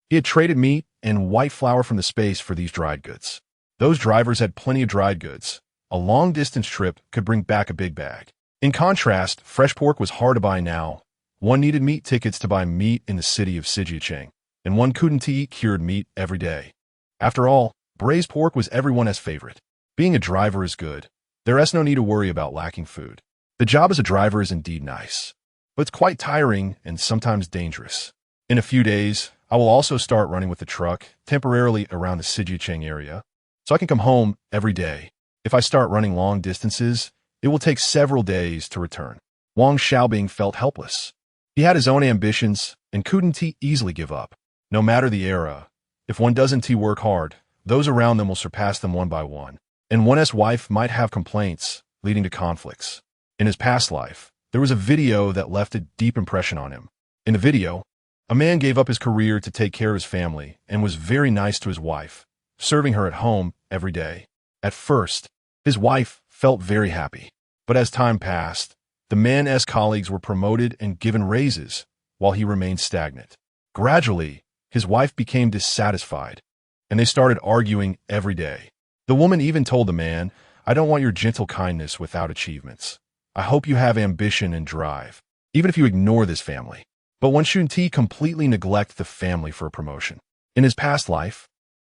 He had traded meat and white flour from the space for these dried goods. Those drivers had plenty of dried goods. A long-distance trip could bring back a big bag. In contrast, fresh pork was hard to buy now. One needed meat tickets to buy meat in the city of Sijicheng, and one couldn't eat cured meat every day. After all, braised pork was everyone's favorite. Being a driver is good. There is no need to worry about lacking food. The job as a driver is indeed nice. but it's quite tiring and sometimes dangerous. In a few days, I will also start running with the truck temporarily around the Sijicheng area, so I can come home every day. If I start running long distances, it will take several days to return. Wang Xiaobing felt helpless. He had his own ambitions and couldn't easily give up. No matter the era, if one doesn't work hard, those around them will surpass them one by one, and one's wife might have complaints, leading to conflicts. In his past life, there was a video that left a deep impression on him. In the video, a man gave up his career to take care of his family and was very nice to his wife, serving her at home every day. At first, his wife felt very happy, but as time passed, the man's colleagues were promoted and given raises, while he remained stagnant. Gradually, his wife became dissatisfied, and they started arguing every day. The woman even told the man, "I don't want your gentle kindness without achievements. I hope you have ambition and drive, even if you ignore this family." But one shouldn't completely neglect the family for a promotion. In his past life,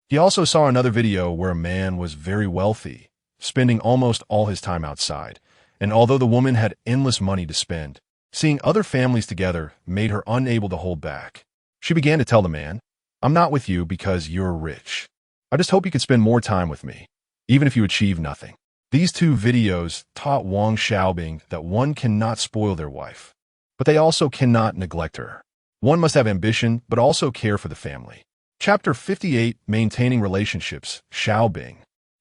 he also saw another video where a man was very wealthy, spending almost all his time outside, and although the woman had endless money to spend, seeing other families together made her unable to hold back. She began to tell the man, "I'm not with you because you're rich. I just hope you can spend more time with me, even if you achieve nothing." These two videos taught Wang Xiaobing that one cannot spoil their wife, but they also cannot neglect her. One must have ambition, but also care for the family. Chapter 58, Maintaining Relationships, Xiaobing.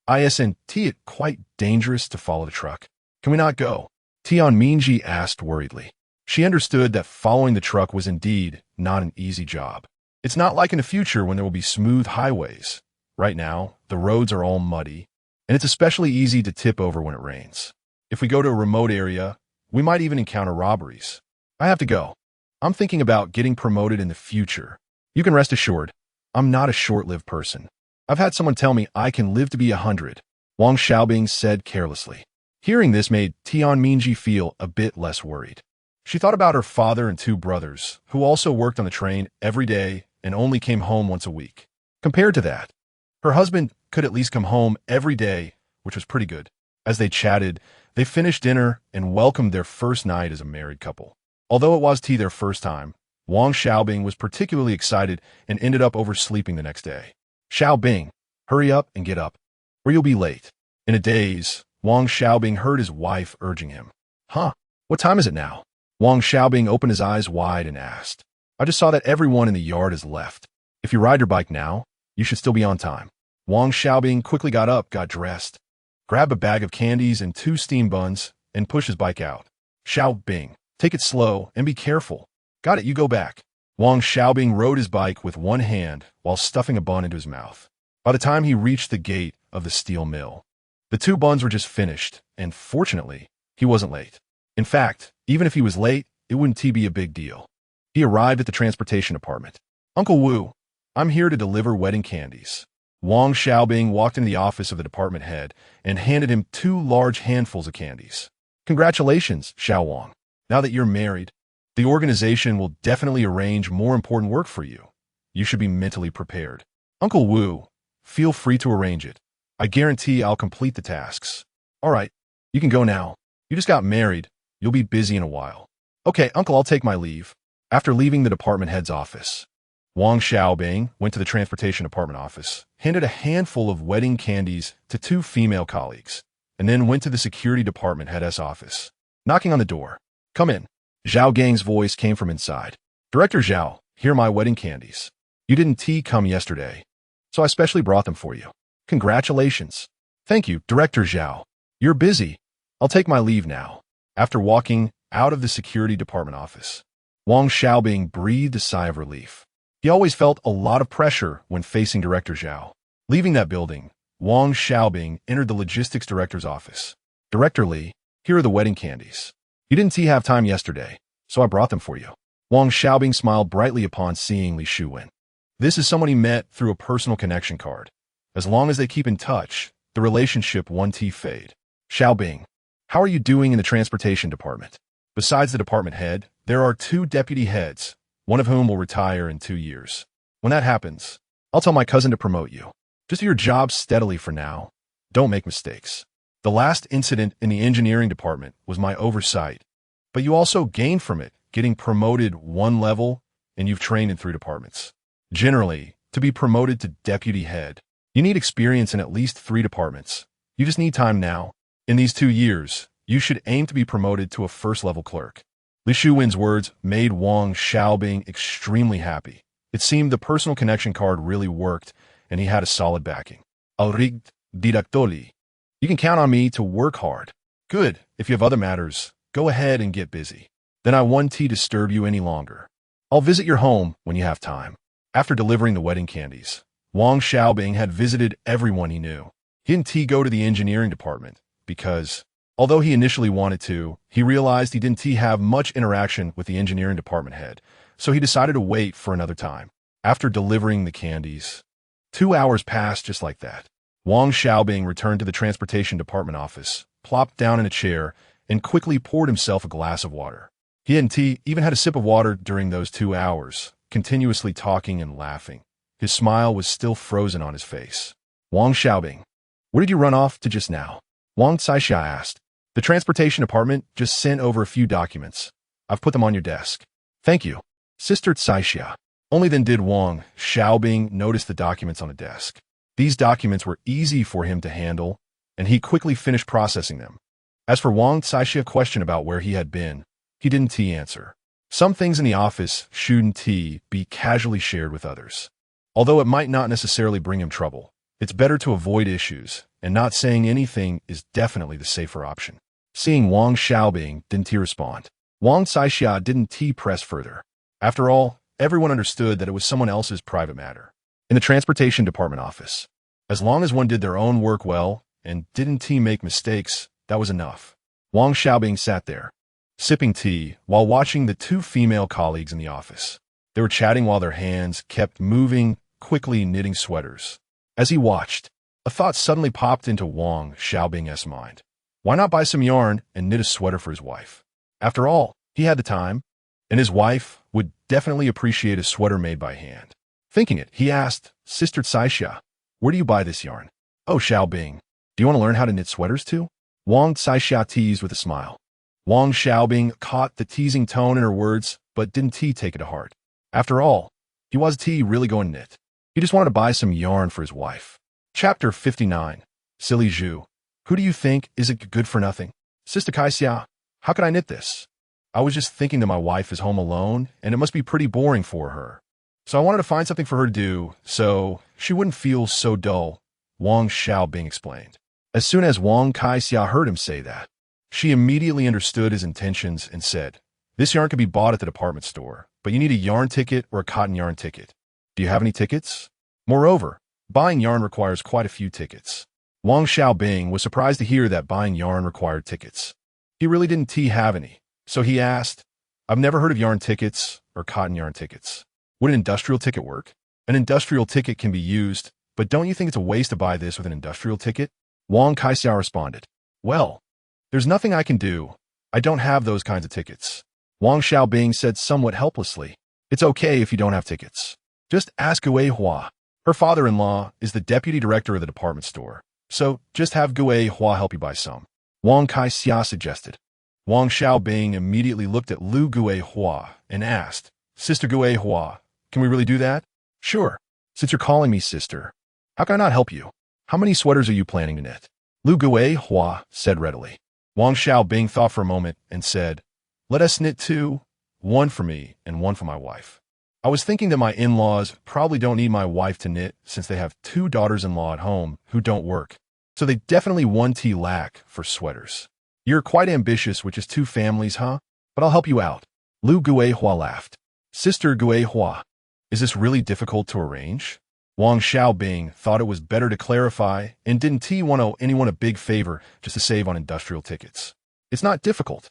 Isn't it quite dangerous to follow the truck? Can we not go? Tianmingji asked worriedly. She understood that following the truck was indeed not an easy job. It's not like in the future when there will be smooth highways. Right now, the roads are all muddy, and it's especially easy to tip over when it rains. If we go to a remote area, we might even encounter robberies. I have to go. I'm thinking about getting promoted in the future. You can rest assured, I'm not a short-lived person. I've had someone tell me I can live to be 100, Wang Xiaobing said carelessly. Hearing this made Tianmingji feel a bit less worried. She thought about her father and two brothers, who also worked on the train every day and only came home once a week. Compared to that, her husband could at least come home every day, which was pretty good. As they chatted, they finished dinner and welcomed their first night as a married couple. Although it was their first time, Wang Xiaobing was particularly excited and ended up oversleeping the next day. "Xiaobing, hurry up and get up, or you'll be late." In a daze, Wang Xiaobing heard his wife urging him. "Huh? What time is it now?" Wang Xiaobing opened his eyes wide and asked, "I just saw that everyone in the yard has left. If you ride your bike now, you should still be on time." Wang Xiaobing quickly got up, got dressed, grabbed a bag of candies and 2 steam buns, and pushed his bike out. "Xiaobing, take it slow and be careful." "Got it, you go back." Wang Xiaobing rode his bike with one hand while stuffing a bun into his mouth. By the time he reached the gate of the steel mill, the 2 buns were just finished, and fortunately, he wasn't late. In fact, even if he was late, it wouldn't be a big deal. He arrived at the transportation department. "Uncle Wu, I'm here to deliver wedding candies." Wang Xiaobing walked into the office of the department head and handed him 2 large handfuls of candies. "Congratulations, Xiao Wang. Now that you're married, the organization will definitely arrange more important work for you. You should be mentally prepared." "Uncle Wu, feel free to arrange it. I guarantee I'll complete the tasks." "All right, you can go now. You just got married. You'll be busy in a while." "Okay, Uncle, I'll take my leave." After leaving the department head's office, Wang Xiaobing went to the transportation department office, handed a handful of wedding candies to 2 female colleagues, and then went to the security department head's office. Knocking on the door. "Come in." Zhao Gang's voice came from inside. "Director Zhao, here are my wedding candies. You didn't come yesterday, so I specially brought them for you." "Congratulations." "Thank you, Director Zhao. You're busy. I'll take my leave now." After walking out of the security department office, Wang Xiaobing breathed a sigh of relief. He always felt a lot of pressure when facing Director Zhao. Leaving that building, Wang Xiaobing entered the logistics director's office. "Director Li, here are the wedding candies. You didn't have time yesterday, so I brought them for you." Wang Xiaobing smiled brightly upon seeing Li Shuwen. This is someone he met through a personal connection card. As long as they keep in touch, the relationship won't fade. "Xiaobing, how are you doing in the transportation department?" Besides the department head, there are 2 deputy heads, one of whom will retire in 2 years. When that happens, I'll tell my cousin to promote you. Just do your job steadily for now. Don't make mistakes. The last incident in the engineering department was my oversight, but you also gained from it getting promoted one level, and you've trained in 3 departments. Generally, to be promoted to deputy head, you need experience in at least 3 departments. You just need time now. In these 2 years, you should aim to be promoted to a first-level clerk. Li Shuwen's words made Wang Xiaobing extremely happy. It seemed the personal connection card really worked, and he had a solid backing. Alright, Directoli. You can count on me to work hard. Good. If you have other matters, go ahead and get busy. Then I won't disturb you any longer. I'll visit your home when you have time. After delivering the wedding candies, Wang Xiaobing had visited everyone he knew. He didn't go to the engineering department because, although he initially wanted to, he realized he didn't have much interaction with the engineering department head, so he decided to wait for another time. After delivering the candies, 2 hours passed just like that. Wang Xiaobing returned to the transportation department office, plopped down in a chair, and quickly poured himself a glass of water. He and T even had a sip of water during those 2 hours, continuously talking and laughing. His smile was still frozen on his face. Wang Xiaobing, where did you run off to just now? Wang Xiaobing asked. The transportation department just sent over a few documents. I've put them on your desk. Thank you, Sister Xiaobing. Only then did Wang Xiaobing notice the documents on the desk. These documents were easy for him to handle, and he quickly finished processing them. As for Wang Xiaobing's question about where he had been, he didn't answer. Some things in the office shouldn't be casually shared with others. Although it might not necessarily bring him trouble, it's better to avoid issues, and not saying anything is definitely the safer option. Seeing Wang Xiaobing didn't respond, Wang Xiaobing didn't press further. After all, everyone understood that it was someone else's private matter. In the transportation department office, as long as one did their own work well and didn't make mistakes, that was enough. Wang Xiaobing sat there, sipping tea while watching the 2 female colleagues in the office. They were chatting while their hands kept moving, quickly knitting sweaters. As he watched, a thought suddenly popped into Wang Xiaobing's mind. Why not buy some yarn and knit a sweater for his wife? After all, he had the time, and his wife would definitely appreciate a sweater made by hand. Thinking it, he asked, Sister Xiaobing, where do you buy this yarn? Oh, Xiaobing, do you want to learn how to knit sweaters too? Wang Xiaobing teased with a smile. Wang Xiaobing caught the teasing tone in her words, but didn't take it to heart. After all, he was really going to knit. He just wanted to buy some yarn for his wife. Chapter 59. Silly Zhu. Who do you think is a good for nothing? Sister Kaixia, how could I knit this? I was just thinking that my wife is home alone, and it must be pretty boring for her. So I wanted to find something for her to do, so she wouldn't feel so dull, Wang Xiaobing explained. As soon as Wang Kaixia heard him say that, she immediately understood his intentions and said, this yarn can be bought at the department store, but you need a yarn ticket or a cotton yarn ticket. Do you have any tickets? Moreover, buying yarn requires quite a few tickets. Wang Xiaobing was surprised to hear that buying yarn required tickets. He really didn't have any, so he asked, I've never heard of yarn tickets or cotton yarn tickets. Would an industrial ticket work? An industrial ticket can be used, but don't you think it's a waste to buy this with an industrial ticket? Wang Kaixia responded, well, there's nothing I can do. I don't have those kinds of tickets. Wang Xiaobing said somewhat helplessly, it's okay if you don't have tickets. Just ask Gue Hua. Her father-in-law is the deputy director of the department store, so just have Gue Hua help you buy some. Wang Kaixia suggested. Wang Xiaobing immediately looked at Lu Gue Hua and asked, Sister Gue Hua, can we really do that? Sure. Since you're calling me sister, how can I not help you? How many sweaters are you planning to knit? Lu Gue Hua said readily. Wang Xiaobing thought for a moment and said, let us knit 2, 1 for me and 1 for my wife. I was thinking that my in-laws probably don't need my wife to knit since they have 2 daughters-in-law at home who don't work, so they definitely won't lack for sweaters. You're quite ambitious with just 2 families, huh? But I'll help you out. Lu Gue Hua laughed. Sister Gue Hua, is this really difficult to arrange? Wang Xiaobing thought it was better to clarify and didn't want to owe anyone a big favor just to save on industrial tickets. It's not difficult.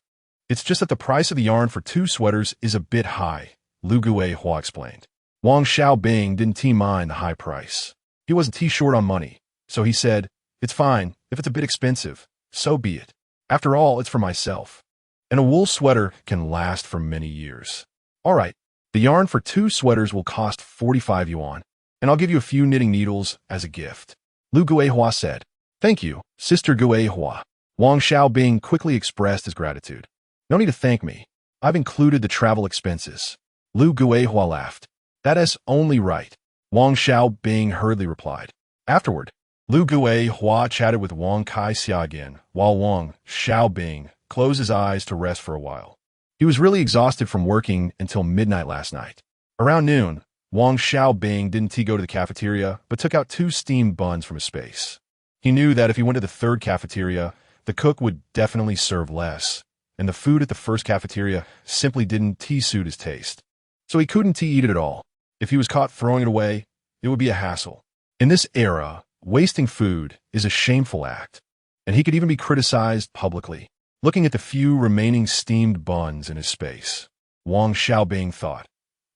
It's just that the price of the yarn for 2 sweaters is a bit high, Lu Gue Hua explained. Wang Xiaobing didn't mind the high price. He wasn't short on money, so he said, it's fine, if it's a bit expensive, so be it. After all, it's for myself. And a wool sweater can last for many years. All right, the yarn for 2 sweaters will cost 45 yuan, and I'll give you a few knitting needles as a gift. Lu Gue Hua said, thank you, Sister Gue Hua. Wang Xiaobing quickly expressed his gratitude. No need to thank me. I've included the travel expenses. Lu Guihua laughed. That is only right. Wang Xiaobing hurriedly replied. Afterward, Lu Guihua chatted with Wang Kaixia again, while Wang Xiaobing closed his eyes to rest for a while. He was really exhausted from working until midnight last night. Around noon, Wang Xiaobing didn't go to the cafeteria, but took out 2 steamed buns from his space. He knew that if he went to the third cafeteria, the cook would definitely serve less, and the food at the first cafeteria simply didn't suit his taste. So he couldn't eat it at all. If he was caught throwing it away, it would be a hassle. In this era, wasting food is a shameful act, and he could even be criticized publicly. Looking at the few remaining steamed buns in his space, Wang Xiaobing thought,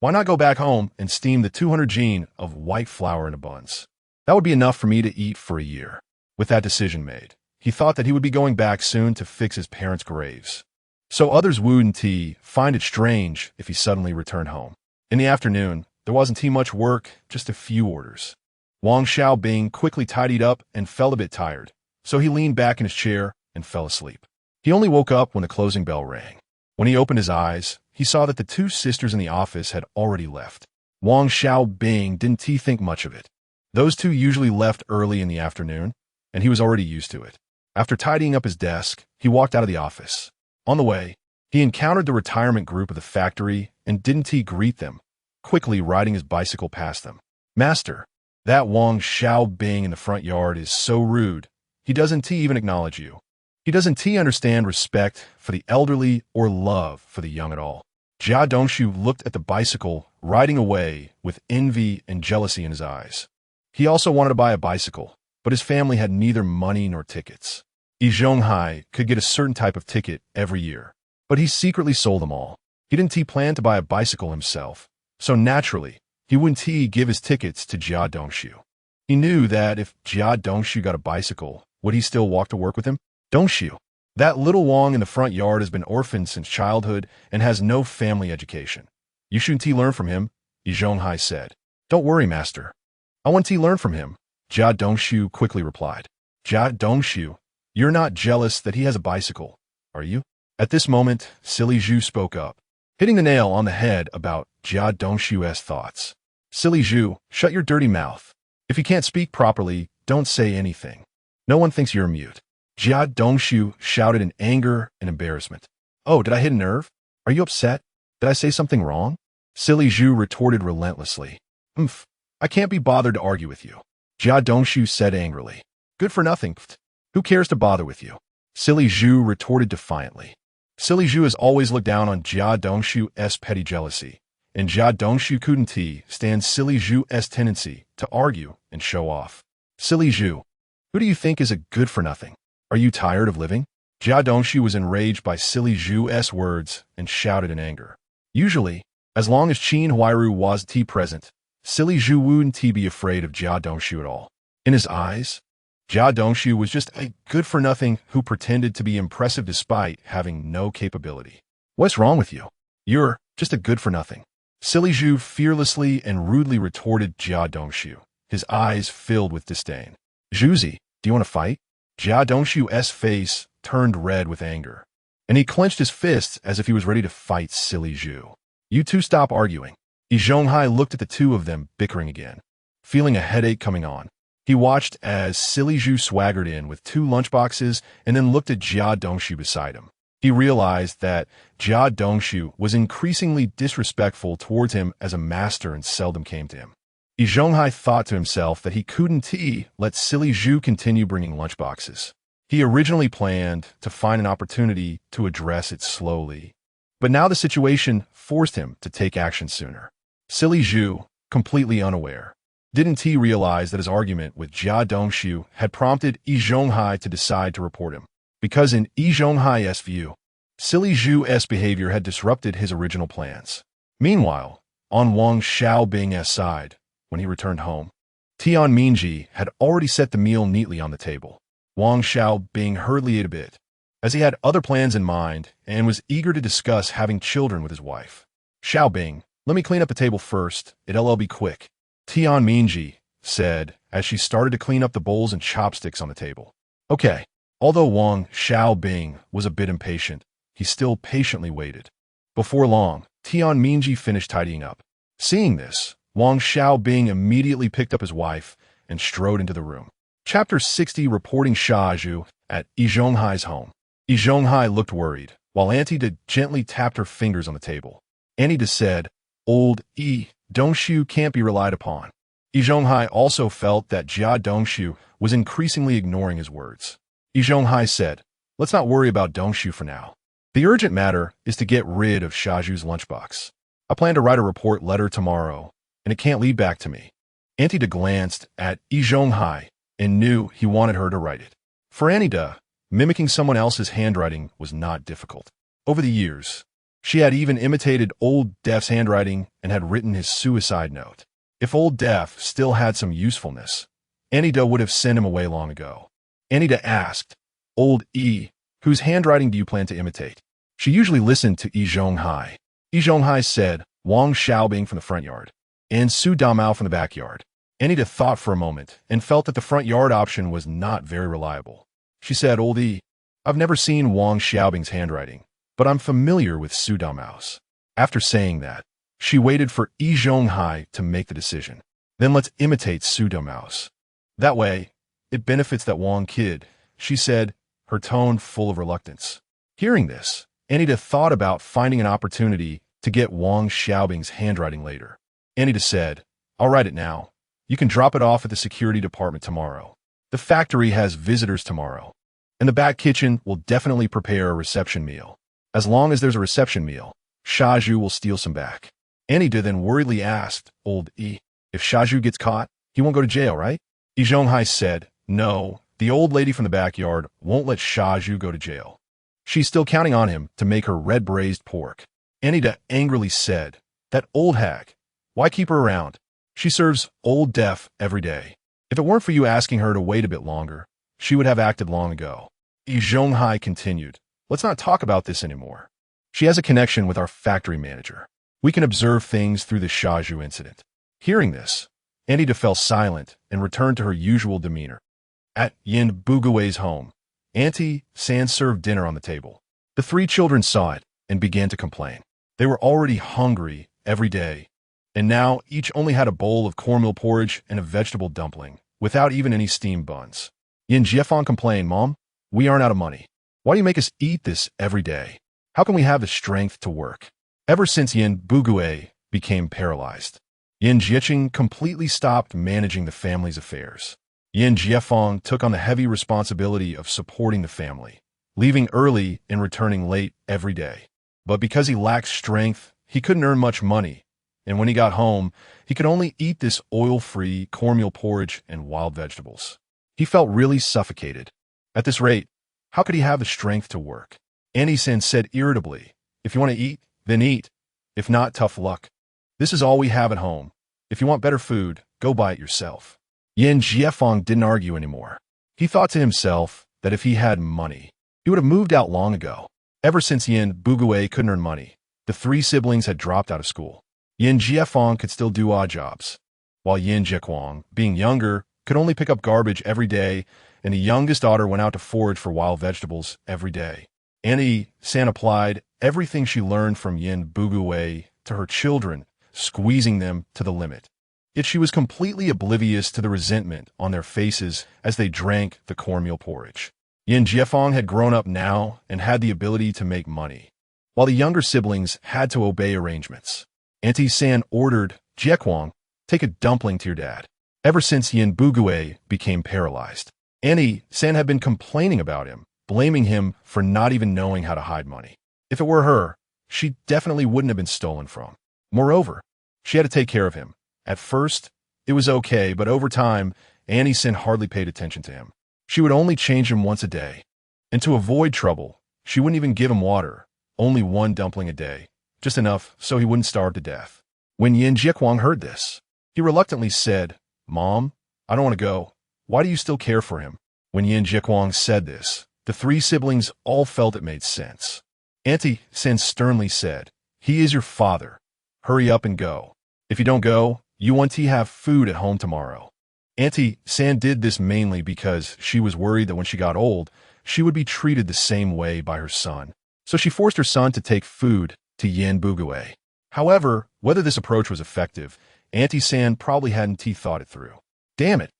why not go back home and steam the 200 gene of white flour into buns? That would be enough for me to eat for a year. With that decision made, he thought that he would be going back soon to fix his parents' graves. So others wouldn't find it strange if he suddenly returned home. In the afternoon, there wasn't much work, just a few orders. Wang Xiaobing quickly tidied up and felt a bit tired, so he leaned back in his chair and fell asleep. He only woke up when the closing bell rang. When he opened his eyes, he saw that the 2 sisters in the office had already left. Wang Xiaobing didn't think much of it. Those 2 usually left early in the afternoon, and he was already used to it. After tidying up his desk, he walked out of the office. On the way, he encountered the retirement group of the factory and didn't greet them, quickly riding his bicycle past them. Master, that Wang Xiaobing in the front yard is so rude. He doesn't even acknowledge you. He doesn't understand respect for the elderly or love for the young at all. Jia Dongshu looked at the bicycle riding away with envy and jealousy in his eyes. He also wanted to buy a bicycle, but his family had neither money nor tickets. Yi Zhonghai could get a certain type of ticket every year, but he secretly sold them all. He didn't plan to buy a bicycle himself, so naturally, he wouldn't give his tickets to Jia Dongshu. He knew that if Jia Dongshu got a bicycle, would he still walk to work with him? Dongshu, that little Wang in the front yard has been orphaned since childhood and has no family education. You shouldn't learn from him, Yi Zhonghai said. Don't worry, master. I want to learn from him, Jia Dongshu quickly replied. Jia Dongshu, you're not jealous that he has a bicycle, are you? At this moment, Silly Zhu spoke up, hitting the nail on the head about Jia Dongshu's thoughts. Silly Zhu, shut your dirty mouth. If you can't speak properly, don't say anything. No one thinks you're mute. Jia Dongshu shouted in anger and embarrassment. Oh, did I hit a nerve? Are you upset? Did I say something wrong? Silly Zhu retorted relentlessly. I can't be bothered to argue with you. Jia Dongshu said angrily. Good for nothing. Who cares to bother with you? Silly Zhu retorted defiantly. Silly Zhu has always looked down on Jia Dongshu's petty jealousy, and Jia Dongshu couldn't stand Silly Zhu's tendency to argue and show off. Silly Zhu, who do you think is a good for nothing? Are you tired of living? Jia Dongshu was enraged by Silly Zhu's words and shouted in anger. Usually, as long as Qin Huairu was present, Silly Zhu wouldn't be afraid of Jia Dongshu at all. In his eyes, Jia Dongshu was just a good-for-nothing who pretended to be impressive despite having no capability. What's wrong with you? You're just a good-for-nothing. Silly Zhu fearlessly and rudely retorted Jia Dongshu, his eyes filled with disdain. Zhuzi, do you want to fight? Jia Dongshu's face turned red with anger, and he clenched his fists as if he was ready to fight Silly Zhu. You two stop arguing. Yi Zhonghai looked at the 2 of them bickering again, feeling a headache coming on. He watched as Silly Zhu swaggered in with 2 lunchboxes and then looked at Jia Dongshu beside him. He realized that Jia Dongshu was increasingly disrespectful towards him as a master and seldom came to him. Yi Zhonghai thought to himself that he couldn't let Silly Zhu continue bringing lunchboxes. He originally planned to find an opportunity to address it slowly, but now the situation forced him to take action sooner. Silly Zhu, completely unaware, didn't he realize that his argument with Jia Dongshu had prompted Yi Zhonghai to decide to report him? Because in Yi Zhonghai's view, Silly Zhu's behavior had disrupted his original plans. Meanwhile, on Wang Xiaobing's side, when he returned home, Tian Mingji had already set the meal neatly on the table. Wang Xiaobing hurriedly ate a bit, as he had other plans in mind and was eager to discuss having children with his wife. Xiaobing, let me clean up the table first, it'll be quick, Tian Mingji said as she started to clean up the bowls and chopsticks on the table. Okay. Although Wang Xiaobing was a bit impatient, he still patiently waited. Before long, Tian Mingji finished tidying up. Seeing this, Wang Xiaobing immediately picked up his wife and strode into the room. Chapter 60 Reporting Shaju at Yi Zhonghai's home. Yi Zhonghai looked worried, while Auntie Da gently tapped her fingers on the table. Auntie Da said, "Old Yi Dongshu can't be relied upon." Yi Zhonghai also felt that Jia Dongshu was increasingly ignoring his words. Yi Zhonghai said, "Let's not worry about Dongshu for now. The urgent matter is to get rid of Shaju's lunchbox. I plan to write a report letter tomorrow, and it can't lead back to me." Auntie Da glanced at Yi Zhonghai and knew he wanted her to write it. For Auntie Da, mimicking someone else's handwriting was not difficult. Over the years, she had even imitated Old Def's handwriting and had written his suicide note. If Old Def still had some usefulness, Auntie Da would have sent him away long ago. Auntie Da asked, "Old E, whose handwriting do you plan to imitate?" She usually listened to Yi Zhonghai. Yi Zhonghai said, "Wang Xiaobing from the front yard, and Su Damao from the backyard." Auntie Da thought for a moment and felt that the front yard option was not very reliable. She said, "Old E, I've never seen Wang Xiaobing's handwriting, but I'm familiar with Su Damao's." After saying that, she waited for Yi Zhonghai to make the decision. "Then let's imitate Su Damao's. That way, it benefits that Wang kid," she said, her tone full of reluctance. Hearing this, Auntie Da thought about finding an opportunity to get Wang Xiaobing's handwriting later. Auntie Da said, "I'll write it now. You can drop it off at the security department tomorrow. The factory has visitors tomorrow, and the back kitchen will definitely prepare a reception meal. As long as there's a reception meal, Shaju will steal some back." Auntie Da then worriedly asked, "Old E, if Shaju gets caught, he won't go to jail, right?" Yi Zhonghai said, "No, the old lady from the backyard won't let Shaju go to jail. She's still counting on him to make her red braised pork." Auntie Da angrily said, "That old hag, why keep her around? She serves Old Def every day. If it weren't for you asking her to wait a bit longer, she would have acted long ago." Yi Zhonghai continued, "Let's not talk about this anymore. She has a connection with our factory manager. We can observe things through the Shaju incident." Hearing this, Auntie Da fell silent and returned to her usual demeanor. At Yin Bugui's home, Auntie San served dinner on the table. The three children saw it and began to complain. They were already hungry every day, and now each only had a bowl of cornmeal porridge and a vegetable dumpling, without even any steamed buns. Yin Jiefang complained, "Mom, we aren't out of money. Why do you make us eat this every day? How can we have the strength to work?" Ever since Yin Bugui became paralyzed, Yin Jieching completely stopped managing the family's affairs. Yin Jiefang took on the heavy responsibility of supporting the family, leaving early and returning late every day. But because he lacked strength, he couldn't earn much money, and when he got home, he could only eat this oil-free cornmeal porridge and wild vegetables. He felt really suffocated. At this rate, how could he have the strength to work? Auntie-san said irritably, "If you want to eat, then eat. If not, tough luck. This is all we have at home. If you want better food, go buy it yourself." Yin Jiefang didn't argue anymore. He thought to himself that if he had money, he would have moved out long ago. Ever since Yin Bugui couldn't earn money, the three siblings had dropped out of school. Yin Jiefang could still do odd jobs, while Yin Jiequang, being younger, could only pick up garbage every day, and the youngest daughter went out to forage for wild vegetables every day. Auntie San applied everything she learned from Yin Bugui to her children, squeezing them to the limit. Yet she was completely oblivious to the resentment on their faces as they drank the cornmeal porridge. Yin Jiefang had grown up now and had the ability to make money, while the younger siblings had to obey arrangements. Auntie San ordered, "Jiequang, take a dumpling to your dad." Ever since Yin Bugui became paralyzed, Auntie San had been complaining about him, blaming him for not even knowing how to hide money. If it were her, she definitely wouldn't have been stolen from. Moreover, she had to take care of him. At first, it was okay, but over time, Auntie San hardly paid attention to him. She would only change him once a day. And to avoid trouble, she wouldn't even give him water, only one dumpling a day, just enough so he wouldn't starve to death. When Yin Jiequang heard this, he reluctantly said, "Mom, I don't want to go. Why do you still care for him?" When Yin Jiequang said this, the three siblings all felt it made sense. Auntie San sternly said, "He is your father. Hurry up and go. If you don't go, you won't have food at home tomorrow." Auntie San did this mainly because she was worried that when she got old, she would be treated the same way by her son. So she forced her son to take food to Yin Bugue. However, whether this approach was effective, Auntie San probably hadn't thought it through. Damn it!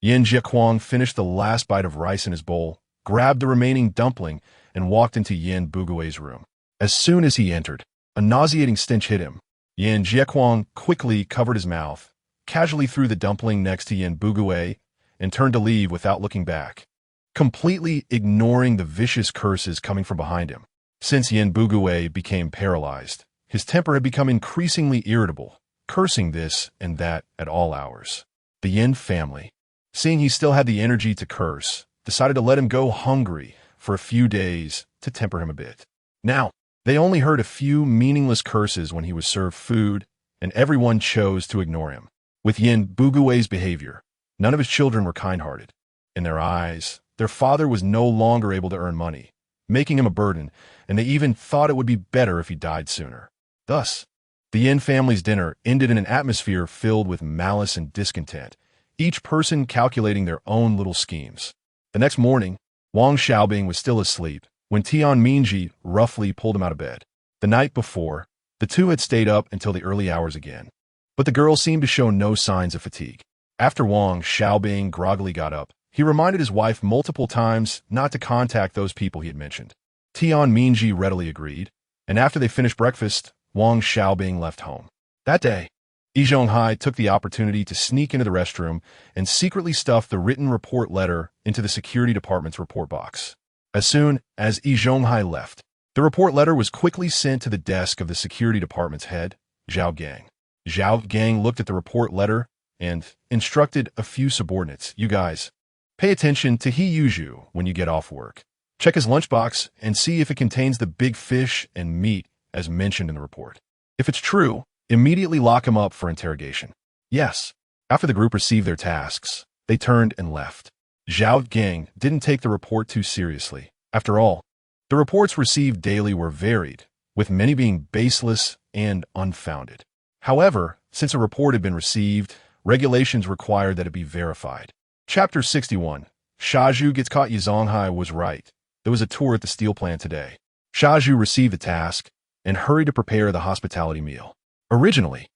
Yin Jiequang finished the last bite of rice in his bowl, grabbed the remaining dumpling, and walked into Yin Bugue's room. As soon as he entered, a nauseating stench hit him. Yin Jiequang quickly covered his mouth, casually threw the dumpling next to Yin Bugue, and turned to leave without looking back, completely ignoring the vicious curses coming from behind him. Since Yin Bugue became paralyzed, his temper had become increasingly irritable, cursing this and that at all hours. The Yin family, seeing he still had the energy to curse, decided to let him go hungry for a few days to temper him a bit. Now, they only heard a few meaningless curses when he was served food, and everyone chose to ignore him. With Yin Bugue's behavior, none of his children were kind-hearted. In their eyes, their father was no longer able to earn money, making him a burden, and they even thought it would be better if he died sooner. Thus, the Yin family's dinner ended in an atmosphere filled with malice and discontent, each person calculating their own little schemes. The next morning, Wang Xiaobing was still asleep when Tian Mingji roughly pulled him out of bed. The night before, the two had stayed up until the early hours again, but the girl seemed to show no signs of fatigue. After Wang Xiaobing groggily got up, he reminded his wife multiple times not to contact those people he had mentioned. Tian Mingji readily agreed, and after they finished breakfast, Wang Xiaobing left home. That day, Yi Zhonghai took the opportunity to sneak into the restroom and secretly stuff the written report letter into the security department's report box. As soon as Yi Zhonghai left, the report letter was quickly sent to the desk of the security department's head, Zhao Gang. Zhao Gang looked at the report letter and instructed a few subordinates. You guys, pay attention to He Yuzhu when you get off work. Check his lunchbox and see if it contains the big fish and meat as mentioned in the report. If it's true, immediately lock him up for interrogation. Yes. After the group received their tasks, they turned and left. Zhao Gang didn't take the report too seriously. After all, the reports received daily were varied, with many being baseless and unfounded. However, since a report had been received, regulations required that it be verified. Chapter 61. Shaju gets caught. Yi Zhonghai was right. There was a tour at the steel plant today. Shaju received the task and hurried to prepare the hospitality meal. Originally,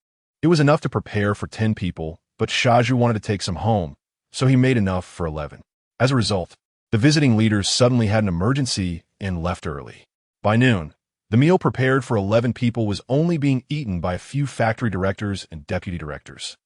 it was enough to prepare for 10 people, but Shaju wanted to take some home, so he made enough for 11. As a result, the visiting leaders suddenly had an emergency and left early. By noon, the meal prepared for 11 people was only being eaten by a few factory directors and deputy directors.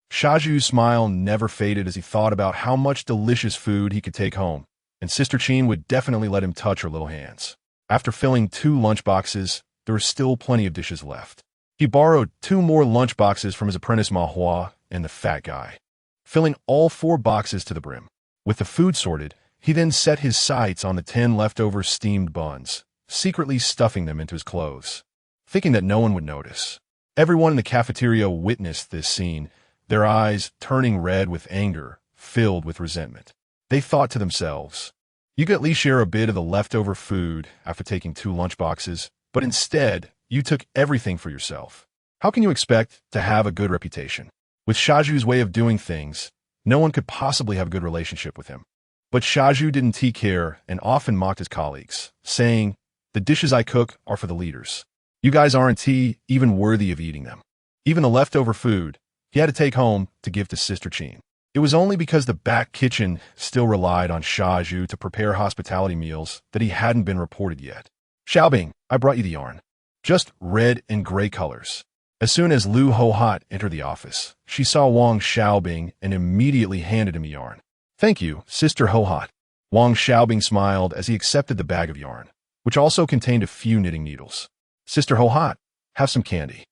Shaju's smile never faded as he thought about how much delicious food he could take home, and Sister Qin would definitely let him touch her little hands. After filling 2 lunchboxes, there were still plenty of dishes left. He borrowed 2 more lunchboxes from his apprentice Ma Hua and the fat guy, filling all 4 boxes to the brim. With the food sorted, he then set his sights on the 10 leftover steamed buns, secretly stuffing them into his clothes, thinking that no one would notice. Everyone in the cafeteria witnessed this scene, their eyes turning red with anger, filled with resentment. They thought to themselves, you could at least share a bit of the leftover food after taking 2 lunchboxes, but instead, you took everything for yourself. How can you expect to have a good reputation? With Shaju's way of doing things, no one could possibly have a good relationship with him. But Shaju didn't take care and often mocked his colleagues, saying, the dishes I cook are for the leaders. You guys aren't even worthy of eating them. Even the leftover food, he had to take home to give to Sister Qin. It was only because the back kitchen still relied on Shaju to prepare hospitality meals that he hadn't been reported yet. Xiaobing, I brought you the yarn. Just red and gray colors. As soon as Lu Hohat entered the office, she saw Wang Xiaobing and immediately handed him a yarn. Thank you, Sister Hohat. Wang Xiaobing smiled as he accepted the bag of yarn, which also contained a few knitting needles. Sister Hohat, have some candy.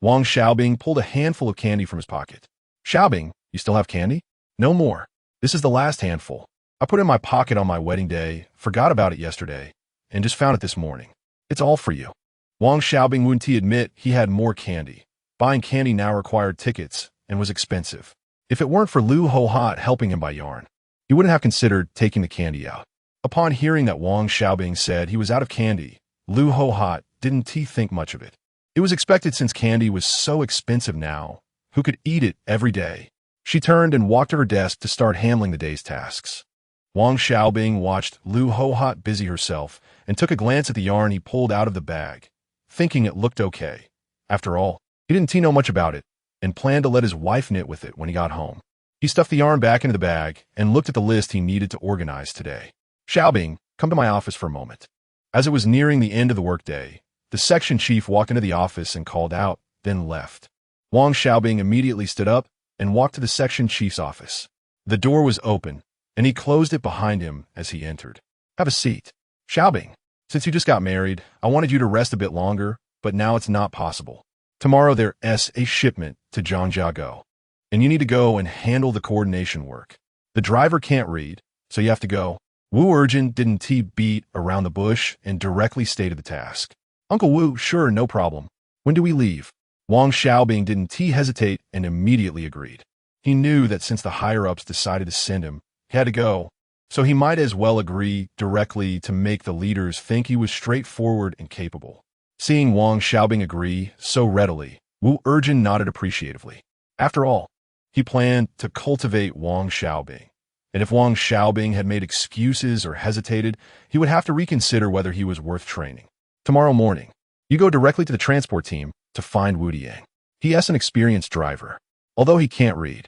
Wang Xiaobing pulled a handful of candy from his pocket. Xiaobing, you still have candy? No more. This is the last handful. I put it in my pocket on my wedding day, forgot about it yesterday, and just found it this morning. It's all for you. Wang Xiaobing wouldn't admit he had more candy. Buying candy now required tickets and was expensive. If it weren't for Lu Hohat helping him buy yarn, he wouldn't have considered taking the candy out. Upon hearing that Wang Xiaobing said he was out of candy, Lu Hohat didn't think much of it. It was expected since candy was so expensive now, who could eat it every day. She turned and walked to her desk to start handling the day's tasks. Wang Xiaobing watched Lu Hohat busy herself and took a glance at the yarn he pulled out of the bag, thinking it looked okay. After all, he didn't know much about it and planned to let his wife knit with it when he got home. He stuffed the yarn back into the bag and looked at the list he needed to organize today. Xiaobing, come to my office for a moment. As it was nearing the end of the workday, the section chief walked into the office and called out, then left. Wang Xiaobing immediately stood up and walked to the section chief's office. The door was open, and he closed it behind him as he entered. Have a seat. Xiaobing, since you just got married, I wanted you to rest a bit longer, but now it's not possible. Tomorrow there's a shipment to Wangjia, and you need to go and handle the coordination work. The driver can't read, so you have to go. Wu Urgent didn't beat around the bush and directly stated the task. Uncle Wu, sure, no problem. When do we leave? Wang Xiaobing didn't hesitate and immediately agreed. He knew that since the higher-ups decided to send him, he had to go, so he might as well agree directly to make the leaders think he was straightforward and capable. Seeing Wang Xiaobing agree so readily, Wu Urgent nodded appreciatively. After all, he planned to cultivate Wang Xiaobing, and if Wang Xiaobing had made excuses or hesitated, he would have to reconsider whether he was worth training. Tomorrow morning, you go directly to the transport team to find Wu Diang. He is an experienced driver. Although he can't read,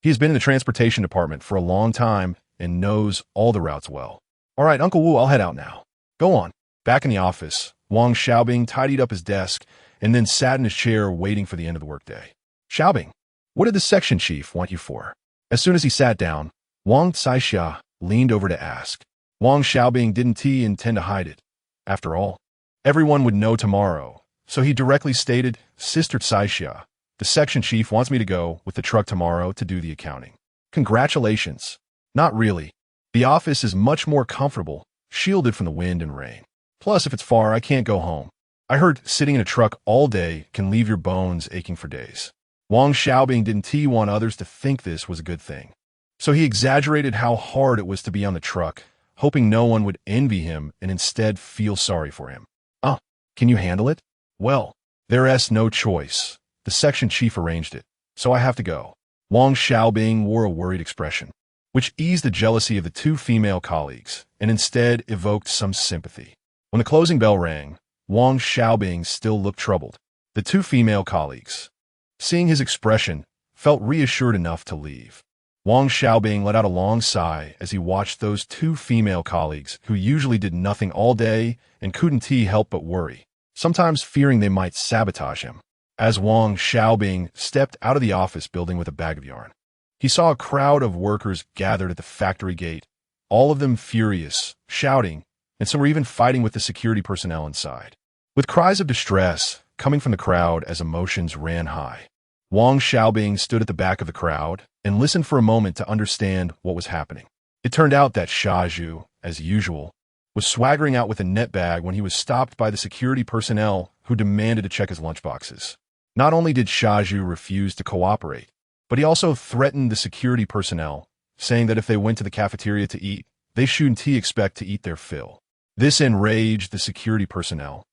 he has been in the transportation department for a long time and knows all the routes well. All right, Uncle Wu, I'll head out now. Go on. Back in the office, Wang Xiaobing tidied up his desk and then sat in his chair waiting for the end of the workday. Xiaobing, what did the section chief want you for? As soon as he sat down, Wang Xiaoxia leaned over to ask. Wang Xiaobing didn't intend to hide it. After all, everyone would know tomorrow, so he directly stated, Sister Xiaoxia, the section chief wants me to go with the truck tomorrow to do the accounting. Congratulations. Not really. The office is much more comfortable, shielded from the wind and rain. Plus, if it's far, I can't go home. I heard sitting in a truck all day can leave your bones aching for days. Wang Xiaobing didn't want others to think this was a good thing. So he exaggerated how hard it was to be on the truck, hoping no one would envy him and instead feel sorry for him. Can you handle it? Well, there's no choice. The section chief arranged it, so I have to go. Wang Xiaobing wore a worried expression, which eased the jealousy of the two female colleagues and instead evoked some sympathy. When the closing bell rang, Wang Xiaobing still looked troubled. The two female colleagues, seeing his expression, felt reassured enough to leave. Wang Xiaobing let out a long sigh as he watched those two female colleagues who usually did nothing all day and couldn't help but worry, sometimes fearing they might sabotage him. As Wang Xiaobing stepped out of the office building with a bag of yarn, he saw a crowd of workers gathered at the factory gate, all of them furious, shouting, and some were even fighting with the security personnel inside. With cries of distress coming from the crowd as emotions ran high, Wang Xiaobing stood at the back of the crowd and listened for a moment to understand what was happening. It turned out that Xiaoju, as usual, was swaggering out with a net bag when he was stopped by the security personnel who demanded to check his lunchboxes. Not only did Xiaoju refuse to cooperate, but he also threatened the security personnel, saying that if they went to the cafeteria to eat, they shouldn't expect to eat their fill. This enraged the security personnel,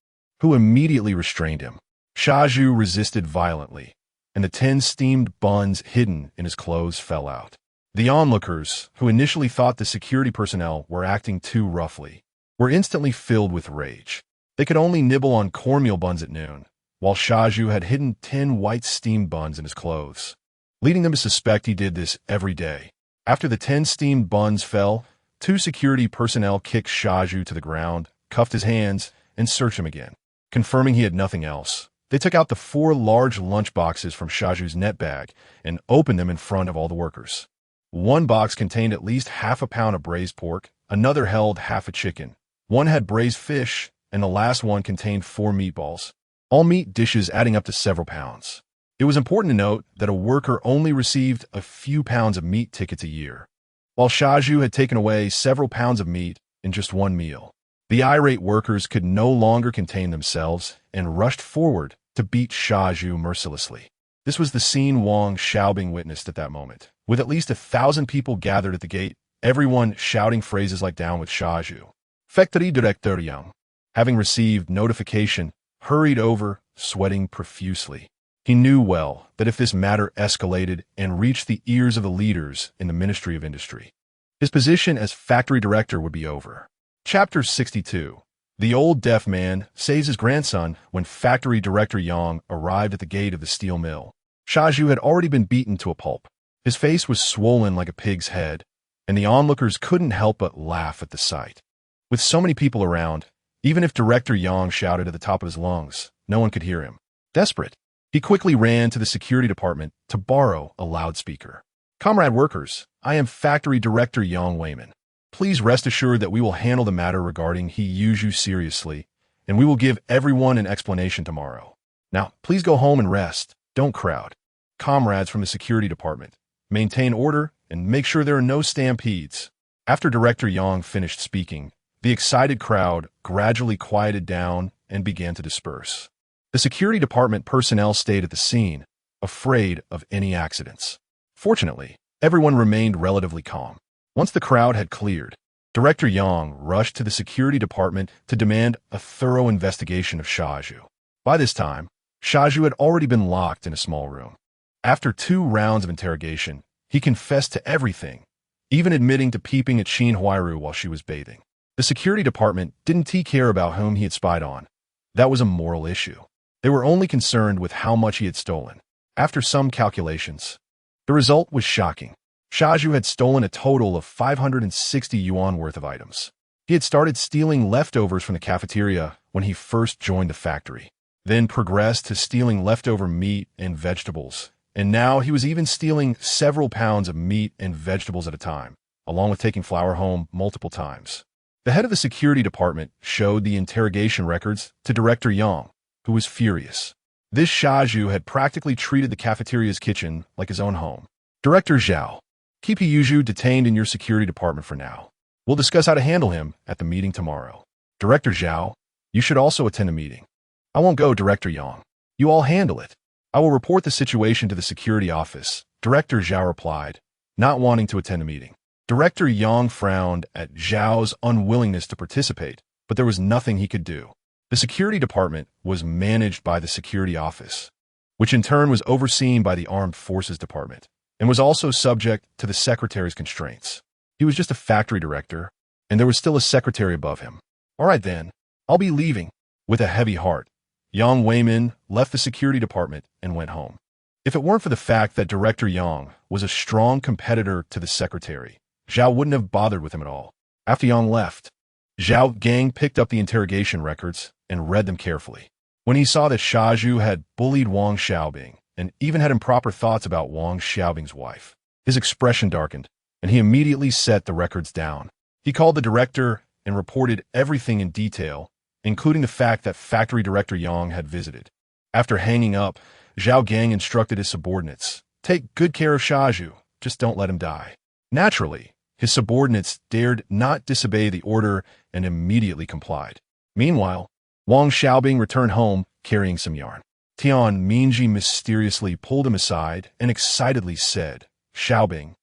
who immediately restrained him. Xiaoju resisted violently, and the 10 steamed buns hidden in his clothes fell out. The onlookers, who initially thought the security personnel were acting too roughly, were instantly filled with rage. They could only nibble on cornmeal buns at noon, while Xiaoju had hidden 10 white steamed buns in his clothes, leading them to suspect he did this every day. After the 10 steamed buns fell, 2 security personnel kicked Xiaoju to the ground, cuffed his hands, and searched him again. Confirming he had nothing else, they took out the 4 large lunch boxes from Xiaoju's net bag and opened them in front of all the workers. One box contained at least half a pound of braised pork, another held half a chicken, one had braised fish, and the last one contained 4 meatballs, all meat dishes adding up to several pounds. It was important to note that a worker only received a few pounds of meat tickets a year, while Xiaoju had taken away several pounds of meat in just one meal. The irate workers could no longer contain themselves and rushed forward to beat Xiaoju mercilessly. This was the scene Wang Xiaobing witnessed at that moment, with at least 1,000 people gathered at the gate, everyone shouting phrases like "down with Xiaoju." Factory Director Yang, having received notification, hurried over, sweating profusely. He knew well that if this matter escalated and reached the ears of the leaders in the Ministry of Industry, his position as factory director would be over. Chapter 62. The old deaf man saves his grandson when factory director Yang arrived at the gate of the steel mill. Xiaoju had already been beaten to a pulp. His face was swollen like a pig's head, and the onlookers couldn't help but laugh at the sight. With so many people around, even if Director Yang shouted at the top of his lungs, no one could hear him. Desperate, he quickly ran to the security department to borrow a loudspeaker. "Comrade workers, I am Factory Director Yang Weiman. Please rest assured that we will handle the matter regarding He Yuju seriously, and we will give everyone an explanation tomorrow. Now, please go home and rest. Don't crowd. Comrades from the security department, maintain order and make sure there are no stampedes." After Director Yang finished speaking, the excited crowd gradually quieted down and began to disperse. The security department personnel stayed at the scene, afraid of any accidents. Fortunately, everyone remained relatively calm. Once the crowd had cleared, Director Yang rushed to the security department to demand a thorough investigation of Xiaoju. By this time, Xiaoju had already been locked in a small room. After 2 rounds of interrogation, he confessed to everything, even admitting to peeping at Qin Huairu while she was bathing. The security department didn't care about whom he had spied on. That was a moral issue. They were only concerned with how much he had stolen. After some calculations, the result was shocking. Xiaoju had stolen a total of 560 yuan worth of items. He had started stealing leftovers from the cafeteria when he first joined the factory, then progressed to stealing leftover meat and vegetables, and now he was even stealing several pounds of meat and vegetables at a time, along with taking flour home multiple times. The head of the security department showed the interrogation records to Director Yang, who was furious. This Xiaoju had practically treated the cafeteria's kitchen like his own home. "Director Zhao, keep He Yuju detained in your security department for now. We'll discuss how to handle him at the meeting tomorrow." "Director Zhao, you should also attend a meeting." "I won't go, Director Yang. You all handle it. I will report the situation to the security office," Director Zhao replied, not wanting to attend the meeting. Director Yang frowned at Zhao's unwillingness to participate, but there was nothing he could do. The security department was managed by the security office, which in turn was overseen by the Armed Forces Department, and was also subject to the secretary's constraints. He was just a factory director, and there was still a secretary above him. "All right then, I'll be leaving." With a heavy heart, Yang Weiman left the security department and went home. If it weren't for the fact that Director Yang was a strong competitor to the secretary, Zhao wouldn't have bothered with him at all. After Yang left, Zhao Gang picked up the interrogation records and read them carefully. When he saw that Xiaoju had bullied Wang Xiaobing and even had improper thoughts about Wang Xiaobing's wife, his expression darkened, and he immediately set the records down. He called the director and reported everything in detail, including the fact that factory director Yang had visited. After hanging up, Zhao Gang instructed his subordinates, "Take good care of Xiaoju, just don't let him die." Naturally, his subordinates dared not disobey the order and immediately complied. Meanwhile, Wang Xiaobing returned home carrying some yarn. Tian Mingji mysteriously pulled him aside and excitedly said, "Xiaobing,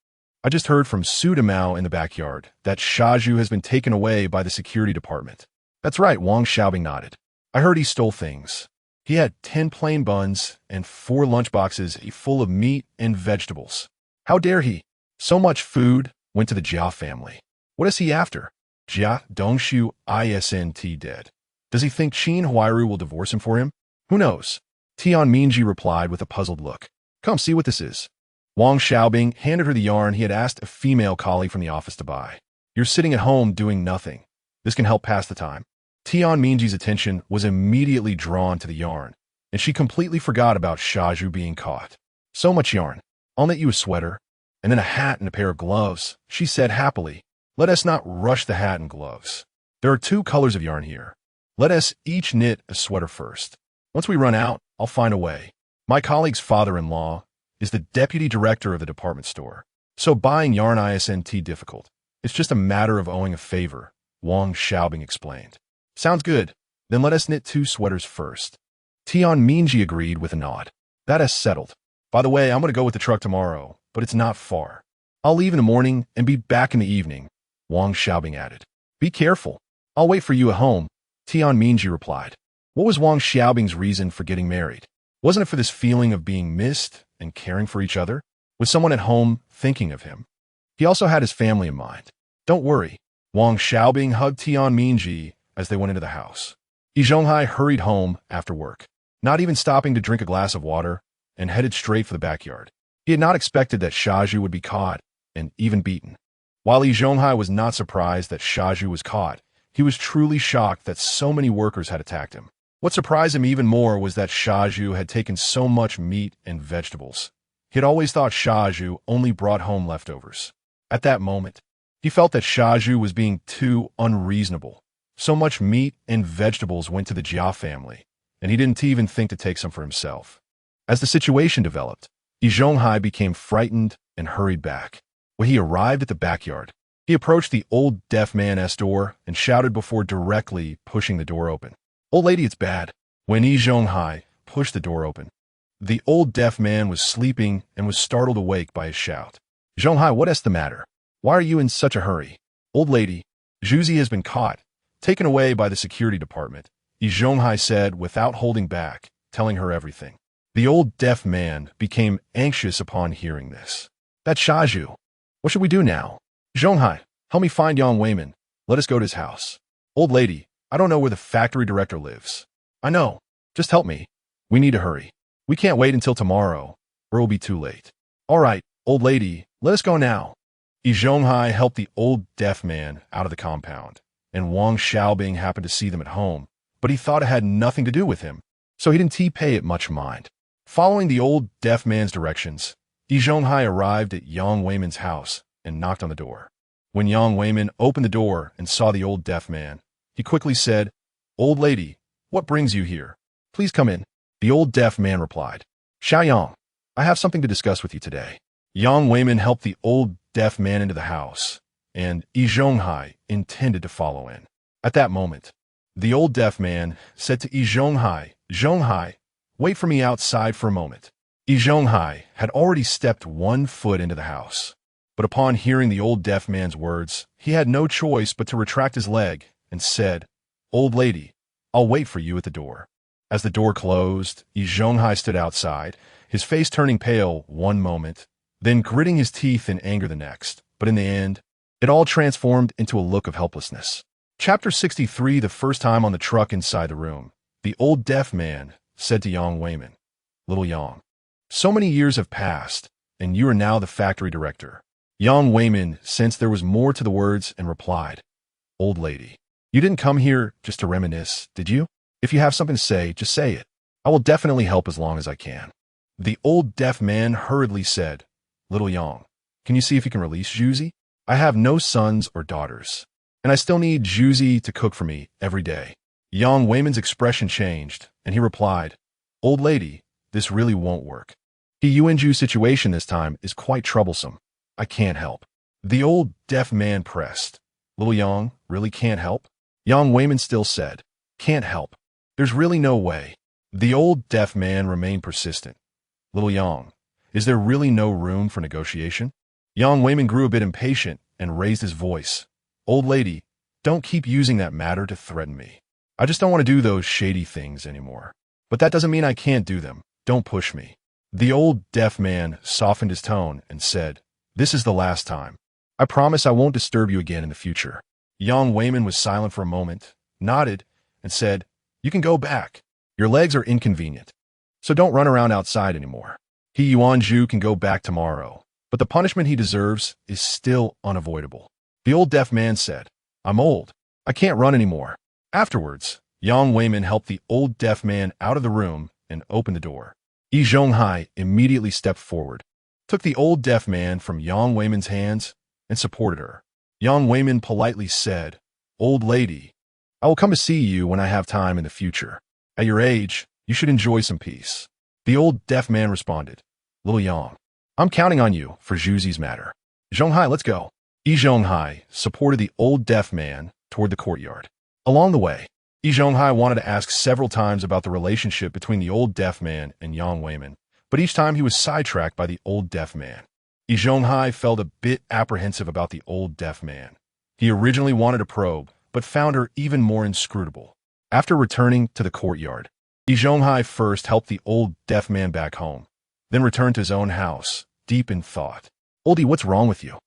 I just heard from Su Damao in the backyard that Xiaoju has been taken away by the security department." "That's right," Wang Xiaobing nodded. "I heard he stole things. He had 10 plain buns and 4 lunchboxes full of meat and vegetables. How dare he? So much food went to the Jia family. What is he after? Jia Dongshu isn't dead. Does he think Qin Huairu will divorce him for him? Who knows?" Tian Mingji replied with a puzzled look. "Come see what this is." Wang Xiaobing handed her the yarn he had asked a female colleague from the office to buy. "You're sitting at home doing nothing. This can help pass the time." Tian Mingji's attention was immediately drawn to the yarn, and she completely forgot about Xiaoju being caught. "So much yarn. I'll knit you a sweater, and then a hat and a pair of gloves," she said happily. "Let us not rush the hat and gloves. There are 2 colors of yarn here. Let us each knit a sweater first. Once we run out, I'll find a way. My colleague's father-in-law is the deputy director of the department store, so buying yarn isn't difficult. It's just a matter of owing a favor," Wang Xiaobing explained. "Sounds good. Then let us knit 2 sweaters first." Tian Mingji agreed with a nod. "That is settled. By the way, I'm going to go with the truck tomorrow, but it's not far. I'll leave in the morning and be back in the evening," Wang Xiaobing added. "Be careful. I'll wait for you at home," Tian Mingji replied. What was Wang Xiaobing's reason for getting married? Wasn't it for this feeling of being missed and caring for each other? Was someone at home thinking of him? He also had his family in mind. "Don't worry." Wang Xiaobing hugged Tian Mingji as they went into the house. Yi Zhonghai hurried home after work, not even stopping to drink a glass of water, and headed straight for the backyard. He had not expected that Xiaozhu would be caught and even beaten. While Yi Zhonghai was not surprised that Xiaozhu was caught, he was truly shocked that so many workers had attacked him. What surprised him even more was that Xiaozhu had taken so much meat and vegetables. He had always thought Xiaozhu only brought home leftovers. At that moment, he felt that Xiaozhu was being too unreasonable. So much meat and vegetables went to the Jia family, and he didn't even think to take some for himself. As the situation developed, Yi Zhonghai became frightened and hurried back. When he arrived at the backyard, he approached the old deaf man's door and shouted before directly pushing the door open. "Old lady, it's bad." When Yi Zhonghai pushed the door open, the old deaf man was sleeping and was startled awake by his shout. "Zhonghai, what is the matter? Why are you in such a hurry?" "Old lady, Zhuzi has been caught, taken away by the security department," Yi Zhonghai said without holding back, telling her everything. The old deaf man became anxious upon hearing this. "That's Xiaozhu. What should we do now?" "Zhonghai, help me find Yang Weimin. Let us go to his house." "Old lady, I don't know where the factory director lives." "I know. Just help me. We need to hurry. We can't wait until tomorrow, or it will be too late." "All right, old lady, let us go now." Yi Zhonghai helped the old deaf man out of the compound, and Wang Xiaobing happened to see them at home, but he thought it had nothing to do with him, so he didn't pay it much mind. Following the old deaf man's directions, Yi Zhonghai arrived at Yang Weimin's house and knocked on the door. When Yang Weimin opened the door and saw the old deaf man, he quickly said, "Old lady, what brings you here? Please come in." The old deaf man replied, "Xiaoyang, I have something to discuss with you today." Yang Weimin helped the old deaf man into the house, and Yi Zhonghai intended to follow in. At that moment, the old deaf man said to Yi Zhonghai, "Zhonghai, wait for me outside for a moment." Yi Zhonghai had already stepped 1 foot into the house, but upon hearing the old deaf man's words, he had no choice but to retract his leg and said, "Old lady, I'll wait for you at the door." As the door closed, Yi Zhonghai stood outside, his face turning pale one moment, then gritting his teeth in anger the next. But in the end, it all transformed into a look of helplessness. Chapter 63. The first time on the truck inside the room, the old deaf man said to Yang Weimin, "Little Yang, so many years have passed, and you are now the factory director." Yang Weimin sensed there was more to the words and replied, "Old lady, you didn't come here just to reminisce, did you? If you have something to say, just say it. I will definitely help as long as I can." The old deaf man hurriedly said, "Little Yang, can you see if you can release Zhuzi? I have no sons or daughters, and I still need Zhuzi to cook for me every day." Yang Weimin's expression changed, and he replied, "Old lady, this really won't work. The Yuanju situation this time is quite troublesome. I can't help." The old deaf man pressed, "Little Yang really can't help?" Yang Weimin still said, "Can't help. There's really no way." The old deaf man remained persistent. "Little Yang, is there really no room for negotiation?" Yang Weimin grew a bit impatient and raised his voice. "Old lady, don't keep using that matter to threaten me. I just don't want to do those shady things anymore. But that doesn't mean I can't do them. Don't push me." The old deaf man softened his tone and said, "This is the last time. I promise I won't disturb you again in the future." Yang Weimin was silent for a moment, nodded, and said, "You can go back. Your legs are inconvenient, so don't run around outside anymore. He Yuanju can go back tomorrow, but the punishment he deserves is still unavoidable." The old deaf man said, "I'm old. I can't run anymore." Afterwards, Yang Weimin helped the old deaf man out of the room and opened the door. Yi Zhonghai immediately stepped forward, took the old deaf man from Yang Weimin's hands, and supported her. Yang Weimin politely said, "Old lady, I will come to see you when I have time in the future. At your age, you should enjoy some peace." The old deaf man responded, "Little Yang, I'm counting on you for Zhuzi's matter. Zhonghai, let's go." Yi Zhonghai supported the old deaf man toward the courtyard. Along the way, Yi Zhonghai wanted to ask several times about the relationship between the old deaf man and Yang Weimin, but each time he was sidetracked by the old deaf man. Yi Zhonghai felt a bit apprehensive about the old deaf man. He originally wanted to probe, but found her even more inscrutable. After returning to the courtyard, Yi Zhonghai first helped the old deaf man back home, then returned to his own house, deep in thought. "Oldie, what's wrong with you?"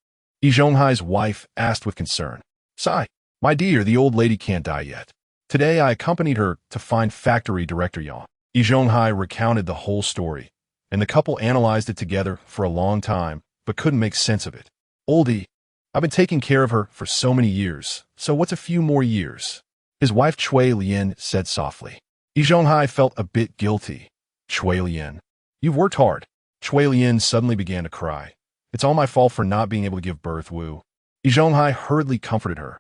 Yi Zhonghai's wife asked with concern. "Sai, my dear, the old lady can't die yet. Today I accompanied her to find factory director Yang. Yi Zhonghai recounted the whole story, and the couple analyzed it together for a long time, but couldn't make sense of it. Oldie, I've been taking care of her for so many years, so what's a few more years? His wife Cui Lian said softly. Yi Zhonghai felt a bit guilty. Cui Lian, you've worked hard. Cui Lian suddenly began to cry. It's all my fault for not being able to give birth, Wu. Yi Zhonghai hurriedly comforted her.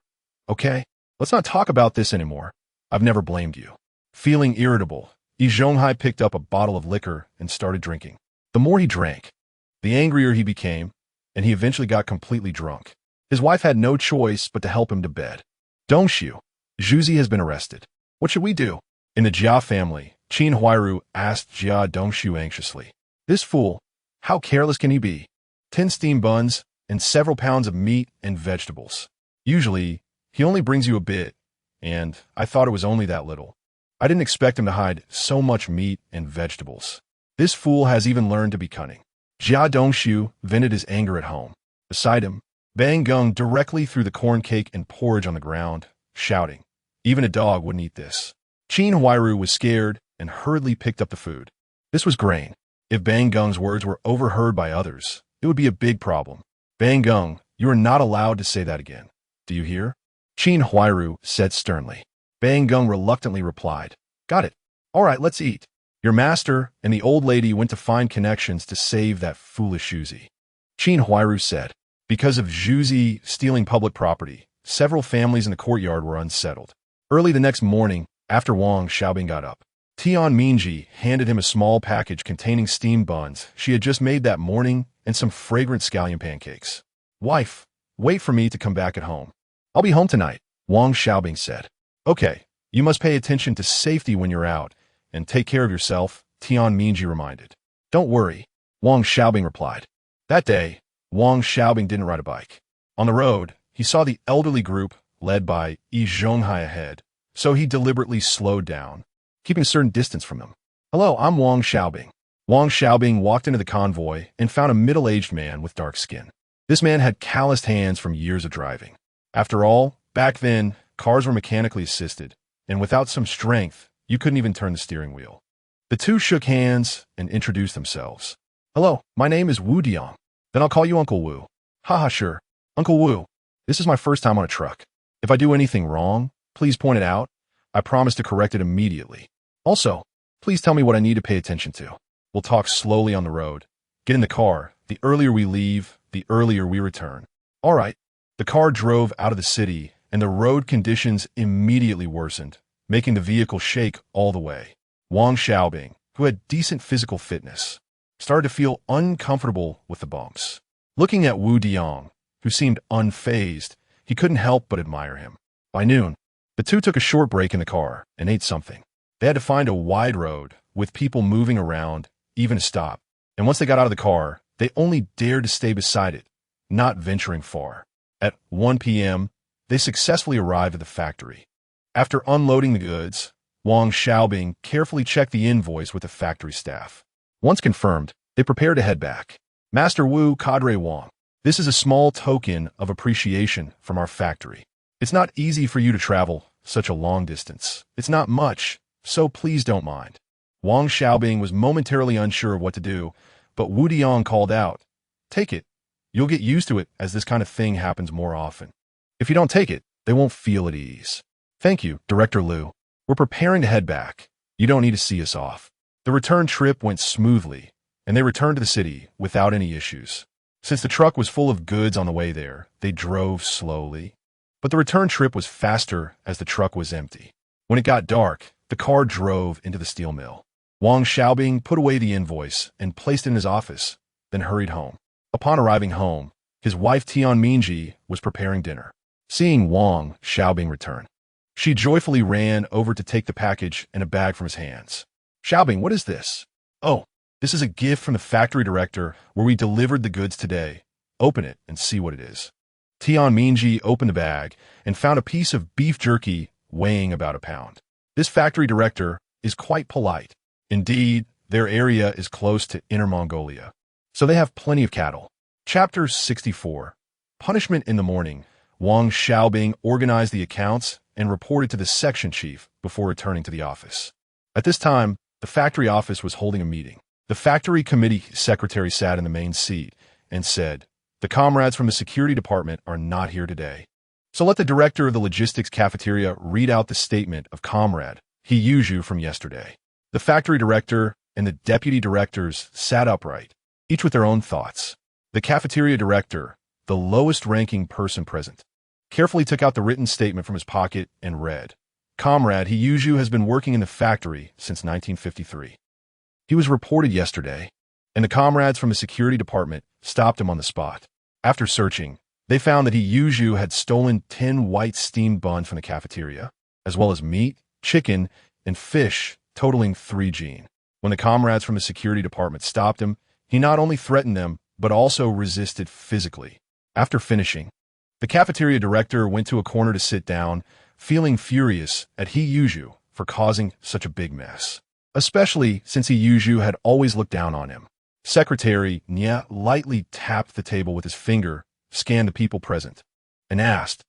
Okay, let's not talk about this anymore. I've never blamed you. Feeling irritable, Yi Zhonghai picked up a bottle of liquor and started drinking. The more he drank, the angrier he became, and he eventually got completely drunk. His wife had no choice but to help him to bed. Dongshu, Zhuzi has been arrested. What should we do? In the Jia family, Qin Huairu asked Jia Dongshu anxiously. This fool, how careless can he be? 10 steamed buns and several pounds of meat and vegetables. Usually, he only brings you a bit, and I thought it was only that little. I didn't expect him to hide so much meat and vegetables. This fool has even learned to be cunning. Jia Dongshu vented his anger at home. Beside him, Bang Gung directly threw the corn cake and porridge on the ground, shouting, even a dog wouldn't eat this. Qin Huairu was scared and hurriedly picked up the food. This was grain. If Bang Gung's words were overheard by others, it would be a big problem. Bang Gung, you are not allowed to say that again. Do you hear? Qin Huairu said sternly. Bang Gung reluctantly replied, got it. All right, let's eat. Your master and the old lady went to find connections to save that foolish Zhuzi. Qin Huairu said. Because of Zhuzi stealing public property, several families in the courtyard were unsettled. Early the next morning, after Wang Xiaobing got up, Tian Mingji handed him a small package containing steamed buns she had just made that morning and some fragrant scallion pancakes. Wife, wait for me to come back at home. I'll be home tonight, Wang Xiaobing said. Okay, you must pay attention to safety when you're out, and take care of yourself, Tian Mingji reminded. Don't worry, Wang Xiaobing replied. That day, Wang Xiaobing didn't ride a bike. On the road, he saw the elderly group led by Yi Zhonghai ahead, so he deliberately slowed down, keeping a certain distance from them. Hello, I'm Wang Xiaobing. Wang Xiaobing walked into the convoy and found a middle-aged man with dark skin. This man had calloused hands from years of driving. After all, back then, cars were mechanically assisted, and without some strength, you couldn't even turn the steering wheel. The two shook hands and introduced themselves. Hello, my name is Wu Diang. Then I'll call you Uncle Wu. Haha, sure. Uncle Wu, this is my first time on a truck. If I do anything wrong, please point it out. I promise to correct it immediately. Also, please tell me what I need to pay attention to. We'll talk slowly on the road. Get in the car. The earlier we leave, the earlier we return. All right. The car drove out of the city, and the road conditions immediately worsened, making the vehicle shake all the way. Wang Xiaobing, who had decent physical fitness, started to feel uncomfortable with the bumps. Looking at Wu Diang, who seemed unfazed, he couldn't help but admire him. By noon, the two took a short break in the car and ate something. They had to find a wide road with people moving around, even to stop. And once they got out of the car, they only dared to stay beside it, not venturing far. At 1 p.m., they successfully arrived at the factory. After unloading the goods, Wang Xiaobing carefully checked the invoice with the factory staff. Once confirmed, they prepared to head back. Master Wu, Cadre Wang, this is a small token of appreciation from our factory. It's not easy for you to travel such a long distance. It's not much, so please don't mind. Wang Xiaobing was momentarily unsure of what to do, but Wu Diang called out, take it. You'll get used to it as this kind of thing happens more often. If you don't take it, they won't feel at ease. Thank you, Director Liu. We're preparing to head back. You don't need to see us off. The return trip went smoothly, and they returned to the city without any issues. Since the truck was full of goods on the way there, they drove slowly. But the return trip was faster as the truck was empty. When it got dark, the car drove into the steel mill. Wang Xiaobing put away the invoice and placed it in his office, then hurried home. Upon arriving home, his wife Tian Mingji was preparing dinner. Seeing Wang Xiaobing return, she joyfully ran over to take the package and a bag from his hands. Xiaobing, what is this? Oh, this is a gift from the factory director where we delivered the goods today. Open it and see what it is. Tian Mingji opened the bag and found a piece of beef jerky weighing about a pound. This factory director is quite polite. Indeed, their area is close to Inner Mongolia, so they have plenty of cattle. Chapter 64. Punishment in the morning. Wang Xiaobing organized the accounts and reported to the section chief before returning to the office. At this time, the factory office was holding a meeting. The factory committee secretary sat in the main seat and said, "The comrades from the security department are not here today. So let the director of the logistics cafeteria read out the statement of Comrade He Yuju from yesterday." The factory director and the deputy directors sat upright, each with their own thoughts. The cafeteria director, the lowest-ranking person present, carefully took out the written statement from his pocket and read, "Comrade He Yuju has been working in the factory since 1953. He was reported yesterday, and the comrades from the security department stopped him on the spot. After searching, they found that He Yuju had stolen 10 white steamed buns from the cafeteria, as well as meat, chicken, and fish, totaling 3 jin. When the comrades from the security department stopped him, he not only threatened them, but also resisted physically. After finishing, the cafeteria director went to a corner to sit down, feeling furious at He Yuju for causing such a big mess, especially since He Yuju had always looked down on him. Secretary Nia lightly tapped the table with his finger, scanned the people present, and asked,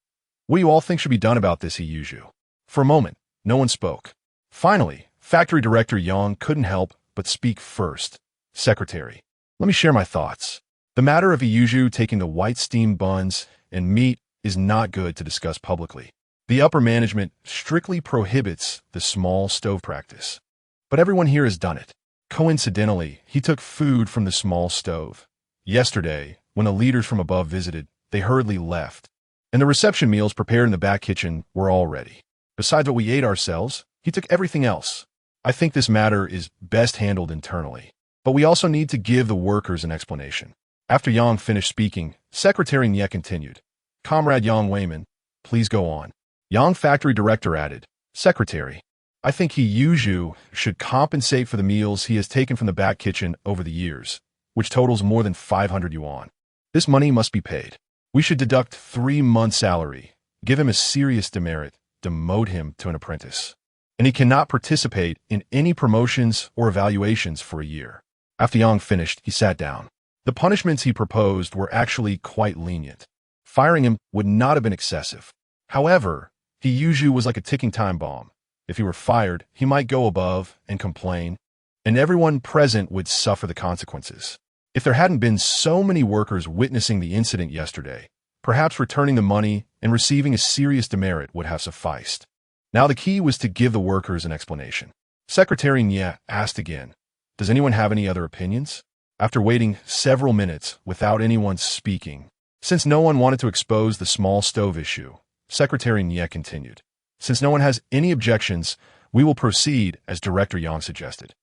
"What do you all think should be done about this, He Yuju?" For a moment, no one spoke. Finally, factory director Yang couldn't help but speak first. "Secretary, let me share my thoughts. The matter of He Yuju taking the white steamed buns and meat is not good to discuss publicly. The upper management strictly prohibits the small stove practice. But everyone here has done it. Coincidentally, he took food from the small stove. Yesterday, when the leaders from above visited, they hurriedly left, and the reception meals prepared in the back kitchen were all ready. Besides what we ate ourselves, he took everything else. I think this matter is best handled internally, but we also need to give the workers an explanation." After Yang finished speaking, Secretary Nye continued, "Comrade Yang Weiman, please go on." Yang factory director added, "Secretary, I think He Yuju should compensate for the meals he has taken from the back kitchen over the years, which totals more than 500 yuan. This money must be paid. We should deduct 3 months' salary, give him a serious demerit, demote him to an apprentice, and he cannot participate in any promotions or evaluations for a year." After Yang finished, he sat down. The punishments he proposed were actually quite lenient. Firing him would not have been excessive. However, He Yuju was like a ticking time bomb. If he were fired, he might go above and complain, and everyone present would suffer the consequences. If there hadn't been so many workers witnessing the incident yesterday, perhaps returning the money and receiving a serious demerit would have sufficed. Now the key was to give the workers an explanation. Secretary Nye asked again, "Does anyone have any other opinions?" After waiting several minutes without anyone speaking, since no one wanted to expose the small stove issue, Secretary Nye continued, "Since no one has any objections, we will proceed as Director Yang suggested.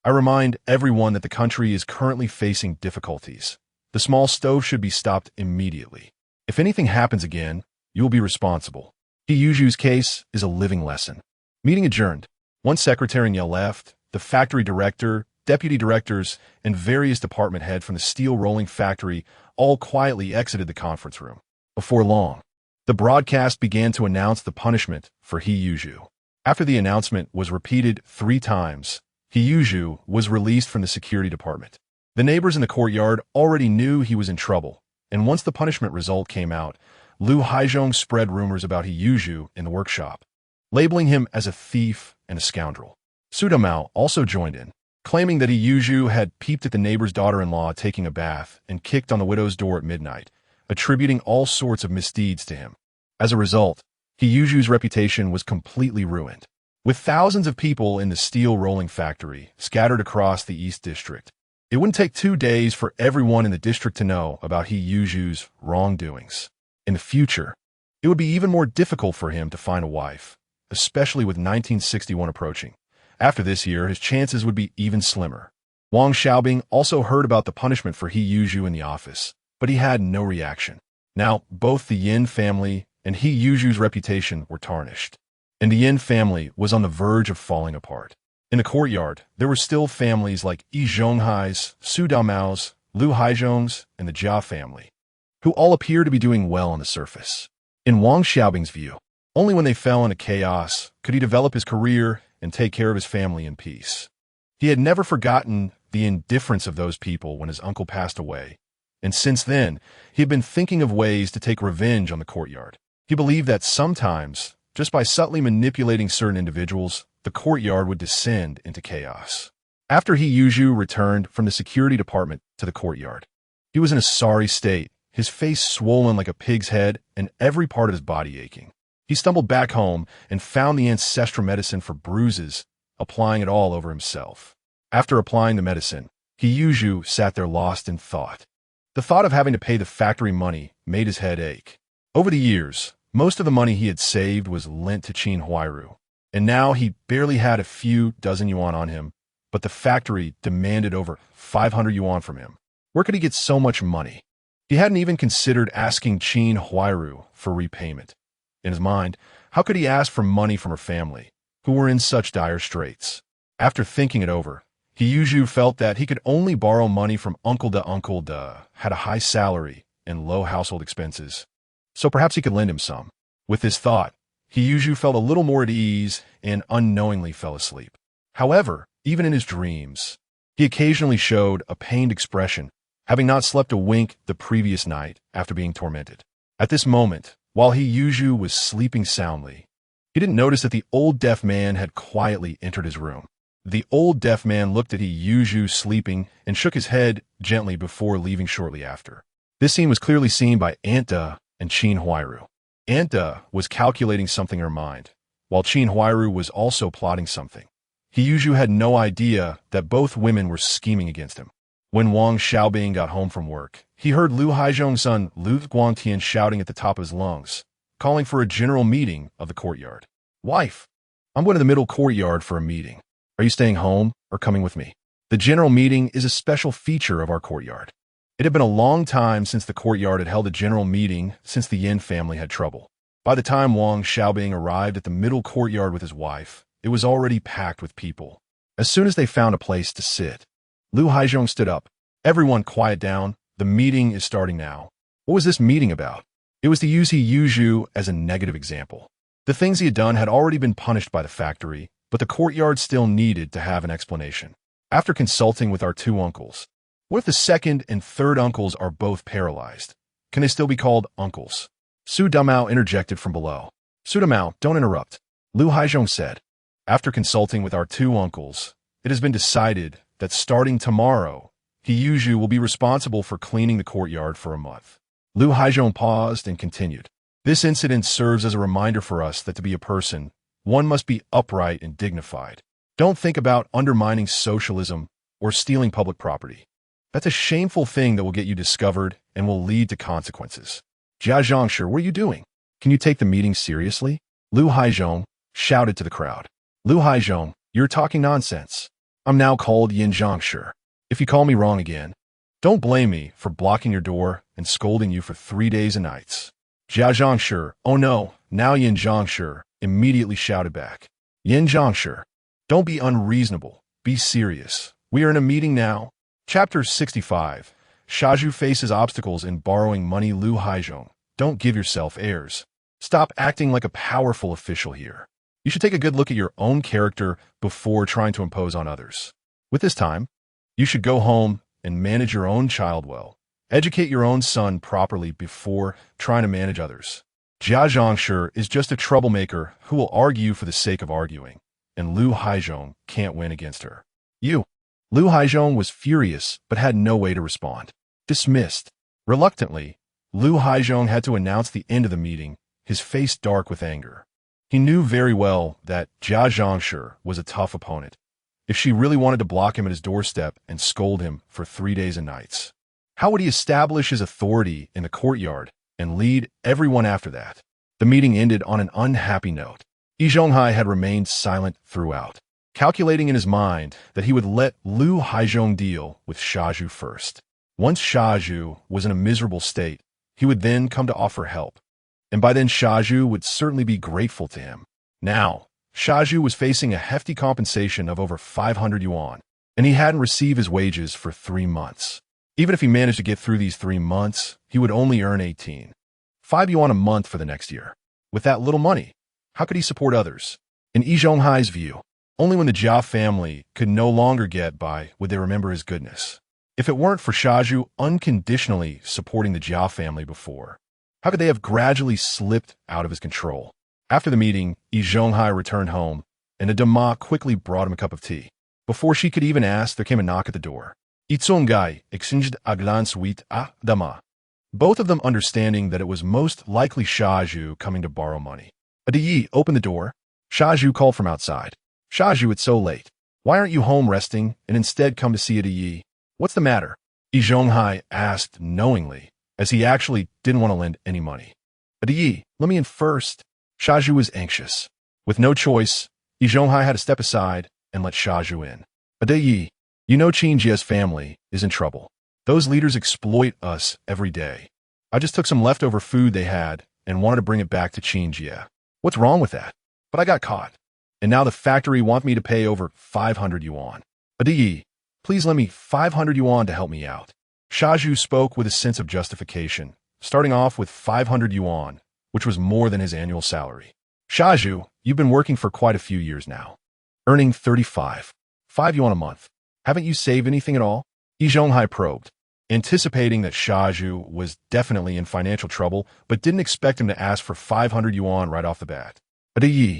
I remind everyone that the country is currently facing difficulties. The small stove should be stopped immediately. If anything happens again, you will be responsible. He Yuju's case is a living lesson." Meeting adjourned. Once Secretary Nye left, the factory director, deputy directors, and various department heads from the steel rolling factory all quietly exited the conference room. Before long, the broadcast began to announce the punishment for He Yuju. After the announcement was repeated 3 times, He Yuju was released from the security department. The neighbors in the courtyard already knew he was in trouble, and once the punishment result came out, Lu Haizhong spread rumors about He Yuju in the workshop, labeling him as a thief and a scoundrel. Su Damao also joined in, claiming that He Yuju had peeped at the neighbor's daughter-in-law taking a bath and kicked on the widow's door at midnight, attributing all sorts of misdeeds to him. As a result, He Yuju's reputation was completely ruined. With thousands of people in the steel rolling factory scattered across the East District, it wouldn't take 2 days for everyone in the district to know about He Yuju's wrongdoings. In the future, it would be even more difficult for him to find a wife, especially with 1961 approaching. After this year, his chances would be even slimmer. Wang Xiaobing also heard about the punishment for He Yuju in the office, but he had no reaction. Now, both the Yin family and He Yuju's reputation were tarnished, and the Yin family was on the verge of falling apart. In the courtyard, there were still families like Yi Zhonghai's, Su Daomao's, Lu Haizhong's, and the Jia family, who all appear to be doing well on the surface. In Wang Xiaobing's view, only when they fell into chaos could he develop his career and take care of his family in peace. He had never forgotten the indifference of those people when his uncle passed away, and since then, he had been thinking of ways to take revenge on the courtyard. He believed that sometimes Just by subtly manipulating certain individuals, the courtyard would descend into chaos. After He Yuzhu returned from the security department to the courtyard, he was in a sorry state, his face swollen like a pig's head and every part of his body aching. He stumbled back home and found the ancestral medicine for bruises, applying it all over himself. After applying the medicine, He Yuzhu sat there lost in thought. The thought of having to pay the factory money made his head ache. Over the years, most of the money he had saved was lent to Qin Huairu, and now he barely had a few dozen yuan on him, but the factory demanded over 500 yuan from him. Where could he get so much money? He hadn't even considered asking Qin Huairu for repayment. In his mind, how could he ask for money from her family, who were in such dire straits? After thinking it over, He Yuzhu felt that he could only borrow money from Uncle De. Uncle De had a high salary and low household expenses, so perhaps he could lend him some. With this thought, He Yuzhu felt a little more at ease and unknowingly fell asleep. However, even in his dreams, he occasionally showed a pained expression, having not slept a wink the previous night after being tormented. At this moment, while He Yuzhu was sleeping soundly, he didn't notice that the old deaf man had quietly entered his room. The old deaf man looked at He Yuzhu sleeping and shook his head gently before leaving shortly after. This scene was clearly seen by Aunt De and Qin Huairu. Aunt De was calculating something in her mind, while Qin Huairu was also plotting something. He Yuzhu had no idea that both women were scheming against him. When Wang Xiaobing got home from work, he heard Lu Haizhong's son Lu Guangtian shouting at the top of his lungs, calling for a general meeting of the courtyard. "Wife, I'm going to the middle courtyard for a meeting. Are you staying home or coming with me?" The general meeting is a special feature of our courtyard. It had been a long time since the courtyard had held a general meeting since the Yin family had trouble. By the time Wang Xiaobing arrived at the middle courtyard with his wife, it was already packed with people. As soon as they found a place to sit, Lu Haizhong stood up. "Everyone quiet down. The meeting is starting now." What was this meeting about? It was to use He Yuzhu as a negative example. The things he had done had already been punished by the factory, but the courtyard still needed to have an explanation. After consulting with our two uncles, what if the second and third uncles are both paralyzed? Can they still be called uncles? Su Damao interjected from below. "Su Damao, don't interrupt," Lu Haizhong said. "After consulting with our two uncles, it has been decided that starting tomorrow, He Yuzhu will be responsible for cleaning the courtyard for a month." Lu Haizhong paused and continued. "This incident serves as a reminder for us that to be a person, one must be upright and dignified. Don't think about undermining socialism or stealing public property. That's a shameful thing that will get you discovered and will lead to consequences." "Jia Zhangshi, what are you doing? Can you take the meeting seriously?" Lu Haizhong shouted to the crowd. "Lu Haizhong, you're talking nonsense. I'm now called Yin Zhangshi. If you call me wrong again, don't blame me for blocking your door and scolding you for 3 days and nights." Jia Zhangshi, "Oh no," now Yin Zhangshi immediately shouted back. "Yin Zhangshi, don't be unreasonable. Be serious. We are in a meeting now." Chapter 65. Shaju faces obstacles in borrowing money. Lu Haizhong, don't give yourself airs. Stop acting like a powerful official here. You should take a good look at your own character before trying to impose on others. With this time, you should go home and manage your own child well. Educate your own son properly before trying to manage others. Jia Zhangshi is just a troublemaker who will argue for the sake of arguing, and Lu Haizhong can't win against her. "You." Lu Haizhong was furious but had no way to respond. Dismissed. Reluctantly, Lu Haizhong had to announce the end of the meeting, his face dark with anger. He knew very well that Jia Zhangshi was a tough opponent, if she really wanted to block him at his doorstep and scold him for 3 days and nights. How would he establish his authority in the courtyard and lead everyone after that? The meeting ended on an unhappy note. Yi Zhonghai had remained silent throughout, calculating in his mind that he would let Lu Haizhong deal with Shaju first. Once Shaju was in a miserable state, he would then come to offer help, and by then Shaju would certainly be grateful to him. Now, Shaju was facing a hefty compensation of over 500 yuan, and he hadn't received his wages for 3 months. Even if he managed to get through these 3 months, he would only earn 18.5 yuan a month for the next year. With that little money, how could he support others? In Yi Zhonghai's view, only when the Jia family could no longer get by would they remember his goodness. If it weren't for Shaju unconditionally supporting the Jia family before, how could they have gradually slipped out of his control? After the meeting, Yi Zhonghai returned home, and the Ma quickly brought him a cup of tea. Before she could even ask, there came a knock at the door. Yi Zhonghai exchanged a glance with Ma, both of them understanding that it was most likely Shaju coming to borrow money. Yi opened the door. Shaju called from outside. Shaju, it's so late. Why aren't you home resting and instead come to see Yi? What's the matter? Yi Zhonghai asked knowingly, as he actually didn't want to lend any money. Yi, let me in first. Shaju was anxious. With no choice, Yi Zhonghai had to step aside and let Shaju in. Yi, you know Qingjia's family is in trouble. Those leaders exploit us every day. I just took some leftover food they had and wanted to bring it back to Qingjia. What's wrong with that? But I got caught. And now the factory want me to pay over 500 yuan. Yi, please lend me 500 yuan to help me out. Shaju spoke with a sense of justification, starting off with 500 yuan, which was more than his annual salary. Shaju, you've been working for quite a few years now, earning 5 yuan a month. Haven't you saved anything at all? Yi Zhonghai probed, anticipating that Shaju was definitely in financial trouble, but didn't expect him to ask for 500 yuan right off the bat. Yi,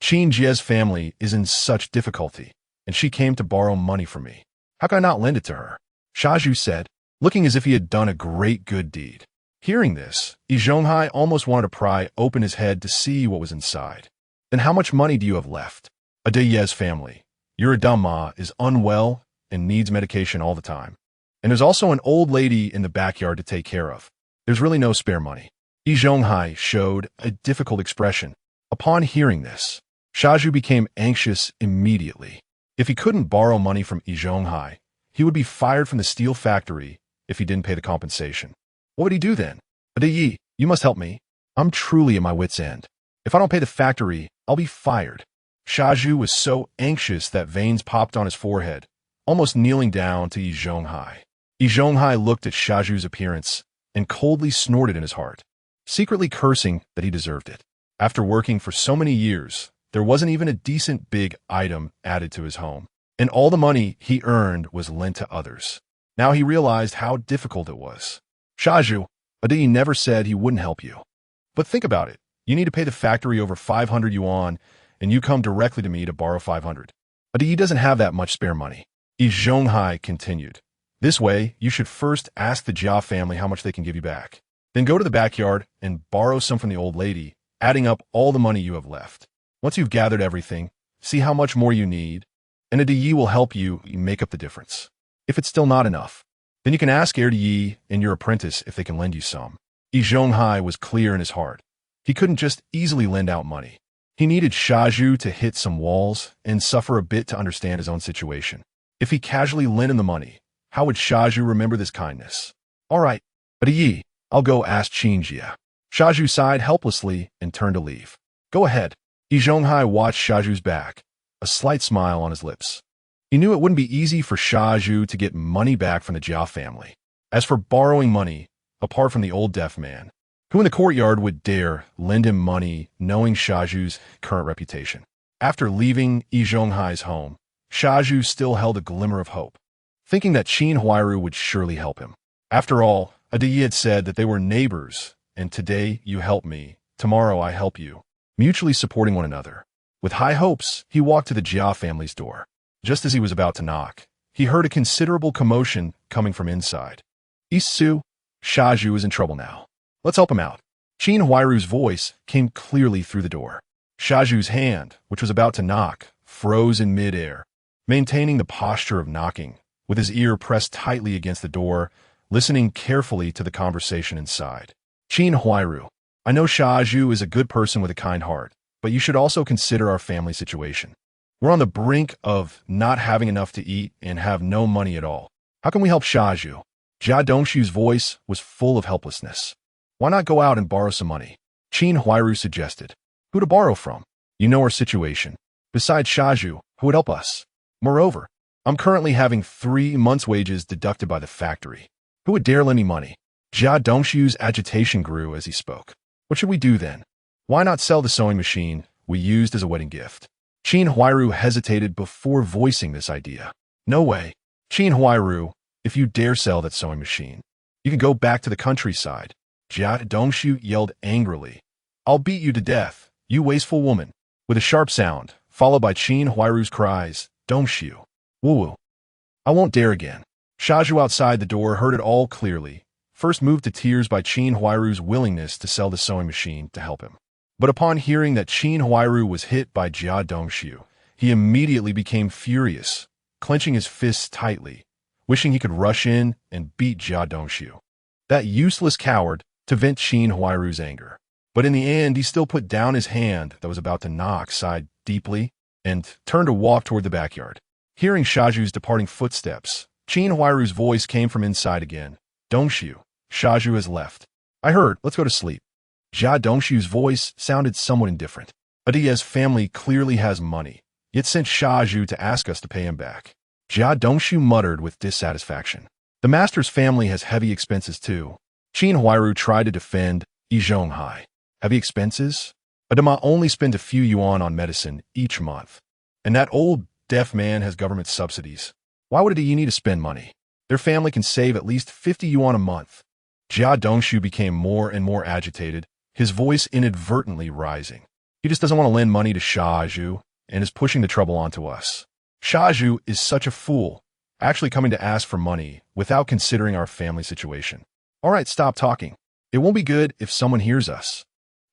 Qingjia's family is in such difficulty, and she came to borrow money from me. How can I not lend it to her? Shaju said, looking as if he had done a great good deed. Hearing this, Yi Zhonghai almost wanted to pry open his head to see what was inside. Then how much money do you have left? Yi's family. Your Ma is unwell and needs medication all the time. And there's also an old lady in the backyard to take care of. There's really no spare money. Yi Zhonghai showed a difficult expression. Upon hearing this, Shaju became anxious immediately. If he couldn't borrow money from Yi Zhonghai, he would be fired from the steel factory if he didn't pay the compensation. What would he do then? Yi, you must help me. I'm truly at my wit's end. If I don't pay the factory, I'll be fired. Shaju was so anxious that veins popped on his forehead, almost kneeling down to Yi Zhonghai. Yi Zhonghai looked at Shaju's appearance and coldly snorted in his heart, secretly cursing that he deserved it. After working for so many years, there wasn't even a decent big item added to his home, and all the money he earned was lent to others. Now he realized how difficult it was. Shaju, Yi never said he wouldn't help you. But think about it. You need to pay the factory over 500 yuan, and you come directly to me to borrow 500. Yi doesn't have that much spare money. Yi Zhonghai continued. This way, you should first ask the Jia family how much they can give you back. Then go to the backyard and borrow some from the old lady, adding up all the money you have left. Once you've gathered everything, see how much more you need, and Yi will help you make up the difference. If it's still not enough, then you can ask Yi and your apprentice if they can lend you some. Yi Zhonghai was clear in his heart. He couldn't just easily lend out money. He needed Shaju to hit some walls and suffer a bit to understand his own situation. If he casually lent him the money, how would Shaju remember this kindness? All right, Yi, I'll go ask Qingjia. Shaju sighed helplessly and turned to leave. Go ahead. Yi Zhonghai watched Shaju's back, a slight smile on his lips. He knew it wouldn't be easy for Shaju to get money back from the Jia family. As for borrowing money, apart from the old deaf man, who in the courtyard would dare lend him money knowing Shaju's current reputation? After leaving Yi Zhonghai's home, Shaju still held a glimmer of hope, thinking that Qin Huairu would surely help him. After all, Yi had said that they were neighbors, and today you help me, tomorrow I help you, mutually supporting one another. With high hopes, he walked to the Jia family's door. Just as he was about to knock, he heard a considerable commotion coming from inside. Isu, Shaju is in trouble now. Let's help him out. Qin Huairu's voice came clearly through the door. Shaju's hand, which was about to knock, froze in mid-air, maintaining the posture of knocking, with his ear pressed tightly against the door, listening carefully to the conversation inside. Qin Huairu, I know Shaju is a good person with a kind heart, but you should also consider our family situation. We're on the brink of not having enough to eat and have no money at all. How can we help Shaju? Jia Dongshu's voice was full of helplessness. Why not go out and borrow some money? Qin Huairu suggested. Who to borrow from? You know our situation. Besides Shaju, who would help us? Moreover, I'm currently having 3 months' wages deducted by the factory. Who would dare lend me money? Jia Dongshu's agitation grew as he spoke. What should we do then? Why not sell the sewing machine we used as a wedding gift? Qin Huairu hesitated before voicing this idea. No way. Qin Huairu, if you dare sell that sewing machine, you can go back to the countryside. Jia Dongshu yelled angrily. I'll beat you to death. You wasteful woman. With a sharp sound, followed by Qin Huairu's cries, Don't you? Woo-woo. I won't dare again. Shaju outside the door heard it all clearly, first moved to tears by Qin Huairu's willingness to sell the sewing machine to help him. But upon hearing that Qin Huairu was hit by Jia Dongxiu, he immediately became furious, clenching his fists tightly, wishing he could rush in and beat Jia Dongxiu, that useless coward, to vent Qin Huairu's anger. But in the end, he still put down his hand that was about to knock, sighed deeply, and turned to walk toward the backyard. Hearing Shaju's departing footsteps, Qin Huairu's voice came from inside again. Dongxiu, Shaju has left. I heard, let's go to sleep. Jia Dongxiu's voice sounded somewhat indifferent. Adia's family clearly has money, yet sent Shaju to ask us to pay him back. Jia Dongxiu muttered with dissatisfaction. The master's family has heavy expenses too. Qin Huairu tried to defend Yizhonghai. Heavy expenses? Adama only spend a few yuan on medicine each month. And that old deaf man has government subsidies. Why would he need to spend money? Their family can save at least 50 yuan a month. Jia Dongxiu became more and more agitated, his voice inadvertently rising. He just doesn't want to lend money to Shaju and is pushing the trouble onto us. Shaju is such a fool, actually coming to ask for money without considering our family situation. All right, stop talking. It won't be good if someone hears us.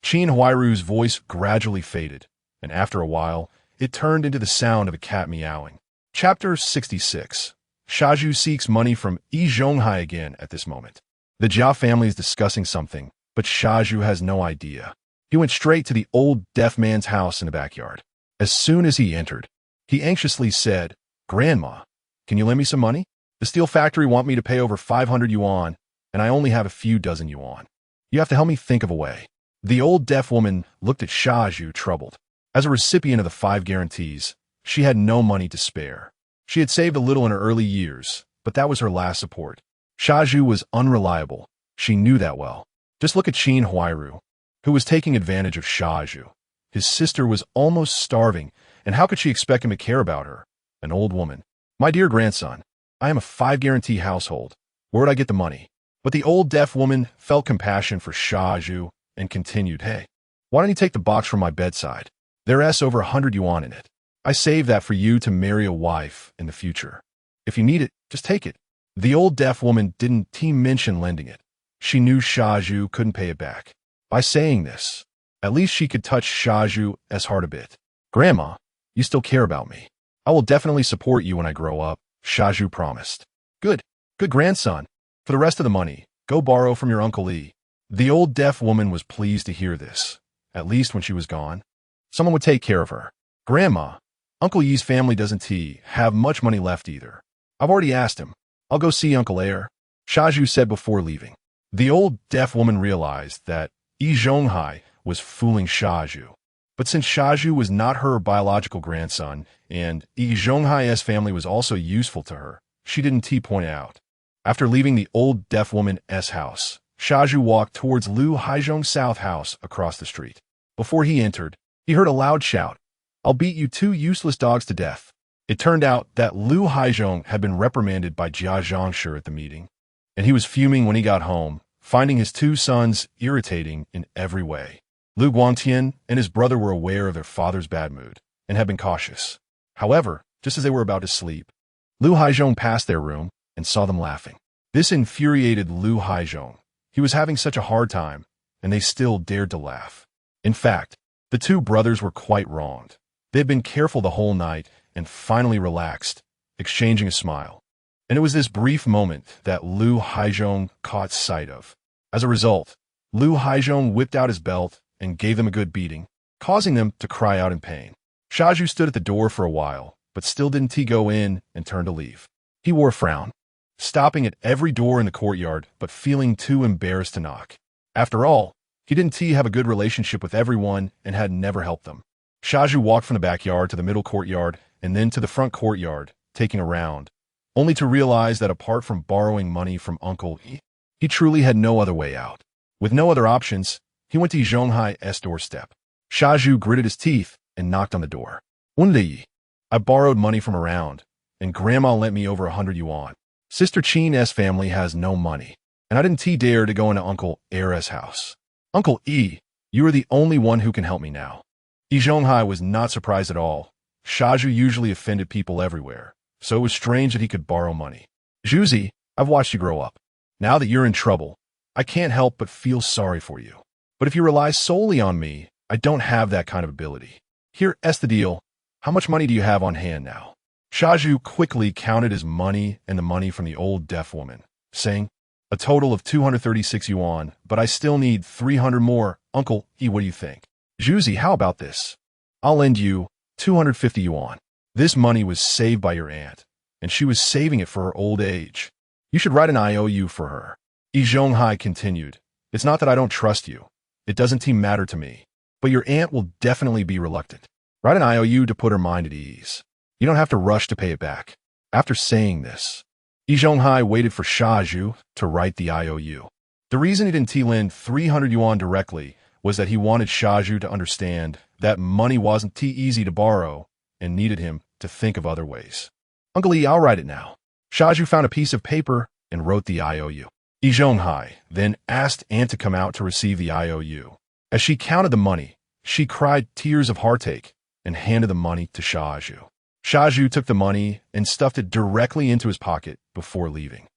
Qin Huairu's voice gradually faded, and after a while, it turned into the sound of a cat meowing. Chapter 66. Shaju seeks money from Yizhonghai again at this moment. The Jia family is discussing something, but Shaju has no idea. He went straight to the old deaf man's house in the backyard. As soon as he entered, he anxiously said, Grandma, can you lend me some money? The steel factory want me to pay over 500 yuan, and I only have a few dozen yuan. You have to help me think of a way. The old deaf woman looked at Shaju troubled. As a recipient of the 5 guarantees, she had no money to spare. She had saved a little in her early years, but that was her last support. Shaju was unreliable. She knew that well. Just look at Qin Huairu, who was taking advantage of Shaju. His sister was almost starving, and how could she expect him to care about her? An old woman. My dear grandson, I am a 5-guarantee household. Where would I get the money? But the old deaf woman felt compassion for Shaju and continued, Hey, why don't you take the box from my bedside? There's over 100 yuan in it. I saved that for you to marry a wife in the future. If you need it, just take it. The old deaf woman didn't mention lending it. She knew Shaju couldn't pay it back. By saying this, at least she could touch Shaju's heart a bit. Grandma, you still care about me. I will definitely support you when I grow up, Shaju promised. Good grandson. For the rest of the money, go borrow from your Uncle Yi. The old deaf woman was pleased to hear this. At least when she was gone, someone would take care of her. Grandma, Uncle Yi's family doesn't have much money left either. I've already asked him. I'll go see Uncle Air, Shaju said before leaving. The old deaf woman realized that Yizhonghai was fooling Shaju. But since Shaju was not her biological grandson, and Yizhonghai's family was also useful to her, she didn't point out. After leaving the old deaf woman's house, Shaju walked towards Lu Haizhong's south house across the street. Before he entered, he heard a loud shout, I'll beat you 2 useless dogs to death. It turned out that Lu Haizhong had been reprimanded by Jia Zhangshi at the meeting, and he was fuming when he got home, finding his 2 sons irritating in every way. Lu Guangtian and his brother were aware of their father's bad mood and had been cautious. However, just as they were about to sleep, Lu Haizhong passed their room and saw them laughing. This infuriated Lu Haizhong. He was having such a hard time, and they still dared to laugh. In fact, the 2 brothers were quite wronged. They had been careful the whole night and finally relaxed, exchanging a smile. And it was this brief moment that Lu Haizhong caught sight of. As a result, Lu Haizhong whipped out his belt and gave them a good beating, causing them to cry out in pain. Shaju stood at the door for a while, but still didn't go in and turned to leave. He wore a frown, stopping at every door in the courtyard but feeling too embarrassed to knock. After all, he didn't have a good relationship with everyone and had never helped them. Shaju walked from the backyard to the middle courtyard and then to the front courtyard, taking a round, only to realize that apart from borrowing money from Uncle Yi, he truly had no other way out. With no other options, he went to Zhonghai's doorstep. Shaju gritted his teeth and knocked on the door. Yi, I borrowed money from around, and Grandma lent me over 100 yuan. Sister Qin's family has no money, and I didn't dare to go into Uncle Era's house. Uncle E, you are the only one who can help me now. Yi Zhonghai was not surprised at all. Shaju usually offended people everywhere, so it was strange that he could borrow money. Zhuzi, I've watched you grow up. Now that you're in trouble, I can't help but feel sorry for you. But if you rely solely on me, I don't have that kind of ability. Here's the deal. How much money do you have on hand now? Shaju quickly counted his money and the money from the old deaf woman, saying, a total of 236 yuan, but I still need 300 more. Uncle, what do you think? Zhuzi, how about this? I'll lend you 250 yuan. This money was saved by your aunt, and she was saving it for her old age. You should write an IOU for her. Yi Zhonghai continued, it's not that I don't trust you. It doesn't matter to me. But your aunt will definitely be reluctant. Write an IOU to put her mind at ease. You don't have to rush to pay it back. After saying this, Yi Zhonghai waited for Shaju to write the IOU. The reason he didn't lend 300 yuan directly was that he wanted Shaju to understand that money wasn't easy to borrow and needed him to think of other ways. Uncle Yi, I'll write it now. Shaju found a piece of paper and wrote the IOU. Yi Zhonghai then asked Aunt to come out to receive the IOU. As she counted the money, she cried tears of heartache and handed the money to Shaju. Shaju took the money and stuffed it directly into his pocket before leaving.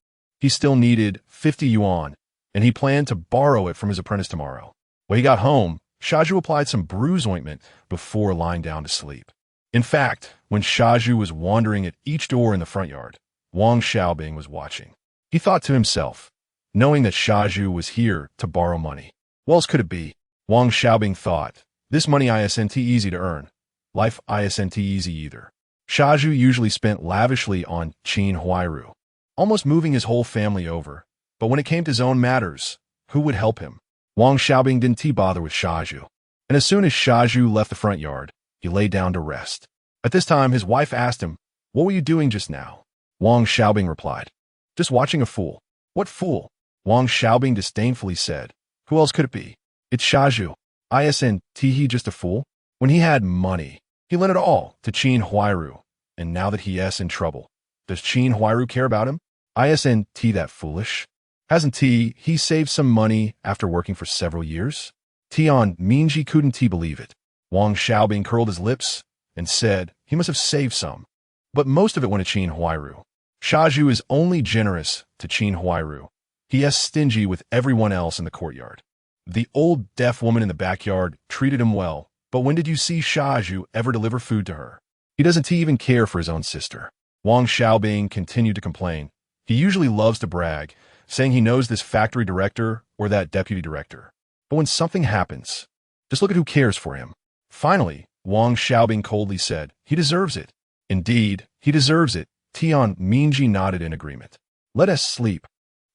He still needed 50 yuan, and he planned to borrow it from his apprentice tomorrow. When he got home, Shaju applied some bruise ointment before lying down to sleep. In fact, when Shaju was wandering at each door in the front yard, Wang Xiaobing was watching. He thought to himself, knowing that Shaju was here to borrow money. What else could it be? Wang Xiaobing thought, this money isn't easy to earn. Life isn't easy either. Shaju usually spent lavishly on Qin Huairu, almost moving his whole family over. But when it came to his own matters, who would help him? Wang Xiaobing didn't bother with Shaju. And as soon as Shaju left the front yard, he lay down to rest. At this time, his wife asked him, what were you doing just now? Wang Xiaobing replied, just watching a fool. What fool? Wang Xiaobing disdainfully said, who else could it be? It's Shaju. Isn't he just a fool? When he had money, he lent it all to Qin Huairu, and now that he is in trouble, does Qin Huairu care about him? Isn't that foolish? Hasn't he saved some money after working for several years? Tian Mingji couldn't believe it. Wang Xiaobing curled his lips and said he must have saved some, but most of it went to Qin Huairu. Shaju is only generous to Qin Huairu. He is stingy with everyone else in the courtyard. The old deaf woman in the backyard treated him well, but when did you see Shaju ever deliver food to her? He doesn't even care for his own sister. Wang Xiaobing continued to complain. He usually loves to brag, saying he knows this factory director or that deputy director. But when something happens, just look at who cares for him. Finally, Wang Xiaobing coldly said, he deserves it. Indeed, he deserves it. Tian Mingji nodded in agreement. Let us sleep.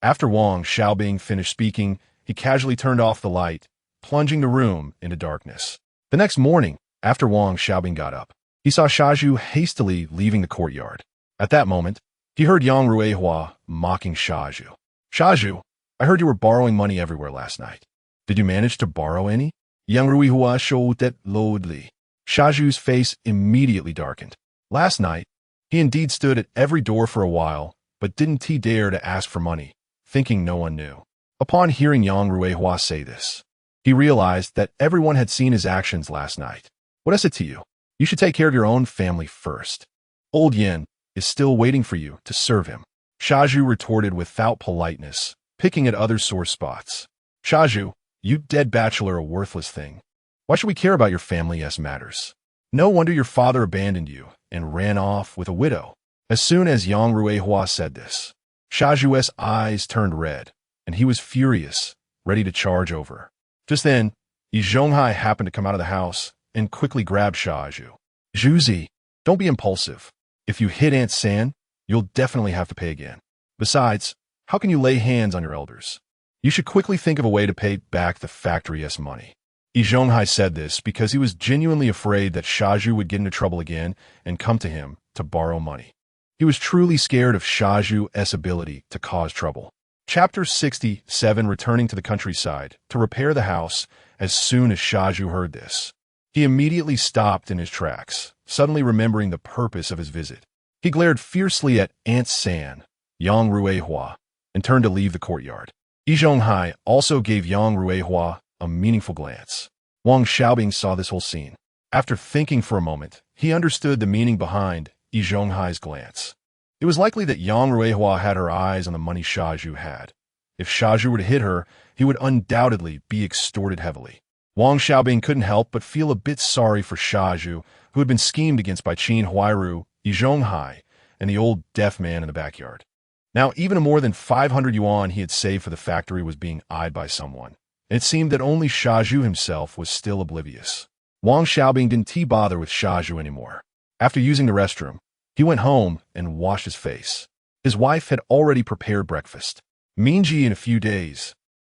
After Wang Xiaobing finished speaking, he casually turned off the light, plunging the room into darkness. The next morning, after Wang Xiaobing got up, he saw Shaju hastily leaving the courtyard. At that moment, he heard Yang Ruihua mocking Shaju. Shaju, I heard you were borrowing money everywhere last night. Did you manage to borrow any? Yang Ruihua showed that loudly. Shaju's face immediately darkened. Last night, he indeed stood at every door for a while, but didn't he dare to ask for money, thinking no one knew. Upon hearing Yang Ruihua say this, he realized that everyone had seen his actions last night. What is it to you? You should take care of your own family first. Old Yin is still waiting for you to serve him. Shaju retorted without politeness, picking at other sore spots. Shaju, you dead bachelor, a worthless thing. Why should we care about your family's matters? No wonder your father abandoned you and ran off with a widow. As soon as Yang Ruihua said this, Shaju's eyes turned red, and he was furious, ready to charge over. Just then, Yi Zhonghai happened to come out of the house and quickly grabbed Shaju. Zhuzi, don't be impulsive. If you hit Aunt San, you'll definitely have to pay again. Besides, how can you lay hands on your elders? You should quickly think of a way to pay back the factory's money. Yi Zhonghai said this because he was genuinely afraid that Shaju would get into trouble again and come to him to borrow money. He was truly scared of Shaju's ability to cause trouble. Chapter 67, returning to the countryside to repair the house. As soon as Shaju heard this, he immediately stopped in his tracks, suddenly remembering the purpose of his visit. He glared fiercely at Aunt San, Yang Ruihua, and turned to leave the courtyard. Yi Zhonghai also gave Yang Ruihua a meaningful glance. Wang Xiaobing saw this whole scene. After thinking for a moment, he understood the meaning behind Yi Zhonghai's glance. It was likely that Yang Ruihua had her eyes on the money Shaju had. If Shaju were to hit her, he would undoubtedly be extorted heavily. Wang Xiaobing couldn't help but feel a bit sorry for Shaju, who had been schemed against by Qin Huairu, Yi Zhonghai, and the old deaf man in the backyard. Now, even more than 500 yuan he had saved for the factory was being eyed by someone. It seemed that only Shaju himself was still oblivious. Wang Xiaobing didn't bother with Shaju anymore. After using the restroom, he went home and washed his face. His wife had already prepared breakfast. Mingji, in a few days,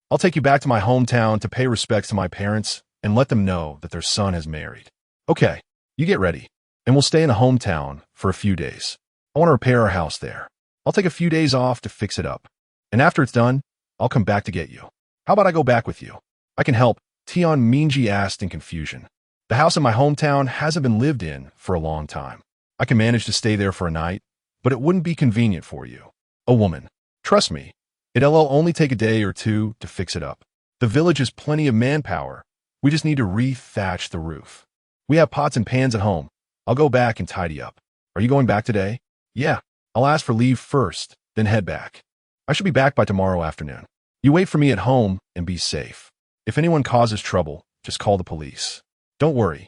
I'll take you back to my hometown to pay respects to my parents and let them know that their son has married. Okay, you get ready, and we'll stay in the hometown for a few days. I want to repair our house there. I'll take a few days off to fix it up. And after it's done, I'll come back to get you. How about I go back with you? I can help, Tian Mingji asked in confusion. The house in my hometown hasn't been lived in for a long time. I can manage to stay there for a night, but it wouldn't be convenient for you. A woman. Trust me, it'll only take a day or two to fix it up. The village has plenty of manpower. We just need to re-thatch the roof. We have pots and pans at home. I'll go back and tidy up. Are you going back today? Yeah, I'll ask for leave first, then head back. I should be back by tomorrow afternoon. You wait for me at home and be safe. If anyone causes trouble, just call the police. Don't worry,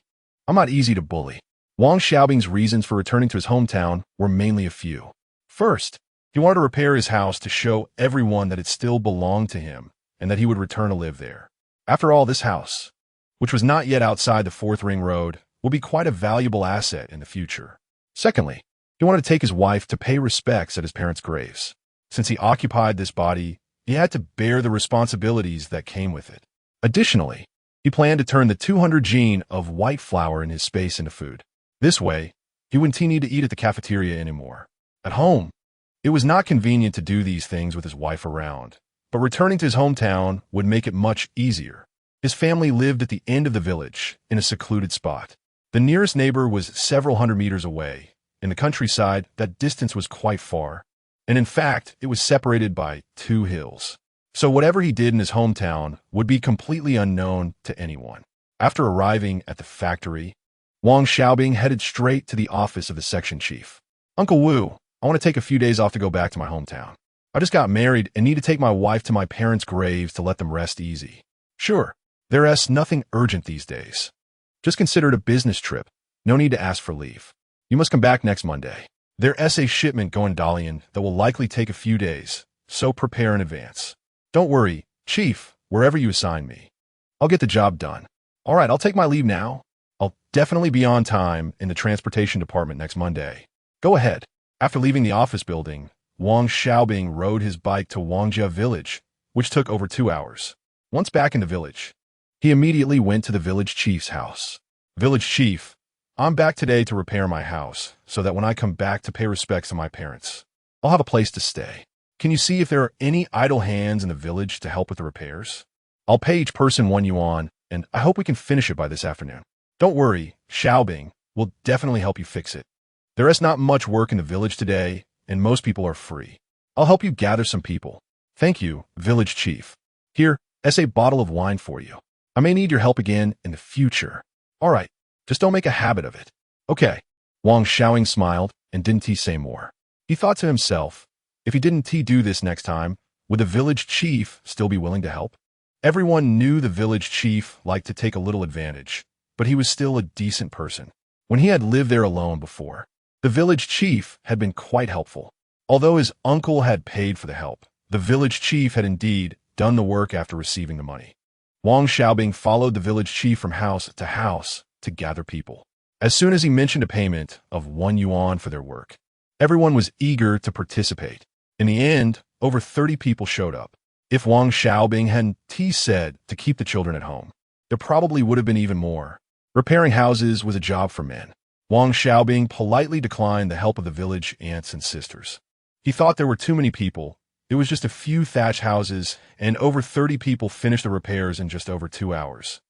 I'm not easy to bully. Wang Xiaobing's reasons for returning to his hometown were mainly a few. First, he wanted to repair his house to show everyone that it still belonged to him and that he would return to live there. After all, this house, which was not yet outside the Fourth Ring Road, will be quite a valuable asset in the future. Secondly, he wanted to take his wife to pay respects at his parents' graves. Since he occupied this body, he had to bear the responsibilities that came with it. Additionally, he planned to turn the 200 gene of white flour in his space into food. This way, he wouldn't need to eat at the cafeteria anymore. At home, it was not convenient to do these things with his wife around, but returning to his hometown would make it much easier. His family lived at the end of the village, in a secluded spot. The nearest neighbor was several hundred meters away. In the countryside, that distance was quite far, and in fact, it was separated by 2 hills. So whatever he did in his hometown would be completely unknown to anyone. After arriving at the factory, Wang Xiaobing headed straight to the office of the section chief. Uncle Wu, I want to take a few days off to go back to my hometown. I just got married and need to take my wife to my parents' graves to let them rest easy. Sure, there's nothing urgent these days. Just consider it a business trip. No need to ask for leave. You must come back next Monday. There's a shipment going to Dalian that will likely take a few days, so prepare in advance. Don't worry, Chief, wherever you assign me. I'll get the job done. All right, I'll take my leave now. I'll definitely be on time in the transportation department next Monday. Go ahead. After leaving the office building, Wang Xiaobing rode his bike to Wangjia Village, which took over 2 hours. Once back in the village, he immediately went to the village chief's house. Village chief, I'm back today to repair my house, so that when I come back to pay respects to my parents, I'll have a place to stay. Can you see if there are any idle hands in the village to help with the repairs? I'll pay each person 1 yuan, and I hope we can finish it by this afternoon. Don't worry, Xiaobing will definitely help you fix it. There is not much work in the village today, and most people are free. I'll help you gather some people. Thank you, village chief. Here, as a bottle of wine for you. I may need your help again in the future. All right, just don't make a habit of it. Okay. Wang Xiaobing smiled and didn't say more. He thought to himself, if he didn't do this next time, would the village chief still be willing to help? Everyone knew the village chief liked to take a little advantage, but he was still a decent person. When he had lived there alone before, the village chief had been quite helpful. Although his uncle had paid for the help, the village chief had indeed done the work after receiving the money. Wang Xiaobing followed the village chief from house to gather people. As soon as he mentioned a payment of 1 yuan for their work, everyone was eager to participate. In the end, over 30 people showed up. If Wang Xiaobing hadn't said to keep the children at home, there probably would have been even more. Repairing houses was a job for men. Wang Xiaobing politely declined the help of the village aunts and sisters. He thought there were too many people. It was just a few thatch houses, and over 30 people finished the repairs in just over 2 hours.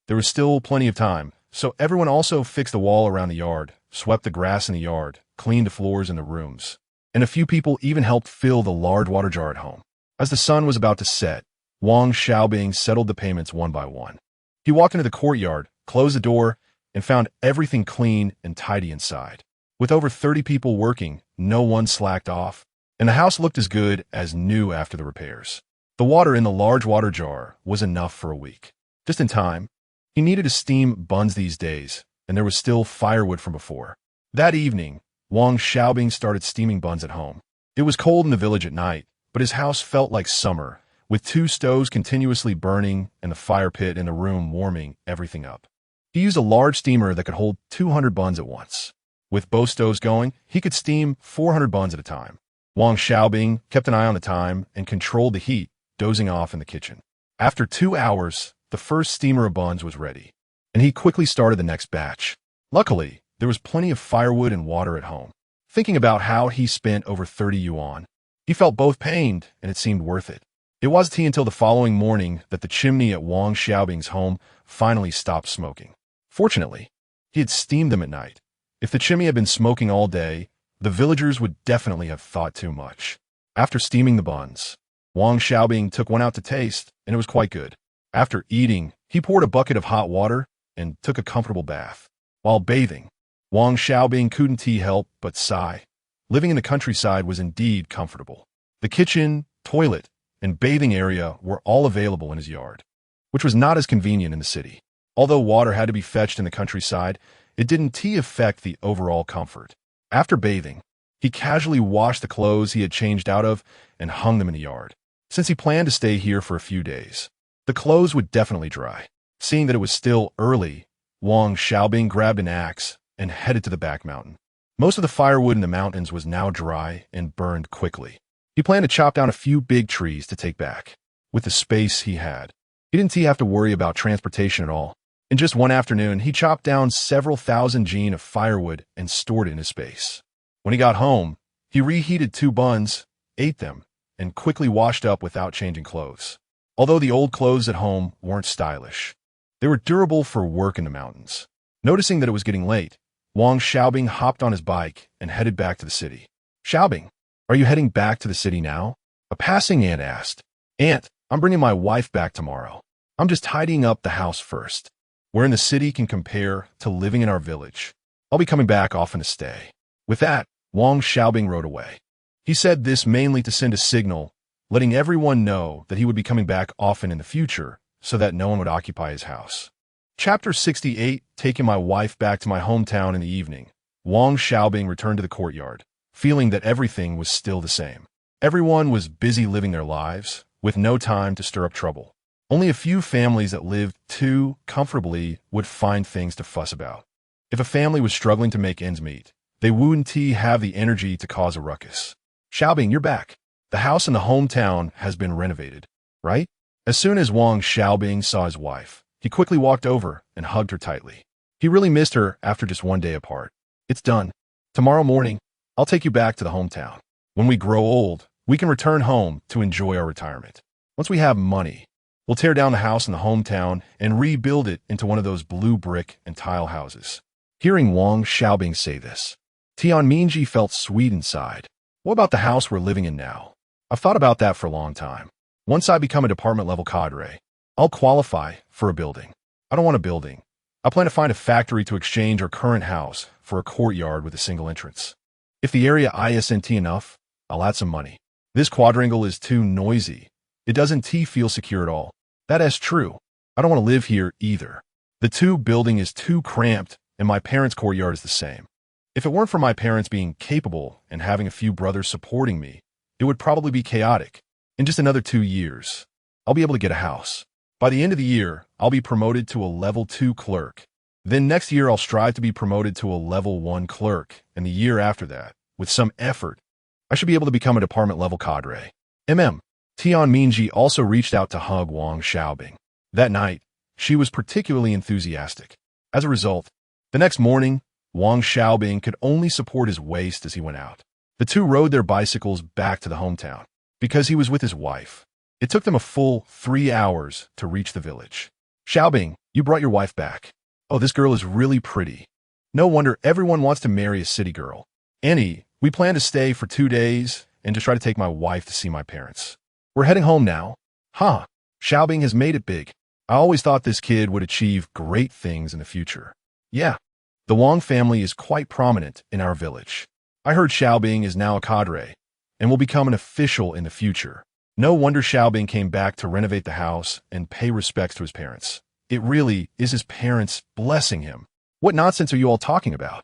There was still plenty of time, so everyone also fixed the wall around the yard, swept the grass in the yard, cleaned the floors in the rooms, and a few people even helped fill the large water jar at home. As the sun was about to set, Wang Xiaobing settled the payments one by one. He walked into the courtyard, closed the door, and found everything clean and tidy inside. With over 30 people working, no one slacked off, and the house looked as good as new after the repairs. The water in the large water jar was enough for a week. Just in time, he needed to steam buns these days, and there was still firewood from before. That evening, Wang Xiaobing started steaming buns at home. It was cold in the village at night, but his house felt like summer, with 2 stoves continuously burning and the fire pit in the room warming everything up. He used a large steamer that could hold 200 buns at once. With both stoves going, he could steam 400 buns at a time. Wang Xiaobing kept an eye on the time and controlled the heat, dozing off in the kitchen. After 2 hours, the first steamer of buns was ready, and he quickly started the next batch. Luckily, there was plenty of firewood and water at home. Thinking about how he spent over 30 yuan, he felt both pained and it seemed worth it. It wasn't until the following morning that the chimney at Wang Xiaobing's home finally stopped smoking. Fortunately, he had steamed them at night. If the chimney had been smoking all day, the villagers would definitely have thought too much. After steaming the buns, Wang Xiaobing took one out to taste, and it was quite good. After eating, he poured a bucket of hot water and took a comfortable bath. While bathing, Wang Xiaobing couldn't help but sigh. Living in the countryside was indeed comfortable. The kitchen, toilet, and bathing area were all available in his yard, which was not as convenient in the city. Although water had to be fetched in the countryside, it didn't affect the overall comfort. After bathing, he casually washed the clothes he had changed out of and hung them in the yard. Since he planned to stay here for a few days, the clothes would definitely dry. Seeing that it was still early, Wang Xiaobing grabbed an axe and headed to the back mountain. Most of the firewood in the mountains was now dry and burned quickly. He planned to chop down a few big trees to take back. With the space he had, he didn't have to worry about transportation at all. In just one afternoon, he chopped down several thousand jin of firewood and stored it in his space. When he got home, he reheated 2 buns, ate them, and quickly washed up without changing clothes. Although the old clothes at home weren't stylish, they were durable for work in the mountains. Noticing that it was getting late, Wang Xiaobing hopped on his bike and headed back to the city. "Xiaobing, are you heading back to the city now?" A passing aunt asked. "Aunt, I'm bringing my wife back tomorrow. I'm just tidying up the house first. Where in the city can compare to living in our village. I'll be coming back often to stay." With that, Wang Xiaobing rode away. He said this mainly to send a signal, letting everyone know that he would be coming back often in the future, so that no one would occupy his house. Chapter 68, Taking my wife back to my hometown in the evening. Wang Xiaobing returned to the courtyard, feeling that everything was still the same. Everyone was busy living their lives, with no time to stir up trouble. Only a few families that lived too comfortably would find things to fuss about. If a family was struggling to make ends meet, they wouldn't have the energy to cause a ruckus. "Xiaobing, you're back. The house in the hometown has been renovated, right?" As soon as Wang Xiaobing saw his wife, he quickly walked over and hugged her tightly. He really missed her after just one day apart. "It's done. Tomorrow morning, I'll take you back to the hometown. When we grow old, we can return home to enjoy our retirement. Once we have money, we'll tear down the house in the hometown and rebuild it into one of those blue brick and tile houses." Hearing Wang Xiaobing say this, Tianminji felt sweet inside. What about the house we're living in now? I've thought about that for a long time. Once I become a department-level cadre, I'll qualify for a building. I don't want a building. I plan to find a factory to exchange our current house for a courtyard with a single entrance. If the area isn't enough, I'll add some money. This quadrangle is too noisy. It doesn't feel secure at all. That is true. I don't want to live here either. The 2 building is too cramped, and my parents' courtyard is the same. If it weren't for my parents being capable and having a few brothers supporting me, it would probably be chaotic. In just another 2 years, I'll be able to get a house. By the end of the year, I'll be promoted to a level 2 clerk. Then next year, I'll strive to be promoted to a level 1 clerk, and the year after that, with some effort, I should be able to become a department-level cadre. Tianminji also reached out to hug Wang Xiaobing. That night, she was particularly enthusiastic. As a result, the next morning, Wang Xiaobing could only support his waist as he went out. The 2 rode their bicycles back to the hometown. Because he was with his wife, it took them a full 3 hours to reach the village. "Xiaobing, you brought your wife back. Oh, this girl is really pretty. No wonder everyone wants to marry a city girl. Annie, we plan to stay for 2 days and to try to take my wife to see my parents. We're heading home now." Xiaobing has made it big. I always thought this kid would achieve great things in the future. Yeah, the Wang family is quite prominent in our village. I heard Xiaobing is now a cadre and will become an official in the future. No wonder Xiaobing came back to renovate the house and pay respects to his parents. It really is his parents blessing him. What nonsense are you all talking about?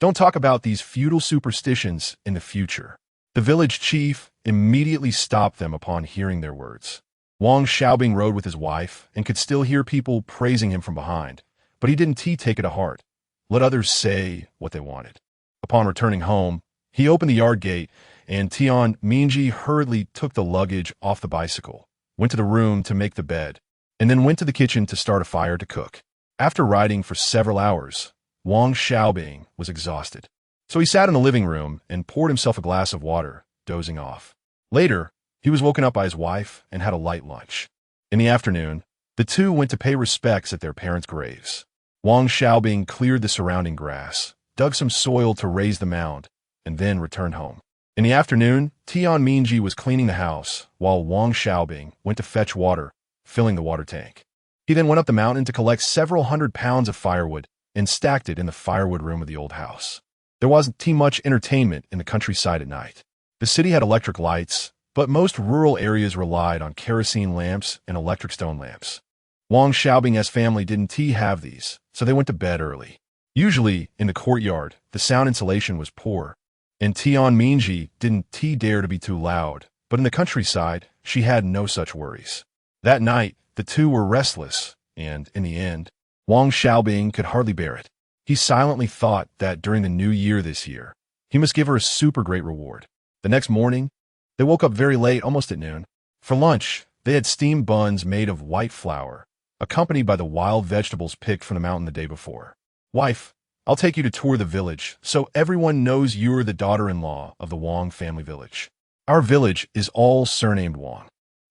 Don't talk about these feudal superstitions in the future. The village chief immediately stopped them upon hearing their words. Wang Xiaobing rode with his wife and could still hear people praising him from behind, but he didn't take it to heart. Let others say what they wanted. Upon returning home, he opened the yard gate, and Tian Mingji hurriedly took the luggage off the bicycle, went to the room to make the bed, and then went to the kitchen to start a fire to cook. After riding for several hours, Wang Xiaobing was exhausted. So he sat in the living room and poured himself a glass of water, dozing off. Later, he was woken up by his wife and had a light lunch. In the afternoon, the two went to pay respects at their parents' graves. Wang Xiaobing cleared the surrounding grass, dug some soil to raise the mound, and then returned home. In the afternoon, Tian Mingji was cleaning the house, while Wang Xiaobing went to fetch water, filling the water tank. He then went up the mountain to collect several hundred pounds of firewood and stacked it in the firewood room of the old house. There wasn't too much entertainment in the countryside at night. The city had electric lights, but most rural areas relied on kerosene lamps and electric stone lamps. Wang Xiaobing's family didn't have these, so they went to bed early. Usually, in the courtyard, the sound insulation was poor, and Tian Mingji didn't dare to be too loud, but in the countryside, she had no such worries. That night, the two were restless, and, in the end, Wang Xiaobing could hardly bear it. He silently thought that during the new year this year, he must give her a super great reward. The next morning, they woke up very late, almost at noon. For lunch, they had steamed buns made of white flour, accompanied by the wild vegetables picked from the mountain the day before. Wife, I'll take you to tour the village, so everyone knows you're the daughter-in-law of the Wang family village. Our village is all surnamed Wang.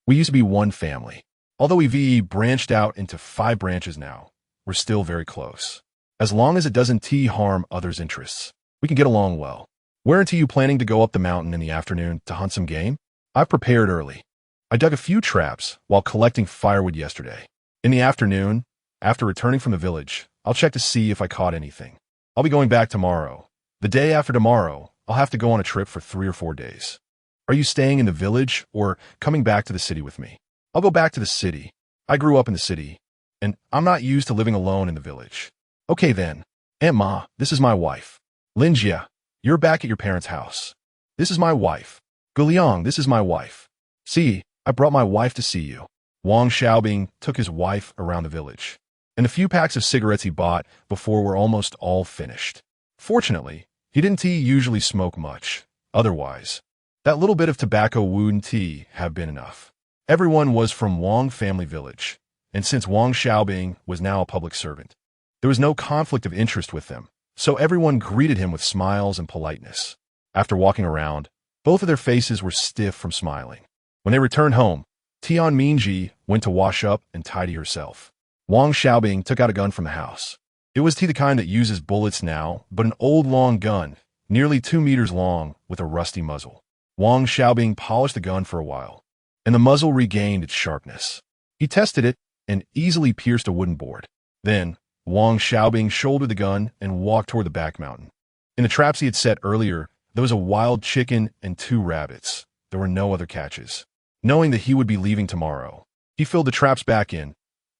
We used to be one family. Although we've branched out into 5 branches now, we're still very close. As long as it doesn't harm others' interests, we can get along well. Where are you planning to go up the mountain in the afternoon to hunt some game? I've prepared early. I dug a few traps while collecting firewood yesterday. In the afternoon, after returning from the village, I'll check to see if I caught anything. I'll be going back tomorrow. The day after tomorrow, I'll have to go on a trip for 3 or 4 days. Are you staying in the village or coming back to the city with me? I'll go back to the city. I grew up in the city, and I'm not used to living alone in the village. Okay then. Aunt Ma, this is my wife. Linjia, you're back at your parents' house. This is my wife. Guliang, this is my wife. See, I brought my wife to see you. Wang Xiaobing took his wife around the village, and the few packs of cigarettes he bought before were almost all finished. Fortunately, he didn't usually smoke much. Otherwise, that little bit of tobacco wouldn't have been enough. Everyone was from Wang family village, and since Wang Xiaobing was now a public servant, there was no conflict of interest with them, so everyone greeted him with smiles and politeness. After walking around, both of their faces were stiff from smiling. When they returned home, Tian Mingji went to wash up and tidy herself. Wang Xiaobing took out a gun from the house. It was the kind that uses bullets now, but an old long gun, nearly 2 meters long, with a rusty muzzle. Wang Xiaobing polished the gun for a while, and the muzzle regained its sharpness. He tested it and easily pierced a wooden board. Then, Wang Xiaobing shouldered the gun and walked toward the back mountain. In the traps he had set earlier, there was a wild chicken and 2 rabbits. There were no other catches. Knowing that he would be leaving tomorrow, he filled the traps back in.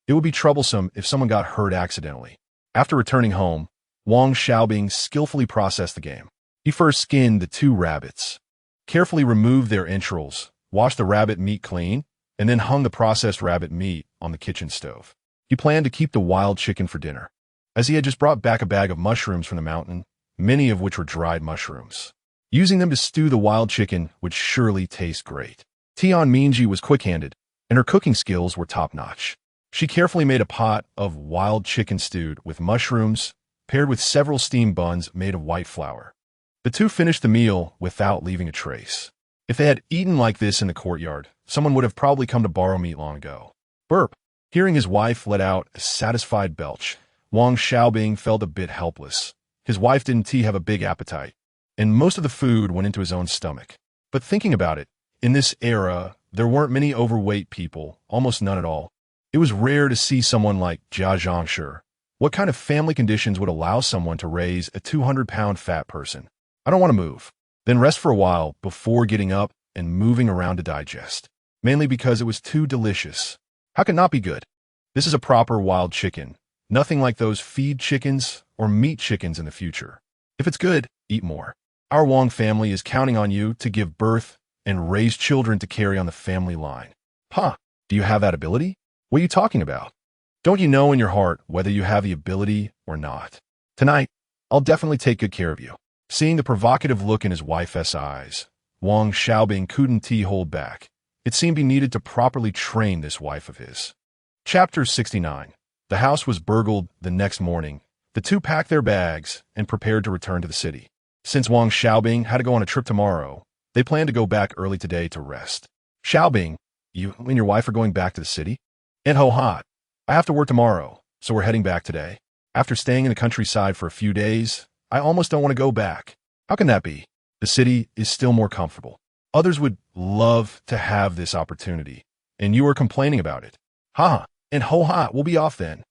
It would be troublesome if someone got hurt accidentally. After returning home, Wang Xiaobing skillfully processed the game. He first skinned the 2 rabbits, carefully removed their entrails, washed the rabbit meat clean, and then hung the processed rabbit meat on the kitchen stove. He planned to keep the wild chicken for dinner, as he had just brought back a bag of mushrooms from the mountain, many of which were dried mushrooms. Using them to stew the wild chicken would surely taste great. Tian Mingji was quick-handed, and her cooking skills were top-notch. She carefully made a pot of wild chicken stewed with mushrooms, paired with several steamed buns made of white flour. The two finished the meal without leaving a trace. If they had eaten like this in the courtyard, someone would have probably come to borrow meat long ago. Burp. Hearing his wife let out a satisfied belch, Wang Xiaobing felt a bit helpless. His wife didn't have a big appetite, and most of the food went into his own stomach. But thinking about it, in this era, there weren't many overweight people, almost none at all. It was rare to see someone like Jia Zhangshi, What kind of family conditions would allow someone to raise a 200-pound fat person? I don't want to move. Then rest for a while before getting up and moving around to digest. Mainly because it was too delicious. How can it not be good? This is a proper wild chicken. Nothing like those feed chickens or meat chickens in the future. If it's good, eat more. Our Wang family is counting on you to give birth and raise children to carry on the family line. Huh, do you have that ability? What are you talking about? Don't you know in your heart whether you have the ability or not? Tonight, I'll definitely take good care of you. Seeing the provocative look in his wife's eyes, Wang Xiaobing couldn't hold back. It seemed he needed to properly train this wife of his. Chapter 69. The house was burgled the next morning. The two packed their bags and prepared to return to the city. Since Wang Xiaobing had to go on a trip tomorrow, they planned to go back early today to rest. Xiaobing, you and your wife are going back to the city? And ho hot. I have to work tomorrow, so we're heading back today. After staying in the countryside for a few days, I almost don't want to go back. How can that be? The city is still more comfortable. Others would love to have this opportunity, and you are complaining about it. Ha, and ho ha, we'll be off then.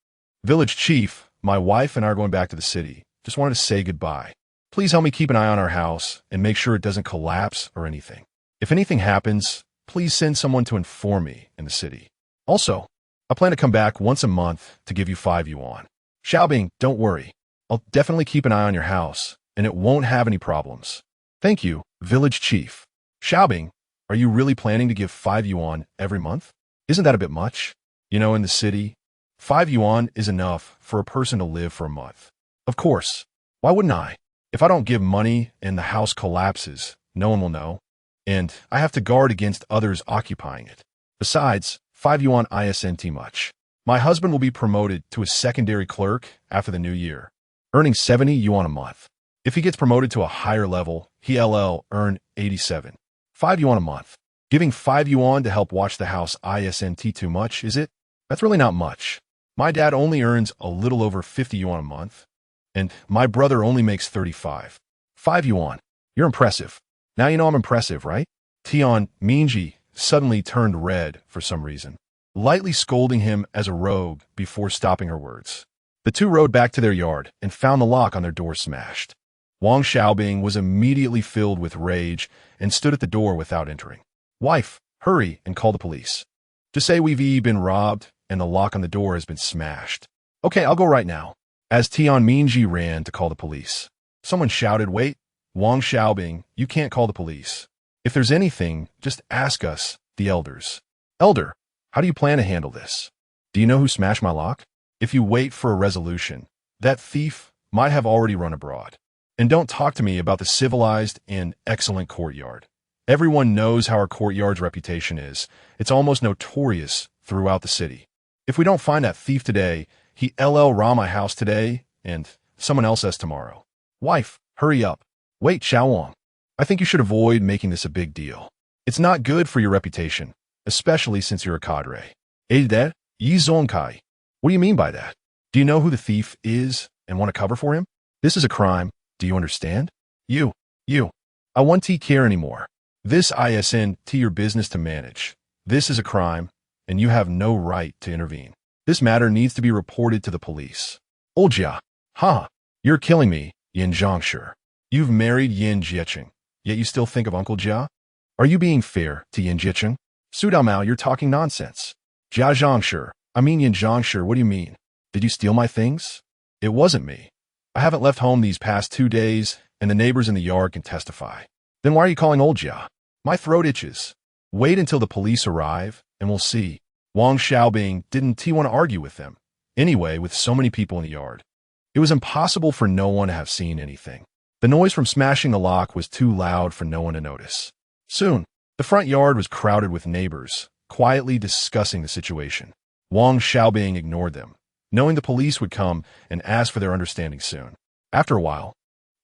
Village chief, my wife and I are going back to the city. Just wanted to say goodbye. Please help me keep an eye on our house and make sure it doesn't collapse or anything. If anything happens, please send someone to inform me in the city. Also, I plan to come back once a month to give you 5 yuan. Xiaobing, don't worry. I'll definitely keep an eye on your house, and it won't have any problems. Thank you, village chief. Xiaobing, are you really planning to give 5 yuan every month? Isn't that a bit much? You know, in the city, 5 yuan is enough for a person to live for a month. Of course. Why wouldn't I? If I don't give money and the house collapses, no one will know, and I have to guard against others occupying it. Besides, 5 yuan isn't much. My husband will be promoted to a secondary clerk after the new year, earning 70 yuan a month. If he gets promoted to a higher level, he'll earn 87. 5 yuan a month. Giving 5 yuan to help watch the house isn't too much, is it? That's really not much. My dad only earns a little over 50 yuan a month, and my brother only makes 35. 5 yuan. You're impressive. Now you know I'm impressive, right? Tian Mingji suddenly turned red for some reason, lightly scolding him as a rogue before stopping her words. The two rode back to their yard and found the lock on their door smashed. Wang Xiaobing was immediately filled with rage and stood at the door without entering. Wife, hurry and call the police. Just say we've been robbed and the lock on the door has been smashed. Okay, I'll go right now. As Tian Mingji ran to call the police, someone shouted, wait, Wang Xiaobing, you can't call the police. If there's anything, just ask us, the elders. Elder, how do you plan to handle this? Do you know who smashed my lock? If you wait for a resolution, that thief might have already run abroad. And don't talk to me about the civilized and excellent courtyard. Everyone knows how our courtyard's reputation is. It's almost notorious throughout the city. If we don't find that thief today, he'll rob my house today and someone else's tomorrow. Wife, hurry up. Wait, Xiaowang. I think you should avoid making this a big deal. It's not good for your reputation, especially since you're a cadre. That? Yi Zongkai. What do you mean by that? Do you know who the thief is and want to cover for him? This is a crime. Do you understand? You. I won't care anymore. This isn't your business to manage. This is a crime, and you have no right to intervene. This matter needs to be reported to the police. Oljia. Ha! You're killing me, Yin Zhangshi. You've married Yin Jiecheng, yet you still think of Uncle Jia? Are you being fair to Yin Jiecheng? Su Daomao, you're talking nonsense. Jia Zhangshi, I mean Yin Zhangshi, what do you mean? Did you steal my things? It wasn't me. I haven't left home these past 2 days, and the neighbors in the yard can testify. Then why are you calling Old Jia? My throat itches. Wait until the police arrive, and we'll see. Wang Xiaobing didn't want to argue with them. Anyway, with so many people in the yard, it was impossible for no one to have seen anything. The noise from smashing the lock was too loud for no one to notice. Soon, the front yard was crowded with neighbors, quietly discussing the situation. Wang Xiaobing ignored them, knowing the police would come and ask for their understanding soon. After a while,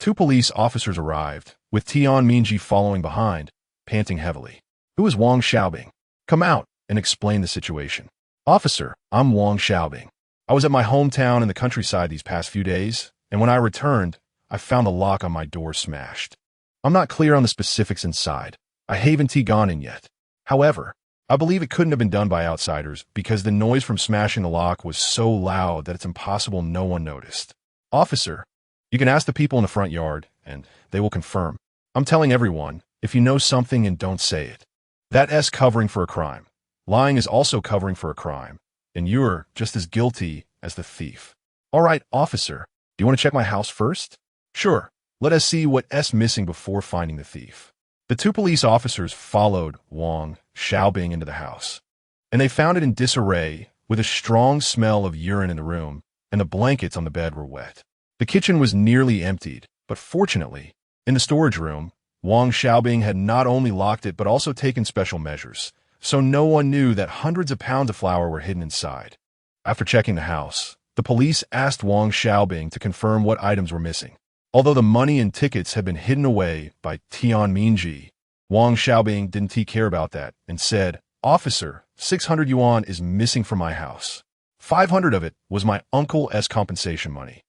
2 police officers arrived, with Tian Mingji following behind, panting heavily. Who is Wang Xiaobing? Come out and explain the situation. Officer, I'm Wang Xiaobing. I was at my hometown in the countryside these past few days, and when I returned, I found the lock on my door smashed. I'm not clear on the specifics inside. I haven't gone in yet. However, I believe it couldn't have been done by outsiders because the noise from smashing the lock was so loud that it's impossible no one noticed. Officer, you can ask the people in the front yard, and they will confirm. I'm telling everyone, if you know something and don't say it. That's covering for a crime. Lying is also covering for a crime, and you're just as guilty as the thief. All right, officer, do you want to check my house first? Sure, let us see what's missing before finding the thief. The two police officers followed Wang Xiaobing into the house, and they found it in disarray with a strong smell of urine in the room, and the blankets on the bed were wet. The kitchen was nearly emptied, but fortunately, in the storage room, Wang Xiaobing had not only locked it but also taken special measures, so no one knew that hundreds of pounds of flour were hidden inside. After checking the house, the police asked Wang Xiaobing to confirm what items were missing. Although the money and tickets had been hidden away by Tian Mingji, Wang Xiaobing didn't care about that and said, Officer, 600 yuan is missing from my house. 500 of it was my uncle's compensation money,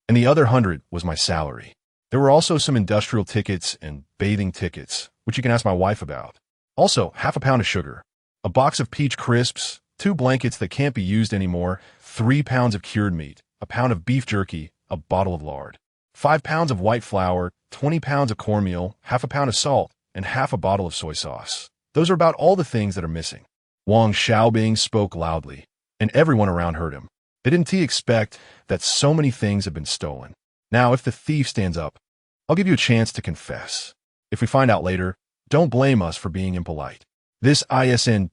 and the other 100 was my salary. There were also some industrial tickets and bathing tickets, which you can ask my wife about. Also, half a pound of sugar, a box of peach crisps, 2 blankets that can't be used anymore, 3 pounds of cured meat, a pound of beef jerky, a bottle of lard, 5 pounds of white flour, 20 pounds of cornmeal, half a pound of salt, and half a bottle of soy sauce. Those are about all the things that are missing. Wang Xiaobing spoke loudly, and everyone around heard him. They didn't expect that so many things had been stolen. Now, if the thief stands up, I'll give you a chance to confess. If we find out later, don't blame us for being impolite. This isn't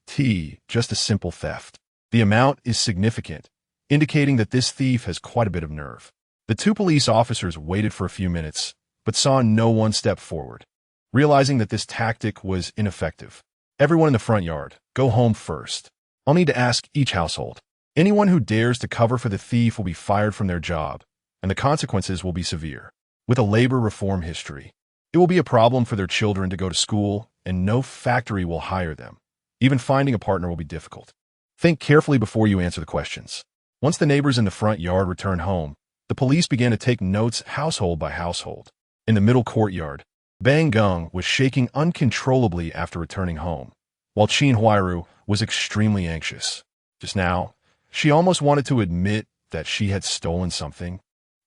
just a simple theft. The amount is significant, indicating that this thief has quite a bit of nerve. The two police officers waited for a few minutes, but saw no one step forward. Realizing that this tactic was ineffective, everyone in the front yard, go home first. I'll need to ask each household. Anyone who dares to cover for the thief will be fired from their job, and the consequences will be severe. With a labor reform history, it will be a problem for their children to go to school, and no factory will hire them. Even finding a partner will be difficult. Think carefully before you answer the questions. Once the neighbors in the front yard returned home, the police began to take notes household by household. In the middle courtyard, Bang Gung was shaking uncontrollably after returning home, while Qin Huairu was extremely anxious. Just now, she almost wanted to admit that she had stolen something,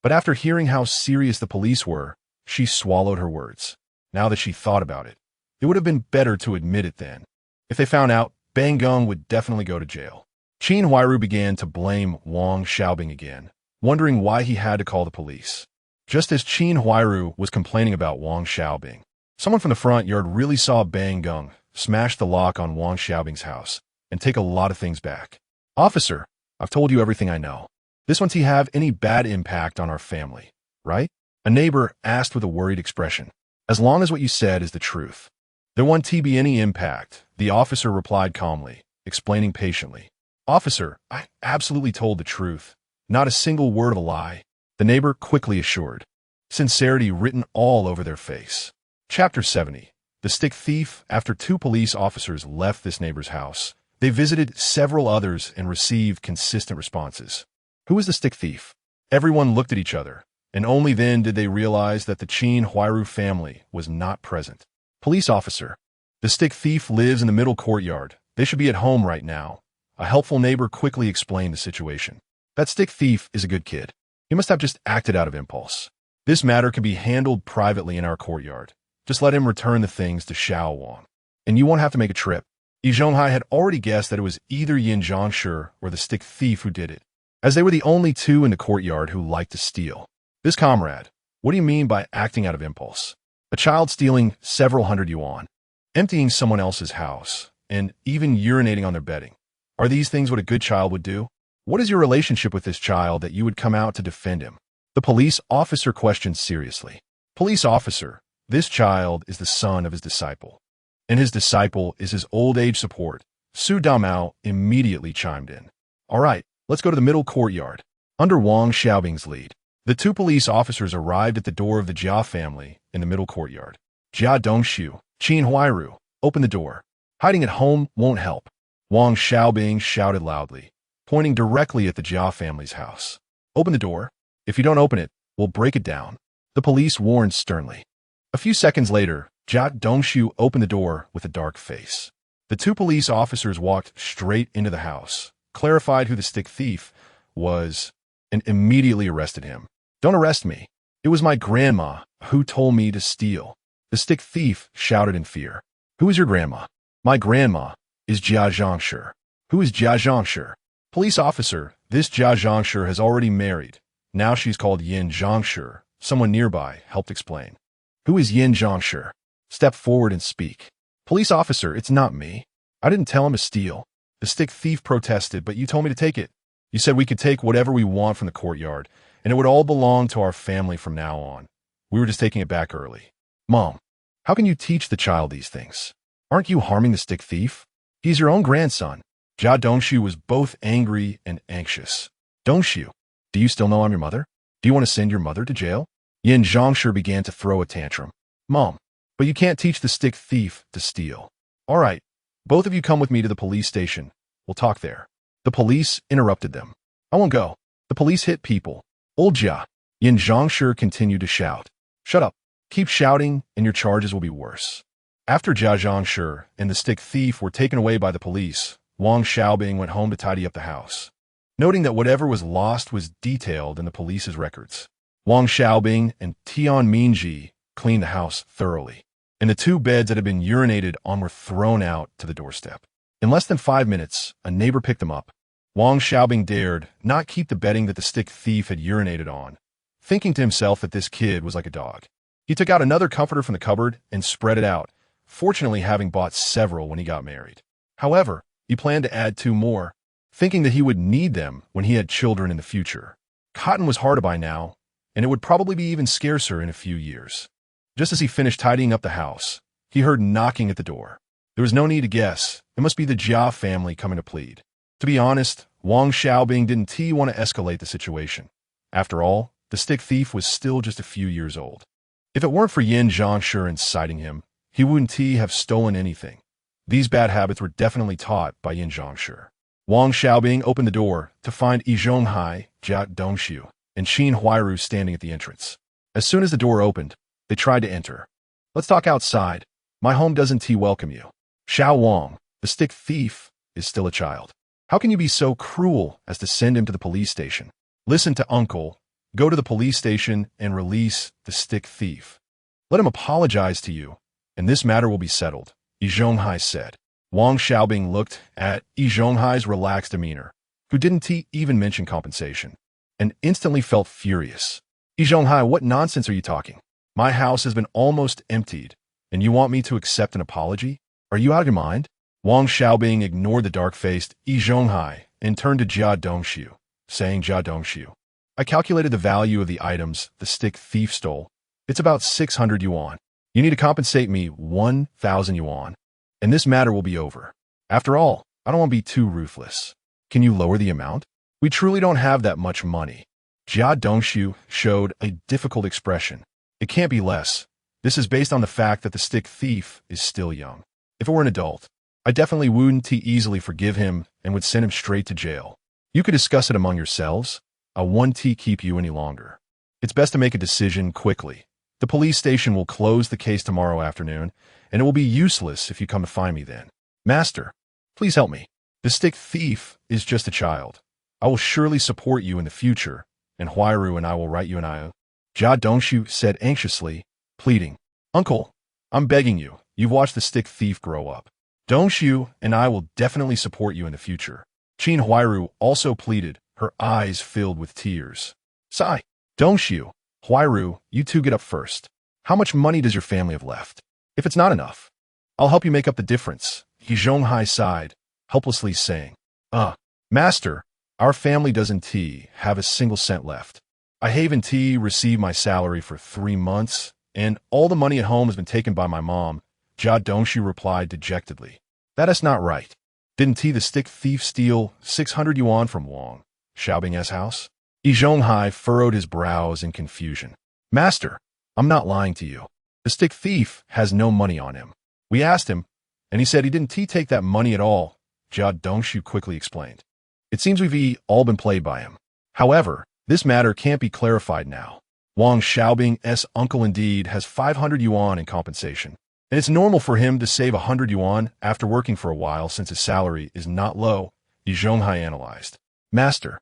but after hearing how serious the police were, she swallowed her words. Now that she thought about it, it would have been better to admit it then. If they found out, Bang Gung would definitely go to jail. Qin Huairu began to blame Wang Xiaobing again, wondering why he had to call the police. Just as Qin Huairu was complaining about Wang Xiaobing, someone from the front yard really saw Bang Gung smash the lock on Wang Xiaobing's house and take a lot of things back. Officer, I've told you everything I know. This won't have any bad impact on our family, right? A neighbor asked with a worried expression. As long as what you said is the truth. There won't be any impact, the officer replied calmly, explaining patiently. Officer, I absolutely told the truth. Not a single word of a lie, the neighbor quickly assured. Sincerity written all over their face. Chapter 70. The Stick Thief. After two police officers left this neighbor's house, they visited several others and received consistent responses. Who is the stick thief? Everyone looked at each other, and only then did they realize that the Qin Huairu family was not present. Police officer. The stick thief lives in the middle courtyard. They should be at home right now. A helpful neighbor quickly explained the situation. That stick thief is a good kid. He must have just acted out of impulse. This matter can be handled privately in our courtyard. Just let him return the things to Xiao Wang. And you won't have to make a trip. Yi Zhonghai had already guessed that it was either Yin Zhongshi or the stick thief who did it, as they were the only two in the courtyard who liked to steal. This comrade, what do you mean by acting out of impulse? A child stealing several hundred yuan, emptying someone else's house, and even urinating on their bedding. Are these things what a good child would do? What is your relationship with this child that you would come out to defend him? The police officer questioned seriously. Police officer, this child is the son of his disciple, and his disciple is his old age support. Su Damao immediately chimed in. All right, let's go to the middle courtyard. Under Wang Xiaobing's lead, the two police officers arrived at the door of the Jia family in the middle courtyard. Jia Dongshu, Qin Huairu, open the door. Hiding at home won't help. Wang Xiaobing shouted loudly, pointing directly at the Jia family's house. Open the door. If you don't open it, we'll break it down. The police warned sternly. A few seconds later, Jia Dongshu opened the door with a dark face. The two police officers walked straight into the house, clarified who the stick thief was, and immediately arrested him. Don't arrest me. It was my grandma who told me to steal. The stick thief shouted in fear. Who is your grandma? My grandma is Jia Zhangshi. Who is Jia Zhangshi? Police officer, this Jia Zhangshi has already married. Now she's called Yin Zhangshi. Someone nearby helped explain. Who is Yin Zhangshi? Step forward and speak. Police officer, it's not me. I didn't tell him to steal. The stick thief protested, but you told me to take it. You said we could take whatever we want from the courtyard, and it would all belong to our family from now on. We were just taking it back early. Mom, how can you teach the child these things? Aren't you harming the stick thief? He's your own grandson. Jia Dongshu was both angry and anxious. Dongshu, do you still know I'm your mother? Do you want to send your mother to jail? Yin Zhangshi began to throw a tantrum. Mom, but you can't teach the stick thief to steal. All right, both of you come with me to the police station. We'll talk there. The police interrupted them. I won't go. The police hit people. Old Jia. Yin Zhangshi continued to shout. Shut up. Keep shouting and your charges will be worse. After Jia Zhangshi and the stick thief were taken away by the police, Wang Xiaobing went home to tidy up the house, noting that whatever was lost was detailed in the police's records. Wang Xiaobing and Tian Mingji cleaned the house thoroughly, and the two beds that had been urinated on were thrown out to the doorstep. In less than 5 minutes, a neighbor picked them up. Wang Xiaobing dared not keep the bedding that the stick thief had urinated on, thinking to himself that this kid was like a dog. He took out another comforter from the cupboard and spread it out, fortunately having bought several when he got married. However, he planned to add 2 more, thinking that he would need them when he had children in the future. Cotton was hard to buy now, and it would probably be even scarcer in a few years. Just as he finished tidying up the house, he heard knocking at the door. There was no need to guess. It must be the Jia family coming to plead. To be honest, Wang Xiaobing didn't want to escalate the situation. After all, the stick thief was still just a few years old. If it weren't for Yin Zhangshi inciting him, he wouldn't have stolen anything. These bad habits were definitely taught by Yin Zhangshi. Wang Xiaobing opened the door to find Yi Zhonghai, Jia Dongshu, and Qin Huairu standing at the entrance. As soon as the door opened, they tried to enter. Let's talk outside. My home doesn't welcome you. Xiao Wang, the stick thief, is still a child. How can you be so cruel as to send him to the police station? Listen to uncle. Go to the police station and release the stick thief. Let him apologize to you, and this matter will be settled, Yi Zhonghai said. Wang Xiaobing looked at Yi Zhonghai's relaxed demeanor, who didn't even mention compensation, and instantly felt furious. Yi Zhonghai, what nonsense are you talking? My house has been almost emptied, and you want me to accept an apology? Are you out of your mind? Wang Xiaobing ignored the dark-faced Yi Zhonghai and turned to Jia Dongshu, saying, Jia Dongshu, I calculated the value of the items the stick thief stole. It's about 600 yuan. You need to compensate me 1,000 yuan, and this matter will be over. After all, I don't want to be too ruthless. Can you lower the amount? We truly don't have that much money. Jia Dongshu showed a difficult expression. It can't be less. This is based on the fact that the stick thief is still young. If it were an adult, I definitely wouldn't easily forgive him and would send him straight to jail. You could discuss it among yourselves. I won't keep you any longer. It's best to make a decision quickly. The police station will close the case tomorrow afternoon, and it will be useless if you come to find me then. Master, please help me. The stick thief is just a child. I will surely support you in the future, and Huairu and I will write you an IO. Jia Dongshu said anxiously, pleading. Uncle, I'm begging you. You've watched the stick thief grow up. Dongshu and I will definitely support you in the future. Qin Huairu also pleaded, her eyes filled with tears. Sigh. Dongshu, Huairu, you two get up first. How much money does your family have left? If it's not enough, I'll help you make up the difference. Yi Zhonghai sighed, helplessly saying, Master, our family doesn't have a single cent left. I haven't received my salary for 3 months, and all the money at home has been taken by my mom. Jia Dongshu replied dejectedly. That is not right. Didn't the stick thief steal 600 yuan from Wang Xiaobing's house? Yi Zhonghai furrowed his brows in confusion. Master, I'm not lying to you. The stick thief has no money on him. We asked him, and he said he didn't take that money at all, Jia Dongshu quickly explained. It seems we've all been played by him. However, this matter can't be clarified now. Wang Xiaobing's uncle indeed has 500 yuan in compensation. And it's normal for him to save 100 yuan after working for a while since his salary is not low, Yi Zhonghai analyzed. Master,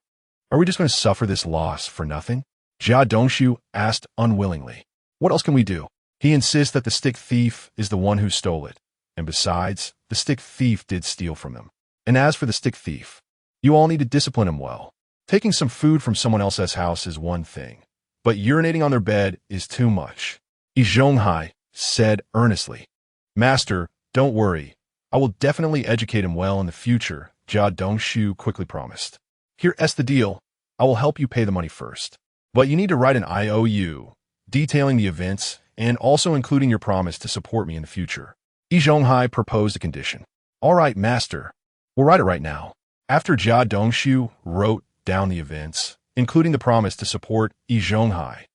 are we just going to suffer this loss for nothing? Jia Dongshu asked unwillingly. What else can we do? He insists that the stick thief is the one who stole it. And besides, the stick thief did steal from them. And as for the stick thief, you all need to discipline him well. Taking some food from someone else's house is one thing, but urinating on their bed is too much. Yi Zhonghai said earnestly. Master, don't worry. I will definitely educate him well in the future, Jia Dongshu quickly promised. Here's the deal. I will help you pay the money first. But you need to write an IOU, detailing the events and also including your promise to support me in the future. Yi Zhonghai proposed a condition. All right, master. We'll write it right now. After Jia Dongshu wrote down the events, including the promise to support Yi Zhonghai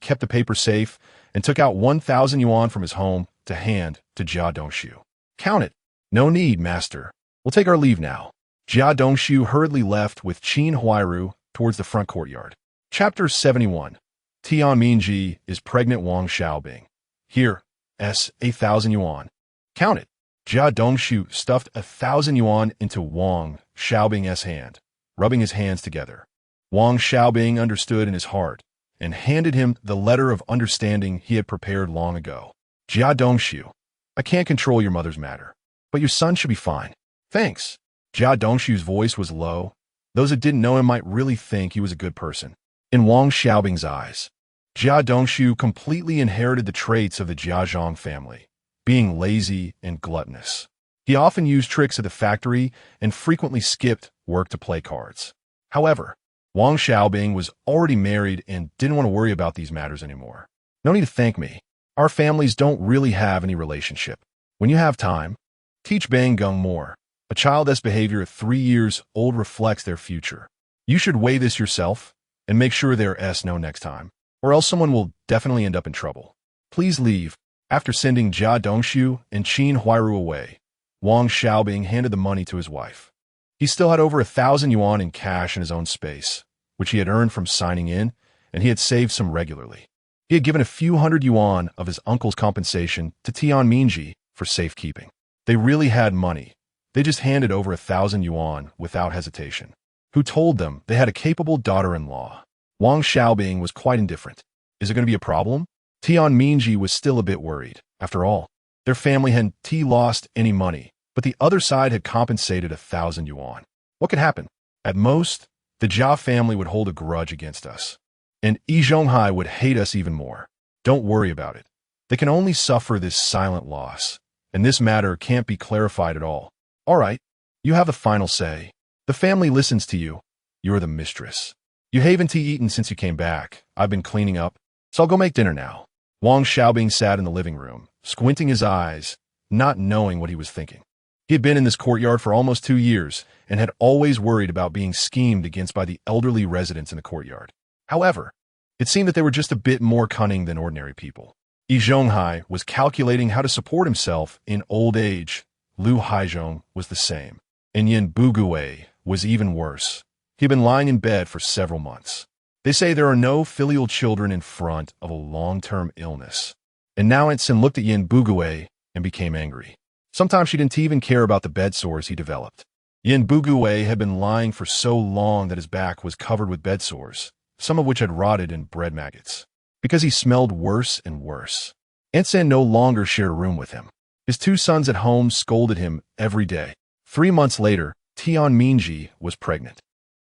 kept the paper safe and took out 1,000 yuan from his home to hand to Jia Dongshu. Count it. No need, master. We'll take our leave now. Jia Dongshu hurriedly left with Qin Huairu towards the front courtyard. Chapter 71. Tian Mingji is pregnant Wang Xiaobing. Here, 1,000 yuan. Count it. Jia Dongshu stuffed 1,000 yuan into Wang Xiaobing's hand, rubbing his hands together. Wang Xiaobing understood in his heart and handed him the letter of understanding he had prepared long ago. Jia Dongshu, I can't control your mother's matter, but your son should be fine. Thanks. Jia Dongshu's voice was low. Those that didn't know him might really think he was a good person. In Wang Xiaobing's eyes, Jia Dongshu completely inherited the traits of the Jiazhong family, being lazy and gluttonous. He often used tricks at the factory and frequently skipped work to play cards. However, Wang Xiaobing was already married and didn't want to worry about these matters anymore. No need to thank me. Our families don't really have any relationship. When you have time, teach Bang Gung more. A child's behavior at 3 years old reflects their future. You should weigh this yourself and make sure they're no next time, or else someone will definitely end up in trouble. Please leave. After sending Jia Dongshu and Qin Huairu away, Wang Xiaobing handed the money to his wife. He still had over 1,000 yuan in cash in his own space, which he had earned from signing in, and he had saved some regularly. He had given a few hundred yuan of his uncle's compensation to Tian Mingji for safekeeping. They really had money. They just handed over 1,000 yuan without hesitation. Who told them they had a capable daughter-in-law? Wang Xiaobing was quite indifferent. Is it going to be a problem? Tian Mingji was still a bit worried. After all, their family hadn't lost any money, but the other side had compensated 1,000 yuan. What could happen? At most, the Jia family would hold a grudge against us, and Yi Zhonghai would hate us even more. Don't worry about it. They can only suffer this silent loss, and this matter can't be clarified at all. All right, you have the final say. The family listens to you. You're the mistress. You haven't eaten since you came back. I've been cleaning up, so I'll go make dinner now. Wang Xiaobing sat in the living room, squinting his eyes, not knowing what he was thinking. He had been in this courtyard for almost 2 years and had always worried about being schemed against by the elderly residents in the courtyard. However, it seemed that they were just a bit more cunning than ordinary people. Yi Zhonghai was calculating how to support himself in old age. Lu Haizhong was the same, and Yin Bugui was even worse. He had been lying in bed for several months. They say there are no filial children in front of a long-term illness. And now Aunt Sin looked at Yin Bugui and became angry. Sometimes she didn't even care about the bed sores he developed. Yin Bugui had been lying for so long that his back was covered with bed sores, some of which had rotted and bred maggots, because he smelled worse and worse. Aunt Sin no longer shared a room with him. His 2 sons at home scolded him every day. 3 months later, Tian Mingji was pregnant.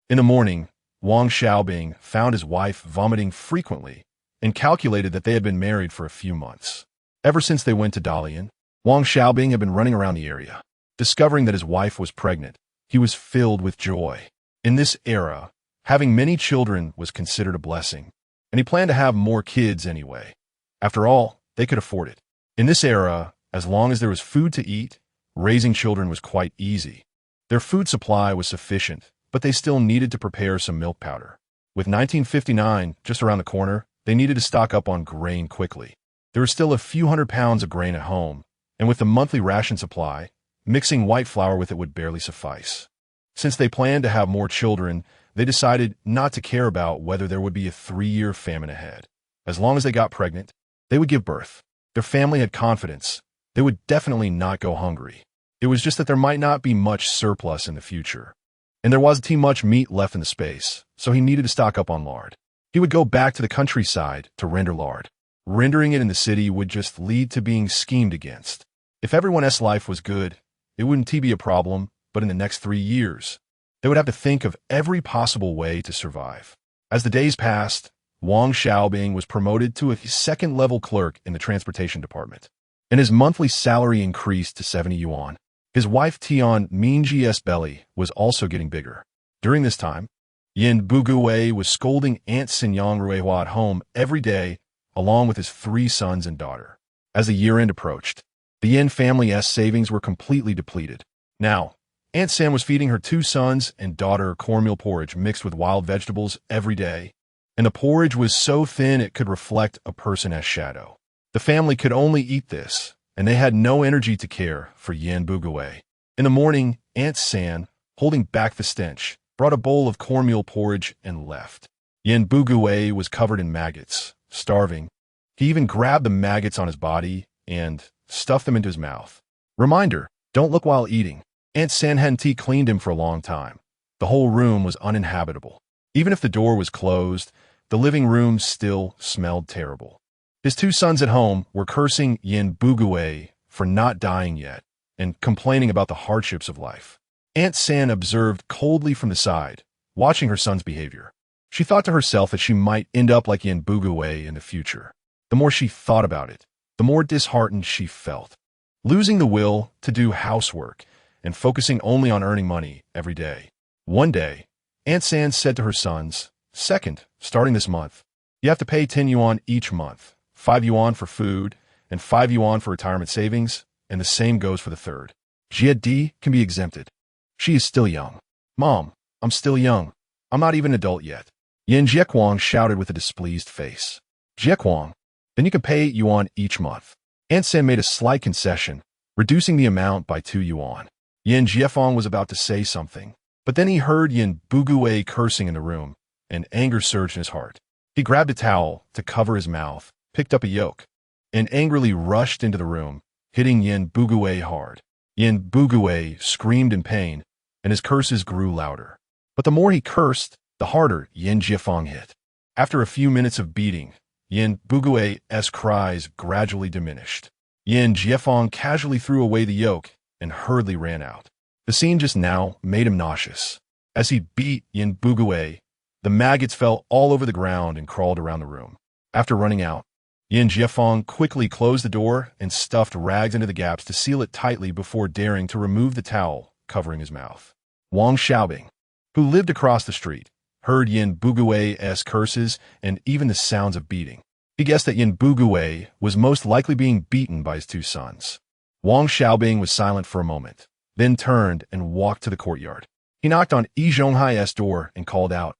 In the morning, Wang Xiaobing found his wife vomiting frequently and calculated that they had been married for a few months. Ever since they went to Dalian, Wang Xiaobing had been running around the area. Discovering that his wife was pregnant, he was filled with joy. In this era, having many children was considered a blessing, and he planned to have more kids anyway. After all, they could afford it. In this era, as long as there was food to eat, raising children was quite easy. Their food supply was sufficient, but they still needed to prepare some milk powder. With 1959 just around the corner, they needed to stock up on grain quickly. There were still a few hundred pounds of grain at home, and with the monthly ration supply, mixing white flour with it would barely suffice. Since they planned to have more children, they decided not to care about whether there would be a 3-year famine ahead. As long as they got pregnant, they would give birth. Their family had confidence. They would definitely not go hungry. It was just that there might not be much surplus in the future. And there wasn't too much meat left in the space, so he needed to stock up on lard. He would go back to the countryside to render lard. Rendering it in the city would just lead to being schemed against. If everyone else's life was good, it wouldn't be a problem, but in the next 3 years, they would have to think of every possible way to survive. As the days passed, Wang Xiaobing was promoted to a second-level clerk in the transportation department, and his monthly salary increased to 70 yuan. His wife Tian Mingji's belly was also getting bigger. During this time, Yin Bugui was scolding Aunt Sinyang Ruihua at home every day, along with his 3 sons and daughter. As the year-end approached, the Yin family's savings were completely depleted. Now, Aunt San was feeding her 2 sons and daughter cornmeal porridge mixed with wild vegetables every day, and the porridge was so thin it could reflect a person's shadow. The family could only eat this, and they had no energy to care for Yin Bugui. In the morning, Aunt San, holding back the stench, brought a bowl of cornmeal porridge and left. Yin Bugui was covered in maggots, starving. He even grabbed the maggots on his body and stuffed them into his mouth. Reminder, don't look while eating. Aunt San hadn't cleaned him for a long time. The whole room was uninhabitable. Even if the door was closed, the living room still smelled terrible. His 2 sons at home were cursing Yin Bugui for not dying yet and complaining about the hardships of life. Aunt San observed coldly from the side, watching her son's behavior. She thought to herself that she might end up like Yin Bugui in the future. The more she thought about it, the more disheartened she felt. Losing the will to do housework and focusing only on earning money every day. One day, Aunt San said to her sons, "Second, starting this month, you have to pay 10 yuan each month, 5 yuan for food, and 5 yuan for retirement savings, and the same goes for the third. Jia Di can be exempted. She is still young." "Mom, I'm still young. I'm not even an adult yet." Yin Jiekwang shouted with a displeased face. "Jiekwang, then you can pay 8 yuan each month." Aunt San made a slight concession, reducing the amount by 2 yuan. Yin Jiefang was about to say something, but then he heard Yin Bugui cursing in the room, and anger surged in his heart. He grabbed a towel to cover his mouth, picked up a yoke, and angrily rushed into the room, hitting Yin Bugui hard. Yin Bugui screamed in pain, and his curses grew louder. But the more he cursed, the harder Yin Jiefang hit. After a few minutes of beating, Yin Bugui's cries gradually diminished. Yin Jiefang casually threw away the yoke and hurriedly ran out. The scene just now made him nauseous. As he beat Yin Bugui, the maggots fell all over the ground and crawled around the room. After running out, Yin Jiefang quickly closed the door and stuffed rags into the gaps to seal it tightly before daring to remove the towel covering his mouth. Wang Xiaobing, who lived across the street, heard Yin Bugui's curses and even the sounds of beating. He guessed that Yin Bugui was most likely being beaten by his 2 sons. Wang Xiaobing was silent for a moment, then turned and walked to the courtyard. He knocked on Yi Zhonghai's door and called out,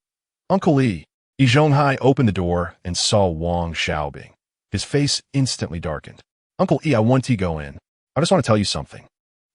"Uncle Yi." Yi Zhonghai opened the door and saw Wang Xiaobing. His face instantly darkened. "Uncle Yi, I want to go in. I just want to tell you something.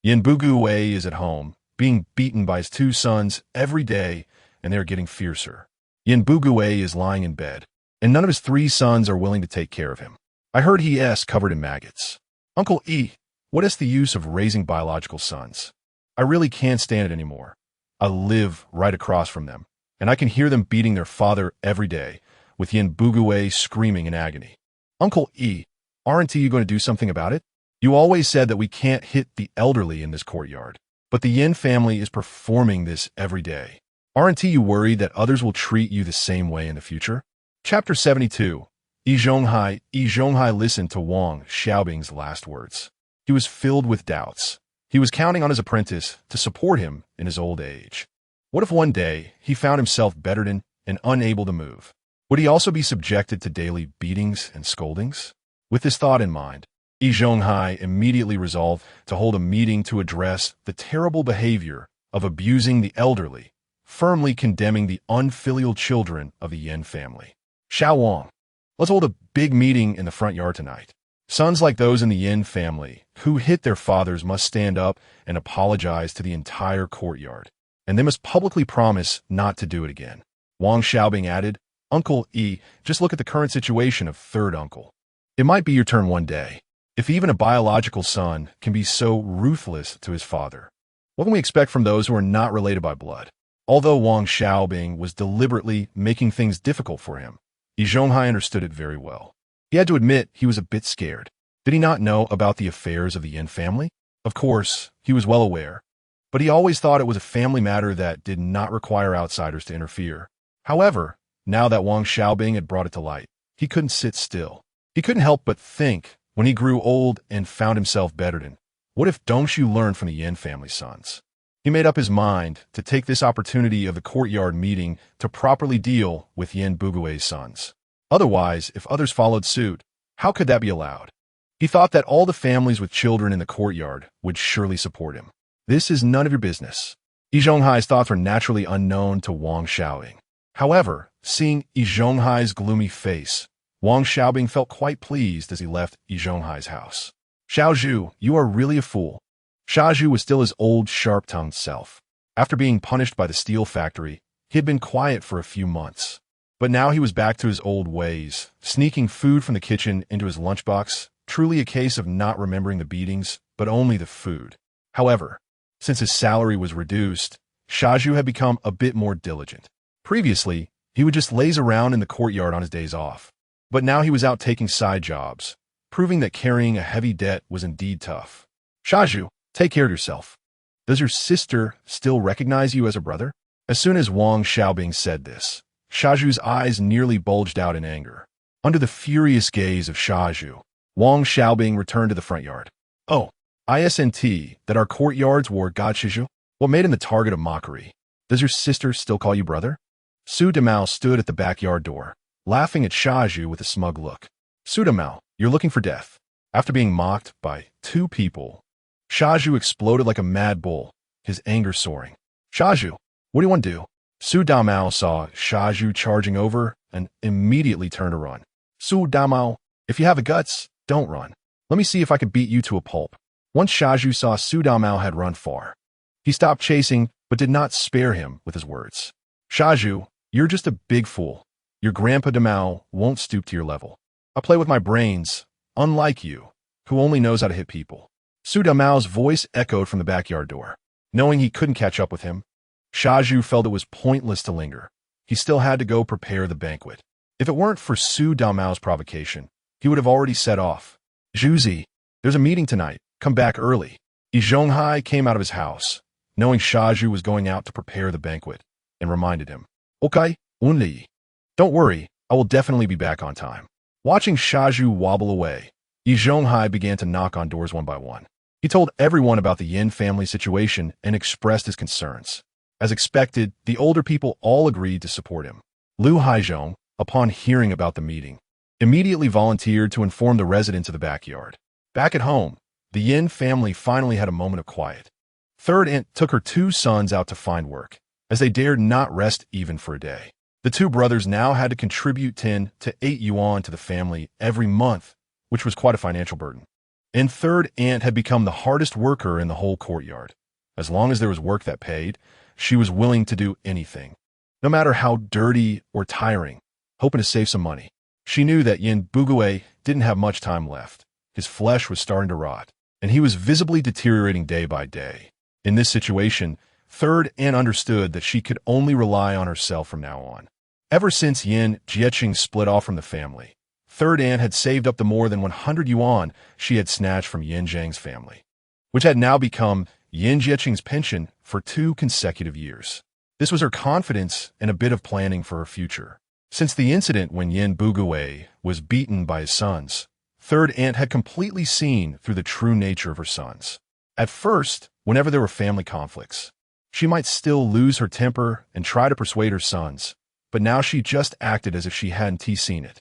Yin Bugui is at home, being beaten by his 2 sons every day, and they are getting fiercer. Yin Bugui is lying in bed, and none of his 3 sons are willing to take care of him. I heard he is covered in maggots. Uncle Yi, what is the use of raising biological sons? I really can't stand it anymore. I live right across from them, and I can hear them beating their father every day, with Yin Bugui screaming in agony. Uncle Yi, aren't you going to do something about it? You always said that we can't hit the elderly in this courtyard, but the Yin family is performing this every day. Aren't you worried that others will treat you the same way in the future?" Chapter 72. Yi Zhonghai listened to Wang Xiaobing's last words. He was filled with doubts. He was counting on his apprentice to support him in his old age. What if one day he found himself bedridden and unable to move? Would he also be subjected to daily beatings and scoldings? With this thought in mind, Yi Zhonghai immediately resolved to hold a meeting to address the terrible behavior of abusing the elderly, firmly condemning the unfilial children of the Yin family. "Xiao Wang, let's hold a big meeting in the front yard tonight. Sons like those in the Yin family who hit their fathers must stand up and apologize to the entire courtyard, and they must publicly promise not to do it again." Wang Xiaobing added, "Uncle Yi, just look at the current situation of third uncle. It might be your turn one day. If even a biological son can be so ruthless to his father, what can we expect from those who are not related by blood? Although Wang Xiaobing was deliberately making things difficult for him, Yi Zhonghai understood it very well. He had to admit he was a bit scared. Did he not know about the affairs of the Yin family? Of course, he was well aware, but he always thought it was a family matter that did not require outsiders to interfere. However, now that Wang Xiaobing had brought it to light, he couldn't sit still. He couldn't help but think, when he grew old and found himself bedridden, what if Dongshu learned from the Yin family sons? He made up his mind to take this opportunity of the courtyard meeting to properly deal with Yin Bugui's sons. Otherwise, if others followed suit, how could that be allowed? He thought that all the families with children in the courtyard would surely support him. This is none of your business. Yi Zhonghai's thoughts were naturally unknown to Wang Xiaobing. However, seeing Yi Zhonghai's gloomy face, Wang Xiaobing felt quite pleased as he left Yi Zhonghai's house. Xiaozhu, you are really a fool. Xiaozhu was still his old, sharp-tongued self. After being punished by the steel factory, he had been quiet for a few months. But now he was back to his old ways, sneaking food from the kitchen into his lunchbox, truly a case of not remembering the beatings, but only the food. However, since his salary was reduced, Xiaozhu had become a bit more diligent. Previously, he would just laze around in the courtyard on his days off. But now he was out taking side jobs, proving that carrying a heavy debt was indeed tough. Xiaozhu, take care of yourself. Does your sister still recognize you as a brother? As soon as Wang Xiaobing said this, Xiaozhu's eyes nearly bulged out in anger. Under the furious gaze of Xiaozhu, Wang Xiaobing returned to the front yard. Oh, isn't that our courtyards were Godshiju? What made him the target of mockery? Does your sister still call you brother? Su Damao stood at the backyard door, laughing at Xiaozhu with a smug look. Su Damao, you're looking for death. After being mocked by two people, Xiaozhu exploded like a mad bull, his anger soaring. Xiaozhu, what do you want to do? Su Damao saw Xiaozhu charging over and immediately turned to run. Su Damao, if you have the guts, don't run. Let me see if I can beat you to a pulp. Once Xiaozhu saw Su Damao had run far, he stopped chasing but did not spare him with his words. Xiaozhu, you're just a big fool. Your grandpa Damao won't stoop to your level. I play with my brains, unlike you, who only knows how to hit people. Su Damao's voice echoed from the backyard door. Knowing he couldn't catch up with him, Xiaozhu felt it was pointless to linger. He still had to go prepare the banquet. If it weren't for Su Damao's provocation, he would have already set off. Zhuzi, there's a meeting tonight. Come back early. Yi Zhonghai came out of his house, knowing Xiaozhu was going out to prepare the banquet, and reminded him. Okay, Unli. Don't worry, I will definitely be back on time. Watching Xiaozhu wobble away, Yi Zhonghai began to knock on doors one by one. He told everyone about the Yin family situation and expressed his concerns. As expected, the older people all agreed to support him. Lu Haizhong, upon hearing about the meeting, immediately volunteered to inform the residents of the backyard. Back at home, the Yin family finally had a moment of quiet. Third aunt took her two sons out to find work, as they dared not rest even for a day. The two brothers now had to contribute 10 to 8 yuan to the family every month, which was quite a financial burden. And third aunt had become the hardest worker in the whole courtyard. As long as there was work that paid, she was willing to do anything, no matter how dirty or tiring, hoping to save some money. She knew that Yin Bugui didn't have much time left. His flesh was starting to rot, and he was visibly deteriorating day by day. In this situation, third aunt understood that she could only rely on herself from now on. Ever since Yin Jieqing split off from the family, third aunt had saved up the more than 100 yuan she had snatched from Yin Zhang's family, which had now become Yin Jieqing's pension for 2 consecutive years. This was her confidence and a bit of planning for her future. Since the incident when Yin Bugui was beaten by his sons, third aunt had completely seen through the true nature of her sons. At first, whenever there were family conflicts, she might still lose her temper and try to persuade her sons, but now she just acted as if she hadn't seen it,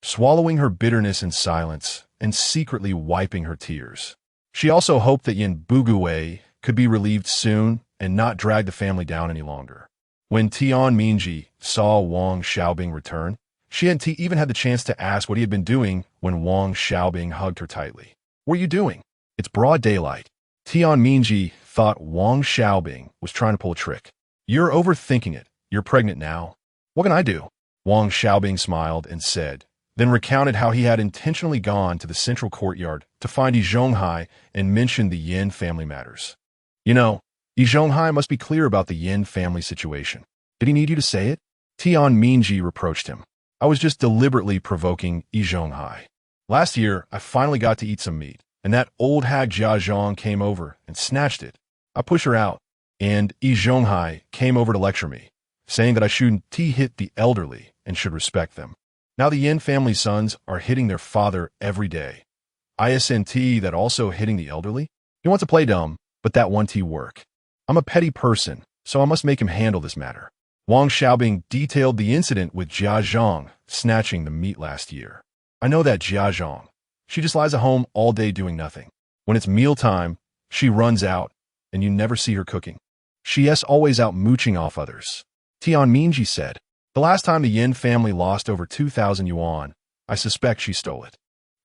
swallowing her bitterness in silence and secretly wiping her tears. She also hoped that Yin Bugui could be relieved soon and not drag the family down any longer. When Tian Mingji saw Wang Xiaobing return, she hadn't even had the chance to ask what he had been doing when Wang Xiaobing hugged her tightly. What are you doing? It's broad daylight. Tian Mingji thought Wang Xiaobing was trying to pull a trick. You're overthinking it. You're pregnant now. What can I do? Wang Xiaobing smiled and said, then recounted how he had intentionally gone to the central courtyard to find Yi Zhonghai and mentioned the Yin family matters. You know, Yi Zhonghai must be clear about the Yin family situation. Did he need you to say it? Tian Mingji reproached him. I was just deliberately provoking Yi Zhonghai. Last year, I finally got to eat some meat, and that old hag Jia Zhang came over and snatched it. I pushed her out, and Yi Zhonghai came over to lecture me, saying that I shouldn't hit the elderly and should respect them. Now the Yin family sons are hitting their father every day. Isn't that also hitting the elderly? He wants to play dumb, but that won't work. I'm a petty person, so I must make him handle this matter. Wang Xiaobing detailed the incident with Jia Zhang snatching the meat last year. I know that Jia Zhang. She just lies at home all day doing nothing. When it's mealtime, she runs out, and you never see her cooking. She is always out mooching off others. Tian Mingji said, the last time the Yin family lost over 2,000 yuan, I suspect she stole it.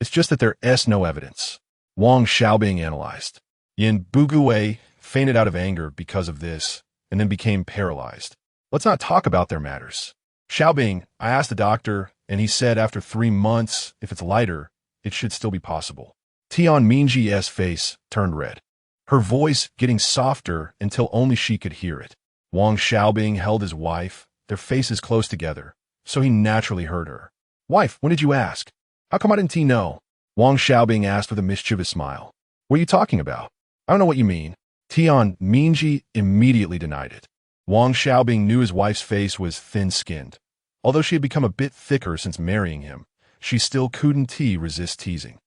It's just that there is no evidence. Wang Xiaobing analyzed. Yin Bugui fainted out of anger because of this, and then became paralyzed. Let's not talk about their matters. Xiaobing, I asked the doctor, and he said after 3 months, if it's lighter, it should still be possible. Tian Mingji's face turned red, her voice getting softer until only she could hear it. Wang Xiaobing held his wife, their faces close together, so he naturally heard her. Wife, when did you ask? How come I didn't know? Wang Xiaobing asked with a mischievous smile. What are you talking about? I don't know what you mean. Tian Mingji immediately denied it. Wang Xiaobing knew his wife's face was thin-skinned. Although she had become a bit thicker since marrying him, she still couldn't resist teasing.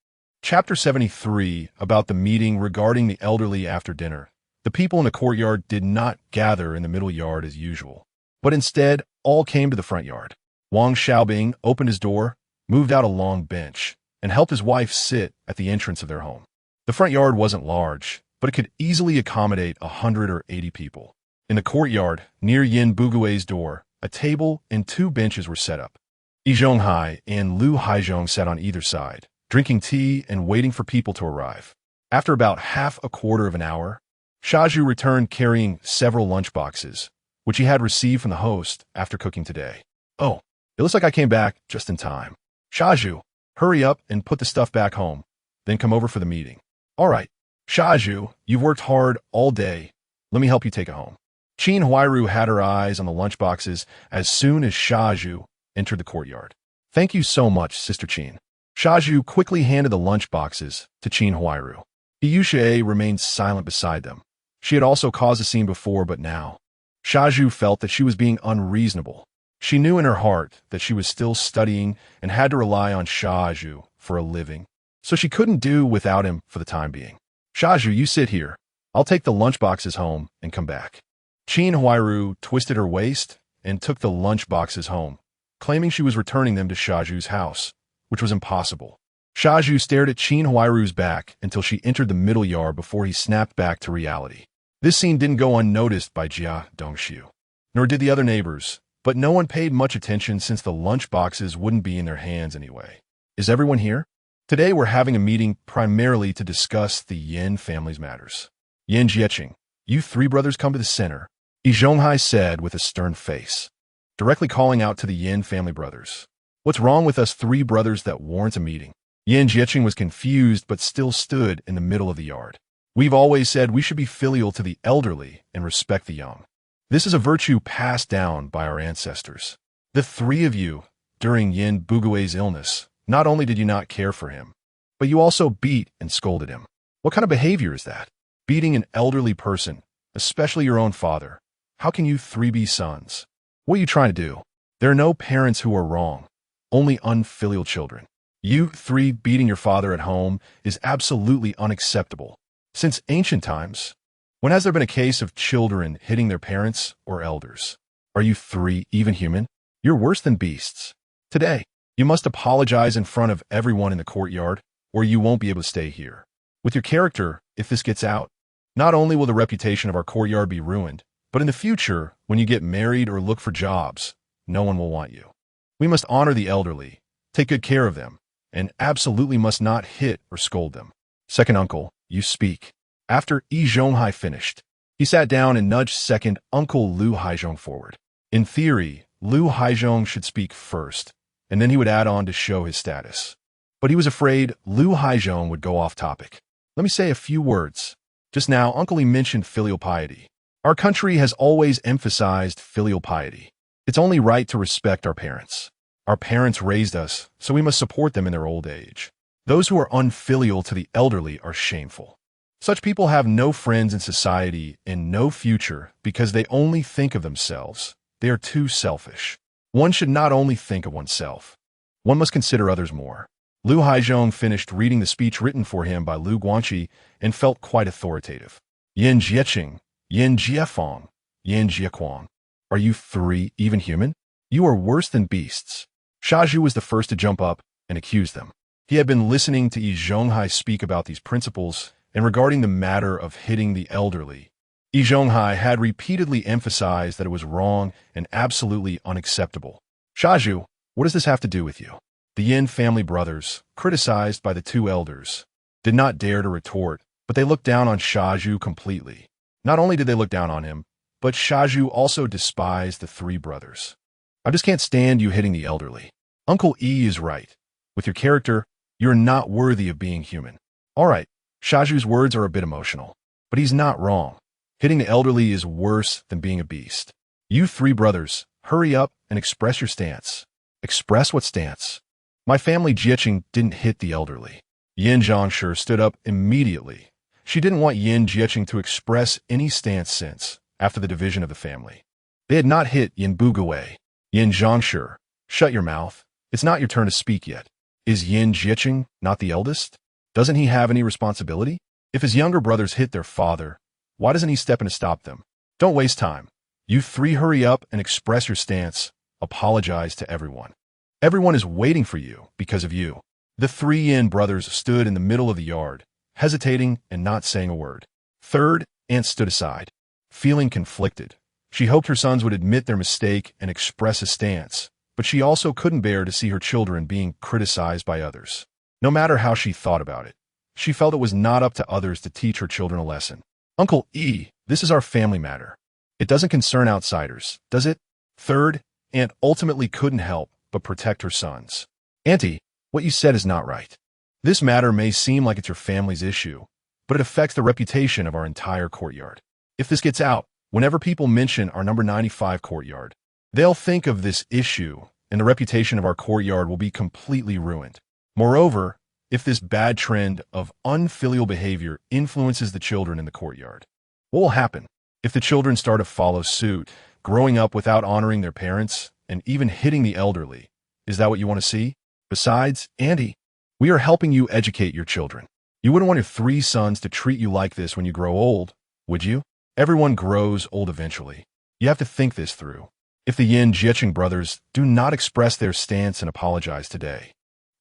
Chapter 73, about the meeting regarding the elderly after dinner. The people in the courtyard did not gather in the middle yard as usual, but instead all came to the front yard. Wang Xiaobing opened his door, moved out a long bench, and helped his wife sit at the entrance of their home. The front yard wasn't large, but it could easily accommodate 100 or 80 people. In the courtyard, near Yin Bugui's door, a table and 2 benches were set up. Yi Zhonghai and Lu Haizhong sat on either side, drinking tea and waiting for people to arrive. After about half a quarter of an hour, Shaju returned carrying several lunchboxes, which he had received from the host after cooking today. Oh, it looks like I came back just in time. Shaju, hurry up and put the stuff back home, then come over for the meeting. All right, Shaju, you've worked hard all day. Let me help you take it home. Qin Huairu had her eyes on the lunchboxes as soon as Shaju entered the courtyard. Thank you so much, Sister Qin. Shaju quickly handed the lunchboxes to Qin Huairu. Yushe remained silent beside them. She had also caused a scene before, but now Shaju felt that she was being unreasonable. She knew in her heart that she was still studying and had to rely on Shaju for a living, so she couldn't do without him for the time being. Shaju, you sit here. I'll take the lunchboxes home and come back. Qin Huairu twisted her waist and took the lunchboxes home, claiming she was returning them to Shaju's house, which was impossible. Shaju stared at Qin Huairu's back until she entered the middle yard before he snapped back to reality. This scene didn't go unnoticed by Jia Dongxiu, nor did the other neighbors, but no one paid much attention since the lunchboxes wouldn't be in their hands anyway. Is everyone here? Today we're having a meeting primarily to discuss the Yin family's matters. Yin Jieqing, you 3 brothers come to the center, Yi Zhonghai said with a stern face, directly calling out to the Yin family brothers. What's wrong with us 3 brothers that warrant a meeting? Yin Jieqing was confused but still stood in the middle of the yard. We've always said we should be filial to the elderly and respect the young. This is a virtue passed down by our ancestors. The 3 of you, during Yin Bugui's illness, not only did you not care for him, but you also beat and scolded him. What kind of behavior is that? Beating an elderly person, especially your own father. How can you 3 be sons? What are you trying to do? There are no parents who are wrong, only unfilial children. You 3 beating your father at home is absolutely unacceptable. Since ancient times, when has there been a case of children hitting their parents or elders? Are you 3 even human? You're worse than beasts. Today, you must apologize in front of everyone in the courtyard, or you won't be able to stay here. With your character, if this gets out, not only will the reputation of our courtyard be ruined, but in the future, when you get married or look for jobs, no one will want you. We must honor the elderly, take good care of them, and absolutely must not hit or scold them. Second uncle, you speak. After Yi Zhonghai finished, he sat down and nudged second uncle Lu Haizhong forward. In theory, Lu Haizhong should speak first, and then he would add on to show his status. But he was afraid Lu Haizhong would go off topic. Let me say a few words. Just now, Uncle Lee mentioned filial piety. Our country has always emphasized filial piety. It's only right to respect our parents. Our parents raised us, so we must support them in their old age. Those who are unfilial to the elderly are shameful. Such people have no friends in society and no future because they only think of themselves. They are too selfish. One should not only think of oneself. One must consider others more. Lu Haizhong finished reading the speech written for him by Lu Guangqi and felt quite authoritative. Yin Jieqing, Yin Jiefeng, Yin Jiequang. Are you three even human? You are worse than beasts. Shaju was the first to jump up and accuse them. He had been listening to Yi Zhonghai speak about these principles and regarding the matter of hitting the elderly. Yi Zhonghai had repeatedly emphasized that it was wrong and absolutely unacceptable. Shaju, what does this have to do with you? The Yin family brothers, criticized by the two elders, did not dare to retort, but they looked down on Shaju completely. Not only did they look down on him, but Shaju also despised the three brothers. I just can't stand you hitting the elderly. Uncle E is right. With your character, you're not worthy of being human. All right, Shaju's words are a bit emotional, but he's not wrong. Hitting the elderly is worse than being a beast. You three brothers, hurry up and express your stance. Express what stance? My family Jieqing didn't hit the elderly. Yin Zhongshi stood up immediately. She didn't want Yin Jieqing to express any stance since, after the division of the family. They had not hit Yin Bugawei. Yin Zhongshi, shut your mouth. It's not your turn to speak yet. Is Yin Jieqing not the eldest? Doesn't he have any responsibility? If his younger brothers hit their father, why doesn't he step in to stop them? Don't waste time. You three hurry up and express your stance. Apologize to everyone. Everyone is waiting for you because of you. The three Yin brothers stood in the middle of the yard, hesitating and not saying a word. Third, Aunt stood aside, feeling conflicted. She hoped her sons would admit their mistake and express a stance, but she also couldn't bear to see her children being criticized by others. No matter how she thought about it, she felt it was not up to others to teach her children a lesson. Uncle E, this is our family matter. It doesn't concern outsiders, does it? Third, Aunt ultimately couldn't help but protect her sons. Auntie, what you said is not right. This matter may seem like it's your family's issue, but it affects the reputation of our entire courtyard. If this gets out, whenever people mention our number 95 courtyard, they'll think of this issue, and the reputation of our courtyard will be completely ruined. Moreover, if this bad trend of unfilial behavior influences the children in the courtyard, what will happen? If the children start to follow suit, growing up without honoring their parents, and even hitting the elderly, is that what you want to see? Besides, Auntie, we are helping you educate your children. You wouldn't want your three sons to treat you like this when you grow old, would you? Everyone grows old eventually. You have to think this through. If the Yin Jieqing brothers do not express their stance and apologize today,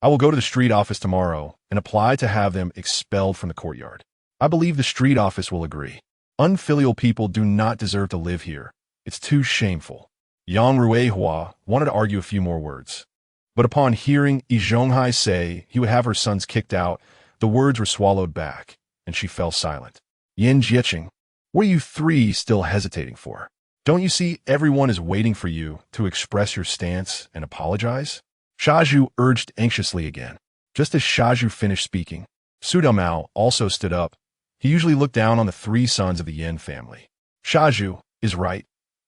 I will go to the street office tomorrow and apply to have them expelled from the courtyard. I believe the street office will agree. Unfilial people do not deserve to live here. It's too shameful. Yang Ruihua wanted to argue a few more words. But upon hearing Yi Zhonghai say he would have her sons kicked out, the words were swallowed back, and she fell silent. Yin Jieqing, what are you three still hesitating for? Don't you see everyone is waiting for you to express your stance and apologize? Shaju urged anxiously again. Just as Shaju finished speaking, Su Damao also stood up. He usually looked down on the three sons of the Yin family. Shaju is right.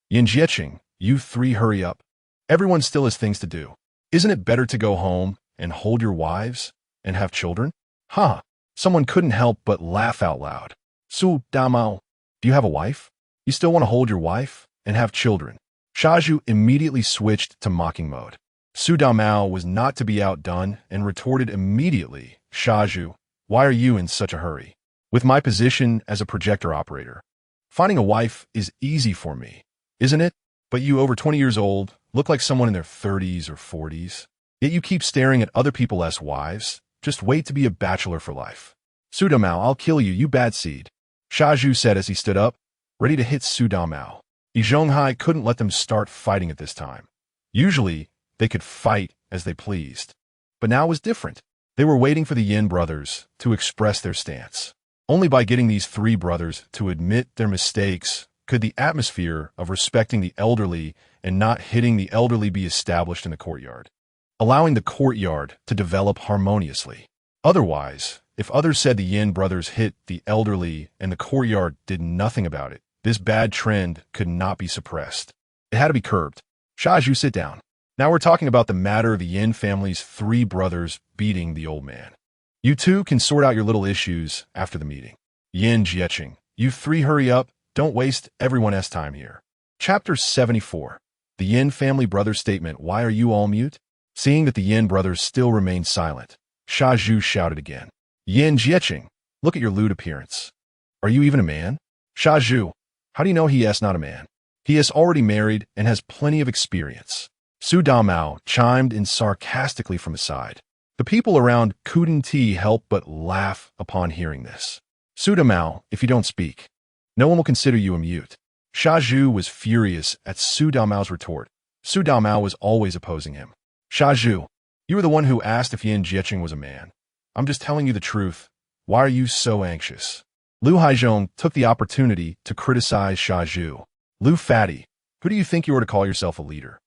Yin Jieqing, you three hurry up. Everyone still has things to do. Isn't it better to go home and hold your wives and have children? Ha! Someone couldn't help but laugh out loud. Su Damao, do you have a wife? You still want to hold your wife and have children? Shaju immediately switched to mocking mode. Su Damao was not to be outdone and retorted immediately, Shaju, why are you in such a hurry? With my position as a projector operator, finding a wife is easy for me, isn't it? But you over 20 years old look like someone in their 30s or 40s. Yet you keep staring at other people as wives. Just wait to be a bachelor for life. Su Damao, I'll kill you, you bad seed. Shaju said as he stood up, ready to hit Su Damao. Yi Zhonghai couldn't let them start fighting at this time. Usually, they could fight as they pleased. But now it was different. They were waiting for the Yin brothers to express their stance. Only by getting these three brothers to admit their mistakes could the atmosphere of respecting the elderly and not hitting the elderly be established in the courtyard. allowing the courtyard to develop harmoniously. Otherwise, if others said the Yin brothers hit the elderly and the courtyard did nothing about it, this bad trend could not be suppressed. It had to be curbed. Xiaozhu, sit down. Now we're talking about the matter of the Yin family's 3 brothers beating the old man. You two can sort out your little issues after the meeting. Yin Jieqing, you 3 hurry up. Don't waste everyone's time here. Chapter 74. The Yin family brothers statement. Why are you all mute? Seeing that the Yin brothers still remained silent, Xiaozhu shouted again. Yin Jieqing, look at your lewd appearance. Are you even a man? Xiaozhu, how do you know he is not a man? He is already married and has plenty of experience. Su Damao chimed in sarcastically from his side. The people around couldn't help but laugh upon hearing this. Su Damao, if you don't speak, no one will consider you a mute. Xiaozhu was furious at Su Damao's retort. Su Damao was always opposing him. Xiaozhu, you were the one who asked if Yin Jieqing was a man. I'm just telling you the truth. Why are you so anxious? Lu Haizhong took the opportunity to criticize Xiaozhu. Lu Fatty, who do you think you are to call yourself a leader?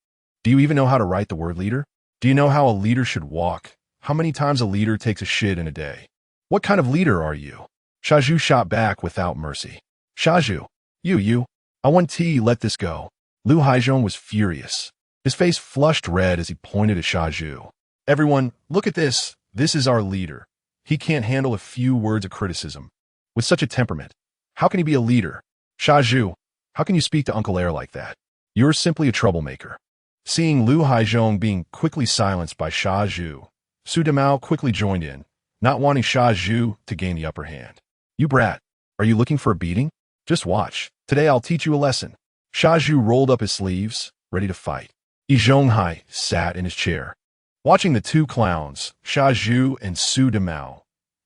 Do you even know how to write the word leader? Do you know how a leader should walk? How many times a leader takes a shit in a day? What kind of leader are you? Xiaozhu shot back without mercy. Xiaozhu, you, I want to let this go. Lu Haizhong was furious. His face flushed red as he pointed at Xiaozhu. Everyone, look at this. This is our leader. He can't handle a few words of criticism. With such a temperament, how can he be a leader? Xiaozhu, how can you speak to Uncle Air like that? You're simply a troublemaker. Seeing Lu Haizhong being quickly silenced by Xiaozhu, Su Damao quickly joined in, not wanting Xiaozhu to gain the upper hand. You brat, are you looking for a beating? Just watch. Today I'll teach you a lesson. Xiaozhu rolled up his sleeves, ready to fight. Yi Zhonghai sat in his chair, watching the 2 clowns, Xiaozhu and Su Damao,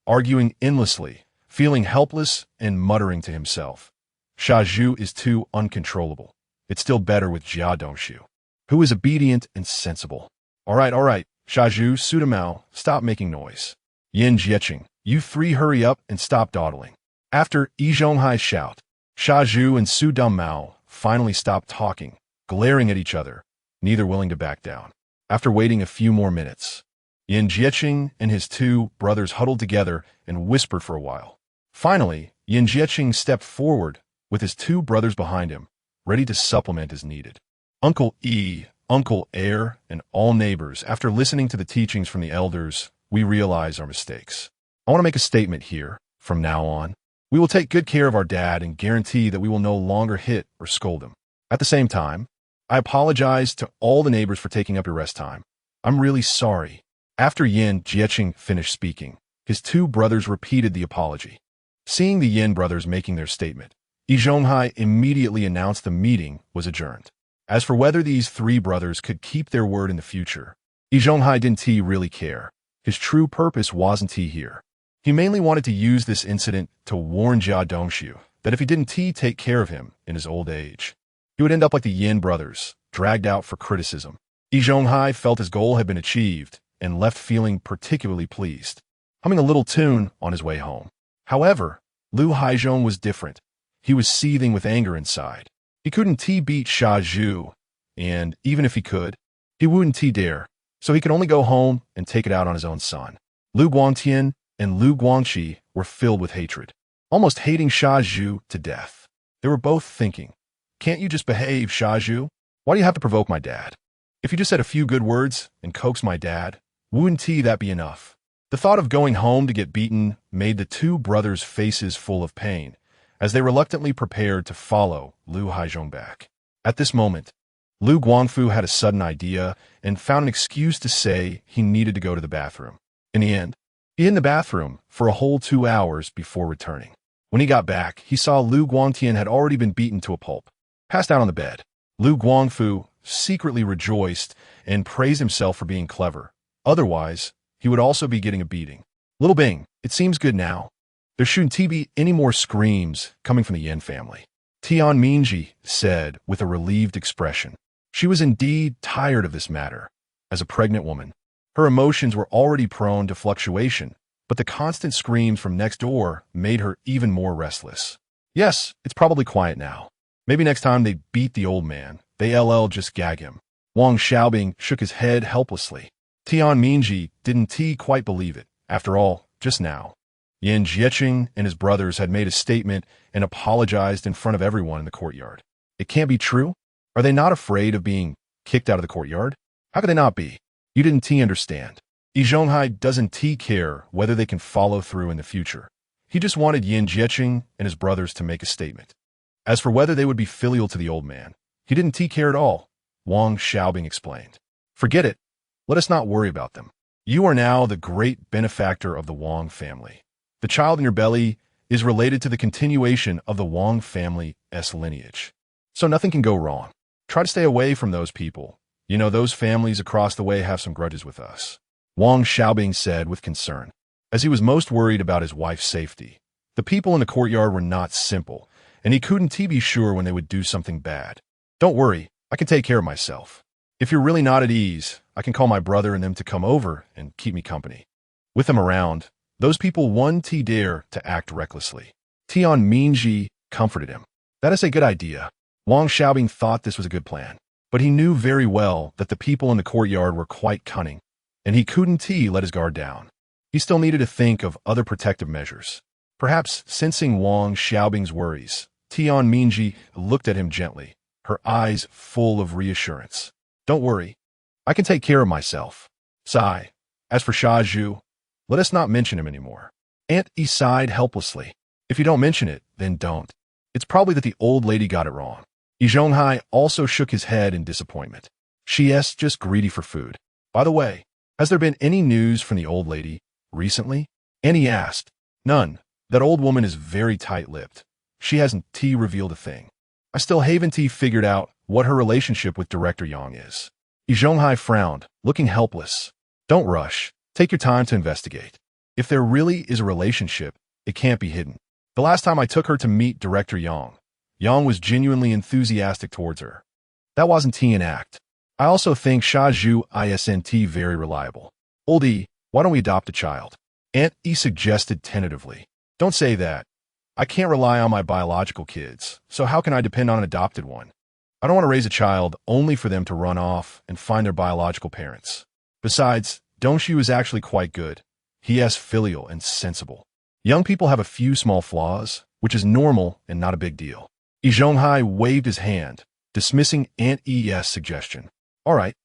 arguing endlessly, feeling helpless and muttering to himself. Xiaozhu is too uncontrollable. It's still better with Jia Dongshu, who is obedient and sensible. All right, Xiaozhu, Su Damao, stop making noise. Yin Jieqing, you 3 hurry up and stop dawdling. After Yi Zhonghai's shout, Xiaozhu and Su Damao finally stopped talking, glaring at each other, neither willing to back down. After waiting a few more minutes, Yin Jieqing and his 2 brothers huddled together and whispered for a while. Finally, Yin Jieqing stepped forward with his 2 brothers behind him, ready to supplement as needed. Uncle E, Uncle Air, and all neighbors, after listening to the teachings from the elders, we realize our mistakes. I want to make a statement here. From now on, we will take good care of our dad and guarantee that we will no longer hit or scold him. At the same time, I apologize to all the neighbors for taking up your rest time. I'm really sorry. After Yin Jieqing finished speaking, his 2 brothers repeated the apology. Seeing the Yin brothers making their statement, Yi Zhonghai immediately announced the meeting was adjourned. As for whether these 3 brothers could keep their word in the future, Yi Zhonghai didn't really care. His true purpose wasn't here. He mainly wanted to use this incident to warn Jia Dongshu that if he didn't take care of him in his old age, he would end up like the Yin brothers, dragged out for criticism. Yi Zhonghai felt his goal had been achieved and left feeling particularly pleased, humming a little tune on his way home. However, Lu Haizhong was different. He was seething with anger inside. He couldn't beat Xiaozhu, and even if he could, he wouldn't dare, so he could only go home and take it out on his own son. Lu Guangtian and Lu Guangqi were filled with hatred, almost hating Xiaozhu to death. They were both thinking, can't you just behave, Xiaozhu? Why do you have to provoke my dad? If you just said a few good words and coaxed my dad, wouldn't that be enough? The thought of going home to get beaten made the 2 brothers' faces full of pain, as they reluctantly prepared to follow Lu Haizhong back. At this moment, Lu Guangfu had a sudden idea and found an excuse to say he needed to go to the bathroom. In the end, he hid in the bathroom for a whole 2 hours before returning. When he got back, he saw Lu Guangtian had already been beaten to a pulp, passed out on the bed. Lu Guangfu secretly rejoiced and praised himself for being clever. Otherwise, he would also be getting a beating. Little Bing, it seems good now. There shouldn't be any more screams coming from the Yin family, Tian Mingji said with a relieved expression. She was indeed tired of this matter. As a pregnant woman, her emotions were already prone to fluctuation, but the constant screams from next door made her even more restless. Yes, it's probably quiet now. Maybe next time they beat the old man, they just gag him. Wang Xiaobing shook his head helplessly. Tian Mingji didn't quite believe it. After all, just now, Yan Jieqing and his brothers had made a statement and apologized in front of everyone in the courtyard. It can't be true? Are they not afraid of being kicked out of the courtyard? How could they not be? You didn't understand. Yi Zhonghai doesn't care whether they can follow through in the future. He just wanted Yan Jieqing and his brothers to make a statement. As for whether they would be filial to the old man, he didn't care at all, Wang Xiaobing explained. Forget it. Let us not worry about them. You are now the great benefactor of the Wang family. The child in your belly is related to the continuation of the Wang family's lineage. So nothing can go wrong. Try to stay away from those people. You know, those families across the way have some grudges with us, Wang Xiaobing said with concern, as he was most worried about his wife's safety. The people in the courtyard were not simple, and he couldn't be sure when they would do something bad. Don't worry, I can take care of myself. If you're really not at ease, I can call my brother and them to come over and keep me company. With them around, those people wouldn't dare to act recklessly. Tian Mingji comforted him. That is a good idea. Wang Xiaobing thought this was a good plan, but he knew very well that the people in the courtyard were quite cunning, and he couldn't let his guard down. He still needed to think of other protective measures. Perhaps sensing Wang Xiaobing's worries, Tian Mingji looked at him gently, her eyes full of reassurance. Don't worry. I can take care of myself. Sigh. As for Shaju, let us not mention him anymore. Aunt E sighed helplessly. If you don't mention it, then don't. It's probably that the old lady got it wrong. Yi Zhonghai also shook his head in disappointment. She's just greedy for food. By the way, has there been any news from the old lady recently? Annie asked. None. That old woman is very tight-lipped. She hasn't revealed a thing. I still haven't figured out what her relationship with Director Yang is. Yi Zhonghai frowned, looking helpless. Don't rush. Take your time to investigate. If there really is a relationship, it can't be hidden. The last time I took her to meet Director Yang, Yang was genuinely enthusiastic towards her. That wasn't an act. I also think Shaju isn't very reliable. Oldie, why don't we adopt a child? Aunt E suggested tentatively. Don't say that. I can't rely on my biological kids, so how can I depend on an adopted one? I don't want to raise a child only for them to run off and find their biological parents. Besides, Dongxiu is actually quite good. He is filial and sensible. Young people have a few small flaws, which is normal and not a big deal. Yi Zhonghai waved his hand, dismissing Aunt E's suggestion. All right,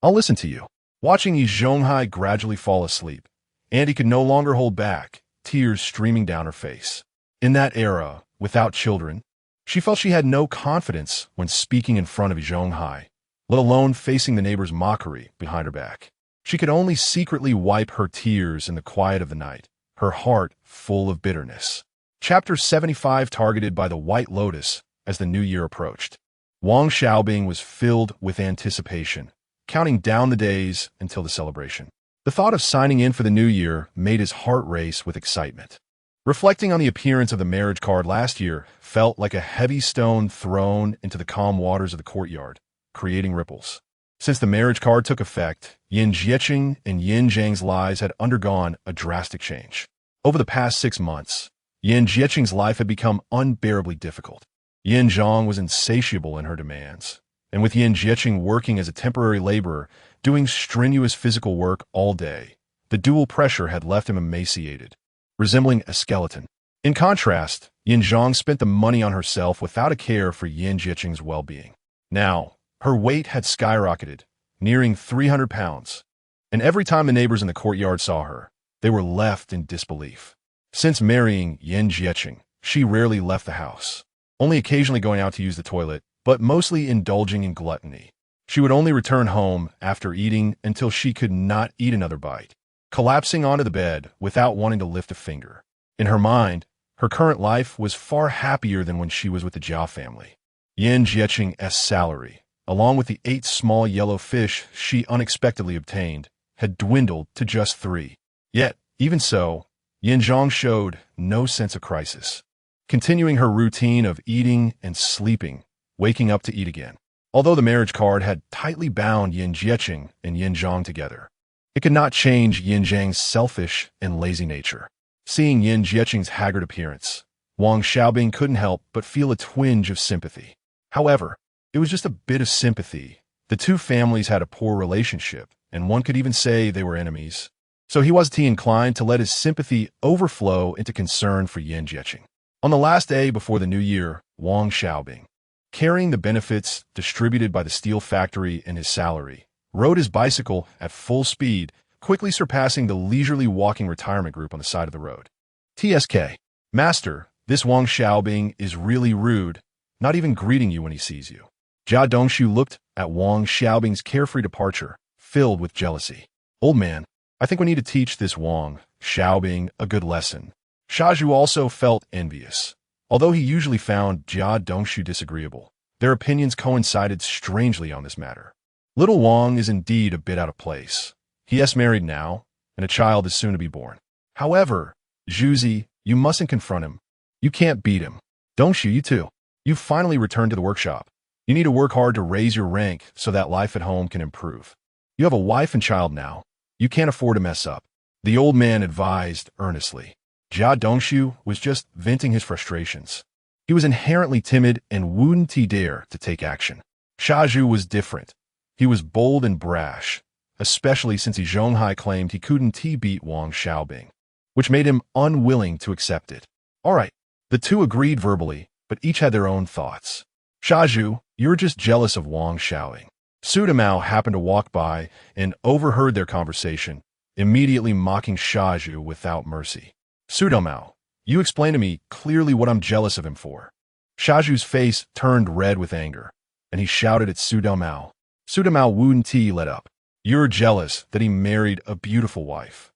I'll listen to you. Watching Yi Zhonghai gradually fall asleep, Auntie could no longer hold back, tears streaming down her face. In that era, without children, she felt she had no confidence when speaking in front of Yi Zhonghai, let alone facing the neighbor's mockery behind her back. She could only secretly wipe her tears in the quiet of the night, her heart full of bitterness. Chapter 75 targeted by the White Lotus as the new year approached. Wang Xiaobing was filled with anticipation, counting down the days until the celebration. The thought of signing in for the new year made his heart race with excitement. Reflecting on the appearance of the marriage card last year felt like a heavy stone thrown into the calm waters of the courtyard, creating ripples. Since the marriage card took effect, Yan Jieqing and Yan Zhang's lives had undergone a drastic change. Over the past 6 months, Yan Jieqing's life had become unbearably difficult. Yan Zhang was insatiable in her demands, and with Yan Jieqing working as a temporary laborer, doing strenuous physical work all day, the dual pressure had left him emaciated, resembling a skeleton. In contrast, Yan Zhang spent the money on herself without a care for Yan Jieqing's well-being. Now, her weight had skyrocketed, nearing 300 pounds, and every time the neighbors in the courtyard saw her, they were left in disbelief. Since marrying Yan Jieqing, she rarely left the house, only occasionally going out to use the toilet, but mostly indulging in gluttony. She would only return home after eating until she could not eat another bite, collapsing onto the bed without wanting to lift a finger. In her mind, her current life was far happier than when she was with the Jiao family. Yan Jieqing's salary, along with the 8 small yellow fish she unexpectedly obtained, had dwindled to just 3. Yet, even so, Yan Zhang showed no sense of crisis, continuing her routine of eating and sleeping, waking up to eat again. Although the marriage card had tightly bound Yan Jieqing and Yan Zhang together, it could not change Yan Zhang's selfish and lazy nature. Seeing Yan Jieqing's haggard appearance, Wang Xiaobing couldn't help but feel a twinge of sympathy. However, it was just a bit of sympathy. The two families had a poor relationship, and one could even say they were enemies. So he wasn't inclined to let his sympathy overflow into concern for Yan Jieqing. On the last day before the new year, Wang Xiaobing, carrying the benefits distributed by the steel factory in his salary, rode his bicycle at full speed, quickly surpassing the leisurely walking retirement group on the side of the road. TSK. Master, this Wang Xiaobing is really rude, not even greeting you when he sees you. Jia Dongshu looked at Wang Xiaobing's carefree departure, filled with jealousy. Old man, I think we need to teach this Wang Xiaobing a good lesson. Shaju also felt envious. Although he usually found Jia Dongshu disagreeable, their opinions coincided strangely on this matter. Little Wang is indeed a bit out of place. He is married now, and a child is soon to be born. However, Zhuzi, you mustn't confront him. You can't beat him. Dongshu, you too. You've finally returned to the workshop. You need to work hard to raise your rank so that life at home can improve. You have a wife and child now. You can't afford to mess up. The old man advised earnestly. Jia Dongshu was just venting his frustrations. He was inherently timid and wouldn't dare to take action. Shaju was different. He was bold and brash, especially since he Zhonghai claimed he couldn't beat Wang Xiaobing, which made him unwilling to accept it. All right, the two agreed verbally, but each had their own thoughts. Shaju, you're just jealous of Wang Xiaobing. Su Damao happened to walk by and overheard their conversation, immediately mocking Shaju without mercy. Su Damao, you explain to me clearly what I'm jealous of him for. Shaju's face turned red with anger, and he shouted at Su Damao. Su Damao wouldn't let up. You're jealous that he married a beautiful wife.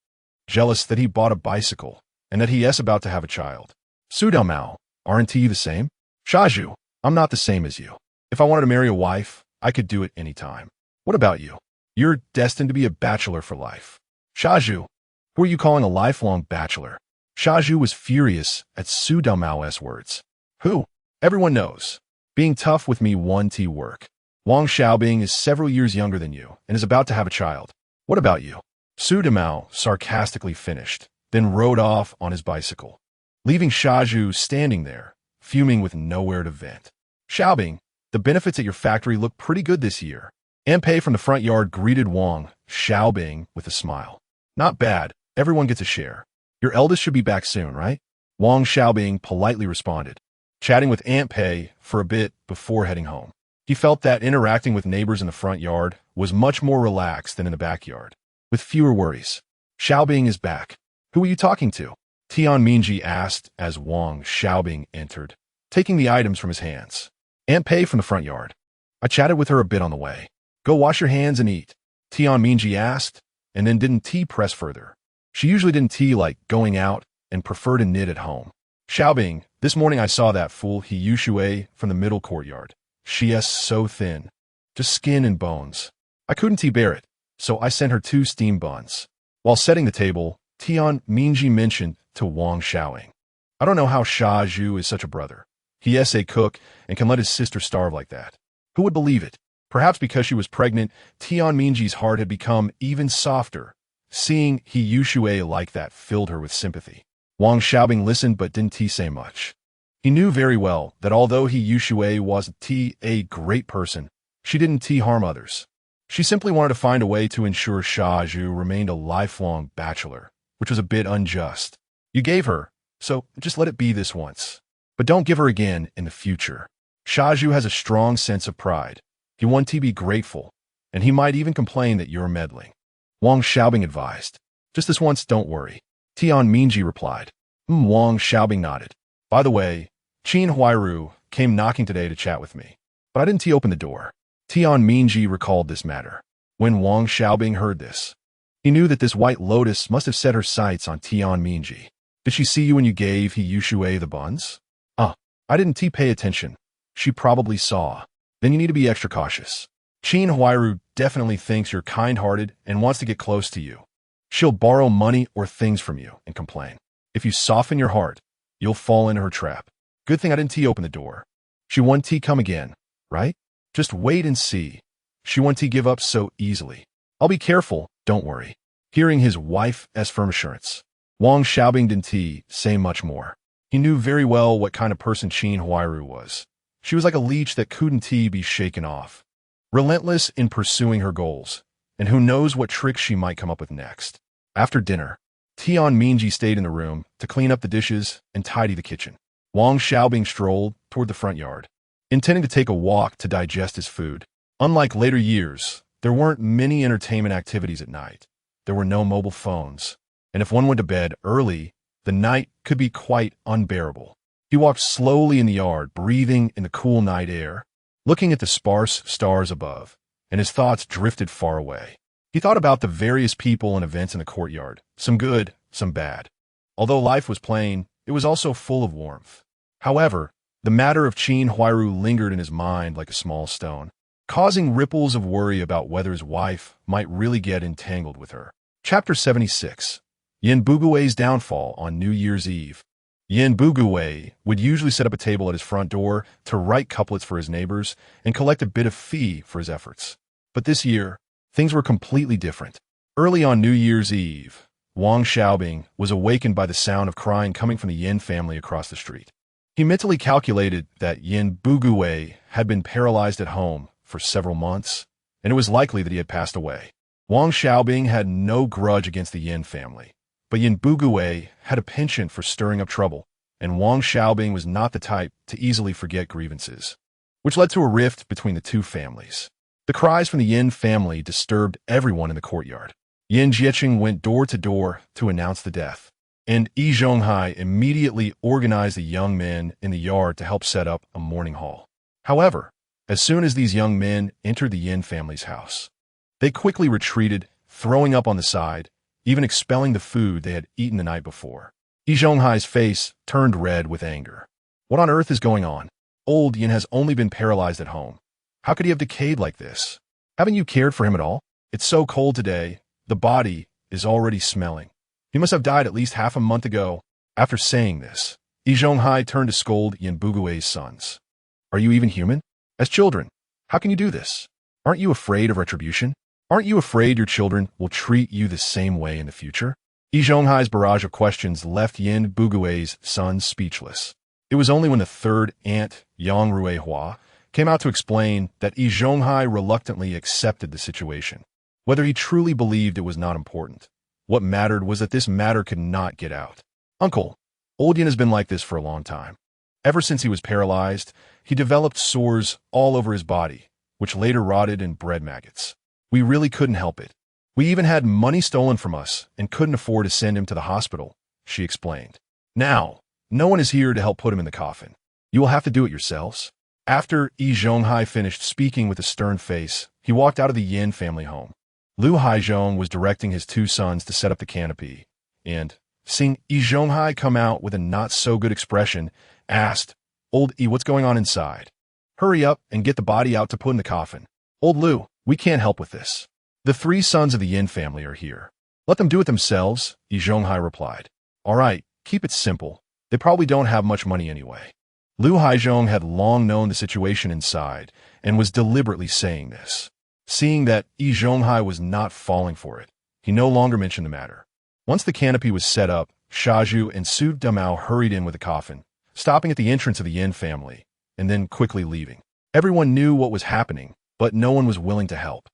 Jealous that he bought a bicycle, and that he is about to have a child. Su Damao, aren't you the same? Shaju, I'm not the same as you. If I wanted to marry a wife, I could do it any time. What about you? You're destined to be a bachelor for life. Shaju, who are you calling a lifelong bachelor? Shaju was furious at Su Damao's words. Who? Everyone knows. Being tough with me won't work. Wang Xiaobing is several years younger than you and is about to have a child. What about you? Su Damao sarcastically finished, then rode off on his bicycle, leaving Shaju standing there, fuming with nowhere to vent. Xiaobing, the benefits at your factory look pretty good this year. Anpei from the front yard greeted Wang Xiaobing with a smile. Not bad. Everyone gets a share. Your eldest should be back soon, right? Wang Xiaobing politely responded, chatting with Aunt Pei for a bit before heading home. He felt that interacting with neighbors in the front yard was much more relaxed than in the backyard, with fewer worries. Xiaobing is back. Who are you talking to? Tian Mingji asked as Wang Xiaobing entered, taking the items from his hands. Aunt Pei from the front yard. I chatted with her a bit on the way. Go wash your hands and eat, Tian Mingji asked, and then didn't press further. She usually didn't like going out and preferred to knit at home. Xiaobing, this morning I saw that fool He Yushui from the middle courtyard. She is so thin. Just skin and bones. I couldn't bear it, so I sent her 2 steamed buns. While setting the table, Tian Mingji mentioned to Wang Xiaobing. I don't know how Sha Zhu is such a brother. He is a cook and can let his sister starve like that. Who would believe it? Perhaps because she was pregnant, Tian Mingji's heart had become even softer. Seeing He Yushui like that filled her with sympathy. Wang Xiaobing listened but didn't say much. He knew very well that although He Yushui wasn't a great person, she didn't harm others. She simply wanted to find a way to ensure Sha Zhu remained a lifelong bachelor, which was a bit unjust. You gave her, so just let it be this once. But don't give her again in the future. Sha Zhu has a strong sense of pride. He wants to be grateful, and he might even complain that you're meddling. Wang Xiaobing advised. Just this once, don't worry. Tian Mingji replied. Wang Xiaobing nodded. By the way, Qin Huairu came knocking today to chat with me, but I didn't open the door. Tian Mingji recalled this matter. When Wang Xiaobing heard this, he knew that this white lotus must have set her sights on Tian Mingji. Did she see you when you gave He Yushui the buns? I didn't pay attention. She probably saw. Then you need to be extra cautious. Qin Huairu definitely thinks you're kind-hearted and wants to get close to you. She'll borrow money or things from you and complain. If you soften your heart, you'll fall into her trap. Good thing I didn't open the door. She won't come again, right? Just wait and see. She won't give up so easily. I'll be careful, don't worry. Hearing his wife's firm assurance, Wang Xiaobing didn't say much more. He knew very well what kind of person Qin Huairu was. She was like a leech that couldn't be shaken off. Relentless in pursuing her goals, and who knows what tricks she might come up with next. After dinner, Tian Mingji stayed in the room to clean up the dishes and tidy the kitchen. Wang Xiaobing strolled toward the front yard, intending to take a walk to digest his food. Unlike later years, there weren't many entertainment activities at night. There were no mobile phones, and if one went to bed early, the night could be quite unbearable. He walked slowly in the yard, breathing in the cool night air, looking at the sparse stars above, and his thoughts drifted far away. He thought about the various people and events in the courtyard, some good, some bad. Although life was plain, it was also full of warmth. However, the matter of Qin Huairu lingered in his mind like a small stone, causing ripples of worry about whether his wife might really get entangled with her. Chapter 76. Yin Bugui's Downfall on New Year's Eve. Yin Bugui would usually set up a table at his front door to write couplets for his neighbors and collect a bit of fee for his efforts. But this year, things were completely different. Early on New Year's Eve, Wang Xiaobing was awakened by the sound of crying coming from the Yin family across the street. He mentally calculated that Yin Bugui had been paralyzed at home for several months, and it was likely that he had passed away. Wang Xiaobing had no grudge against the Yin family, but Yin Bugui had a penchant for stirring up trouble, and Wang Xiaobing was not the type to easily forget grievances, which led to a rift between the two families. The cries from the Yin family disturbed everyone in the courtyard. Yin Jieqing went door to door to announce the death, and Yi Zhonghai immediately organized the young men in the yard to help set up a mourning hall. However, as soon as these young men entered the Yin family's house, they quickly retreated, throwing up on the side, even expelling the food they had eaten the night before. Yi Zhonghai's face turned red with anger. What on earth is going on? Old Yin has only been paralyzed at home. How could he have decayed like this? Haven't you cared for him at all? It's so cold today, the body is already smelling. He must have died at least half a month ago. After saying this, Yi Zhonghai turned to scold Yin Bugui's sons. Are you even human? As children, how can you do this? Aren't you afraid of retribution? Aren't you afraid your children will treat you the same way in the future? Yi Zhonghai's barrage of questions left Yin Bugui's sons speechless. It was only when the third aunt, Yang Ruihua, came out to explain that Yi Zhonghai reluctantly accepted the situation. Whether he truly believed it was not important, what mattered was that this matter could not get out. Uncle, old Yin has been like this for a long time. Ever since he was paralyzed, he developed sores all over his body, which later rotted and bred maggots. We really couldn't help it. We even had money stolen from us and couldn't afford to send him to the hospital, she explained. Now, no one is here to help put him in the coffin. You will have to do it yourselves. After Yi Zhonghai finished speaking with a stern face, he walked out of the Yin family home. Lu Haizhong was directing his two sons to set up the canopy, and, seeing Yi Zhonghai come out with a not-so-good expression, asked, Old Yi, what's going on inside? Hurry up and get the body out to put in the coffin. Old Lu, we can't help with this. The three sons of the Yin family are here. Let them do it themselves, Yi Zhonghai replied. All right, keep it simple. They probably don't have much money anyway. Lu Haizhong had long known the situation inside and was deliberately saying this. Seeing that Yi Zhonghai was not falling for it, he no longer mentioned the matter. Once the canopy was set up, Shaju and Su Damao hurried in with the coffin, stopping at the entrance of the Yin family, and then quickly leaving. Everyone knew what was happening, but no one was willing to help.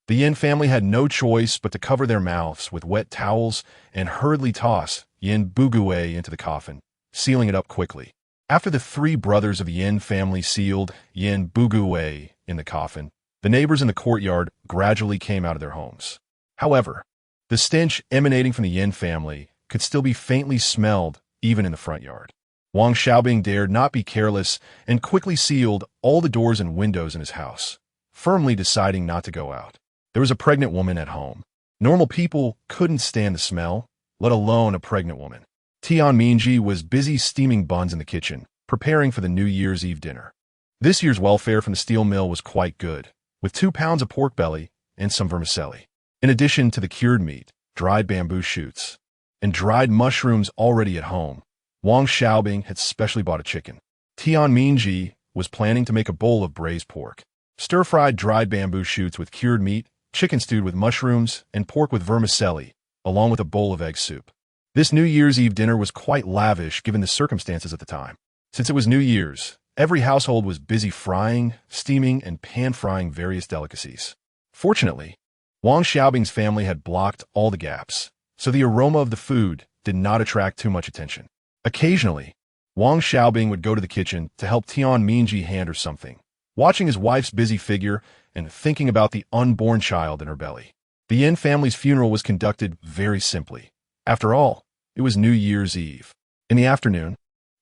The Yin family had no choice but to cover their mouths with wet towels and hurriedly toss Yin Bugui into the coffin, sealing it up quickly. After the three brothers of the Yin family sealed Yin Bugui in the coffin, the neighbors in the courtyard gradually came out of their homes. However, the stench emanating from the Yin family could still be faintly smelled even in the front yard. Wang Xiaobing dared not be careless and quickly sealed all the doors and windows in his house, firmly deciding not to go out. There was a pregnant woman at home. Normal people couldn't stand the smell, let alone a pregnant woman. Tian Mingji was busy steaming buns in the kitchen, preparing for the New Year's Eve dinner. This year's welfare from the steel mill was quite good, with 2 pounds of pork belly and some vermicelli. In addition to the cured meat, dried bamboo shoots, and dried mushrooms already at home, Wang Xiaobing had specially bought a chicken. Tian Mingji was planning to make a bowl of braised pork, stir-fried dried bamboo shoots with cured meat, chicken stewed with mushrooms, and pork with vermicelli, along with a bowl of egg soup. This New Year's Eve dinner was quite lavish given the circumstances at the time. Since it was New Year's, every household was busy frying, steaming, and pan-frying various delicacies. Fortunately, Wang Xiaobing's family had blocked all the gaps, so the aroma of the food did not attract too much attention. Occasionally, Wang Xiaobing would go to the kitchen to help Tian Mingji hand her something, watching his wife's busy figure and thinking about the unborn child in her belly. The Yin family's funeral was conducted very simply. After all, it was New Year's Eve. In the afternoon,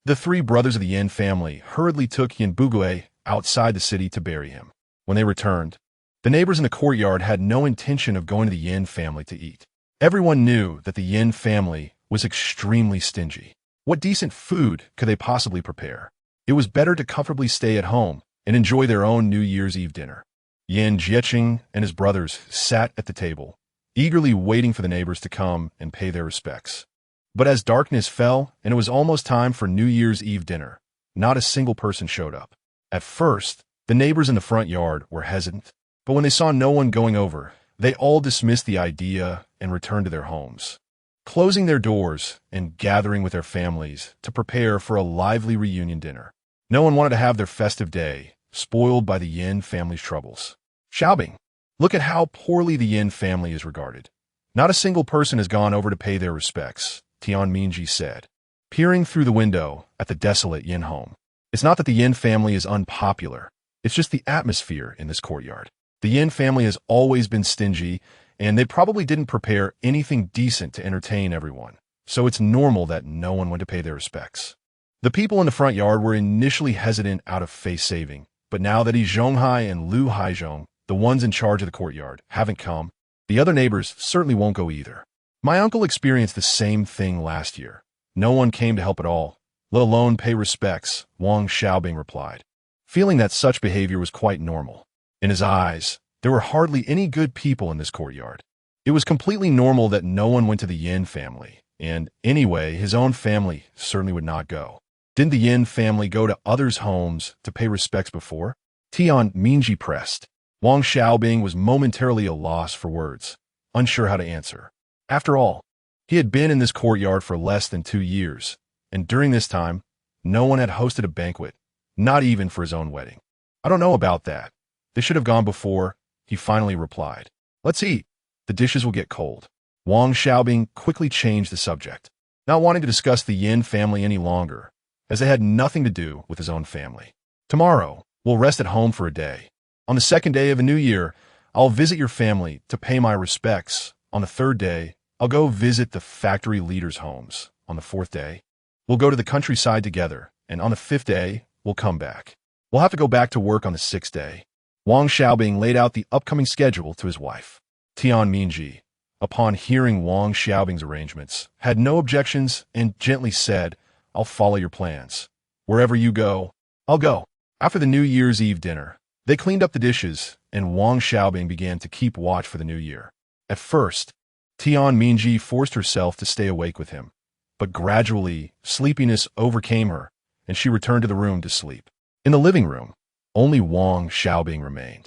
the three brothers of the Yin family hurriedly took Yin Bugui outside the city to bury him. When they returned, the neighbors in the courtyard had no intention of going to the Yin family to eat. Everyone knew that the Yin family was extremely stingy. What decent food could they possibly prepare? It was better to comfortably stay at home and enjoy their own New Year's Eve dinner. Yin Jieqing and his brothers sat at the table, eagerly waiting for the neighbors to come and pay their respects. But as darkness fell and it was almost time for New Year's Eve dinner, not a single person showed up. At first, the neighbors in the front yard were hesitant, but when they saw no one going over, they all dismissed the idea and returned to their homes, closing their doors and gathering with their families to prepare for a lively reunion dinner. No one wanted to have their festive day spoiled by the Yin family's troubles. Xiaobing, look at how poorly the Yin family is regarded. Not a single person has gone over to pay their respects, Tian Mingji said, peering through the window at the desolate Yin home. It's not that the Yin family is unpopular, it's just the atmosphere in this courtyard. The Yin family has always been stingy, and they probably didn't prepare anything decent to entertain everyone, so it's normal that no one went to pay their respects. The people in the front yard were initially hesitant out of face-saving, but now that Yi Zhonghai and Lu Haizhong, the ones in charge of the courtyard, haven't come, the other neighbors certainly won't go either. My uncle experienced the same thing last year. No one came to help at all, let alone pay respects, Wang Xiaobing replied, feeling that such behavior was quite normal. In his eyes, there were hardly any good people in this courtyard. It was completely normal that no one went to the Yin family, and anyway, his own family certainly would not go. Didn't the Yin family go to others' homes to pay respects before? Tian Mingji pressed. Wang Xiaobing was momentarily at a loss for words, unsure how to answer. After all, he had been in this courtyard for less than 2 years, and during this time, no one had hosted a banquet, not even for his own wedding. I don't know about that. They should have gone before, he finally replied. Let's eat. The dishes will get cold. Wang Xiaobing quickly changed the subject, not wanting to discuss the Yin family any longer, as they had nothing to do with his own family. Tomorrow, we'll rest at home for a day. On the second day of a new year, I'll visit your family to pay my respects. On the third day, I'll go visit the factory leaders' homes. On the fourth day, we'll go to the countryside together, and on the fifth day, we'll come back. We'll have to go back to work on the sixth day. Wang Xiaobing laid out the upcoming schedule to his wife. Tian Mingji, upon hearing Wang Xiaobing's arrangements, had no objections and gently said, I'll follow your plans. Wherever you go, I'll go. After the New Year's Eve dinner, they cleaned up the dishes, and Wang Xiaobing began to keep watch for the new year. At first, Tian Mingji forced herself to stay awake with him, but gradually, sleepiness overcame her, and she returned to the room to sleep. In the living room, only Wang Xiaobing remained,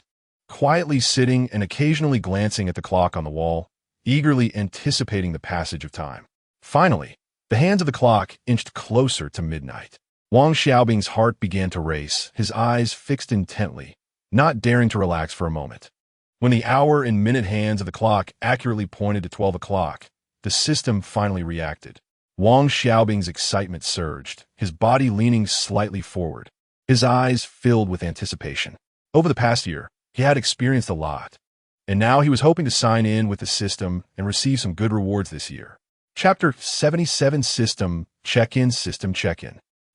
quietly sitting and occasionally glancing at the clock on the wall, eagerly anticipating the passage of time. Finally, the hands of the clock inched closer to midnight. Wang Xiaobing's heart began to race, his eyes fixed intently, not daring to relax for a moment. When the hour and minute hands of the clock accurately pointed to 12 o'clock, the system finally reacted. Wang Xiaobing's excitement surged, his body leaning slightly forward, his eyes filled with anticipation. Over the past year, he had experienced a lot, and now he was hoping to sign in with the system and receive some good rewards this year. Chapter 77 System Check-In.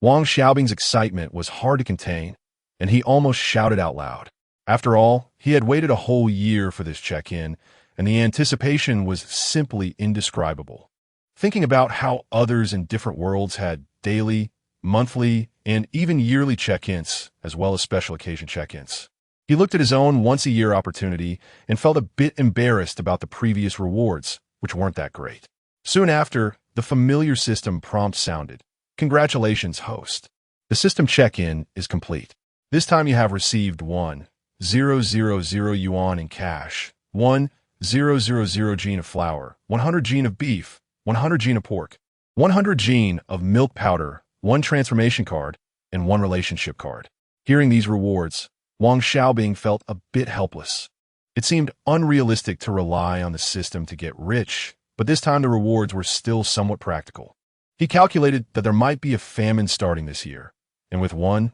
Wang Xiaobing's excitement was hard to contain, and he almost shouted out loud. After all, he had waited a whole year for this check-in, and the anticipation was simply indescribable. Thinking about how others in different worlds had daily, monthly, and even yearly check-ins, as well as special occasion check-ins, he looked at his own once-a-year opportunity and felt a bit embarrassed about the previous rewards, which weren't that great. Soon after, the familiar system prompt sounded. Congratulations, host. The system check-in is complete. This time you have received 1,000 yuan in cash, 1,000 jin of flour, 100 jin of beef, 100 jin of pork, 100 jin of milk powder, 1 transformation card, and 1 relationship card. Hearing these rewards, Wang Xiaobing felt a bit helpless. It seemed unrealistic to rely on the system to get rich, but this time the rewards were still somewhat practical. He calculated that there might be a famine starting this year, and with 1,000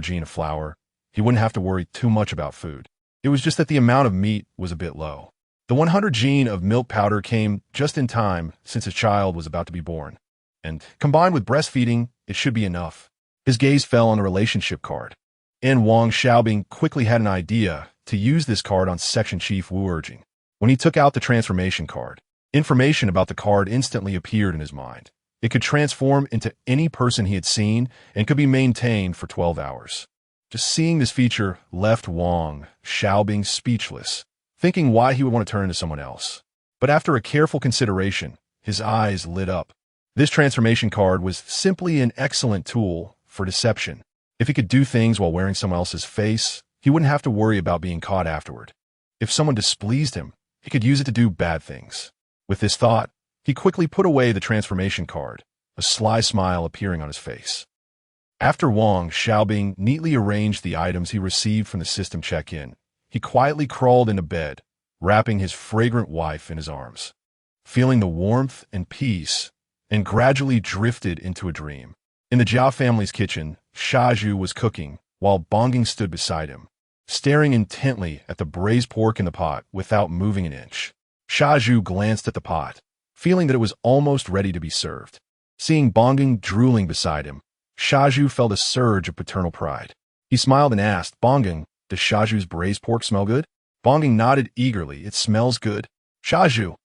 gene of flour, he wouldn't have to worry too much about food. It was just that the amount of meat was a bit low. The 100 gene of milk powder came just in time since his child was about to be born, and combined with breastfeeding, it should be enough. His gaze fell on the relationship card, and Wang Xiaobing quickly had an idea to use this card on Section Chief Wu Urging. When he took out the transformation card, information about the card instantly appeared in his mind. It could transform into any person he had seen and could be maintained for 12 hours. Just seeing this feature left Wang Xiaobing speechless, thinking why he would want to turn into someone else. But after a careful consideration, his eyes lit up. This transformation card was simply an excellent tool for deception. If he could do things while wearing someone else's face, he wouldn't have to worry about being caught afterward. If someone displeased him, he could use it to do bad things. With this thought, he quickly put away the transformation card, a sly smile appearing on his face. After Wang Xiaobing neatly arranged the items he received from the system check-in, he quietly crawled into bed, wrapping his fragrant wife in his arms. Feeling the warmth and peace, and gradually drifted into a dream. In the Jia family's kitchen, Shaju was cooking, while Bongging stood beside him, staring intently at the braised pork in the pot without moving an inch. Shaju glanced at the pot, feeling that it was almost ready to be served. Seeing Bongging drooling beside him, Shaju felt a surge of paternal pride. He smiled and asked, "Bongging, does Shaju's braised pork smell good?" Bongging nodded eagerly. "It smells good. Shaju,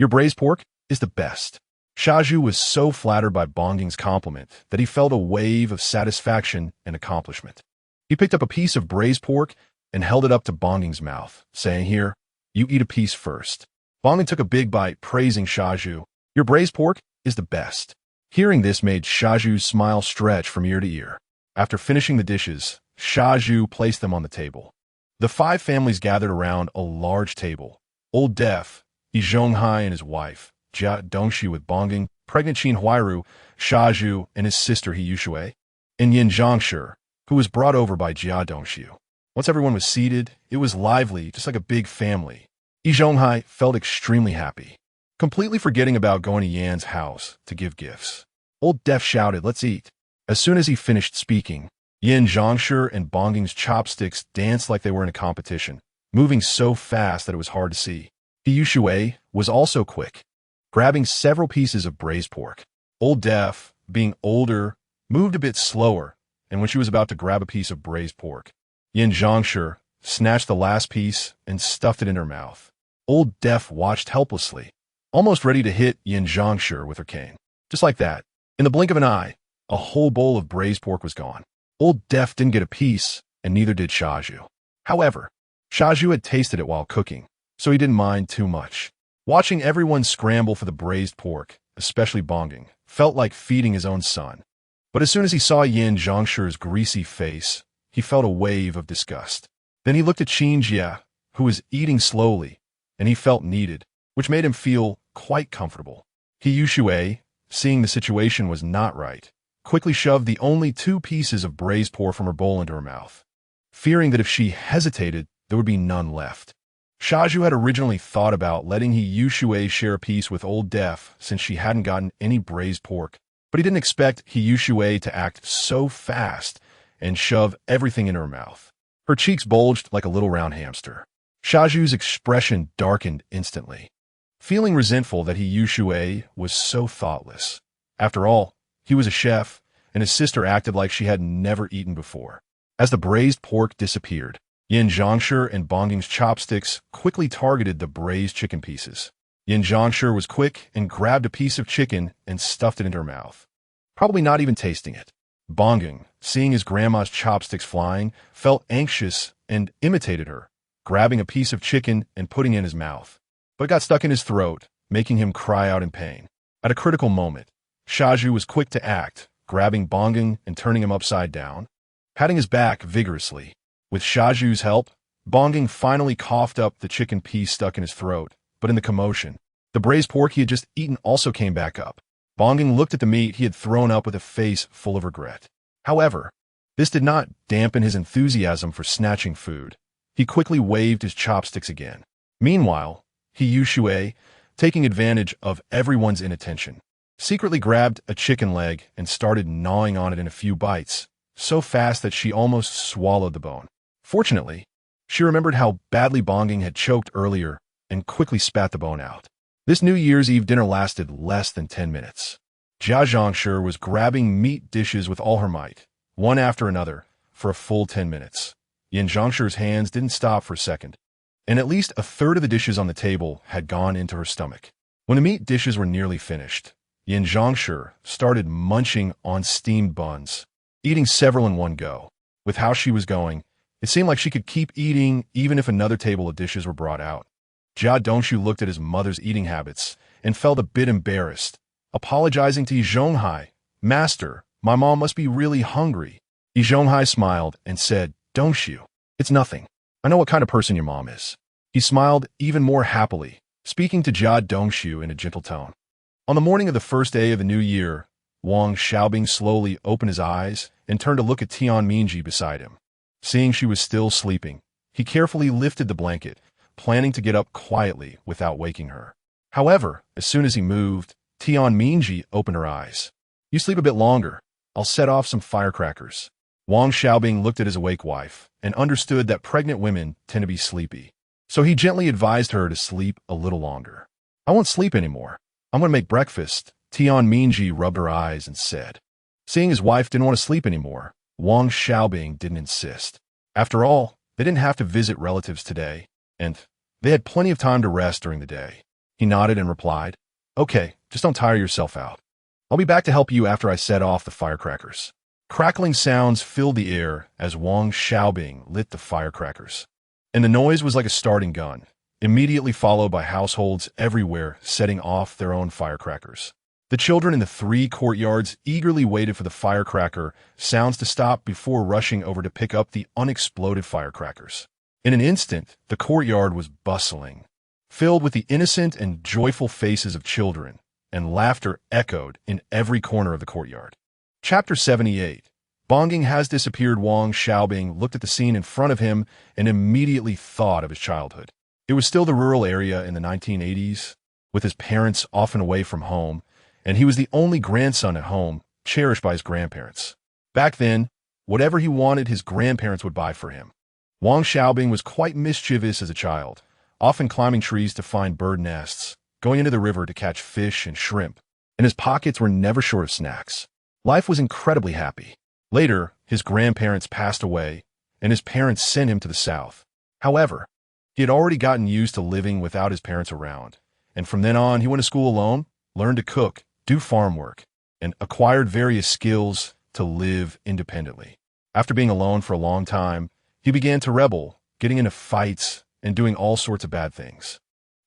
your braised pork is the best." Shaju was so flattered by Bongging's compliment that he felt a wave of satisfaction and accomplishment. He picked up a piece of braised pork and held it up to Bongging's mouth, saying, "Here, you eat a piece first." Bongging took a big bite, praising Shaju. "Your braised pork is the best." Hearing this made Shaju's smile stretch from ear to ear. After finishing the dishes, Shaju placed them on the table. The 5 families gathered around a large table. Old Deaf, Yi Zhonghai and his wife, Jia Dongxi with Bongging, pregnant Qin Huairu, Shaju and his sister He Yushui, and Yin Zhangshi, who was brought over by Jia Dongxi. Once everyone was seated, it was lively, just like a big family. Yi Zhonghai felt extremely happy, completely forgetting about going to Yan's house to give gifts. Old Deaf shouted, "Let's eat." As soon as he finished speaking, Yin Zhangshi and Bongging's chopsticks danced like they were in a competition, moving so fast that it was hard to see. He Yushui was also quick, grabbing several pieces of braised pork. Old Deaf, being older, moved a bit slower, and when she was about to grab a piece of braised pork, Yin Zhangshi snatched the last piece and stuffed it in her mouth. Old Deaf watched helplessly, almost ready to hit Yin Zhangshi with her cane. Just like that, in the blink of an eye, a whole bowl of braised pork was gone. Old Deaf didn't get a piece, and neither did Shaju. However, Shaju had tasted it while cooking, so he didn't mind too much. Watching everyone scramble for the braised pork, especially Bongging, felt like feeding his own son. But as soon as he saw Yin Zhangshi's greasy face, he felt a wave of disgust. Then he looked at Qin Jia, who was eating slowly, and he felt needed, which made him feel quite comfortable. He Yushui, seeing the situation was not right, quickly shoved the only 2 pieces of braised pork from her bowl into her mouth, fearing that if she hesitated, there would be none left. Shaju had originally thought about letting He Yushui share a piece with Old Deaf since she hadn't gotten any braised pork, but he didn't expect He Yushui to act so fast and shove everything in her mouth. Her cheeks bulged like a little round hamster. Shaju's expression darkened instantly, feeling resentful that He Yushui was so thoughtless. After all, he was a chef, and his sister acted like she had never eaten before. As the braised pork disappeared, Yin Zhangshi and Bongging's chopsticks quickly targeted the braised chicken pieces. Yin Zhangshi was quick and grabbed a piece of chicken and stuffed it into her mouth, probably not even tasting it. Bongging, seeing his grandma's chopsticks flying, felt anxious and imitated her, grabbing a piece of chicken and putting it in his mouth, but it got stuck in his throat, making him cry out in pain. At a critical moment, Shaju was quick to act, grabbing Bongging and turning him upside down, patting his back vigorously. With Shaju's help, Bongging finally coughed up the chicken piece stuck in his throat, but in the commotion, the braised pork he had just eaten also came back up. Bongging looked at the meat he had thrown up with a face full of regret. However, this did not dampen his enthusiasm for snatching food. He quickly waved his chopsticks again. Meanwhile, Yu Shui, taking advantage of everyone's inattention, secretly grabbed a chicken leg and started gnawing on it in a few bites, so fast that she almost swallowed the bone. Fortunately, she remembered how badly Bonging had choked earlier and quickly spat the bone out. This New Year's Eve dinner lasted less than 10 minutes. Jia Zhangshi was grabbing meat dishes with all her might, one after another, for a full 10 minutes. Yin Zhangshi's hands didn't stop for a second, and at least a third of the dishes on the table had gone into her stomach. When the meat dishes were nearly finished, Yin Zhangshi started munching on steamed buns, eating several in one go. With how she was going, it seemed like she could keep eating even if another table of dishes were brought out. Jia Dongshu looked at his mother's eating habits and felt a bit embarrassed, apologizing to Yi Zhonghai. "Master, my mom must be really hungry." Yi Zhonghai smiled and said, "Dongshu, it's nothing. I know what kind of person your mom is." He smiled even more happily, speaking to Jia Dongshu in a gentle tone. On the morning of the first day of the new year, Wang Xiaobing slowly opened his eyes and turned to look at Tian Mingji beside him. Seeing she was still sleeping, he carefully lifted the blanket, planning to get up quietly without waking her. However, as soon as he moved, Tian Mingji opened her eyes. "You sleep a bit longer. I'll set off some firecrackers." Wang Xiaobing looked at his awake wife and understood that pregnant women tend to be sleepy, so he gently advised her to sleep a little longer. "I won't sleep anymore. I'm going to make breakfast," Tian Mingji rubbed her eyes and said. Seeing his wife didn't want to sleep anymore, Wang Xiaobing didn't insist. After all, they didn't have to visit relatives today, and they had plenty of time to rest during the day. He nodded and replied, "Okay, just don't tire yourself out. I'll be back to help you after I set off the firecrackers." Crackling sounds filled the air as Wang Xiaobing lit the firecrackers, and the noise was like a starting gun, immediately followed by households everywhere setting off their own firecrackers. The children in the 3 courtyards eagerly waited for the firecracker sounds to stop before rushing over to pick up the unexploded firecrackers. In an instant, the courtyard was bustling, filled with the innocent and joyful faces of children, and laughter echoed in every corner of the courtyard. Chapter 78. Bonging has disappeared. Wang Xiaobing looked at the scene in front of him and immediately thought of his childhood. It was still the rural area in the 1980s, with his parents often away from home, and he was the only grandson at home, cherished by his grandparents. Back then, whatever he wanted, his grandparents would buy for him. Wang Xiaobing was quite mischievous as a child, often climbing trees to find bird nests, going into the river to catch fish and shrimp, and his pockets were never short of snacks. Life was incredibly happy. Later, his grandparents passed away, and his parents sent him to the south. However, he had already gotten used to living without his parents around, and from then on, he went to school alone, learned to cook, do farm work, and acquired various skills to live independently. After being alone for a long time, he began to rebel, getting into fights and doing all sorts of bad things.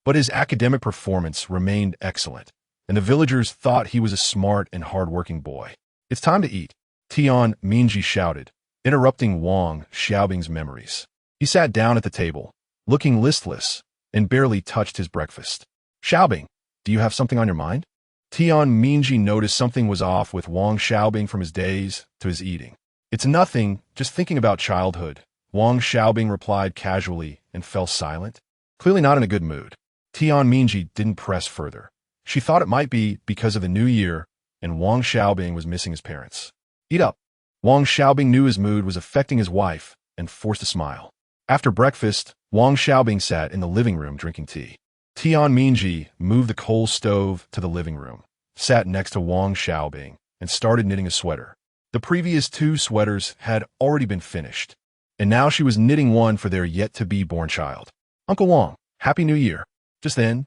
But his academic performance remained excellent, and the villagers thought he was a smart and hardworking boy. "It's time to eat," Tian Mingji shouted, interrupting Wang Xiaobing's memories. He sat down at the table, looking listless, and barely touched his breakfast. "Xiaobing, do you have something on your mind?" Tian Mingji noticed something was off with Wang Xiaobing from his days to his eating. "It's nothing, just thinking about childhood," Wang Xiaobing replied casually and fell silent, clearly not in a good mood. Tian Mingji didn't press further. She thought it might be because of the new year and Wang Xiaobing was missing his parents. "Eat up." Wang Xiaobing knew his mood was affecting his wife and forced a smile. After breakfast, Wang Xiaobing sat in the living room drinking tea. Tian Mingji moved the coal stove to the living room, sat next to Wang Xiaobing, and started knitting a sweater. The previous 2 sweaters had already been finished, and now she was knitting one for their yet-to-be-born child. "Uncle Wang, Happy New Year." Just then,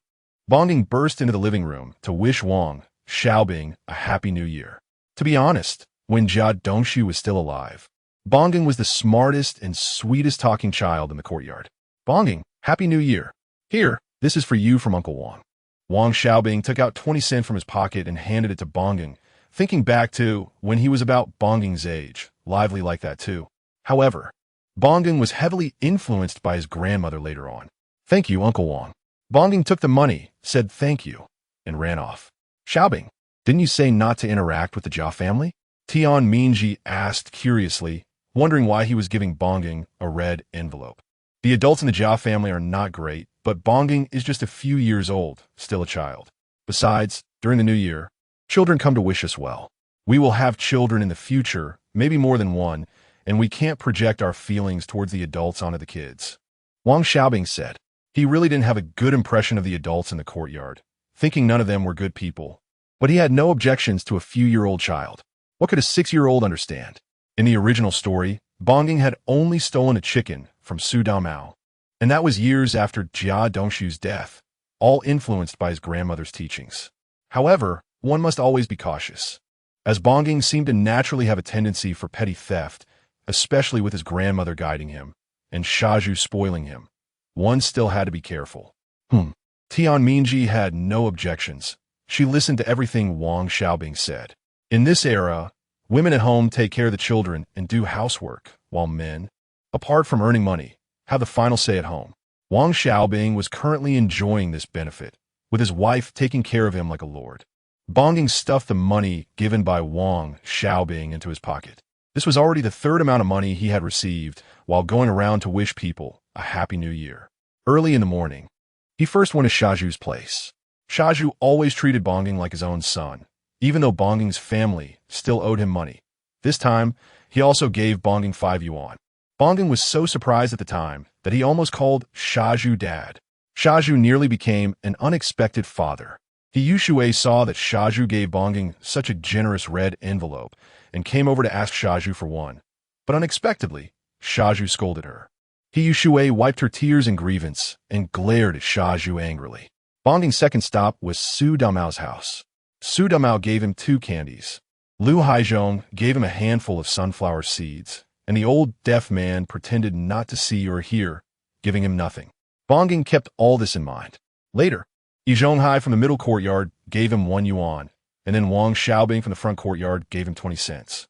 Bonging burst into the living room to wish Wang Xiaobing a Happy New Year. To be honest, when Jia Dongshu was still alive, Bonging was the smartest and sweetest talking child in the courtyard. "Bonging, Happy New Year. Here, this is for you from Uncle Wang." Wang Xiaobing took out 20 cents from his pocket and handed it to Bonging, thinking back to when he was about Bonging's age, lively like that too. However, Bonging was heavily influenced by his grandmother later on. "Thank you, Uncle Wang." Bonging took the money, said thank you, and ran off. "Xiaobing, didn't you say not to interact with the Jia family?" Tian Mingji asked curiously, wondering why he was giving Bonging a red envelope. The adults in the Jia family are not great, but Bongging is just a few years old, still a child. Besides, during the new year, children come to wish us well. We will have children in the future, maybe more than one, and we can't project our feelings towards the adults onto the kids. Wang Xiaobing said. He really didn't have a good impression of the adults in the courtyard, thinking none of them were good people. But he had no objections to a few-year-old child. What could a 6-year-old understand? In the original story, Bongging had only stolen a chicken from Su Damao, and that was years after Jia Dongshu's death, all influenced by his grandmother's teachings. However, one must always be cautious, as Bongging seemed to naturally have a tendency for petty theft, especially with his grandmother guiding him, and Shaju spoiling him. One still had to be careful. Tian Mingji had no objections. She listened to everything Wang Xiaobing said. In this era, women at home take care of the children and do housework, while men, apart from earning money, have the final say at home. Wang Xiaobing was currently enjoying this benefit, with his wife taking care of him like a lord. Bongging stuffed the money given by Wang Xiaobing into his pocket. This was already the third amount of money he had received while going around to wish people a happy new year. Early in the morning, he first went to Shaju's place. Shaju always treated Bongging like his own son, even though Bongging's family still owed him money. This time, he also gave Bongging 5 yuan. Bongging was so surprised at the time that he almost called Shaju dad. Shaju nearly became an unexpected father. Yushui saw that Shaju gave Bongging such a generous red envelope and came over to ask Shaju for one. But unexpectedly, Shaju scolded her. Yushui wiped her tears in grievance and glared at Shaju angrily. Bongging's second stop was Su Damao's house. Su Damao gave him 2 candies. Lu Haizhong gave him a handful of sunflower seeds, and the old deaf man pretended not to see or hear, giving him nothing. Bongging kept all this in mind. Later, Yi Zhonghai from the middle courtyard gave him 1 yuan, and then Wang Xiaobing from the front courtyard gave him 20 cents.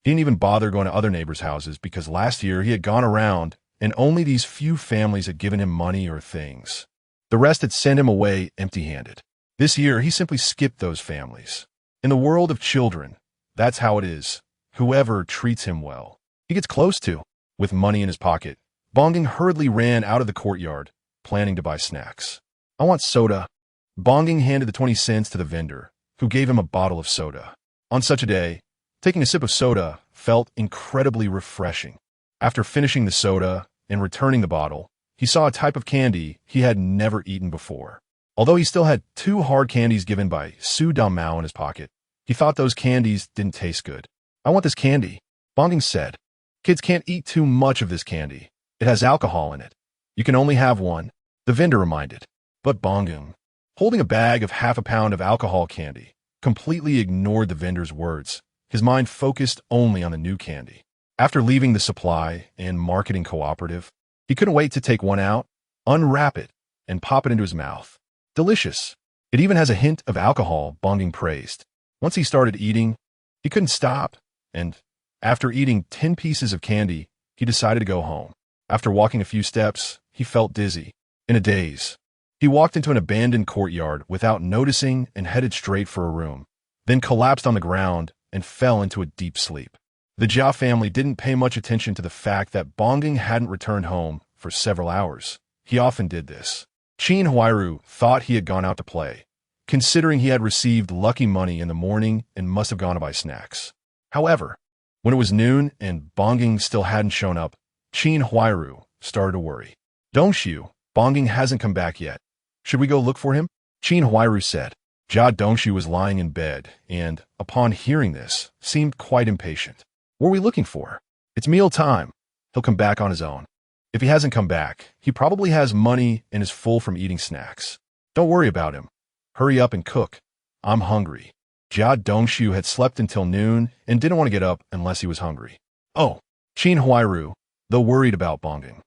He didn't even bother going to other neighbors' houses because last year he had gone around and only these few families had given him money or things. The rest had sent him away empty-handed. This year, he simply skipped those families. In the world of children, that's how it is. Whoever treats him well, he gets close to. With money in his pocket, Bongging hurriedly ran out of the courtyard, planning to buy snacks. I want soda. Bongging handed the 20 cents to the vendor, who gave him a bottle of soda. On such a day, taking a sip of soda felt incredibly refreshing. After finishing the soda and returning the bottle, he saw a type of candy he had never eaten before. Although he still had 2 hard candies given by Su Damao in his pocket, he thought those candies didn't taste good. I want this candy, Bongging said. Kids can't eat too much of this candy. It has alcohol in it. You can only have one, the vendor reminded. But Bongging, holding a bag of half a pound of alcohol candy, completely ignored the vendor's words. His mind focused only on the new candy. After leaving the supply and marketing cooperative, he couldn't wait to take one out, unwrap it, and pop it into his mouth. Delicious. It even has a hint of alcohol, Bongging praised. Once he started eating, he couldn't stop, and after eating 10 pieces of candy, he decided to go home. After walking a few steps, he felt dizzy. In a daze, he walked into an abandoned courtyard without noticing and headed straight for a room, then collapsed on the ground and fell into a deep sleep. The Jia family didn't pay much attention to the fact that Bongging hadn't returned home for several hours. He often did this. Qin Huairu thought he had gone out to play, considering he had received lucky money in the morning and must have gone to buy snacks. However, when it was noon and Bongging still hadn't shown up, Qin Huairu started to worry. Dongshu, Bongging hasn't come back yet. Should we go look for him? Qin Huairu said. Jia Dongshu was lying in bed and, upon hearing this, seemed quite impatient. What are we looking for? It's meal time. He'll come back on his own. If he hasn't come back, he probably has money and is full from eating snacks. Don't worry about him. Hurry up and cook. I'm hungry. Jia Dongshu had slept until noon and didn't want to get up unless he was hungry. Oh, Qin Huairu, though worried about Bongging,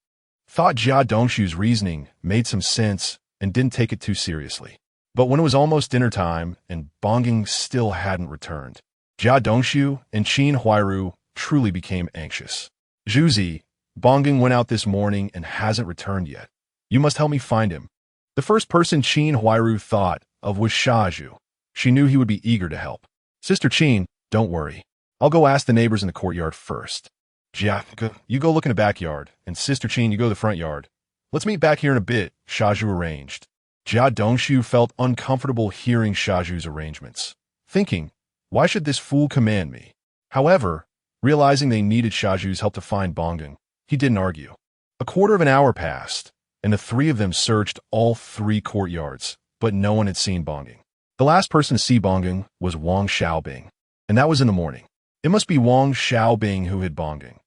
thought Jia Dongshu's reasoning made some sense and didn't take it too seriously. But when it was almost dinner time and Bongging still hadn't returned, Jia Dongshu and Qin Huairu truly became anxious. Zhuzi, Bongging went out this morning and hasn't returned yet. You must help me find him. The first person Qin Huairu thought of was Shaju. She knew he would be eager to help. Sister Qin, don't worry. I'll go ask the neighbors in the courtyard first. Jia, you go look in the backyard, and Sister Qin, you go to the front yard. Let's meet back here in a bit, Shaju arranged. Jia Dongshu felt uncomfortable hearing Shaju's arrangements, thinking, why should this fool command me? However, realizing they needed Shaju's help to find Bonggeng, he didn't argue. A quarter of an hour passed, and the three of them searched all 3 courtyards, but no one had seen Bonggeng. The last person to see Bonggeng was Wang Xiaobing, and that was in the morning. It must be Wang Xiaobing who hid Bonggeng.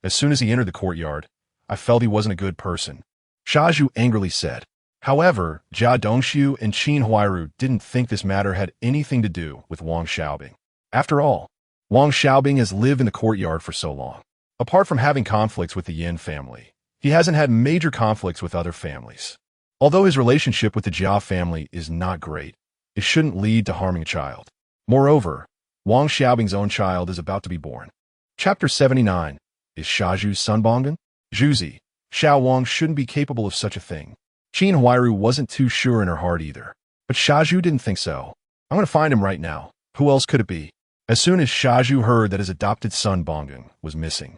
As soon as he entered the courtyard, I felt he wasn't a good person, Shaju angrily said. However, Jia Dongshu and Qin Huairu didn't think this matter had anything to do with Wang Xiaobing. After all, Wang Xiaobing has lived in the courtyard for so long. Apart from having conflicts with the Yin family, he hasn't had major conflicts with other families. Although his relationship with the Jia family is not great, it shouldn't lead to harming a child. Moreover, Wang Xiaobing's own child is about to be born. Chapter 79. Is Shaju's son Bonggeng? Zhuzi, Xiao Wang shouldn't be capable of such a thing. Qin Huairu wasn't too sure in her heart either. But Shaju didn't think so. I'm going to find him right now. Who else could it be? As soon as Shaju heard that his adopted son Bonggeng was missing,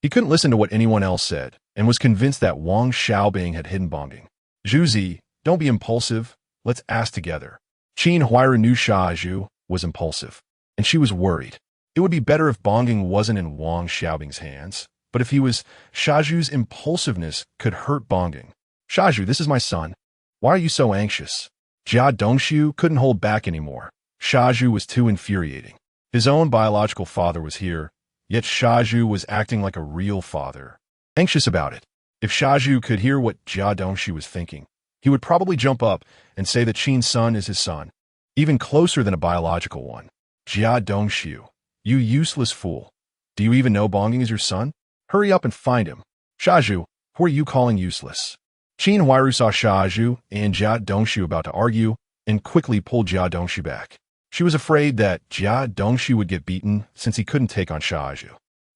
he couldn't listen to what anyone else said and was convinced that Wang Xiaobing had hidden Bonggeng. Zhuzi, don't be impulsive. Let's ask together. Qin Huairu knew Shaju was impulsive, and she was worried. It would be better if Bonggeng wasn't in Wang Xiaobing's hands, but if he was, Shaju's impulsiveness could hurt Bonggeng. Shaju, this is my son. Why are you so anxious? Jia Dongshu couldn't hold back anymore. Shaju was too infuriating. His own biological father was here, yet Shaju was acting like a real father. Anxious about it. If Shaju could hear what Jia Dongshu was thinking, he would probably jump up and say that Qin's son is his son, even closer than a biological one. Jia Dongshu, you useless fool. Do you even know Bonggeng is your son? Hurry up and find him. Shaju, who are you calling useless? Qin Huairu saw Shaju and Jia Dongshu about to argue and quickly pulled Jia Dongshu back. She was afraid that Jia Dongshu would get beaten since he couldn't take on Shaju.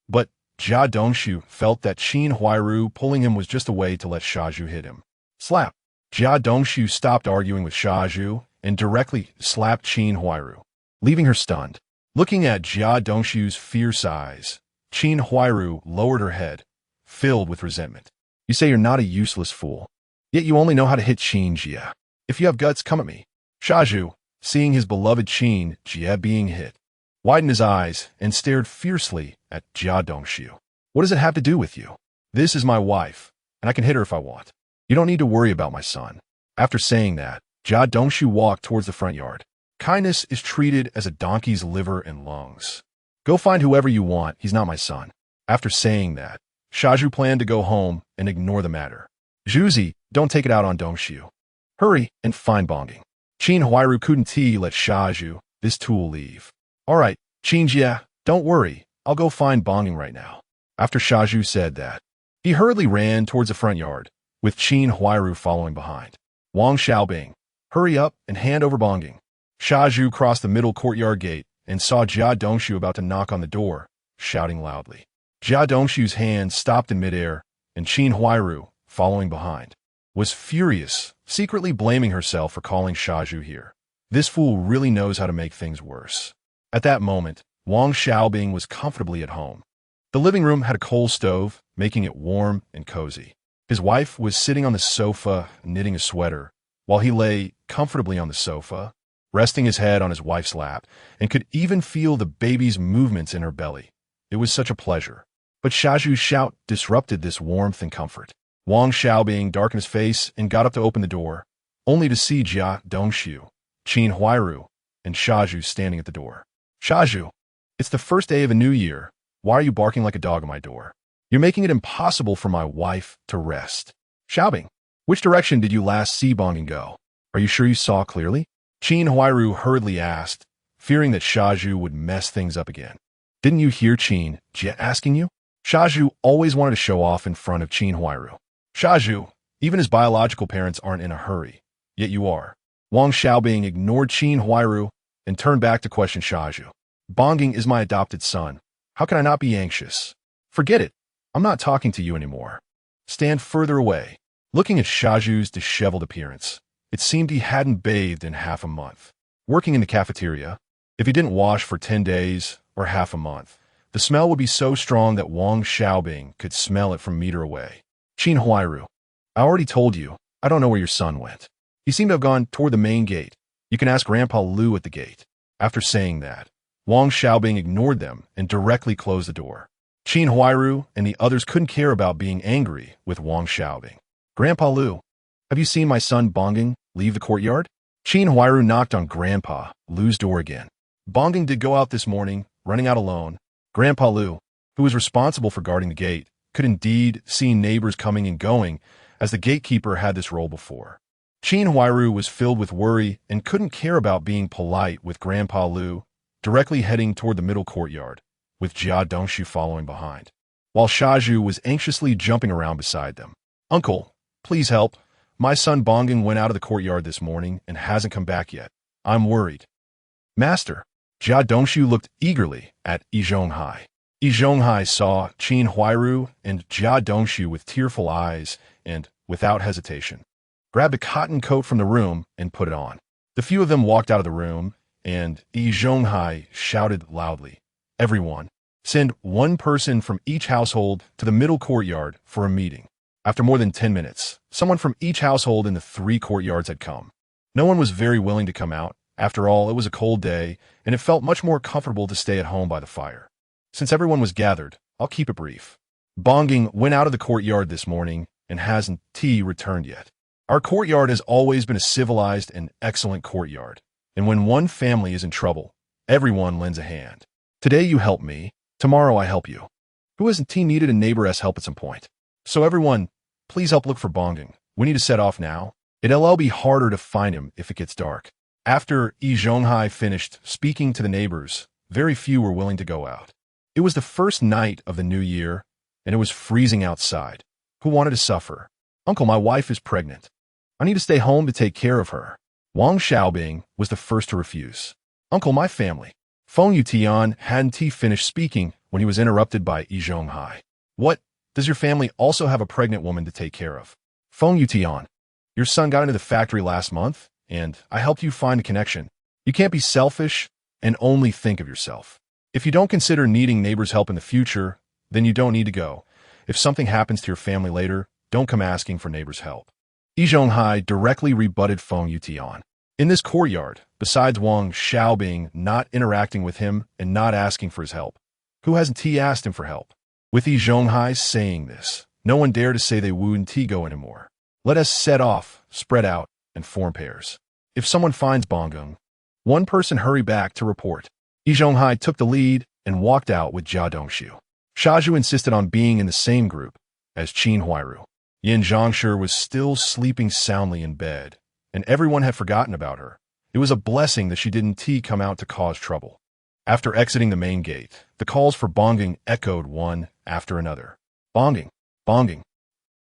But Jia Dongshu felt that Qin Huairu pulling him was just a way to let Shaju hit him. Slap. Jia Dongshu stopped arguing with Shaju and directly slapped Qin Huairu, leaving her stunned. Looking at Jia Dongshu's fierce eyes, Qin Huairu lowered her head, filled with resentment. You say you're not a useless fool, yet you only know how to hit Qin Jia. If you have guts, come at me. Shaju, seeing his beloved Qin Jia being hit, widened his eyes and stared fiercely at Jia Dongshu. What does it have to do with you? This is my wife, and I can hit her if I want. You don't need to worry about my son. After saying that, Jia Dongshu walked towards the front yard. Kindness is treated as a donkey's liver and lungs. Go find whoever you want, he's not my son. After saying that, Shaju planned to go home and ignore the matter. Zhuzi, don't take it out on Dongshu. Hurry and find Bonggeng. Qin Huairu couldn't let Shaju, this tool, leave. All right, Qin Jia, don't worry. I'll go find Bonggeng right now. After Shaju said that, he hurriedly ran towards the front yard, with Qin Huairu following behind. Wang Xiaobing, hurry up and hand over Bonggeng. Shaju crossed the middle courtyard gate and saw Jia Dongshu about to knock on the door, shouting loudly. Jia Dongshu's hand stopped in midair, and Qin Huairu, following behind, was furious, secretly blaming herself for calling Shaju here. This fool really knows how to make things worse. At that moment, Wang Xiaobing was comfortably at home. The living room had a coal stove, making it warm and cozy. His wife was sitting on the sofa, knitting a sweater, while he lay comfortably on the sofa, resting his head on his wife's lap, and could even feel the baby's movements in her belly. It was such a pleasure. But Shaju's shout disrupted this warmth and comfort. Wang Xiaobing darkened his face and got up to open the door, only to see Jia Dongshu, Qin Huairu, and Shaju standing at the door. Shaju, it's the first day of a new year. Why are you barking like a dog at my door? You're making it impossible for my wife to rest. Xiaobing, which direction did you last see Bonggeng go? Are you sure you saw clearly? Qin Huairu hurriedly asked, fearing that Shaju would mess things up again. Didn't you hear Qin Jia asking you? Shaju always wanted to show off in front of Qin Huairu. Shaju, even his biological parents aren't in a hurry, yet you are. Wang Xiaobing ignored Qin Huairu and turned back to question Shaju. Bonggeng is my adopted son. How can I not be anxious? Forget it. I'm not talking to you anymore. Stand further away. Looking at Shaju's disheveled appearance, it seemed he hadn't bathed in half a month. Working in the cafeteria, if he didn't wash for 10 days or half a month, The smell would be so strong that Wang Xiaobing could smell it from a meter away. Qin Huairu, I already told you, I don't know where your son went. He seemed to have gone toward the main gate. You can ask Grandpa Lu at the gate. After saying that, Wang Xiaobing ignored them and directly closed the door. Qin Huairu and the others couldn't care about being angry with Wang Xiaobing. Grandpa Lu, have you seen my son Bongging leave the courtyard? Qin Huairu knocked on Grandpa Lu's door again. Bongging did go out this morning, running out alone. Grandpa Lu, who was responsible for guarding the gate, could indeed see neighbors coming and going, as the gatekeeper had this role before. Qin Huairu was filled with worry and couldn't care about being polite with Grandpa Lu, directly heading toward the middle courtyard, with Jia Dongshu following behind, while Shaju was anxiously jumping around beside them. Uncle, please help. My son Bongging went out of the courtyard this morning and hasn't come back yet. I'm worried. Master, Jia Dongshu looked eagerly at Yi Zhonghai. Yi Zhonghai saw Qin Huairu and Jia Dongshu with tearful eyes and, without hesitation, grabbed a cotton coat from the room and put it on. The few of them walked out of the room, and Yi Zhonghai shouted loudly, "Everyone, send one person from each household to the middle courtyard for a meeting." After more than 10 minutes, someone from each household in the 3 courtyards had come. No one was very willing to come out. After all, it was a cold day, and it felt much more comfortable to stay at home by the fire. Since everyone was gathered, I'll keep it brief. Bongging went out of the courtyard this morning and hasn't returned yet. Our courtyard has always been a civilized and excellent courtyard, and when one family is in trouble, everyone lends a hand. Today you help me, tomorrow I help you. Who hasn't needed a neighbor's help at some point? So everyone, please help look for Bongging. We need to set off now. It'll be harder to find him if it gets dark. After Yi Zhonghai finished speaking to the neighbors, very few were willing to go out. It was the first night of the new year, and it was freezing outside. Who wanted to suffer? Uncle, my wife is pregnant. I need to stay home to take care of her. Wang Xiaobing was the first to refuse. Uncle, my family. Feng Yutian hadn't finished speaking when he was interrupted by Yi Zhonghai. What? Does your family also have a pregnant woman to take care of? Feng Yutian, your son got into the factory last month, and I helped you find a connection. You can't be selfish and only think of yourself. If you don't consider needing neighbors' help in the future, then you don't need to go. If something happens to your family later, don't come asking for neighbors' help. Yi Zhonghai directly rebutted Feng Yutian. In this courtyard, besides Wang Xiaobing not interacting with him and not asking for his help, who hasn't asked him for help? With Yi Zhonghai saying this, no one dared to say they wouldn't go anymore. Let us set off, spread out, and form pairs. If someone finds Bongging, one person hurry back to report. Yi Zhonghai took the lead and walked out with Jia Dongshu. Shaju insisted on being in the same group as Qin Huairu. Yin Zhongshi was still sleeping soundly in bed, and everyone had forgotten about her. It was a blessing that she didn't come out to cause trouble. After exiting the main gate, the calls for Bongging echoed one after another. Bongging, Bongging.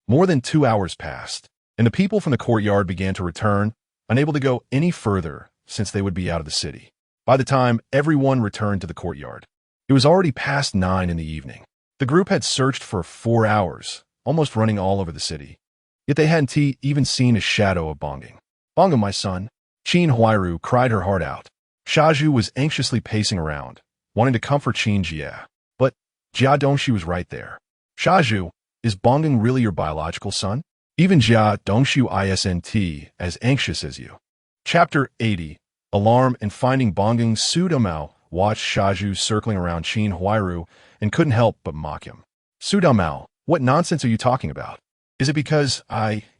More than 2 hours passed, and the people from the courtyard began to return, unable to go any further since they would be out of the city. By the time everyone returned to the courtyard, it was already past 9 in the evening. The group had searched for 4 hours, almost running all over the city. Yet they hadn't even seen a shadow of Bongging. Bongging, my son. Qin Huairu cried her heart out. Shaju was anxiously pacing around, wanting to comfort Qin Jia. But Jia Dongshu was right there. Shaju, is Bongging really your biological son? Even Jia Dongshu isn't as anxious as you. Chapter 80. Alarm and finding Bongging. Su Damao watched Shaju circling around Qin Huairu and couldn't help but mock him. Su Damao, what nonsense are you talking about? Is it because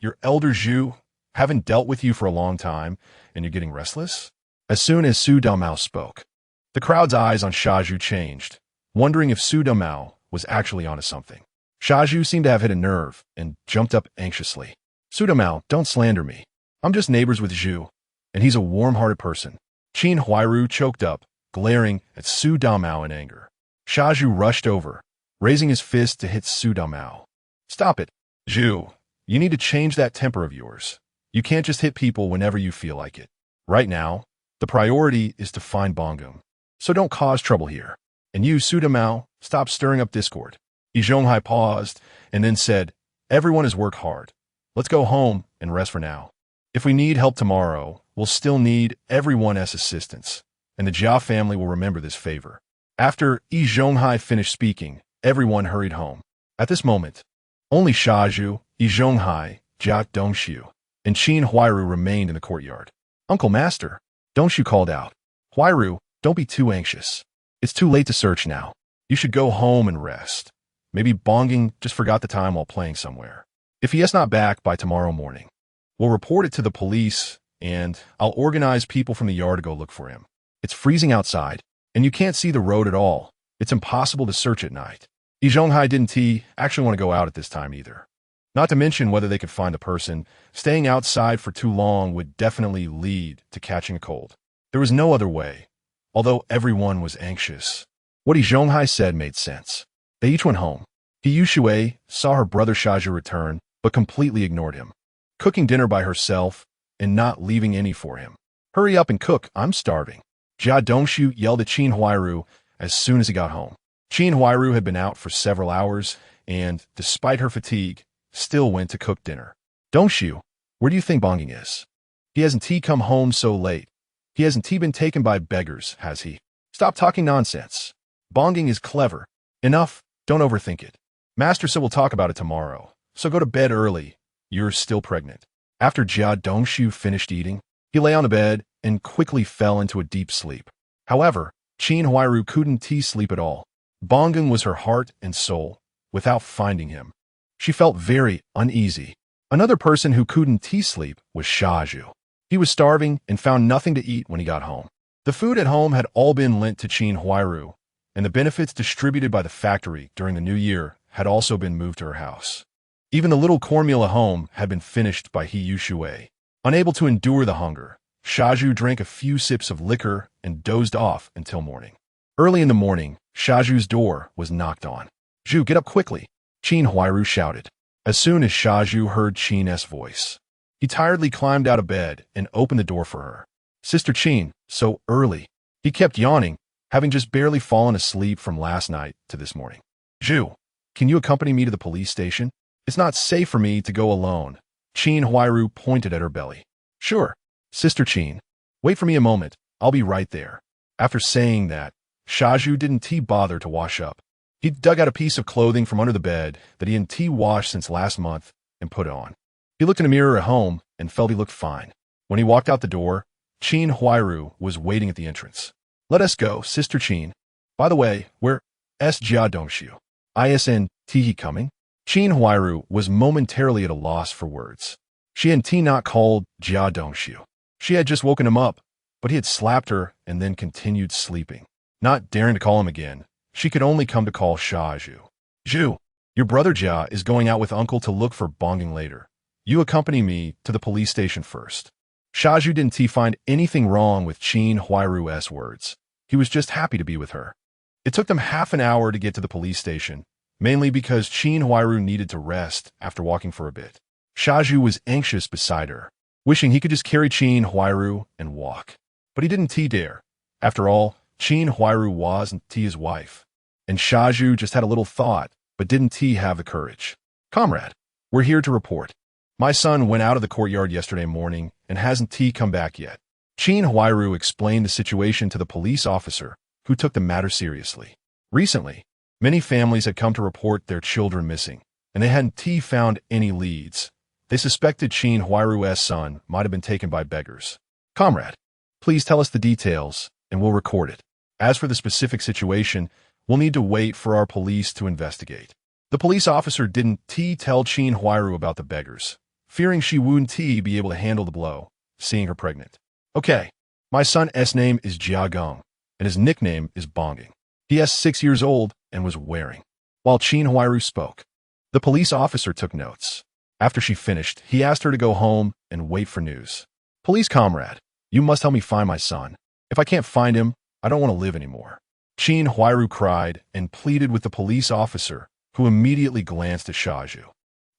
your elder Zhu, haven't dealt with you for a long time and you're getting restless? As soon as Su Damao spoke, the crowd's eyes on Shaju changed, wondering if Su Damao was actually onto something. Shaju seemed to have hit a nerve and jumped up anxiously. Su Damao, don't slander me. I'm just neighbors with Zhu, and he's a warm-hearted person. Qin Huairu choked up, glaring at Su Damao in anger. Shaju rushed over, raising his fist to hit Su Damao. Stop it, Zhu. You need to change that temper of yours. You can't just hit people whenever you feel like it. Right now, the priority is to find Bongging. So don't cause trouble here. And you, Su Damao, stop stirring up discord. Yi Zhonghai paused and then said, everyone has worked hard. Let's go home and rest for now. If we need help tomorrow, we'll still need everyone as assistance, and the Jia family will remember this favor. After Yi Zhonghai finished speaking, everyone hurried home. At this moment, only Shaju, Yi Zhonghai, Jia Dongxiu, and Qin Huairu remained in the courtyard. "Uncle Master," Dongxiu called out. "Huairu, don't be too anxious. It's too late to search now. You should go home and rest. Maybe Bonging just forgot the time while playing somewhere. If he is not back by tomorrow morning, we'll report it to the police, and I'll organize people from the yard to go look for him. It's freezing outside, and you can't see the road at all. It's impossible to search at night." Yi Zhonghai didn't actually want to go out at this time either. Not to mention whether they could find the person. Staying outside for too long would definitely lead to catching a cold. There was no other way, although everyone was anxious. What Yi Zhonghai said made sense. They each went home. He Yushui saw her brother Shaju return, but completely ignored him, cooking dinner by herself and not leaving any for him. "Hurry up and cook, I'm starving." Jia Dongxiu yelled at Qin Huairu as soon as he got home. Qin Huairu had been out for several hours and, despite her fatigue, still went to cook dinner. "Dongxiu, where do you think Bonging is? He hasn't come home so late. He hasn't been taken by beggars, has he? Stop talking nonsense. Bonging is clever. Enough, don't overthink it. Master said we'll talk about it tomorrow, so go to bed early. You're still pregnant." After Jia Dongxiu finished eating, he lay on the bed and quickly fell into a deep sleep. However, Qin Huairu couldn't sleep at all. Bonging was her heart and soul. Without finding him, she felt very uneasy. Another person who couldn't sleep was Shaju. He was starving and found nothing to eat when he got home. The food at home had all been lent to Qin Huairu, and the benefits distributed by the factory during the new year had also been moved to her house. Even the little cornmeal at home had been finished by He Yushui. Unable to endure the hunger, Shaju drank a few sips of liquor and dozed off until morning. Early in the morning, Shaju's door was knocked on. "Zhu, get up quickly," Qin Huairu shouted. As soon as Shaju heard Qin's voice, he tiredly climbed out of bed and opened the door for her. "Sister Qin, so early." He kept yawning, having just barely fallen asleep from last night to this morning. "Zhu, can you accompany me to the police station? It's not safe for me to go alone." Qin Huairu pointed at her belly. "Sure, Sister Qin. Wait for me a moment. I'll be right there." After saying that, Shaju didn't bother to wash up. He dug out a piece of clothing from under the bed that he hadn't washed since last month and put it on. He looked in a mirror at home and felt he looked fine. When he walked out the door, Qin Huairu was waiting at the entrance. "Let us go, Sister Qin. By the way, where is Jia Dongxiu? Isn't he coming?" Qin Huairu was momentarily at a loss for words. She had not called Jia Dongxiu. She had just woken him up, but he had slapped her and then continued sleeping. Not daring to call him again, she could only come to call Shaju. "Zhu, your brother Jia is going out with uncle to look for Bonging later. You accompany me to the police station first." Shaju didn't find anything wrong with Qin Huairu's words. He was just happy to be with her. It took them half an hour to get to the police station, mainly because Qin Huairu needed to rest after walking for a bit. Shaju was anxious beside her, wishing he could just carry Qin Huairu and walk. But he didn't dare. After all, Qin Huairu wasn't his wife, and Shaju just had a little thought, but didn't have the courage. "Comrade, we're here to report. My son went out of the courtyard yesterday morning and hasn't come back yet." Qin Huairu explained the situation to the police officer, who took the matter seriously. Recently, many families had come to report their children missing, and they hadn't found any leads. They suspected Qin Huairu's son might have been taken by beggars. "Comrade, please tell us the details, and we'll record it. As for the specific situation, we'll need to wait for our police to investigate." The police officer didn't tell Qin Huairu about the beggars, fearing she wouldn't be able to handle the blow, seeing her pregnant. "Okay, my son's name is Jia Gong, and his nickname is Bonging. He is 6 years old and was wearing." While Qin Huairu spoke, the police officer took notes. After she finished, he asked her to go home and wait for news. "Police comrade, you must help me find my son. If I can't find him, I don't want to live anymore." Qin Huairu cried and pleaded with the police officer, who immediately glanced at Shaju.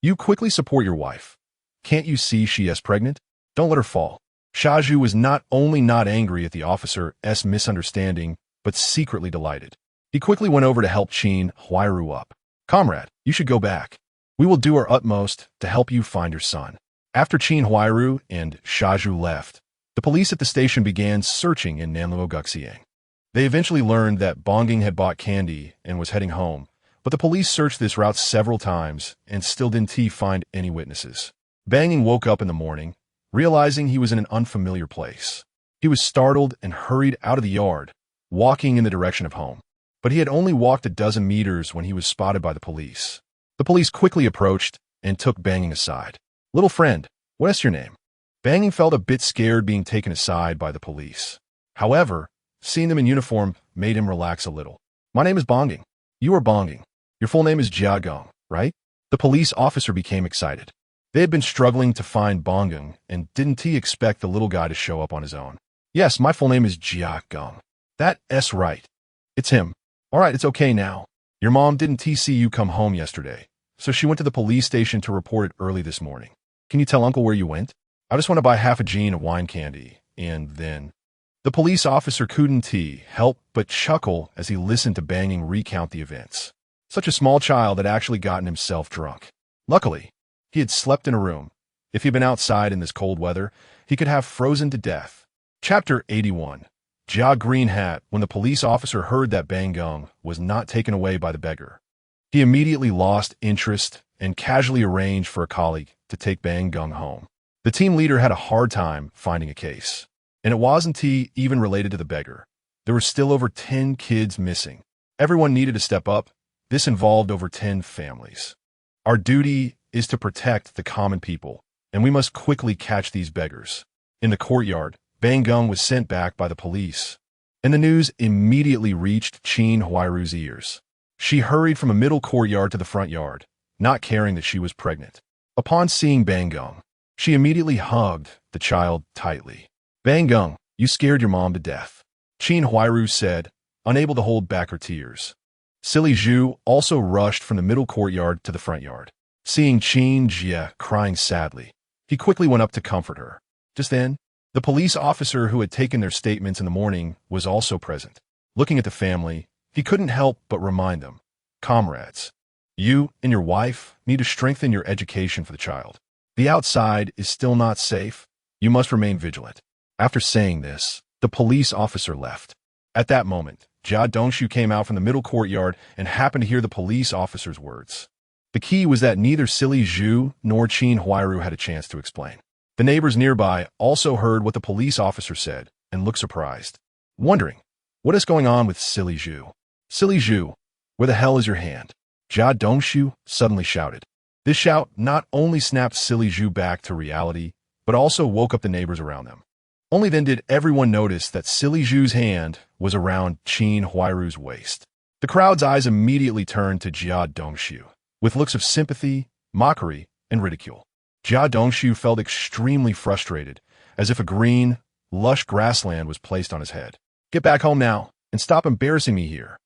"You quickly support your wife. Can't you see she is pregnant? Don't let her fall." Shaju was not only not angry at the officer's misunderstanding, but secretly delighted. He quickly went over to help Qin Huairu up. "Comrade, you should go back. We will do our utmost to help you find your son." After Qin Huairu and Shaju left, the police at the station began searching in Nanluo Guxiang. They eventually learned that Bonging had bought candy and was heading home, but the police searched this route several times and still didn't find any witnesses. Banging woke up in the morning, realizing he was in an unfamiliar place. He was startled and hurried out of the yard, walking in the direction of home. But he had only walked a dozen meters when he was spotted by the police. The police quickly approached and took Banging aside. "Little friend, what is your name?" Banging felt a bit scared being taken aside by the police. However, seeing them in uniform made him relax a little. "My name is Bonging. You are Bonging. Your full name is Jiagong, right?" The police officer became excited. They had been struggling to find Bonging, and didn't he expect the little guy to show up on his own? "Yes, my full name is Jiagong." "That's right. It's him. All right, it's okay now. Your mom didn't see you come home yesterday, so she went to the police station to report it early this morning. Can you tell Uncle where you went?" "I just want to buy half a gene of wine candy, and then—" The police officer couldn't help but chuckle as he listened to Banging recount the events. Such a small child had actually gotten himself drunk. Luckily, he had slept in a room. If he'd been outside in this cold weather, he could have frozen to death. Chapter 81. Jia Green Hat. When the police officer heard that Bang Gung was not taken away by the beggar, he immediately lost interest and casually arranged for a colleague to take Bang Gung home. The team leader had a hard time finding a case, and it wasn't even related to the beggar. There were still over 10 kids missing. Everyone needed to step up. This involved over 10 families. Our duty is to protect the common people, and we must quickly catch these beggars. In the courtyard, Bang Gung was sent back by the police, and the news immediately reached Qin Huairu's ears. She hurried from a middle courtyard to the front yard, not caring that she was pregnant. Upon seeing Bang Gung, she immediately hugged the child tightly. "Bang Gung, you scared your mom to death," Qin Huairu said, unable to hold back her tears. Silly Zhu also rushed from the middle courtyard to the front yard. Seeing Qin Jia crying sadly, he quickly went up to comfort her. Just then, the police officer who had taken their statements in the morning was also present. Looking at the family, he couldn't help but remind them, "Comrades, you and your wife need to strengthen your education for the child. The outside is still not safe. You must remain vigilant." After saying this, the police officer left. At that moment, Jia Dongshu came out from the middle courtyard and happened to hear the police officer's words. The key was that neither Silly Zhu nor Qin Huairu had a chance to explain. The neighbors nearby also heard what the police officer said and looked surprised, wondering, what is going on with Silly Zhu? "Silly Zhu, where the hell is your hand?" Jia Dongshu suddenly shouted. This shout not only snapped Silly Zhu back to reality, but also woke up the neighbors around them. Only then did everyone notice that Silly Zhu's hand was around Qin Huairu's waist. The crowd's eyes immediately turned to Jia Dongshu, with looks of sympathy, mockery, and ridicule. Jia Dongshu felt extremely frustrated, as if a green, lush grassland was placed on his head. "Get back home now, and stop embarrassing me here.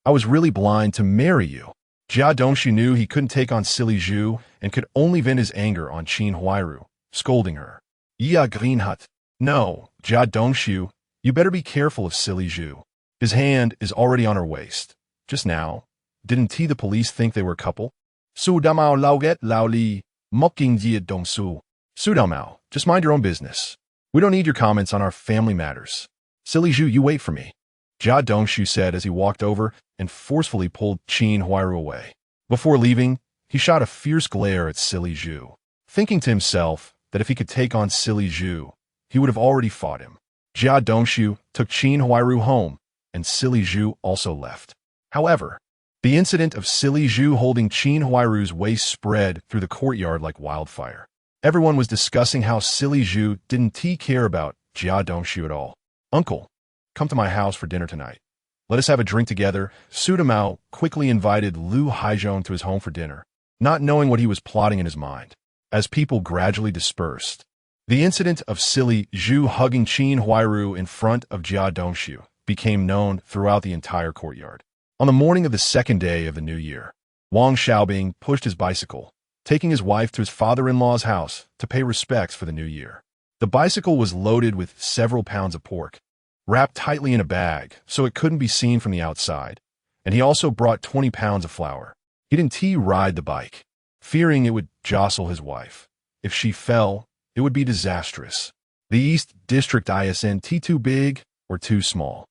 I was really blind to marry you." Jia Dongshu knew he couldn't take on Silly Zhu and could only vent his anger on Qin Huairu, scolding her. "Ya Green Hut. No, Jia Dongshu, you better be careful of Silly Zhu. His hand is already on her waist. Just now, didn't the police think they were a couple?" "Su damao lauget lao li, mocking Jia Dongsu." "Su damao, just mind your own business. We don't need your comments on our family matters. Silly Zhu, you wait for me," Jia Dongshu said as he walked over and forcefully pulled Qin Huairu away. Before leaving, he shot a fierce glare at Silly Zhu, thinking to himself that if he could take on Silly Zhu, he would have already fought him. Jia Dongshu took Qin Huairu home, and Silly Zhu also left. However, the incident of Silly Zhu holding Qin Huairu's waist spread through the courtyard like wildfire. Everyone was discussing how Silly Zhu didn't care about Jia Dongshu at all. "Uncle, come to my house for dinner tonight. Let us have a drink together." Su Damao quickly invited Lu Haizhong to his home for dinner, not knowing what he was plotting in his mind. As people gradually dispersed, the incident of Silly Zhu hugging Qin Huairu in front of Jia Dongshu became known throughout the entire courtyard. On the morning of the second day of the new year, Wang Xiaobing pushed his bicycle, taking his wife to his father-in-law's house to pay respects for the new year. The bicycle was loaded with several pounds of pork, wrapped tightly in a bag so it couldn't be seen from the outside, and he also brought 20 pounds of flour. He didn't ride the bike, fearing it would jostle his wife. If she fell, it would be disastrous. The East District isn't too big or too small.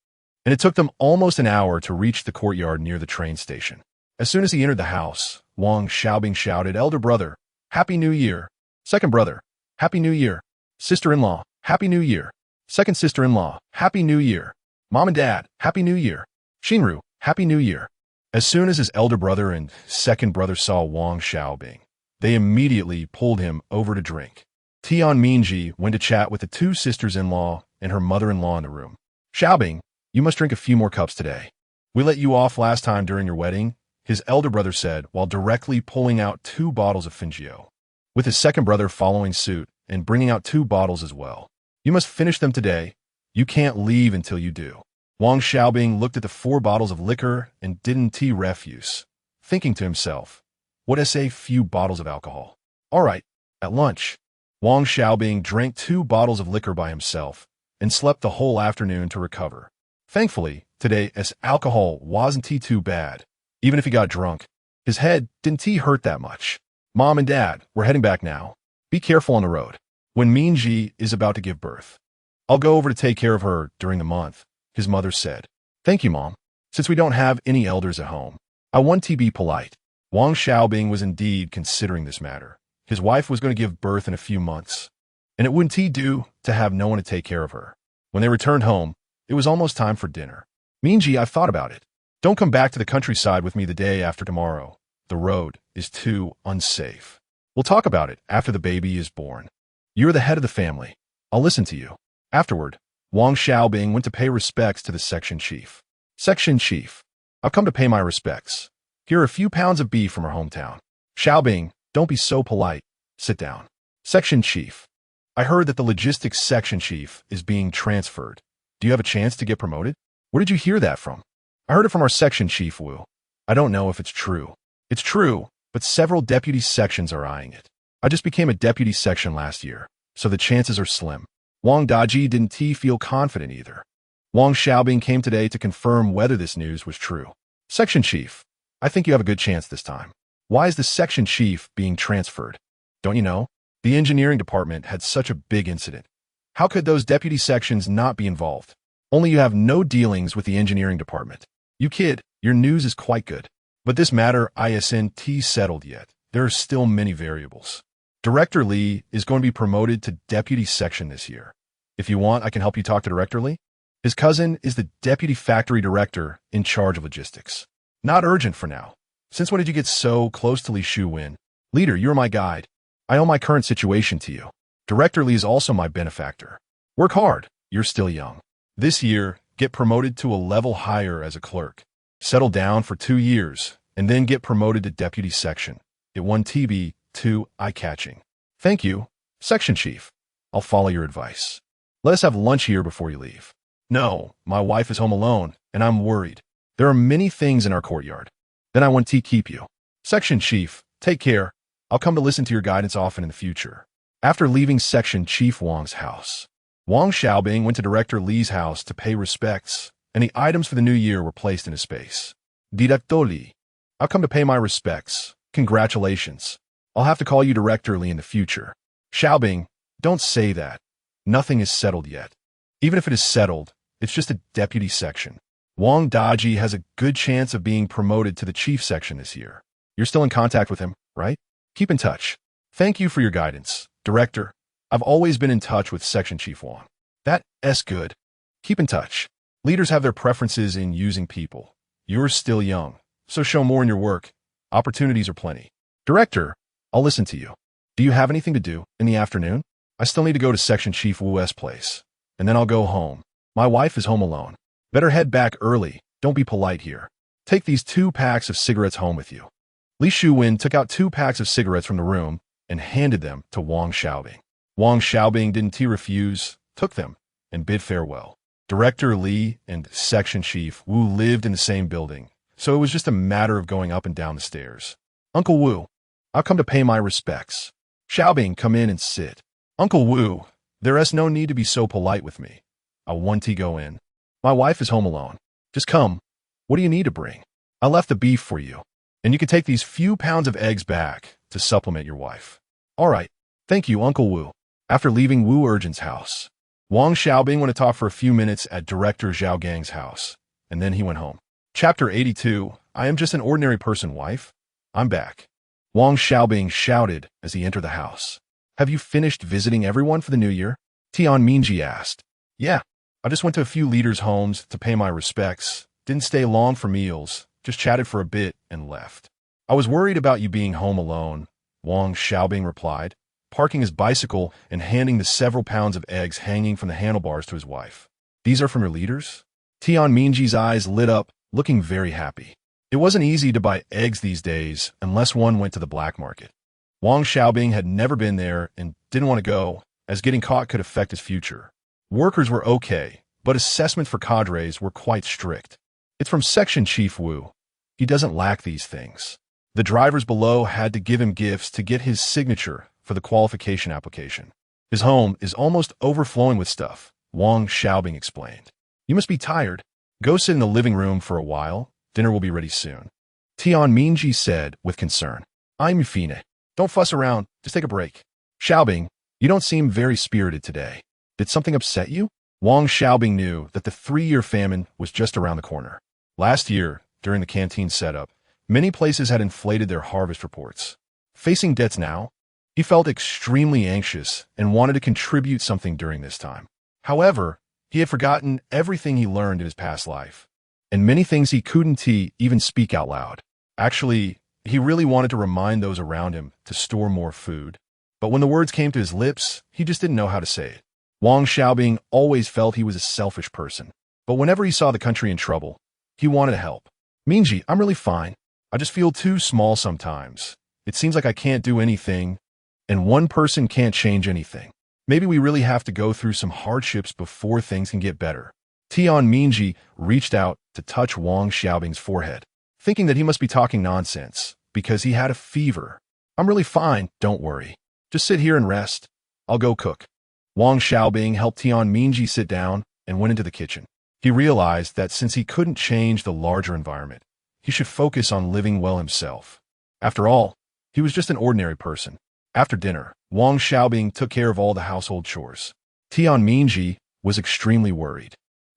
and it took them almost an hour to reach the courtyard near the train station. As soon as he entered the house, Wang Xiaobing shouted, "Elder brother, Happy New Year! Second brother, Happy New Year! Sister-in-law, Happy New Year! Second sister-in-law, Happy New Year! Mom and Dad, Happy New Year! Shinru, Happy New Year!" As soon as his elder brother and second brother saw Wang Xiaobing, they immediately pulled him over to drink. Tian Mingji went to chat with the two sisters-in-law and her mother-in-law in the room. "Xiaobing, you must drink a few more cups today. We let you off last time during your wedding," his elder brother said while directly pulling out 2 bottles of Fingio, with his second brother following suit and bringing out 2 bottles as well. "You must finish them today. You can't leave until you do." Wang Xiaobing looked at the 4 bottles of liquor and didn't refuse, thinking to himself, "What is a few bottles of alcohol? All right, at lunch." Wang Xiaobing drank 2 bottles of liquor by himself and slept the whole afternoon to recover. Thankfully, today, as alcohol wasn't too bad. Even if he got drunk, his head didn't hurt that much. "Mom and Dad, we're heading back now. Be careful on the road. When Mingji is about to give birth, I'll go over to take care of her during the month," his mother said. "Thank you, Mom. Since we don't have any elders at home, I want to be polite." Wang Xiaobing was indeed considering this matter. His wife was going to give birth in a few months, and it wouldn't do to have no one to take care of her. When they returned home, it was almost time for dinner. "Mingji, I've thought about it. Don't come back to the countryside with me the day after tomorrow. The road is too unsafe. We'll talk about it after the baby is born. You're the head of the family. I'll listen to you." Afterward, Wang Xiaobing went to pay respects to the section chief. "Section chief, I've come to pay my respects. Here are a few pounds of beef from our hometown." "Xiaobing, don't be so polite. Sit down." "Section chief, I heard that the logistics section chief is being transferred. Do you have a chance to get promoted?" "Where did you hear that from?" "I heard it from our section chief, Wu. I don't know if it's true." "It's true, but several deputy sections are eyeing it. I just became a deputy section last year, so the chances are slim." Wang Daji didn't feel confident either. Wang Xiaobing came today to confirm whether this news was true. "Section chief, I think you have a good chance this time. Why is the section chief being transferred? Don't you know? The engineering department had such a big incident. How could those deputy sections not be involved? Only you have no dealings with the engineering department. You kid, your news is quite good. But this matter isn't settled yet. There are still many variables. Director Li is going to be promoted to deputy section this year. If you want, I can help you talk to Director Li. His cousin is the deputy factory director in charge of logistics. Not urgent for now. Since when did you get so close to Li Shuwen? Leader, you're my guide. I owe my current situation to you. Director Li is also my benefactor. Work hard. You're still young. This year, get promoted to a level higher as a clerk. Settle down for 2 years, and then get promoted to deputy section. It won't be too eye-catching. Thank you, section chief. I'll follow your advice. Let us have lunch here before you leave. No, my wife is home alone, and I'm worried. There are many things in our courtyard. Then I want to keep you. Section chief, take care. I'll come to listen to your guidance often in the future. After leaving section chief Wang's house, Wang Xiaobing went to Director Li's house to pay respects, and the items for the new year were placed in his space. Director Li, I've come to pay my respects. Congratulations. I'll have to call you Director Li in the future. Xiaobing, don't say that. Nothing is settled yet. Even if it is settled, it's just a deputy section. Wang Daji has a good chance of being promoted to the chief section this year. You're still in contact with him, right? Keep in touch. Thank you for your guidance, Director. I've always been in touch with Section Chief Wang. That's good. Keep in touch. Leaders have their preferences in using people. You're still young, so show more in your work. Opportunities are plenty. Director, I'll listen to you. Do you have anything to do in the afternoon? I still need to go to Section Chief Wu's place, and then I'll go home. My wife is home alone. Better head back early. Don't be polite here. Take these 2 packs of cigarettes home with you. Li Shuwen took out 2 packs of cigarettes from the room and handed them to Wang Xiaobing. Wang Xiaobing didn't refuse, took them, and bid farewell. Director Li and Section Chief Wu lived in the same building, so it was just a matter of going up and down the stairs. Uncle Wu, I've come to pay my respects. Xiaobing, come in and sit. Uncle Wu, there is no need to be so polite with me. I want to go in. My wife is home alone. Just come. What do you need to bring? I left the beef for you, and you can take these few pounds of eggs back to supplement your wife. All right. Thank you, Uncle Wu. After leaving Wu Urgent's house, Wang Xiaobing went to talk for a few minutes at Director Zhao Gang's house, and then he went home. Chapter 82, I am just an ordinary person, wife. I'm back. Wang Xiaobing shouted as he entered the house. Have you finished visiting everyone for the new year? Tian Mingji asked. Yeah, I just went to a few leaders' homes to pay my respects. Didn't stay long for meals, just chatted for a bit and left. I was worried about you being home alone, Wang Xiaobing replied, parking his bicycle and handing the several pounds of eggs hanging from the handlebars to his wife. These are from your leaders? Tian Mingji's eyes lit up, looking very happy. It wasn't easy to buy eggs these days unless one went to the black market. Wang Xiaobing had never been there and didn't want to go, as getting caught could affect his future. Workers were okay, but assessment for cadres were quite strict. It's from Section Chief Wu. He doesn't lack these things. The drivers below had to give him gifts to get his signature for the qualification application. His home is almost overflowing with stuff, Wang Xiaobing explained. You must be tired. Go sit in the living room for a while. Dinner will be ready soon. Tian Mingji said with concern. I'm Yufine. Don't fuss around. Just take a break. Xiaobing, you don't seem very spirited today. Did something upset you? Wang Xiaobing knew that the 3-year famine was just around the corner. Last year, during the canteen setup, many places had inflated their harvest reports. Facing debts now, he felt extremely anxious and wanted to contribute something during this time. However, he had forgotten everything he learned in his past life, and many things he couldn't even speak out loud. Actually, he really wanted to remind those around him to store more food. But when the words came to his lips, he just didn't know how to say it. Wang Xiaobing always felt he was a selfish person. But whenever he saw the country in trouble, he wanted to help. Mingji, I'm really fine. I just feel too small sometimes. It seems like I can't do anything, and one person can't change anything. Maybe we really have to go through some hardships before things can get better. Tian Mingji reached out to touch Wang Xiaobing's forehead, thinking that he must be talking nonsense because he had a fever. I'm really fine, don't worry. Just sit here and rest. I'll go cook. Wang Xiaobing helped Tian Mingji sit down and went into the kitchen. He realized that since he couldn't change the larger environment, he should focus on living well himself. After all, he was just an ordinary person. After dinner, Wang Xiaobing took care of all the household chores. Tian Mingji was extremely worried,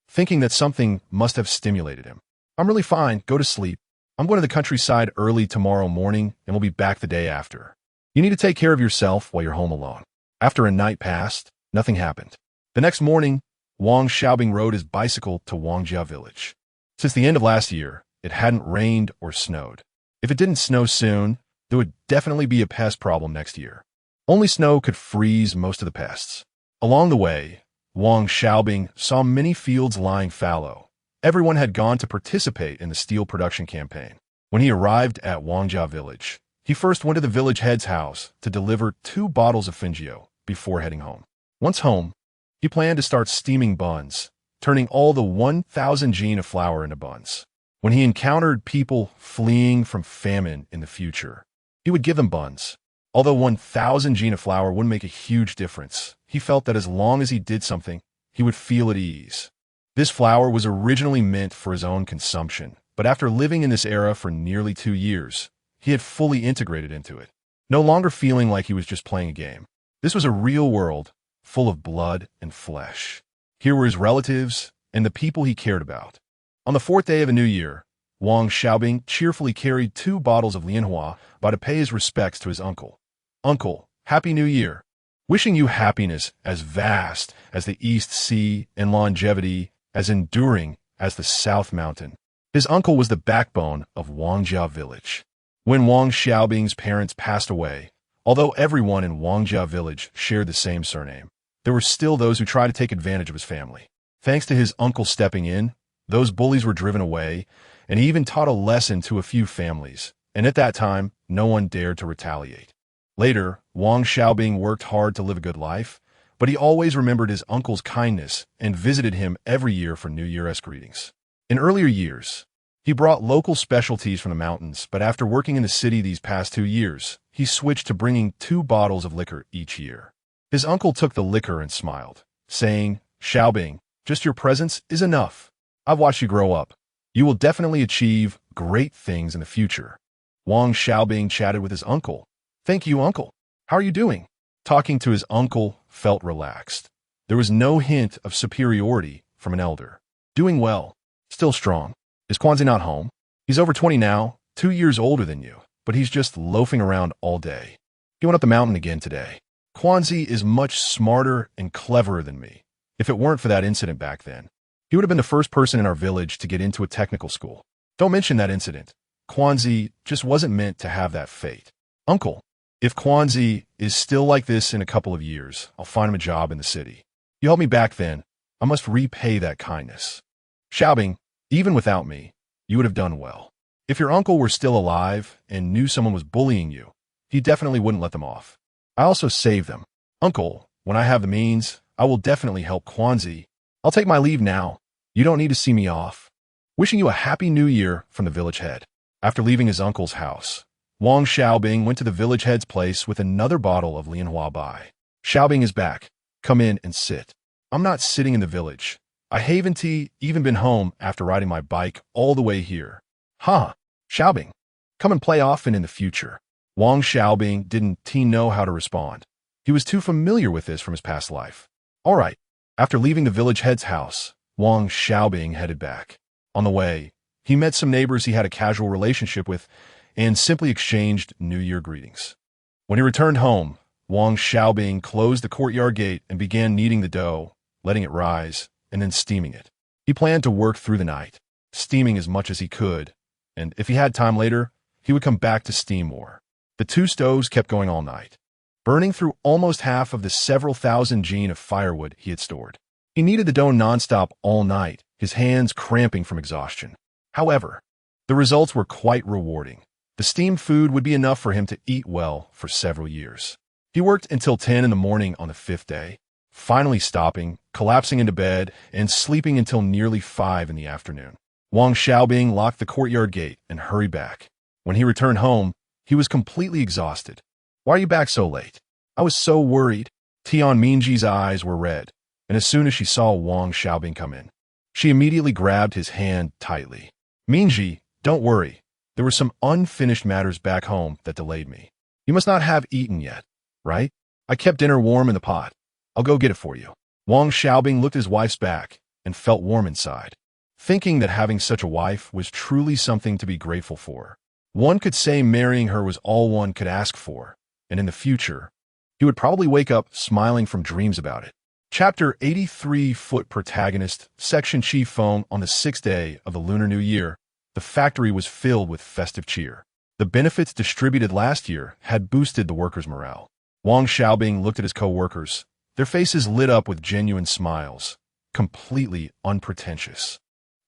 thinking that something must have stimulated him. I'm really fine, go to sleep. I'm going to the countryside early tomorrow morning and we'll be back the day after. You need to take care of yourself while you're home alone. After a night passed, nothing happened. The next morning, Wang Xiaobing rode his bicycle to Wangjia Village. Since the end of last year, it hadn't rained or snowed. If it didn't snow soon, there would definitely be a pest problem next year. Only snow could freeze most of the pests. Along the way, Wang Xiaobing saw many fields lying fallow. Everyone had gone to participate in the steel production campaign. When he arrived at Wangjia Village, he first went to the village head's house to deliver 2 bottles of Fingio before heading home. Once home, he planned to start steaming buns, turning all the 1,000 jin of flour into buns. When he encountered people fleeing from famine in the future, he would give them buns. Although 1,000 jin of flour wouldn't make a huge difference, he felt that as long as he did something, he would feel at ease. This flour was originally meant for his own consumption, but after living in this era for nearly 2 years, he had fully integrated into it, no longer feeling like he was just playing a game. This was a real world, full of blood and flesh. Here were his relatives and the people he cared about. On the 4th day of a new year, Wang Xiaobing cheerfully carried 2 bottles of Lianhua to pay his respects to his uncle. Uncle, Happy New Year! Wishing you happiness as vast as the East Sea and longevity as enduring as the South Mountain. His uncle was the backbone of Wangjia Village. When Wang Xiaobing's parents passed away, although everyone in Wangjia Village shared the same surname, there were still those who tried to take advantage of his family. Thanks to his uncle stepping in, those bullies were driven away, and he even taught a lesson to a few families, and at that time, no one dared to retaliate. Later, Wang Xiaobing worked hard to live a good life, but he always remembered his uncle's kindness and visited him every year for New Year's greetings. In earlier years, he brought local specialties from the mountains, but after working in the city these past 2 years, he switched to bringing 2 bottles of liquor each year. His uncle took the liquor and smiled, saying, Xiaobing, just your presence is enough. I've watched you grow up. You will definitely achieve great things in the future. Wang Xiaobing chatted with his uncle. Thank you, uncle. How are you doing? Talking to his uncle felt relaxed. There was no hint of superiority from an elder. Doing well. Still strong. Is Quanzi not home? He's over 20 now, 2 years older than you, but he's just loafing around all day. He went up the mountain again today. Quanzi is much smarter and cleverer than me. If it weren't for that incident back then, he would have been the first person in our village to get into a technical school. Don't mention that incident. Quanzi just wasn't meant to have that fate. Uncle, if Quanzi is still like this in a couple of years, I'll find him a job in the city. You helped me back then. I must repay that kindness. Xiaobing, even without me, you would have done well. If your uncle were still alive and knew someone was bullying you, he definitely wouldn't let them off. I also saved them. Uncle, when I have the means, I will definitely help Quanzi. I'll take my leave now. You don't need to see me off. Wishing you a happy new year from the village head. After leaving his uncle's house, Wang Xiaobing went to the village head's place with another bottle of Lianhua Bai. Xiaobing is back. Come in and sit. I'm not sitting in the village. I haven't even been home after riding my bike all the way here. Huh, Xiaobing. Come and play often in the future. Wang Xiaobing didn't know how to respond. He was too familiar with this from his past life. All right. After leaving the village head's house, Wang Xiaobing headed back. On the way, he met some neighbors he had a casual relationship with and simply exchanged New Year greetings. When he returned home, Wang Xiaobing closed the courtyard gate and began kneading the dough, letting it rise, and then steaming it. He planned to work through the night, steaming as much as he could, and if he had time later, he would come back to steam more. The 2 stoves kept going all night, burning through almost half of the several thousand jin of firewood he had stored. He kneaded the dough nonstop all night, his hands cramping from exhaustion. However, the results were quite rewarding. The steamed food would be enough for him to eat well for several years. He worked until 10 in the morning on the 5th day, finally stopping, collapsing into bed, and sleeping until nearly 5 in the afternoon. Wang Xiaobing locked the courtyard gate and hurried back. When he returned home, he was completely exhausted. Why are you back so late? I was so worried. Tian Mingji's eyes were red, and as soon as she saw Wang Xiaobing come in, she immediately grabbed his hand tightly. Mingji, don't worry. There were some unfinished matters back home that delayed me. You must not have eaten yet, right? I kept dinner warm in the pot. I'll go get it for you. Wang Xiaobing looked at his wife's back and felt warm inside, thinking that having such a wife was truly something to be grateful for. One could say marrying her was all one could ask for, and in the future, he would probably wake up smiling from dreams about it. Chapter 83 Foot Protagonist, Section Chief Phone. On the 6th day of the Lunar New Year, the factory was filled with festive cheer. The benefits distributed last year had boosted the workers' morale. Wang Xiaobing looked at his co-workers. Their faces lit up with genuine smiles, completely unpretentious.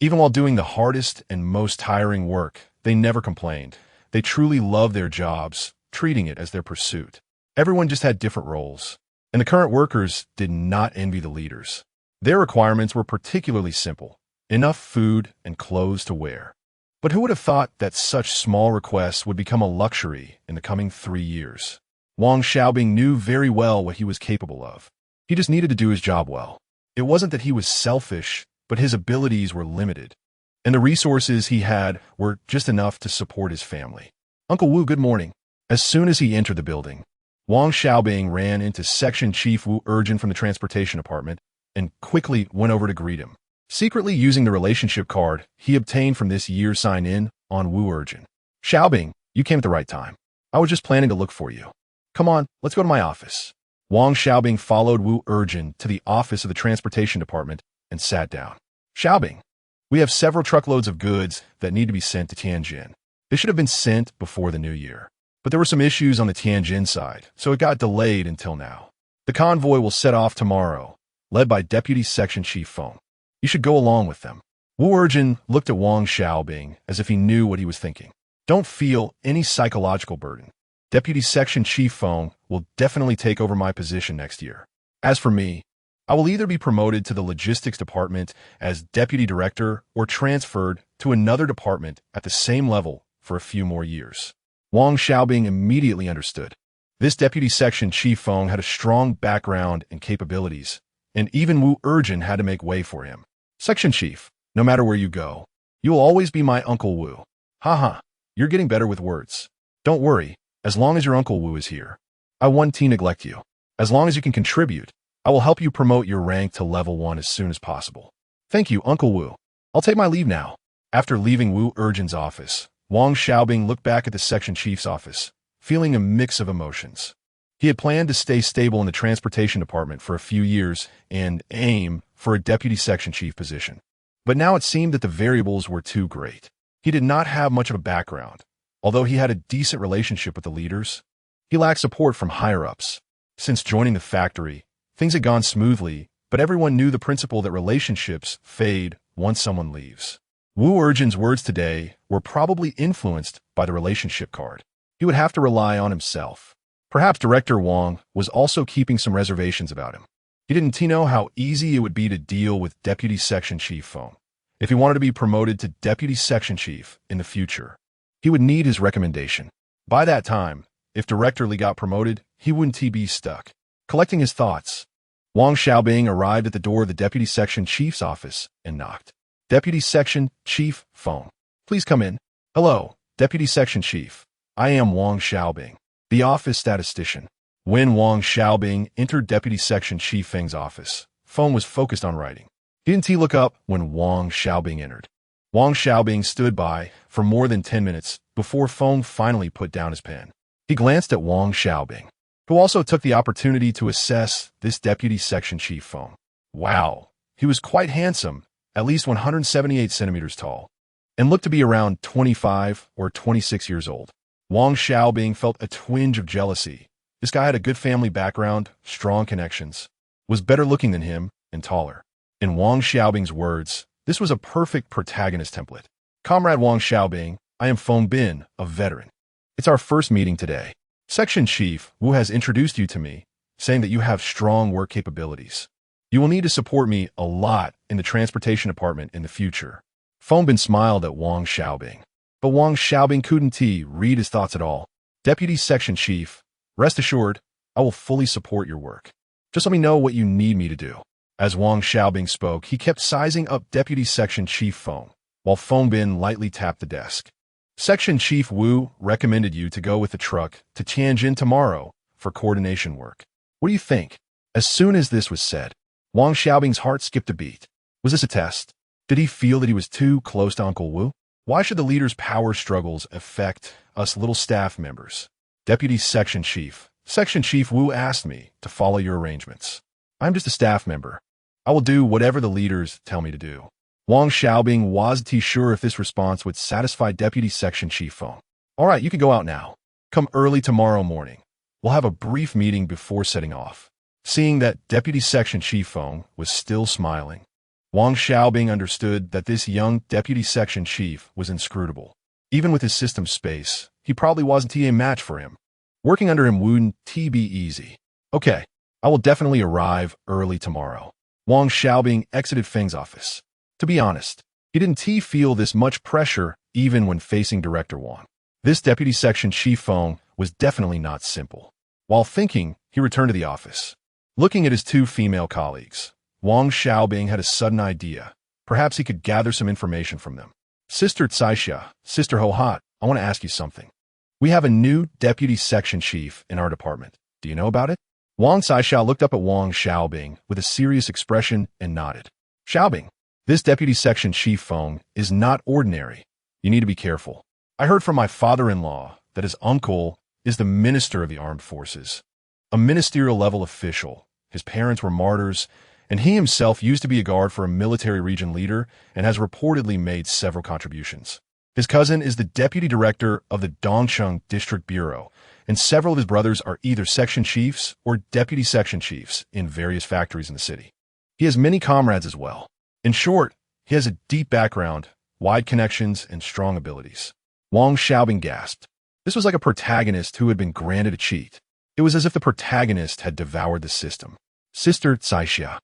Even while doing the hardest and most tiring work, they never complained. They truly loved their jobs, treating it as their pursuit. Everyone just had different roles, and the current workers did not envy the leaders. Their requirements were particularly simple: enough food and clothes to wear. But who would have thought that such small requests would become a luxury in the coming 3 years? Wang Xiaobing knew very well what he was capable of. He just needed to do his job well. It wasn't that he was selfish, but his abilities were limited, and the resources he had were just enough to support his family. Uncle Wu, good morning. As soon as he entered the building, Wang Xiaobing ran into Section Chief Wu Urjin from the Transportation Department and quickly went over to greet him, secretly using the relationship card he obtained from this year's sign-in on Wu Urjin. Xiaobing, you came at the right time. I was just planning to look for you. Come on, let's go to my office. Wang Xiaobing followed Wu Urjin to the office of the Transportation Department and sat down. Xiaobing, we have several truckloads of goods that need to be sent to Tianjin. They should have been sent before the new year, but there were some issues on the Tianjin side, so it got delayed until now. The convoy will set off tomorrow, led by Deputy Section Chief Feng. You should go along with them. Wu Urjin looked at Wang Xiaobing as if he knew what he was thinking. Don't feel any psychological burden. Deputy Section Chief Feng will definitely take over my position next year. As for me, I will either be promoted to the logistics department as deputy director or transferred to another department at the same level for a few more years. Wang Xiaobing immediately understood. This deputy section chief Feng had a strong background and capabilities, and even Wu Urjin had to make way for him. Section chief, no matter where you go, you will always be my Uncle Wu. Haha, you're getting better with words. Don't worry, as long as your Uncle Wu is here, I won't neglect you. As long as you can contribute, I will help you promote your rank to level 1 as soon as possible. Thank you, Uncle Wu. I'll take my leave now. After leaving Wu Urjin's office, Wang Xiaobing looked back at the section chief's office, feeling a mix of emotions. He had planned to stay stable in the transportation department for a few years and aim for a deputy section chief position. But now it seemed that the variables were too great. He did not have much of a background. Although he had a decent relationship with the leaders, he lacked support from higher-ups. Since joining the factory, things had gone smoothly, but everyone knew the principle that relationships fade once someone leaves. Wu Urjin's words today were probably influenced by the relationship card. He would have to rely on himself. Perhaps Director Wang was also keeping some reservations about him. He didn't know how easy it would be to deal with Deputy Section Chief Feng. If he wanted to be promoted to Deputy Section Chief in the future, he would need his recommendation. By that time, if Director Li got promoted, he wouldn't be stuck. Collecting his thoughts, Wang Xiaobing arrived at the door of the Deputy Section Chief's office and knocked. Deputy Section Chief Feng, please come in. Hello, Deputy Section Chief. I am Wang Xiaobing, the office statistician. When Wang Xiaobing entered Deputy Section Chief Feng's office, Feng was focused on writing. He didn't look up when Wang Xiaobing entered. Wang Xiaobing stood by for more than 10 minutes before Feng finally put down his pen. He glanced at Wang Xiaobing, who also took the opportunity to assess this Deputy Section Chief Feng. Wow, he was quite handsome, at least 178 centimeters tall, and looked to be around 25 or 26 years old. Wang Xiaobing felt a twinge of jealousy. This guy had a good family background, strong connections, was better looking than him, and taller. In Wang Xiaobing's words, this was a perfect protagonist template. Comrade Wang Xiaobing, I am Feng Bin, a veteran. It's our first meeting today. Section Chief Wu has introduced you to me, saying that you have strong work capabilities. You will need to support me a lot in the transportation department in the future. Feng Bin smiled at Wang Xiaobing, but Wang Xiaobing couldn't read his thoughts at all. Deputy Section Chief, rest assured, I will fully support your work. Just let me know what you need me to do. As Wang Xiaobing spoke, he kept sizing up Deputy Section Chief Feng, while Feng Bin lightly tapped the desk. Section Chief Wu recommended you to go with the truck to Tianjin tomorrow for coordination work. What do you think? As soon as this was said, Wang Xiaobing's heart skipped a beat. Was this a test? Did he feel that he was too close to Uncle Wu? Why should the leader's power struggles affect us little staff members? Deputy Section Chief Wu asked me to follow your arrangements. I'm just a staff member. I will do whatever the leaders tell me to do. Wang Xiaobing wasn't sure if this response would satisfy Deputy Section Chief Feng. All right, you can go out now. Come early tomorrow morning. We'll have a brief meeting before setting off. Seeing that Deputy Section Chief Feng was still smiling, Wang Xiaobing understood that this young Deputy Section Chief was inscrutable. Even with his system space, he probably wasn't a match for him. Working under him wouldn't be easy. Okay, I will definitely arrive early tomorrow. Wang Xiaobing exited Feng's office. To be honest, he didn't feel this much pressure even when facing Director Wang. This Deputy Section Chief Feng was definitely not simple. While thinking, he returned to the office. Looking at his two female colleagues, Wang Xiaobing had a sudden idea. Perhaps he could gather some information from them. Sister Caixia, Sister Hohat, I want to ask you something. We have a new Deputy Section Chief in our department. Do you know about it? Wang Caixia looked up at Wang Xiaobing with a serious expression and nodded. Xiaobing, this Deputy Section Chief Feng is not ordinary. You need to be careful. I heard from my father-in-law that his uncle is the Minister of the Armed Forces, a ministerial-level official. His parents were martyrs, and he himself used to be a guard for a military region leader and has reportedly made several contributions. His cousin is the deputy director of the Dongcheng District Bureau, and several of his brothers are either section chiefs or deputy section chiefs in various factories in the city. He has many comrades as well. In short, he has a deep background, wide connections, and strong abilities. Wang Xiaobing gasped. This was like a protagonist who had been granted a cheat. It was as if the protagonist had devoured the system. Sister Caixia,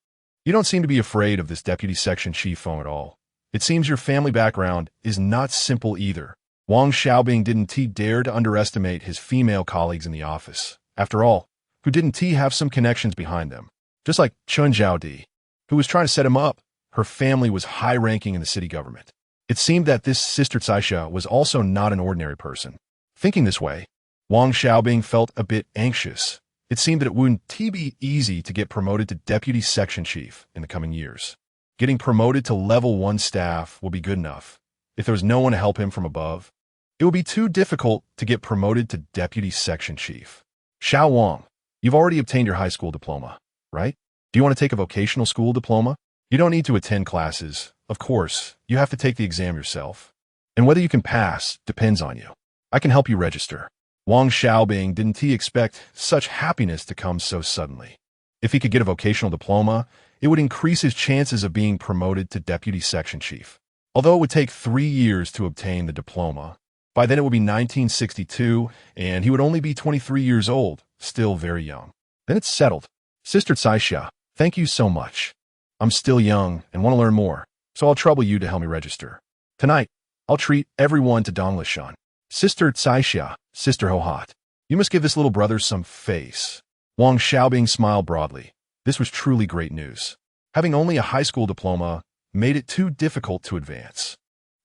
you don't seem to be afraid of this Deputy Section Chief Feng at all. It seems your family background is not simple either. Wang Xiaobing didn't dare to underestimate his female colleagues in the office. After all, who didn't have some connections behind them? Just like Chun Zhaodi, who was trying to set him up. Her family was high-ranking in the city government. It seemed that this Sister Caixia was also not an ordinary person. Thinking this way, Wang Xiaobing felt a bit anxious. It seemed that it wouldn't be easy to get promoted to deputy section chief in the coming years. Getting promoted to level 1 staff will be good enough. If there was no one to help him from above, it would be too difficult to get promoted to deputy section chief. Xiao Wang, you've already obtained your high school diploma, right? Do you want to take a vocational school diploma? You don't need to attend classes. Of course, you have to take the exam yourself. And whether you can pass depends on you. I can help you register. Wang Xiaobing didn't expect such happiness to come so suddenly. If he could get a vocational diploma, it would increase his chances of being promoted to deputy section chief. Although it would take 3 years to obtain the diploma, by then it would be 1962, and he would only be 23 years old, still very young. Then it's settled. Sister Caixia, thank you so much. I'm still young and want to learn more, so I'll trouble you to help me register. Tonight, I'll treat everyone to Donglishan. Sister Caixia, Sister Hohat, you must give this little brother some face. Wang Xiaobing smiled broadly. This was truly great news. Having only a high school diploma made it too difficult to advance.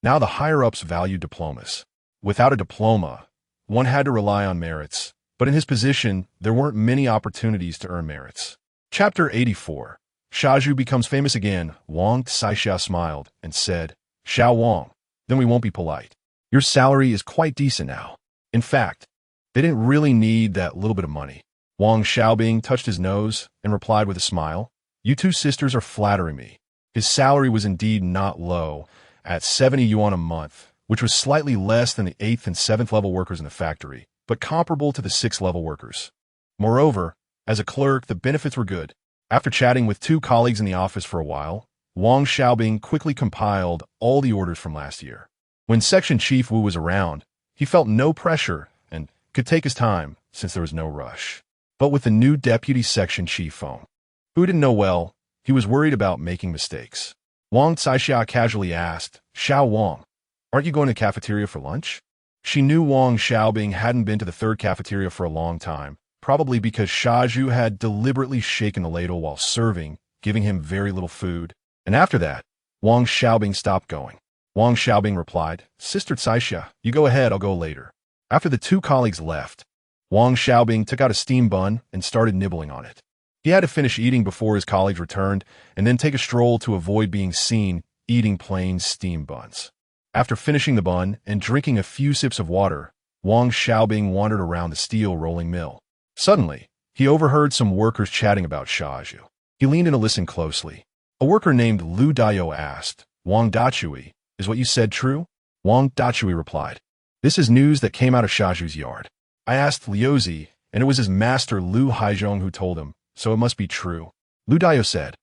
Now the higher-ups valued diplomas. Without a diploma, one had to rely on merits, but in his position, there weren't many opportunities to earn merits. Chapter 84. Xiaozhu becomes famous again. Wang Caixia smiled and said, Xiao Wang, then we won't be polite. Your salary is quite decent now. In fact, they didn't really need that little bit of money. Wang Xiaobing touched his nose and replied with a smile, You two sisters are flattering me. His salary was indeed not low, at 70 yuan a month, which was slightly less than the 8th and 7th level workers in the factory, but comparable to the 6th level workers. Moreover, as a clerk, the benefits were good. After chatting with 2 colleagues in the office for a while, Wang Xiaobing quickly compiled all the orders from last year. When Section Chief Wu was around, he felt no pressure and could take his time since there was no rush. But with the new deputy section chief Feng, who didn't know well, he was worried about making mistakes. Wang Caixia casually asked, Xiao Wang, aren't you going to the cafeteria for lunch? She knew Wang Xiaobing hadn't been to the 3rd cafeteria for a long time, probably because Xiaozhu had deliberately shaken the ladle while serving, giving him very little food. And after that, Wang Xiaobing stopped going. Wang Xiaobing replied, Sister Caixia, you go ahead, I'll go later. After the 2 colleagues left, Wang Xiaobing took out a steam bun and started nibbling on it. He had to finish eating before his colleagues returned and then take a stroll to avoid being seen eating plain steam buns. After finishing the bun and drinking a few sips of water, Wang Xiaobing wandered around the steel rolling mill. Suddenly, he overheard some workers chatting about Xiaozhu. He leaned in to listen closely. A worker named Lu Dayo asked, Wang Dachui, is what you said true? Wang Dachui replied, This is news that came out of Xiaozhu's yard. I asked Liuzi, and it was his master Lu Haizhong who told him, so it must be true. Lu Dayo said,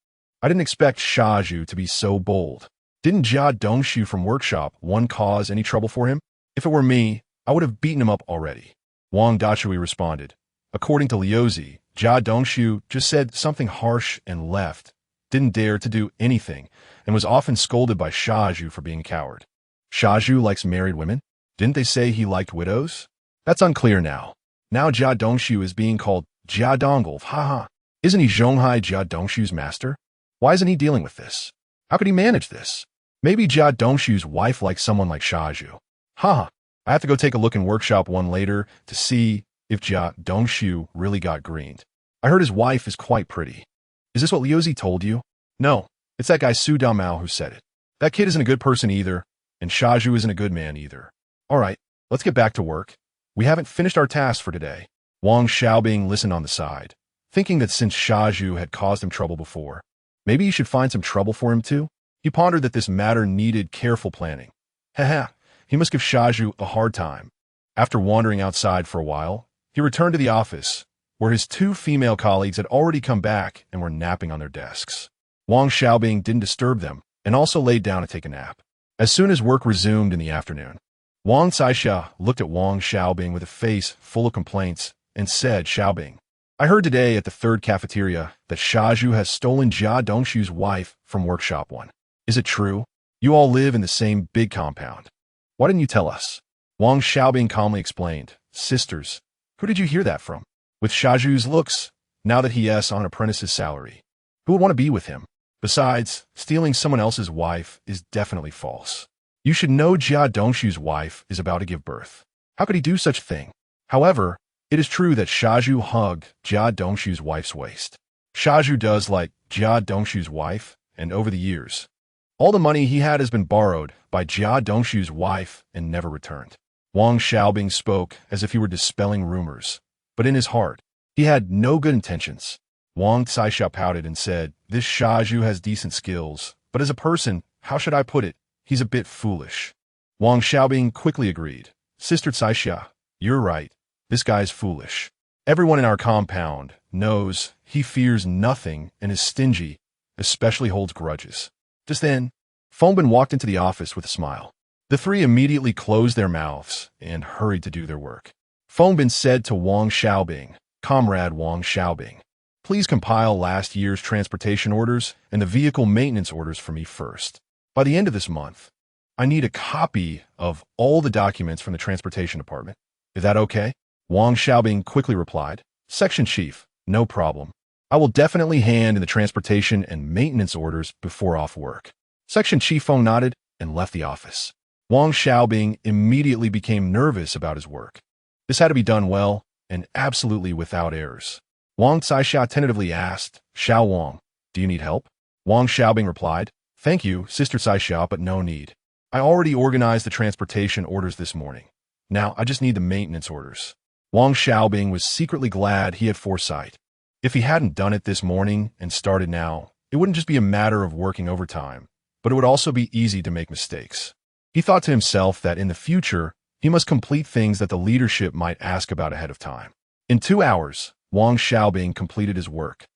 I didn't expect Xiaozhu to be so bold. Didn't Jia Dongshu from Workshop 1 cause any trouble for him? If it were me, I would have beaten him up already. Wang Dachui responded, According to Liuzi, Jia Dongshu just said something harsh and left, didn't dare to do anything, and was often scolded by Xiaozhu for being a coward. Xiaozhu likes married women? Didn't they say he liked widows? That's unclear now. Now Jia Dongshu is being called Jia Dongle, haha. Isn't he Zhonghai Jia Dongshu's master? Why isn't he dealing with this? How could he manage this? Maybe Jia Dongshu's wife likes someone like Xiaozhu. Haha, I have to go take a look in Workshop 1 later to see if Jia Dongshu really got greened. I heard his wife is quite pretty. Is this what Liuzi told you? No, it's that guy Su Damao who said it. That kid isn't a good person either, and Xiaozhu isn't a good man either. All right, let's get back to work. We haven't finished our task for today. Wang Xiaobing listened on the side, thinking that since Xiaozhu had caused him trouble before, maybe he should find some trouble for him too. He pondered that this matter needed careful planning. Haha, he must give Xiaozhu a hard time. After wandering outside for a while, he returned to the office, where his 2 female colleagues had already come back and were napping on their desks. Wang Xiaobing didn't disturb them and also laid down to take a nap. As soon as work resumed in the afternoon, Wang Caixia looked at Wang Xiaobing with a face full of complaints and said, Xiaobing, I heard today at the 3rd cafeteria that Xiaozhu has stolen Jia Dongshu's wife from Workshop 1. Is it true? You all live in the same big compound. Why didn't you tell us? Wang Xiaobing calmly explained, Sisters, who did you hear that from? With Xiaozhu's looks, now that he is on an apprentice's salary, who would want to be with him? Besides, stealing someone else's wife is definitely false. You should know Jia Dongshu's wife is about to give birth. How could he do such a thing? However, It is true that Xiaozhu hugged Jia Dongshu's wife's waist. Xiaozhu does like Jia Dongshu's wife, and over the years, all the money he had has been borrowed by Jia Dongshu's wife and never returned. Wang Xiaobing spoke as if he were dispelling rumors, but in his heart, he had no good intentions. Wang Xiaobing pouted and said, "This Xiaozhu has decent skills, but as a person, how should I put it? He's a bit foolish." Wang Xiaobing quickly agreed. "Sister Xiaoxia, you're right. This guy's foolish. Everyone in our compound knows he fears nothing and is stingy, especially holds grudges." Just then, Fongbin walked into the office with a smile. The three immediately closed their mouths and hurried to do their work. Fongbin said to Wang Xiaobing, "Comrade Wang Xiaobing, please compile last year's transportation orders and the vehicle maintenance orders for me first. By the end of this month, I need a copy of all the documents from the transportation department. Is that okay?" Wang Xiaobing quickly replied, "Section Chief, no problem. I will definitely hand in the transportation and maintenance orders before off work." Section Chief Feng nodded and left the office. Wang Xiaobing immediately became nervous about his work. This had to be done well and absolutely without errors. Wang Xiaoxia tentatively asked, "Xiao Wang, do you need help?" Wang Xiaobing replied, "Thank you, Sister Xiaoxia, but no need. I already organized the transportation orders this morning. Now I just need the maintenance orders." Wang Xiaobing was secretly glad he had foresight. If he hadn't done it this morning and started now, it wouldn't just be a matter of working overtime, but it would also be easy to make mistakes. He thought to himself that in the future, he must complete things that the leadership might ask about ahead of time. In 2 hours, Wang Xiaobing completed his work,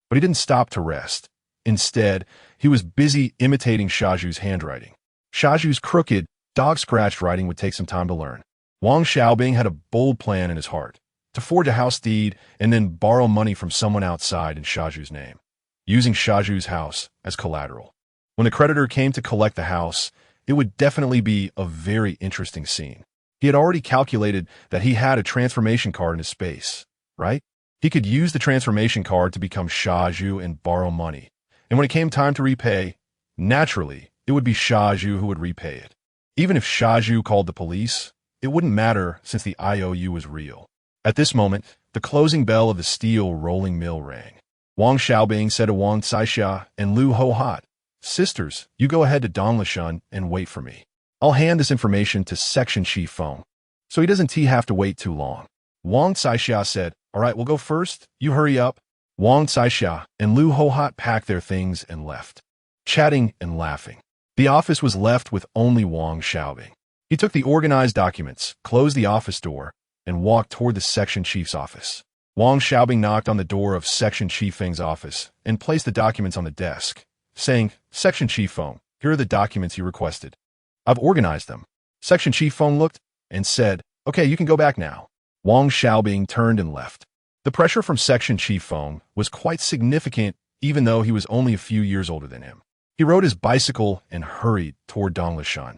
but he didn't stop to rest. Instead, he was busy imitating Xiaozhu's handwriting. Xiaozhu's crooked, dog-scratched writing would take some time to learn. Wang Xiaobing had a bold plan in his heart, to forge a house deed and then borrow money from someone outside in Xiaozhu's name, using Xiaozhu's house as collateral. When the creditor came to collect the house, it would definitely be a very interesting scene. He had already calculated that he had a transformation card in his space, right? He could use the transformation card to become Xiaozhu and borrow money. And when it came time to repay, naturally, it would be Xiaozhu who would repay it. Even if Xiaozhu called the police, it wouldn't matter since the IOU was real. At this moment, the closing bell of the steel rolling mill rang. Wang Xiaobing said to Wang Xiaoxia and Lu Hohat, "Sisters, you go ahead to Donglishan and wait for me. I'll hand this information to Section Chief Feng, so he doesn't have to wait too long." Wang Xiaoxia said, "All right, we'll go first. You hurry up." Wang Xiaoxia and Lu Hohat packed their things and left, chatting and laughing. The office was left with only Wang Xiaobing. He took the organized documents, closed the office door, and walked toward the section chief's office. Wang Xiaobing knocked on the door of Section Chief Feng's office and placed the documents on the desk, saying, "Section Chief Feng, here are the documents you requested. I've organized them." Section Chief Feng looked and said, "Okay, you can go back now." Wang Xiaobing turned and left. The pressure from Section Chief Feng was quite significant, even though he was only a few years older than him. He rode his bicycle and hurried toward Donglishan.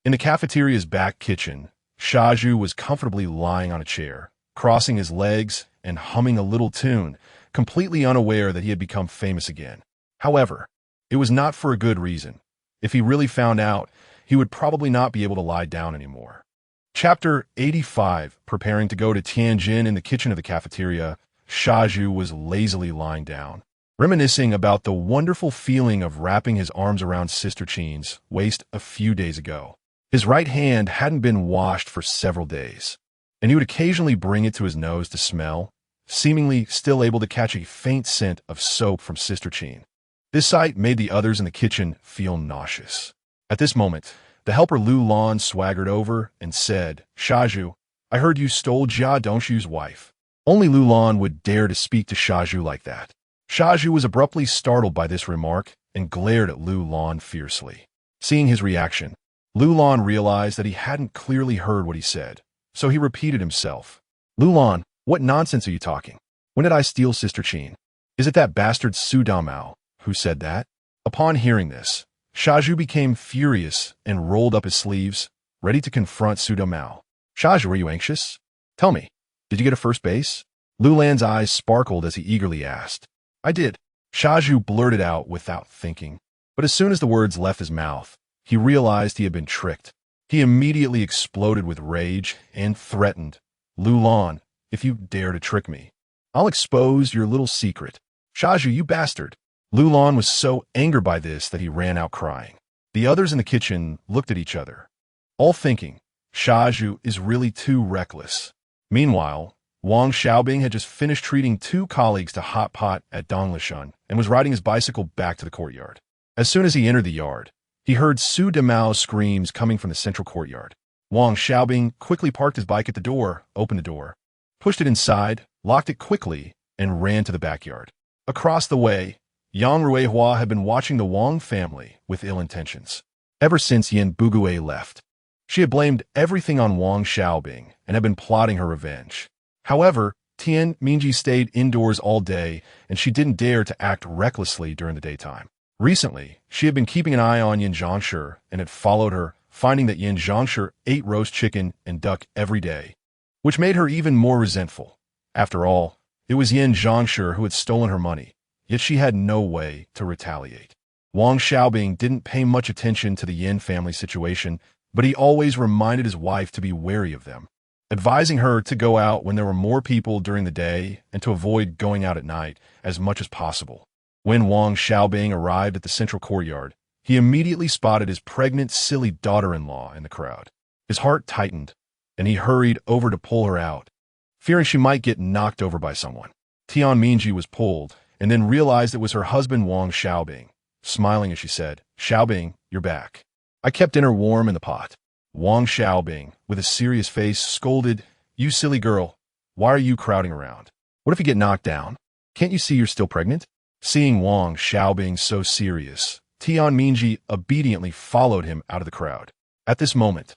In the cafeteria's back kitchen, Xiaozhu was comfortably lying on a chair, crossing his legs and humming a little tune, completely unaware that he had become famous again. However, it was not for a good reason. If he really found out, he would probably not be able to lie down anymore. Chapter 85. Preparing to go to Tianjin. In the kitchen of the cafeteria, Xiaozhu was lazily lying down, reminiscing about the wonderful feeling of wrapping his arms around Sister Qin's waist a few days ago. His right hand hadn't been washed for several days, and he would occasionally bring it to his nose to smell, seemingly still able to catch a faint scent of soap from Sister Qin. This sight made the others in the kitchen feel nauseous. At this moment, the helper Lu Lan swaggered over and said, "Xiaozhu, I heard you stole Jia Dongshu's wife." Only Lu Lan would dare to speak to Xiaozhu like that. Xiaozhu was abruptly startled by this remark and glared at Lu Lan fiercely. Seeing his reaction, Lu Lan realized that he hadn't clearly heard what he said, so he repeated himself. "Lu Lan, what nonsense are you talking? When did I steal Sister Qin? Is it that bastard Su Damao who said that?" Upon hearing this, Xiaozhu became furious and rolled up his sleeves, ready to confront Su Damao. "Xiaozhu, are you anxious? Tell me, did you get a first base?" Lu Lan's eyes sparkled as he eagerly asked. "I did," Xiaozhu blurted out without thinking. But as soon as the words left his mouth, he realized he had been tricked. He immediately exploded with rage and threatened, "Lu Lan, if you dare to trick me. I'll expose your little secret. Shaju, you bastard. Lulan was so angered by this that he ran out crying. The others in the kitchen looked at each other, all thinking, Shaju is really too reckless. Meanwhile, Wang Xiaobing had just finished treating 2 colleagues to hot pot at Donglishan and was riding his bicycle back to the courtyard. As soon as he entered the yard, he heard Su Damao's screams coming from the central courtyard. Wang Xiaobing quickly parked his bike at the door, opened the door, pushed it inside, locked it quickly, and ran to the backyard. Across the way, Yang Ruihua had been watching the Wang family with ill intentions. Ever since Yin Bugue left, she had blamed everything on Wang Xiaobing and had been plotting her revenge. However, Tian Mingji stayed indoors all day, and she didn't dare to act recklessly during the daytime. Recently, she had been keeping an eye on Yin Zhangshi and had followed her, finding that Yin Zhangshi ate roast chicken and duck every day, which made her even more resentful. After all, it was Yin Zhangshi who had stolen her money, yet she had no way to retaliate. Wang Xiaobing didn't pay much attention to the Yin family situation, but he always reminded his wife to be wary of them, advising her to go out when there were more people during the day and to avoid going out at night as much as possible. When Wang Xiaobing arrived at the central courtyard, he immediately spotted his pregnant, silly daughter-in-law in the crowd. His heart tightened, and he hurried over to pull her out, fearing she might get knocked over by someone. Tian Mingji was pulled, and then realized it was her husband Wang Xiaobing, smiling as she said, "Xiaobing, you're back. I kept dinner warm in the pot." Wang Xiaobing, with a serious face, scolded, "You silly girl, why are you crowding around? What if you get knocked down? Can't you see you're still pregnant?" Seeing Wang Xiaobing so serious, Tian Mingji obediently followed him out of the crowd. At this moment,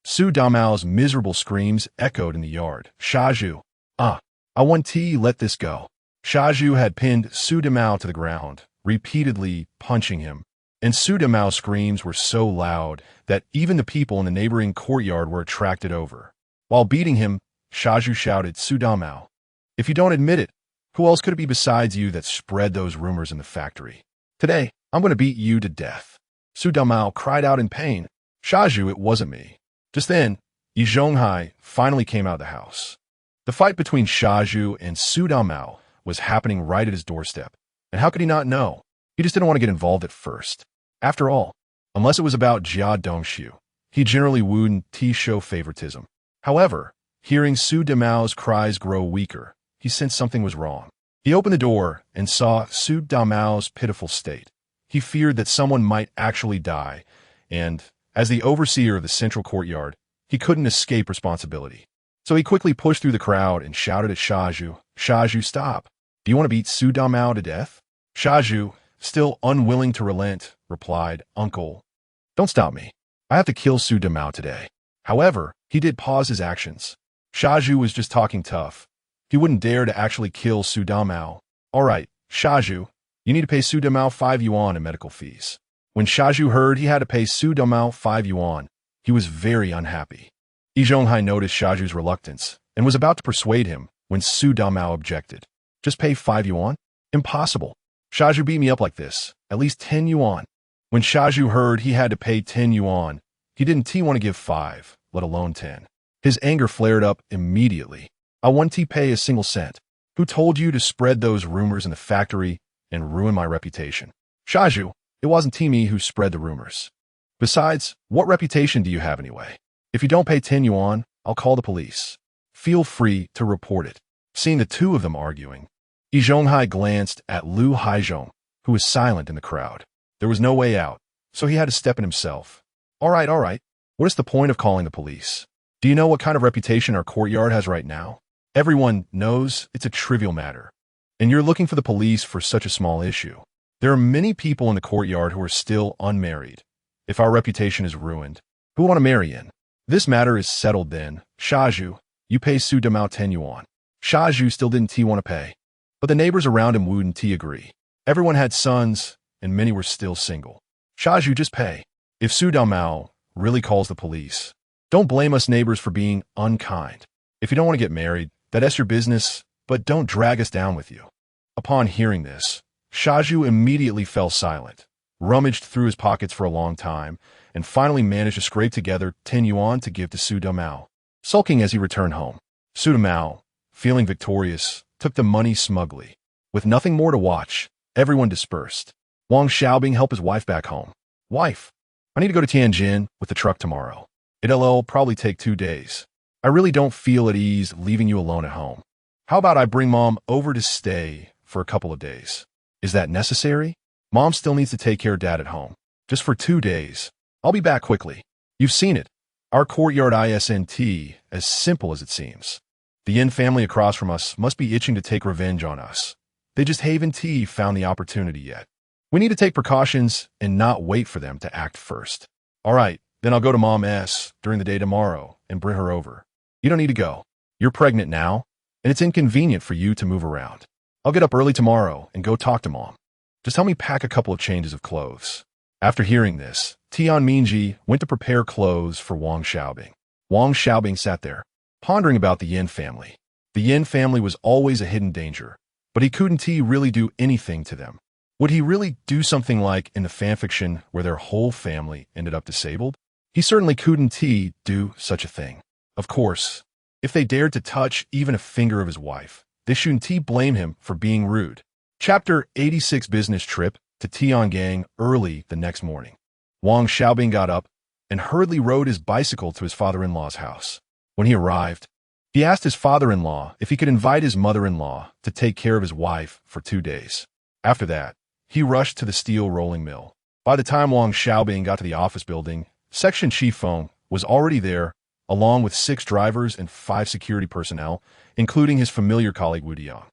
Su Damao's miserable screams echoed in the yard. "Shaju! I want tea, let this go." Shaju had pinned Su Damao to the ground, repeatedly punching him, and Su Damao's screams were so loud that even the people in the neighboring courtyard were attracted over. While beating him, Shaju shouted, "Su Damao, if you don't admit it, who else could it be besides you that spread those rumors in the factory? Today, I'm going to beat you to death." Su Damao cried out in pain. "Shaju, it wasn't me." Just then, Yi Zhonghai finally came out of the house. The fight between Shaju and Su Damao was happening right at his doorstep, and how could he not know? He just didn't want to get involved at first. After all, unless it was about Jia Dongxiu, he generally wouldn't show favoritism. However, hearing Su Damao's cries grow weaker, he sensed something was wrong. He opened the door and saw Su Damao's pitiful state. He feared that someone might actually die, and, as the overseer of the central courtyard, he couldn't escape responsibility. So he quickly pushed through the crowd and shouted at Shaju, "Shaju, stop. Do you want to beat Su Damao to death?" Shaju, still unwilling to relent, replied, "Uncle, don't stop me. I have to kill Su Damao today." However, he did pause his actions. Shaju was just talking tough. He wouldn't dare to actually kill Su Damao. "All right, Shaju, you need to pay Su Damao 5 yuan in medical fees." When Shaju heard he had to pay Su Damao 5 yuan, he was very unhappy. Yi Zhonghai noticed Shaju's reluctance and was about to persuade him when Su Damao objected. "Just pay 5 yuan? Impossible. Shaju beat me up like this. At least 10 yuan. When Shaju heard he had to pay 10 yuan, he didn't want to give 5, let alone 10. His anger flared up immediately. "I want to pay a single cent. Who told you to spread those rumors in the factory and ruin my reputation?" "Shaju, it wasn't me who spread the rumors. Besides, what reputation do you have anyway? If you don't pay 10 yuan, I'll call the police. Feel free to report it." Seeing the two of them arguing, Yi Zhonghai glanced at Lu Haizhong, who was silent in the crowd. There was no way out, so he had to step in himself. All right. What is the point of calling the police? Do you know what kind of reputation our courtyard has right now? Everyone knows it's a trivial matter, and you're looking for the police for such a small issue. There are many people in the courtyard who are still unmarried. If our reputation is ruined, who want to marry in? This matter is settled then. Shaju, you pay Su Damao 10 yuan. Shaju still didn't want to pay, but the neighbors around him wouldn't agree. Everyone had sons, and many were still single. Shaju, just pay. If Su Damao really calls the police, don't blame us neighbors for being unkind. If you don't want to get married, that's your business, but don't drag us down with you." Upon hearing this, Shaju immediately fell silent, rummaged through his pockets for a long time, and finally managed to scrape together 10 yuan to give to Su Damao. Sulking as he returned home, Su Damao feeling victorious, took the money smugly. With nothing more to watch, everyone dispersed. Wang Xiaobing helped his wife back home. Wife, I need to go to Tianjin with the truck tomorrow. It'll probably take 2 days. I really don't feel at ease leaving you alone at home. How about I bring Mom over to stay for a couple of days? Is that necessary? Mom still needs to take care of Dad at home. Just for 2 days. I'll be back quickly. You've seen it. Our courtyard isn't as simple as it seems. The Yin family across from us must be itching to take revenge on us. They just haven't found the opportunity yet. We need to take precautions and not wait for them to act first. All right, then I'll go to Mom's during the day tomorrow and bring her over. You don't need to go. You're pregnant now, and it's inconvenient for you to move around. I'll get up early tomorrow and go talk to Mom. Just help me pack a couple of changes of clothes. After hearing this, Tian Mingji went to prepare clothes for Wang Xiaobing. Wang Xiaobing sat there, pondering about the Yin family. The Yin family was always a hidden danger, but he couldn't really do anything to them. Would he really do something like in the fanfiction where their whole family ended up disabled? He certainly couldn't do such a thing. Of course, if they dared to touch even a finger of his wife, they shouldn't blame him for being rude. Chapter 86 Business Trip to Tiangang early the next morning. Wang Xiaobing got up and hurriedly rode his bicycle to his father-in-law's house. When he arrived, he asked his father-in-law if he could invite his mother-in-law to take care of his wife for 2 days. After that, he rushed to the steel rolling mill. By the time Wang Xiaobing got to the office building, Section Chief Feng was already there, along with 6 drivers and 5 security personnel, including his familiar colleague Wu Diang.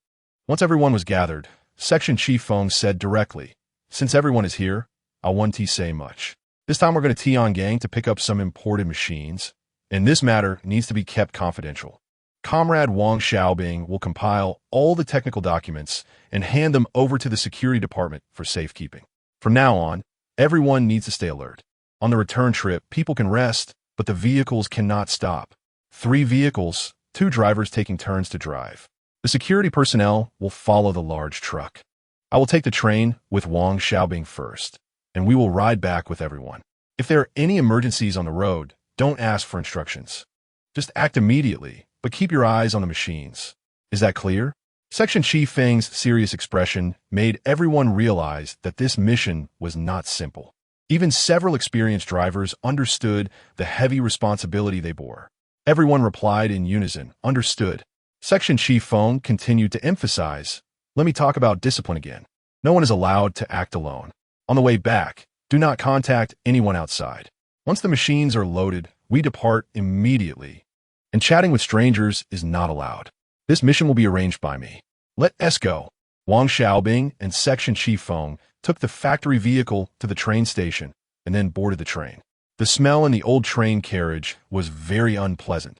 Once everyone was gathered, Section Chief Feng said directly, "Since everyone is here, I want to say much. This time we're going to Tiangang to pick up some imported machines, and this matter needs to be kept confidential. Comrade Wang Xiaobing will compile all the technical documents and hand them over to the security department for safekeeping. From now on, everyone needs to stay alert. On the return trip, people can rest, but the vehicles cannot stop. 3 vehicles, 2 drivers taking turns to drive. The security personnel will follow the large truck. I will take the train with Wang Xiaobing first, and we will ride back with everyone. If there are any emergencies on the road, don't ask for instructions. Just act immediately, but keep your eyes on the machines. Is that clear?" Section Chief Feng's serious expression made everyone realize that this mission was not simple. Even several experienced drivers understood the heavy responsibility they bore. Everyone replied in unison, "Understood." Section Chief Feng continued to emphasize, "Let me talk about discipline again. No one is allowed to act alone. On the way back, do not contact anyone outside. Once the machines are loaded, we depart immediately, and chatting with strangers is not allowed. This mission will be arranged by me. Let us go." Wang Xiaobing and Section Chief Feng took the factory vehicle to the train station and then boarded the train. The smell in the old train carriage was very unpleasant,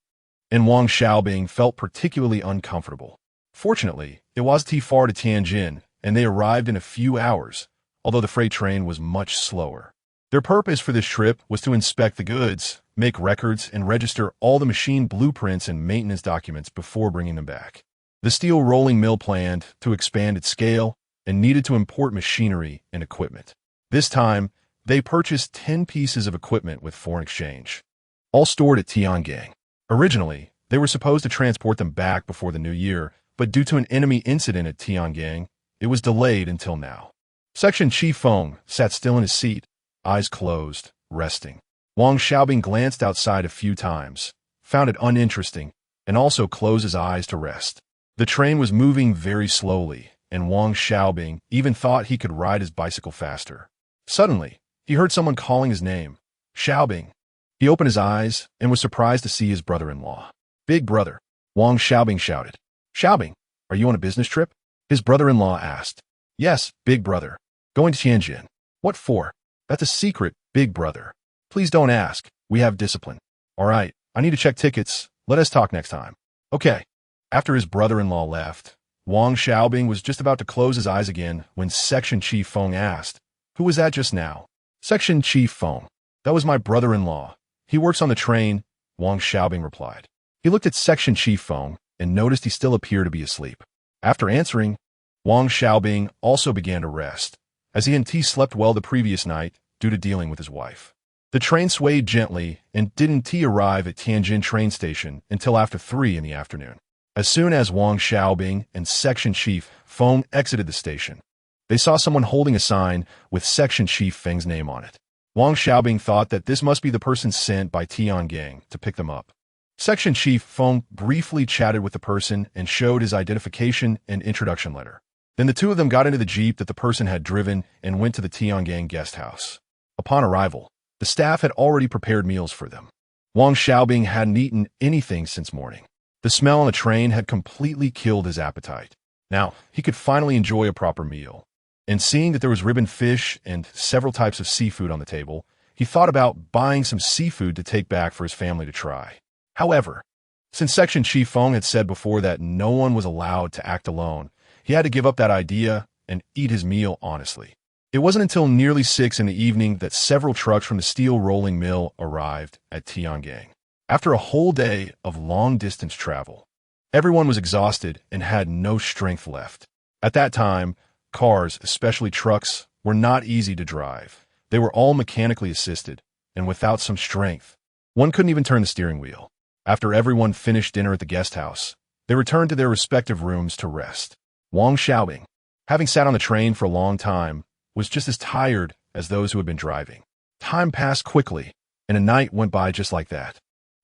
and Wang Xiaobing felt particularly uncomfortable. Fortunately, it wasn't far to Tianjin, and they arrived in a few hours, although the freight train was much slower. Their purpose for this trip was to inspect the goods, make records, and register all the machine blueprints and maintenance documents before bringing them back. The steel rolling mill planned to expand its scale and needed to import machinery and equipment. This time, they purchased 10 pieces of equipment with foreign exchange, all stored at Tiangang. Originally, they were supposed to transport them back before the new year, but due to an enemy incident at Tiangang, it was delayed until now. Section Chief Feng sat still in his seat, eyes closed, resting. Wang Xiaobing glanced outside a few times, found it uninteresting, and also closed his eyes to rest. The train was moving very slowly, and Wang Xiaobing even thought he could ride his bicycle faster. Suddenly, he heard someone calling his name, "Xiaobing." He opened his eyes and was surprised to see his brother-in-law. "Big brother," Wang Xiaobing shouted. "Xiaobing, are you on a business trip?" his brother-in-law asked. "Yes, big brother. Going to Tianjin." "What for?" "That's a secret, big brother. Please don't ask. We have discipline." "All right, I need to check tickets. Let us talk next time." "Okay." After his brother-in-law left, Wang Xiaobing was just about to close his eyes again when Section Chief Feng asked, "Who was that just now?" "Section Chief Feng. That was my brother-in-law. He works on the train," Wang Xiaobing replied. He looked at Section Chief Feng and noticed he still appeared to be asleep. After answering, Wang Xiaobing also began to rest, as he hadn't slept well the previous night due to dealing with his wife. The train swayed gently and didn't arrive at Tianjin train station until after 3 in the afternoon. As soon as Wang Xiaobing and Section Chief Feng exited the station, they saw someone holding a sign with Section Chief Feng's name on it. Wang Xiaobing thought that this must be the person sent by Tiangang to pick them up. Section Chief Feng briefly chatted with the person and showed his identification and introduction letter. Then the two of them got into the jeep that the person had driven and went to the Tiangang guest house. Upon arrival, the staff had already prepared meals for them. Wang Xiaobing hadn't eaten anything since morning. The smell on the train had completely killed his appetite. Now, he could finally enjoy a proper meal. And seeing that there was ribbon fish and several types of seafood on the table, he thought about buying some seafood to take back for his family to try. However, since Section Chief Feng had said before that no one was allowed to act alone, he had to give up that idea and eat his meal honestly. It wasn't until nearly 6 in the evening that several trucks from the steel rolling mill arrived at Tiangang. After a whole day of long-distance travel, everyone was exhausted and had no strength left. At that time, cars, especially trucks, were not easy to drive. They were all mechanically assisted, and without some strength, one couldn't even turn the steering wheel. After everyone finished dinner at the guest house, they returned to their respective rooms to rest. Wang Xiaobing, having sat on the train for a long time, was just as tired as those who had been driving. Time passed quickly, and a night went by just like that.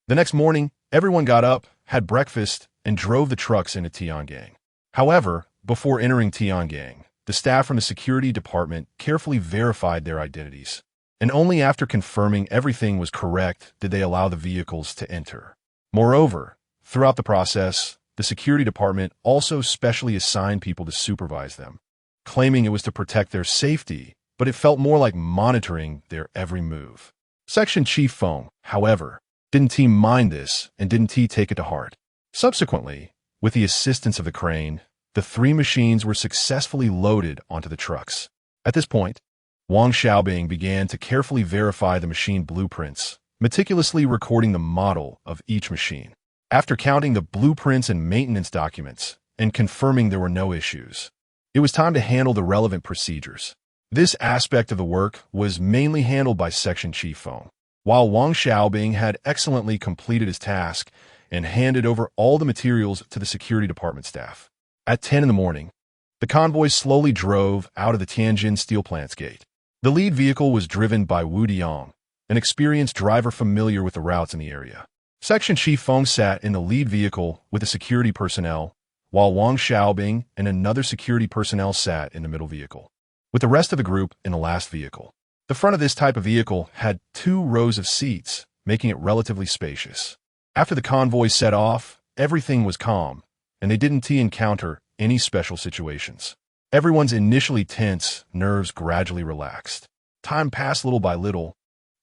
The next morning, everyone got up, had breakfast, and drove the trucks into Tiangang. However, before entering Tiangang, the staff from the security department carefully verified their identities, and only after confirming everything was correct did they allow the vehicles to enter. Moreover, throughout the process, the security department also specially assigned people to supervise them, claiming it was to protect their safety, but it felt more like monitoring their every move. Section Chief Feng, however, didn't mind this and didn't take it to heart. Subsequently, with the assistance of the crane, the 3 machines were successfully loaded onto the trucks. At this point, Wang Xiaobing began to carefully verify the machine blueprints, meticulously recording the model of each machine. After counting the blueprints and maintenance documents and confirming there were no issues, it was time to handle the relevant procedures. This aspect of the work was mainly handled by Section Chief Feng, while Wang Xiaobing had excellently completed his task and handed over all the materials to the security department staff. At 10 in the morning, the convoy slowly drove out of the Tianjin steel plant's gate. The lead vehicle was driven by Wu Diang, an experienced driver familiar with the routes in the area. Section Chief Feng sat in the lead vehicle with the security personnel, while Wang Xiaobing and another security personnel sat in the middle vehicle, with the rest of the group in the last vehicle. The front of this type of vehicle had 2 rows of seats, making it relatively spacious. After the convoy set off, everything was calm, and they didn't encounter any special situations. Everyone's initially tense nerves gradually relaxed. Time passed little by little,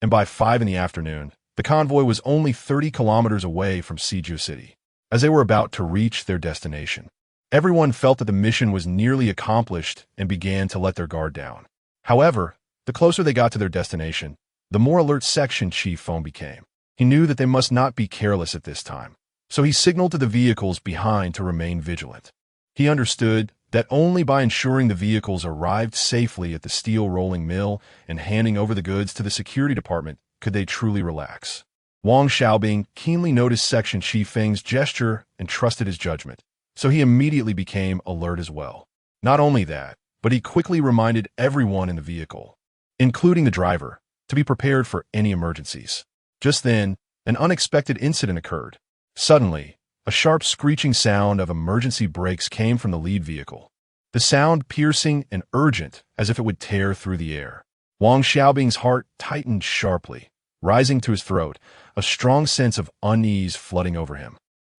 and by 5 in the afternoon, the convoy was only 30 kilometers away from Siju City. As they were about to reach their destination, everyone felt that the mission was nearly accomplished and began to let their guard down. However, the closer they got to their destination, the more alert Section Chief Feng became. He knew that they must not be careless at this time, so he signaled to the vehicles behind to remain vigilant. He understood that only by ensuring the vehicles arrived safely at the steel rolling mill and handing over the goods to the security department could they truly relax. Wang Xiaobing keenly noticed Section Chief Feng's gesture and trusted his judgment, so he immediately became alert as well. Not only that, but he quickly reminded everyone in the vehicle, including the driver, to be prepared for any emergencies. Just then, an unexpected incident occurred. Suddenly, a sharp screeching sound of emergency brakes came from the lead vehicle. The sound piercing and urgent as if it would tear through the air. Wang Xiaobing's heart tightened sharply, rising to his throat, a strong sense of unease flooding over him.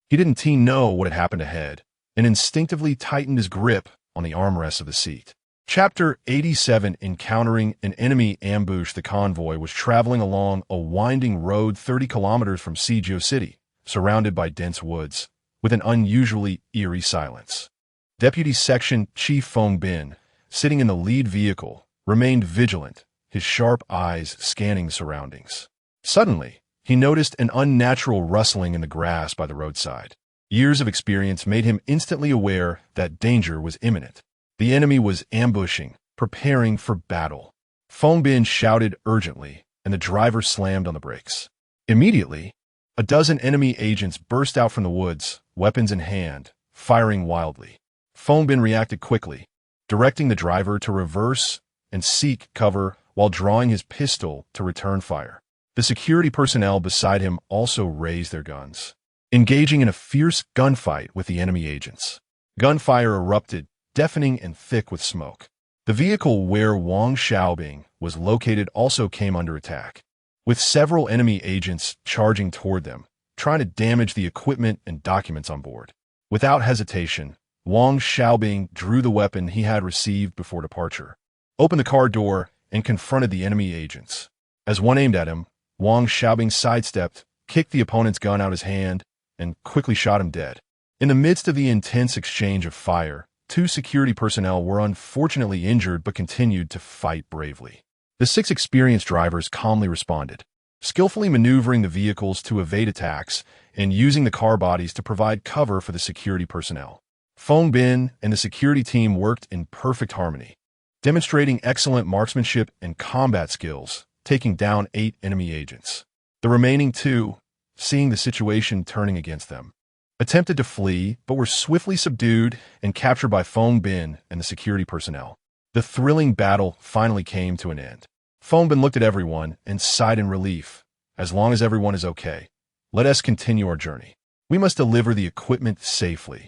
He didn't know what had happened ahead, and instinctively tightened his grip on the armrests of the seat. Chapter 87. Encountering an enemy ambush. The convoy was traveling along a winding road 30 kilometers from Siju City, surrounded by dense woods, with an unusually eerie silence. Deputy Section Chief Feng Bin, sitting in the lead vehicle, remained vigilant, his sharp eyes scanning the surroundings. Suddenly, he noticed an unnatural rustling in the grass by the roadside. Years of experience made him instantly aware that danger was imminent. The enemy was ambushing, preparing for battle. Feng Bin shouted urgently, and the driver slammed on the brakes. Immediately, A dozen enemy agents burst out from the woods, weapons in hand, firing wildly. Feng Bin reacted quickly, directing the driver to reverse and seek cover while drawing his pistol to return fire. The security personnel beside him also raised their guns, engaging in a fierce gunfight with the enemy agents. Gunfire erupted, deafening and thick with smoke. The vehicle where Wang Xiaobing was located also came under attack, with several enemy agents charging toward them, trying to damage the equipment and documents on board. Without hesitation, Wang Xiaobing drew the weapon he had received before departure, opened the car door, and confronted the enemy agents. As one aimed at him, Wang Xiaobing sidestepped, kicked the opponent's gun out of his hand, and quickly shot him dead. In the midst of the intense exchange of fire, 2 security personnel were unfortunately injured but continued to fight bravely. The 6 experienced drivers calmly responded, skillfully maneuvering the vehicles to evade attacks and using the car bodies to provide cover for the security personnel. Feng Bin and the security team worked in perfect harmony, demonstrating excellent marksmanship and combat skills, taking down 8 enemy agents. The remaining 2, seeing the situation turning against them, attempted to flee but were swiftly subdued and captured by Feng Bin and the security personnel. The thrilling battle finally came to an end. Feng Bin looked at everyone and sighed in relief. As long as everyone is okay, let us continue our journey. We must deliver the equipment safely.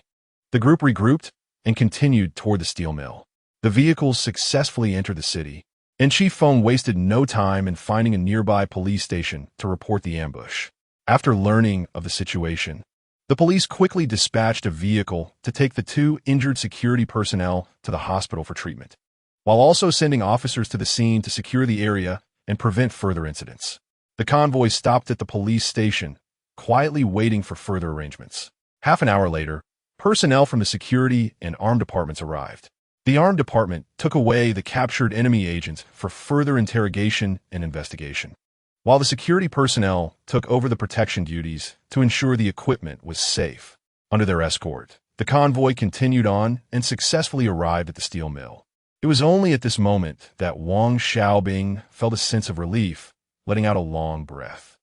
The group regrouped and continued toward the steel mill. The vehicles successfully entered the city, and Chief Feng wasted no time in finding a nearby police station to report the ambush. After learning of the situation, the police quickly dispatched a vehicle to take the 2 injured security personnel to the hospital for treatment, while also sending officers to the scene to secure the area and prevent further incidents. The convoy stopped at the police station, quietly waiting for further arrangements. Half an hour later, personnel from the security and armed departments arrived. The armed department took away the captured enemy agents for further interrogation and investigation, while the security personnel took over the protection duties to ensure the equipment was safe. Under their escort, the convoy continued on and successfully arrived at the steel mill. It was only at this moment that Wang Xiaobing felt a sense of relief, letting out a long breath.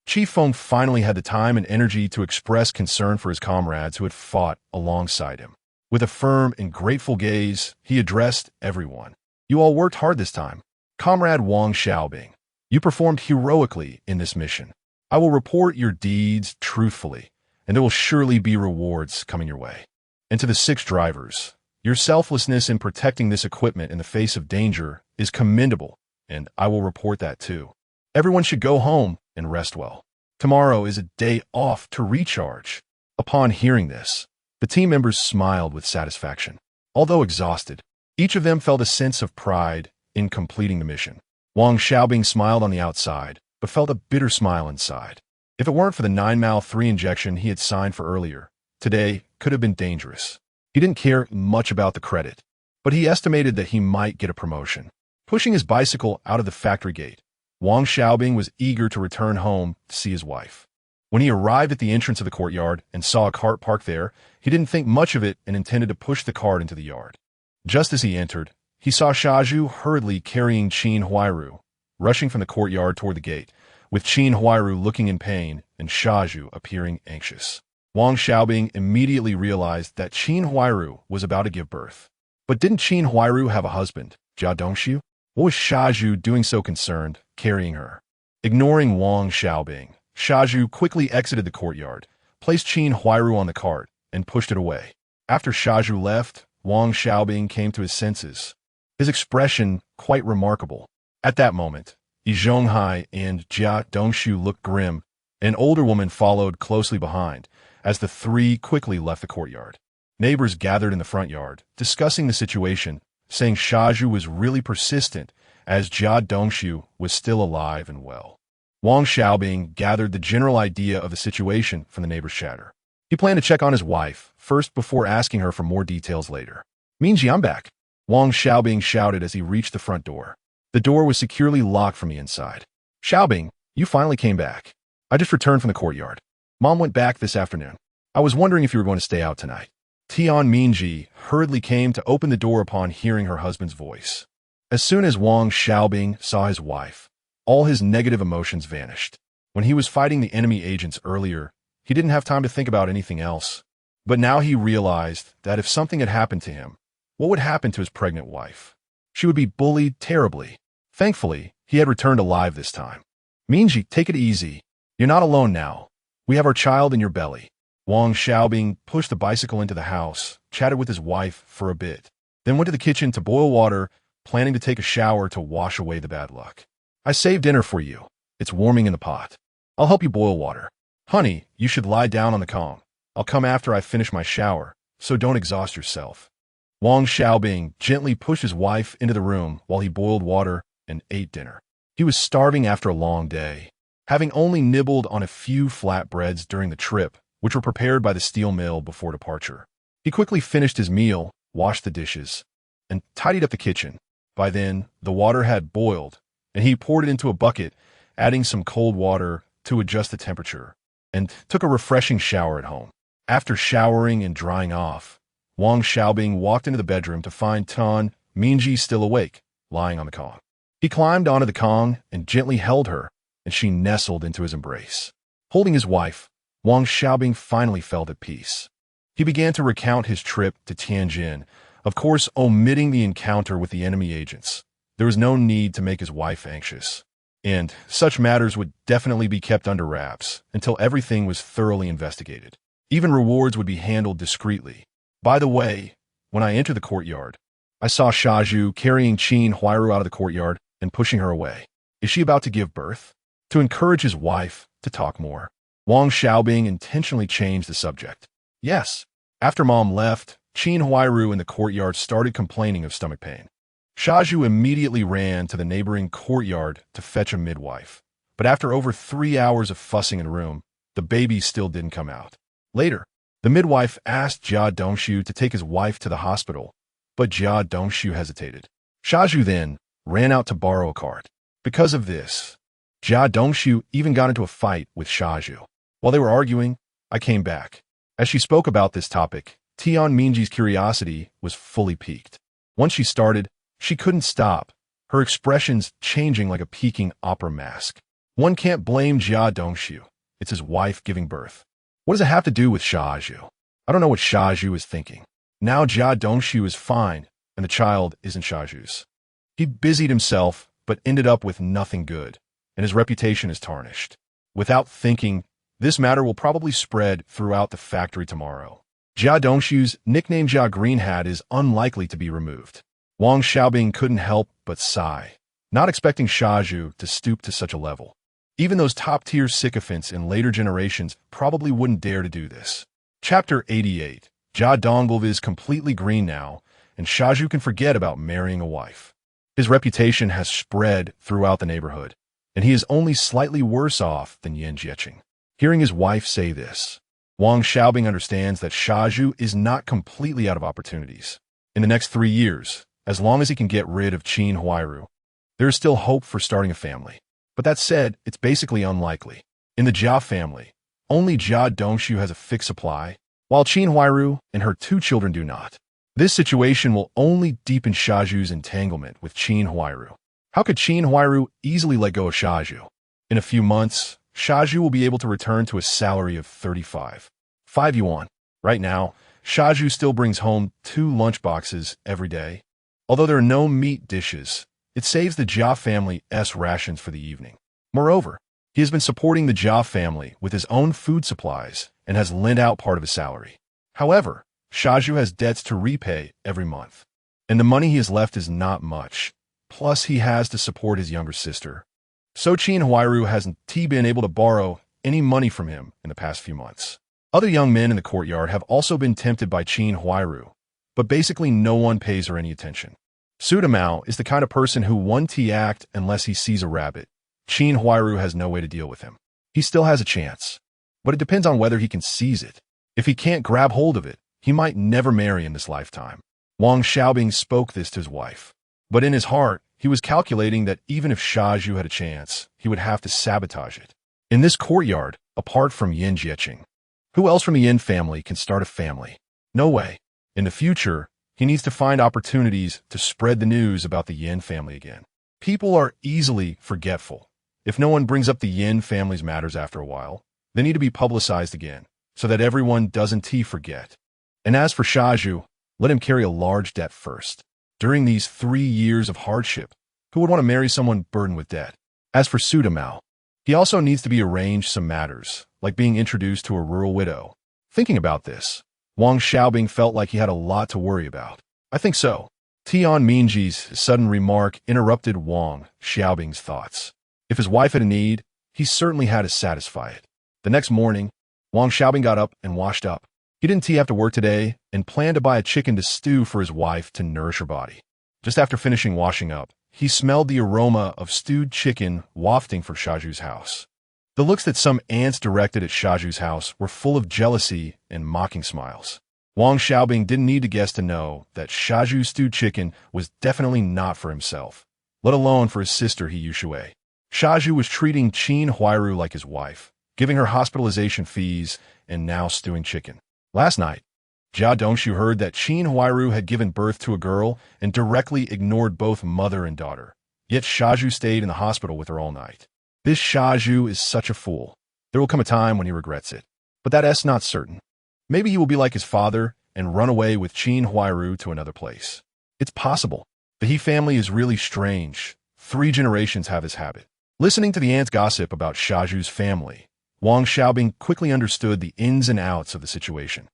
Chief Feng finally had the time and energy to express concern for his comrades who had fought alongside him. With a firm and grateful gaze, he addressed everyone. You all worked hard this time. Comrade Wang Xiaobing, you performed heroically in this mission. I will report your deeds truthfully, and there will surely be rewards coming your way. And to the 6 drivers, your selflessness in protecting this equipment in the face of danger is commendable, and I will report that too. Everyone should go home and rest well. Tomorrow is a day off to recharge. Upon hearing this, the team members smiled with satisfaction. Although exhausted, each of them felt a sense of pride in completing the mission. Wang Xiaobing smiled on the outside, but felt a bitter smile inside. If it weren't for the 9-mal-3 injection he had signed for earlier, today could have been dangerous. He didn't care much about the credit, but he estimated that he might get a promotion. Pushing his bicycle out of the factory gate, Wang Xiaobing was eager to return home to see his wife. When he arrived at the entrance of the courtyard and saw a cart parked there, he didn't think much of it and intended to push the cart into the yard. Just as he entered, he saw Shaju hurriedly carrying Qin Huairu, rushing from the courtyard toward the gate, with Qin Huairu looking in pain and Shaju appearing anxious. Wang Xiaobing immediately realized that Qin Huairu was about to give birth. But didn't Qin Huairu have a husband, Jia Dongxiu? What was Shaju doing so concerned, carrying her? Ignoring Wang Xiaobing, Shaju quickly exited the courtyard, placed Qin Huairu on the cart, and pushed it away. After Shaju left, Wang Xiaobing came to his senses, his expression quite remarkable. At that moment, Yi Zhonghai and Jia Dongxiu looked grim. An older woman followed closely behind, as the 3 quickly left the courtyard. Neighbors gathered in the front yard, discussing the situation, saying Shaju was really persistent, as Jia Dongxiu was still alive and well. Wang Xiaobing gathered the general idea of the situation from the neighbors' chatter. He planned to check on his wife first before asking her for more details later. Minji, I'm back, Wang Xiaobing shouted as he reached the front door. The door was securely locked from the inside. Xiaobing, you finally came back. I just returned from the courtyard. Mom went back this afternoon. I was wondering if you were going to stay out tonight. Tian Minji hurriedly came to open the door upon hearing her husband's voice. As soon as Wang Xiaobing saw his wife, all his negative emotions vanished. When he was fighting the enemy agents earlier, he didn't have time to think about anything else. But now he realized that if something had happened to him, what would happen to his pregnant wife? She would be bullied terribly. Thankfully, he had returned alive this time. Minji, take it easy. You're not alone now. We have our child in your belly. Wang Xiaobing pushed the bicycle into the house, chatted with his wife for a bit, then went to the kitchen to boil water, planning to take a shower to wash away the bad luck. I saved dinner for you. It's warming in the pot. I'll help you boil water. Honey, you should lie down on the Kong. I'll come after I finish my shower, so don't exhaust yourself. Wang Xiaobing gently pushed his wife into the room while he boiled water and ate dinner. He was starving after a long day, having only nibbled on a few flatbreads during the trip, which were prepared by the steel mill before departure. He quickly finished his meal, washed the dishes, and tidied up the kitchen. By then, the water had boiled, and he poured it into a bucket, adding some cold water to adjust the temperature, and took a refreshing shower at home. After showering and drying off, Wang Xiaobing walked into the bedroom to find Tan Minji still awake, lying on the Kong. He climbed onto the Kong and gently held her, and she nestled into his embrace. Holding his wife, Wang Xiaobing finally felt at peace. He began to recount his trip to Tianjin, of course omitting the encounter with the enemy agents. There was no need to make his wife anxious, and such matters would definitely be kept under wraps until everything was thoroughly investigated. Even rewards would be handled discreetly. By the way, when I entered the courtyard, I saw Shaju carrying Qin Huairu out of the courtyard and pushing her away. Is she about to give birth? To encourage his wife to talk more, Wang Xiaobing intentionally changed the subject. Yes. After Mom left, Qin Huairu in the courtyard started complaining of stomach pain. Shaju immediately ran to the neighboring courtyard to fetch a midwife. But after over 3 hours of fussing in the room, the baby still didn't come out. Later, the midwife asked Jia Dongshu to take his wife to the hospital, but Jia Dongshu hesitated. Shaju then ran out to borrow a cart. Because of this, Jia Dongshu even got into a fight with Shaju. While they were arguing, I came back. As she spoke about this topic, Tian Minji's curiosity was fully piqued. Once she started, she couldn't stop, her expressions changing like a peaking opera mask. One can't blame Jia Dongshu. It's his wife giving birth. What does it have to do with Shaju? I don't know what Shaju is thinking. Now Jia Dongshu is fine, and the child isn't Shaju's. He busied himself, but ended up with nothing good, and his reputation is tarnished. Without thinking, this matter will probably spread throughout the factory tomorrow. Jia Dongshu's nickname Jia Green Hat is unlikely to be removed. Wang Xiaobing couldn't help but sigh, not expecting Shaju to stoop to such a level. Even those top-tier sycophants in later generations probably wouldn't dare to do this. Chapter 88. Jia Donglv is completely green now, and Shaju can forget about marrying a wife. His reputation has spread throughout the neighborhood, and he is only slightly worse off than Yan Jieqing. Hearing his wife say this, Wang Xiaobing understands that Shaju is not completely out of opportunities. In the next 3 years, as long as he can get rid of Qin Huairu, there is still hope for starting a family. But that said, it's basically unlikely. In the Jia family, only Jia Dongshu has a fixed supply, while Qin Huairu and her 2 children do not. This situation will only deepen Shaju's entanglement with Qin Huairu. How could Qin Huairu easily let go of Shaju? In a few months, Shaju will be able to return to a salary of 35 yuan. Right now, Shaju still brings home 2 lunchboxes every day. Although there are no meat dishes, it saves the Jia family's rations for the evening. Moreover, he has been supporting the Jia family with his own food supplies and has lent out part of his salary. However, Shaju has debts to repay every month, and the money he has left is not much. Plus, he has to support his younger sister. So Qin Huairu hasn't been able to borrow any money from him in the past few months. Other young men in the courtyard have also been tempted by Qin Huairu, but basically no one pays her any attention. Sudamao is the kind of person who won't act unless he sees a rabbit. Qin Huairu has no way to deal with him. He still has a chance, but it depends on whether he can seize it. If he can't grab hold of it, he might never marry in this lifetime. Wang Xiaobing spoke this to his wife, but in his heart, he was calculating that even if Shaju had a chance, he would have to sabotage it. In this courtyard, apart from Yan Jieqing, who else from the Yin family can start a family? No way. In the future, he needs to find opportunities to spread the news about the Yin family again. People are easily forgetful, If no one brings up the Yin family's matters after a while, they need to be publicized again, so that everyone doesn't forget. And as for Shaju, let him carry a large debt first. During these 3 years of hardship, who would want to marry someone burdened with debt? As for Sudamao, he also needs to be arranged some matters, like being introduced to a rural widow. Thinking about this, Wang Xiaobing felt like he had a lot to worry about. I think so. Tian Mingji's sudden remark interrupted Wang Xiaobing's thoughts. If his wife had a need, he certainly had to satisfy it. The next morning, Wang Xiaobing got up and washed up. He didn't have to work today and planned to buy a chicken to stew for his wife to nourish her body. Just after finishing washing up, he smelled the aroma of stewed chicken wafting from Shaju's house. The looks that some ants directed at Shaju's house were full of jealousy and mocking smiles. Wang Xiaobing didn't need to guess to know that Shaju's stewed chicken was definitely not for himself, let alone for his sister He Yushui. Shaju was treating Qin Huairu like his wife, giving her hospitalization fees and now stewing chicken. Last night, Jia Dongshu heard that Qin Huairu had given birth to a girl and directly ignored both mother and daughter. Yet Shaju stayed in the hospital with her all night. This Shaju is such a fool. There will come a time when he regrets it. But that's not certain. Maybe he will be like his father and run away with Qin Huairu to another place. It's possible. The He family is really strange. 3 generations have this habit. Listening to the ants' gossip about Shaju's family, Wang Xiaobing quickly understood the ins and outs of the situation.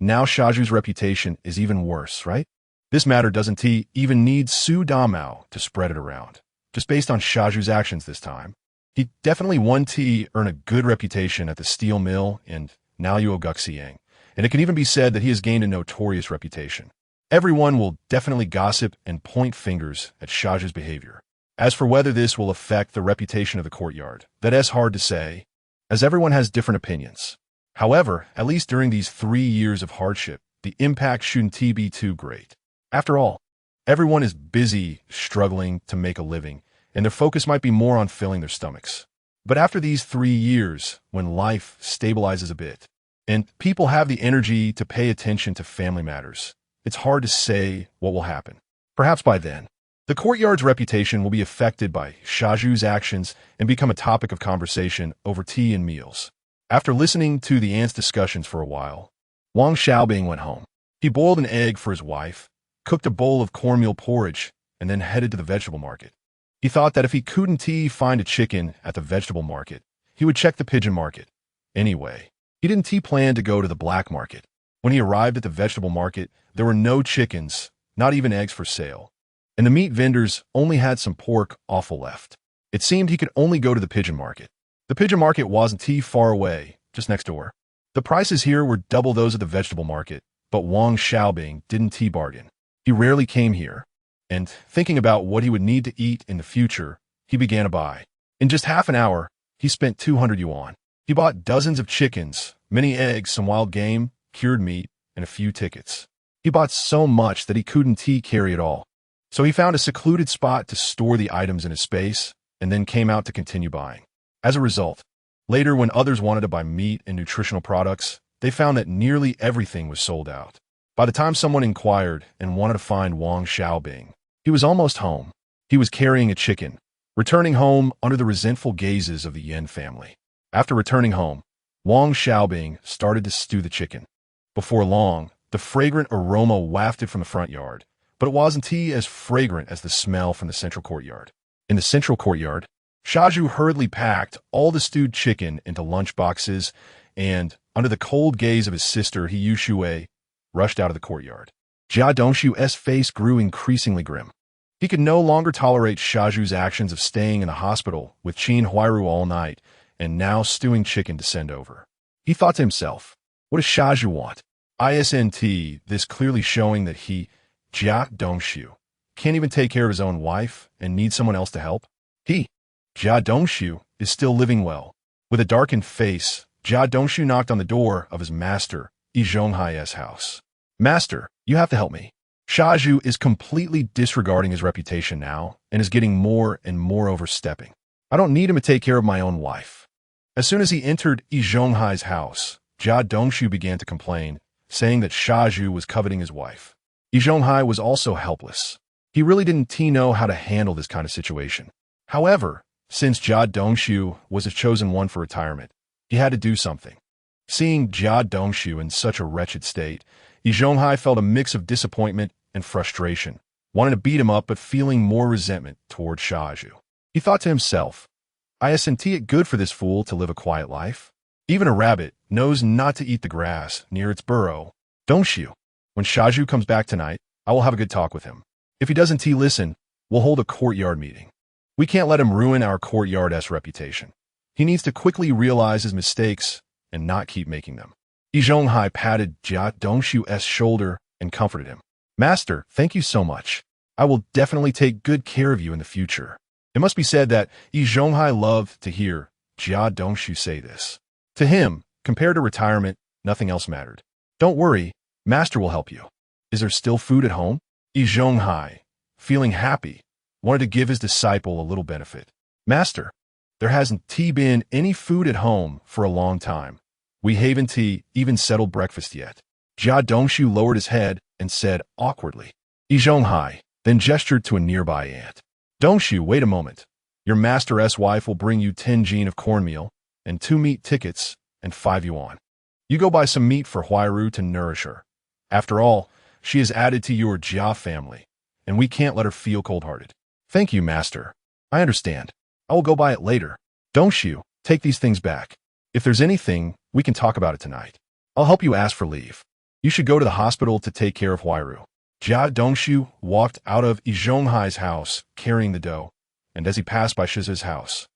Now Shaju's reputation is even worse, right? This matter doesn't even need Su Damao to spread it around. Just based on Shaju's actions this time, he definitely won earn a good reputation at the steel mill and Naluo Guxiang, and it can even be said that he has gained a notorious reputation. Everyone will definitely gossip and point fingers at Shaju's behavior. As for whether this will affect the reputation of the courtyard, that's hard to say, as everyone has different opinions. However, at least during these 3 years of hardship, the impact shouldn't be too great. After all, everyone is busy struggling to make a living, and their focus might be more on filling their stomachs. But after these 3 years, when life stabilizes a bit, and people have the energy to pay attention to family matters, it's hard to say what will happen. Perhaps by then, the courtyard's reputation will be affected by Shaju's actions and become a topic of conversation over tea and meals. After listening to the ants' discussions for a while, Wang Xiaobing went home. He boiled an egg for his wife, cooked a bowl of cornmeal porridge, and then headed to the vegetable market. He thought that if he couldn't find a chicken at the vegetable market, he would check the pigeon market. Anyway, he didn't plan to go to the black market. When he arrived at the vegetable market, there were no chickens, not even eggs for sale, and the meat vendors only had some pork offal left. It seemed he could only go to the pigeon market. The pigeon market wasn't far away, just next door. The prices here were double those of the vegetable market, but Wang Xiaobing didn't bargain. He rarely came here, and thinking about what he would need to eat in the future, he began to buy. In just half an hour, he spent 200 yuan. He bought dozens of chickens, many eggs, some wild game, cured meat, and a few tickets. He bought so much that he couldn't carry it all. So he found a secluded spot to store the items in his space, and then came out to continue buying. As a result, later when others wanted to buy meat and nutritional products, they found that nearly everything was sold out. By the time someone inquired and wanted to find Wang Xiaobing, he was almost home. He was carrying a chicken, returning home under the resentful gazes of the Yin family. After returning home, Wang Xiaobing started to stew the chicken. Before long, the fragrant aroma wafted from the front yard, but it wasn't as fragrant as the smell from the central courtyard. In the central courtyard, Shaju hurriedly packed all the stewed chicken into lunch boxes and, under the cold gaze of his sister He Yushui, rushed out of the courtyard. Jia Dongshu's face grew increasingly grim. He could no longer tolerate Shaju's actions of staying in the hospital with Qin Huairu all night and now stewing chicken to send over. He thought to himself, what does Shaju want? This clearly showing that Jia Dongshu, can't even take care of his own wife and needs someone else to help. Jia Dongshu is still living well. With a darkened face, Jia Dongshu knocked on the door of his master, Yi Zhonghai's house. Master, you have to help me. Shaju is completely disregarding his reputation now and is getting more and more overstepping. I don't need him to take care of my own wife. As soon as he entered Yi Zhonghai's house, Jia Dongshu began to complain, saying that Shaju was coveting his wife. Yi Zhonghai was also helpless. He really didn't know how to handle this kind of situation. However, Since Jia Dongshu was his chosen one for retirement, he had to do something. Seeing Jia Dongshu in such a wretched state, Yi Zhonghai felt a mix of disappointment and frustration, wanting to beat him up but feeling more resentment toward Shaju. He thought to himself, isn't it good for this fool to live a quiet life? Even a rabbit knows not to eat the grass near its burrow. Dongshu, when Shaju comes back tonight, I will have a good talk with him. If he doesn't listen, we'll hold a courtyard meeting. We can't let him ruin our courtyard's reputation. He needs to quickly realize his mistakes and not keep making them. Yi Zhonghai patted Jia Dongshu's shoulder and comforted him. Master, thank you so much. I will definitely take good care of you in the future. It must be said that Yi Zhonghai loved to hear Jia Dongshu say this. To him, compared to retirement, nothing else mattered. Don't worry, Master will help you. Is there still food at home? Yi Zhonghai, feeling happy, wanted to give his disciple a little benefit. Master, there hasn't been any food at home for a long time. We haven't even settled breakfast yet. Jia Dongshu lowered his head and said awkwardly. Yi Zhonghai then gestured to a nearby ant. Dongshu, wait a moment. Your master's wife will bring you 10 jin of cornmeal and 2 meat tickets and 5 yuan. You go buy some meat for Huiru to nourish her. After all, she is added to your Jia family, and we can't let her feel cold-hearted. Thank you, Master. I understand. I will go buy it later. Dongshu, take these things back. If there's anything, we can talk about it tonight. I'll help you ask for leave. You should go to the hospital to take care of Huiru. Jia Dongshu walked out of Yi Zhonghai's house carrying the dough, and as he passed by Shizu's house,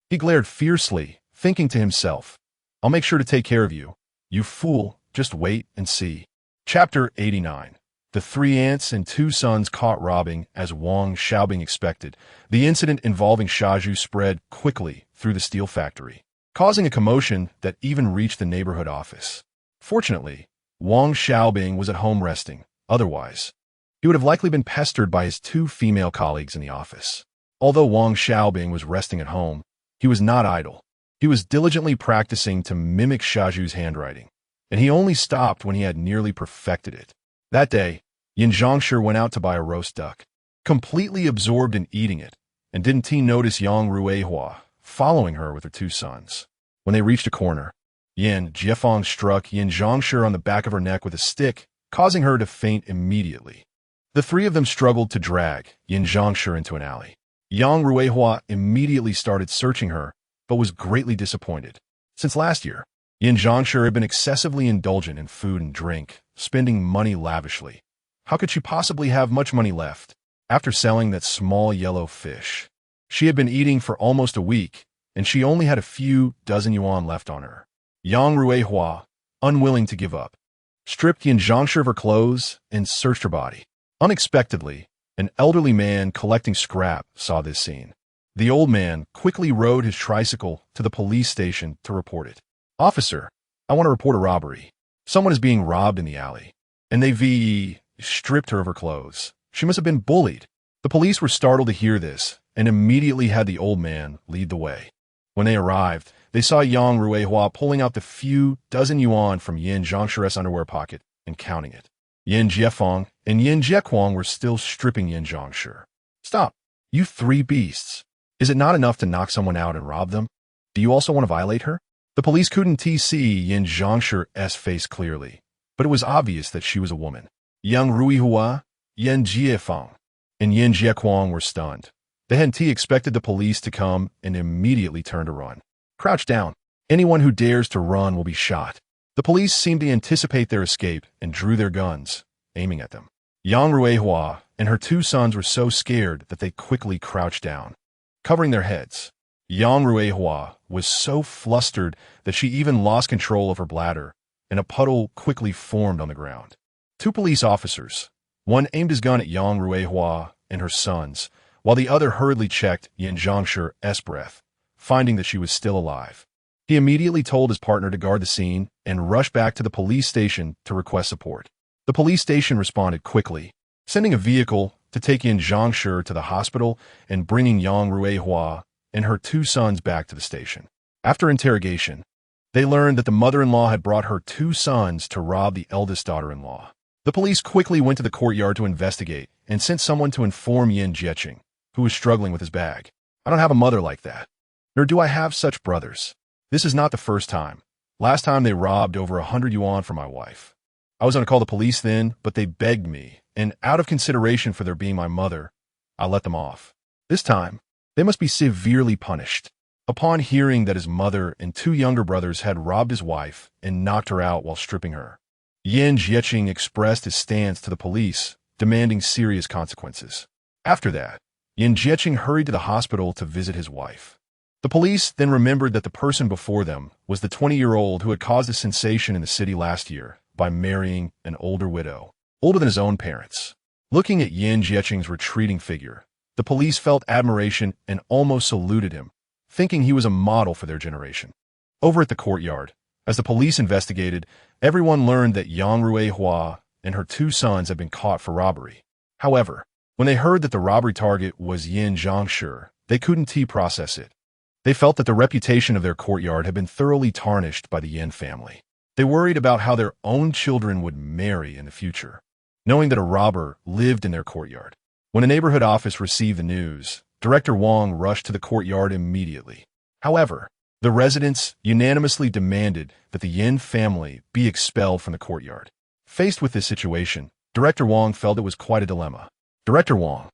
he glared fiercely, thinking to himself, I'll make sure to take care of you. You fool, just wait and see. Chapter 89. The 3 aunts and 2 sons caught robbing as Wang Xiaobing expected. The incident involving Shaju spread quickly through the steel factory, causing a commotion that even reached the neighborhood office. Fortunately, Wang Xiaobing was at home resting. Otherwise, he would have likely been pestered by his 2 female colleagues in the office. Although Wang Xiaobing was resting at home, he was not idle. He was diligently practicing to mimic Shaju's handwriting, and he only stopped when he had nearly perfected it. That day, Yin Zhongshi went out to buy a roast duck, completely absorbed in eating it, and didn't he notice Yang Ruihua following her with her 2 sons. When they reached a corner, Yin Jiefeng struck Yin Zhongshi on the back of her neck with a stick, causing her to faint immediately. The 3 of them struggled to drag Yin Zhongshi into an alley. Yang Ruihua immediately started searching her, but was greatly disappointed. Since last year, Yin Zhongshi had been excessively indulgent in food and drink, spending money lavishly. How could she possibly have much money left? After selling that small yellow fish, she had been eating for almost a week, and she only had a few dozen yuan left on her. Yang Ruihua, unwilling to give up, stripped Yin Zhongshi of her clothes and searched her body. Unexpectedly, an elderly man collecting scrap saw this scene. The old man quickly rode his tricycle to the police station to report it. Officer, I want to report a robbery. Someone is being robbed in the alley. And they stripped her of her clothes. She must have been bullied. The police were startled to hear this and immediately had the old man lead the way. When they arrived, they saw Yang Ruihua pulling out the few dozen yuan from Yin Zhongshi's underwear pocket and counting it. Yin Jiefeng and Yin Jiequang were still stripping Yin Zhongshi. Stop, you 3 beasts. Is it not enough to knock someone out and rob them? Do you also want to violate her? The police couldn't see Yin Zhongshi's face clearly, but it was obvious that she was a woman. Yang Ruihua, Yin Jiefeng, and Yin Jiequang were stunned. They hadn't expected the police to come and immediately turned to run. Crouch down. Anyone who dares to run will be shot. The police seemed to anticipate their escape and drew their guns, aiming at them. Yang Ruihua and her 2 sons were so scared that they quickly crouched down, covering their heads. Yang Ruihua was so flustered that she even lost control of her bladder, and a puddle quickly formed on the ground. 2 police officers, one aimed his gun at Yang Ruihua and her sons, while the other hurriedly checked Yin Zhongshi's breath, finding that she was still alive. He immediately told his partner to guard the scene and rushed back to the police station to request support. The police station responded quickly, sending a vehicle to take Yin Zhongshi to the hospital and bringing Yang Ruihua and her 2 sons back to the station. After interrogation, they learned that the mother-in-law had brought her 2 sons to rob the eldest daughter-in-law. The police quickly went to the courtyard to investigate and sent someone to inform Yin Jieqing, who was struggling with his bag. I don't have a mother like that. nor do I have such brothers. This is not the first time. Last time they robbed over 100 yuan for my wife. I was going to call the police then, but they begged me, and out of consideration for their being my mother, I let them off. This time, they must be severely punished. Upon hearing that his mother and 2 younger brothers had robbed his wife and knocked her out while stripping her, Yan Jieqing expressed his stance to the police, demanding serious consequences. After that, Yan Jieqing hurried to the hospital to visit his wife. The police then remembered that the person before them was the 20-year-old who had caused a sensation in the city last year by marrying an older widow, older than his own parents. Looking at Yan Jieqing's retreating figure, the police felt admiration and almost saluted him, thinking he was a model for their generation. Over at the courtyard, as the police investigated, everyone learned that Yang Ruihua and her 2 sons had been caught for robbery. However, when they heard that the robbery target was Yin Zhangshi, they couldn't process it. They felt that the reputation of their courtyard had been thoroughly tarnished by the Yin family. They worried about how their own children would marry in the future, knowing that a robber lived in their courtyard. When the neighborhood office received the news, Director Wang rushed to the courtyard immediately. However, the residents unanimously demanded that the Yin family be expelled from the courtyard. Faced with this situation, Director Wang felt it was quite a dilemma. Director Wang,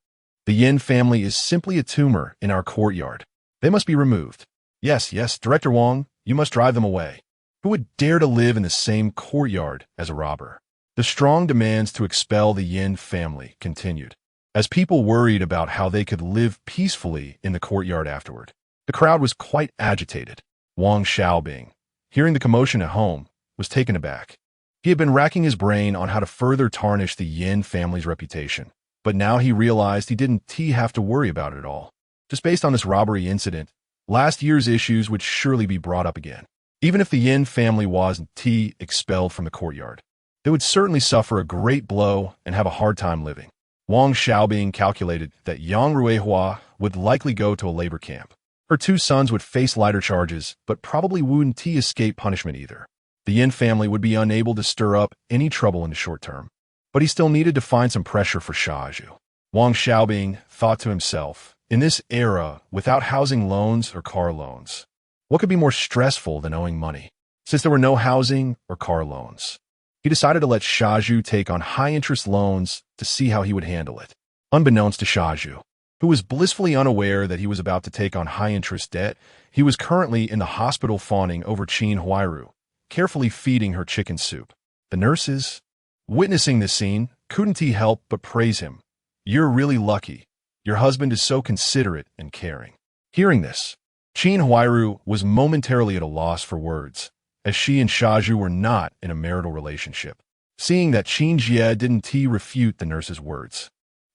the Yin family is simply a tumor in our courtyard. They must be removed. Yes, Director Wang, you must drive them away. Who would dare to live in the same courtyard as a robber? The strong demands to expel the Yin family continued, as people worried about how they could live peacefully in the courtyard afterward. The crowd was quite agitated. Wang Xiaobing, hearing the commotion at home, was taken aback. He had been racking his brain on how to further tarnish the Yin family's reputation, but now he realized he didn't have to worry about it at all. Just based on this robbery incident, last year's issues would surely be brought up again. Even if the Yin family wasn't expelled from the courtyard, they would certainly suffer a great blow and have a hard time living. Wang Xiaobing calculated that Yang Ruihua would likely go to a labor camp. Her 2 sons would face lighter charges, but probably wouldn't escape punishment either. The Yin family would be unable to stir up any trouble in the short term, but he still needed to find some pressure for Shaju. Wang Xiaobing thought to himself, in this era, without housing loans or car loans, what could be more stressful than owing money? Since there were no housing or car loans, he decided to let Shaju take on high-interest loans to see how he would handle it. Unbeknownst to Shaju, who was blissfully unaware that he was about to take on high-interest debt, he was currently in the hospital fawning over Qin Huairu, carefully feeding her chicken soup. The nurses, witnessing this scene, couldn't help but praise him. You're really lucky. Your husband is so considerate and caring. Hearing this, Qin Huairu was momentarily at a loss for words, as she and Shaju were not in a marital relationship. Seeing that Qin Jie didn't refute the nurse's words,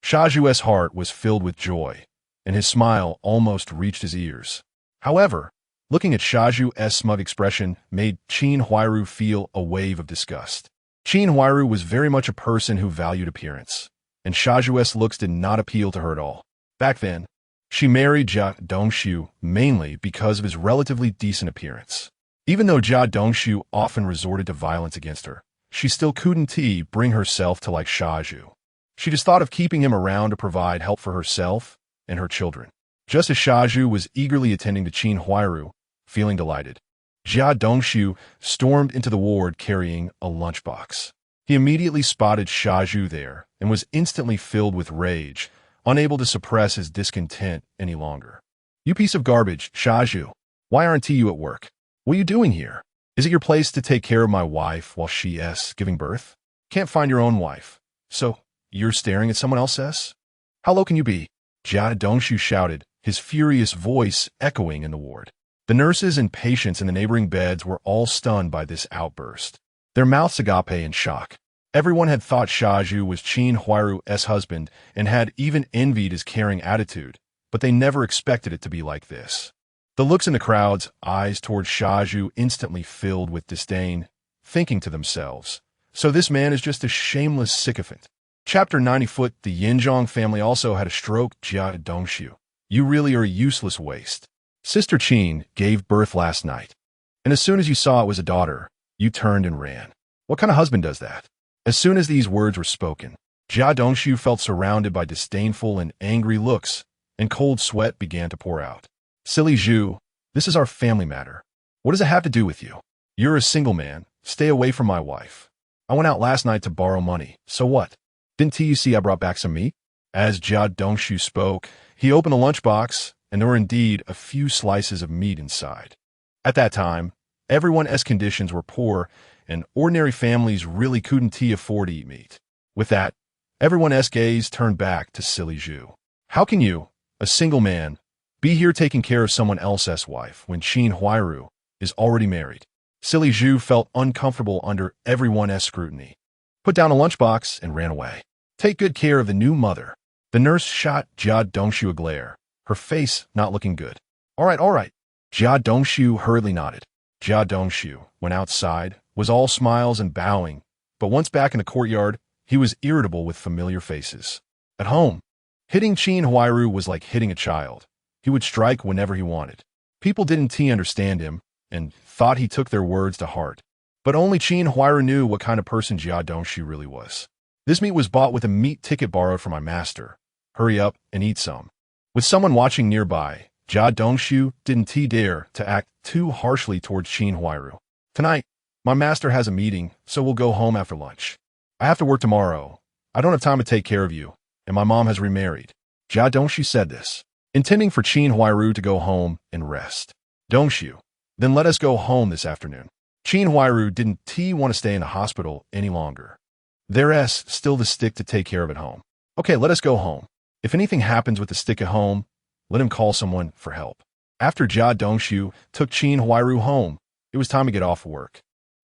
Shaju's heart was filled with joy, and his smile almost reached his ears. However, looking at Shaju's smug expression made Qin Huairu feel a wave of disgust. Qin Huairu was very much a person who valued appearance, and Shaju's looks did not appeal to her at all. Back then, she married Jia Dongshu mainly because of his relatively decent appearance. Even though Jia Dongshu often resorted to violence against her, she still couldn't bring herself to like Shaju. She just thought of keeping him around to provide help for herself and her children. Just as Shaju was eagerly attending to Qin Huairu, feeling delighted, Jia Dongshu stormed into the ward carrying a lunchbox. He immediately spotted Shaju there and was instantly filled with rage, unable to suppress his discontent any longer. You piece of garbage, Shaju. Why aren't you at work? What are you doing here? Is it your place to take care of my wife while she's giving birth? Can't find your own wife. So, you're staring at someone else's? How low can you be? Jia Dongshu shouted, his furious voice echoing in the ward. The nurses and patients in the neighboring beds were all stunned by this outburst, their mouths agape in shock. Everyone had thought Shaju was Qin Huairu's husband and had even envied his caring attitude, but they never expected it to be like this. The looks in the crowd's eyes toward Shaju instantly filled with disdain, thinking to themselves, so this man is just a shameless sycophant. Chapter 90 The Yinzhong family also had a stroke. Jia Dongshu, you really are a useless waste. Sister Qin gave birth last night, and as soon as you saw it was a daughter, you turned and ran. What kind of husband does that? As soon as these words were spoken, Jia Dongshu felt surrounded by disdainful and angry looks, and cold sweat began to pour out. Silly Zhu, This is our family matter. What does it have to do with you? You're a single man. Stay away from my wife. I went out last night to borrow money. So what? Didn't you see I brought back some meat? As Jia Dongshu spoke, he opened the lunchbox, and there were indeed a few slices of meat inside. At that time, everyone's conditions were poor, and ordinary families really couldn't afford to eat meat. With that, everyone's gaze turned back to Silly Zhu. How can you, a single man, be here taking care of someone else's wife when Qin Huairu is already married? Silly Zhu felt uncomfortable under everyone's scrutiny, put down a lunchbox, and ran away. Take good care of the new mother. The nurse shot Jia Dongshu a glare, her face not looking good. All right. Jia Dongshu hurriedly nodded. Jia Dongshu, when outside, was all smiles and bowing, but once back in the courtyard, he was irritable with familiar faces. At home, hitting Qin Huairu was like hitting a child. He would strike whenever he wanted. People didn't understand him and thought he took their words to heart. But only Qin Huairu knew what kind of person Jia Dongshu really was. This meat was bought with a meat ticket borrowed from my master. Hurry up and eat some. With someone watching nearby, Jia Dongshu didn't dare to act too harshly towards Qin Huairu. Tonight, my master has a meeting, so we'll go home after lunch. I have to work tomorrow. I don't have time to take care of you, and my mom has remarried. Jia Dongshu said this, intending for Qin Huairu to go home and rest. Dongshu, then let us go home this afternoon. Qin Huairu didn't want to stay in the hospital any longer. There's still the stick to take care of at home. Okay, let us go home. If anything happens with the stick at home, let him call someone for help. After Jia Dongshu took Qin Huairu home, it was time to get off work.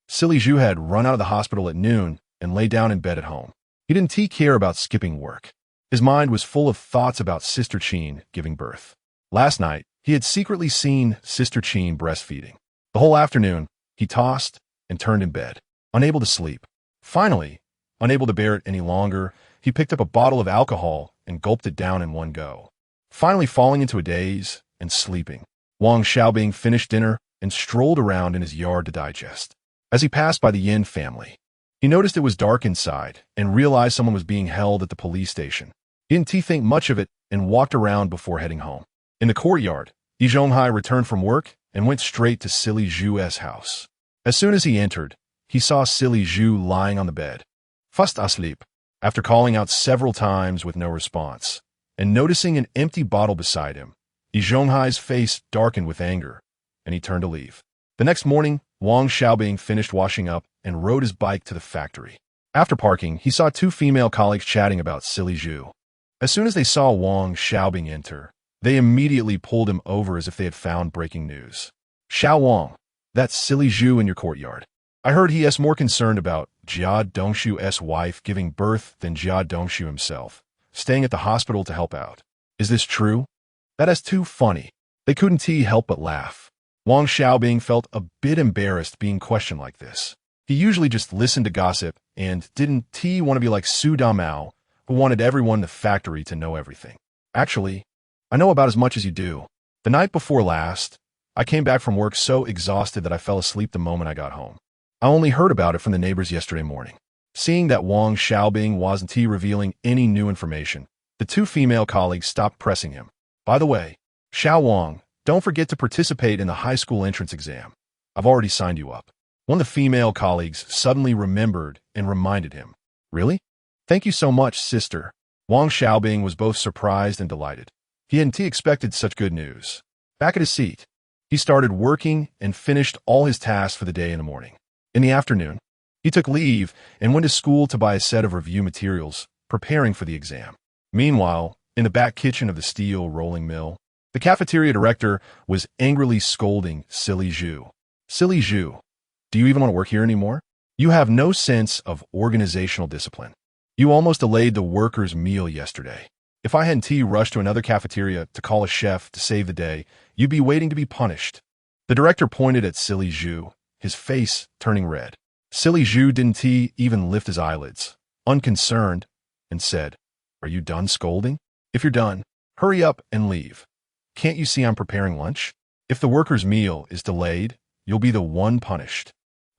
Silly Zhu had run out of the hospital at noon and lay down in bed at home. He didn't care about skipping work. His mind was full of thoughts about Sister Qin giving birth. Last night, he had secretly seen Sister Qin breastfeeding. The whole afternoon, he tossed and turned in bed, unable to sleep. Finally, unable to bear it any longer, he picked up a bottle of alcohol and gulped it down in one go. Finally falling into a daze and sleeping, Wang Xiaobing finished dinner and strolled around in his yard to digest. As he passed by the Yin family, he noticed it was dark inside and realized someone was being held at the police station. He didn't think much of it and walked around before heading home. In the courtyard, Yi Zhonghai returned from work and went straight to Silly Zhu's house. As soon as he entered, he saw Silly Zhu lying on the bed, fast asleep. After calling out several times with no response, and noticing an empty bottle beside him, Yi Zhonghai's face darkened with anger, and he turned to leave. The next morning, Wang Xiaobing finished washing up and rode his bike to the factory. After parking, he saw two female colleagues chatting about Silly Zhu. As soon as they saw Wang Xiaobing enter, they immediately pulled him over as if they had found breaking news. Xiao Wang, that's Silly Zhu in your courtyard. I heard he is more concerned about Jia Dongshu's wife giving birth than Jia Dongshu himself, staying at the hospital to help out. Is this true? That is too funny. They couldn't help but laugh. Wang Xiaobing felt a bit embarrassed being questioned like this. He usually just listened to gossip and didn't want to be like Su Damao, who wanted everyone in the factory to know everything. Actually, I know about as much as you do. The night before last, I came back from work so exhausted that I fell asleep the moment I got home. I only heard about it from the neighbors yesterday morning. Seeing that Wang Xiaobing wasn't revealing any new information, the two female colleagues stopped pressing him. By the way, Xiao Wang, don't forget to participate in the high school entrance exam. I've already signed you up. One of the female colleagues suddenly remembered and reminded him. Really? Thank you so much, sister. Wang Xiaobing was both surprised and delighted. He hadn't expected such good news. Back at his seat, he started working and finished all his tasks for the day in the morning. In the afternoon, he took leave and went to school to buy a set of review materials, preparing for the exam. Meanwhile, in the back kitchen of the steel rolling mill, the cafeteria director was angrily scolding Silly Zhu. Silly Zhu, do you even want to work here anymore? You have no sense of organizational discipline. You almost delayed the workers' meal yesterday. If I hadn't rushed to another cafeteria to call a chef to save the day, you'd be waiting to be punished. The director pointed at Silly Zhu, his face turning red. Silly Zhu didn't even lift his eyelids, unconcerned, and said, Are you done scolding? If you're done, hurry up and leave. Can't you see I'm preparing lunch? If the worker's meal is delayed, you'll be the one punished.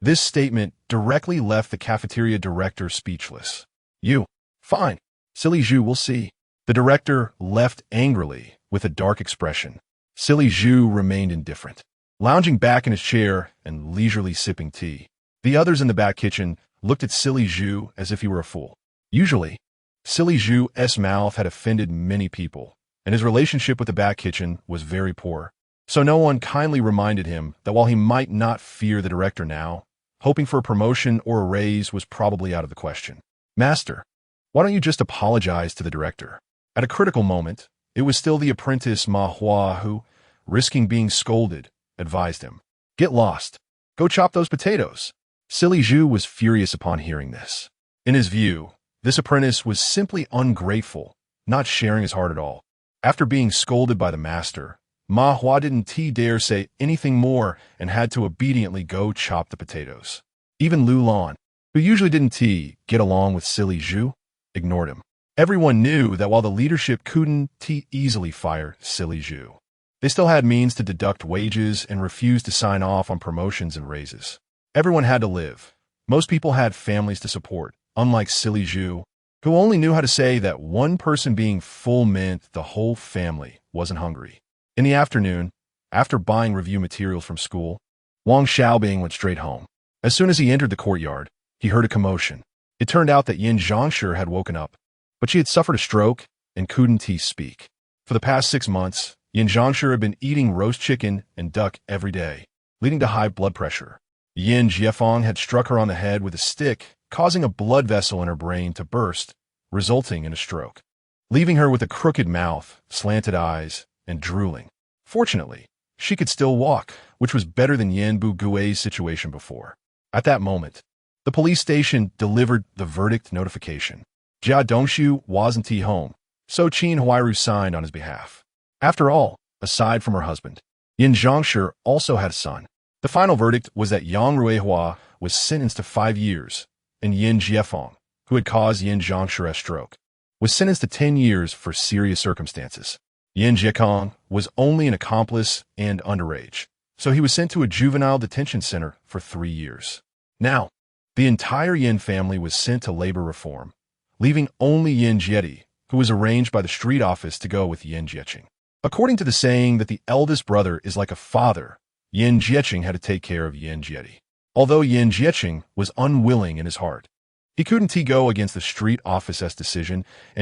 This statement directly left the cafeteria director speechless. You. Fine. Silly Zhu, we'll see. The director left angrily with a dark expression. Silly Zhu remained indifferent, lounging back in his chair and leisurely sipping tea. The others in the back kitchen looked at Silly Zhu as if he were a fool. Usually, Silly Zhu's mouth had offended many people, and his relationship with the back kitchen was very poor. So no one kindly reminded him that while he might not fear the director now, hoping for a promotion or a raise was probably out of the question. Master, why don't you just apologize to the director? At a critical moment, it was still the apprentice Ma Hua who, risking being scolded, advised him. Get lost. Go chop those potatoes. Silly Zhu was furious upon hearing this. In his view, this apprentice was simply ungrateful, not sharing his heart at all. After being scolded by the master, Ma Hua didn't dare say anything more and had to obediently go chop the potatoes. Even Lu Lan, who usually didn't get along with Silly Zhu, ignored him. Everyone knew that while the leadership couldn't easily fire Silly Zhu, they still had means to deduct wages and refused to sign off on promotions and raises. Everyone had to live. Most people had families to support, unlike Silly Zhu, who only knew how to say that one person being full meant the whole family wasn't hungry. In the afternoon, after buying review materials from school, Wang Xiaobing went straight home. As soon as he entered the courtyard, he heard a commotion. It turned out that Yin Zhangshi had woken up, but she had suffered a stroke and couldn't speak. For the past 6 months, Yin Zhangshi had been eating roast chicken and duck every day, leading to high blood pressure. Yin Jiefeng had struck her on the head with a stick, causing a blood vessel in her brain to burst, resulting in a stroke, leaving her with a crooked mouth, slanted eyes, and drooling. Fortunately, she could still walk, which was better than Yin Bu Gui's situation before. At that moment, the police station delivered the verdict notification. Jia Dongshu wasn't home, so Qin Huairu signed on his behalf. After all, aside from her husband, Yin Zhangshi also had a son. The final verdict was that Yang Ruihua was sentenced to 5 years, and Yin Jiefeng, who had caused Yin Zhangshi's stroke, was sentenced to 10 years for serious circumstances. Yin Jiekong was only an accomplice and underage, so he was sent to a juvenile detention center for 3 years. Now, the entire Yin family was sent to labor reform, leaving only Yin Jieti, who was arranged by the street office to go with Yin Jieqing. According to the saying that the eldest brother is like a father, Yin Jieqing had to take care of Yin Jieti. Although Yin Jieqing was unwilling in his heart, he couldn't go against the street office's decision and